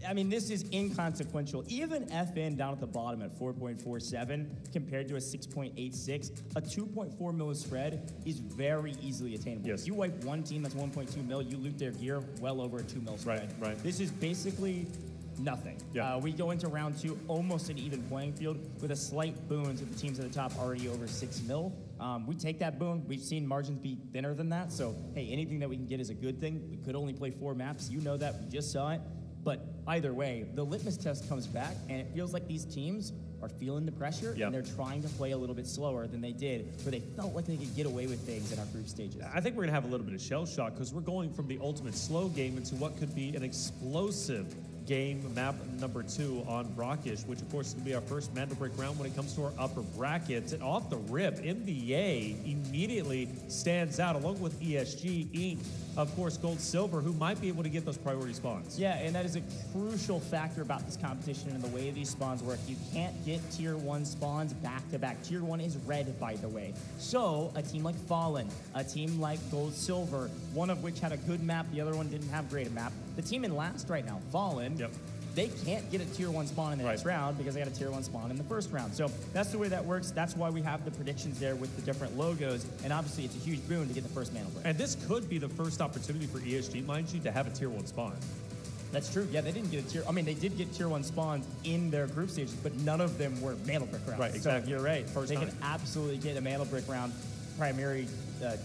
I mean, this is inconsequential. Even FN down at the bottom at 4.47 compared to a 6.86, a 2.4 mil spread is very easily attainable. Yes. If you wipe one team that's 1.2 mil, you loot their gear well over a 2 mil spread. Right. This is basically nothing. Yeah. We go into round 2 almost an even playing field with a slight boon to the teams at the top already over 6 mil. We take that boon. We've seen margins be thinner than that. So, hey, anything that we can get is a good thing. We could only play 4 maps. You know that. We just saw it. But either way, the litmus test comes back, and it feels like these teams are feeling the pressure, and they're trying to play a little bit slower than they did, where they felt like they could get away with things in our group stages. I think we're going to have a little bit of shell shock because we're going from the ultimate slow game into what could be an explosive game, map number 2 on Brockish, which of course is going to be our first Mandel break round when it comes to our upper brackets. And off the rip, NBA immediately stands out along with ESG, Inc., of course, Gold, Silver, who might be able to get those priority spawns. Yeah, and that is a crucial factor about this competition and the way these spawns work. You can't get tier 1 spawns back to back. Tier 1 is red, by the way. So a team like Fallen, a team like Gold, Silver, one of which had a good map, the other one didn't have great a map. The team in last right now, Fallen, they can't get a tier 1 spawn in the next round because they got a tier 1 spawn in the first round. So that's the way that works. That's why we have the predictions there with the different logos. And obviously, it's a huge boon to get the first Mandel break. And this could be the first opportunity for ESG, mind you, to have a tier 1 spawn. That's true. Yeah, they didn't get a tier. I mean, they did get tier 1 spawns in their group stages, but none of them were Mandel break rounds. Right, exactly. So you're right. First they time. can absolutely get a Mandel break round primary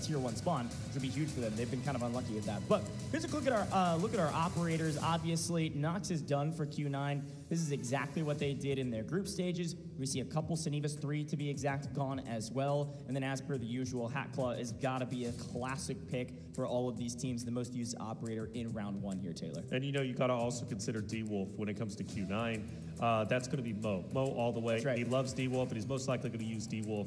tier 1 spawn, which would be huge for them. They've been kind of unlucky with that. But here's a look at our operators. Obviously, Nox is done for Q9. This is exactly what they did in their group stages. We see a couple, Senivas 3 to be exact, gone as well. And then as per the usual, Hatclaw has got to be a classic pick for all of these teams, the most used operator in round 1 here, Taylor. And you know, you got to also consider D-Wolf when it comes to Q9. That's going to be Mo. Mo all the way. That's right. He loves D-Wolf, and he's most likely going to use D-Wolf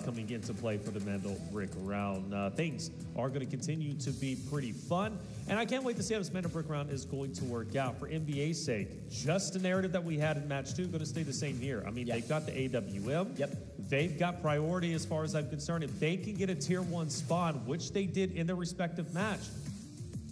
coming into play for the Mandel Brick round. Things are going to continue to be pretty fun, and I can't wait to see how this Mandel Brick round is going to work out. For NBA's sake, just the narrative that we had in match 2 going to stay the same here. I mean, they've got the AWM. They've got priority as far as I'm concerned. If they can get a tier 1 spawn, which they did in their respective match,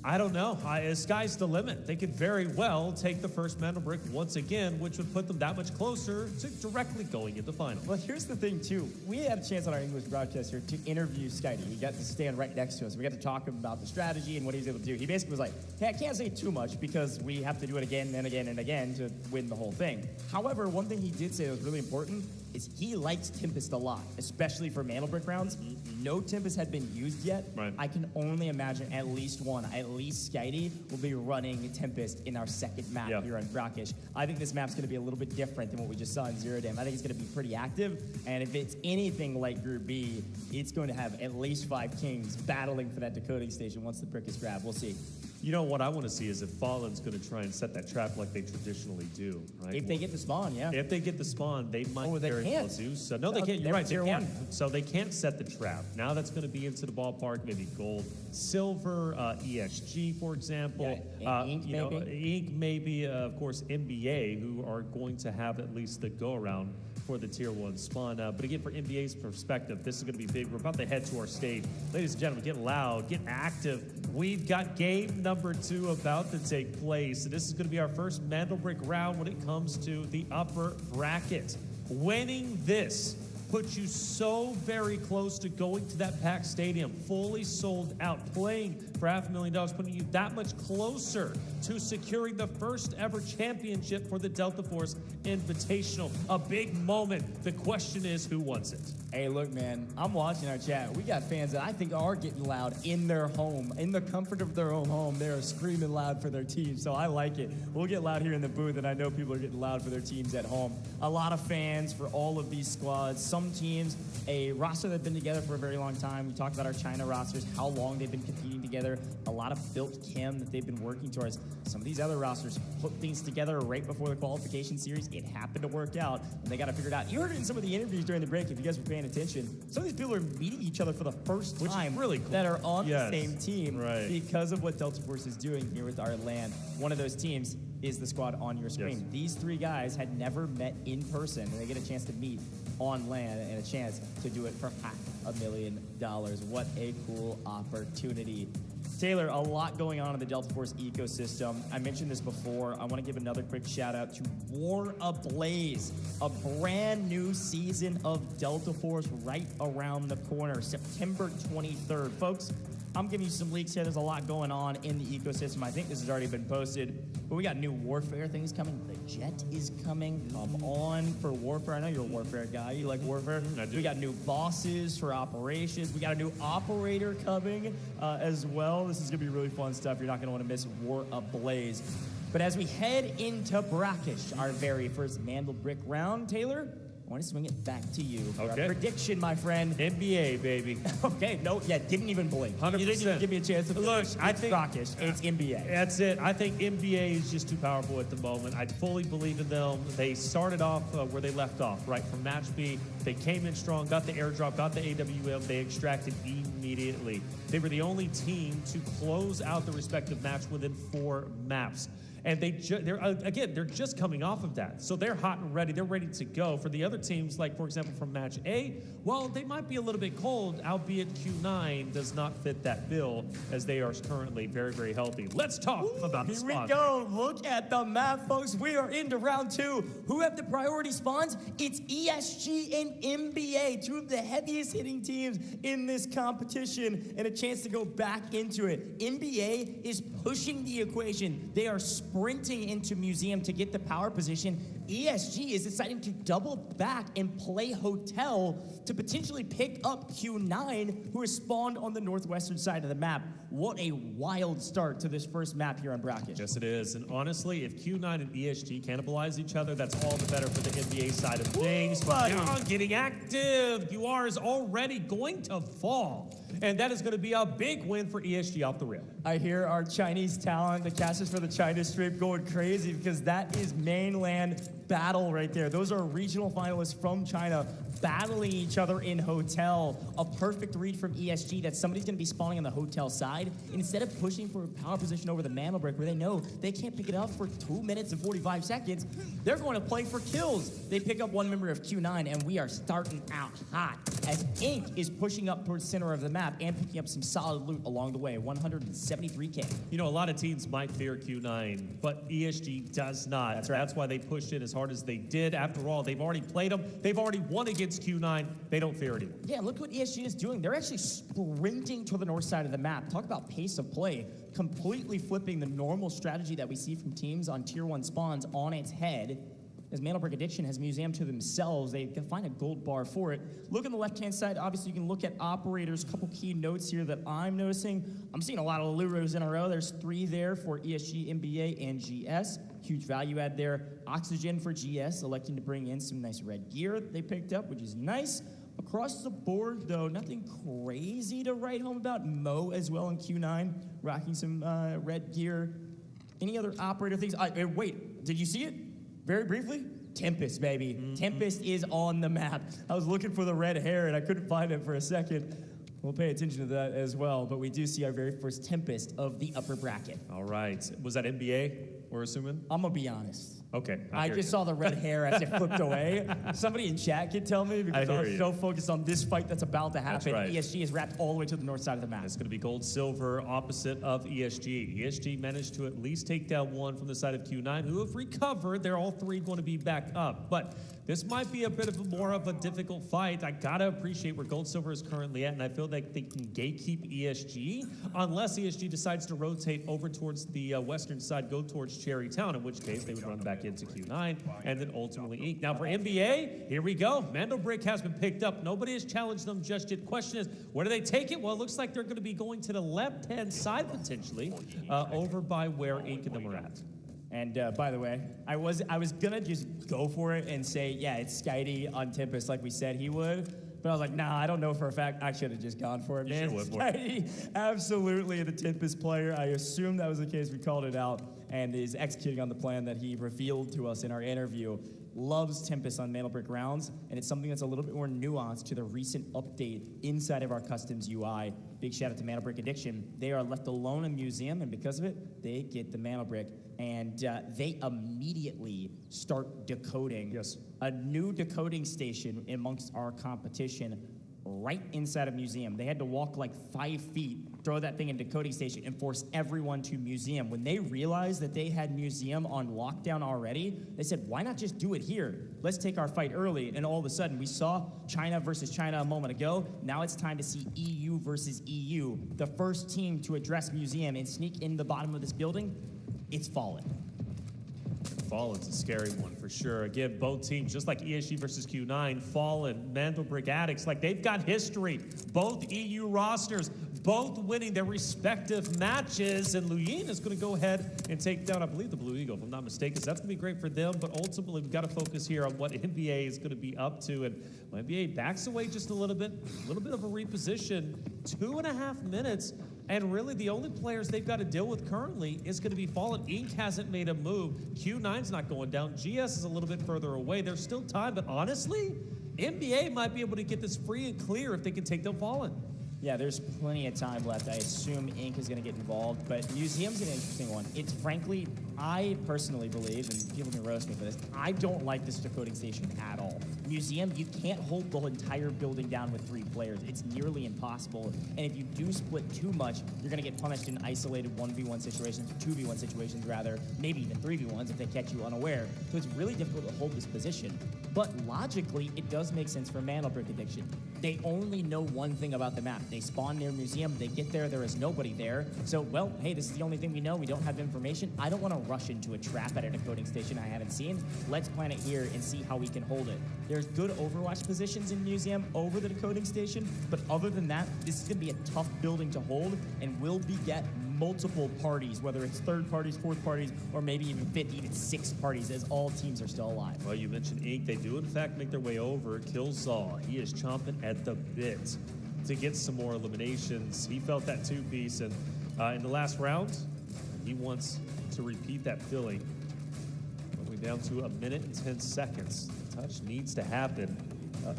I don't know. Sky's the limit. They could very well take the first Mandel Brick once again, which would put them that much closer to directly going into final. Well, here's the thing, too. We had a chance on our English broadcast here to interview Skydie. He got to stand right next to us. We got to talk about the strategy and what he was able to do. He basically was like, hey, I can't say too much because we have to do it again and again and again to win the whole thing. However, one thing he did say that was really important is he likes Tempest a lot, especially for Mandel Brick rounds. No Tempest had been used yet. Right. I can only imagine at least one, at least Skydie, will be running Tempest in our second map here on Brockish. I think this map's going to be a little bit different than what we just saw in Zero Dam. I think it's going to be pretty active, and if it's anything like Group B, it's going to have at least 5 Kings battling for that decoding station once the brick is grabbed. We'll see. You know, what I want to see is if Fallen's going to try and set that trap like they traditionally do, right? If they get the spawn, yeah. If they get the spawn, they might they very can't. well do so. No, they can't. You're They're right. They tier can't. 1. So they can't set the trap. Now that's going to be into the ballpark, maybe Gold, Silver, ESG, for example. Inc. You know, maybe. Inc. maybe, of course, NBA, who are going to have at least the go-around for the tier 1 spawn. But again, for NBA's perspective, this is going to be big. We're about to head to our stage. Ladies and gentlemen, get loud, get active. We've got game number 2 about to take place. This is going to be our first Mandel Brick round when it comes to the upper bracket. Winning this puts you so very close to going to that packed stadium, fully sold out, playing for $500,000, putting you that much closer to securing the first ever championship for the Delta Force Invitational. A big moment. The question is, who wants it? Hey, look, man, I'm watching our chat. We got fans that I think are getting loud in their home, in the comfort of their own home. They're screaming loud for their team, so I like it. We'll get loud here in the booth, and I know people are getting loud for their teams at home. A lot of fans for all of these squads. Some teams, a roster that's been together for a very long time. We talked about our China rosters, how long they've been competing together. A lot of built chem that they've been working towards. Some of these other rosters put things together right before the qualification series. It happened to work out, and they got to figure it out. You heard it in some of the interviews during the break, if you guys were paying attention. Some of these people are meeting each other for the first time, really cool. that are on the same team because of what Delta Force is doing here with our land. One of those teams is the squad on your screen. These 3 guys had never met in person, and they get a chance to meet on land and a chance to do it for $500,000. What a cool opportunity. Taylor, a lot going on in the Delta Force ecosystem. I mentioned this before. I want to give another quick shout out to War Ablaze, a brand new season of Delta Force right around the corner, September 23rd. Folks, I'm giving you some leaks here. There's a lot going on in the ecosystem. I think this has already been posted, but we got new warfare things coming. The jet is coming. Come on for warfare. I know you're a warfare guy. You like warfare? I do. We got new bosses for operations. We got a new operator coming as well. This is going to be really fun stuff. You're not going to want to miss War Ablaze. But as we head into Brackish, our very first Mandel Brick round, Taylor, I want to swing it back to you. For Okay. our prediction, my friend. NBA, baby. Okay, no, yeah, didn't even blink. 100%. You didn't even give me a chance to Look, finish. I It's think Brackish. It's NBA. That's it. I think NBA is just too powerful at the moment. I fully believe in them. They started off where they left off, right? From match B, they came in strong, got the airdrop, got the AWM, they extracted immediately. They were the only team to close out the respective match within 4 maps. And they're just coming off of that. So they're hot and ready. They're ready to go. For the other teams, like, for example, from match A, well, they might be a little bit cold, albeit Q9 does not fit that bill, as they are currently very, very healthy. Let's talk about the Here we spawns. go. Look at the map, folks. We are into round 2. Who have the priority spawns? It's ESG and NBA, 2 of the heaviest hitting teams in this competition, and a chance to go back into it. NBA is pushing the equation. They are sprinting into Museum to get the power position. ESG is deciding to double back and play Hotel to potentially pick up Q9, who is spawned on the northwestern side of the map. What a wild start to this first map here on Brackish. Yes, it is. And honestly, if Q9 and ESG cannibalize each other, that's all the better for the NBA side of things. But now getting active. UR is already going to fall. And that is going to be a big win for ESG off the rip. I hear our Chinese talent, the casters for the China Strip, going crazy because that is mainland battle right there. Those are regional finalists from China battling each other in Hotel. A perfect read from ESG that somebody's going to be spawning on the Hotel side. Instead of pushing for a power position over the Mantle Brick where they know they can't pick it up for 2 minutes and 45 seconds, they're going to play for kills. They pick up one member of Q9, and we are starting out hot as Ink is pushing up towards the center of the map and picking up some solid loot along the way. 173K. You know, a lot of teams might fear Q9, but ESG does not. That's right. That's why they pushed it as hard as they did. After all, they've already played them. They've already won against Q9. They don't fear anyone. Yeah, look what ESG is doing. They're actually sprinting to the north side of the map. Talk about pace of play. Completely flipping the normal strategy that we see from teams on Tier 1 spawns on its head. As Mantle Brick Addiction has Museum to themselves, they can find a gold bar for it. Look on the left-hand side. Obviously, you can look at operators. A couple key notes here that I'm noticing. I'm seeing a lot of Luros in a row. There's 3 there for ESG, NBA, and GS. Huge value add there. Oxygen for GS, electing to bring in some nice red gear that they picked up, which is nice. Across the board, though, nothing crazy to write home about. Mo as well in Q9, rocking some red gear. Any other operator things? Wait, did you see it? Very briefly, Tempest, baby. Tempest is on the map. I was looking for the red hair, and I couldn't find it for a second. We'll pay attention to that as well, but we do see our very first Tempest of the upper bracket. All right. Was that NBA, we're assuming? I'm going to be honest. Okay. I just saw the red hair as it flipped away. Somebody in chat can tell me because I was so focused on this fight that's about to happen. That's right. ESG is wrapped all the way to the north side of the map. It's going to be gold-silver opposite of ESG. ESG managed to at least take down one from the side of Q9, who have recovered. They're all 3 going to be back up. But this might be a bit of more of a difficult fight. I got to appreciate where gold-silver is currently at, and I feel like they can gatekeep ESG unless ESG decides to rotate over towards the western side, go towards Cherry Town, in which case they would run back into Q9 and then ultimately Ink. Now for NBA, here we go. Mandel Brick has been picked up. Nobody has challenged them just yet. Question is, where do they take it? Well, it looks like they're going to be going to the left-hand side potentially, over by where Ink and them are at. And by the way, I was gonna just go for it and say, yeah, it's Skydie on Tempest like we said he would. But I was like, nah, I don't know for a fact. I should have just gone for it, man. Skydie, absolutely the Tempest player. I assume that was the case. We called it out and is executing on the plan that he revealed to us in our interview. Loves Tempest on Mantle Brick rounds, and it's something that's a little bit more nuanced to the recent update inside of our customs UI. Big shout out to Mantle Brick Addiction. They are left alone in Museum, and because of it, they get the Mantle Brick, and they immediately start decoding. Yes. A new decoding station amongst our competition right inside of Museum. They had to walk like 5 feet throw that thing in decoding station and force everyone to museum. When they realized that they had museum on lockdown already, they said, why not just do it here? Let's take our fight early. And all of a sudden, we saw China versus China a moment ago. Now it's time to see EU versus EU. The first team to address museum and sneak in the bottom of this building, it's Fallen. Fallen's a scary one for sure. Again, both teams, just like ESG versus Q9, Fallen, Mandelbrick Addicts, like they've got history. Both EU rosters, both winning their respective matches. And Luyin is going to go ahead and take down, I believe, the Blue Eagle, if I'm not mistaken. So that's going to be great for them. But ultimately, we've got to focus here on what NBA is going to be up to. And NBA backs away just a little bit of a reposition. 2.5 minutes. And really, the only players they've got to deal with currently is going to be Fallen. Inc. hasn't made a move. Q9's not going down. GS is a little bit further away. There's still time, but honestly, NBA might be able to get this free and clear if they can take down Fallen. Yeah, there's plenty of time left. I assume Inc. is going to get involved, but Museum's an interesting one. It's frankly, I personally believe, and people can roast me for this, I don't like this decoding station at all. Museum, you can't hold the entire building down with 3 players. It's nearly impossible, and if you do split too much, you're going to get punished in isolated 1v1 situations, 2v1 situations rather, maybe even 3v1s if they catch you unaware. So it's really difficult to hold this position. But logically, it does make sense for Mandelbrick Addiction. They only know one thing about the map. They spawn near museum, they get there, there is nobody there. So, well, hey, this is the only thing we know. We don't have information. I don't want to rush into a trap at a decoding station I haven't seen. Let's plan it here and see how we can hold it. There's good Overwatch positions in museum over the decoding station, but other than that, this is going to be a tough building to hold and will beget multiple parties, whether it's 3rd parties, 4th parties, or maybe even 5th, even 6th parties, as all teams are still alive. Well, you mentioned Inc. They do, in fact, make their way over. Killsaw, he is chomping at the bit to get some more eliminations. He felt that 2-piece, and in the last round, he wants to repeat that feeling. We're down to 1 minute and 10 seconds. Touch needs to happen.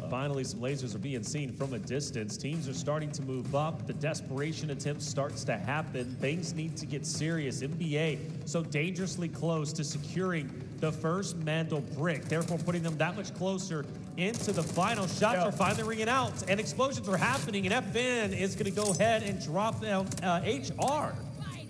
Finally, some lasers are being seen from a distance. Teams are starting to move up. The desperation attempt starts to happen. Things need to get serious. NBA so dangerously close to securing the first Mandel brick, therefore putting them that much closer into the final. Shots are finally ringing out, and explosions are happening, and FN is going to go ahead and drop down HR.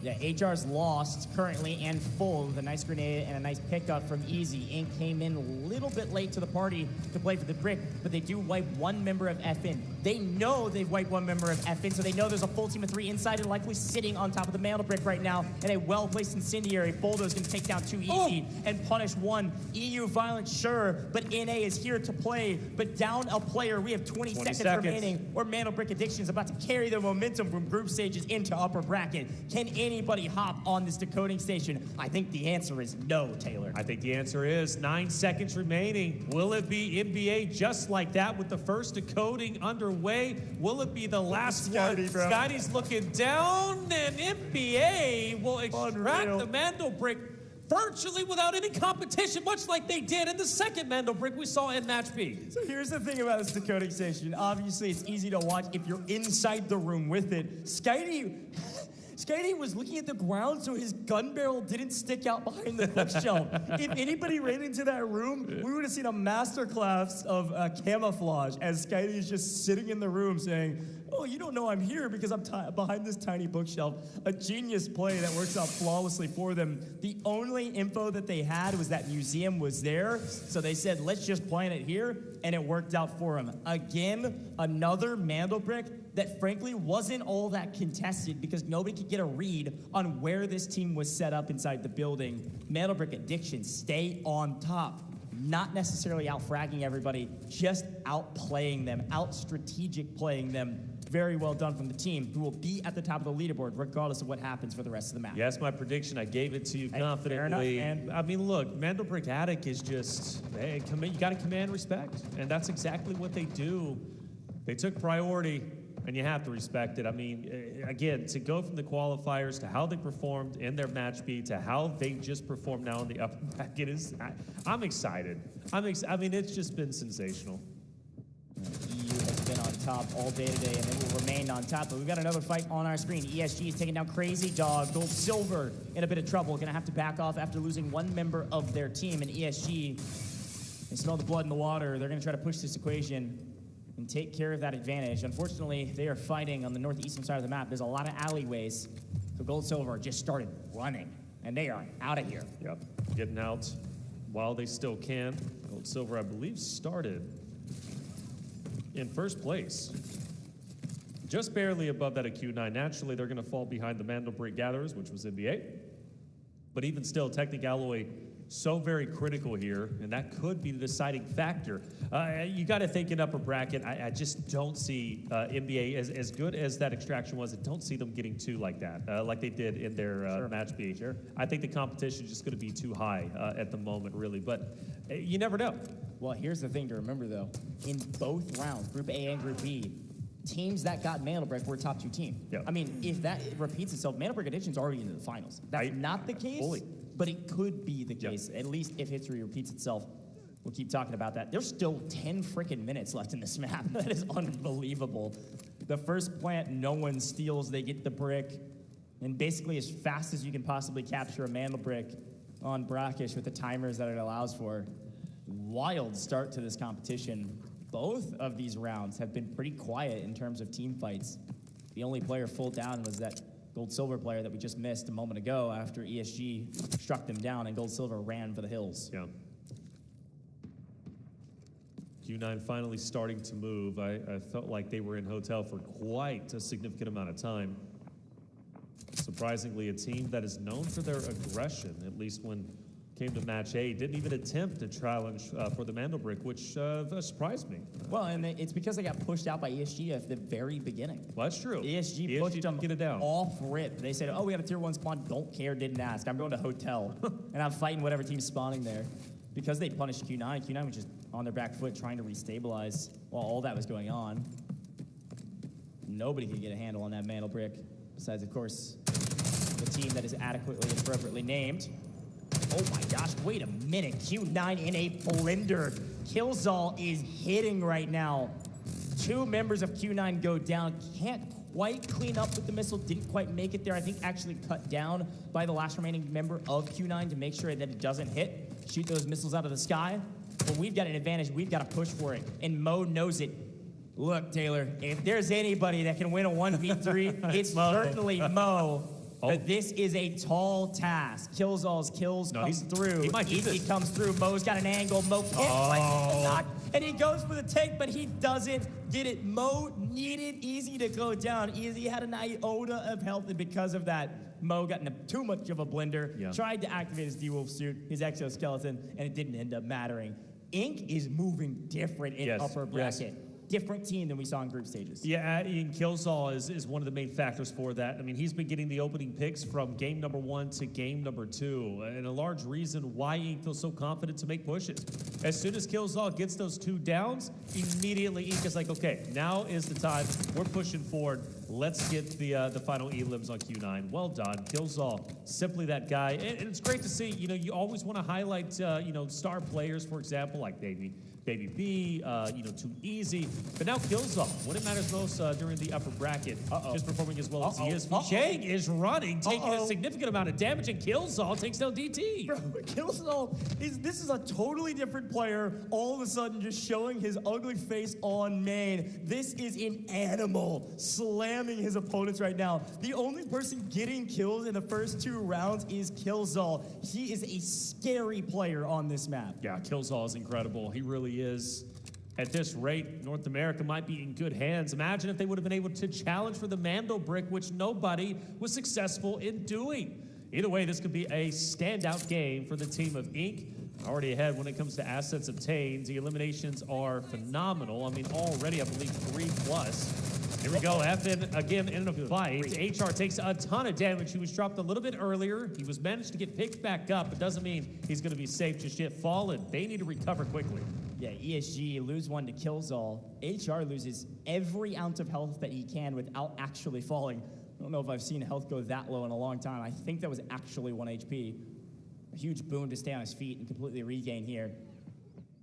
Yeah, HR's lost currently and full with a nice grenade and a nice pickup from Easy. Inc. came in a little bit late to the party to play for the brick, but they do wipe 1 member of FN. They know they've wiped 1 member of FN, so they know there's a full team of 3 inside and likely sitting on top of the Mandel brick right now. And a well-placed incendiary. Boldo's going to take down 2 Easy and punish 1. EU violent, sure, but NA is here to play, but down a player. We have 20 seconds remaining, or Mandel brick Addiction is about to carry the momentum from group stages into upper bracket. Can anybody hop on this decoding station? I think the answer is no, Taylor. I think the answer is 9 seconds remaining. Will it be NBA just like that with the first decoding underway? Will it be the last one? Scotty's looking down, and NBA will extract the Mandel brick virtually without any competition, much like they did in the second Mandel brick we saw in Match B. So here's the thing about this decoding station. Obviously, it's easy to watch if you're inside the room with it. Skydie was looking at the ground so his gun barrel didn't stick out behind the bookshelf. If anybody ran into that room, we would have seen a masterclass of camouflage as Skydie is just sitting in the room saying, oh, you don't know I'm here because I'm behind this tiny bookshelf. A genius play that works out flawlessly for them. The only info that they had was that museum was there, so they said, let's just plant it here, and it worked out for them. Again, another Mandel brick that frankly wasn't all that contested because nobody could get a read on where this team was set up inside the building. Mandelbrick Addiction stay on top. Not necessarily out-fragging everybody, just out-playing them, out-strategic playing them. Very well done from the team, who will be at the top of the leaderboard regardless of what happens for the rest of the match. Yes, my prediction. I gave it to you confidently. And I mean, look, Mandelbrick Attic is just, hey, you got to command respect. And that's exactly what they do. They took priority, and you have to respect it. I mean, again, to go from the qualifiers to how they performed in their match B to how they just performed now in the upper bracket is, I'm excited. I mean, it's just been sensational. EU has been on top all day today, and they will remain on top. But we've got another fight on our screen. ESG is taking down Crazy Dog. Gold Silver in a bit of trouble. Going to have to back off after losing 1 member of their team. And ESG, they smell the blood in the water. They're going to try to push this equation. and take care of that advantage. Unfortunately, they are fighting on the northeastern side of the map. There's a lot of alleyways. So Gold Silver just started running, and they are out of here. Yep, getting out while they still can. Gold Silver, I believe, started in first place. Just barely above that at Q9. Naturally, they're going to fall behind the Mandelbrot Gatherers, which was NBA. But even still, Technic Alloy so very critical here, and that could be the deciding factor. You got to think in upper bracket. I just don't see NBA as good as that extraction was. I don't see them getting two like that, like they did in their match B. Sure. I think the competition is just going to be too high at the moment, really. But you never know. Well, here's the thing to remember, though. In both rounds, Group A and Group B, teams that got Mandelbrot were a top 2 team. Yep. I mean, if that repeats itself, Mandelbrot Edition's already into the finals. That's not the case, but it could be the case, at least if history repeats itself. We'll keep talking about that. There's still 10 freaking minutes left in this map. That is unbelievable. The first plant, no one steals. They get the brick. And basically, as fast as you can possibly capture a Mandelbrot on Brackish with the timers that it allows for. Wild start to this competition. Both of these rounds have been pretty quiet in terms of team fights. The only player full down was that Gold-Silver player that we just missed a moment ago after ESG struck them down and Gold-Silver ran for the hills. Yeah. Q9 finally starting to move. I felt like they were in hotel for quite a significant amount of time. Surprisingly, a team that is known for their aggression, at least when came to match A, didn't even attempt to challenge for the Mandelbrot, which surprised me. Well, and it's because they got pushed out by ESG at the very beginning. Well, that's true. ESG pushed them get it down. Off rip. They said, oh, we have a tier 1 spawn, don't care, didn't ask. I'm going to hotel, and I'm fighting whatever team's spawning there. Because they punished Q9, Q9 was just on their back foot trying to restabilize while all that was going on. Nobody could get a handle on that Mandelbrot, besides, of course, the team that is adequately and appropriately named. Oh my gosh, wait a minute. Q9 in a blender. Killzall is hitting right now. 2 members of Q9 go down. Can't quite clean up with the missile. Didn't quite make it there. I think actually cut down by the last remaining member of Q9 to make sure that it doesn't hit. Shoot those missiles out of the sky. But we've got an advantage. We've got to push for it. And Mo knows it. Look, Taylor, if there's anybody that can win a 1v3, it's certainly Mo. But this is a tall task. Killzall's kills comes through. He comes through. Mo's got an angle. Mo can't knock, and he goes for the take, but he doesn't get it. Mo needed Easy to go down. Easy had an iota of health, and because of that, Mo got into too much of a blender. Tried to activate his D-Wolf suit, his exoskeleton, and it didn't end up mattering. Ink is moving different in upper bracket. Different team than we saw in group stages. Yeah, and Killzall is one of the main factors for that. I mean, he's been getting the opening picks from game number 1 to game number 2, and a large reason why Ink feels so confident to make pushes. As soon as Killzall gets those 2 downs, immediately Ink is like, okay, now is the time. We're pushing forward. Let's get the final elims on Q9. Well done, Killzall. Simply that guy, and it's great to see. You know, you always want to highlight, star players, for example, like Baby B, Too Easy. But now Killzall, when it matters most during the upper bracket, just performing as well as he is. Chang is running, taking a significant amount of damage, and Killzall takes down DT. Bro, Killzall this is a totally different player, all of a sudden just showing his ugly face on main. This is an animal slamming his opponents right now. The only person getting kills in the first 2 rounds is Killzall. He is a scary player on this map. Yeah, Killzall is incredible. He really is. At this rate, North America might be in good hands. Imagine if they would have been able to challenge for the Mandelbrot, which nobody was successful in doing. Either way, this could be a standout game for the team of Ink. Already ahead when it comes to assets obtained. The eliminations are phenomenal. I mean, already, I believe, 3+. Here we go, FN again in a fight. HR takes a ton of damage. He was dropped a little bit earlier. He was managed to get picked back up. It doesn't mean he's going to be safe just yet. Fallen. They need to recover quickly. Yeah, ESG lose 1 to Killzall. HR loses every ounce of health that he can without actually falling. I don't know if I've seen health go that low in a long time. I think that was actually 1 HP. A huge boon to stay on his feet and completely regain here.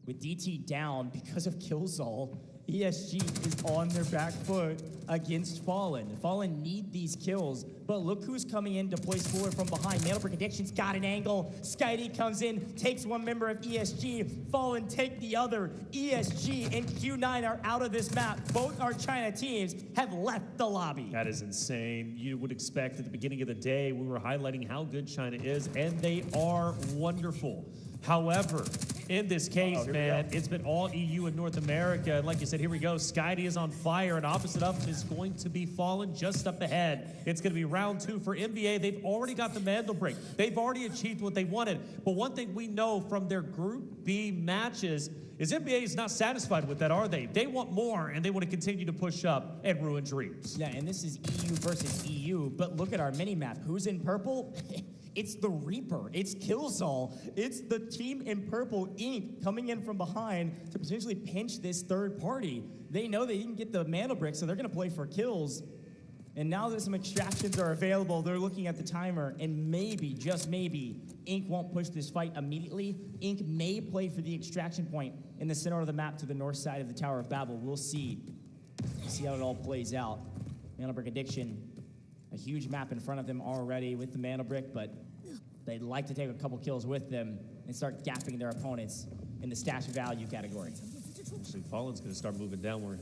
With DT down because of Killzall, ESG is on their back foot against Fallen. Fallen need these kills. But look who's coming in to place forward from behind. Mana Brick Addiction's got an angle. Skydee comes in, takes one member of ESG. Fallen take the other. ESG and Q9 are out of this map. Both our China teams have left the lobby. That is insane. You would expect at the beginning of the day, we were highlighting how good China is, and they are wonderful. However, in this case, man, it's been all EU and North America. And like you said, here we go. Skydee is on fire, and opposite of him is going to be Fallen just up ahead. It's going to be round 2 for NBA. They've already got the Mandel break. They've already achieved what they wanted. But one thing we know from their Group B matches is NBA is not satisfied with that, are they? They want more, and they want to continue to push up and ruin dreams. Yeah, and this is EU versus EU. But look at our mini-map. Who's in purple? It's the Reaper. It's Killzall. It's the team in purple, Inc., coming in from behind to potentially pinch this third party. They know they didn't get the mana brick, so they're going to play for kills. And now that some extractions are available, they're looking at the timer, and maybe, just maybe, Inc. won't push this fight immediately. Inc. may play for the extraction point in the center of the map to the north side of the Tower of Babel. We'll see. See how it all plays out. Mana Brick Addiction, a huge map in front of them already with the Mana Brick, but they'd like to take a couple kills with them and start gapping their opponents in the stash value category. Actually, Fallen's going to start moving downward.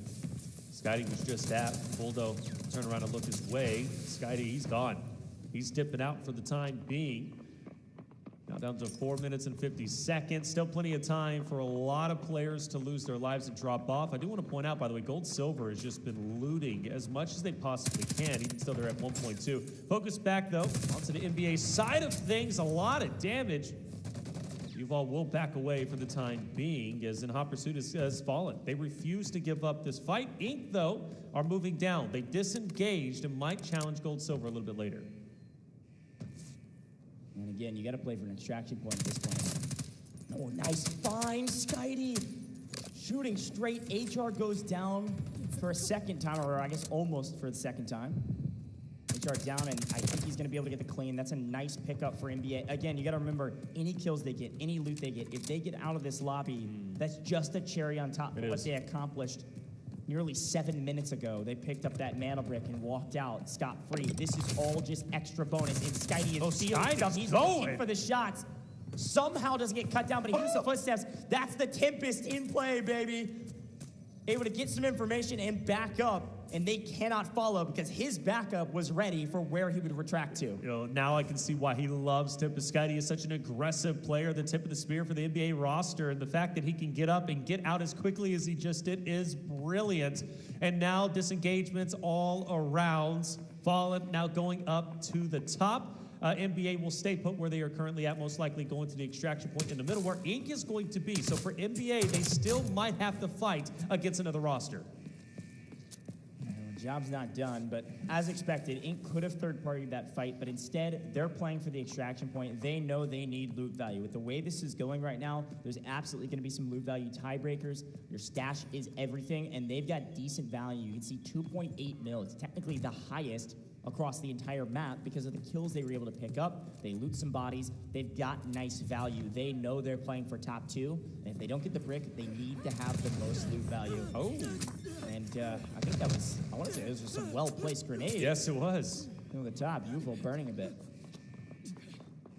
Skydee was just at. Bulldo turn around and look his way. Skydee, he's gone. He's dipping out for the time being. Now down to 4 minutes and 50 seconds. Still plenty of time for a lot of players to lose their lives and drop off. I do want to point out, by the way, Gold Silver has just been looting as much as they possibly can. Even still, they're at 1.2. Focus back, though, onto the NBA side of things. A lot of damage. Yuval will back away for the time being, as in hot pursuit has fallen. They refuse to give up this fight. Inc., though, are moving down. They disengaged and might challenge Gold Silver a little bit later. And again, you got to play for an extraction point at this point. Oh, nice find, Skydee. Shooting straight. HR goes down for a second time, or I guess almost for the second time. HR down, and I think he's going to be able to get the clean. That's a nice pickup for NBA. Again, you got to remember, any kills they get, any loot they get, if they get out of this lobby, that's just a cherry on top of what they accomplished nearly 7 minutes ago. They picked up that mana brick and walked out scot-free. This is all just extra bonus. And Skydee is feeling stuff. He's looking for the shots. Somehow doesn't get cut down, but he hears the footsteps. That's the Tempest in play, baby. Able to get some information and back up, and they cannot follow because his backup was ready for where he would retract to. You know, now I can see why he loves Tempest. Skydee is such an aggressive player, the tip of the spear for the NBA roster, and the fact that he can get up and get out as quickly as he just did is brilliant. And now disengagements all around. Fallen now going up to the top. NBA will stay put where they are currently at, most likely going to the extraction point in the middle where Inc. is going to be. So for NBA, they still might have to fight against another roster. Job's not done, but as expected, Inc. could have third-partied that fight, but instead, they're playing for the extraction point. They know they need loot value. With the way this is going right now, there's absolutely going to be some loot value tiebreakers. Your stash is everything, and they've got decent value. You can see 2.8 mil. It's technically the highest across the entire map because of the kills they were able to pick up. They loot some bodies. They've got nice value. They know they're playing for top 2, and if they don't get the brick, they need to have the most loot value. Oh, and I think that was, I want to say those were some well-placed grenades. Yes, it was. On the top, Yuval burning a bit.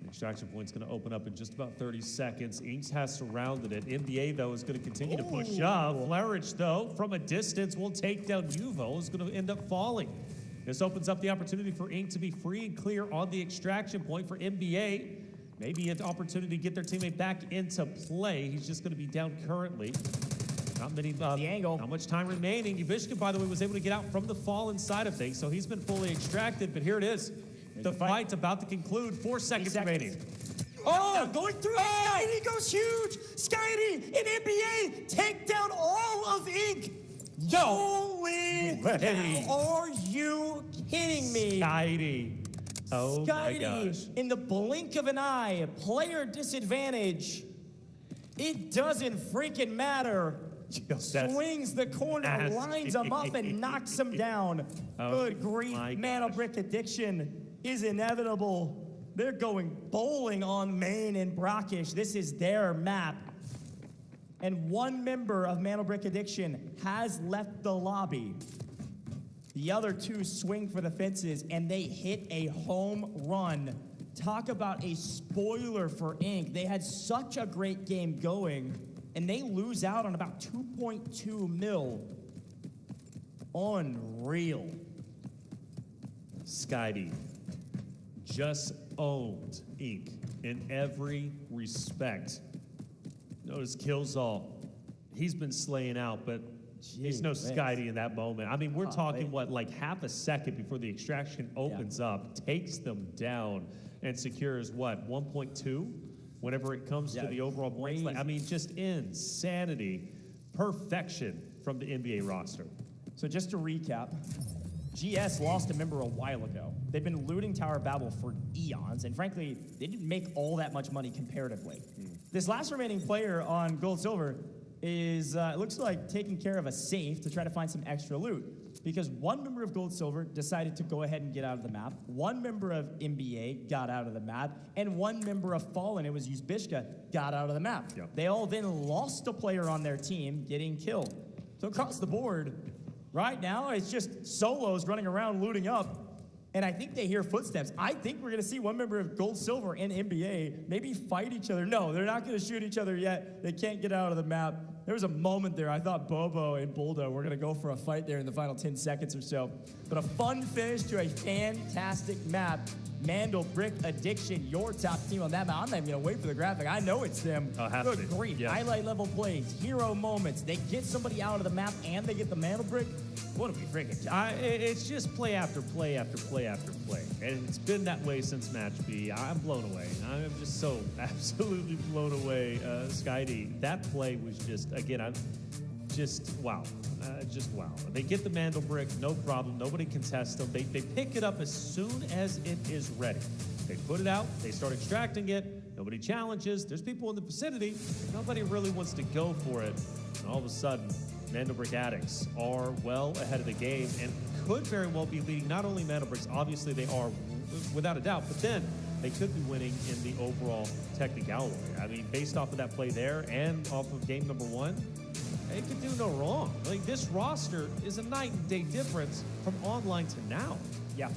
The extraction point's going to open up in just about 30 seconds. Inks has surrounded it. NBA, though, is going to continue to push up. Flourish, though, from a distance will take down Yuval, who's going to end up falling. This opens up the opportunity for Inc. to be free and clear on the extraction point for NBA. Maybe an opportunity to get their teammate back into play. He's just going to be down currently. Not many, the angle. Not much time remaining. Yvishka, by the way, was able to get out from the fallen side of things, so he's been fully extracted, but here it is. The fight's about to conclude. 4 seconds remaining. Oh, going through. Skydee goes huge. Skydee and NBA take down all of Inc. Holy cow, are you kidding me? Skydee. Oh my gosh. Skydee, in the blink of an eye, player disadvantage. It doesn't freaking matter. Swings the corner, lines him up, and knocks him down. Good grief, mana brick addiction is inevitable. They're going bowling on Maine and Brackish. This is their map. And one member of Mana Brick Addiction has left the lobby. The other two swing for the fences, and they hit a home run. Talk about a spoiler for Inc. They had such a great game going, and they lose out on about 2.2 mil. Unreal. Skydee just owned Inc. in every respect. Notice Killzall, he's been slaying out, but he's no Skydee in that moment. I mean, we're talking, what, like half a second before the extraction opens up, takes them down, and secures, what, 1.2? Whenever it comes to the overall points. I mean, just insanity, perfection from the NBA roster. So just to recap, GS lost a member a while ago. They've been looting Tower Babel for eons, and frankly, they didn't make all that much money comparatively. This last remaining player on Gold Silver is, it looks like, taking care of a safe to try to find some extra loot, because one member of Gold Silver decided to go ahead and get out of the map, one member of NBA got out of the map, and one member of Fallen, it was Uzbishka, got out of the map. They all then lost a player on their team getting killed. So across the board, right now, it's just solos running around looting up, and I think they hear footsteps. I think we're going to see one member of Gold, Silver, and NBA maybe fight each other. No, they're not going to shoot each other yet. They can't get out of the map. There was a moment there, I thought Bobo and Buldo were going to go for a fight there in the final 10 seconds or so. But a fun finish to a fantastic map. Mandel, Brick, Addiction, your top team on that map. I'm not even going to wait for the graphic. I know it's them. Good grief. Highlight level plays, hero moments. They get somebody out of the map and they get the Mandel Brick. What are we freaking? It's just play after play after play after play. And it's been that way since match B. I'm blown away. I'm just so absolutely blown away, Skydee. That play was just, again, I'm just wow. Just wow. They get the Mandel Brick, no problem. Nobody contests them. They pick it up as soon as it is ready. They put it out. They start extracting it. Nobody challenges. There's people in the vicinity. Nobody really wants to go for it. And all of a sudden, Mandel Brick addicts are well ahead of the game and could very well be leading not only Mandel Bricks, obviously they are without a doubt, but then they could be winning in the overall technicality. I mean, based off of that play there and off of game number one, they could do no wrong. Like, this roster is a night and day difference from online to now. Yeah.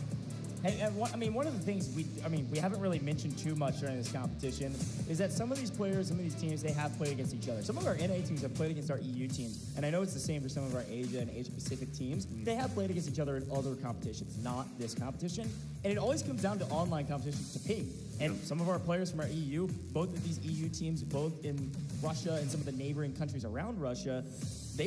Hey, I mean, one of the things we haven't really mentioned too much during this competition is that some of these players, some of these teams, they have played against each other. Some of our NA teams have played against our EU teams, and I know it's the same for some of our Asia and Asia Pacific teams. They have played against each other in other competitions, not this competition. And it always comes down to online competitions to ping. And some of our players from our EU, both of these EU teams, both in Russia and some of the neighboring countries around Russia,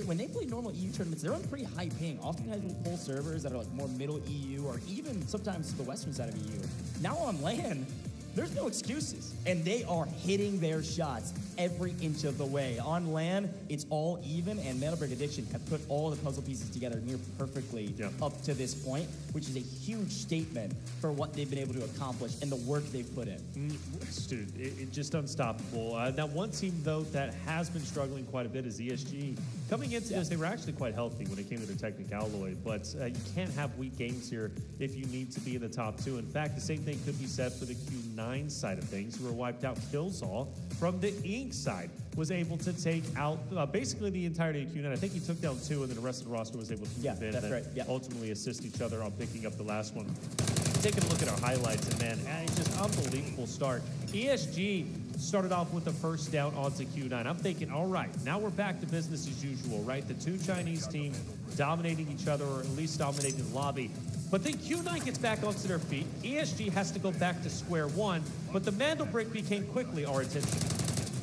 when they play normal EU tournaments, they're on pretty high ping. Oftentimes we'll pull servers that are like more middle EU or even sometimes the western side of EU. Now on LAN, there's no excuses. And they are hitting their shots every inch of the way. On LAN, it's all even, and Mandel Brick Addiction have put all the puzzle pieces together near perfectly up to this point, which is a huge statement for what they've been able to accomplish and the work they've put in. Dude, it's just unstoppable. Now, one team, though, that has been struggling quite a bit is ESG. Coming into this, they were actually quite healthy when it came to their technicality, but you can't have weak games here if you need to be in the top two. In fact, the same thing could be said for the Q9 side of things, who were wiped out. Killzall from the Inc. side was able to take out basically the entirety of Q9. I think he took down two, and then the rest of the roster was able to move in and ultimately assist each other on picking up the last one. Taking a look at our highlights, and man, it's just unbelievable start. ESG started off with the first down onto Q9. I'm thinking, all right, now we're back to business as usual, right? The two Chinese teams dominating each other, or at least dominating the lobby. But then Q9 gets back onto their feet. ESG has to go back to square one, but the Mandel Brick became quickly our attention.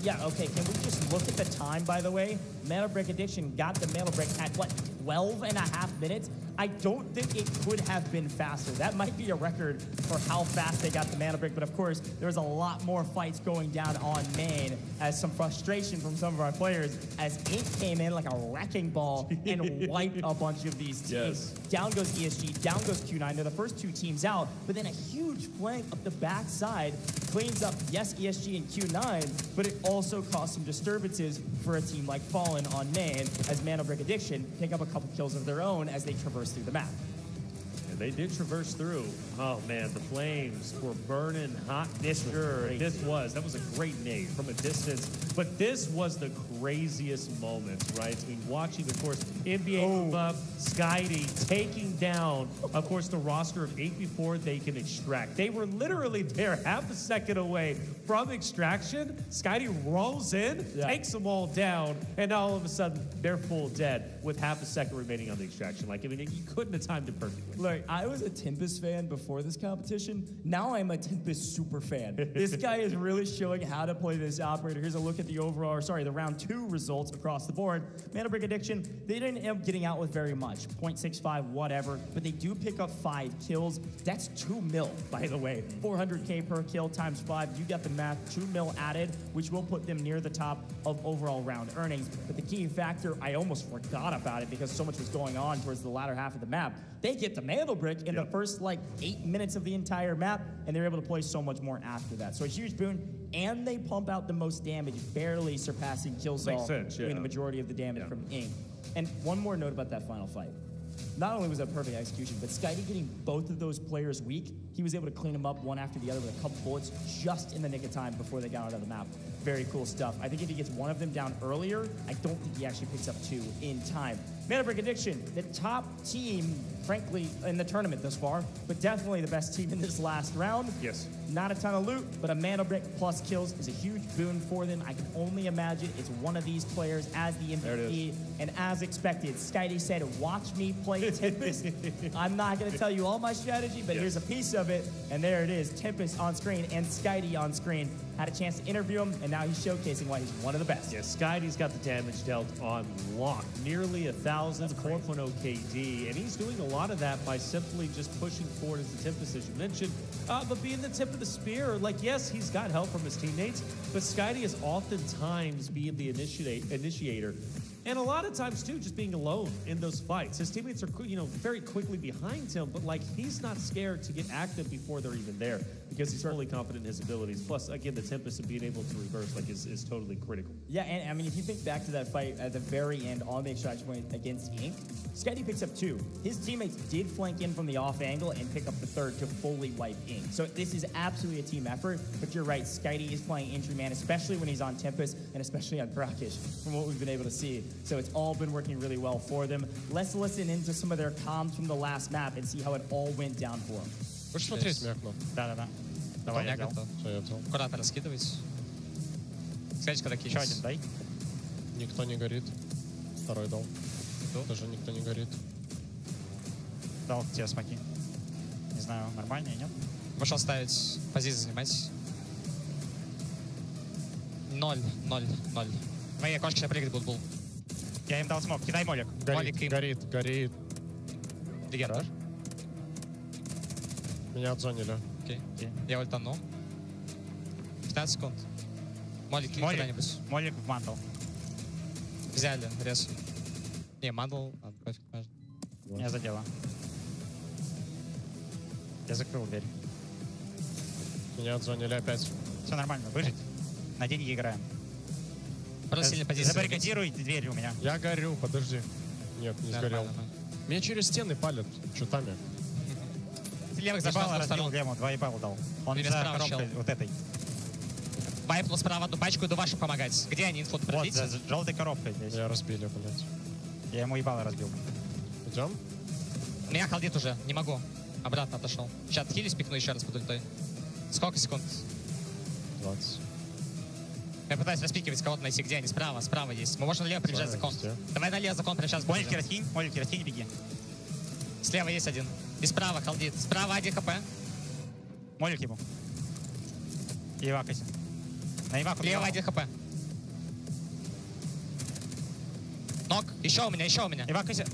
Yeah, okay, can we just look at the time, by the way? Mandel Brick Addiction got the Mandel Brick at, what, 12 and a half minutes? I don't think it could have been faster. That might be a record for how fast they got the Mandel Brick, but of course, there's a lot more fights going down on main as some frustration from some of our players as Inc. came in like a wrecking ball and wiped a bunch of these teams. Down goes ESG, down goes Q9. They're the first two teams out, but then a huge flank up the backside cleans up, yes, ESG and Q9, but it also caused some disturbances for a team like Fallen on main as Mandel Brick Addiction pick up a couple kills of their own as they traverse through the map. And They did traverse through. Oh man, the flames were burning hot. That was a great nade from a distance. But this was the craziest moment, right? I mean, watching, of course, NBA move up, Skydie taking down, of course, the roster of 8 before they can extract. They were literally there half a second away from extraction. Skydie rolls in, takes them all down, and all of a sudden, they're full dead with half a second remaining on the extraction. Like, I mean, you couldn't have timed it perfectly. Look, I was a Tempest fan before this competition. Now I'm a Tempest super fan. This guy is really showing how to play this operator. Here's a look at the the round 2 results across the board. Mana Break Addiction, they didn't end up getting out with very much. 0.65, whatever. But they do pick up 5 kills. That's 2 mil, by the way. 400K per kill times 5. You got the math. 2 mil added, which will put them near the top of overall round earnings. But the key factor, I almost forgot about it because so much was going on towards the latter half of the map. They get the Mantle Brick in the first, 8 minutes of the entire map, and they're able to play so much more after that. So a huge boon, and they pump out the most damage, barely surpassing Killsaw, doing the majority of the damage from Ink. And one more note about that final fight. Not only was that perfect execution, but Skydie getting both of those players weak, he was able to clean them up one after the other with a couple bullets just in the nick of time before they got out of the map. Very cool stuff. I think if he gets one of them down earlier, I don't think he actually picks up 2 in time. Mana Break Addiction, the top team, frankly, in the tournament thus far, but definitely the best team in this last round. Yes. Not a ton of loot, but a Mana Brick plus kills is a huge boon for them. I can only imagine it's one of these players as the MVP. And as expected, Skydie said, watch me play Tempest. I'm not going to tell you all my strategy, but here's a piece of it. And there it is, Tempest on screen and Skydie on screen. Had a chance to interview him, and now he's showcasing why he's one of the best. Yeah, Skydie's got the damage dealt on lock. Nearly 1,000, 4.0 KD, and he's doing a lot of that by simply just pushing forward as the Tempest, as you mentioned, but being the tip of the spear. Yes, he's got help from his teammates, but Skydie is oftentimes being the initiator. And a lot of times, too, just being alone in those fights. His teammates are, very quickly behind him, but, he's not scared to get active before they're even there because he's fully confident in his abilities. Plus, again, the Tempest and being able to reverse, is totally critical. Yeah, and, I mean, if you think back to that fight at the very end on the extraction point against Ink, Skydie picks up 2. His teammates did flank in from the off angle and pick up the 3rd to fully wipe Ink. So this is absolutely a team effort, but you're right, Skydie is playing Entry Man, especially when he's on Tempest and especially on Brackish, from what we've been able to see. So it's all been working really well for them. Let's listen into some of their comms from the last map and see how it all went down for them. Хочешь смотреть мне окно? Да. Давай, я готов. Все, я взял. Аккуратно раскидывайте. Скажите, когда кинется. Еще один дай. Никто не горит. Второй дал. Тоже никто не горит. Дал тебе смоки. Не знаю, нормально, нет? Вышел ставить, позицию занимать. 0. Мои окошки сейчас прыгать будут. Я им дал смог. Кидай молик. Горит. Легендар. Меня отзонили. Окей. Я ультану. 15 секунд. Молик куда-нибудь. Молик в мантл. Взяли, рез. Не, мантл, пофиг, важно. Меня задело. Я закрыл дверь. Меня отзонили опять. Все нормально, выжить. На деньги играем. Просто сильно позицию. Забаррикадируй дверь у меня. Я горю, подожди. Нет, не сгорел. Меня через стены палят чутами. Левых забал, разбил лему, 2 ебала дал. Он за коробкой вот этой. Вайпнул справа одну пачку, иду вашим помогать. Где они, инфу продадите? Вот, за желтой коробкой здесь. Я разбили, блядь. Я ему ебало разбил. Идем? Меня халдит уже, не могу. Обратно отошел. Сейчас отхились, пикну еще раз под ультой. Сколько секунд? 20. Я пытаюсь распикивать кого-то, найти, где они. Справа есть. Мы можем налево прибежать закон. Давай налево закон прямо сейчас. Молики раскинь, беги. Слева есть один. И справа халдит. Справа 1 хп. Молик ему. И ивакайся. На иваку. Лево 1 хп. Нок. Еще у меня. Ивакайся.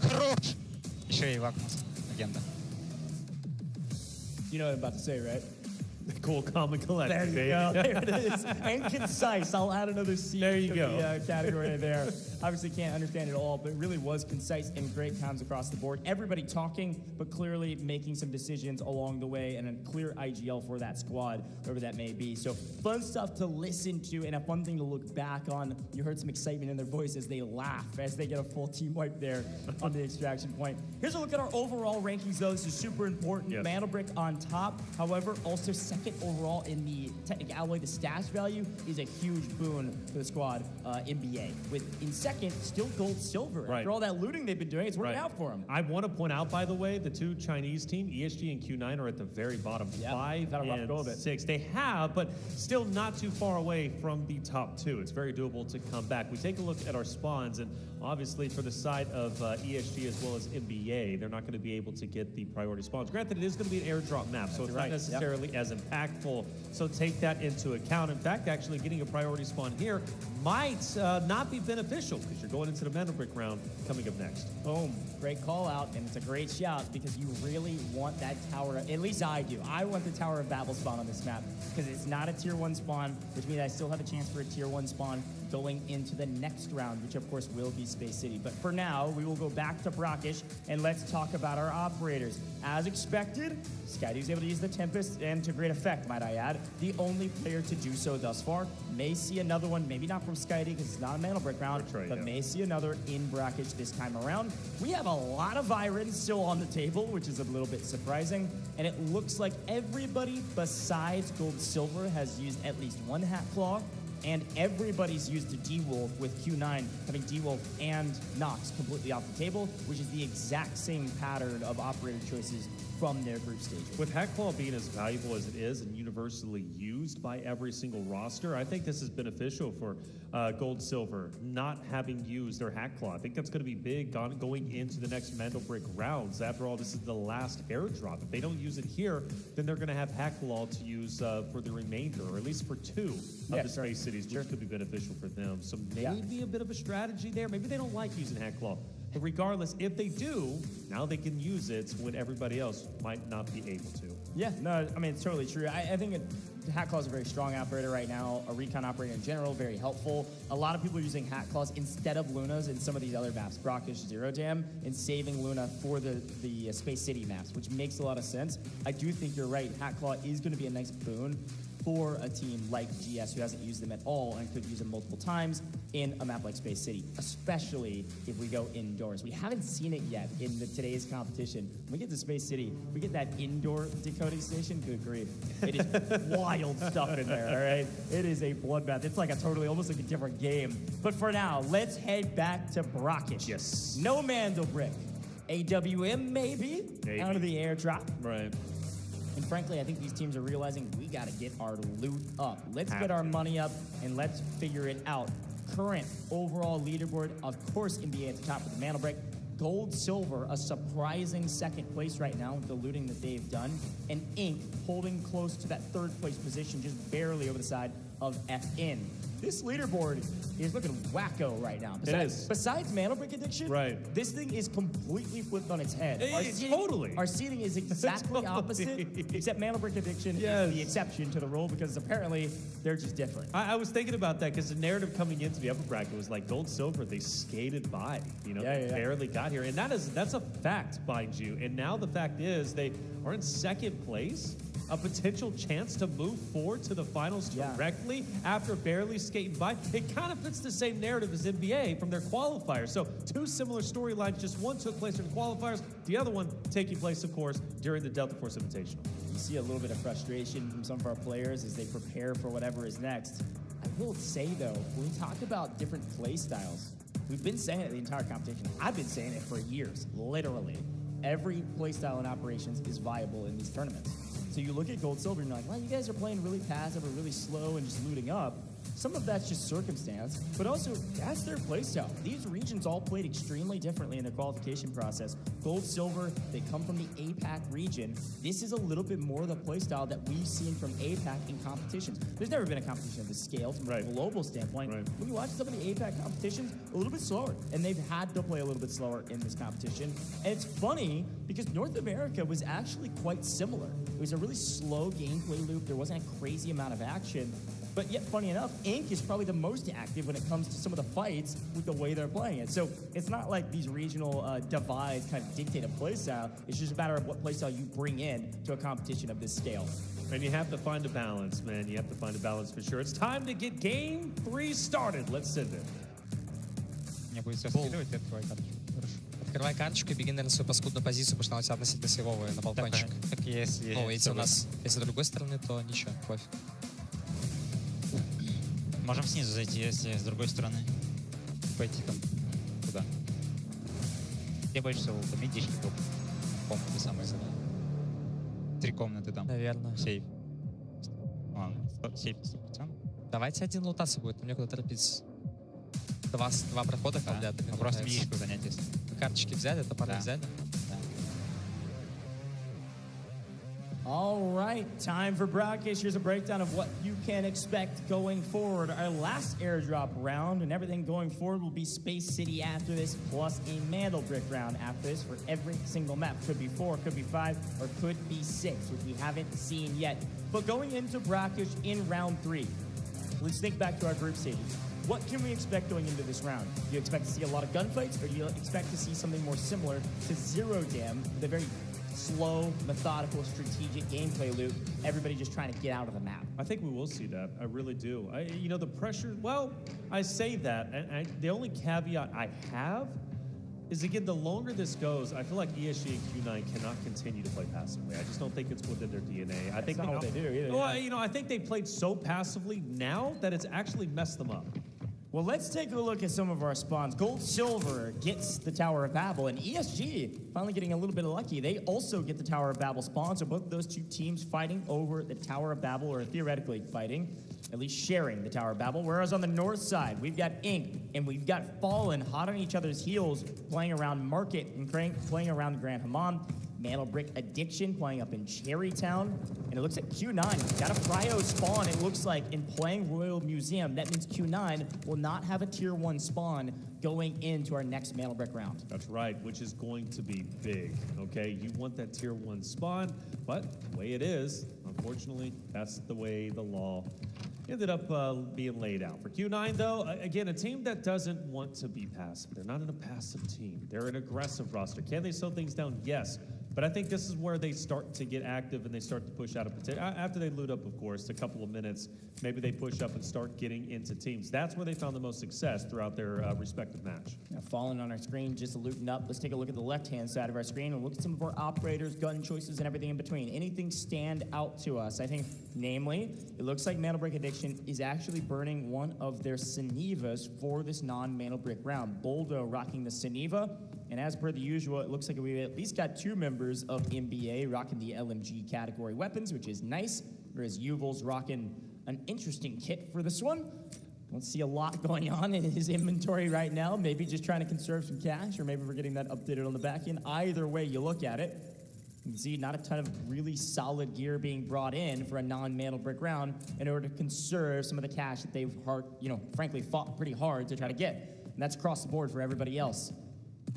Хорош. Еще и ивакнулся. Легенда. You know what I'm about to say, right? Cool, calm, and collected. There you go. There it is. And concise. I'll add another C there you to go. the category there. Obviously can't understand it all, but it really was concise and great comms across the board. Everybody talking, but clearly making some decisions along the way, and a clear IGL for that squad, whoever that may be. So fun stuff to listen to and a fun thing to look back on. You heard some excitement in their voice as they laugh, as they get a full team wipe there on the extraction point. Here's a look at our overall rankings, though. This is super important. Yes. Mandelbrick on top, however, also second overall in the technicality. The stash value is a huge boon for the squad, NBA. With in second, still gold, silver. Right. After all that looting they've been doing, it's working out for them. I want to point out, by the way, the two Chinese team, ESG and Q9, are at the very bottom. 5 and 6. They have, but still not too far away from the top two. It's very doable to come back. We take a look at our spawns, and obviously for the side of ESG as well as NBA, they're not going to be able to get the priority spawns. Granted, it is going to be an airdrop map, so it's not necessarily as impactful. So take that into account. In fact, actually getting a priority spawn here might not be beneficial because you're going into the Mandelbrick round coming up next. Boom. Great call out, and it's a great shout because you really want that tower, at least I do. I want the Tower of Babel spawn on this map because it's not a tier 1 spawn, which means I still have a chance for a tier 1 spawn going into the next round, which of course will be Space City. But for now, we will go back to Brackish and let's talk about our operators. As expected, Skydoo was able to use the Tempest, and to great effect, might I add. The only player to do so thus far. May see another one, maybe not from Skydoo because it's not a Mandelbrick round, but may see another in Brackish this time around. We have a lot of Irons still on the table, which is a little bit surprising, and it looks like everybody besides Gold Silver has used at least one Hat Claw, and everybody's used a D-Wolf, with Q9 having D-Wolf and Nox completely off the table, which is the exact same pattern of operator choices from their group stage. With Hat Claw being as valuable as it is and universally used by every single roster, I think this is beneficial for Gold Silver not having used their Hat Claw. I think that's going to be big going into the next Mandelbrick rounds. After all, this is the last airdrop. If they don't use it here, then they're going to have Hat Claw to use for the remainder, or at least for 2 of the Space Cities, which could be beneficial for them. So maybe a bit of a strategy there. Maybe they don't like using Hat Claw. But regardless, if they do, now they can use it when everybody else might not be able to. Yeah, no, I mean, it's totally true. I think Hat Claw is a very strong operator right now. A recon operator in general, very helpful. A lot of people are using Hat Claws instead of Lunas in some of these other maps, Brackish, Zero Jam, and saving Luna for the Space City maps, which makes a lot of sense. I do think you're right. Hat Claw is going to be a nice boon for a team like GS who hasn't used them at all and could use them multiple times in a map like Space City, especially if we go indoors. We haven't seen it yet in today's competition. When we get to Space City, we get that indoor decoding station, good grief. It is wild stuff in there, all right? It is a bloodbath. It's like almost like a different game. But for now, let's head back to Brackish. Yes. No Mandelbrick. AWM maybe out of the airdrop. Right. And frankly, I think these teams are realizing we got to get our loot up. Let's get our money up and let's figure it out. Current overall leaderboard, of course, NBA at the top with the Mandelbrick. Gold, Silver, a surprising second place right now with the looting that they've done. And Ink holding close to that third place position, just barely over the side of FN. This leaderboard is looking wacko right now. Besides Mandelbrick addiction, this thing is completely flipped on its head. Our seating is exactly opposite, except Mandelbrick addiction is the exception to the rule because apparently they're just different. I was thinking about that because the narrative coming into the upper bracket was like Gold Silver, they skated by, they barely got here. And that's a fact, mind you. And now the fact is they are in second place. A potential chance to move forward to the finals directly after barely skating by. It kind of fits the same narrative as NBA from their qualifiers. So 2 similar storylines, just one took place during the qualifiers, the other one taking place, of course, during the Delta Force Invitational. You see a little bit of frustration from some of our players as they prepare for whatever is next. I will say, though, when we talk about different play styles, we've been saying it the entire competition. I've been saying it for years, literally. Every play style in operations is viable in these tournaments. So you look at Gold Silver and you're like, well, you guys are playing really passive or really slow and just looting up. Some of that's just circumstance, but also that's their playstyle. These regions all played extremely differently in the qualification process. Gold, silver, they come from the APAC region. This is a little bit more the playstyle that we've seen from APAC in competitions. There's never been a competition of this scale from a global standpoint. When you watch some of the APAC competitions, a little bit slower, and they've had to play a little bit slower in this competition. And it's funny because North America was actually quite similar. It was a really slow gameplay loop. There wasn't a crazy amount of action. But yet, funny enough, Inc. is probably the most active when it comes to some of the fights with the way they're playing it. So it's not like these regional divides kind of dictate a playstyle. It's just a matter of what playstyle you bring in to a competition of this scale. And you have to find a balance, man. You have to find a balance for sure. It's time to get game 3 started. Let's send it. Мне будет все скидывать, ты открывай карточку. Открывай карточку и беги, наверное, свою паскудную позицию, потому что она у тебя относительно сейвовая на балкончик. Так если... Ну, если у нас, если с другой стороны, то ничего, пофиг. Можем снизу зайти, если с другой стороны. Пойти там куда? Где больше всего комедички топ? Комнаты самые задания. 3 комнаты там. Наверное. Сейф. Ладно, сейф 100%. Давайте один лутаться будет, мне куда торопиться. Два прохода подряд. А просто медичку занять если. Карточки взяли, топоры взяли. All right, time for broadcast. Here's a breakdown of what you can expect going forward. Our last airdrop round and everything going forward will be Space City after this, plus a Mantle Brick round after this for every single map. Could be 4, could be 5, or could be 6, which we haven't seen yet. But going into broadcast in round 3, let's think back to our group stages. What can we expect going into this round? Do you expect to see a lot of gunfights, or do you expect to see something more similar to Zero Dam, with a very slow, methodical, strategic gameplay loop, everybody just trying to get out of the map? I think we will see that. I really do. You know, the pressure, well, I say that, and the only caveat I have is, again, the longer this goes, I feel like ESG and Q9 cannot continue to play passively. I just don't think it's within their DNA. I think not what they do either. Well, you know, I think they played so passively now that it's actually messed them up. Well, let's take a look at some of our spawns. Gold Silver gets the Tower of Babel, and ESG finally getting a little bit lucky. They also get the Tower of Babel spawn, so both those two teams fighting over the Tower of Babel, or theoretically fighting, at least sharing the Tower of Babel. Whereas on the north side, we've got Inc. and we've got Fallen hot on each other's heels, playing around Market and Crank, playing around Grand Hammam. Mantle Brick Addiction playing up in Cherrytown. And it looks like Q9 got a Cryo spawn, it looks like, in playing Royal Museum. That means Q9 will not have a Tier 1 spawn going into our next Mantle Brick round. That's right, which is going to be big, okay? You want that Tier 1 spawn, but the way it is, unfortunately, that's the way the law ended up being laid out. For Q9, though, again, a team that doesn't want to be passive. They're not a passive team. They're an aggressive roster. Can they slow things down? Yes. But I think this is where they start to get active and they start to push out a potential. After they loot up, of course, a couple of minutes, maybe they push up and start getting into teams. That's where they found the most success throughout their respective match. Now, falling on our screen, just looting up. Let's take a look at the left-hand side of our screen and look at some of our operators, gun choices, and everything in between. Anything stand out to us? I think, namely, it looks like Mantle Brick Addiction is actually burning one of their Cenevas for this non-Mantle Brick round. Boldo rocking the Ceneva. And as per the usual, it looks like we've at least got 2 members of NBA rocking the LMG category weapons, which is nice, whereas Yuval's rocking an interesting kit for this one. Don't see a lot going on in his inventory right now. Maybe just trying to conserve some cash, or maybe we're getting that updated on the back end. Either way you look at it, you can see not a ton of really solid gear being brought in for a non-Mantle Brick round in order to conserve some of the cash that they've, frankly, fought pretty hard to try to get. And that's across the board for everybody else.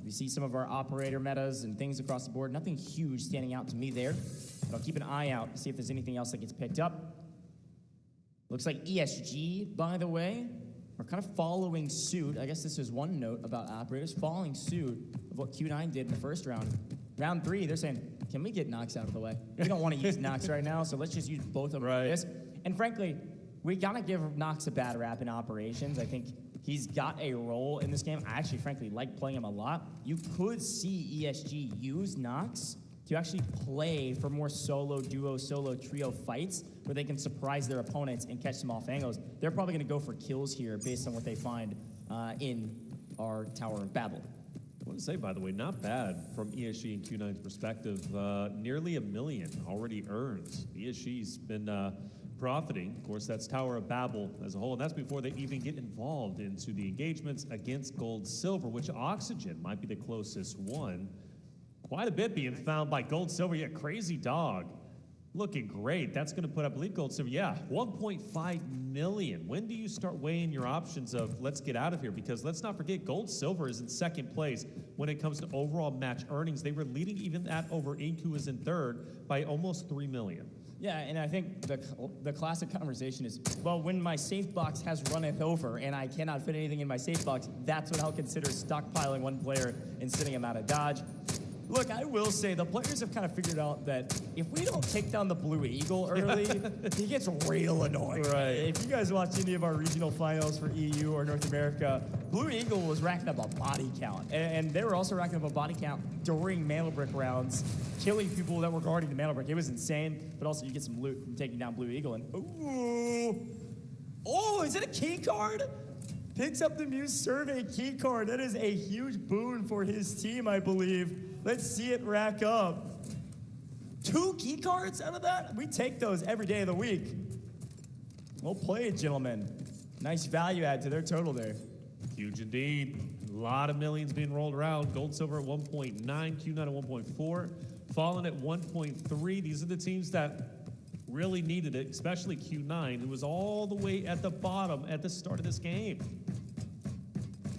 We see some of our operator metas and things across the board. Nothing huge standing out to me there, but I'll keep an eye out to see if there's anything else that gets picked up. Looks like ESG, by the way, are kind of following suit. I guess this is one note about operators, following suit of what Q9 did in the first round. Round 3, they're saying, can we get Nox out of the way? We don't want to use Nox right now, so let's just use both of them for this. And frankly, we gotta give Nox a bad rap in operations. I think he's got a role in this game. I actually, frankly, like playing him a lot. You could see ESG use Nox to actually play for more solo, duo, solo, trio fights where they can surprise their opponents and catch them off angles. They're probably going to go for kills here based on what they find in our Tower of Babel. I want to say, by the way, not bad from ESG and Q9's perspective. Nearly $1 million already earned. ESG's been profiting. Of course, that's Tower of Babel as a whole, and that's before they even get involved into the engagements against Gold Silver, which Oxygen might be the closest one. Quite a bit being found by Gold Silver. Yeah, Crazy Dog looking great. That's going to put, I believe, Gold Silver, yeah, 1.5 million. When do you start weighing your options of let's get out of here? Because let's not forget, Gold Silver is in second place when it comes to overall match earnings. They were leading even that over Inc., who is in third, by almost 3 million. Yeah, and I think the classic conversation is, well, when my safe box has runneth over and I cannot fit anything in my safe box, that's what I'll consider stockpiling one player and sitting him out of dodge. Look, I will say the players have kind of figured out that if we don't take down the Blue Eagle early, he gets real annoying. Right. If you guys watch any of our regional finals for EU or North America, Blue Eagle was racking up a body count. And they were also racking up a body count during Mana Brick rounds, killing people that were guarding the Mana Brick. It was insane, but also you get some loot from taking down Blue Eagle. And ooh, oh, is it a key card? Picks up the Muse Survey key card. That is a huge boon for his team, I believe. Let's see it rack up. 2 key cards out of that? We take those every day of the week. Well played, gentlemen. Nice value add to their total there. Huge indeed. A lot of millions being rolled around. Gold, Silver at 1.9, Q9 at 1.4, Fallen at 1.3. These are the teams that really needed it, especially Q9, who was all the way at the bottom at the start of this game.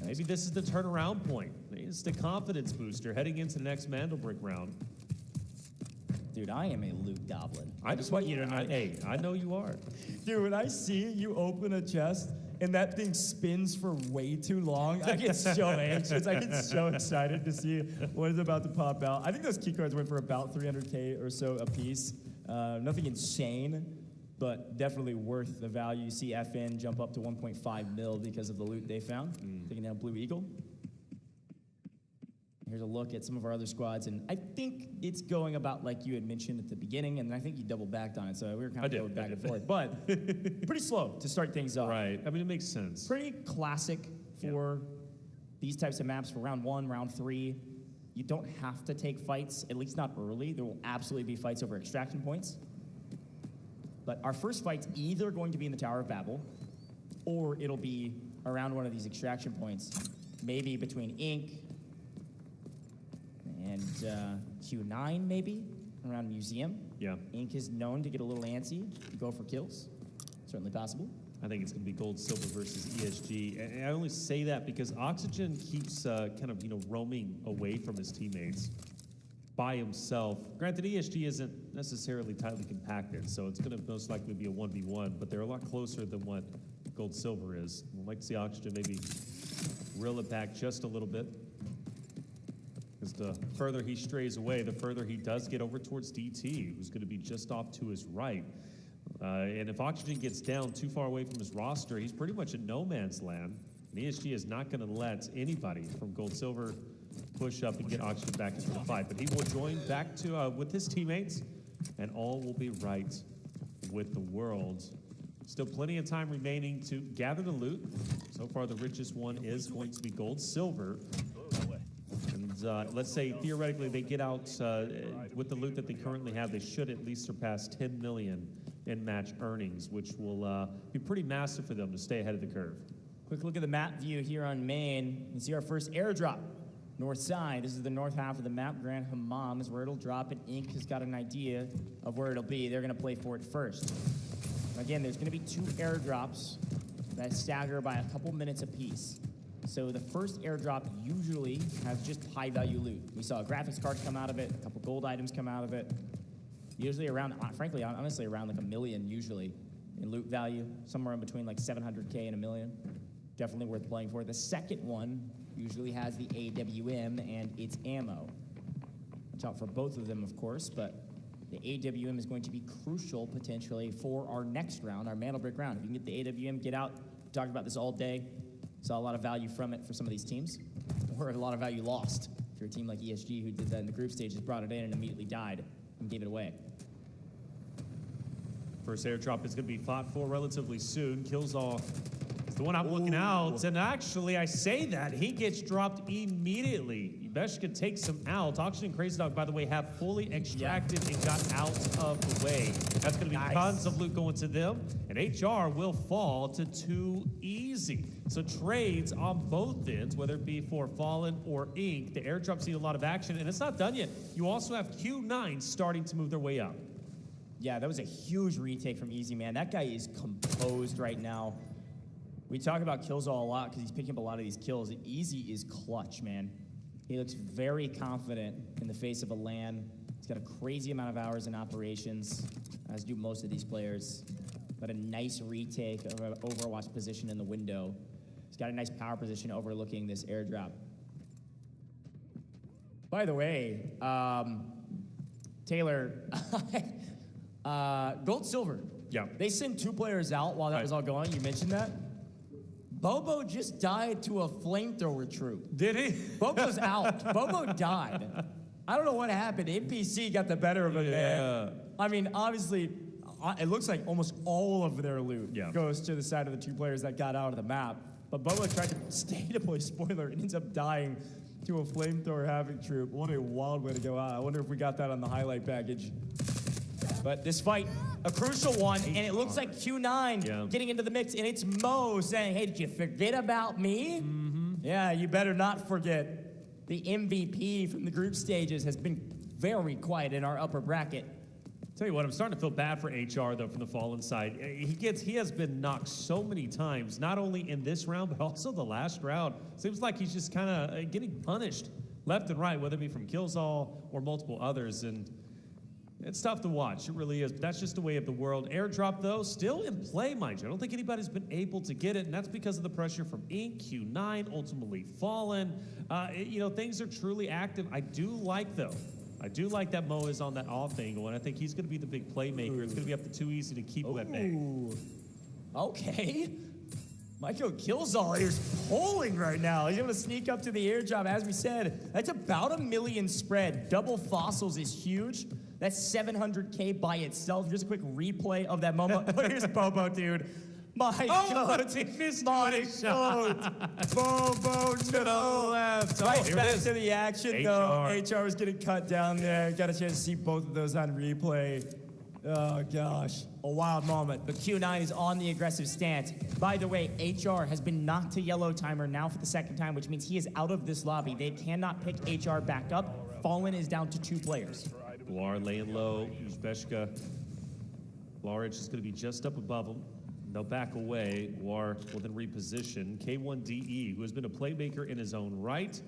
Maybe this is the turnaround point. It's the confidence booster heading into the next Mandelbrick round. Dude, I am a loot goblin. I just want you to know. Hey, I know you are. Dude, when I see you open a chest and that thing spins for way too long, I get so anxious. I get so excited to see what is about to pop out. I think those key cards went for about 300K or so a piece. Nothing insane, but definitely worth the value. You see FN jump up to 1.5 mil because of the loot they found. Taking down Blue Eagle. Here's a look at some of our other squads, and I think it's going about like you had mentioned at the beginning, and I think you double backed on it, so we were kind of going back and forth. But pretty slow to start things off. Right. I mean, it makes sense. Pretty classic for these types of maps for round 1, round 3. You don't have to take fights, at least not early. There will absolutely be fights over extraction points. But our first fight's either going to be in the Tower of Babel, or it'll be around one of these extraction points, maybe between Inc. and Q9, maybe, around Museum. Yeah. Inc. is known to get a little antsy, go for kills. Certainly possible. I think it's going to be Gold, Silver versus ESG. And I only say that because Oxygen keeps kind of, roaming away from his teammates by himself. Granted, ESG isn't necessarily tightly compacted, so it's going to most likely be a 1v1, but they're a lot closer than what Gold, Silver is. We'd like to see Oxygen maybe reel it back just a little bit. Because the further he strays away, the further he does get over towards DT, who's going to be just off to his right. And if Oxygen gets down too far away from his roster, he's pretty much in no man's land. And ESG is not going to let anybody from Gold Silver push up and get Oxygen back into the fight. But he will join back to with his teammates, and all will be right with the world. Still plenty of time remaining to gather the loot. So far, the richest one is going to be Gold Silver. And let's say, theoretically, they get out with the loot that they currently have, they should at least surpass 10 million in match earnings, which will be pretty massive for them to stay ahead of the curve. Quick look at the map view here on main. You can see our first airdrop. North side, this is the north half of the map. Grand Hammam is where it'll drop, and Inc. has got an idea of where it'll be. They're going to play for it first. Again, there's going to be 2 airdrops that stagger by a couple minutes apiece. So the first airdrop usually has just high-value loot. We saw a graphics card come out of it, a couple gold items come out of it. Usually around, frankly, honestly, around like $1 million usually in loot value, somewhere in between like 700K and $1 million. Definitely worth playing for. The second one usually has the AWM and its ammo. Watch out for both of them, of course, but the AWM is going to be crucial potentially for our next round, our Mandelbrick round. If you can get the AWM, get out. We talked about this all day. Saw a lot of value from it for some of these teams, or a lot of value lost. If you're a team like ESG who did that in the group stages, brought it in and immediately died and gave it away. First airdrop is going to be fought for relatively soon. Kills off The one I'm looking out, and actually I say that, he gets dropped immediately. Beshka takes him out. Auction and Crazy Dog, by the way, have fully extracted and got out of the way. That's going to be tons of loot going to them, and HR will fall to 2 easy. So trades on both ends, whether it be for Fallen or Ink, the airdrop's seen a lot of action, and it's not done yet. You also have Q9 starting to move their way up. Yeah, that was a huge retake from Easy, man. That guy is composed right now. We talk about Killzall a lot because he's picking up a lot of these kills. Easy is clutch, man. He looks very confident in the face of a LAN. He's got a crazy amount of hours in operations, as do most of these players. But a nice retake of an Overwatch position in the window. He's got a nice power position overlooking this airdrop. By the way, Taylor, Gold Silver. Yeah. They sent 2 players out while that was all going. You mentioned that. Bobo just died to a flamethrower troop. Did he? Bobo's out. Bobo died. I don't know what happened. NPC got the better of him, man. I mean, obviously, it looks like almost all of their loot goes to the side of the 2 players that got out of the map. But Bobo tried to stay deploy, spoiler, and ends up dying to a flamethrower Havoc troop. What a wild way to go out. I wonder if we got that on the highlight package. But this fight, a crucial one, and it looks like Q9 getting into the mix, and it's Mo saying, hey, did you forget about me? Yeah, you better not forget. The MVP from the group stages has been very quiet in our upper bracket. Tell you what, I'm starting to feel bad for HR, though, from the Fallen side. He has been knocked so many times, not only in this round, but also the last round. Seems like he's just kind of getting punished left and right, whether it be from Killzall or multiple others, and it's tough to watch. It really is. But that's just the way of the world. Airdrop, though, still in play, mind you. I don't think anybody's been able to get it, and that's because of the pressure from Ink, Q9, ultimately Fallen. Things are truly active. I do like that Mo is on that off angle, and I think he's going to be the big playmaker. It's going to be up to 2 easy to keep him at bay. Okay. Michael Killzall is pulling right now. He's able to sneak up to the airdrop. As we said, that's about 1 million spread. Double fossils is huge. That's 700K by itself. Here's a quick replay of that moment. Here's Bobo, dude. My God. He missed my God. Bobo to the left. Right back to the action, though. HR was getting cut down there. Got a chance to see both of those on replay. Oh, gosh. A wild moment. But Q9 is on the aggressive stance. By the way, HR has been knocked to yellow timer now for the 2nd time, which means he is out of this lobby. They cannot pick HR back up. Fallen is down to 2 players. Lar laying low. Uzbeshka. Larich is going to be just up above him. They'll back away. War will then reposition. K1DE, who has been a playmaker in his own right,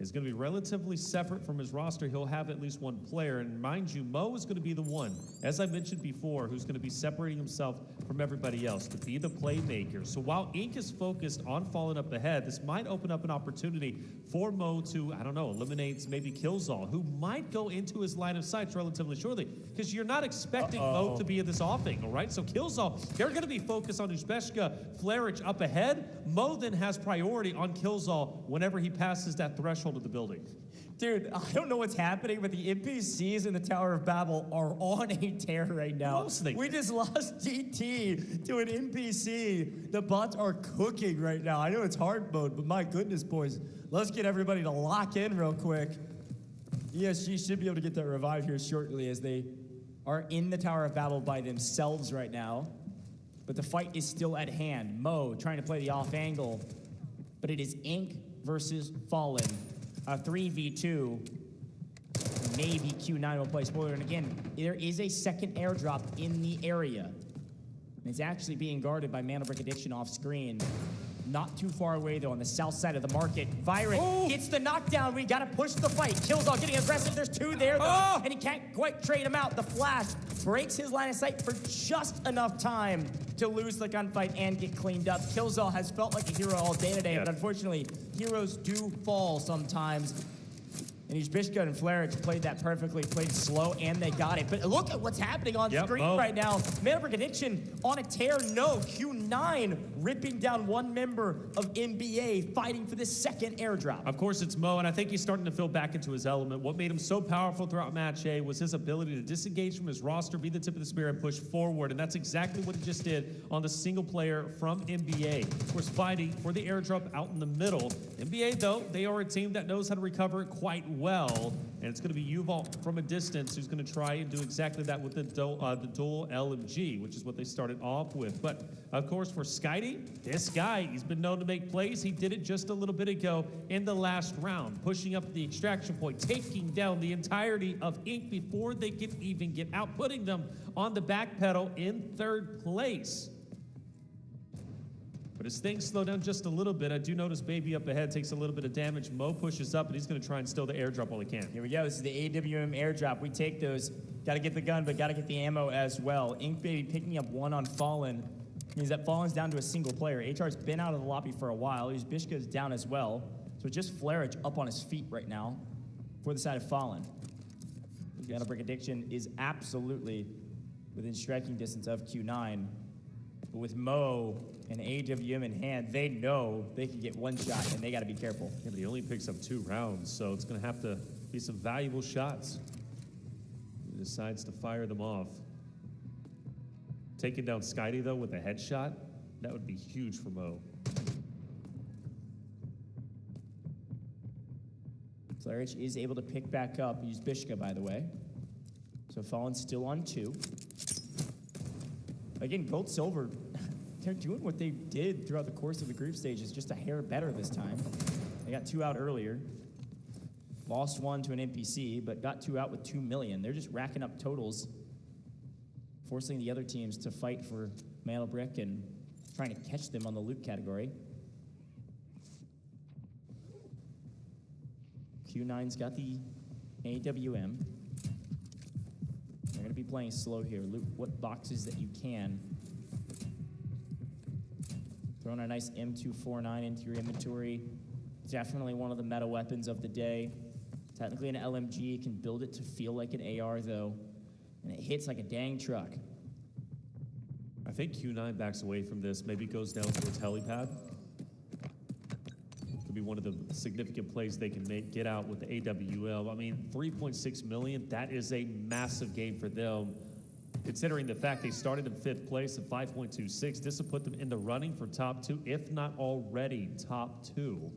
is going to be relatively separate from his roster. He'll have at least 1 player. And mind you, Mo is going to be the one, as I mentioned before, who's going to be separating himself from everybody else to be the playmaker. So while Ink is focused on falling up ahead, this might open up an opportunity for Mo to, I don't know, eliminate maybe Killzall, who might go into his line of sight relatively shortly, because you're not expecting Mo to be in this off angle, right? So Killzall, they're going to be focused on Uzbeshka, Flarich up ahead. Mo then has priority on Killzall whenever he passes that threshold of the building. Dude, I don't know what's happening, but the NPCs in the Tower of Babel are on a tear right now. We just lost DT to an NPC. The bots are cooking right now. I know it's hard mode, but my goodness, boys. Let's get everybody to lock in real quick. ESG should be able to get that revive here shortly, as they are in the Tower of Babel by themselves right now. But the fight is still at hand. Mo trying to play the off angle, but it is Ink versus Fallen. 3v2. Maybe Q9 will play spoiler. And again, there is a 2nd airdrop in the area. And it's actually being guarded by Mana Brick Addiction off screen. Not too far away, though, on the south side of the market. Virus gets the knockdown. We got to push the fight. Killzall getting aggressive. There's 2 there, though, and he can't quite trade him out. The flash breaks his line of sight for just enough time to lose the gunfight and get cleaned up. Killzall has felt like a hero all day today, but unfortunately, heroes do fall sometimes. And Bishka and Flarich played that perfectly, played slow, and they got it. But look at what's happening on screen right now. MENA Addiction on a tear. No, Q9 ripping down one member of NBA, fighting for this second airdrop. Of course, it's Mo, and I think he's starting to feel back into his element. What made him so powerful throughout Match A was his ability to disengage from his roster, be the tip of the spear, and push forward. And that's exactly what he just did on the single player from NBA. Of course, fighting for the airdrop out in the middle. NBA, though, they are a team that knows how to recover it quite well. And it's going to be Yuval from a distance who's going to try and do exactly that with the dual LMG, which is what they started off with. But, of course, for Skydie, this guy, he's been known to make plays. He did it just a little bit ago in the last round, pushing up the extraction point, taking down the entirety of Ink before they could even get out, putting them on the back pedal in third place. But as things slow down just a little bit, I do notice Baby up ahead takes a little bit of damage. Mo pushes up, and he's going to try and steal the airdrop while he can. Here we go. This is the AWM airdrop. We take those. Got to get the gun, but got to get the ammo as well. Ink Baby picking up one on Fallen. Means that Fallen's down to a single player. HR's been out of the lobby for a while. Bishka's down as well. So just Flarich up on his feet right now for the side of Fallen. Got to Break Addiction is absolutely within striking distance of Q9. But with Mo and AWM in hand, they know they can get one shot, and they got to be careful. Yeah, but he only picks up 2 rounds, so it's going to have to be some valuable shots. He decides to fire them off. Taking down Skydie, though, with a headshot, that would be huge for Mo. Flarich is able to pick back up. Use Bishka, by the way. So Fallen's still on 2. Again, Gold Silver, they're doing what they did throughout the course of the group stages, just a hair better this time. They got 2 out earlier. Lost 1 to an NPC, but got 2 out with 2 million. They're just racking up totals, forcing the other teams to fight for Mantle Brick and trying to catch them on the loot category. Q9's got the AWM. They're going to be playing slow here. Loot what boxes that you can. Throwing a nice M249 into your inventory. Definitely one of the meta weapons of the day. Technically an LMG. You can build it to feel like an AR, though. And it hits like a dang truck. I think Q9 backs away from this. Maybe goes down towards helipad. Could be one of the significant plays they can get out with the AWL. I mean, 3.6 million, that is a massive game for them. Considering the fact they started in 5th place at 5.26, this will put them in the running for top 2, if not already top 2.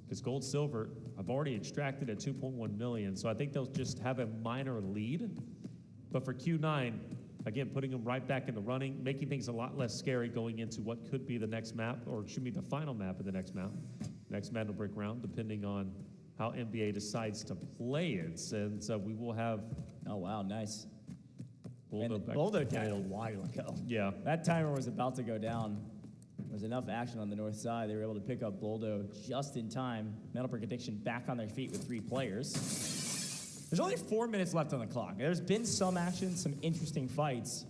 Because Gold Silver, I've already extracted at 2.1 million, so I think they'll just have a minor lead. But for Q9, again, putting them right back in the running, making things a lot less scary going into what could be the next map, or should be the final map of the next map, next Mantle Brick round, depending on how NBA decides to play it. And so we will have... Oh, wow, nice. Boldo died a while ago. Yeah. That timer was about to go down. There was enough action on the north side. They were able to pick up Boldo just in time. Mantle Brick Addiction back on their feet with 3 players. There's only 4 minutes left on the clock. There's been some action, some interesting fights,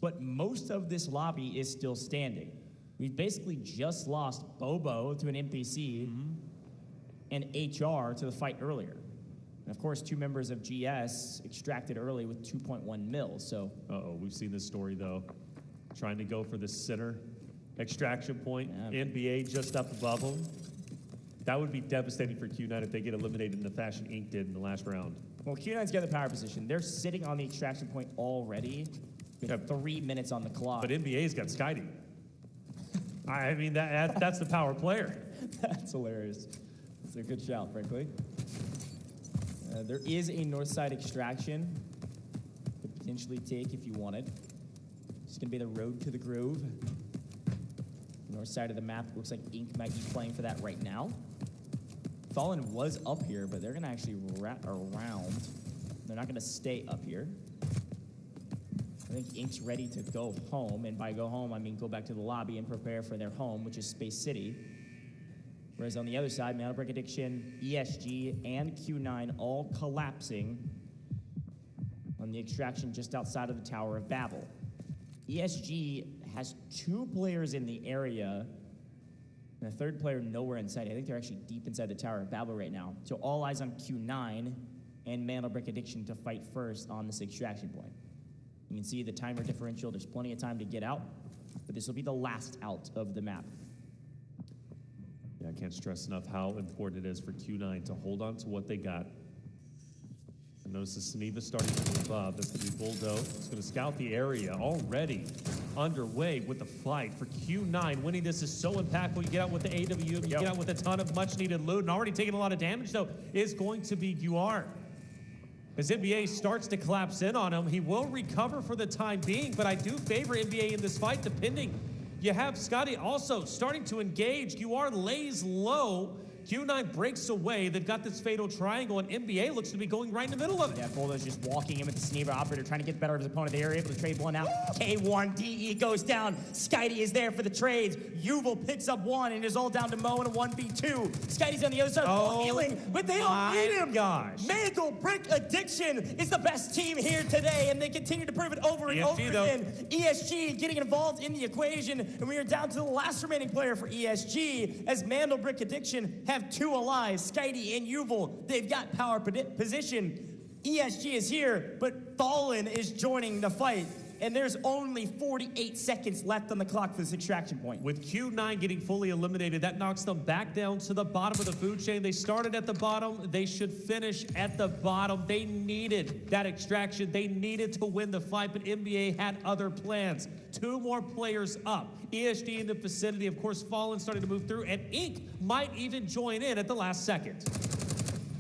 but most of this lobby is still standing. We've basically just lost Bobo to an NPC and HR to the fight earlier. And of course, 2 members of GS extracted early with 2.1 mil, so. Uh-oh, we've seen this story though. Trying to go for the center extraction point. Yeah. NBA just up above them. That would be devastating for Q9 if they get eliminated in the fashion Ink did in the last round. Well, Q9's got the power position. They're sitting on the extraction point already with 3 minutes on the clock. But NBA's got Skydie. I mean, that's the power player. That's hilarious. It's a good shout, frankly. There is a north side extraction. Could potentially take if you wanted. It's going to be the road to the Grove. North side of the map looks like Ink might be playing for that right now. Fallen was up here, but they're going to actually wrap around. They're not going to stay up here. I think Ink's ready to go home, and by go home, I mean go back to the lobby and prepare for their home, which is Space City. Whereas on the other side, Mantle Brick Addiction, ESG, and Q9 all collapsing on the extraction just outside of the Tower of Babel. ESG has 2 players in the area And the third player nowhere in sight. I think they're actually deep inside the Tower of Babel right now. So all eyes on Q9 and Mandelbrick Addiction to fight first on this extraction point. You can see the timer differential. There's plenty of time to get out, but this will be the last out of the map. Yeah, I can't stress enough how important it is for Q9 to hold on to what they got. And notice the Suniva starting to move up. That's going to be Bulldo. It's going to scout the area. Already underway with the fight for Q9. Winning this is so impactful. You get out with the AWM, you get out with a ton of much-needed loot, and already taking a lot of damage, though, is going to be UR. As NBA starts to collapse in on him, he will recover for the time being, but I do favor NBA in this fight, depending. You have Scotty also starting to engage. UR lays low. Q9 breaks away. They've got this fatal triangle, and NBA looks to be going right in the middle of it. Yeah, Bulldo's just walking in with the Sneaver operator, trying to get the better of his opponent. They are able to trade one out. K1, DE goes down. Skitey is there for the trades. Yuval picks up one, and is all down to Mo in a 1v2. Skitey's on the other side, healing, but they don't need him. Gosh. Mandelbrick Addiction is the best team here today, and they continue to prove it over and over again. ESG getting involved in the equation, and we are down to the last remaining player for ESG, as Mandelbrick Addiction have two allies, Skitey and Yuval. They've got power position. ESG is here, but Fallen is joining the fight. And there's only 48 seconds left on the clock for this extraction point. With Q9 getting fully eliminated, that knocks them back down to the bottom of the food chain. They started at the bottom. They should finish at the bottom. They needed that extraction. They needed to win the fight, but NBA had other plans. Two more players up. ESG in the vicinity. Of course, Fallen starting to move through, and Ink might even join in at the last second.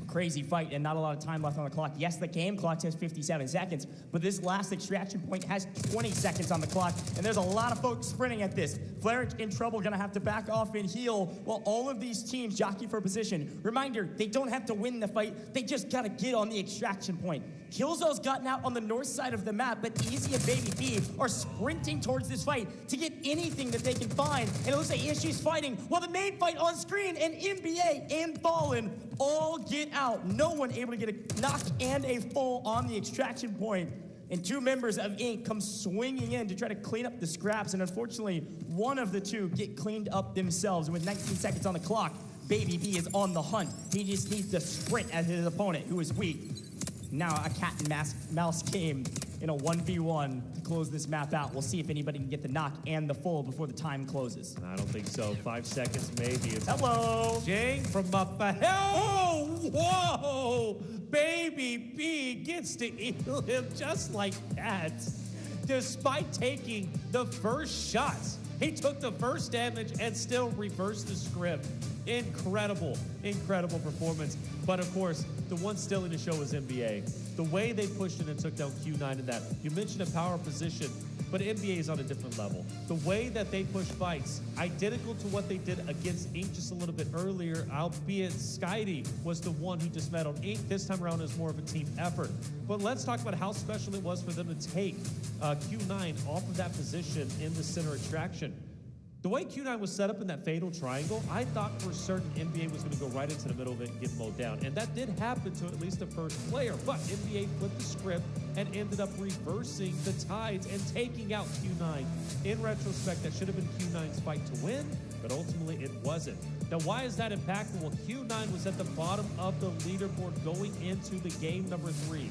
Crazy fight and not a lot of time left on the clock. Yes, the game clock says 57 seconds, but this last extraction point has 20 seconds on the clock, and there's a lot of folks sprinting at this. Fleric in trouble, gonna have to back off and heal while all of these teams jockey for position. Reminder, they don't have to win the fight, they just gotta get on the extraction point. Killzone's gotten out on the north side of the map, but Easy and Baby B are sprinting towards this fight to get anything that they can find, and it looks like ESG's fighting while the main fight on screen, and NBA and Fallen all get out. No one able to get a knock and a full on the extraction point. And two members of Ink come swinging in to try to clean up the scraps, and unfortunately, one of the two get cleaned up themselves. And with 19 seconds on the clock, Baby B is on the hunt. He just needs to sprint at his opponent, who is weak. Now a cat and mouse game in a 1v1 to close this map out. We'll see if anybody can get the knock and the full before the time closes. I don't think so. 5 seconds maybe. It's hello, Jang from up ahead. Oh, whoa! Baby B gets to heal him just like that. Despite taking the first shot, he took the first damage and still reversed the script. Incredible, incredible performance. But of course, the one stealing the show is NBA. The way they pushed it and took down Q9 in that. You mentioned a power position, but NBA is on a different level. The way that they push fights, identical to what they did against Ink just a little bit earlier, albeit Skitey was the one who dismantled Ink. This time around is more of a team effort. But let's talk about how special it was for them to take Q9 off of that position in the center extraction. The way Q9 was set up in that fatal triangle, I thought for certain NBA was going to go right into the middle of it and get mowed down. And that did happen to at least the first player. But NBA flipped the script and ended up reversing the tides and taking out Q9. In retrospect, that should have been Q9's fight to win, but ultimately it wasn't. Now, why is that impactful? Well, Q9 was at the bottom of the leaderboard going into the game number 3.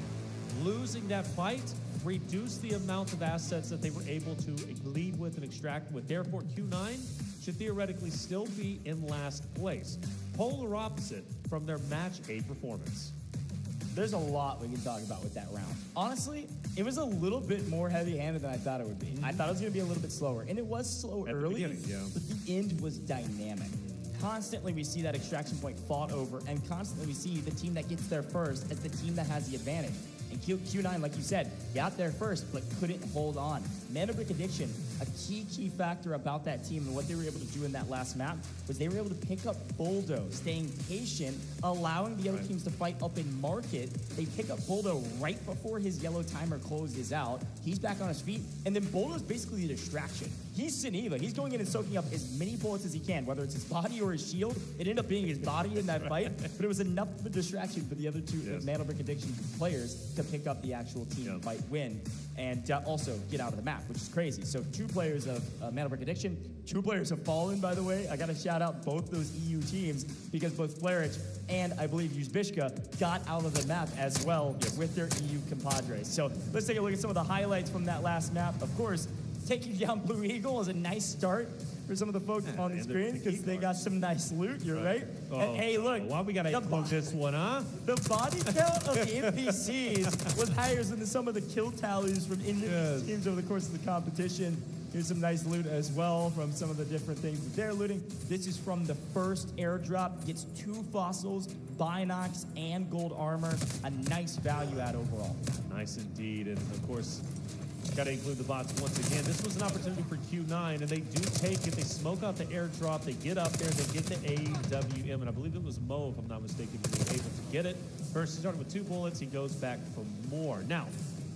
Losing that fight reduced the amount of assets that they were able to lead with and extract with. Therefore, Q9 should theoretically still be in last place. Polar opposite from their match A performance. There's a lot we can talk about with that round. Honestly, it was a little bit more heavy-handed than I thought it would be. I thought it was going to be a little bit slower, and it was slow early, but the end was dynamic. Constantly we see that extraction point fought over, and constantly we see the team that gets there first as the team that has the advantage. And Q9, like you said, got there first, but couldn't hold on. Mandelbrick Addiction, a key factor about that team and what they were able to do in that last map was they were able to pick up Bulldo, staying patient, allowing the other teams to fight up in market. They pick up Bulldo right before his yellow timer closes out. He's back on his feet, and then Bulldo's basically the distraction. He's Suniva. He's going in and soaking up as many bullets as he can, whether it's his body or his shield. It ended up being his body in that fight, but it was enough of a distraction for the other two Mandelbrick Addiction players to pick up the actual team fight win and also get out of the map, which is crazy. So 2 players of Mana Brick Addiction, 2 players have fallen, by the way. I got to shout out both those EU teams because both Fleric and I believe Uzbishka got out of the map as well with their EU compadres. So let's take a look at some of the highlights from that last map. Of course, taking down Blue Eagle is a nice start for some of the folks on the screen because they got some nice loot, you're right. And hey, look. Why we gotta include this one, huh? The body count of the NPCs was higher than some of the kill tallies from individual teams over the course of the competition. Here's some nice loot as well from some of the different things that they're looting. This is from the first airdrop. Gets 2 fossils, binocs, and gold armor. A nice value add overall. Nice indeed. And of course, got to include the bots once again. This was an opportunity for Q9, and they do take it. They smoke out the airdrop. They get up there. They get the AWM, and I believe it was Mo, if I'm not mistaken, who was able to get it. First, he started with 2 bullets. He goes back for more. Now,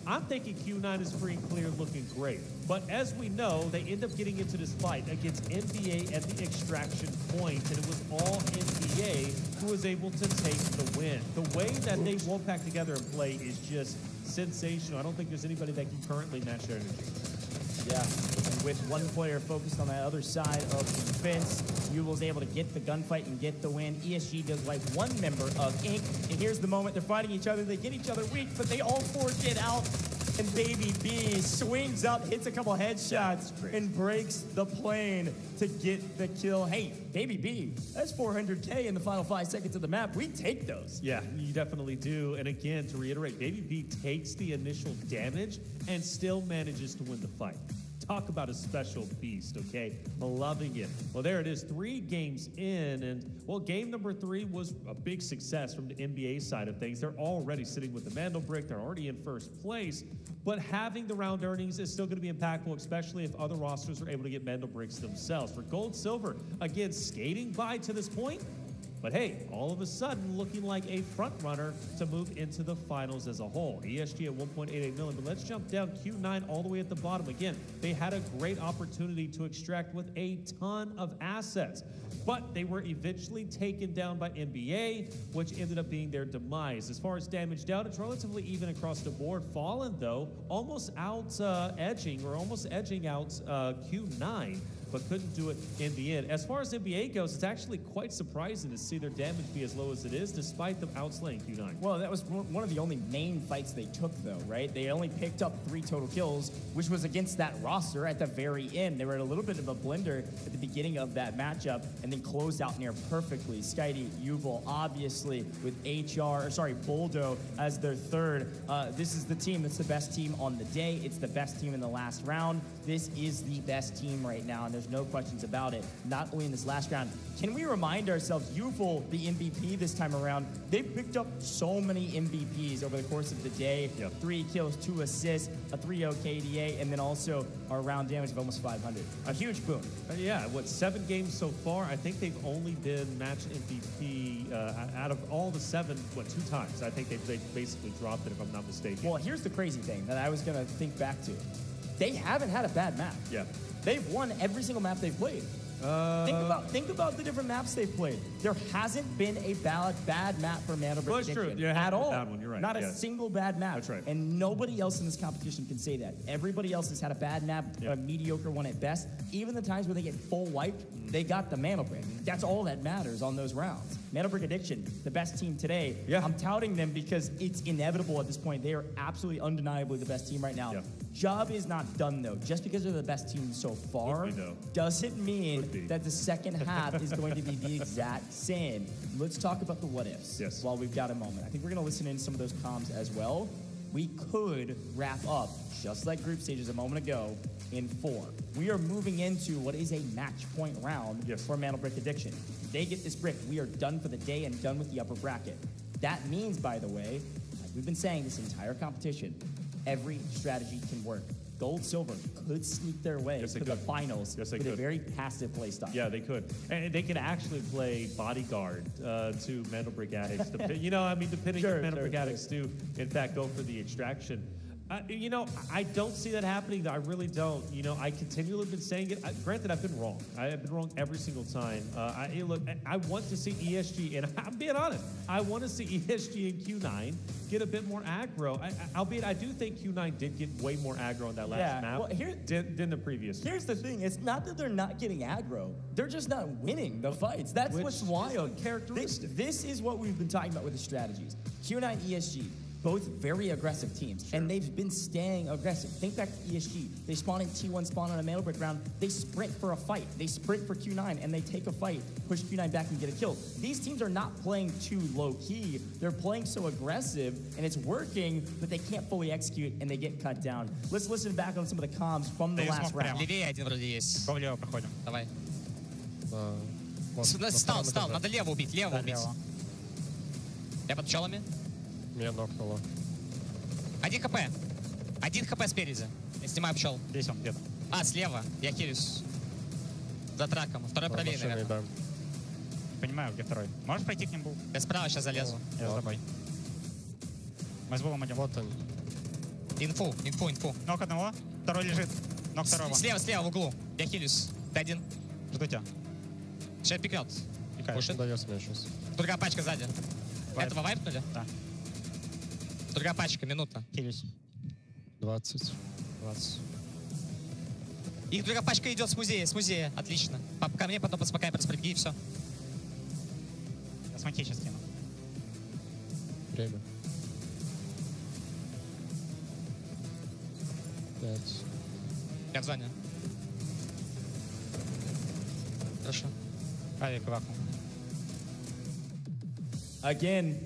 I'm thinking Q9 is free and clear, looking great. But as we know, they end up getting into this fight against NBA at the extraction point, and it was all NBA who was able to take the win. The way that they Wolfpack together and play is just sensational. I don't think there's anybody that can currently match their energy. Yeah, and with one player focused on that other side of the fence, Yuval's able to get the gunfight and get the win. ESG does like one member of Inc. And here's the moment. They're fighting each other. They get each other weak, but they all 4 get out. And Baby B swings up, hits a couple headshots, and breaks the plane to get the kill. Hey, Baby B, that's 400K in the final 5 seconds of the map. We take those. Yeah, you definitely do. And again, to reiterate, Baby B takes the initial damage and still manages to win the fight. Talk about a special beast, okay? Loving it. Well, there it is, 3 games in, and well, game number 3 was a big success from the NBA side of things. They're already sitting with the Mandelbrick. They're already in first place, but having the round earnings is still going to be impactful, especially if other rosters are able to get Mandelbricks themselves. For Gold Silver, again, skating by to this point, but hey, all of a sudden looking like a front runner to move into the finals as a whole. ESG at 1.88 million, but let's jump down Q9 all the way at the bottom. Again, they had a great opportunity to extract with a ton of assets, but they were eventually taken down by NBA, which ended up being their demise. As far as damage down, it's relatively even across the board. Fallen, though, almost out edging out Q9. But couldn't do it in the end. As far as NBA goes, it's actually quite surprising to see their damage be as low as it is, despite them outslaying Q9. Well, that was one of the only main fights they took, though, right? They only picked up 3 total kills, which was against that roster at the very end. They were at a little bit of a blender at the beginning of that matchup, and then closed out near perfectly. Skydie, Yuval, obviously, with Boldo as their third. This is the team that's the best team on the day. It's the best team in the last round. This is the best team right now, and there's no questions about it. Not only in this last round, can we remind ourselves, Yuval, the MVP this time around, they picked up so many MVPs over the course of the day. 3 kills, 2 assists, a 3-0 KDA, and then also a round damage of almost 500. A huge boon. Yeah, 7 games so far? I think they've only been match MVP out of all the 7, 2 times. I think they basically dropped it, if I'm not mistaken. Well, here's the crazy thing that I was going to think back to. They haven't had a bad map. Yeah. They've won every single map they've played. Think about the different maps they've played. There hasn't been a bad map for Mandelbrick at all. Bad one, you're right. Not a single bad map. That's right. And nobody else in this competition can say that. Everybody else has had a bad map, a mediocre one at best. Even the times where they get full wiped, they got the Mandelbrick. That's all that matters on those rounds. Mandelbrick Addiction, the best team today. Yeah. I'm touting them because it's inevitable at this point. They are absolutely undeniably the best team right now. Job is not done, though. Just because they're the best team so far doesn't mean that the second half is going to be the exact same. Let's talk about the what-ifs while we've got a moment. I think we're going to listen in some of those comms as well. We could wrap up, just like group stages a moment ago, in 4. We are moving into what is a match point round for Mandelbrick Addiction. If they get this brick, we are done for the day and done with the upper bracket. That means, by the way, like we've been saying this entire competition, every strategy can work. Gold Silver could sneak their way to the finals with a very passive play style. Yeah, they could. And they could actually play bodyguard to Mandelbrick Addicts. Depending if Mandelbrick Addicts do, in fact, go for the extraction. You know, I don't see that happening. I really don't. You know, I continually have been saying it. Granted, I've been wrong. I have been wrong every single time. Look, I want to see ESG, and I'm being honest, I want to see ESG and Q9 get a bit more aggro. Albeit, I do think Q9 did get way more aggro on that last map than the previous. Here's the thing. It's not that they're not getting aggro. They're just not winning the fights. That's what's wild. Characteristic. This is what we've been talking about with the strategies. Q9, ESG. Both very aggressive teams, and they've been staying aggressive. Think back to ESG. They spawn in T1 spawn on a Mantle Break round. They sprint for a fight. They sprint for Q9, and they take a fight, push Q9 back and get a kill. These teams are not playing too low-key. They're playing so aggressive, and it's working, but they can't fully execute, and they get cut down. Let's listen back on some of the comms from the last round. Левее один вроде есть. Влево проходим. Давай. Стал. Надо лево убить, лево убить. Я под пчелами. Меня нокнуло. 1 хп. 1 хп спереди. Я снимаю пчел. Здесь он где-то. Слева. Я хилюсь. За траком. Второй правее, наверное. Да. Понимаю, где второй. Можешь пройти к нему? Я справа сейчас залезу. Я с тобой. Мы с Булом идем. Вот он. Инфу. Нок одного. Второй лежит. Нок второго. Слева в углу. Я хилюсь. Т1. Жду тебя. Сейчас пикнет. Пушит. Дается меня сейчас. Другая пачка сзади. Вайп. Этого вайпнули? Да. Другая пачка, минута. Хилюсь. 20. Их другая пачка идет с музея. Отлично. Ко мне потом под камеры спрыгни, и все. Я смоки сейчас кину. Время. 5. Я в зоне. Хорошо. Авик вакуум. Again,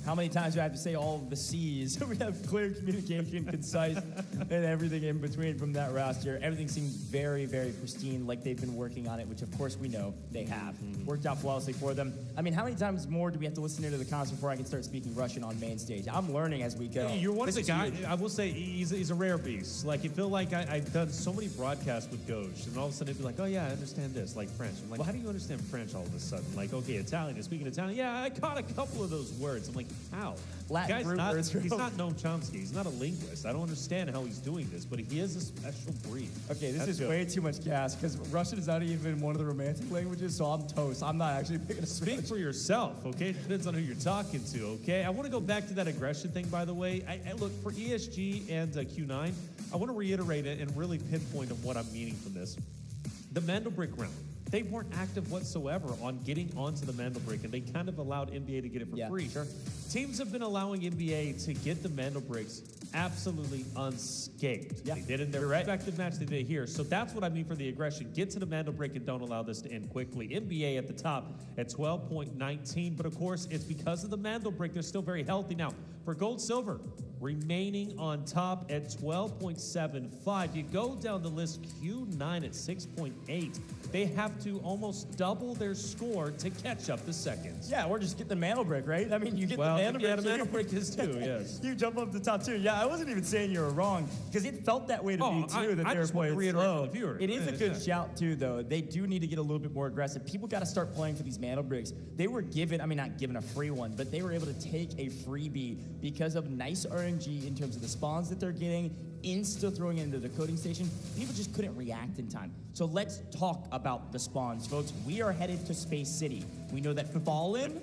how many times do I have to say all of the C's? We have clear communication, concise, and everything in between from that roster. Everything seems very, very pristine, like they've been working on it, which of course we know they have. Worked out flawlessly for them. I mean, how many times more do we have to listen into the comms before I can start speaking Russian on main stage? I'm learning as we go. You're one of the guys, I will say, he's a rare beast. Like, you feel like I've done so many broadcasts with Ghost, and all of a sudden it'd be like, oh yeah, I understand this, like French. I'm like, well, how do you understand French all of a sudden? Like, okay, Italian, you're speaking Italian. Yeah, I caught a couple of those words. I'm like, how? Latin he's not Noam Chomsky. He's not a linguist. I don't understand how he's doing this, but he is a special breed. Okay, this is way too much gas because Russian is not even one of the romantic languages, so I'm toast. I'm not actually picking a Speak for yourself, okay? It depends on who you're talking to, okay? I want to go back to that aggression thing, by the way. I look, for ESG and Q9, I want to reiterate it and really pinpoint on what I'm meaning from this. The Mandelbrick round. They weren't active whatsoever on getting onto the Mandelbrick, and they kind of allowed NBA to get it for free. Sure. Teams have been allowing NBA to get the Mandelbricks absolutely unscathed. Yeah. They did in their respective match they did here. So that's what I mean for the aggression. Get to the Mandelbrick and don't allow this to end quickly. NBA at the top at 12.19, but of course it's because of the Mandelbrick. They're still very healthy. Now, for gold silver, remaining on top at 12.75. You go down the list, Q9 at 6.8. They have to almost double their score to catch up the seconds. Yeah, or just get the Mandelbrick, right? I mean, you get the Mandelbrick. Yeah, the Mandelbrick is too, yes. You jump up to the top two. Yeah, I wasn't even saying you were wrong, because it felt that way to me too, that they were playing slow. It is a good shout too, though. They do need to get a little bit more aggressive. People got to start playing for these Mandelbricks. They were given, I mean, not given a free one, but they were able to take a freebie because of nice RNG in terms of the spawns that they're getting, insta-throwing it into the coding station. People just couldn't react in time. So let's talk about the spawns, folks. We are headed to Space City. We know that Fallen,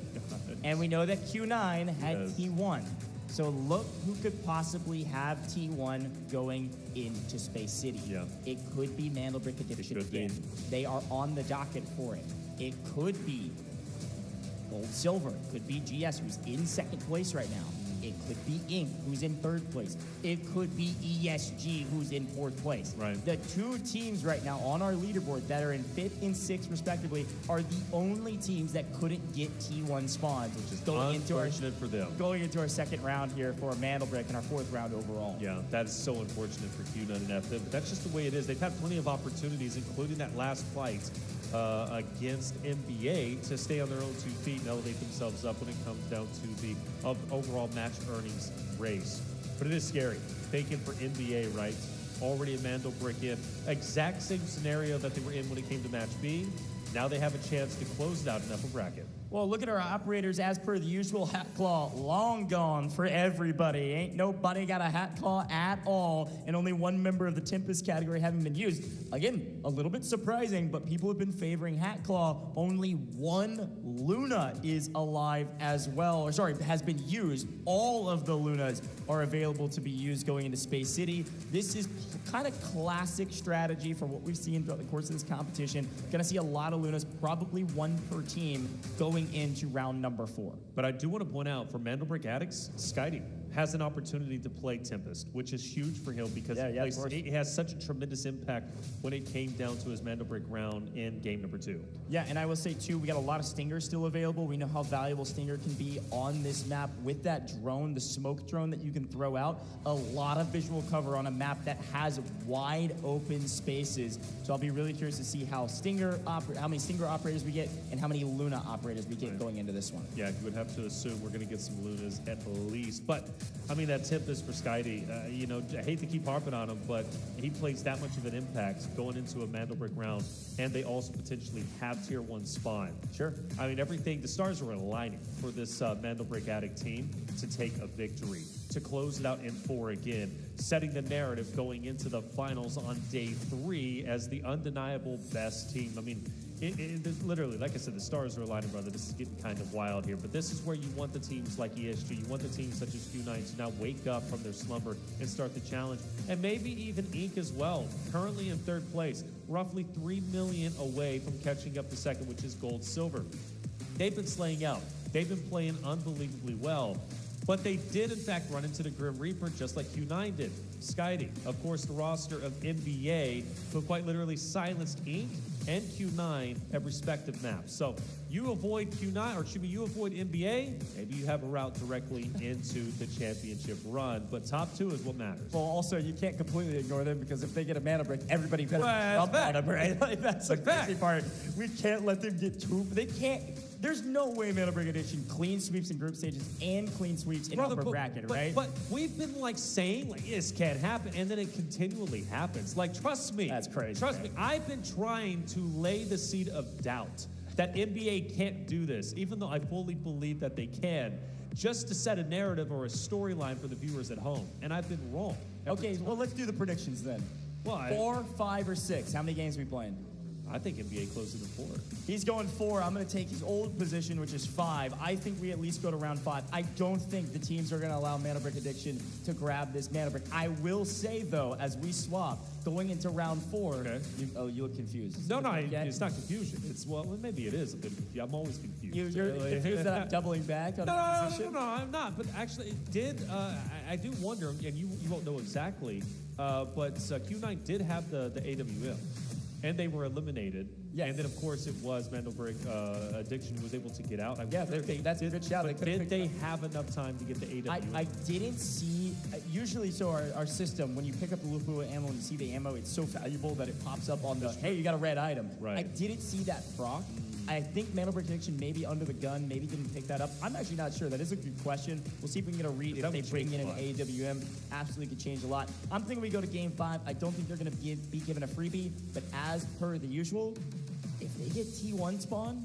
and we know that Q9 had T1. So look who could possibly have T1 going into Space City. Yeah. It could be Mandelbrick Addiction again. They are on the docket for it. It could be Gold Silver. It could be GS, who's in second place right now. It could be Inc., who's in third place. It could be ESG, who's in fourth place. Right. The two teams right now on our leaderboard that are in fifth and sixth, respectively, are the only teams that couldn't get T1 spawns, which is going into our second round here for Mandelbrick and our fourth round overall. Yeah, that's so unfortunate for Q9 and FF, but that's just the way it is. They've had plenty of opportunities, including that last fight against NBA, to stay on their own 2 feet and elevate themselves up when it comes down to the overall match earnings race. But it is scary. Thinking for NBA, right? Already a Mandelbrick in. Exact same scenario that they were in when it came to match B. Now they have a chance to close it out in upper bracket. Well, look at our operators. As per the usual, hat claw long gone for everybody. Ain't nobody got a hat claw at all, and only one member of the Tempest category having been used. Again, a little bit surprising, but people have been favoring hat claw. Only one Luna is alive as well, or sorry, has been used. All of the Lunas are available to be used going into Space City. This is kind of classic strategy for what we've seen throughout the course of this competition. Gonna see a lot of Lunas, probably one per team, going into round number 4. But I do want to point out, for Mandelbrot addicts, Skyding has an opportunity to play Tempest, which is huge for him because he has such a tremendous impact when it came down to his Mandelbrot round in game number 2. Yeah, and I will say too, we got a lot of Stingers still available. We know how valuable Stinger can be on this map with that drone, the smoke drone that you can throw out. A lot of visual cover on a map that has wide open spaces. So I'll be really curious to see how many Stinger operators we get and how many Luna operators we get going into this one. Yeah, you would have to assume we're going to get some Lunas at least. But I mean, that Tempest for Skyding, you know, I hate to keep harping on him, but he plays that much of an impact going into a Mandelbrot round, and they also potentially have tier 1 spawn. Sure. I mean, everything, the stars are aligning for this Mandelbrot addict team to take a victory, to close it out in 4 again, setting the narrative going into the finals on day 3 as the undeniable best team. I mean, literally, like I said, the stars are aligning, brother. This is getting kind of wild here. But this is where you want the teams like ESG, you want the teams such as Q9 to now wake up from their slumber and start the challenge. And maybe even Inc. as well, currently in 3rd place, roughly 3 million away from catching up to 2nd, which is gold, silver. They've been slaying out. They've been playing unbelievably well. But they did, in fact, run into the Grim Reaper just like Q9 did. Skyding, of course, the roster of NBA, who quite literally silenced Inc. and Q9 at respective maps. So you avoid Q9, or excuse me, you avoid NBA, maybe you have a route directly into the championship run. But top 2 is what matters. Well, also, you can't completely ignore them because if they get a mana break, everybody better jump on them, right? Like, that's the crazy part. We can't let them get too. They can't. There's no way Mana Break Edition clean sweeps in group stages and clean sweeps in upper bracket, right? But we've been like saying, like, this can't happen, and then it continually happens. Like, trust me. That's crazy. Trust me. I've been trying to lay the seed of doubt that NBA can't do this, even though I fully believe that they can, just to set a narrative or a storyline for the viewers at home. And I've been wrong. Okay, well, let's do the predictions then. Well, 4, 5, or 6. How many games are we playing? I think NBA closes in 4. He's going 4. I'm going to take his old position, which is 5. I think we at least go to round 5. I don't think the teams are going to allow Mana Break Addiction to grab this Mana Break. I will say, though, as we swap, going into round 4, okay. You look confused. No, it's not confusion. It's, well, maybe it is a bit confused. I'm always confused. You're confused that I'm doubling back on the position? No, I'm not. But actually, it did, I do wonder, and you won't know exactly, but Q9 did have the AWM. And they were eliminated. Yes. And then, of course, it was Mandelbrot Addiction who was able to get out. That's a good shout. But did they have enough time to get the AWM? I didn't see... usually, so our system, when you pick up the Lufu ammo and you see the ammo, it's so valuable that it pops up on the, hey, you got a red item. Right. I didn't see that proc. I think Mana Break Addiction maybe under the gun, maybe didn't pick that up. I'm actually not sure. That is a good question. We'll see if we can get a read. If they bring in an AWM, absolutely could change a lot. I'm thinking we go to game 5. I don't think they're going to be given a freebie, but as per the usual, if they get T1 spawn,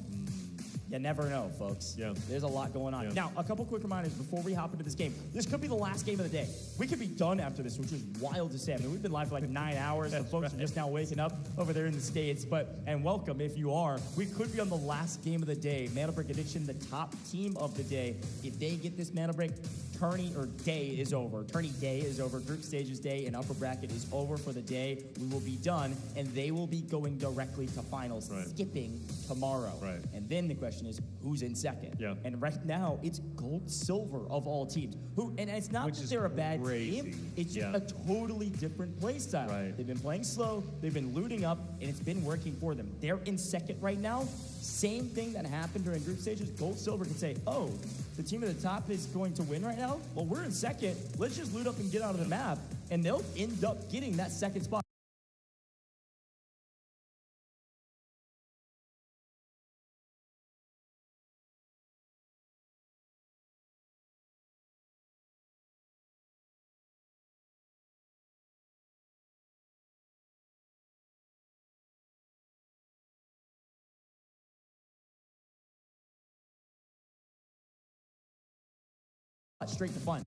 you never know, folks. Yeah. There's a lot going on. Yeah. Now, a couple quick reminders before we hop into this game. This could be the last game of the day. We could be done after this, which is wild to say. I mean, we've been live for like 9 hours. The folks are just now waking up over there in the States. And welcome if you are. We could be on the last game of the day. Mana Break Addiction, the top team of the day. If they get this Mana Break, tourney or day is over. Tourney day is over. Group stages day and upper bracket is over for the day. We will be done, and they will be going directly to finals, skipping tomorrow. Right. And then the question is, who's in second? Yeah. And right now, it's gold, silver of all teams. And it's not that they're a bad team. It's just a totally different play style. Right. They've been playing slow. They've been looting up, and it's been working for them. They're in second right now. Same thing that happened during group stages. Gold, silver can say, oh, the team at the top is going to win right now? Well, we're in second. Let's just loot up and get out of the map. And they'll end up getting that second spot. straight to fun.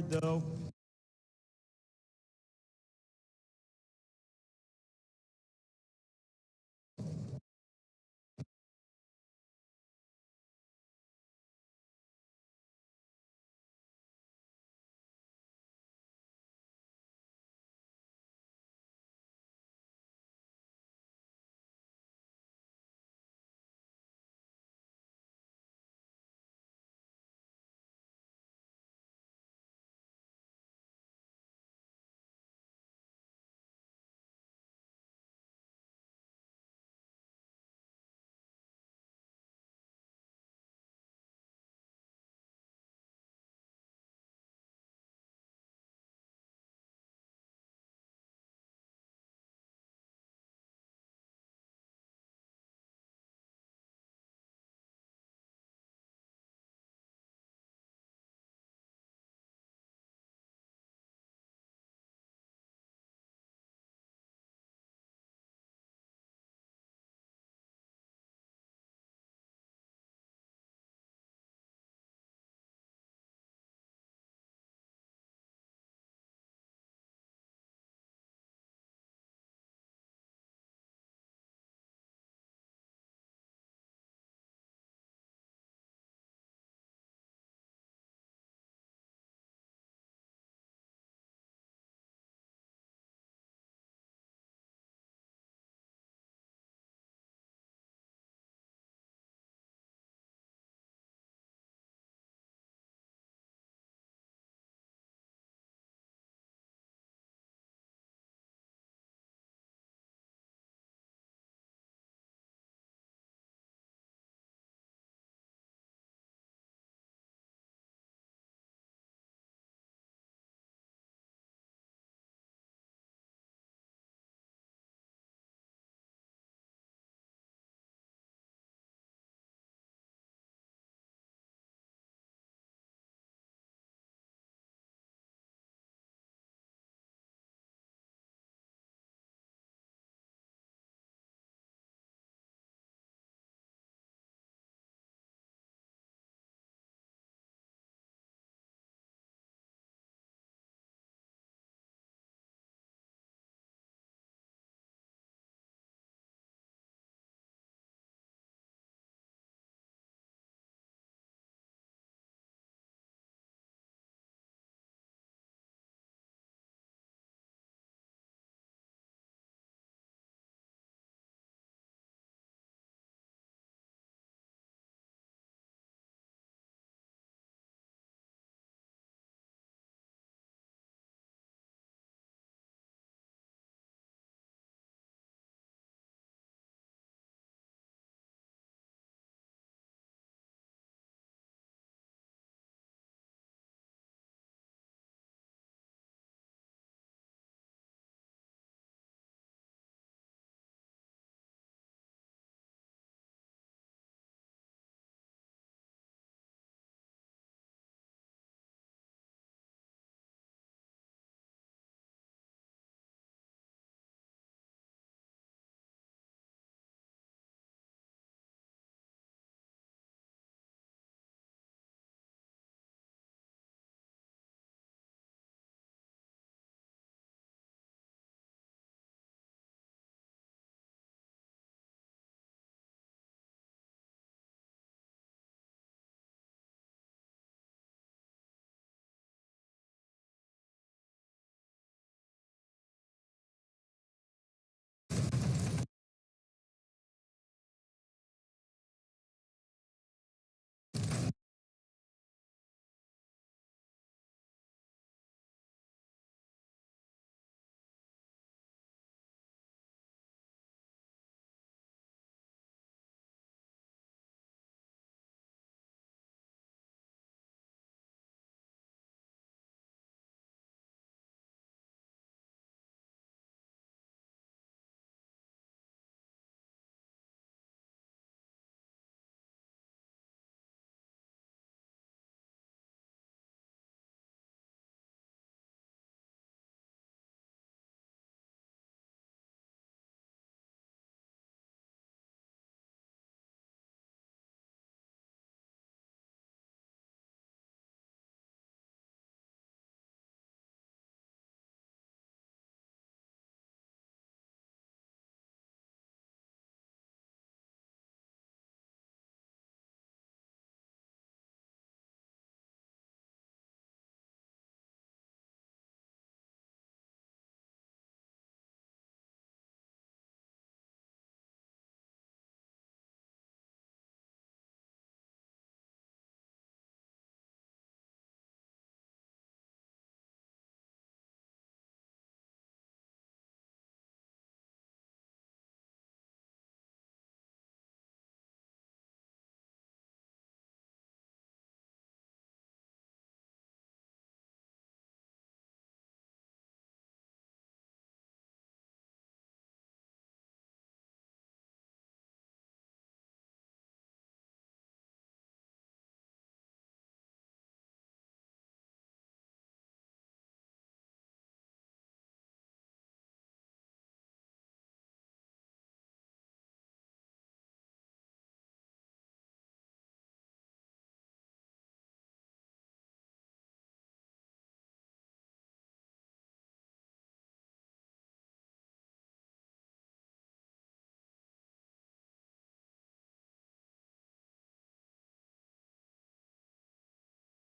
though.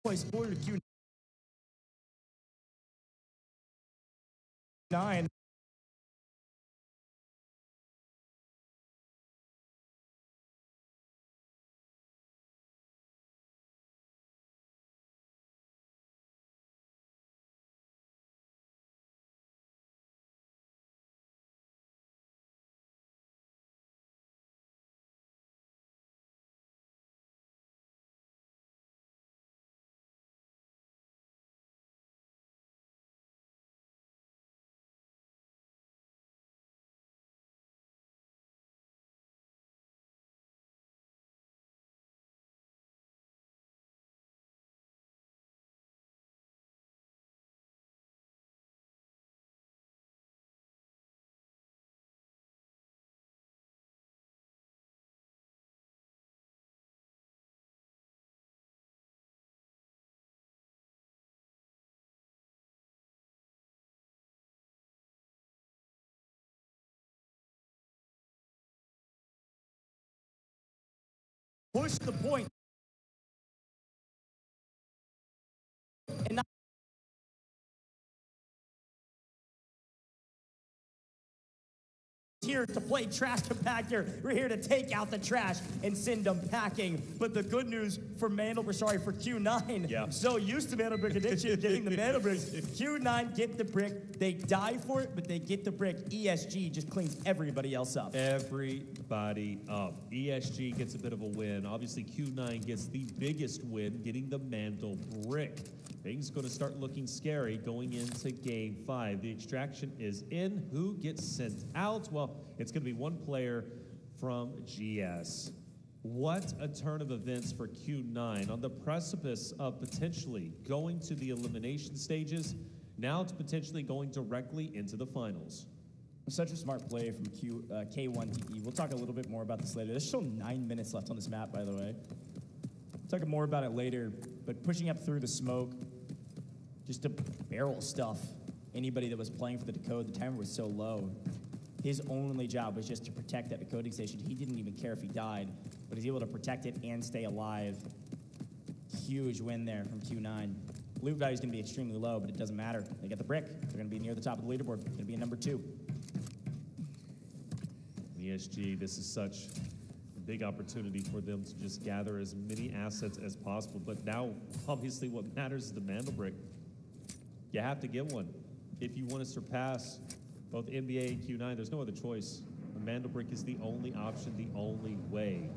Spoiler Q9. Push the point. And not here to play trash compactor. We're here to take out the trash and send them packing. But the good news for for Q9, so used to Mandelbrick Addiction getting the Mandelbricks. Q9 get the brick. They die for it, but they get the brick. ESG just cleans everybody else up. Everybody up. ESG gets a bit of a win. Obviously, Q9 gets the biggest win, getting the Mandel Brick. Things going to start looking scary going into Game 5. The extraction is in. Who gets sent out? Well, it's going to be one player from GS. What a turn of events for Q9 on the precipice of potentially going to the elimination stages, now to potentially going directly into the finals. Such a smart play from K1TE. We'll talk a little bit more about this later. There's still 9 minutes left on this map, by the way. Talk more about it later, but pushing up through the smoke, just to barrel stuff. Anybody that was playing for the decode, the timer was so low. His only job was just to protect that decoding station. He didn't even care if he died, but he's able to protect it and stay alive. Huge win there from Q9. Loot value is going to be extremely low, but it doesn't matter. They got the brick. They're going to be near the top of the leaderboard. Going to be in number 2. ESG, this is such a big opportunity for them to just gather as many assets as possible. But now, obviously, what matters is the Mandel Brick. You have to get one. If you want to surpass both NBA and Q9, there's no other choice. The Mandel Brick is the only option, the only way.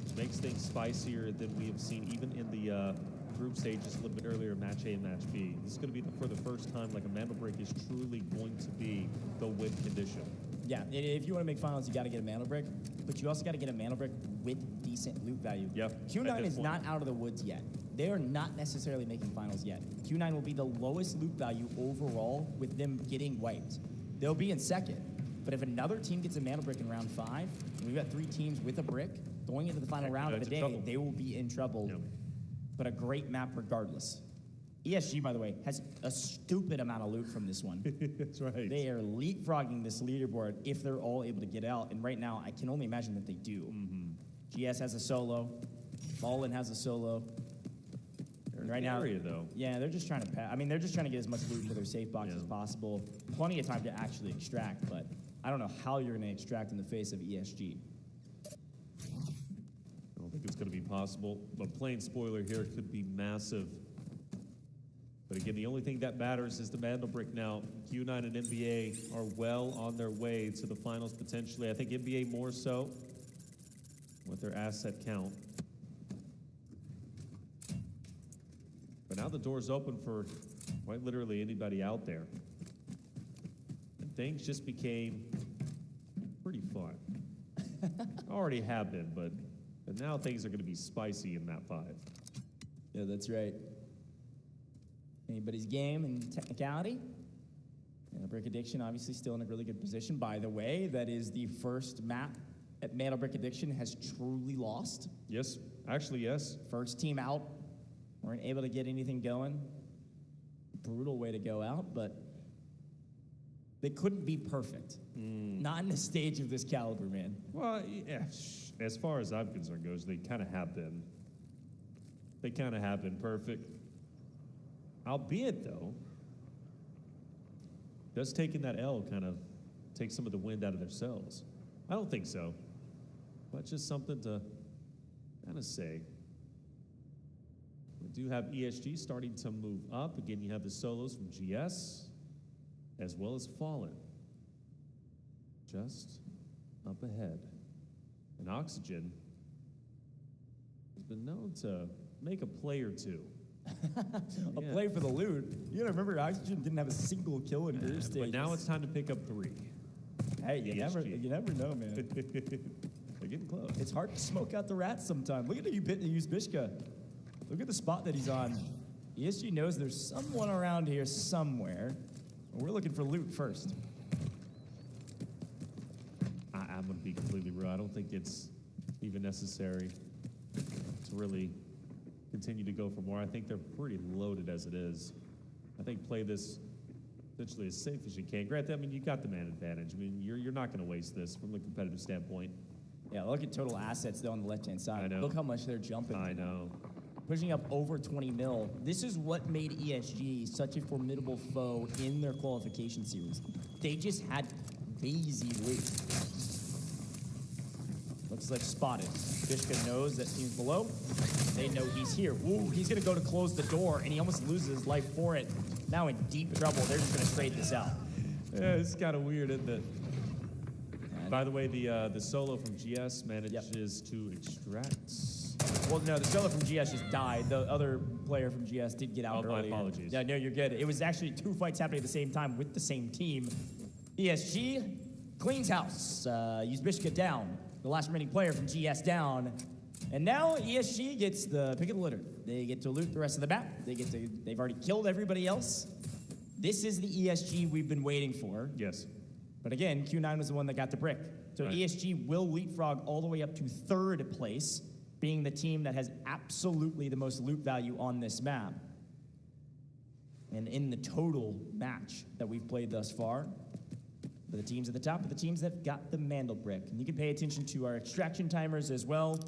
Which makes things spicier than we have seen even in the group stages a little bit earlier, Match A and Match B. This is going to be for the first time like a Mandel Brick is truly going to be the win condition. Yeah, if you want to make finals, you got to get a Mandel Brick, but you also got to get a Mandel Brick with decent loot value. Yep. Q9 is not out of the woods yet. They are not necessarily making finals yet. Q9 will be the lowest loot value overall with them getting wiped. They'll be in second, but if another team gets a Mandel Brick in round 5, and we've got 3 teams with a brick going into the final round of the day, they will be in trouble. Yep. But a great map regardless. ESG, by the way, has a stupid amount of loot from this one. That's right. They are leapfrogging this leaderboard if they're all able to get out. And right now, I can only imagine that they do. GS has a solo. Fallen has a solo. Right now, though. Yeah, they're just trying to they're just trying to get as much loot into their safe box as possible. Plenty of time to actually extract, but I don't know how you're going to extract in the face of ESG. I don't think it's going to be possible, but plain spoiler here could be massive. But again, the only thing that matters is the Mandel Brick now. Q9 and NBA are well on their way to the finals potentially. I think NBA more so with their asset count. But now the door's open for quite literally anybody out there. And things just became pretty fun. Already have been, but now things are going to be spicy in map 5. Yeah, that's right. Anybody's game and technicality. Mandel Brick Addiction obviously still in a really good position. By the way, that is the first map that Mandel Brick Addiction has truly lost. Yes, actually, yes. First team out. Weren't able to get anything going. Brutal way to go out, but they couldn't be perfect. Not in a stage of this caliber, man. Well, yeah, as far as I'm concerned goes, they kind of have been. They kind of have been perfect. Albeit, though, does taking that L kind of take some of the wind out of their sails? I don't think so, but just something to kind of say. We do have ESG starting to move up. Again, you have the solos from GS, as well as Fallen. Just up ahead. And Oxygen has been known to make a play or two. A play for the loot. You gotta remember, Oxygen didn't have a single kill in her stage. But now it's time to pick up 3. Hey, you never know, man. They're getting close. It's hard to smoke out the rats sometimes. Look at the Uzbishka. Look at the spot that he's on. ESG knows there's someone around here somewhere. We're looking for loot first. I'm going to be completely real. I don't think it's even necessary to really continue to go for more. I think they're pretty loaded as it is. I think play this essentially as safe as you can. Granted, I mean, you got the man advantage. I mean, you're not going to waste this from a competitive standpoint. Yeah, look at total assets, though, on the left-hand side. I know. Look how much they're jumping. I know. Pushing up over 20 mil. This is what made ESG such a formidable foe in their qualification series. They just had crazy loot. Looks like spotted. Bishka knows that team's below. They know he's here. Ooh, he's gonna go to close the door, and he almost loses his life for it. Now in deep trouble. They're just gonna trade this out. Yeah, it's kind of weird, isn't it? By the way, the solo from GS manages to extract. Well, no, the solo from GS just died. The other player from GS did get out earlier. My apologies. Yeah, no, you're good. It was actually 2 fights happening at the same time with the same team. ESG cleans house. Uzbishka down. The last remaining player from GS down. And now ESG gets the pick of the litter. They get to loot the rest of the map. They've already killed everybody else. This is the ESG we've been waiting for. Yes. But again, Q9 was the one that got the brick. So Right. ESG will leapfrog all the way up to 3rd place, being the team that has absolutely the most loot value on this map. And in the total match that we've played thus far, the teams at the top are the teams that got the Mandel brick. And you can pay attention to our extraction timers as well.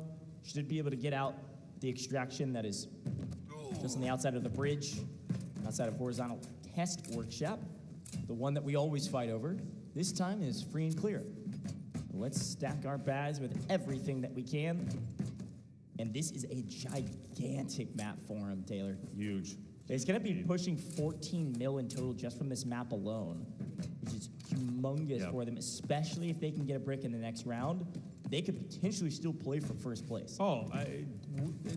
Should be able to get out the extraction that is just on the outside of the bridge, outside of horizontal test workshop. The one that we always fight over. This time is free and clear. Let's stack our bags with everything that we can. And this is a gigantic map for him, Taylor. Huge. It's going to be pushing 14 mil in total just from this map alone, which is humongous for them, especially if they can get a brick in the next round. They could potentially still play for first place. Oh,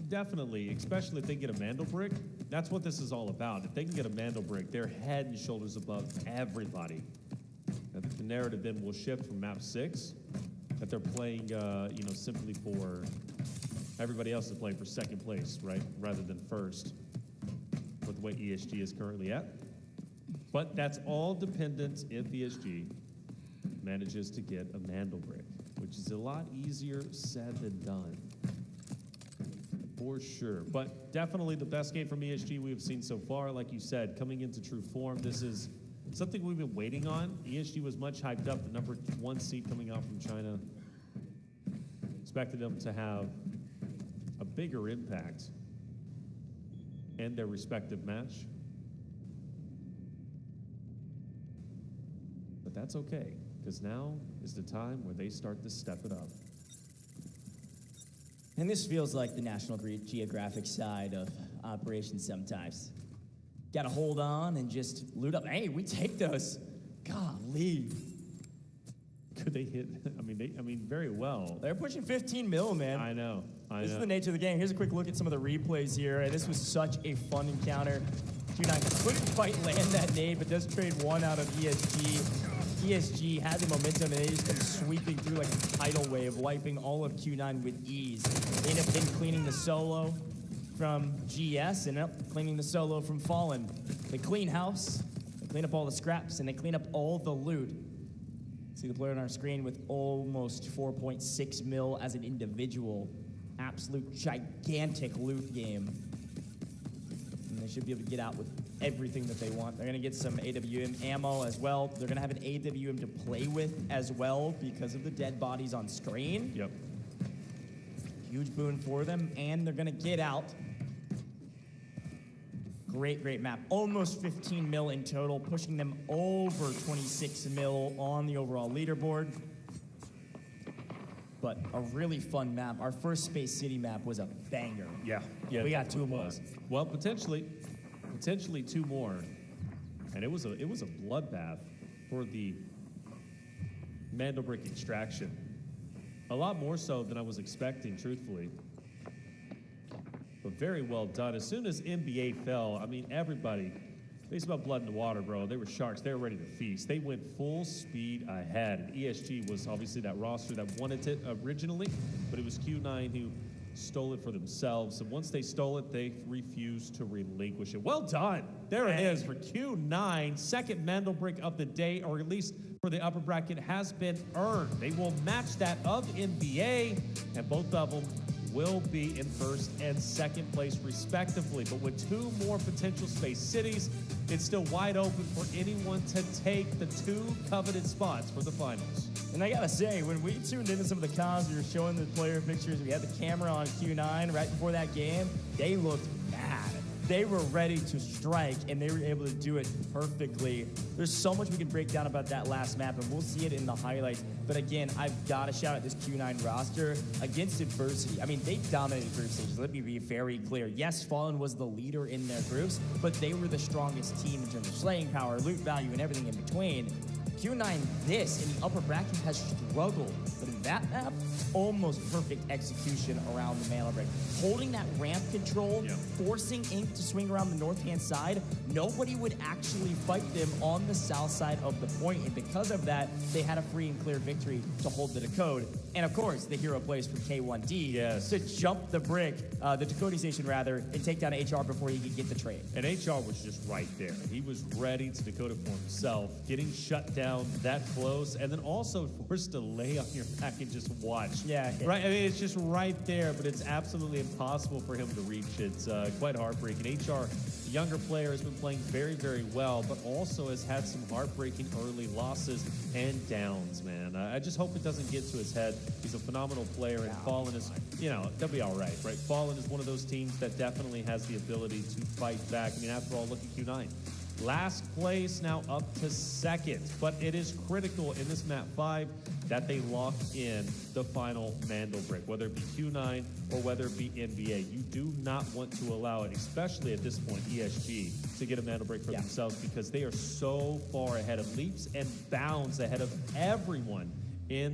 definitely, especially if they get a Mandel brick. That's what this is all about. If they can get a Mandel brick, they're head and shoulders above everybody. I think the narrative then will shift from map 6, that they're playing, simply for everybody else is playing for second place, right, rather than first, with the way ESG is currently at. But that's all dependent if ESG manages to get a Mandel brick, which is a lot easier said than done, for sure. But definitely the best game from ESG we've seen so far. Like you said, coming into true form, this is something we've been waiting on. ESG was much hyped up, the number 1 seed coming out from China. Expected them to have a bigger impact in their respective match. But that's okay, because now is the time where they start to step it up. And this feels like the National Geographic side of operations sometimes. Got to hold on and just loot up. Hey, we take those. Golly. Could they hit? I mean, very well. They're pushing 15 mil, man. I know. This is the nature of the game. Here's a quick look at some of the replays here. And this was such a fun encounter. Q9 couldn't quite land that nade, but does trade one out of ESG. ESG had the momentum, and they just come sweeping through like a tidal wave, wiping all of Q9 with ease. They end up then cleaning the solo from GS and up cleaning the solo from Fallen. They clean house, they clean up all the scraps, and they clean up all the loot. See the player on our screen with almost 4.6 mil as an individual. Absolute gigantic loot game. And they should be able to get out with everything that they want. They're gonna get some AWM ammo as well. They're gonna have an AWM to play with as well because of the dead bodies on screen. Yep. Huge boon for them, and they're gonna get out Great map. Almost 15 mil in total, pushing them over 26 mil on the overall leaderboard. But a really fun map. Our first Space City map was a banger. Yeah. We got two more. Well, potentially two more. And it was a bloodbath for the Mandelbrick extraction. A lot more so than I was expecting, truthfully. But very well done. As soon as NBA fell, I mean, everybody, they smelled blood in the water, bro. They were sharks. They were ready to feast. They went full speed ahead. And ESG was obviously that roster that wanted it originally, but it was Q9 who stole it for themselves. And once they stole it, they refused to relinquish it. Well done. There it is for Q9. Second Mandelbrick of the day, or at least for the upper bracket, has been earned. They will match that of NBA, and both of them will be in first and second place respectively. But with two more potential space cities, it's still wide open for anyone to take the two coveted spots for the finals. And I gotta say, when we tuned into some of the comms, we were showing the player pictures, we had the camera on Q9 right before that game, they looked mad. They were ready to strike, and they were able to do it perfectly. There's so much we can break down about that last map, and we'll see it in the highlights. But again, I've got to shout out this Q9 roster against adversity. I mean, they dominated group stages. Let me be very clear. Yes, Fallen was the leader in their groups, but they were the strongest team in terms of slaying power, loot value, and everything in between. Q9, this in the upper bracket has struggled, but in that map, almost perfect execution around the Mandelbrick. Holding that ramp control, forcing Ink to swing around the north-hand side, nobody would actually fight them on the south side of the point, and because of that, they had a free and clear victory to hold the decode. And of course, the hero plays from K1D to jump the brick, the decoding station rather, and take down HR before he could get the trade. And HR was just right there. He was ready to decode it for himself, getting shut down that close, and then also forced to lay on your back and just watch. Yeah. Right. I mean, it's just right there, but it's absolutely impossible for him to reach. It's quite heartbreaking. HR, the younger player, has been playing very, very well, but also has had some heartbreaking early losses and downs, man. I just hope it doesn't get to his head. He's a phenomenal player, and Fallen is, you know, they'll be all right, right? Fallen is one of those teams that definitely has the ability to fight back. I mean, after all, look at Q9. Last place, now up to second. But it is critical in this map 5 that they lock in the final Mandelbrick, whether it be Q9 or whether it be NBA. You do not want to allow it, especially at this point, ESG, to get a Mandelbrick for themselves, because they are so far ahead of leaps and bounds ahead of everyone.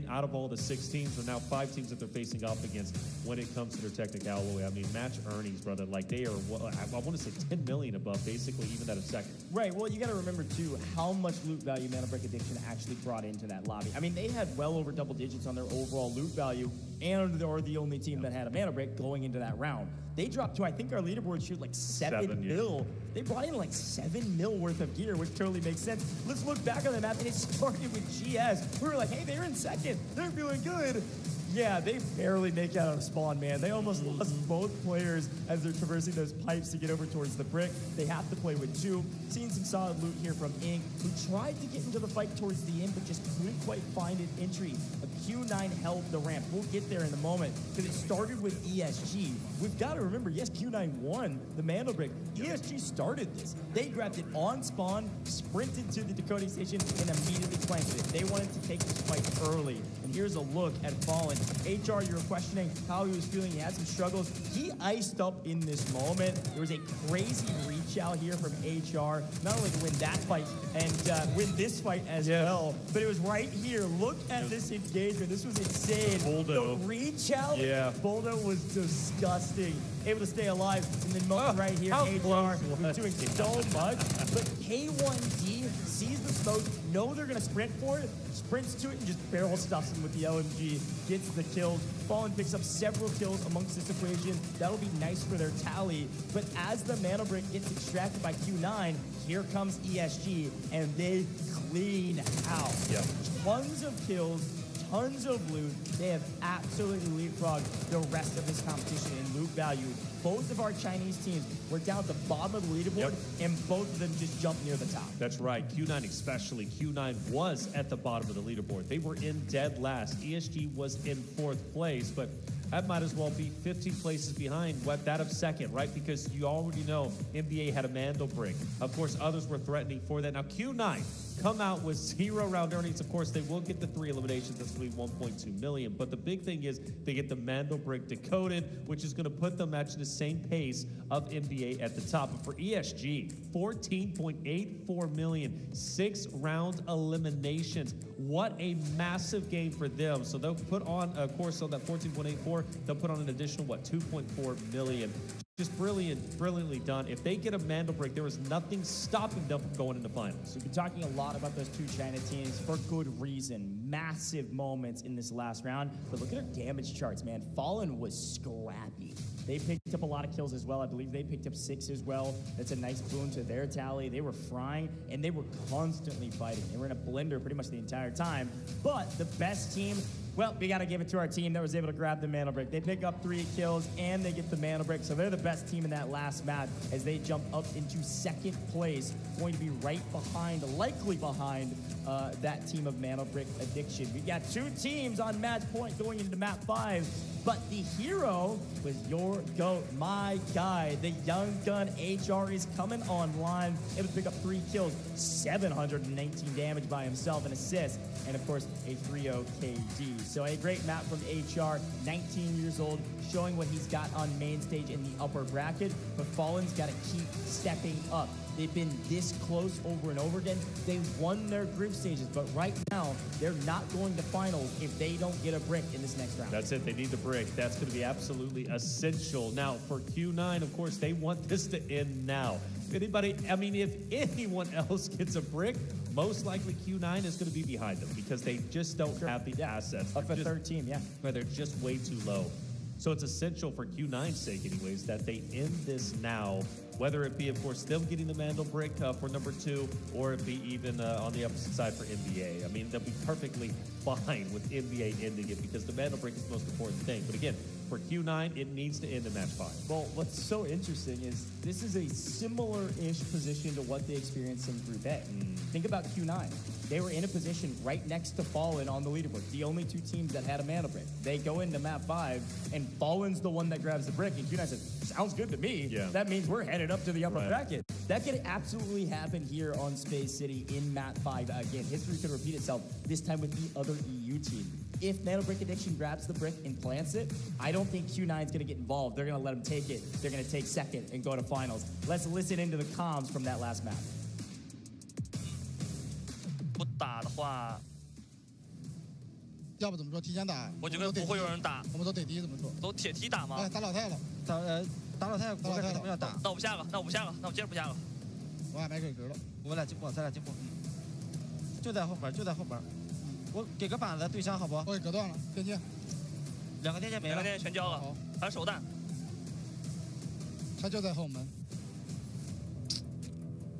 Out of all the 6 teams, or now 5 teams that they're facing off against when it comes to their technical alloy. I mean, match earnings, brother, like they are, I want to say 10 million above, basically, even at a second. Right, well, you got to remember, too, how much loot value Mandelbrick Addiction actually brought into that lobby. I mean, they had well over double digits on their overall loot value, and they were the only team that had a Mandelbrick going into that round. They dropped to, I think our leaderboard showed like 7 mil. They brought in like 7 mil worth of gear, which totally makes sense. Let's look back on the map, and it started with GS. We were like, hey, they're in second. They're feeling good. Yeah, they barely make it out of spawn, man. They almost lost both players as they're traversing those pipes to get over towards the brick. They have to play with 2. Seeing some solid loot here from Ink, who tried to get into the fight towards the end, but just couldn't quite find an entry. A Q9 held the ramp. We'll get there in a moment, because it started with ESG. We've got to remember, yes, Q9 won the Mandelbrick. ESG started this. They grabbed it on spawn, sprinted to the decoding station, and immediately planted it. They wanted to take this fight early. And here's a look at Fallen. HR, you were questioning how he was feeling. He had some struggles. He iced up in this moment. There was a crazy reach out here from HR, not only to win that fight and win this fight as well, but it was right here. Look at this engagement. This was insane. Boldo. The reach out, yeah. Boldo was disgusting. Able to stay alive. And then moment right here, HR was doing so much. But K1D sees the smoke, know they're going to sprint for it, sprints to it, and just barrel stuffs him with the LMG, gets the kills. Fallen picks up several kills amongst this equation. That'll be nice for their tally. But as the Mandelbrick gets extracted by Q9, here comes ESG, and they clean out. Yep. Tons of kills, tons of loot. They have absolutely leapfrogged the rest of this competition in loot value. Both of our Chinese teams were down at the bottom of the leaderboard, and both of them just jumped near the top. That's right. Q9 especially. Q9 was at the bottom of the leaderboard. They were in dead last. ESG was in 4th place, but that might as well be 15 places behind that of second, right? Because you already know NBA had a Mandel break. Of course, others were threatening for that. Now, Q9 come out with 0 round earnings. Of course, they will get the 3 eliminations. That's going to be 1.2 million. But the big thing is they get the Mandel break decoded, which is going to put them at the same pace of NBA at the top. But for ESG, 14.84 million, 6 round eliminations. What a massive game for them. So they'll put on, of course, on that 14.84, they'll put on an additional, 2.4 million. Just brilliantly done. If they get a Mandel break, there is nothing stopping them from going into finals. We've been talking a lot about those two China teams for good reason. Massive moments in this last round. But look at our damage charts, man. Fallen was scrappy. They picked up a lot of kills as well. I believe they picked up 6 as well. That's a nice boon to their tally. They were frying, and they were constantly fighting. They were in a blender pretty much the entire time. But the best team, well, we got to give it to our team that was able to grab the Mandel break. They pick up 3 kills, and they get the Mandel break. So they're the best team in that last match as they jump up into second place, going to be right behind, likely behind, that team of Mandel break addiction. We got 2 teams on match point going into map 5. But the hero was your GOAT, my guy. The young gun HR is coming online. Able to pick up 3 kills, 719 damage by himself, an assist, and of course a 3-0 KD. So a great map from HR, 19 years old, showing what he's got on main stage in the upper bracket. But Fallen's got to keep stepping up. They've been this close over and over again. They won their group stages, but right now, they're not going to finals if they don't get a brick in this next round. That's it. They need the brick. That's going to be absolutely essential. Now, for Q9, of course, they want this to end now. If anyone else gets a brick, most likely Q9 is going to be behind them because they just don't have the assets. Up for third team, yeah. They're just way too low. So it's essential for Q9's sake anyways that they end this now, whether it be, of course, them getting the Mandel brick for number 2 or it be even on the opposite side for NBA. I mean, they'll be perfectly fine with NBA ending it because the Mandel brick is the most important thing. But again, for Q9, it needs to end in match 5. Well, what's so interesting is this is a similar-ish position to what they experienced in Group A. Think about Q9. They were in a position right next to Fallen on the leaderboard, the only 2 teams that had a Mandel brick. They go into map 5, and Fallen's the one that grabs the brick, and Q9 says, sounds good to me. Yeah. That means we're headed up to the upper bracket. That could absolutely happen here on Space City in map 5 again. History could repeat itself, this time with the other EU team. If Mandel Brick Addiction grabs the brick and plants it, I don't think Q9's going to get involved. They're going to let them take it. They're going to take second and go to finals. Let's listen into the comms from that last map. 不打的话，要不怎么说提前打？我觉得不会有人打。我们都铁梯怎么说？都铁梯打吗？哎，打老太了。打老太，我为什么要打？那我不下了，那我接着不下了。我还买给格了。我俩进步，咱俩进步。就在后边，我给个板子对枪好不？我给隔断了，电剑。2个电剑没了。2个电剑全交了，还有手弹。他就在后门。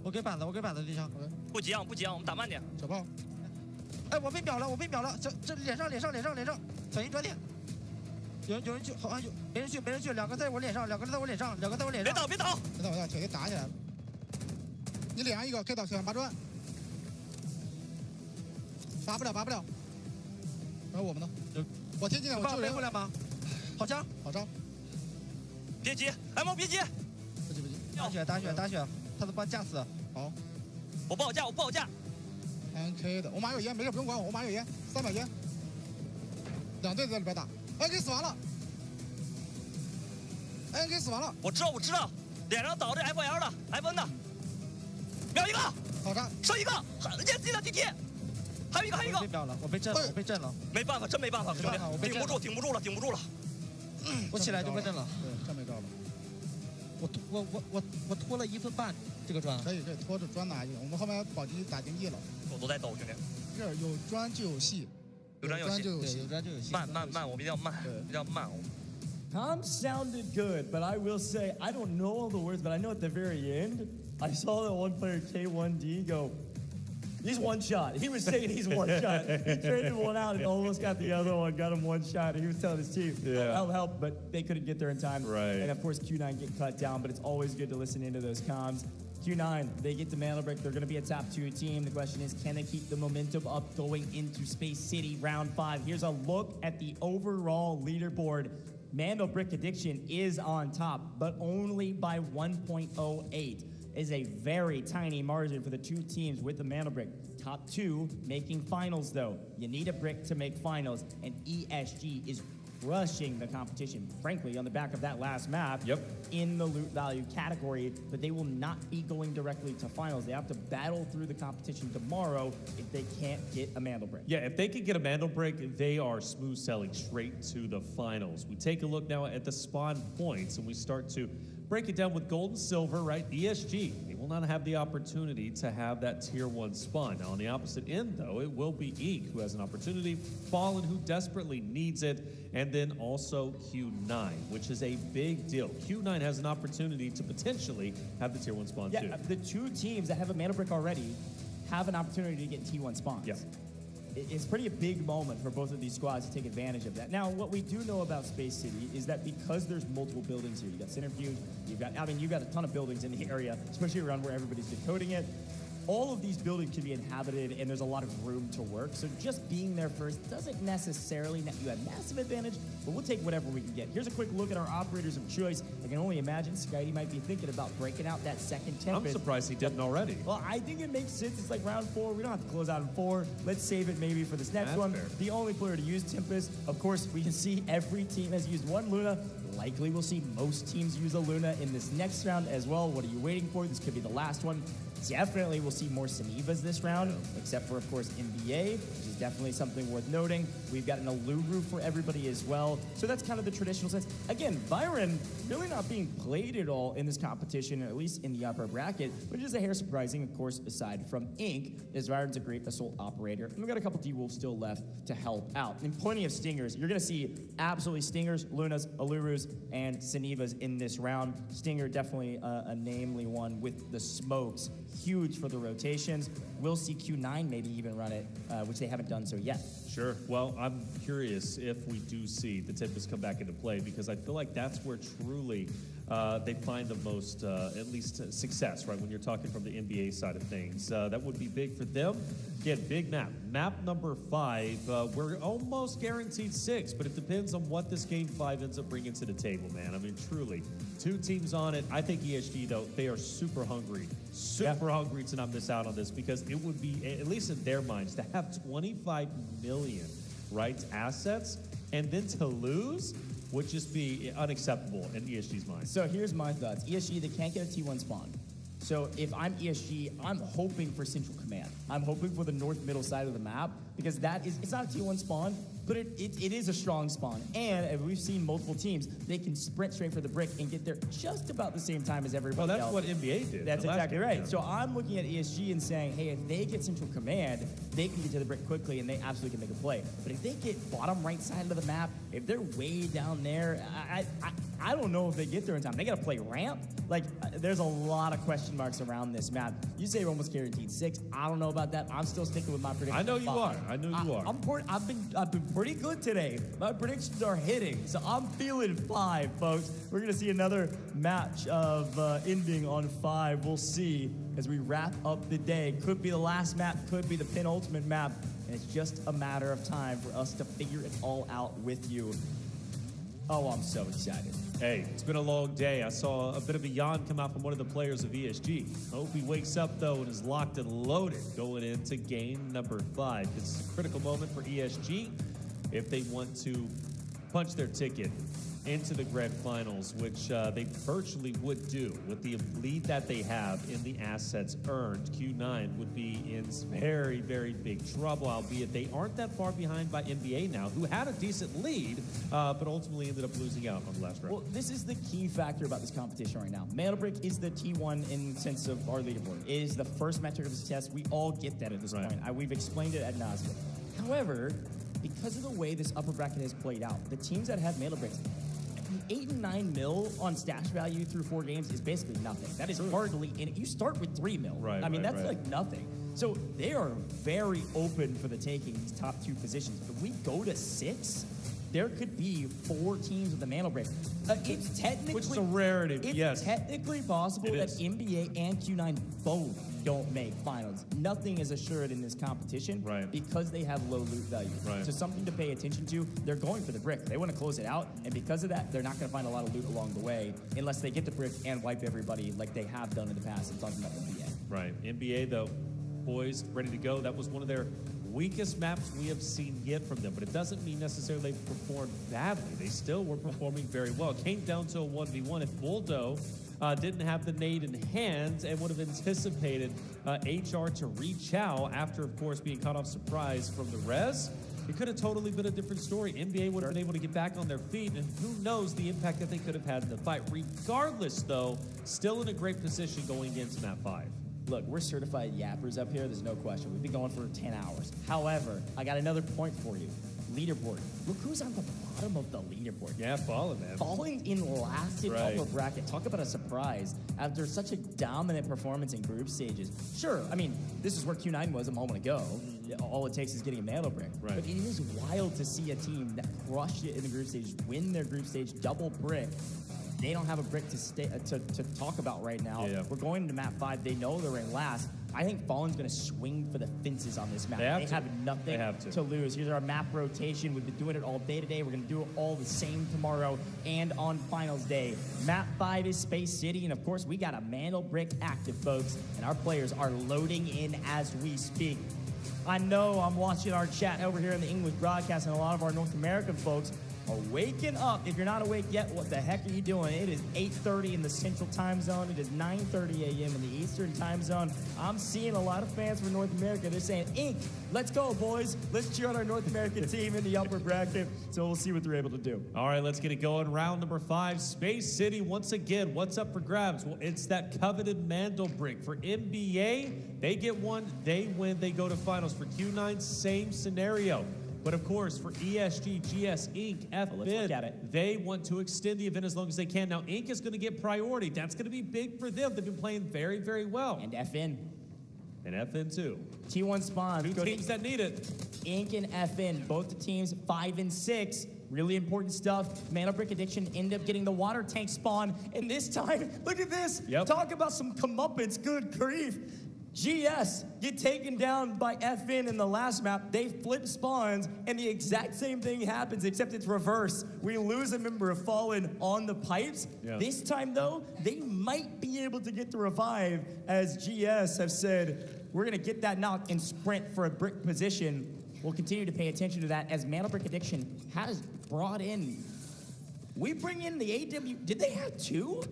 我给板子对枪。不急啊，我们打慢点。小炮。哎，我被秒了！这脸上，小心转点。有人去，好像有没人去，2个在我脸上，2个在我脸上。别倒！别倒！铁给打起来了。你脸上一个，可以倒8转。拔不了。然后我们呢？我贴进来，我救人回来吗？好枪，好招。别急，M 别急。不急。打血，他都把架死。好。我不好架。NK 的，我马有烟，没事不用管我，我马有烟，300烟。2队在里边打 ，NK 死完了。NK 死完了。我知道，脸上倒着 FL 的 FN 的，秒一个，好杀，剩一个，也记得 TT。还有一个，被秒了，我被震了，没办法，真没办法，兄弟，顶不住了。我起来就被震了，对，真没招了。我拖了1分半这个砖，可以拖着砖拿去，我们后面保级打经济了。我都在抖，兄弟。这儿有砖就有戏，有砖有戏。慢，我比较慢。Comms sounded good, but I will say, I don't know all the words, but I know at the very end, I saw that one player, K1D, go, he's one shot. He was saying he's one shot. He traded one out and almost got the other one, got him one shot. He was telling his team, I'll help, but they couldn't get there in time. Right. And of course, Q9 get cut down, but it's always good to listen into those comms. Q9, they get the Mandel break. They're going to be a top 2 team. The question is, can they keep the momentum up going into Space City round 5? Here's a look at the overall leaderboard. Mandel Brick Addiction is on top, but only by 1.08. Is a very tiny margin for the two teams with the Mandel Brick. Top two making finals, though. You need a brick to make finals, and ESG is crushing the competition, frankly, on the back of that last map in the loot value category, but they will not be going directly to finals. They have to battle through the competition tomorrow if they can't get a Mandel Brick. Yeah, if they can get a Mandel Brick, they are smooth sailing straight to the finals. We take a look now at the spawn points, and we start to break it down with gold and silver, right? ESG, they will not have the opportunity to have that tier 1 spawn. Now, on the opposite end, though, it will be Ink, who has an opportunity, Fallen, who desperately needs it, and then also Q9, which is a big deal. Q9 has an opportunity to potentially have the tier 1 spawn, too. Yeah, the two teams that have a Mandel Brick already have an opportunity to get T1 spawns. Yeah. It's pretty a big moment for both of these squads to take advantage of that. Now, what we do know about Space City is that because there's multiple buildings here, you got Centrifuge, you've got a ton of buildings in the area, especially around where everybody's decoding it. All of these buildings can be inhabited, and there's a lot of room to work. So just being there first doesn't necessarily net you a massive advantage, but we'll take whatever we can get. Here's a quick look at our operators of choice. I can only imagine Skydie might be thinking about breaking out that second Tempest. I'm surprised he didn't already. Well, I think it makes sense. It's like round 4. We don't have to close out in 4. Let's save it maybe for this next That's one. fair. The only player to use Tempest, of course, we can see every team has used one Luna. Likely we'll see most teams use a Luna in this next round as well. What are you waiting for? This could be the last one. Definitely we'll see more Senivas this round, except for, of course, NBA, which is definitely something worth noting. We've got an Aluru for everybody as well. So that's kind of the traditional sense. Again, Byron really not being played at all in this competition, at least in the upper bracket, which is a hair surprising, of course, aside from Ink, as Byron's a great assault operator. And we've got a couple D-Wolves still left to help out. And plenty of Stingers. You're going to see absolutely Stingers, Lunas, Alurus, and Senivas in this round. Stinger definitely a namely one with the smokes. Huge for the rotations. We'll see Q9 maybe even run it, which they haven't done so yet. Sure. Well, I'm curious if we do see the Tempest come back into play, because I feel like that's where truly they find the most, at least, success, right? When you're talking from the NBA side of things. That would be big for them. Again, big map. Map number 5, we're almost guaranteed 6, but it depends on what this game 5 ends up bringing to the table, man. I mean, truly. 2 teams on it. I think ESG, though, they are super hungry to not miss out on this, because it would be, at least in their minds, to have 25 million, right, assets, and then to lose would just be unacceptable in ESG's mind. So here's my thoughts. ESG, they can't get a T1 spawn. So if I'm ESG, I'm hoping for Central Command. I'm hoping for the north middle side of the map, because that is, it's not a T1 spawn, but it is a strong spawn. And as we've seen multiple teams, they can sprint straight for the brick and get there just about the same time as everybody else. Well, that's what NBA did. That's exactly right. So I'm looking at ESG and saying, hey, if they get Central Command, they can get to the brick quickly and they absolutely can make a play. But if they get bottom right side of the map, if they're way down there, I don't know if they get there in time. They got to play ramp. Like, there's a lot of question marks around this map. You say we're almost guaranteed 6. I don't know about that. I'm still sticking with my prediction. I know you are. I know you are. I've been pretty good today. My predictions are hitting, so I'm feeling 5, folks. We're gonna see another match of ending on 5. We'll see as we wrap up the day. Could be the last map, could be the penultimate map, and it's just a matter of time for us to figure it all out with you. Oh, I'm so excited. Hey, it's been a long day. I saw a bit of a yawn come out from one of the players of ESG. Hope he wakes up, though, and is locked and loaded going into game number 5. This is a critical moment for ESG if they want to punch their ticket into the grand finals, which they virtually would do with the lead that they have in the assets earned. Q9 would be in very, very big trouble, albeit they aren't that far behind by NBA now, who had a decent lead, but ultimately ended up losing out on the last round. Well, this is the key factor about this competition right now. Mandel Brick is the T1 in the sense of our leaderboard. It is the first metric of this test. We all get that at this point. We've explained it ad nauseum. However, because of the way this upper bracket has played out, the teams that have Mandel Bricks, 8 and 9 mil on stash value through 4 games is basically nothing. That is hardly, and you start with 3 mil. I mean, that's like nothing. So they are very open for the taking, these top 2 positions. If we go to 6, there could be 4 teams with the Mantle Brick. It's technically, which is a rarity. It's technically possible that NBA and Q9 both don't make finals. Nothing is assured in this competition because they have low loot value. So something to pay attention to. They're going for the brick. They want to close it out, and because of that, they're not going to find a lot of loot along the way unless they get the brick and wipe everybody like they have done in the past. I'm talking about NBA. Right. NBA, though, poised, ready to go. That was one of their weakest maps we have seen yet from them, but it doesn't mean necessarily they performed badly. They still were performing very well. It came down to a 1v1. If Buldo didn't have the nade in hand and would have anticipated HR to reach out after, of course, being caught off surprise from the res, it could have totally been a different story. NBA would have been able to get back on their feet, and who knows the impact that they could have had in the fight. Regardless, though, still in a great position going into map 5. Look, we're certified yappers up here. There's no question. We've been going for 10 hours. However, I got another point for you. Leaderboard. Look who's on the bottom of the leaderboard. Yeah, Fallen, man. Fallen in last in upper bracket. Talk about a surprise after such a dominant performance in group stages. Sure, I mean, this is where Q9 was a moment ago. All it takes is getting a Mantle Brick. But it is wild to see a team that crushed it in the group stage, win their group stage, double brick. They don't have a brick to talk about right now. We're going into map 5. They know they're in last. I think Fallen's going to swing for the fences on this map. They have nothing to lose. Here's our map rotation. We've been doing it all day today. We're going to do it all the same tomorrow and on finals day. Map 5 is Space City, and of course, we got a Mantle Brick active, folks, and our players are loading in as we speak. I know I'm watching our chat over here in the English broadcast, and a lot of our North American folks are waking up. If you're not awake yet, what the heck are you doing? It is 8:30 in the Central Time Zone. It is 9:30 a.m. in the Eastern Time Zone. I'm seeing a lot of fans from North America. They're saying, Ink, let's go, boys. Let's cheer on our North American team in the upper bracket. So we'll see what they're able to do. All right, let's get it going. Round number 5, Space City. Once again, what's up for grabs? Well, it's that coveted Mantle Brick. For NBA, they get one, they win, they go to finals. For Q9, same scenario. But of course, for ESG, GS, Inc., FN, they want to extend the event as long as they can. Now, Inc. is going to get priority. That's going to be big for them. They've been playing very, very well. And FN. And FN, too. T1 spawns. Two teams that need it. Inc. and FN, both the teams 5 and 6. Really important stuff. Mantle Brick Addiction ended up getting the water tank spawn. And this time, look at this. Talk about some comeuppance. Good grief. GS get taken down by FN in the last map. They flip spawns, and the exact same thing happens, except it's reverse. We lose a member of Fallen on the pipes. This time, though, they might be able to get the revive, as GS have said, we're going to get that knock and sprint for a brick position. We'll continue to pay attention to that, as Mantle Brick Addiction has brought in. We bring in the AW. Did they have 2?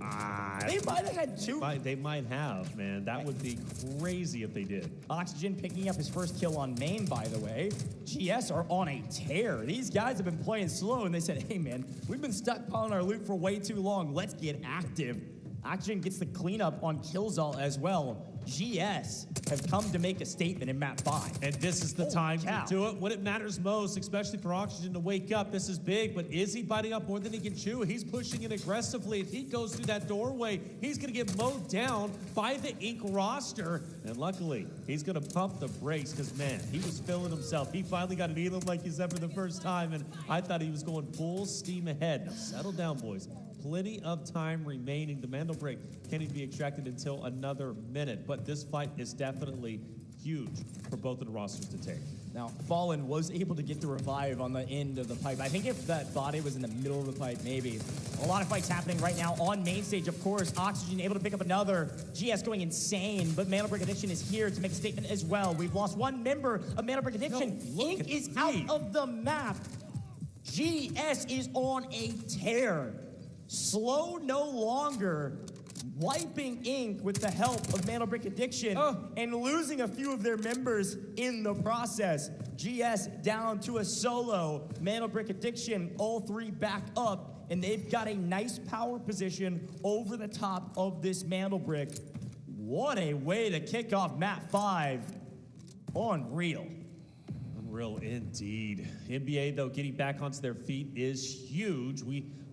They might have had 2. They might have, man. That would be crazy if they did. Oxygen picking up his first kill on main, by the way. GS are on a tear. These guys have been playing slow, and they said, hey, man, we've been stockpiling our loot for way too long. Let's get active. Oxygen gets the cleanup on Killzall as well. GS have come to make a statement in map 5. And this is the time to do it when it matters most, especially for Oxygen to wake up. This is big, but is he biting up more than he can chew? He's pushing it aggressively. If he goes through that doorway, he's going to get mowed down by the Inc. roster. And luckily, he's going to pump the brakes because, man, he was feeling himself. He finally got an Elam like he said for the first time, and I thought he was going full steam ahead. Now, settle down, boys. Plenty of time remaining. The Mantle Brick can't even be extracted until another minute, but this fight is definitely huge for both of the rosters to take. Now, Fallen was able to get the revive on the end of the pipe. I think if that body was in the middle of the pipe, maybe. A lot of fights happening right now on main stage, of course. Oxygen able to pick up another. GS going insane, but Mantle Brick Addiction is here to make a statement as well. We've lost one member of Mantle Brick Addiction. Inc. is out of the map. GS is on a tear. Slow no longer, wiping Inc. with the help of Mantle Brick Addiction and losing a few of their members in the process. GS down to a solo. Mantle Brick Addiction, all 3 back up, and they've got a nice power position over the top of this Mantle Brick. What a way to kick off map 5. Unreal. Unreal indeed. NBA, though, getting back onto their feet is huge.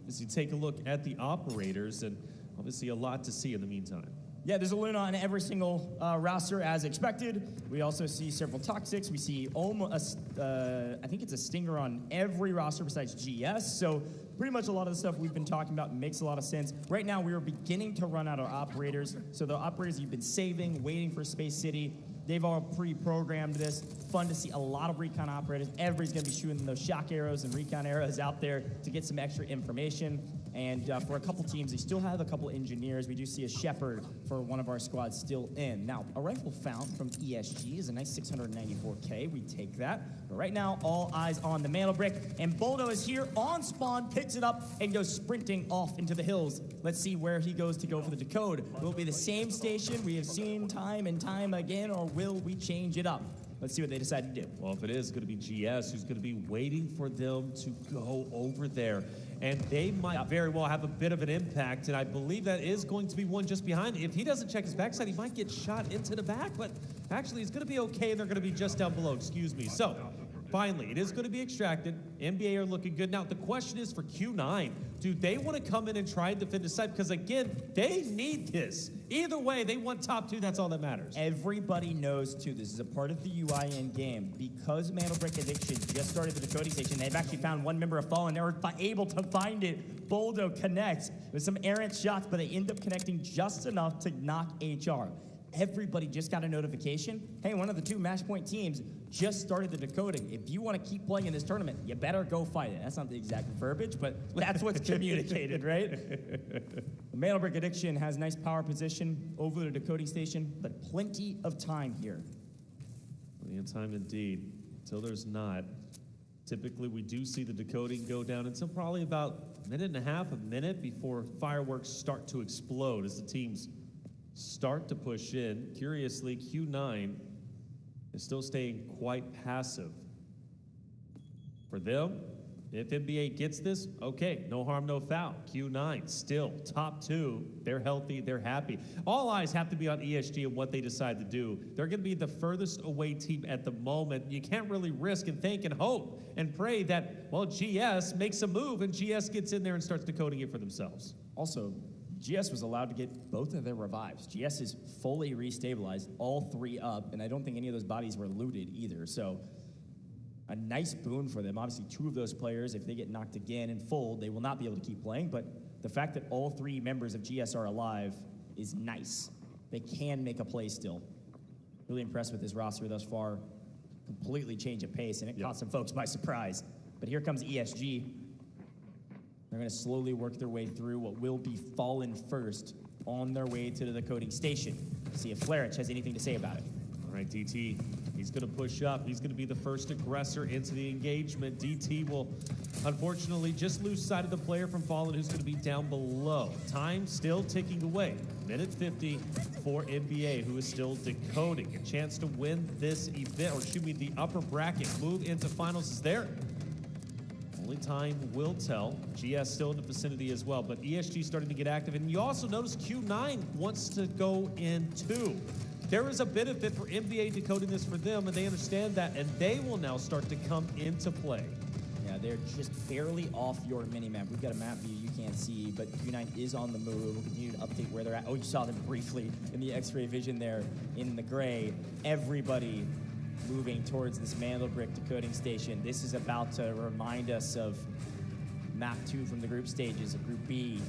As you take a look at the operators, and obviously a lot to see in the meantime. Yeah, there's a Luna on every single roster as expected. We also see several Toxics. We see almost, I think it's a Stinger on every roster besides GS. So pretty much a lot of the stuff we've been talking about makes a lot of sense. Right now, we are beginning to run out of operators. So the operators you've been saving, waiting for Space City, they've all pre-programmed this. Fun to see a lot of recon operators. Everybody's going to be shooting those shock arrows and recon arrows out there to get some extra information. And for a couple teams, they still have a couple engineers. We do see a Shepherd for one of our squads still in. Now, a rifle found from ESG is a nice 694K. We take that. But right now, all eyes on the Mantle Brick. And Boldo is here on spawn, picks it up, and goes sprinting off into the hills. Let's see where he goes to go for the decode. Will it be the same station we have seen time and time again, or will we change it up? Let's see what they decide to do. Well, if it is going to be GS who's going to be waiting for them to go over there, and they might very well have a bit of an impact, and I believe that is going to be one just behind. If he doesn't check his backside, he might get shot into the back, but actually he's going to be okay, and they're going to be just down below, excuse me. So, finally, it is going to be extracted. NBA are looking good. Now, the question is for Q9, do they want to come in and try and defend the site? Because, again, they need this. Either way, they want top 2. That's all that matters. Everybody knows, too, this is a part of the UI in game. Because Mantle Brick Addiction just started the decoding station, they've actually found one member of Fallen. They were able to find it. Boldo connects with some errant shots, but they end up connecting just enough to knock HR. Everybody just got a notification. Hey, one of the 2 match point teams just started the decoding. If you want to keep playing in this tournament, you better go fight it. That's not the exact verbiage, but that's what's communicated, right? The Mantle Brick Addiction has nice power position over the decoding station, but plenty of time here. Plenty of time indeed. Until there's not. Typically, we do see the decoding go down until probably about a minute and a half, a minute before fireworks start to explode as the teams start to push in. Curiously, Q9 is still staying quite passive. For them, if NBA gets this, okay, no harm, no foul. Q9 still top 2. They're healthy, they're happy. All eyes have to be on ESG and what they decide to do. They're going to be the furthest away team at the moment. You can't really risk and think and hope and pray that, well, GS makes a move and GS gets in there and starts decoding it for themselves. Also, GS was allowed to get both of their revives. GS is fully restabilized, all 3 up, and I don't think any of those bodies were looted either. So a nice boon for them. Obviously, 2 of those players, if they get knocked again and full, they will not be able to keep playing, but the fact that all 3 members of GS are alive is nice. They can make a play still. Really impressed with this roster thus far. Completely change of pace, and it caught some folks by surprise. But here comes ESG. They're going to slowly work their way through what will be Fallen first on their way to the decoding station. See if Flarich has anything to say about it. All right, DT, he's going to push up. He's going to be the first aggressor into the engagement. DT will, unfortunately, just lose sight of the player from Fallen who's going to be down below. Time still ticking away. Minute 50 for NBA, who is still decoding. A chance to win this event, or excuse me, the upper bracket. Move into finals is there. Only time will tell. GS still in the vicinity as well, but ESG starting to get active. And you also notice Q9 wants to go in too. There is a benefit for NBA decoding this for them, and they understand that, and they will now start to come into play. Yeah, they're just barely off your mini-map. We've got a map view you can't see, but Q9 is on the move. We'll continue to update where they're at. Oh, you saw them briefly in the X-ray vision there in the gray. Everybody moving towards this Mantle Brick decoding station. This is about to remind us of map 2 from the group stages of Group B.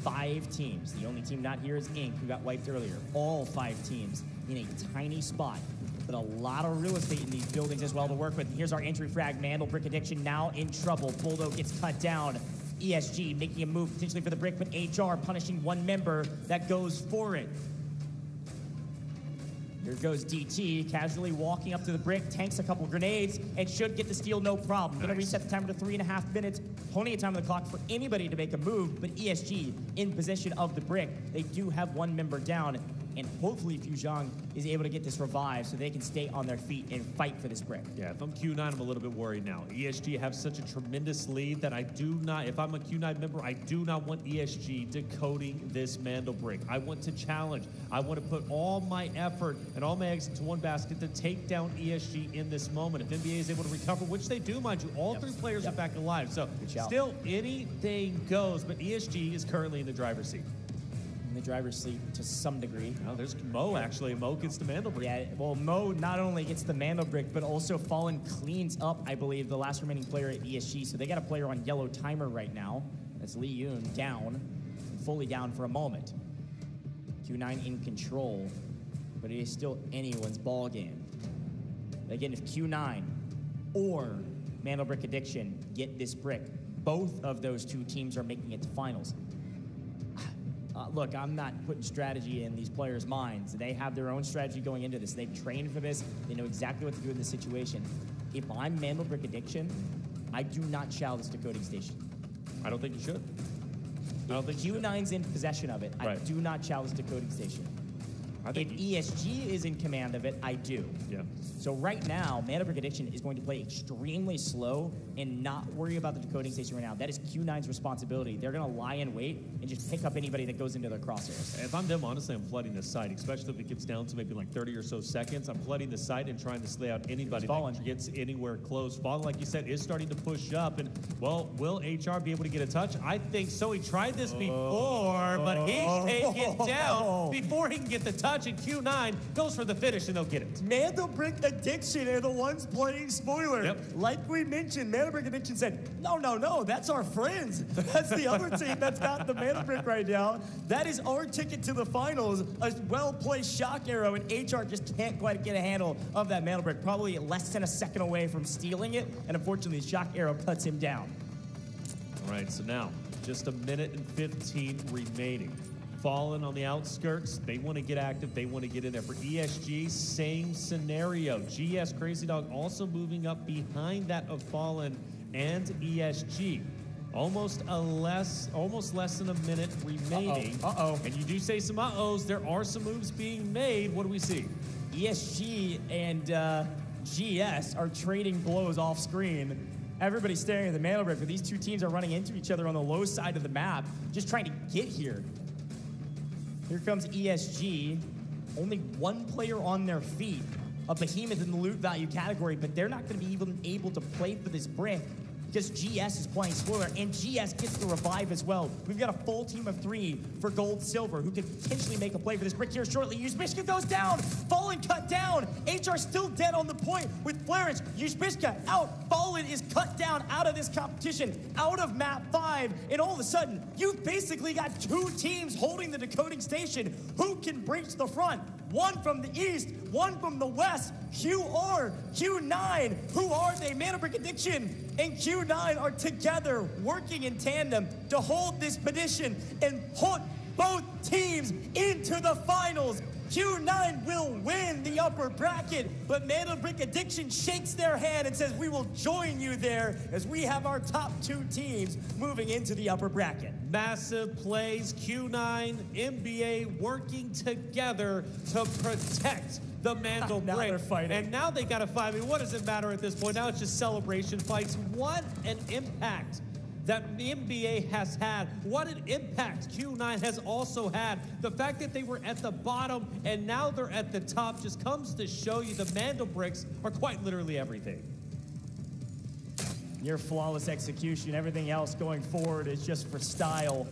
5 teams. The only team not here is Inc., who got wiped earlier. All 5 teams in a tiny spot, but a lot of real estate in these buildings as well to work with. Here's our entry frag. Mantle Brick Addiction now in trouble. Boldo gets cut down. ESG making a move potentially for the brick, but HR punishing one member that goes for it. Here goes DT, casually walking up to the brick, tanks a couple grenades, and should get the steal no problem. Gonna reset the timer to 3.5 minutes. Plenty of time on the clock for anybody to make a move, but ESG in possession of the brick. They do have one member down, and hopefully Fuzhang is able to get this revived so they can stay on their feet and fight for this brick. Yeah, if I'm Q9, I'm a little bit worried now. ESG have such a tremendous lead that I do not, if I'm a Q9 member, I do not want ESG decoding this Mantle Brick. I want to challenge. I want to put all my effort and all my eggs into one basket to take down ESG in this moment. If NBA is able to recover, which they do, mind you, all 3 players are back alive. So still anything goes, but ESG is currently in the driver's seat. in the driver's seat to some degree. Now there's Mo, actually. Mo gets the Mandel Brick. Yeah, well, Mo not only gets the Mandel Brick, but also Fallen cleans up, I believe, the last remaining player at ESG. So they got a player on yellow timer right now. That's Lee Yoon down, fully down for a moment. Q9 in control, but it is still anyone's ball game. Again, if Q9 or Mandel Brick Addiction get this brick, both of those two teams are making it to finals. Look, I'm not putting strategy in these players' minds. They have their own strategy going into this. They've trained for this. They know exactly what to do in this situation. If I'm Mandel Brick Addiction, I do not chow this decoding station. I don't think you should. I don't think Q9's in possession of it. I do not chow this decoding station. If ESG is in command of it, I do. Yeah. So right now, Mandel Brick Addiction is going to play extremely slow and not worry about the decoding station right now. That is Q9's responsibility. They're going to lie in wait and just pick up anybody that goes into their crosshairs. If I'm them, honestly, I'm flooding the site, especially if it gets down to maybe like 30 or so seconds. I'm flooding the site and trying to slay out anybody that gets anywhere close. Fallen, like you said, is starting to push up. And, well, will HR be able to get a touch? I think so. He tried this before, but he's taken down before he can get the touch. And Q9 goes for the finish, and they'll get it. Mandel Brick Addiction are the ones playing spoiler. Yep. Like we mentioned, Mandel Brick Addiction said, no, that's our friends. That's the other team that's got the Mandel Brick right now. That is our ticket to the finals. A well-placed shock arrow, and HR just can't quite get a handle of that Mandel Brick. Probably less than a second away from stealing it, and unfortunately, shock arrow cuts him down. All right, so now, just a minute and 15 remaining. Fallen on the outskirts. They want to get active. They want to get in there. For ESG, same scenario. GS Crazy Dog also moving up behind that of Fallen and ESG. Almost less than a minute remaining. And you do say some uh-ohs. There are some moves being made. What do we see? ESG and GS are trading blows off screen. Everybody's staring at the Mandel Brick, but these two teams are running into each other on the low side of the map, just trying to get here. Here comes ESG. Only one player on their feet. A behemoth in the loot value category, but they're not going to be even able to play for this brick because GS is playing spoiler, and GS gets the revive as well. We've got a full team of 3 for gold silver who could potentially make a play for this brick here shortly. Uzbishka goes down, Fallen cut down. HR still dead on the point with Flarence. Uzbishka out, Fallen is cut down out of this competition, out of map 5, and all of a sudden, you've basically got 2 teams holding the decoding station. Who can breach the front? One from the east, one from the west. QR, Q9, who are they? Mandel Brick Addiction and Q9 are together working in tandem to hold this position and put both teams into the finals. Q9 will win the upper bracket, but Mandel Brick Addiction shakes their hand and says, we will join you there as we have our top 2 teams moving into the upper bracket. Massive plays, Q9, NBA working together to protect the Mandel Now Brick. they're fighting. And now they got to fight. I mean, what does it matter at this point? Now it's just celebration fights. What an impact that the NBA has had. What an impact Q9 has also had. The fact that they were at the bottom and now they're at the top just comes to show you the Mandel Bricks are quite literally everything. Near flawless execution. Everything else going forward is just for style.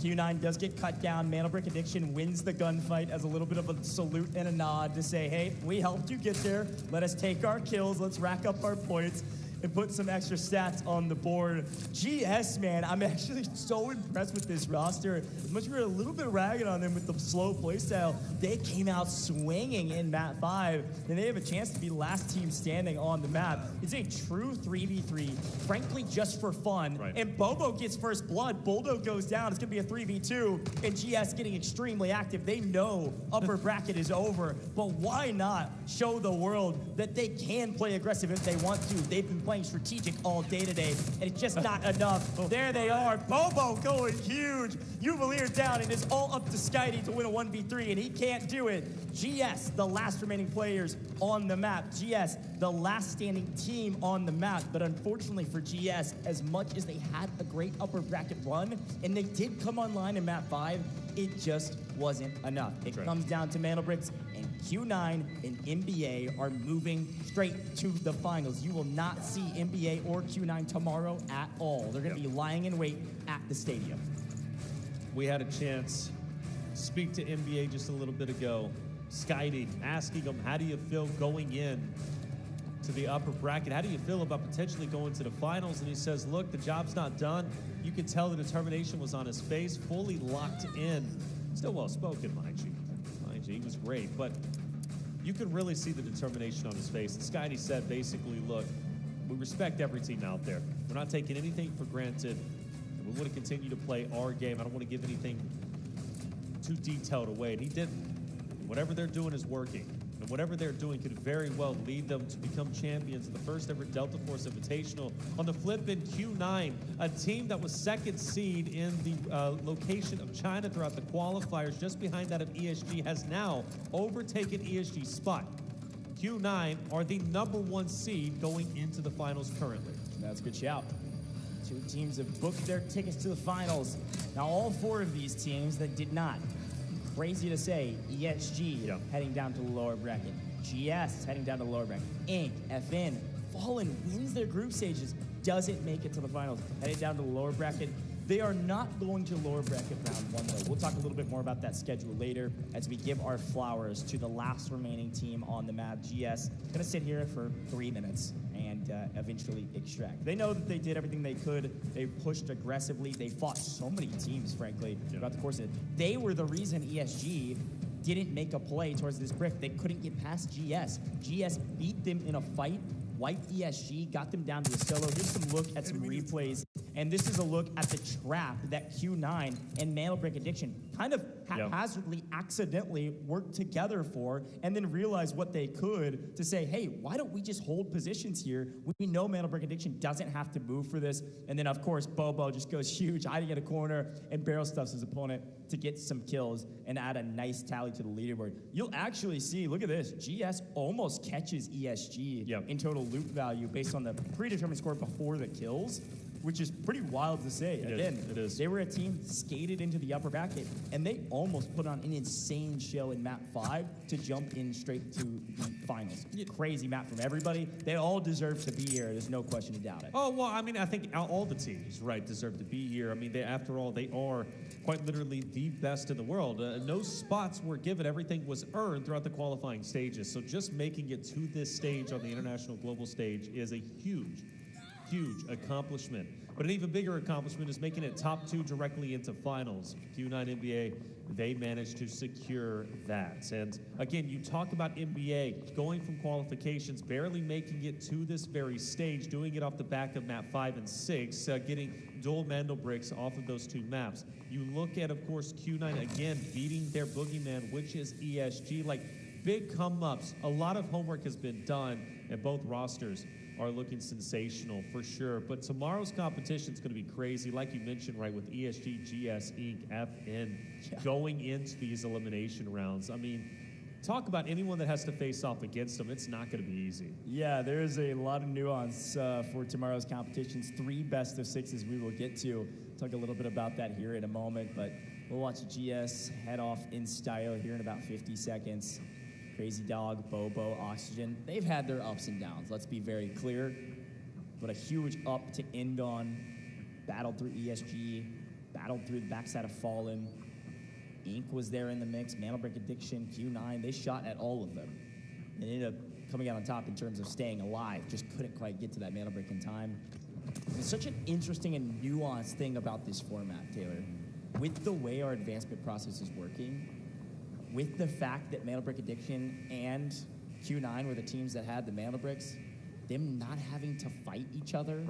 Q9 does get cut down. Mandel Brick Addiction wins the gunfight as a little bit of a salute and a nod to say, hey, we helped you get there. Let us take our kills. Let's rack up our points and put some extra stats on the board. GS, man, I'm actually so impressed with this roster. As much as we were a little bit ragged on them with the slow playstyle, they came out swinging in map 5, and they have a chance to be last team standing on the map. It's a true 3v3, frankly, just for fun. Right. And Bobo gets first blood. Bulldog goes down. It's going to be a 3v2, and GS getting extremely active. They know upper bracket is over, but why not show the world that they can play aggressive if they want to? They've been playing strategic all day today, and it's just not enough. There they are. Bobo going huge. Uvalier down, and it's all up to Skydie to win a 1v3, and he can't do it. GS, the last remaining players on the map. GS, the last standing team on the map. But unfortunately for GS, as much as they had a great upper bracket run, and they did come online in map 5, it just wasn't enough. It comes down to Mandel Bricks, and Q9 and NBA are moving straight to the finals. You will not see NBA or Q9 tomorrow at all. They're going to be lying in wait at the stadium. We had a chance speak to NBA just a little bit ago. Skyding, asking him, how do you feel going in to the upper bracket? How do you feel about potentially going to the finals? And he says, look, the job's not done. You can tell the determination was on his face, fully locked in. Still well-spoken, mind you. He was great, but you can really see the determination on his face. And Skyding said, basically, look, we respect every team out there. We're not taking anything for granted. And we want to continue to play our game. I don't want to give anything too detailed away. And he didn't. Whatever they're doing is working. And whatever they're doing could very well lead them to become champions in the first ever Delta Force Invitational. On the flip in Q9, a team that was second seed in the location of China throughout the qualifiers, just behind that of ESG, has now overtaken ESG's spot. Q9 are the #1 seed going into the finals currently. That's a good shout. Two teams have booked their tickets to the finals. Now all 4 of these teams that did not. Crazy to say, ESG heading down to the lower bracket. GS heading down to the lower bracket. Inc, FN, Fallen wins their group stages, doesn't make it to the finals. Headed down to the lower bracket. They are not going to lower bracket round 1 though. We'll talk a little bit more about that schedule later as we give our flowers to the last remaining team on the map, GS. Gonna sit here for 3 minutes and eventually extract. They know that they did everything they could. They pushed aggressively. They fought so many teams, frankly, throughout the course of it. They were the reason ESG didn't make a play towards this brick. They couldn't get past GS. GS beat them in a fight, wiped ESG, got them down to a solo. Here's some look at some replays. And this is a look at the trap that Q9 and Mantle Break Addiction kind of haphazardly, accidentally worked together for, and then realized what they could to say, hey, why don't we just hold positions here? We know Mantle Break Addiction doesn't have to move for this. And then, of course, Bobo just goes huge, hiding in a corner, and barrel stuffs his opponent to get some kills and add a nice tally to the leaderboard. You'll actually see, look at this, GS almost catches ESG in total loot value based on the predetermined score before the kills, which is pretty wild to say. Again, they were a team skated into the upper bracket, and they almost put on an insane show in map 5 to jump in straight to the finals. Crazy map from everybody. They all deserve to be here. There's no question about it. Oh, well, I mean, I think all the teams, right, deserve to be here. I mean, after all, they are quite literally the best in the world. No spots were given. Everything was earned throughout the qualifying stages. So just making it to this stage on the international global stage is a huge accomplishment. But an even bigger accomplishment is making it top 2 directly into finals. Q9 NBA, they managed to secure that. And again, you talk about NBA going from qualifications, barely making it to this very stage, doing it off the back of map 5 and 6, getting dual Mandel bricks off of those 2 maps. You look at, of course, Q9 again beating their boogeyman, which is ESG. Like, big come-ups. A lot of homework has been done, and both rosters are looking sensational for sure. But tomorrow's competition is going to be crazy, like you mentioned, right, with ESG, GS, Inc., FN going into these elimination rounds. I mean, talk about anyone that has to face off against them. It's not going to be easy. Yeah, there is a lot of nuance for tomorrow's competitions. 3 best of 6s we will get to. Talk a little bit about that here in a moment, but we'll watch GS head off in style here in about 50 seconds. Crazy Dog, Bobo, Oxygen, they've had their ups and downs, let's be very clear. But a huge up to end on. Battled through ESG, battled through the backside of Fallen. Inc. was there in the mix, Mantle Break Addiction, Q9, they shot at all of them. And ended up coming out on top in terms of staying alive, just couldn't quite get to that Mantle Break in time. And it's such an interesting and nuanced thing about this format, Taylor. With the way our advancement process is working, with the fact that Mantle Brick Addiction and Q9 were the teams that had the Mantle Bricks, them not having to fight each other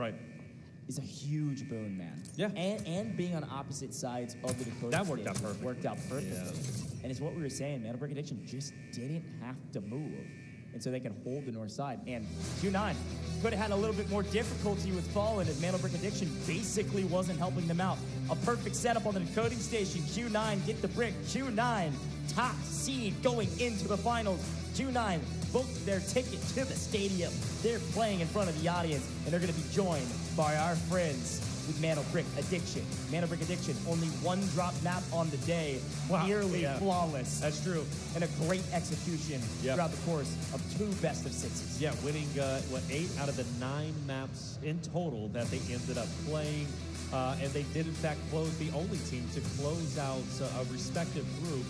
is a huge boon, man. Yeah. And being on opposite sides of the Dakota that worked out perfect. Worked out perfectly. Yeah. And it's what we were saying, Mantle Brick Addiction just didn't have to move. And so they can hold the north side. And Q9 could have had a little bit more difficulty with Fallen if Mantle Brick Addiction basically wasn't helping them out. A perfect setup on the decoding station. Q9 get the brick. Q9 top seed going into the finals. Q9 booked their ticket to the stadium. They're playing in front of the audience, and they're going to be joined by our friends with Mantle Brick Addiction. Mantle Brick Addiction, only 1 drop map on the day. Wow. Nearly flawless. That's true. And a great execution throughout the course of 2 best of 6s. Yeah, winning, 8 out of the 9 maps in total that they ended up playing. And they did, in fact, close the only team to close out a respective group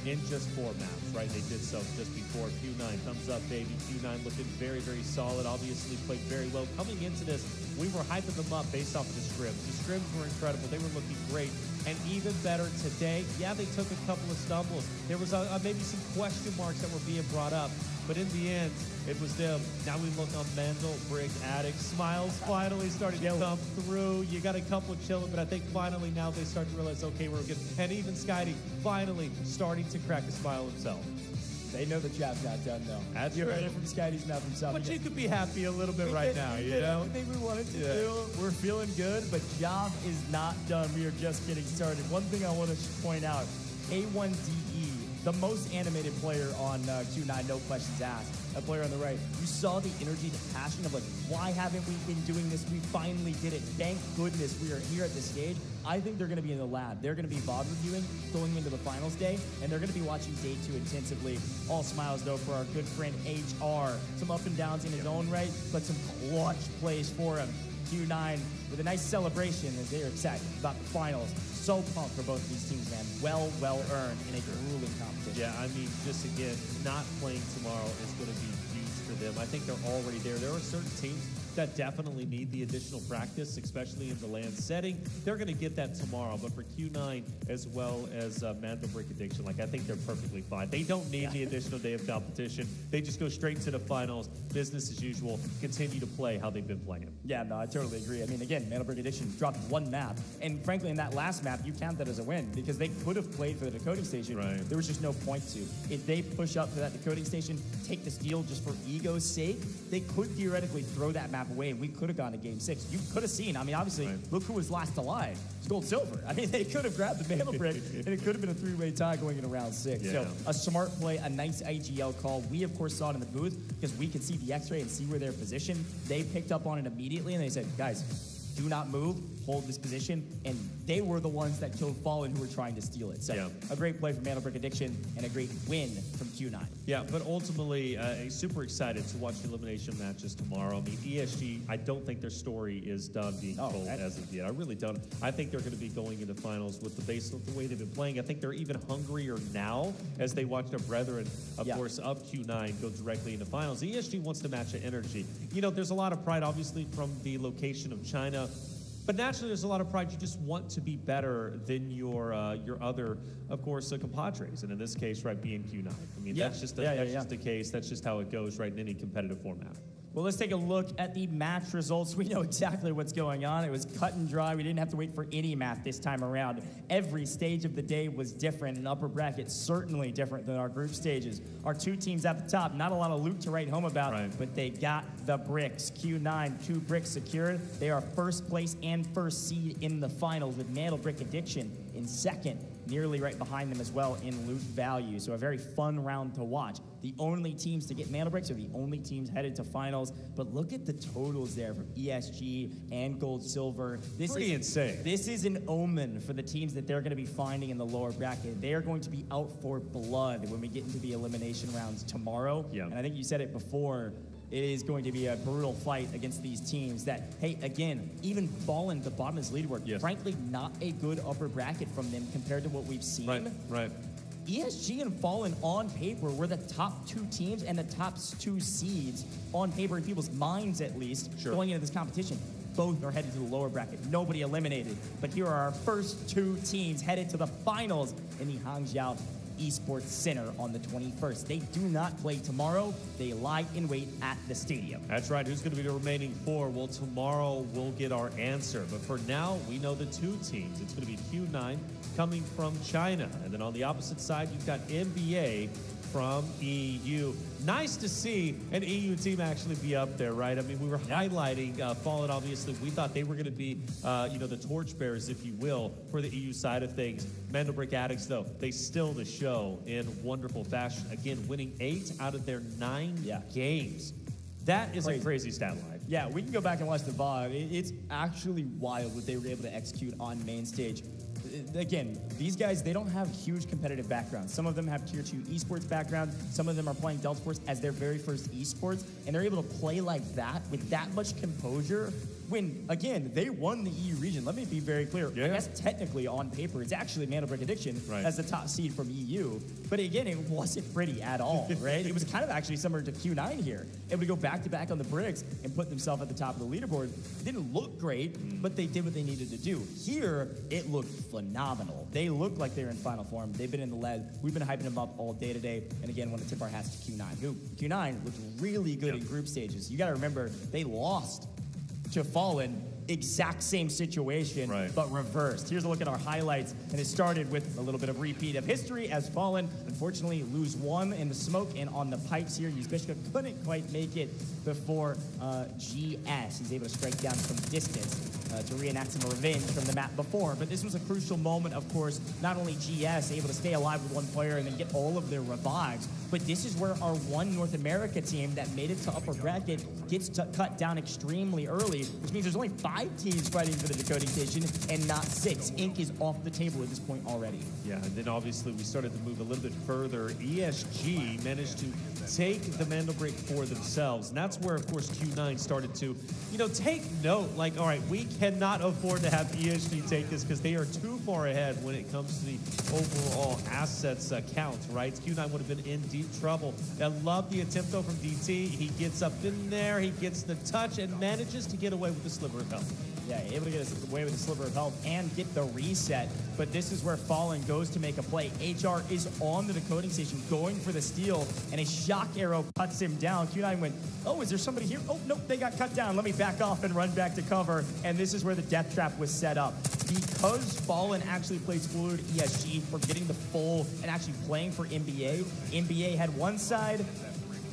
in just 4 maps, right? They did so just before Q9. Thumbs up, baby. Q9 looking very, very solid. Obviously played very well. Coming into this, we were hyping them up based off of the scrims. The scrims were incredible. They were looking great. And even better today, yeah, they took a couple of stumbles. There was maybe some question marks that were being brought up. But in the end, it was them. Now we look on Mandel, Brick, Addict. Smiles finally starting to come through. You got a couple chilling, but I think finally now they start to realize, okay, we're good. And even Skydie finally starting to crack a smile himself. They know the job's not done, though. That's you heard right. it from Skydie's mouth himself. But you could be happy a little bit right now, you know? Everything we wanted to do. We're feeling good, but job is not done. We are just getting started. One thing I want to point out, A1DE, the most animated player on Q9, no questions asked. A player on the right. You saw the energy, the passion of like, why haven't we been doing this? We finally did it. Thank goodness we are here at this stage. I think they're going to be in the lab. They're going to be VOD reviewing going into the finals day, and they're going to be watching day 2 intensively. All smiles, though, for our good friend HR. Some up and downs in his own right, but some clutch plays for him. Q9 with a nice celebration as they are excited about the finals. So pumped for both of these teams, man. Well earned in a grueling competition. Yeah, I mean, just again, not playing tomorrow is going to be huge for them. I think they're already there. There are certain teams that definitely need the additional practice, especially in the land setting. They're going to get that tomorrow. But for Q9 as well as Mandel Brick Addiction, like I think they're perfectly fine. They don't need the additional day of competition. They just go straight to the finals, business as usual, continue to play how they've been playing. Yeah, no, I totally agree. I mean, again, Mandel Brick Addiction dropped 1 map. And frankly, in that last map, you count that as a win because they could have played for the decoding station. Right. There was just no point to. If they push up to that decoding station, take the steal just for ego's sake, they could theoretically throw that map away and we could have gone to game 6. You could have seen, I mean, obviously, look who was last alive. It's Gold Silver. I mean, they could have grabbed the Mandel Brick and it could have been a 3-way tie going into round 6. Yeah. So a smart play, a nice IGL call. We, of course, saw it in the booth because we could see the X-ray and see where they're positioned. They picked up on it immediately and they said, guys, do not move, hold this position, and they were the ones that killed Fallen who were trying to steal it. So a great play from Mandel Brick Addiction and a great win from Q9. Yeah, but ultimately, super excited to watch the elimination matches tomorrow. I mean, ESG, I don't think their story is done being told as of yet. I really don't. I think they're going to be going into finals with the base of the way they've been playing. I think they're even hungrier now as they watch their brethren, of course, of Q9 go directly into finals. ESG wants to match the energy. You know, there's a lot of pride, obviously, from the location of China. But naturally, there's a lot of pride. You just want to be better than your other, of course, compadres. And in this case, right, being Q9. I mean, that's just the case. That's just how it goes, right, in any competitive format. Well, let's take a look at the match results. We know exactly what's going on. It was cut and dry. We didn't have to wait for any math this time around. Every stage of the day was different, and upper bracket certainly different than our group stages. Our 2 teams at the top, not a lot of loot to write home about, but they got the bricks. Q9, 2 bricks secured. They are first place and first seed in the finals with Mandel Brick Addiction in second, nearly right behind them as well in loot value. So a very fun round to watch. The only teams to get Mandel Bricks are the only teams headed to finals. But look at the totals there from ESG and Gold Silver. This Pretty is insane. This is an omen for the teams that they're going to be finding in the lower bracket. They are going to be out for blood when we get into the elimination rounds tomorrow. And I think you said it before. It is going to be a brutal fight against these teams that, hey, again, even Fallen at the bottom of this leaderboard, frankly, not a good upper bracket from them compared to what we've seen. Right. ESG and Fallen on paper were the top 2 teams and the top 2 seeds on paper in people's minds, at least, going into this competition. Both are headed to the lower bracket. Nobody eliminated. But here are our first 2 teams headed to the finals in the Hangzhou Esports Center on the 21st. They do not play tomorrow. They lie in wait at the stadium. That's right. Who's going to be the remaining 4? Well, tomorrow we'll get our answer. But for now, we know the 2 teams. It's going to be Q9 coming from China. And then on the opposite side, you've got NBA from EU. Nice to see an EU team actually be up there, right? I mean, we were highlighting Fallen, obviously. We thought they were going to be, the torchbearers, if you will, for the EU side of things. Mandel Brick Addicts, though, they still the show in wonderful fashion. Again, winning 8 out of their 9 games. That is a crazy stat line. Yeah, we can go back and watch the VOD. It's actually wild what they were able to execute on main stage. Again, these guys, they don't have huge competitive backgrounds. Some of them have tier 2 esports backgrounds. Some of them are playing Delta Force as their very first esports, and they're able to play like that with that much composure. when, again, they won the EU region. Let me be very clear. I guess technically on paper, it's actually Mandelbrek Addiction as the top seed from EU. But again, it wasn't pretty at all, right? It was kind of actually similar to Q9 here. Able to go back-to-back on the bricks and put themselves at the top of the leaderboard. Didn't look great, but they did what they needed to do. Here, it looked phenomenal. They look like they're in final form. They've been in the lead. We've been hyping them up all day today. And again, want to tip our hats to Q9, who Q9 looked really good in group stages. You got to remember, they lost to Fallen, exact same situation, but reversed. Here's a look at our highlights, and it started with a little bit of repeat of history as Fallen, unfortunately, lose one in the smoke and on the pipes here. Yuzbishka couldn't quite make it before GS. He's able to strike down from distance to reenact some revenge from the map before. But this was a crucial moment, of course. Not only GS able to stay alive with one player and then get all of their revives, but this is where our one North America team that made it to upper bracket gets cut down extremely early, which means there's only 5 teams fighting for the decoding station and not 6. Ink is off the table at this point already. Yeah, and then obviously we started to move a little bit further. ESG managed to take the Mandelbrek for themselves, and that's where, of course, Q9 started to, take note, like, all right, we cannot afford to have ESG take this because they are too far ahead when it comes to the overall assets count, right? Q9 would have been in deep trouble. I love the attempt, though, from DT. He gets up in there, he gets the touch, and manages to get away with the sliver of health. Yeah, able to get away with a sliver of health and get the reset. But this is where Fallen goes to make a play. HR is on the decoding station going for the steal, and a shock arrow cuts him down. Q9 went, oh, is there somebody here? Oh, nope, they got cut down. Let me back off and run back to cover. And this is where the death trap was set up. Because Fallen actually plays fluid ESG for getting the full and actually playing for NBA. NBA had one side,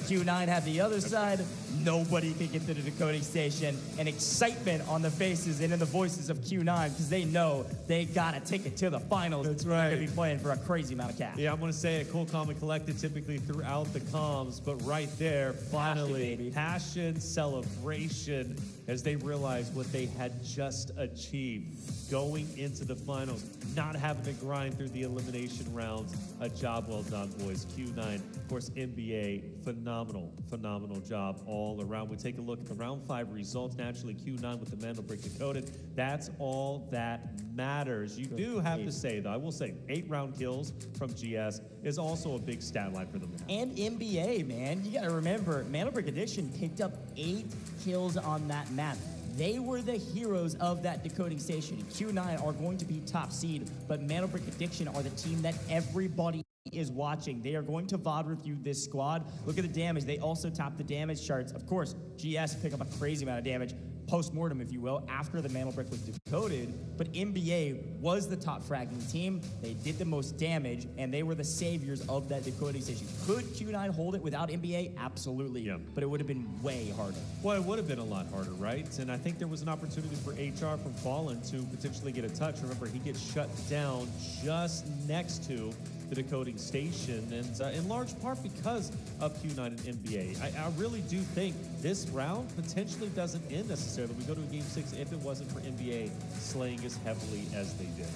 Q9 had the other side. Nobody could get to the decoding station. And excitement on the faces and in the voices of Q9 because they know they got to take it to the finals. That's right. They're going to be playing for a crazy amount of cash. Yeah, I'm going to say it, cool, calm, and collected typically throughout the comms, but right there, finally, passion, celebration, as they realized what they had just achieved. Going into the finals, not having to grind through the elimination rounds. A job well done, boys. Q9, of course, NBA, phenomenal job all around. We take a look at the round 5 results. Naturally, Q9 with the Mandelbrek decoded. That's all that matters. You do have to say, though, I will say, 8 round kills from GS is also a big stat line for them. And NBA, man. You got to remember, Mandelbrek Addiction picked up 8 kills on that map. They were the heroes of that decoding station. Q9 are going to be top seed, but Mandelbrek Addiction are the team that everybody is watching. They are going to VOD review this squad. Look at the damage. They also top the damage charts. Of course, GS pick up a crazy amount of damage, post-mortem, if you will, after the Mandelbrek was decoded. But NBA was the top fragging team. They did the most damage, and they were the saviors of that decoding station. Could Q9 hold it without NBA? Absolutely. Yeah. But it would have been way harder. Well, it would have been a lot harder, right? And I think there was an opportunity for HR from Fallen to potentially get a touch. Remember, he gets shut down just next to the decoding station, and in large part because of Q9 and NBA. I really do think this round potentially doesn't end necessarily. We go to a Game 6 if it wasn't for NBA slaying as heavily as they did.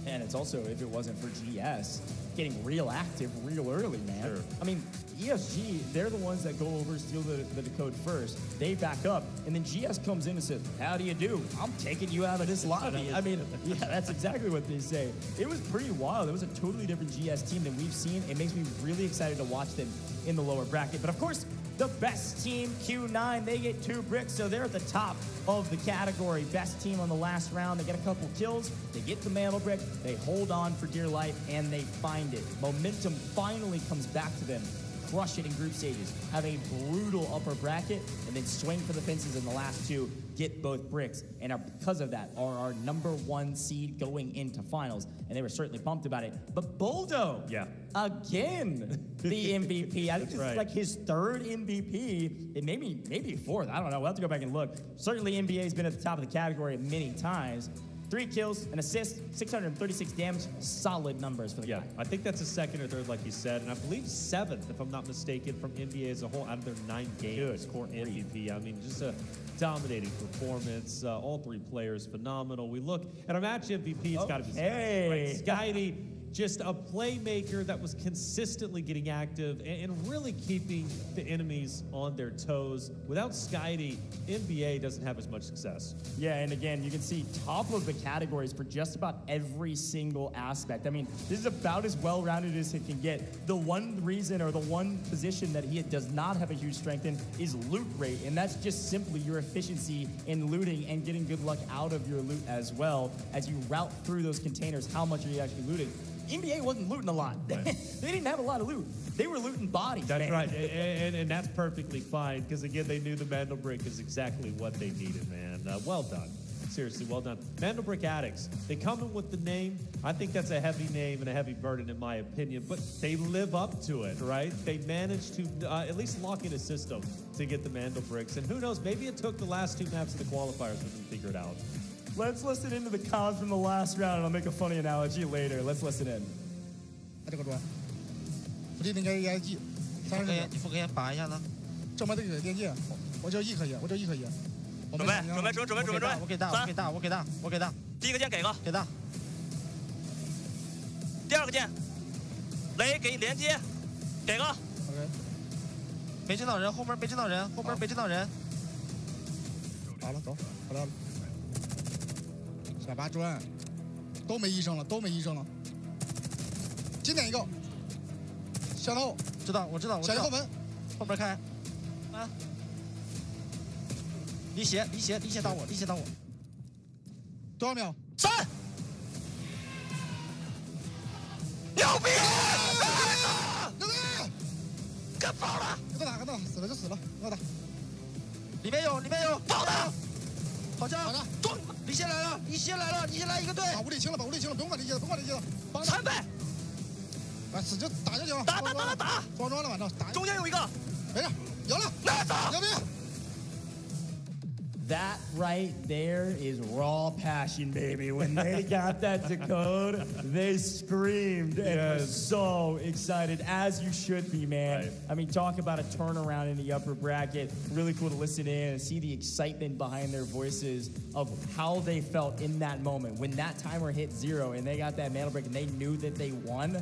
And it's also if it wasn't for GS getting real active real early, man. Sure. I mean, ESG, they're the ones that go over, steal the decode first. They back up, and then GS comes in and says, how do you do? I'm taking you out of this lobby. I mean, yeah, that's exactly what they say. It was pretty wild. It was a totally different GS team than we've seen. It makes me really excited to watch them in the lower bracket. But of course, the best team, Q9, they get 2 bricks, so they're at the top of the category. Best team on the last round. They get a couple kills, they get the Mandelbrek, they hold on for dear life, and they find it. Momentum finally comes back to them. Crush it in group stages, have a brutal upper bracket, and then swing for the fences in the last 2, get both bricks, and because of that, are our #1 seed going into finals. And they were certainly pumped about it. But Boldo, again, the MVP. I think this is like his 3rd MVP, and maybe 4th. I don't know. We'll have to go back and look. Certainly, NBA's been at the top of the category many times. 3 kills, an assist, 636 damage, solid numbers for the guy. I think that's a 2nd or 3rd, like you said, and I believe 7th, if I'm not mistaken, from NBA as a whole out of their 9 games. Core MVP. I mean, just a dominating performance. All 3 players phenomenal. We look at our match MVP. It's got to be Skydy. just a playmaker that was consistently getting active and really keeping the enemies on their toes. Without Skydie, NBA doesn't have as much success. Yeah, and again, you can see top of the categories for just about every single aspect. I mean, this is about as well-rounded as it can get. The one reason or the one position that he does not have a huge strength in is loot rate, and that's just simply your efficiency in looting and getting good luck out of your loot as well. As you route through those containers, how much are you actually looting? NBA wasn't looting a lot. Right. They didn't have a lot of loot. They were looting bodies. That's right, and that's perfectly fine, because again, they knew the Mandelbrick is exactly what they needed, man. Well done. Seriously, well done. Mandelbrick Addicts, they come in with the name. I think that's a heavy name and a heavy burden in my opinion, but they live up to it, right? They managed to at least lock in a system to get the Mandelbricks, and who knows, maybe it took the last 2 maps of the qualifiers for them to figure it out. Let's listen into the cons from the last round, and I'll make a funny analogy later. Let's listen in. 不一定该 EIG， 你不可以拔一下呢？正牌这个电击，我就 E 可以，我就 E 可以。准备，我给大，我给大。第一个键给个，给大。第二个键，雷给连接，给个。OK。没见到人，后面没见到人，后面没见到人。好了，走，回来了。180砖，都没医生了，都没医生了。今天一个。 向后，我知道。小心后门，后边开。啊！离血到我。多少秒？3。牛逼！牛逼！干爆了！跟他打，死了就死了，跟他打。里面有，爆的！好家伙！中！李现来了，李现来一个队。把物理清了，不用管这些了，残废。 哎，死就打就行，打！装了，反正打。中间有一个，没事，有了，拿走，牛逼！ That right there is raw passion, baby. When they got that decode, they screamed and were so excited, as you should be, man. Right. I mean, talk about a turnaround in the upper bracket. Really cool to listen in and see the excitement behind their voices of how they felt in that moment. When that timer hit 0 and they got that mantle break and they knew that they won,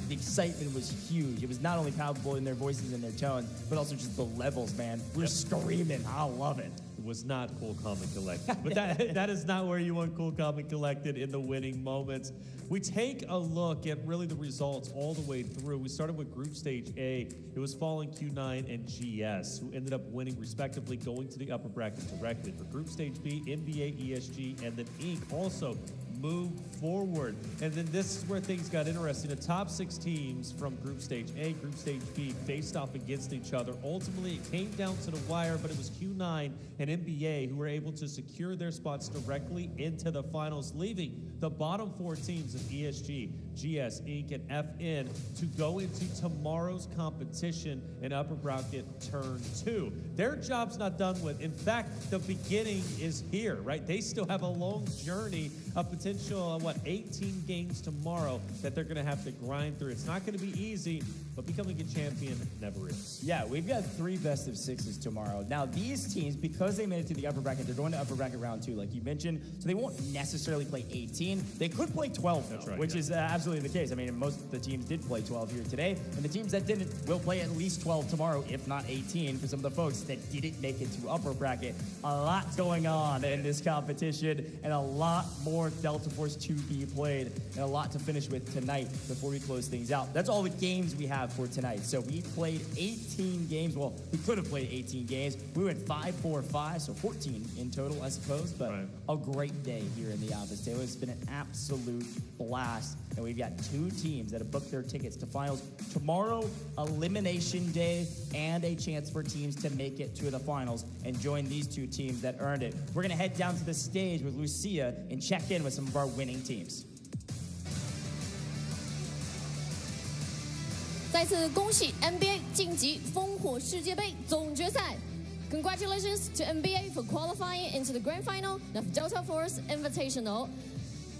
the excitement was huge. It was not only palpable in their voices and their tones, but also just the levels, man. We're screaming. I love it. Was not cool, calm, and collected. But that is not where you want cool, calm, and collected in the winning moments. We take a look at really the results all the way through. We started with Group Stage A. It was Fallen, Q9, and GS, who ended up winning respectively, going to the upper bracket directly. For Group Stage B, NBA, ESG, and then Inc. also moved forward. And then this is where things got interesting. The top 6 teams from Group Stage A, Group Stage B faced off against each other. Ultimately, it came down to the wire, but it was Q9 and NBA who were able to secure their spots directly into the finals, leaving the bottom 4 teams of ESG, GS, Inc., and FN to go into tomorrow's competition in upper bracket turn 2. Their job's not done with. In fact, the beginning is here, right? They still have a long journey, a potential, 18 games tomorrow that they're going to have to grind through. It's not going to be easy, but becoming a champion never is. Yeah, we've got 3 best of 6s tomorrow. Now, these teams, because they made it to the upper bracket, they're going to upper bracket round 2, like you mentioned, so they won't necessarily play 18. They could play 12, though, right, which is absolutely the case. I mean, most of the teams did play 12 here today, and the teams that didn't will play at least 12 tomorrow, if not 18, for some of the folks that didn't make it to upper bracket. A lot going on in this competition, and a lot more Delta Force to be played, and a lot to finish with tonight before we close things out. That's all the games we have for tonight. So we played 18 games. Well, we could have played 18 games. We went 5-4-5, so 14 in total, I suppose. But a great day here in the office table. It's been an absolute blast. And we've got 2 teams that have booked their tickets to finals tomorrow, elimination day, and a chance for teams to make it to the finals and join these 2 teams that earned it. We're going to head down to the stage with Lucia and check in with some of our winning teams. 再次恭喜 NBA 晋级烽火世界杯总决赛。Congratulations to NBA for qualifying into the grand final of Delta Force Invitational.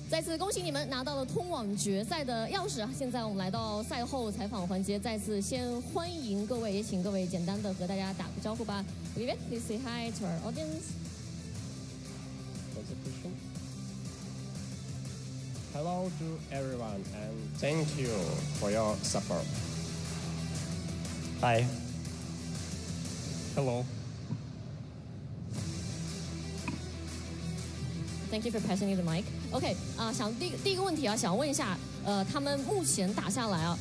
再次恭喜你们拿到了通往决赛的钥匙啊！现在我们来到赛后采访环节，再次先欢迎各位，也请各位简单的和大家打个招呼吧。Olivier, please say hi to our audience. Hello to everyone and thank you for your support. Hi. Hello. Thank you for passing me the mic. OK 想第一个问题啊，想问一下，他们目前打下来啊，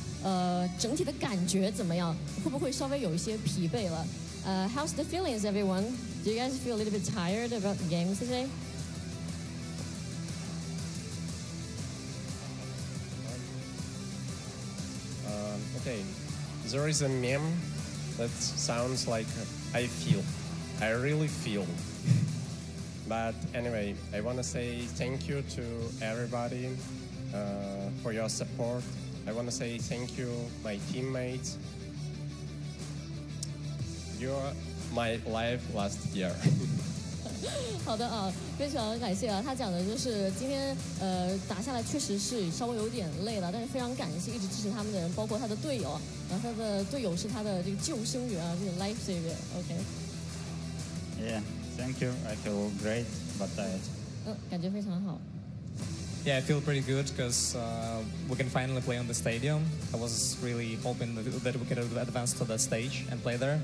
整体的感觉怎么样？会不会稍微有一些疲惫了？How's the feelings, everyone? Do you guys feel a little bit tired about the games today? Okay, there is a meme that sounds like I really feel. But anyway, I want to say thank you to everybody for your support. I want to say thank you, my teammates. You're my life last year. 好的啊，非常感谢啊。他讲的就是今天打下来确实是稍微有点累了，但是非常感谢一直支持他们的人，包括他的队友，然后他的队友是他的这个救生员啊，这个 life saver。OK。Yeah, thank you. I feel great, but tired. 感觉非常好。Yeah, I feel pretty good because we can finally play on the stadium. I was really hoping that we could advance to the stage and play there.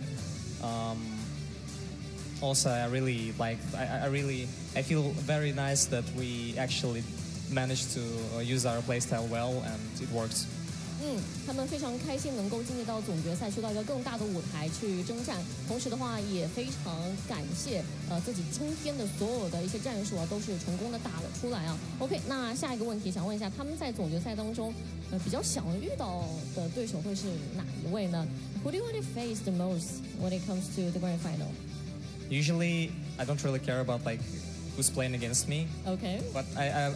Also, I really liked. I feel very nice that we actually managed to use our playstyle well, and it works. 他们非常开心能够进入到总决赛，去到一个更大的舞台去征战。同时的话，也非常感谢自己今天的所有的一些战术啊，都是成功的打了出来啊。OK， 那下一个问题想问一下，他们在总决赛当中，比较想遇到的对手会是哪一位呢 ？Who do you want to face the most when it comes to the grand final? Usually, I don't really care about like who's playing against me. Okay. But I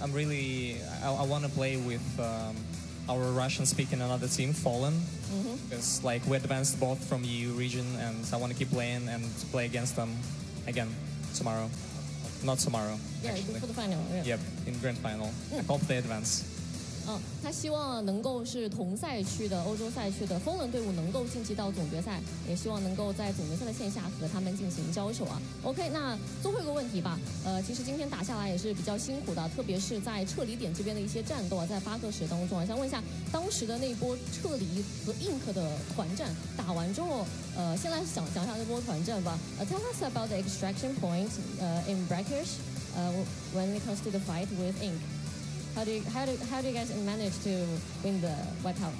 want to play with our Russian-speaking another team, Fallen, because like we advanced both from EU region, and I want to keep playing and play against them again tomorrow. Not tomorrow. Yeah, actually. for the final. Yeah. Yep, in grand final. I hope they advance. 他希望能够是同赛区的欧洲赛区的风人队伍能够晋级到总决赛，也希望能够在总决赛的线下和他们进行交手啊。OK， 那最后一个问题吧。其实今天打下来也是比较辛苦的，特别是在撤离点这边的一些战斗啊，在8个时当中啊，想问一下当时的那一波撤离和 Ink 的团战打完之后，先来讲一下这波团战吧。Tell us about the extraction point in Breakers when it comes to the fight with Ink. How do you guys manage to win the wipeout?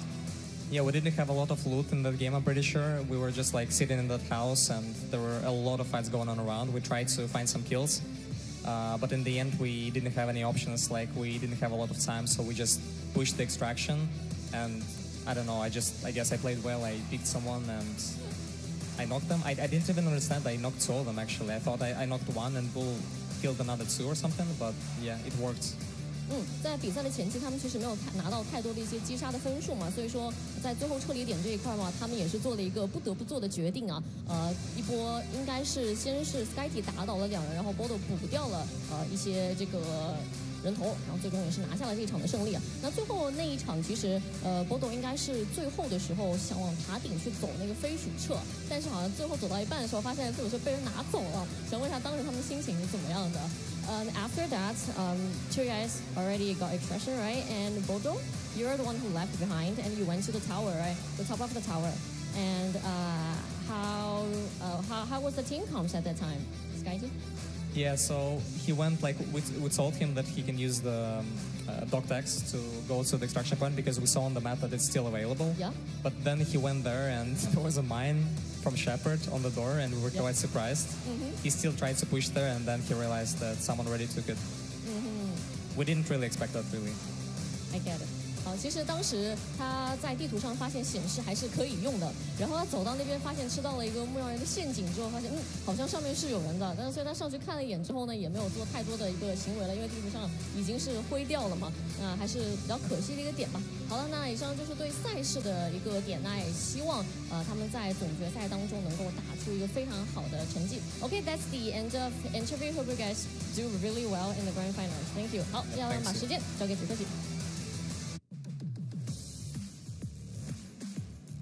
Yeah, we didn't have a lot of loot in that game, I'm pretty sure. We were just like sitting in that house and there were a lot of fights going on around. We tried to find some kills, but in the end we didn't have any options, like we didn't have a lot of time, so we just pushed the extraction and I don't know, I guess I played well. I picked someone and I knocked them. I didn't even understand I knocked two of them actually. I thought I knocked one and Bull killed another two or something, but yeah, it worked. 在比赛的前期，他们其实没有拿到太多的一些击杀的分数嘛，所以说在最后撤离点这一块嘛，他们也是做了一个不得不做的决定啊。一波应该是先是 Skyty 打倒了2人，然后 Bodo 补掉了一些这个人头，然后最终也是拿下了这一场的胜利啊。那最后那一场其实Bodo 应该是最后的时候想往塔顶去走那个飞鼠撤，但是好像最后走到一半的时候，发现自己是被人拿走了。想问一下当时他们心情是怎么样的？ After that, two guys already got extraction, right? And Bodo, you're the one who left behind, and you went to the tower, right? The top of the tower. And how was the team comms at that time, Skyty? Yeah, so he went like we told him that he can use the dock tags to go to the extraction point because we saw on the map that it's still available. Yeah. But then he went there and there was a mine from Shepard on the door and we were quite surprised. He still tried to push there and then he realized that someone already took it. We didn't really expect that, really. I get it. 其实当时他在地图上发现显示还是可以用的，然后他走到那边发现吃到了一个牧羊人的陷阱之后，发现好像上面是有人的，但是所以他上去看了一眼之后呢，也没有做太多的一个行为了，因为地图上已经是灰掉了嘛，还是比较可惜的一个点吧。好了，那以上就是对赛事的一个点，那也希望他们在总决赛当中能够打出一个非常好的成绩。Okay, that's the end of interview. Hope you guys do really well in the grand finals. Thank you. 好，要把时间交给主科技。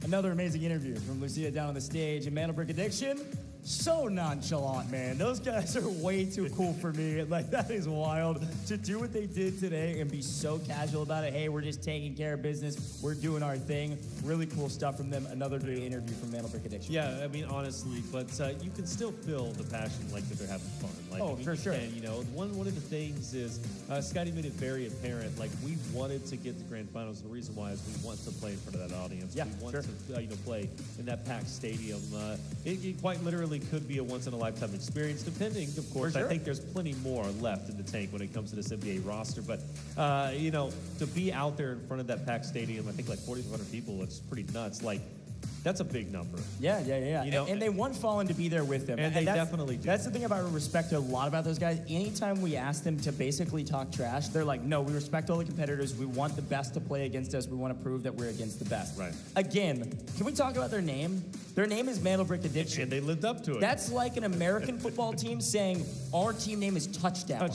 Another amazing interview from Lucia down on the stage. And Mandelbrick Addiction, so nonchalant, man. Those guys are way too cool for me. Like, that is wild to do what they did today and be so casual about it. Hey, we're just taking care of business. We're doing our thing. Really cool stuff from them. Another great interview from Mandelbrick Addiction. Yeah, I mean, honestly, but you can still feel the passion, like that they're having fun. Like, oh, I mean, for sure. And, you know, one of the things is Scotty made it very apparent. Like, we wanted to get the grand finals. The reason why is we want to play in front of that audience. Yeah, we want to, play in that packed stadium. It quite literally could be a once-in-a-lifetime experience, depending, of course. Sure. I think there's plenty more left in the tank when it comes to this NBA roster. But, to be out there in front of that packed stadium, I think like 4,500 people, it's pretty nuts. Like, that's a big number. Yeah. You know, and they want Fallen to be there with them. And they definitely do. That's the thing about respect a lot about those guys. Anytime we ask them to basically talk trash, they're like, no, we respect all the competitors. We want the best to play against us. We want to prove that we're against the best. Right. Again, can we talk about their name? Their name is Mandelbrick Addiction. And they lived up to it. That's like an American football team saying our team name is Touchdown.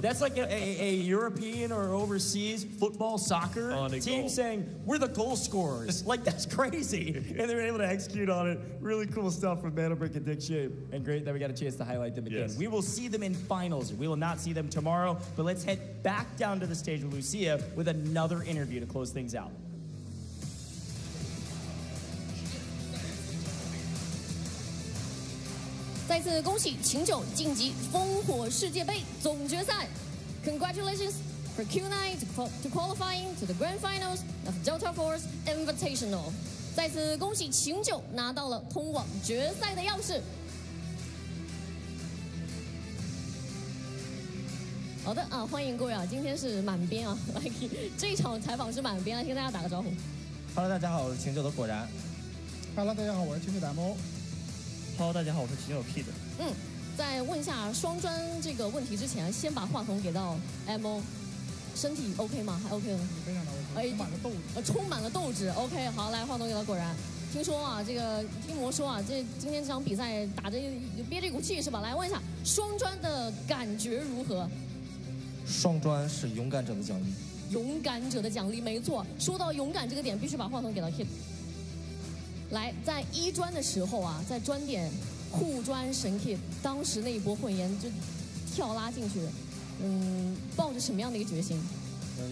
That's like a European or overseas football soccer team saying we're the goal scorers. Like, that's crazy. And they were able to execute on it. Really cool stuff from Mandelbrick Addiction. And great that we got a chance to highlight them again. Yes. We will see them in finals. We will not see them tomorrow. But let's head back down to the stage with Lucia with another interview to close things out. 再次恭喜秦九晋级烽火世界杯总决赛 ！Congratulations for Q9 to qualifying to the grand finals of Delta Force Invitational。再次恭喜秦九拿到了通往决赛的钥匙。好的啊，欢迎各位啊！今天是满编啊，来这一场采访是满编，来跟大家打个招呼。Hello， 大家好，我是秦九的果然。Hello， 大家好，我是秦九的 MO。Hello， 大家好，我是秦九 Kid。在问一下双专这个问题之前，先把话筒给到 MO， 身体 OK 吗？还 OK 吗？非常的 OK， 充满了斗志。充满了斗志。OK， 好，来话筒给到果然。听说啊，这个听魔说啊，今天这场比赛打着憋着一股气是吧？来问一下双专的感觉如何？双专是勇敢者的奖励。勇敢者的奖励，没错。说到勇敢这个点，必须把话筒给到 Kid。来，在一专的时候啊，在专点互专神 Kid， 当时那一波混研就跳拉进去，抱着什么样的一个决心？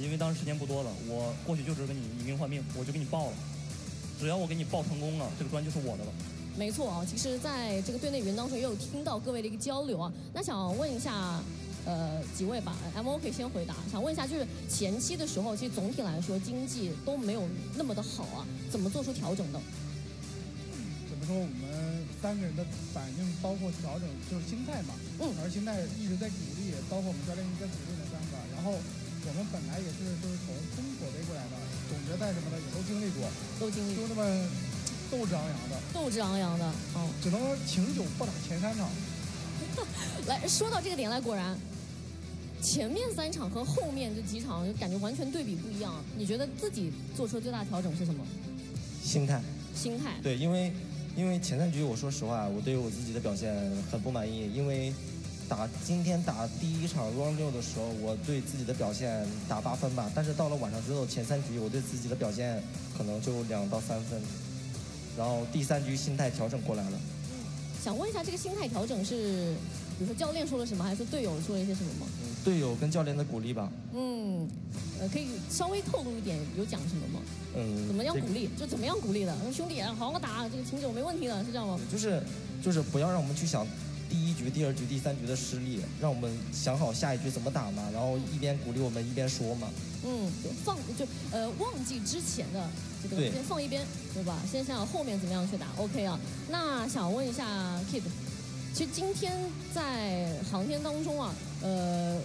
因为当时时间不多了，我过去就是跟你以命换命，我就给你报了。只要我给你报成功了，这个专就是我的了。没错啊，其实在这个队内语言当中也有听到各位的一个交流啊。那想问一下，几位吧 ，MO 可以先回答。想问一下，就是前期的时候，其实总体来说经济都没有那么的好啊，怎么做出调整的？怎么说？我们三个人的反应，包括调整，就是心态嘛。而心态一直在鼓励，包括我们教练一直在鼓励我们三个。然后我们本来也是就是从中国队过来的，总决赛什么的也都经历过，都那么斗志昂扬的。斗志昂扬的，只能请九不打前3场。来说到这个点来，果然。前面3场和后面这几场就感觉完全对比不一样。你觉得自己做出的最大调整是什么？心态。心态。对，因为前3局我说实话，我对我自己的表现很不满意。因为今天打第1场 Round 6的时候，我对自己的表现打8分吧，但是到了晚上之后前3局，我对自己的表现可能就2到3分，然后第3局心态调整过来了。想问一下，这个心态调整是？比如说教练说了什么，还是队友说了一些什么吗？队友跟教练的鼓励吧。可以稍微透露一点，有讲什么吗？怎么样鼓励？就怎么样鼓励的？兄弟，好好打，这个秦九没问题的，是这样吗？就是不要让我们去想第1局、第2局、第3局的失利，让我们想好下一局怎么打嘛，然后一边鼓励我们一边说嘛。忘记之前的这个先放一边，对吧？先想想后面怎么样去打。OK 啊，那想问一下 Kid。其实今天在航天当中啊，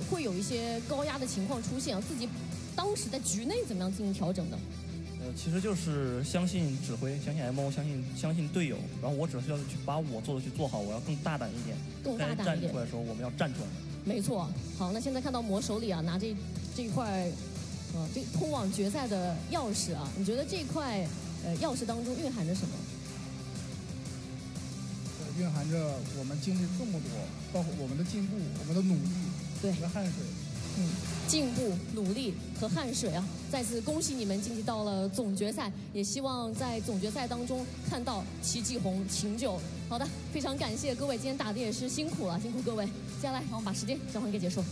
会有一些高压的情况出现啊，自己当时在局内怎么样进行调整的？其实就是相信指挥，相信 MO， 相信队友，然后我只是要去把我做的去做好，我要更大胆一点。更大胆一点。站出来的时候，我们要站出来。没错。好，那现在看到魔手里啊，拿这一块，这通往决赛的钥匙啊，你觉得这一块钥匙当中蕴含着什么？蕴含着我们经历这么多，包括我们的进步、我们的努力、我们的汗水，进步、努力和汗水啊！再次恭喜你们晋级到了总决赛，也希望在总决赛当中看到齐继红、秦九。好的，非常感谢各位，今天打的也是辛苦了，辛苦各位。接下来，让我们把时间交还给解说。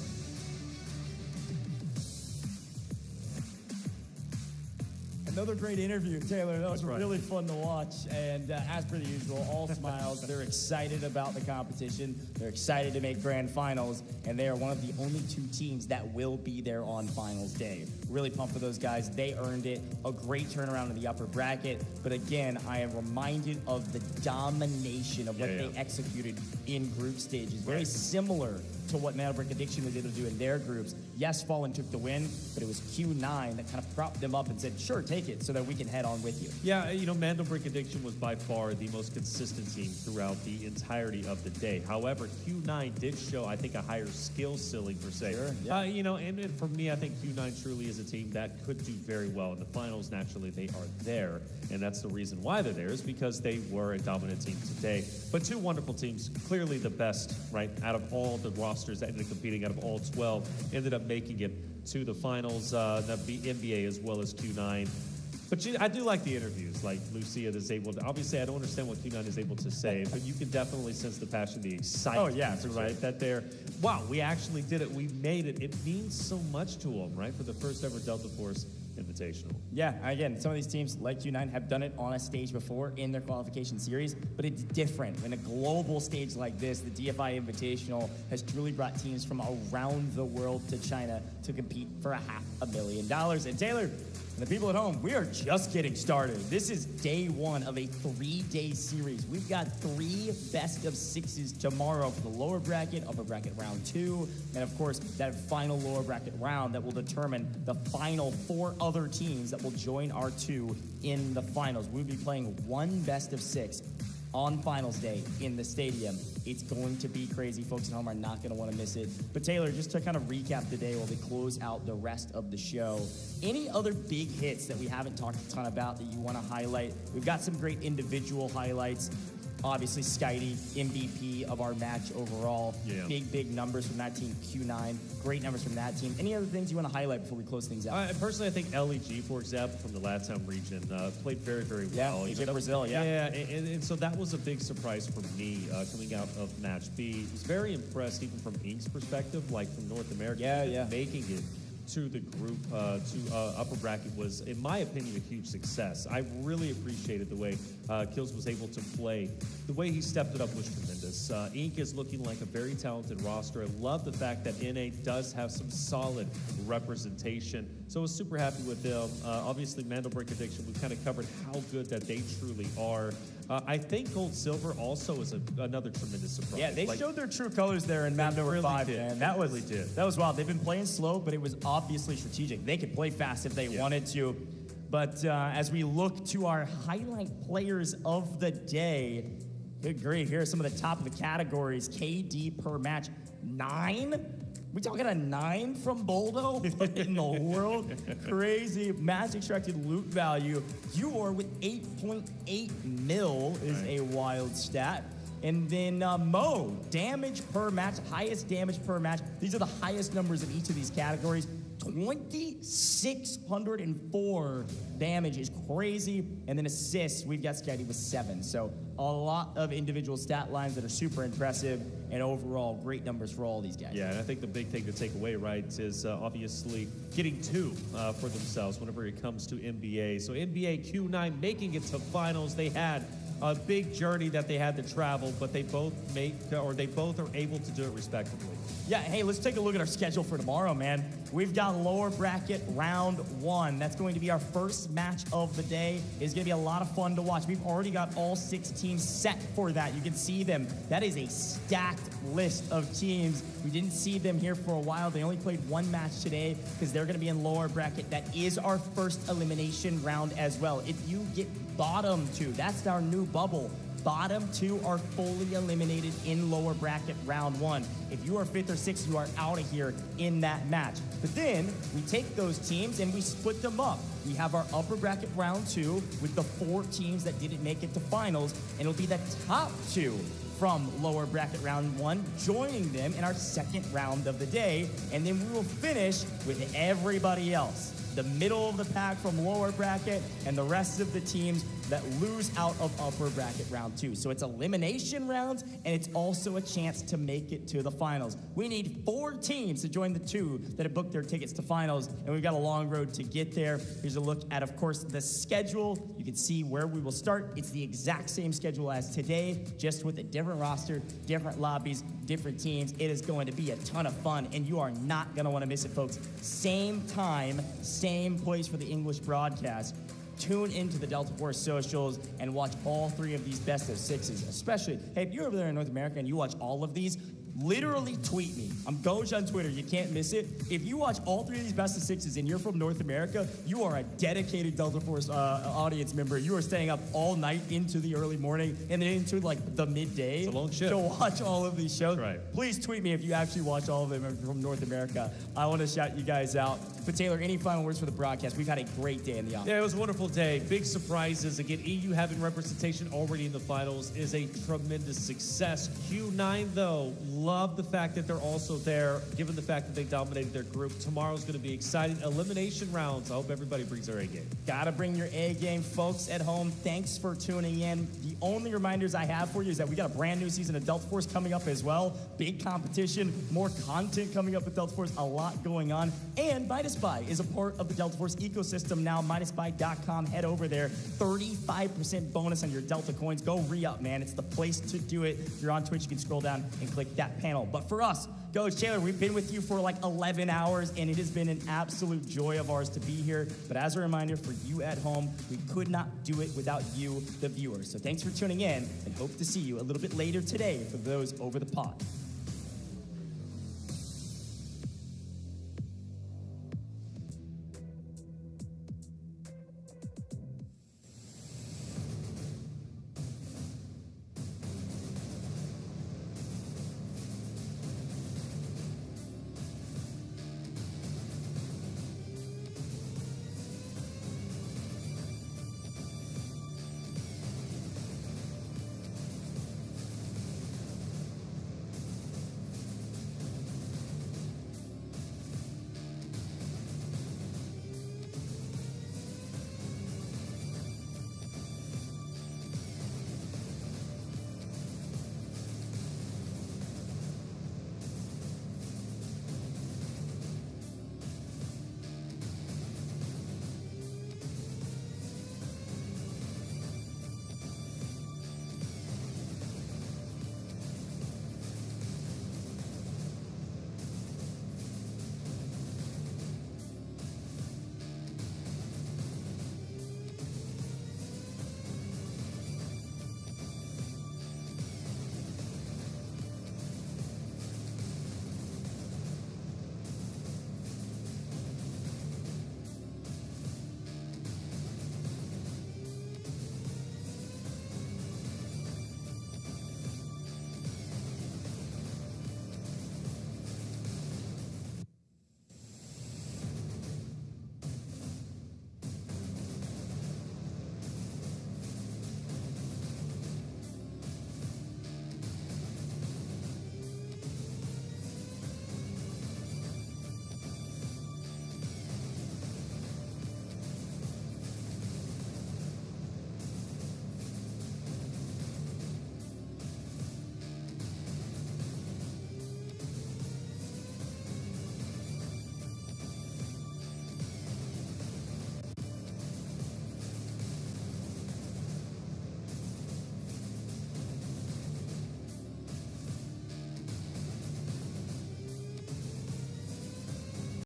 Another great interview, Taylor. That was really fun to watch. And as per the usual, all smiles. They're excited about the competition. They're excited to make grand finals. And they are one of the only two teams that will be there on finals day. Really pumped for those guys. They earned it. A great turnaround in the upper bracket. But again, I am reminded of the domination of what they executed in group stages. Very similar to what Mandelbrot Addiction was able to do in their groups. Yes, Fallen took the win, but it was Q9 that kind of propped them up and said, sure, take it so that we can head on with you. Yeah, you know, Mandelbrot Addiction was by far the most consistent team throughout the entirety of the day. However, Q9 did show, I think, a higher skill ceiling per se. Sure, yeah. You know, and for me, I think Q9 truly is a team that could do very well in the finals. Naturally, they are there, and that's the reason why they're there, is because they were a dominant team today. But two wonderful teams, clearly the best, right, out of all the rosters that ended up competing, out of all 12, ended up making it to the finals, the NBA as well as Q9. But I do like the interviews, like Lucia is able to, obviously I don't understand what Q9 is able to say, but you can definitely sense the passion, the excitement. Oh, yeah, for right? sure. That they're, wow, we actually did it, we made it. It means so much to them, right? For the first ever Delta Force Invitational. Yeah, again, some of these teams like Q9 have done it on a stage before in their qualification series, but it's different. In a global stage like this, the DFI Invitational has truly brought teams from around the world to China to compete for $500,000. And Taylor, and the people at home, we are just getting started. This is day one of a 3-day series. We've got 3 best of 6s tomorrow for the lower bracket, upper bracket round 2, and of course, that final lower bracket round that will determine the final 4 other teams that will join our 2 in the finals. We'll be playing 1 best of 6 on finals day in the stadium. It's going to be crazy. Folks at home are not going to want to miss it. But Taylor, just to kind of recap the day while we close out the rest of the show, any other big hits that we haven't talked a ton about that you want to highlight? We've got some great individual highlights. Obviously, Skydie, MVP of our match overall. Yeah. Big numbers from that team. Q9, great numbers from that team. Any other things you want to highlight before we close things out? Personally, I think LEG, for example, from the Latam region, played very, very well. Yeah, Brazil, yeah. Yeah, and so that was a big surprise for me coming out of Match B. I was very impressed, even from Ink's perspective, like from North America, making it to the group, to upper bracket was, in my opinion, a huge success. I really appreciated the way Kills was able to play. The way he stepped it up was tremendous. Ink is looking like a very talented roster. I love the fact that NA does have some solid representation. So I was super happy with them. Obviously, Mandelbrot Addiction, we've kind of covered how good that they truly are. I think Gold Silver also is another tremendous surprise. Yeah, they showed their true colors there in map number 5, man. That was wild. They've been playing slow, but it was obviously strategic. They could play fast if they wanted to. But as we look to our highlight players of the day, good grief, here are some of the top of the categories. KD per match, 9? We talking a 9 from Boldo in the world? Crazy. Mass extracted loot value. You are with 8.8 mil is a wild stat. And then Mo, damage per match, highest damage per match. These are the highest numbers of each of these categories. 2,604 damage is crazy. And then assists, we've got Skydie with 7. So a lot of individual stat lines that are super impressive, and overall great numbers for all these guys. Yeah, and I think the big thing to take away, right, is obviously getting 2 for themselves whenever it comes to NBA. So NBA Q9 making it to finals. They had a big journey that they had to travel, but they both are able to do it respectively. Yeah, hey, let's take a look at our schedule for tomorrow, man. We've got lower bracket round 1. That's going to be our first match of the day. It's going to be a lot of fun to watch. We've already got all 6 teams set for that. You can see them. That is a stacked list of teams. We didn't see them here for a while. They only played 1 match today because they're going to be in lower bracket. That is our first elimination round as well. If you get bottom 2, that's our new bubble. Bottom 2 are fully eliminated in lower bracket round 1. If you are 5th or 6th, you are out of here in that match. But then we take those teams and we split them up. We have our upper bracket round 2 with the 4 teams that didn't make it to finals, and it'll be the top 2 from lower bracket round 1, joining them in our second round of the day. And then we will finish with everybody else. The middle of the pack from lower bracket and the rest of the teams that lose out of upper bracket round 2. So it's elimination rounds, and it's also a chance to make it to the finals. We need 4 teams to join the 2 that have booked their tickets to finals, and we've got a long road to get there. Here's a look at, of course, the schedule. You can see where we will start. It's the exact same schedule as today, just with a different roster, different lobbies, different teams. It is going to be a ton of fun, and you are not going to want to miss it, folks. Same time, same place for the English broadcast. Tune into the Delta Force socials and watch all 3 of these best of 6s, especially, hey, if you're over there in North America and you watch all of these, literally tweet me. I'm Goj on Twitter. You can't miss it. If you watch all 3 of these best of 6s and you're from North America, you are a dedicated Delta Force audience member. You are staying up all night into the early morning and then into like the midday. It's a long shift. To watch all of these shows. Right. Please tweet me if you actually watch all of them from North America. I want to shout you guys out. But Taylor, any final words for the broadcast? We've had a great day in the office. Yeah, it was a wonderful day. Big surprises. Again, EU having representation already in the finals is a tremendous success. Q9, though, love the fact that they're also there, given the fact that they dominated their group. Tomorrow's going to be exciting. Elimination rounds. I hope everybody brings their A game. Gotta bring your A game, folks at home. Thanks for tuning in. The only reminders I have for you is that we got a brand new season of Delta Force coming up as well. Big competition, more content coming up with Delta Force, a lot going on. And Minus Buy is a part of the Delta Force ecosystem now. MinusBuy.com. Head over there. 35% bonus on your Delta coins. Go re-up, man. It's the place to do it. If you're on Twitch, you can scroll down and click that panel. But for us, Coach Taylor, we've been with you for like 11 hours, and it has been an absolute joy of ours to be here. But as a reminder for you at home, we could not do it without you, the viewers. So thanks for tuning in, and hope to see you a little bit later today for those over the pod.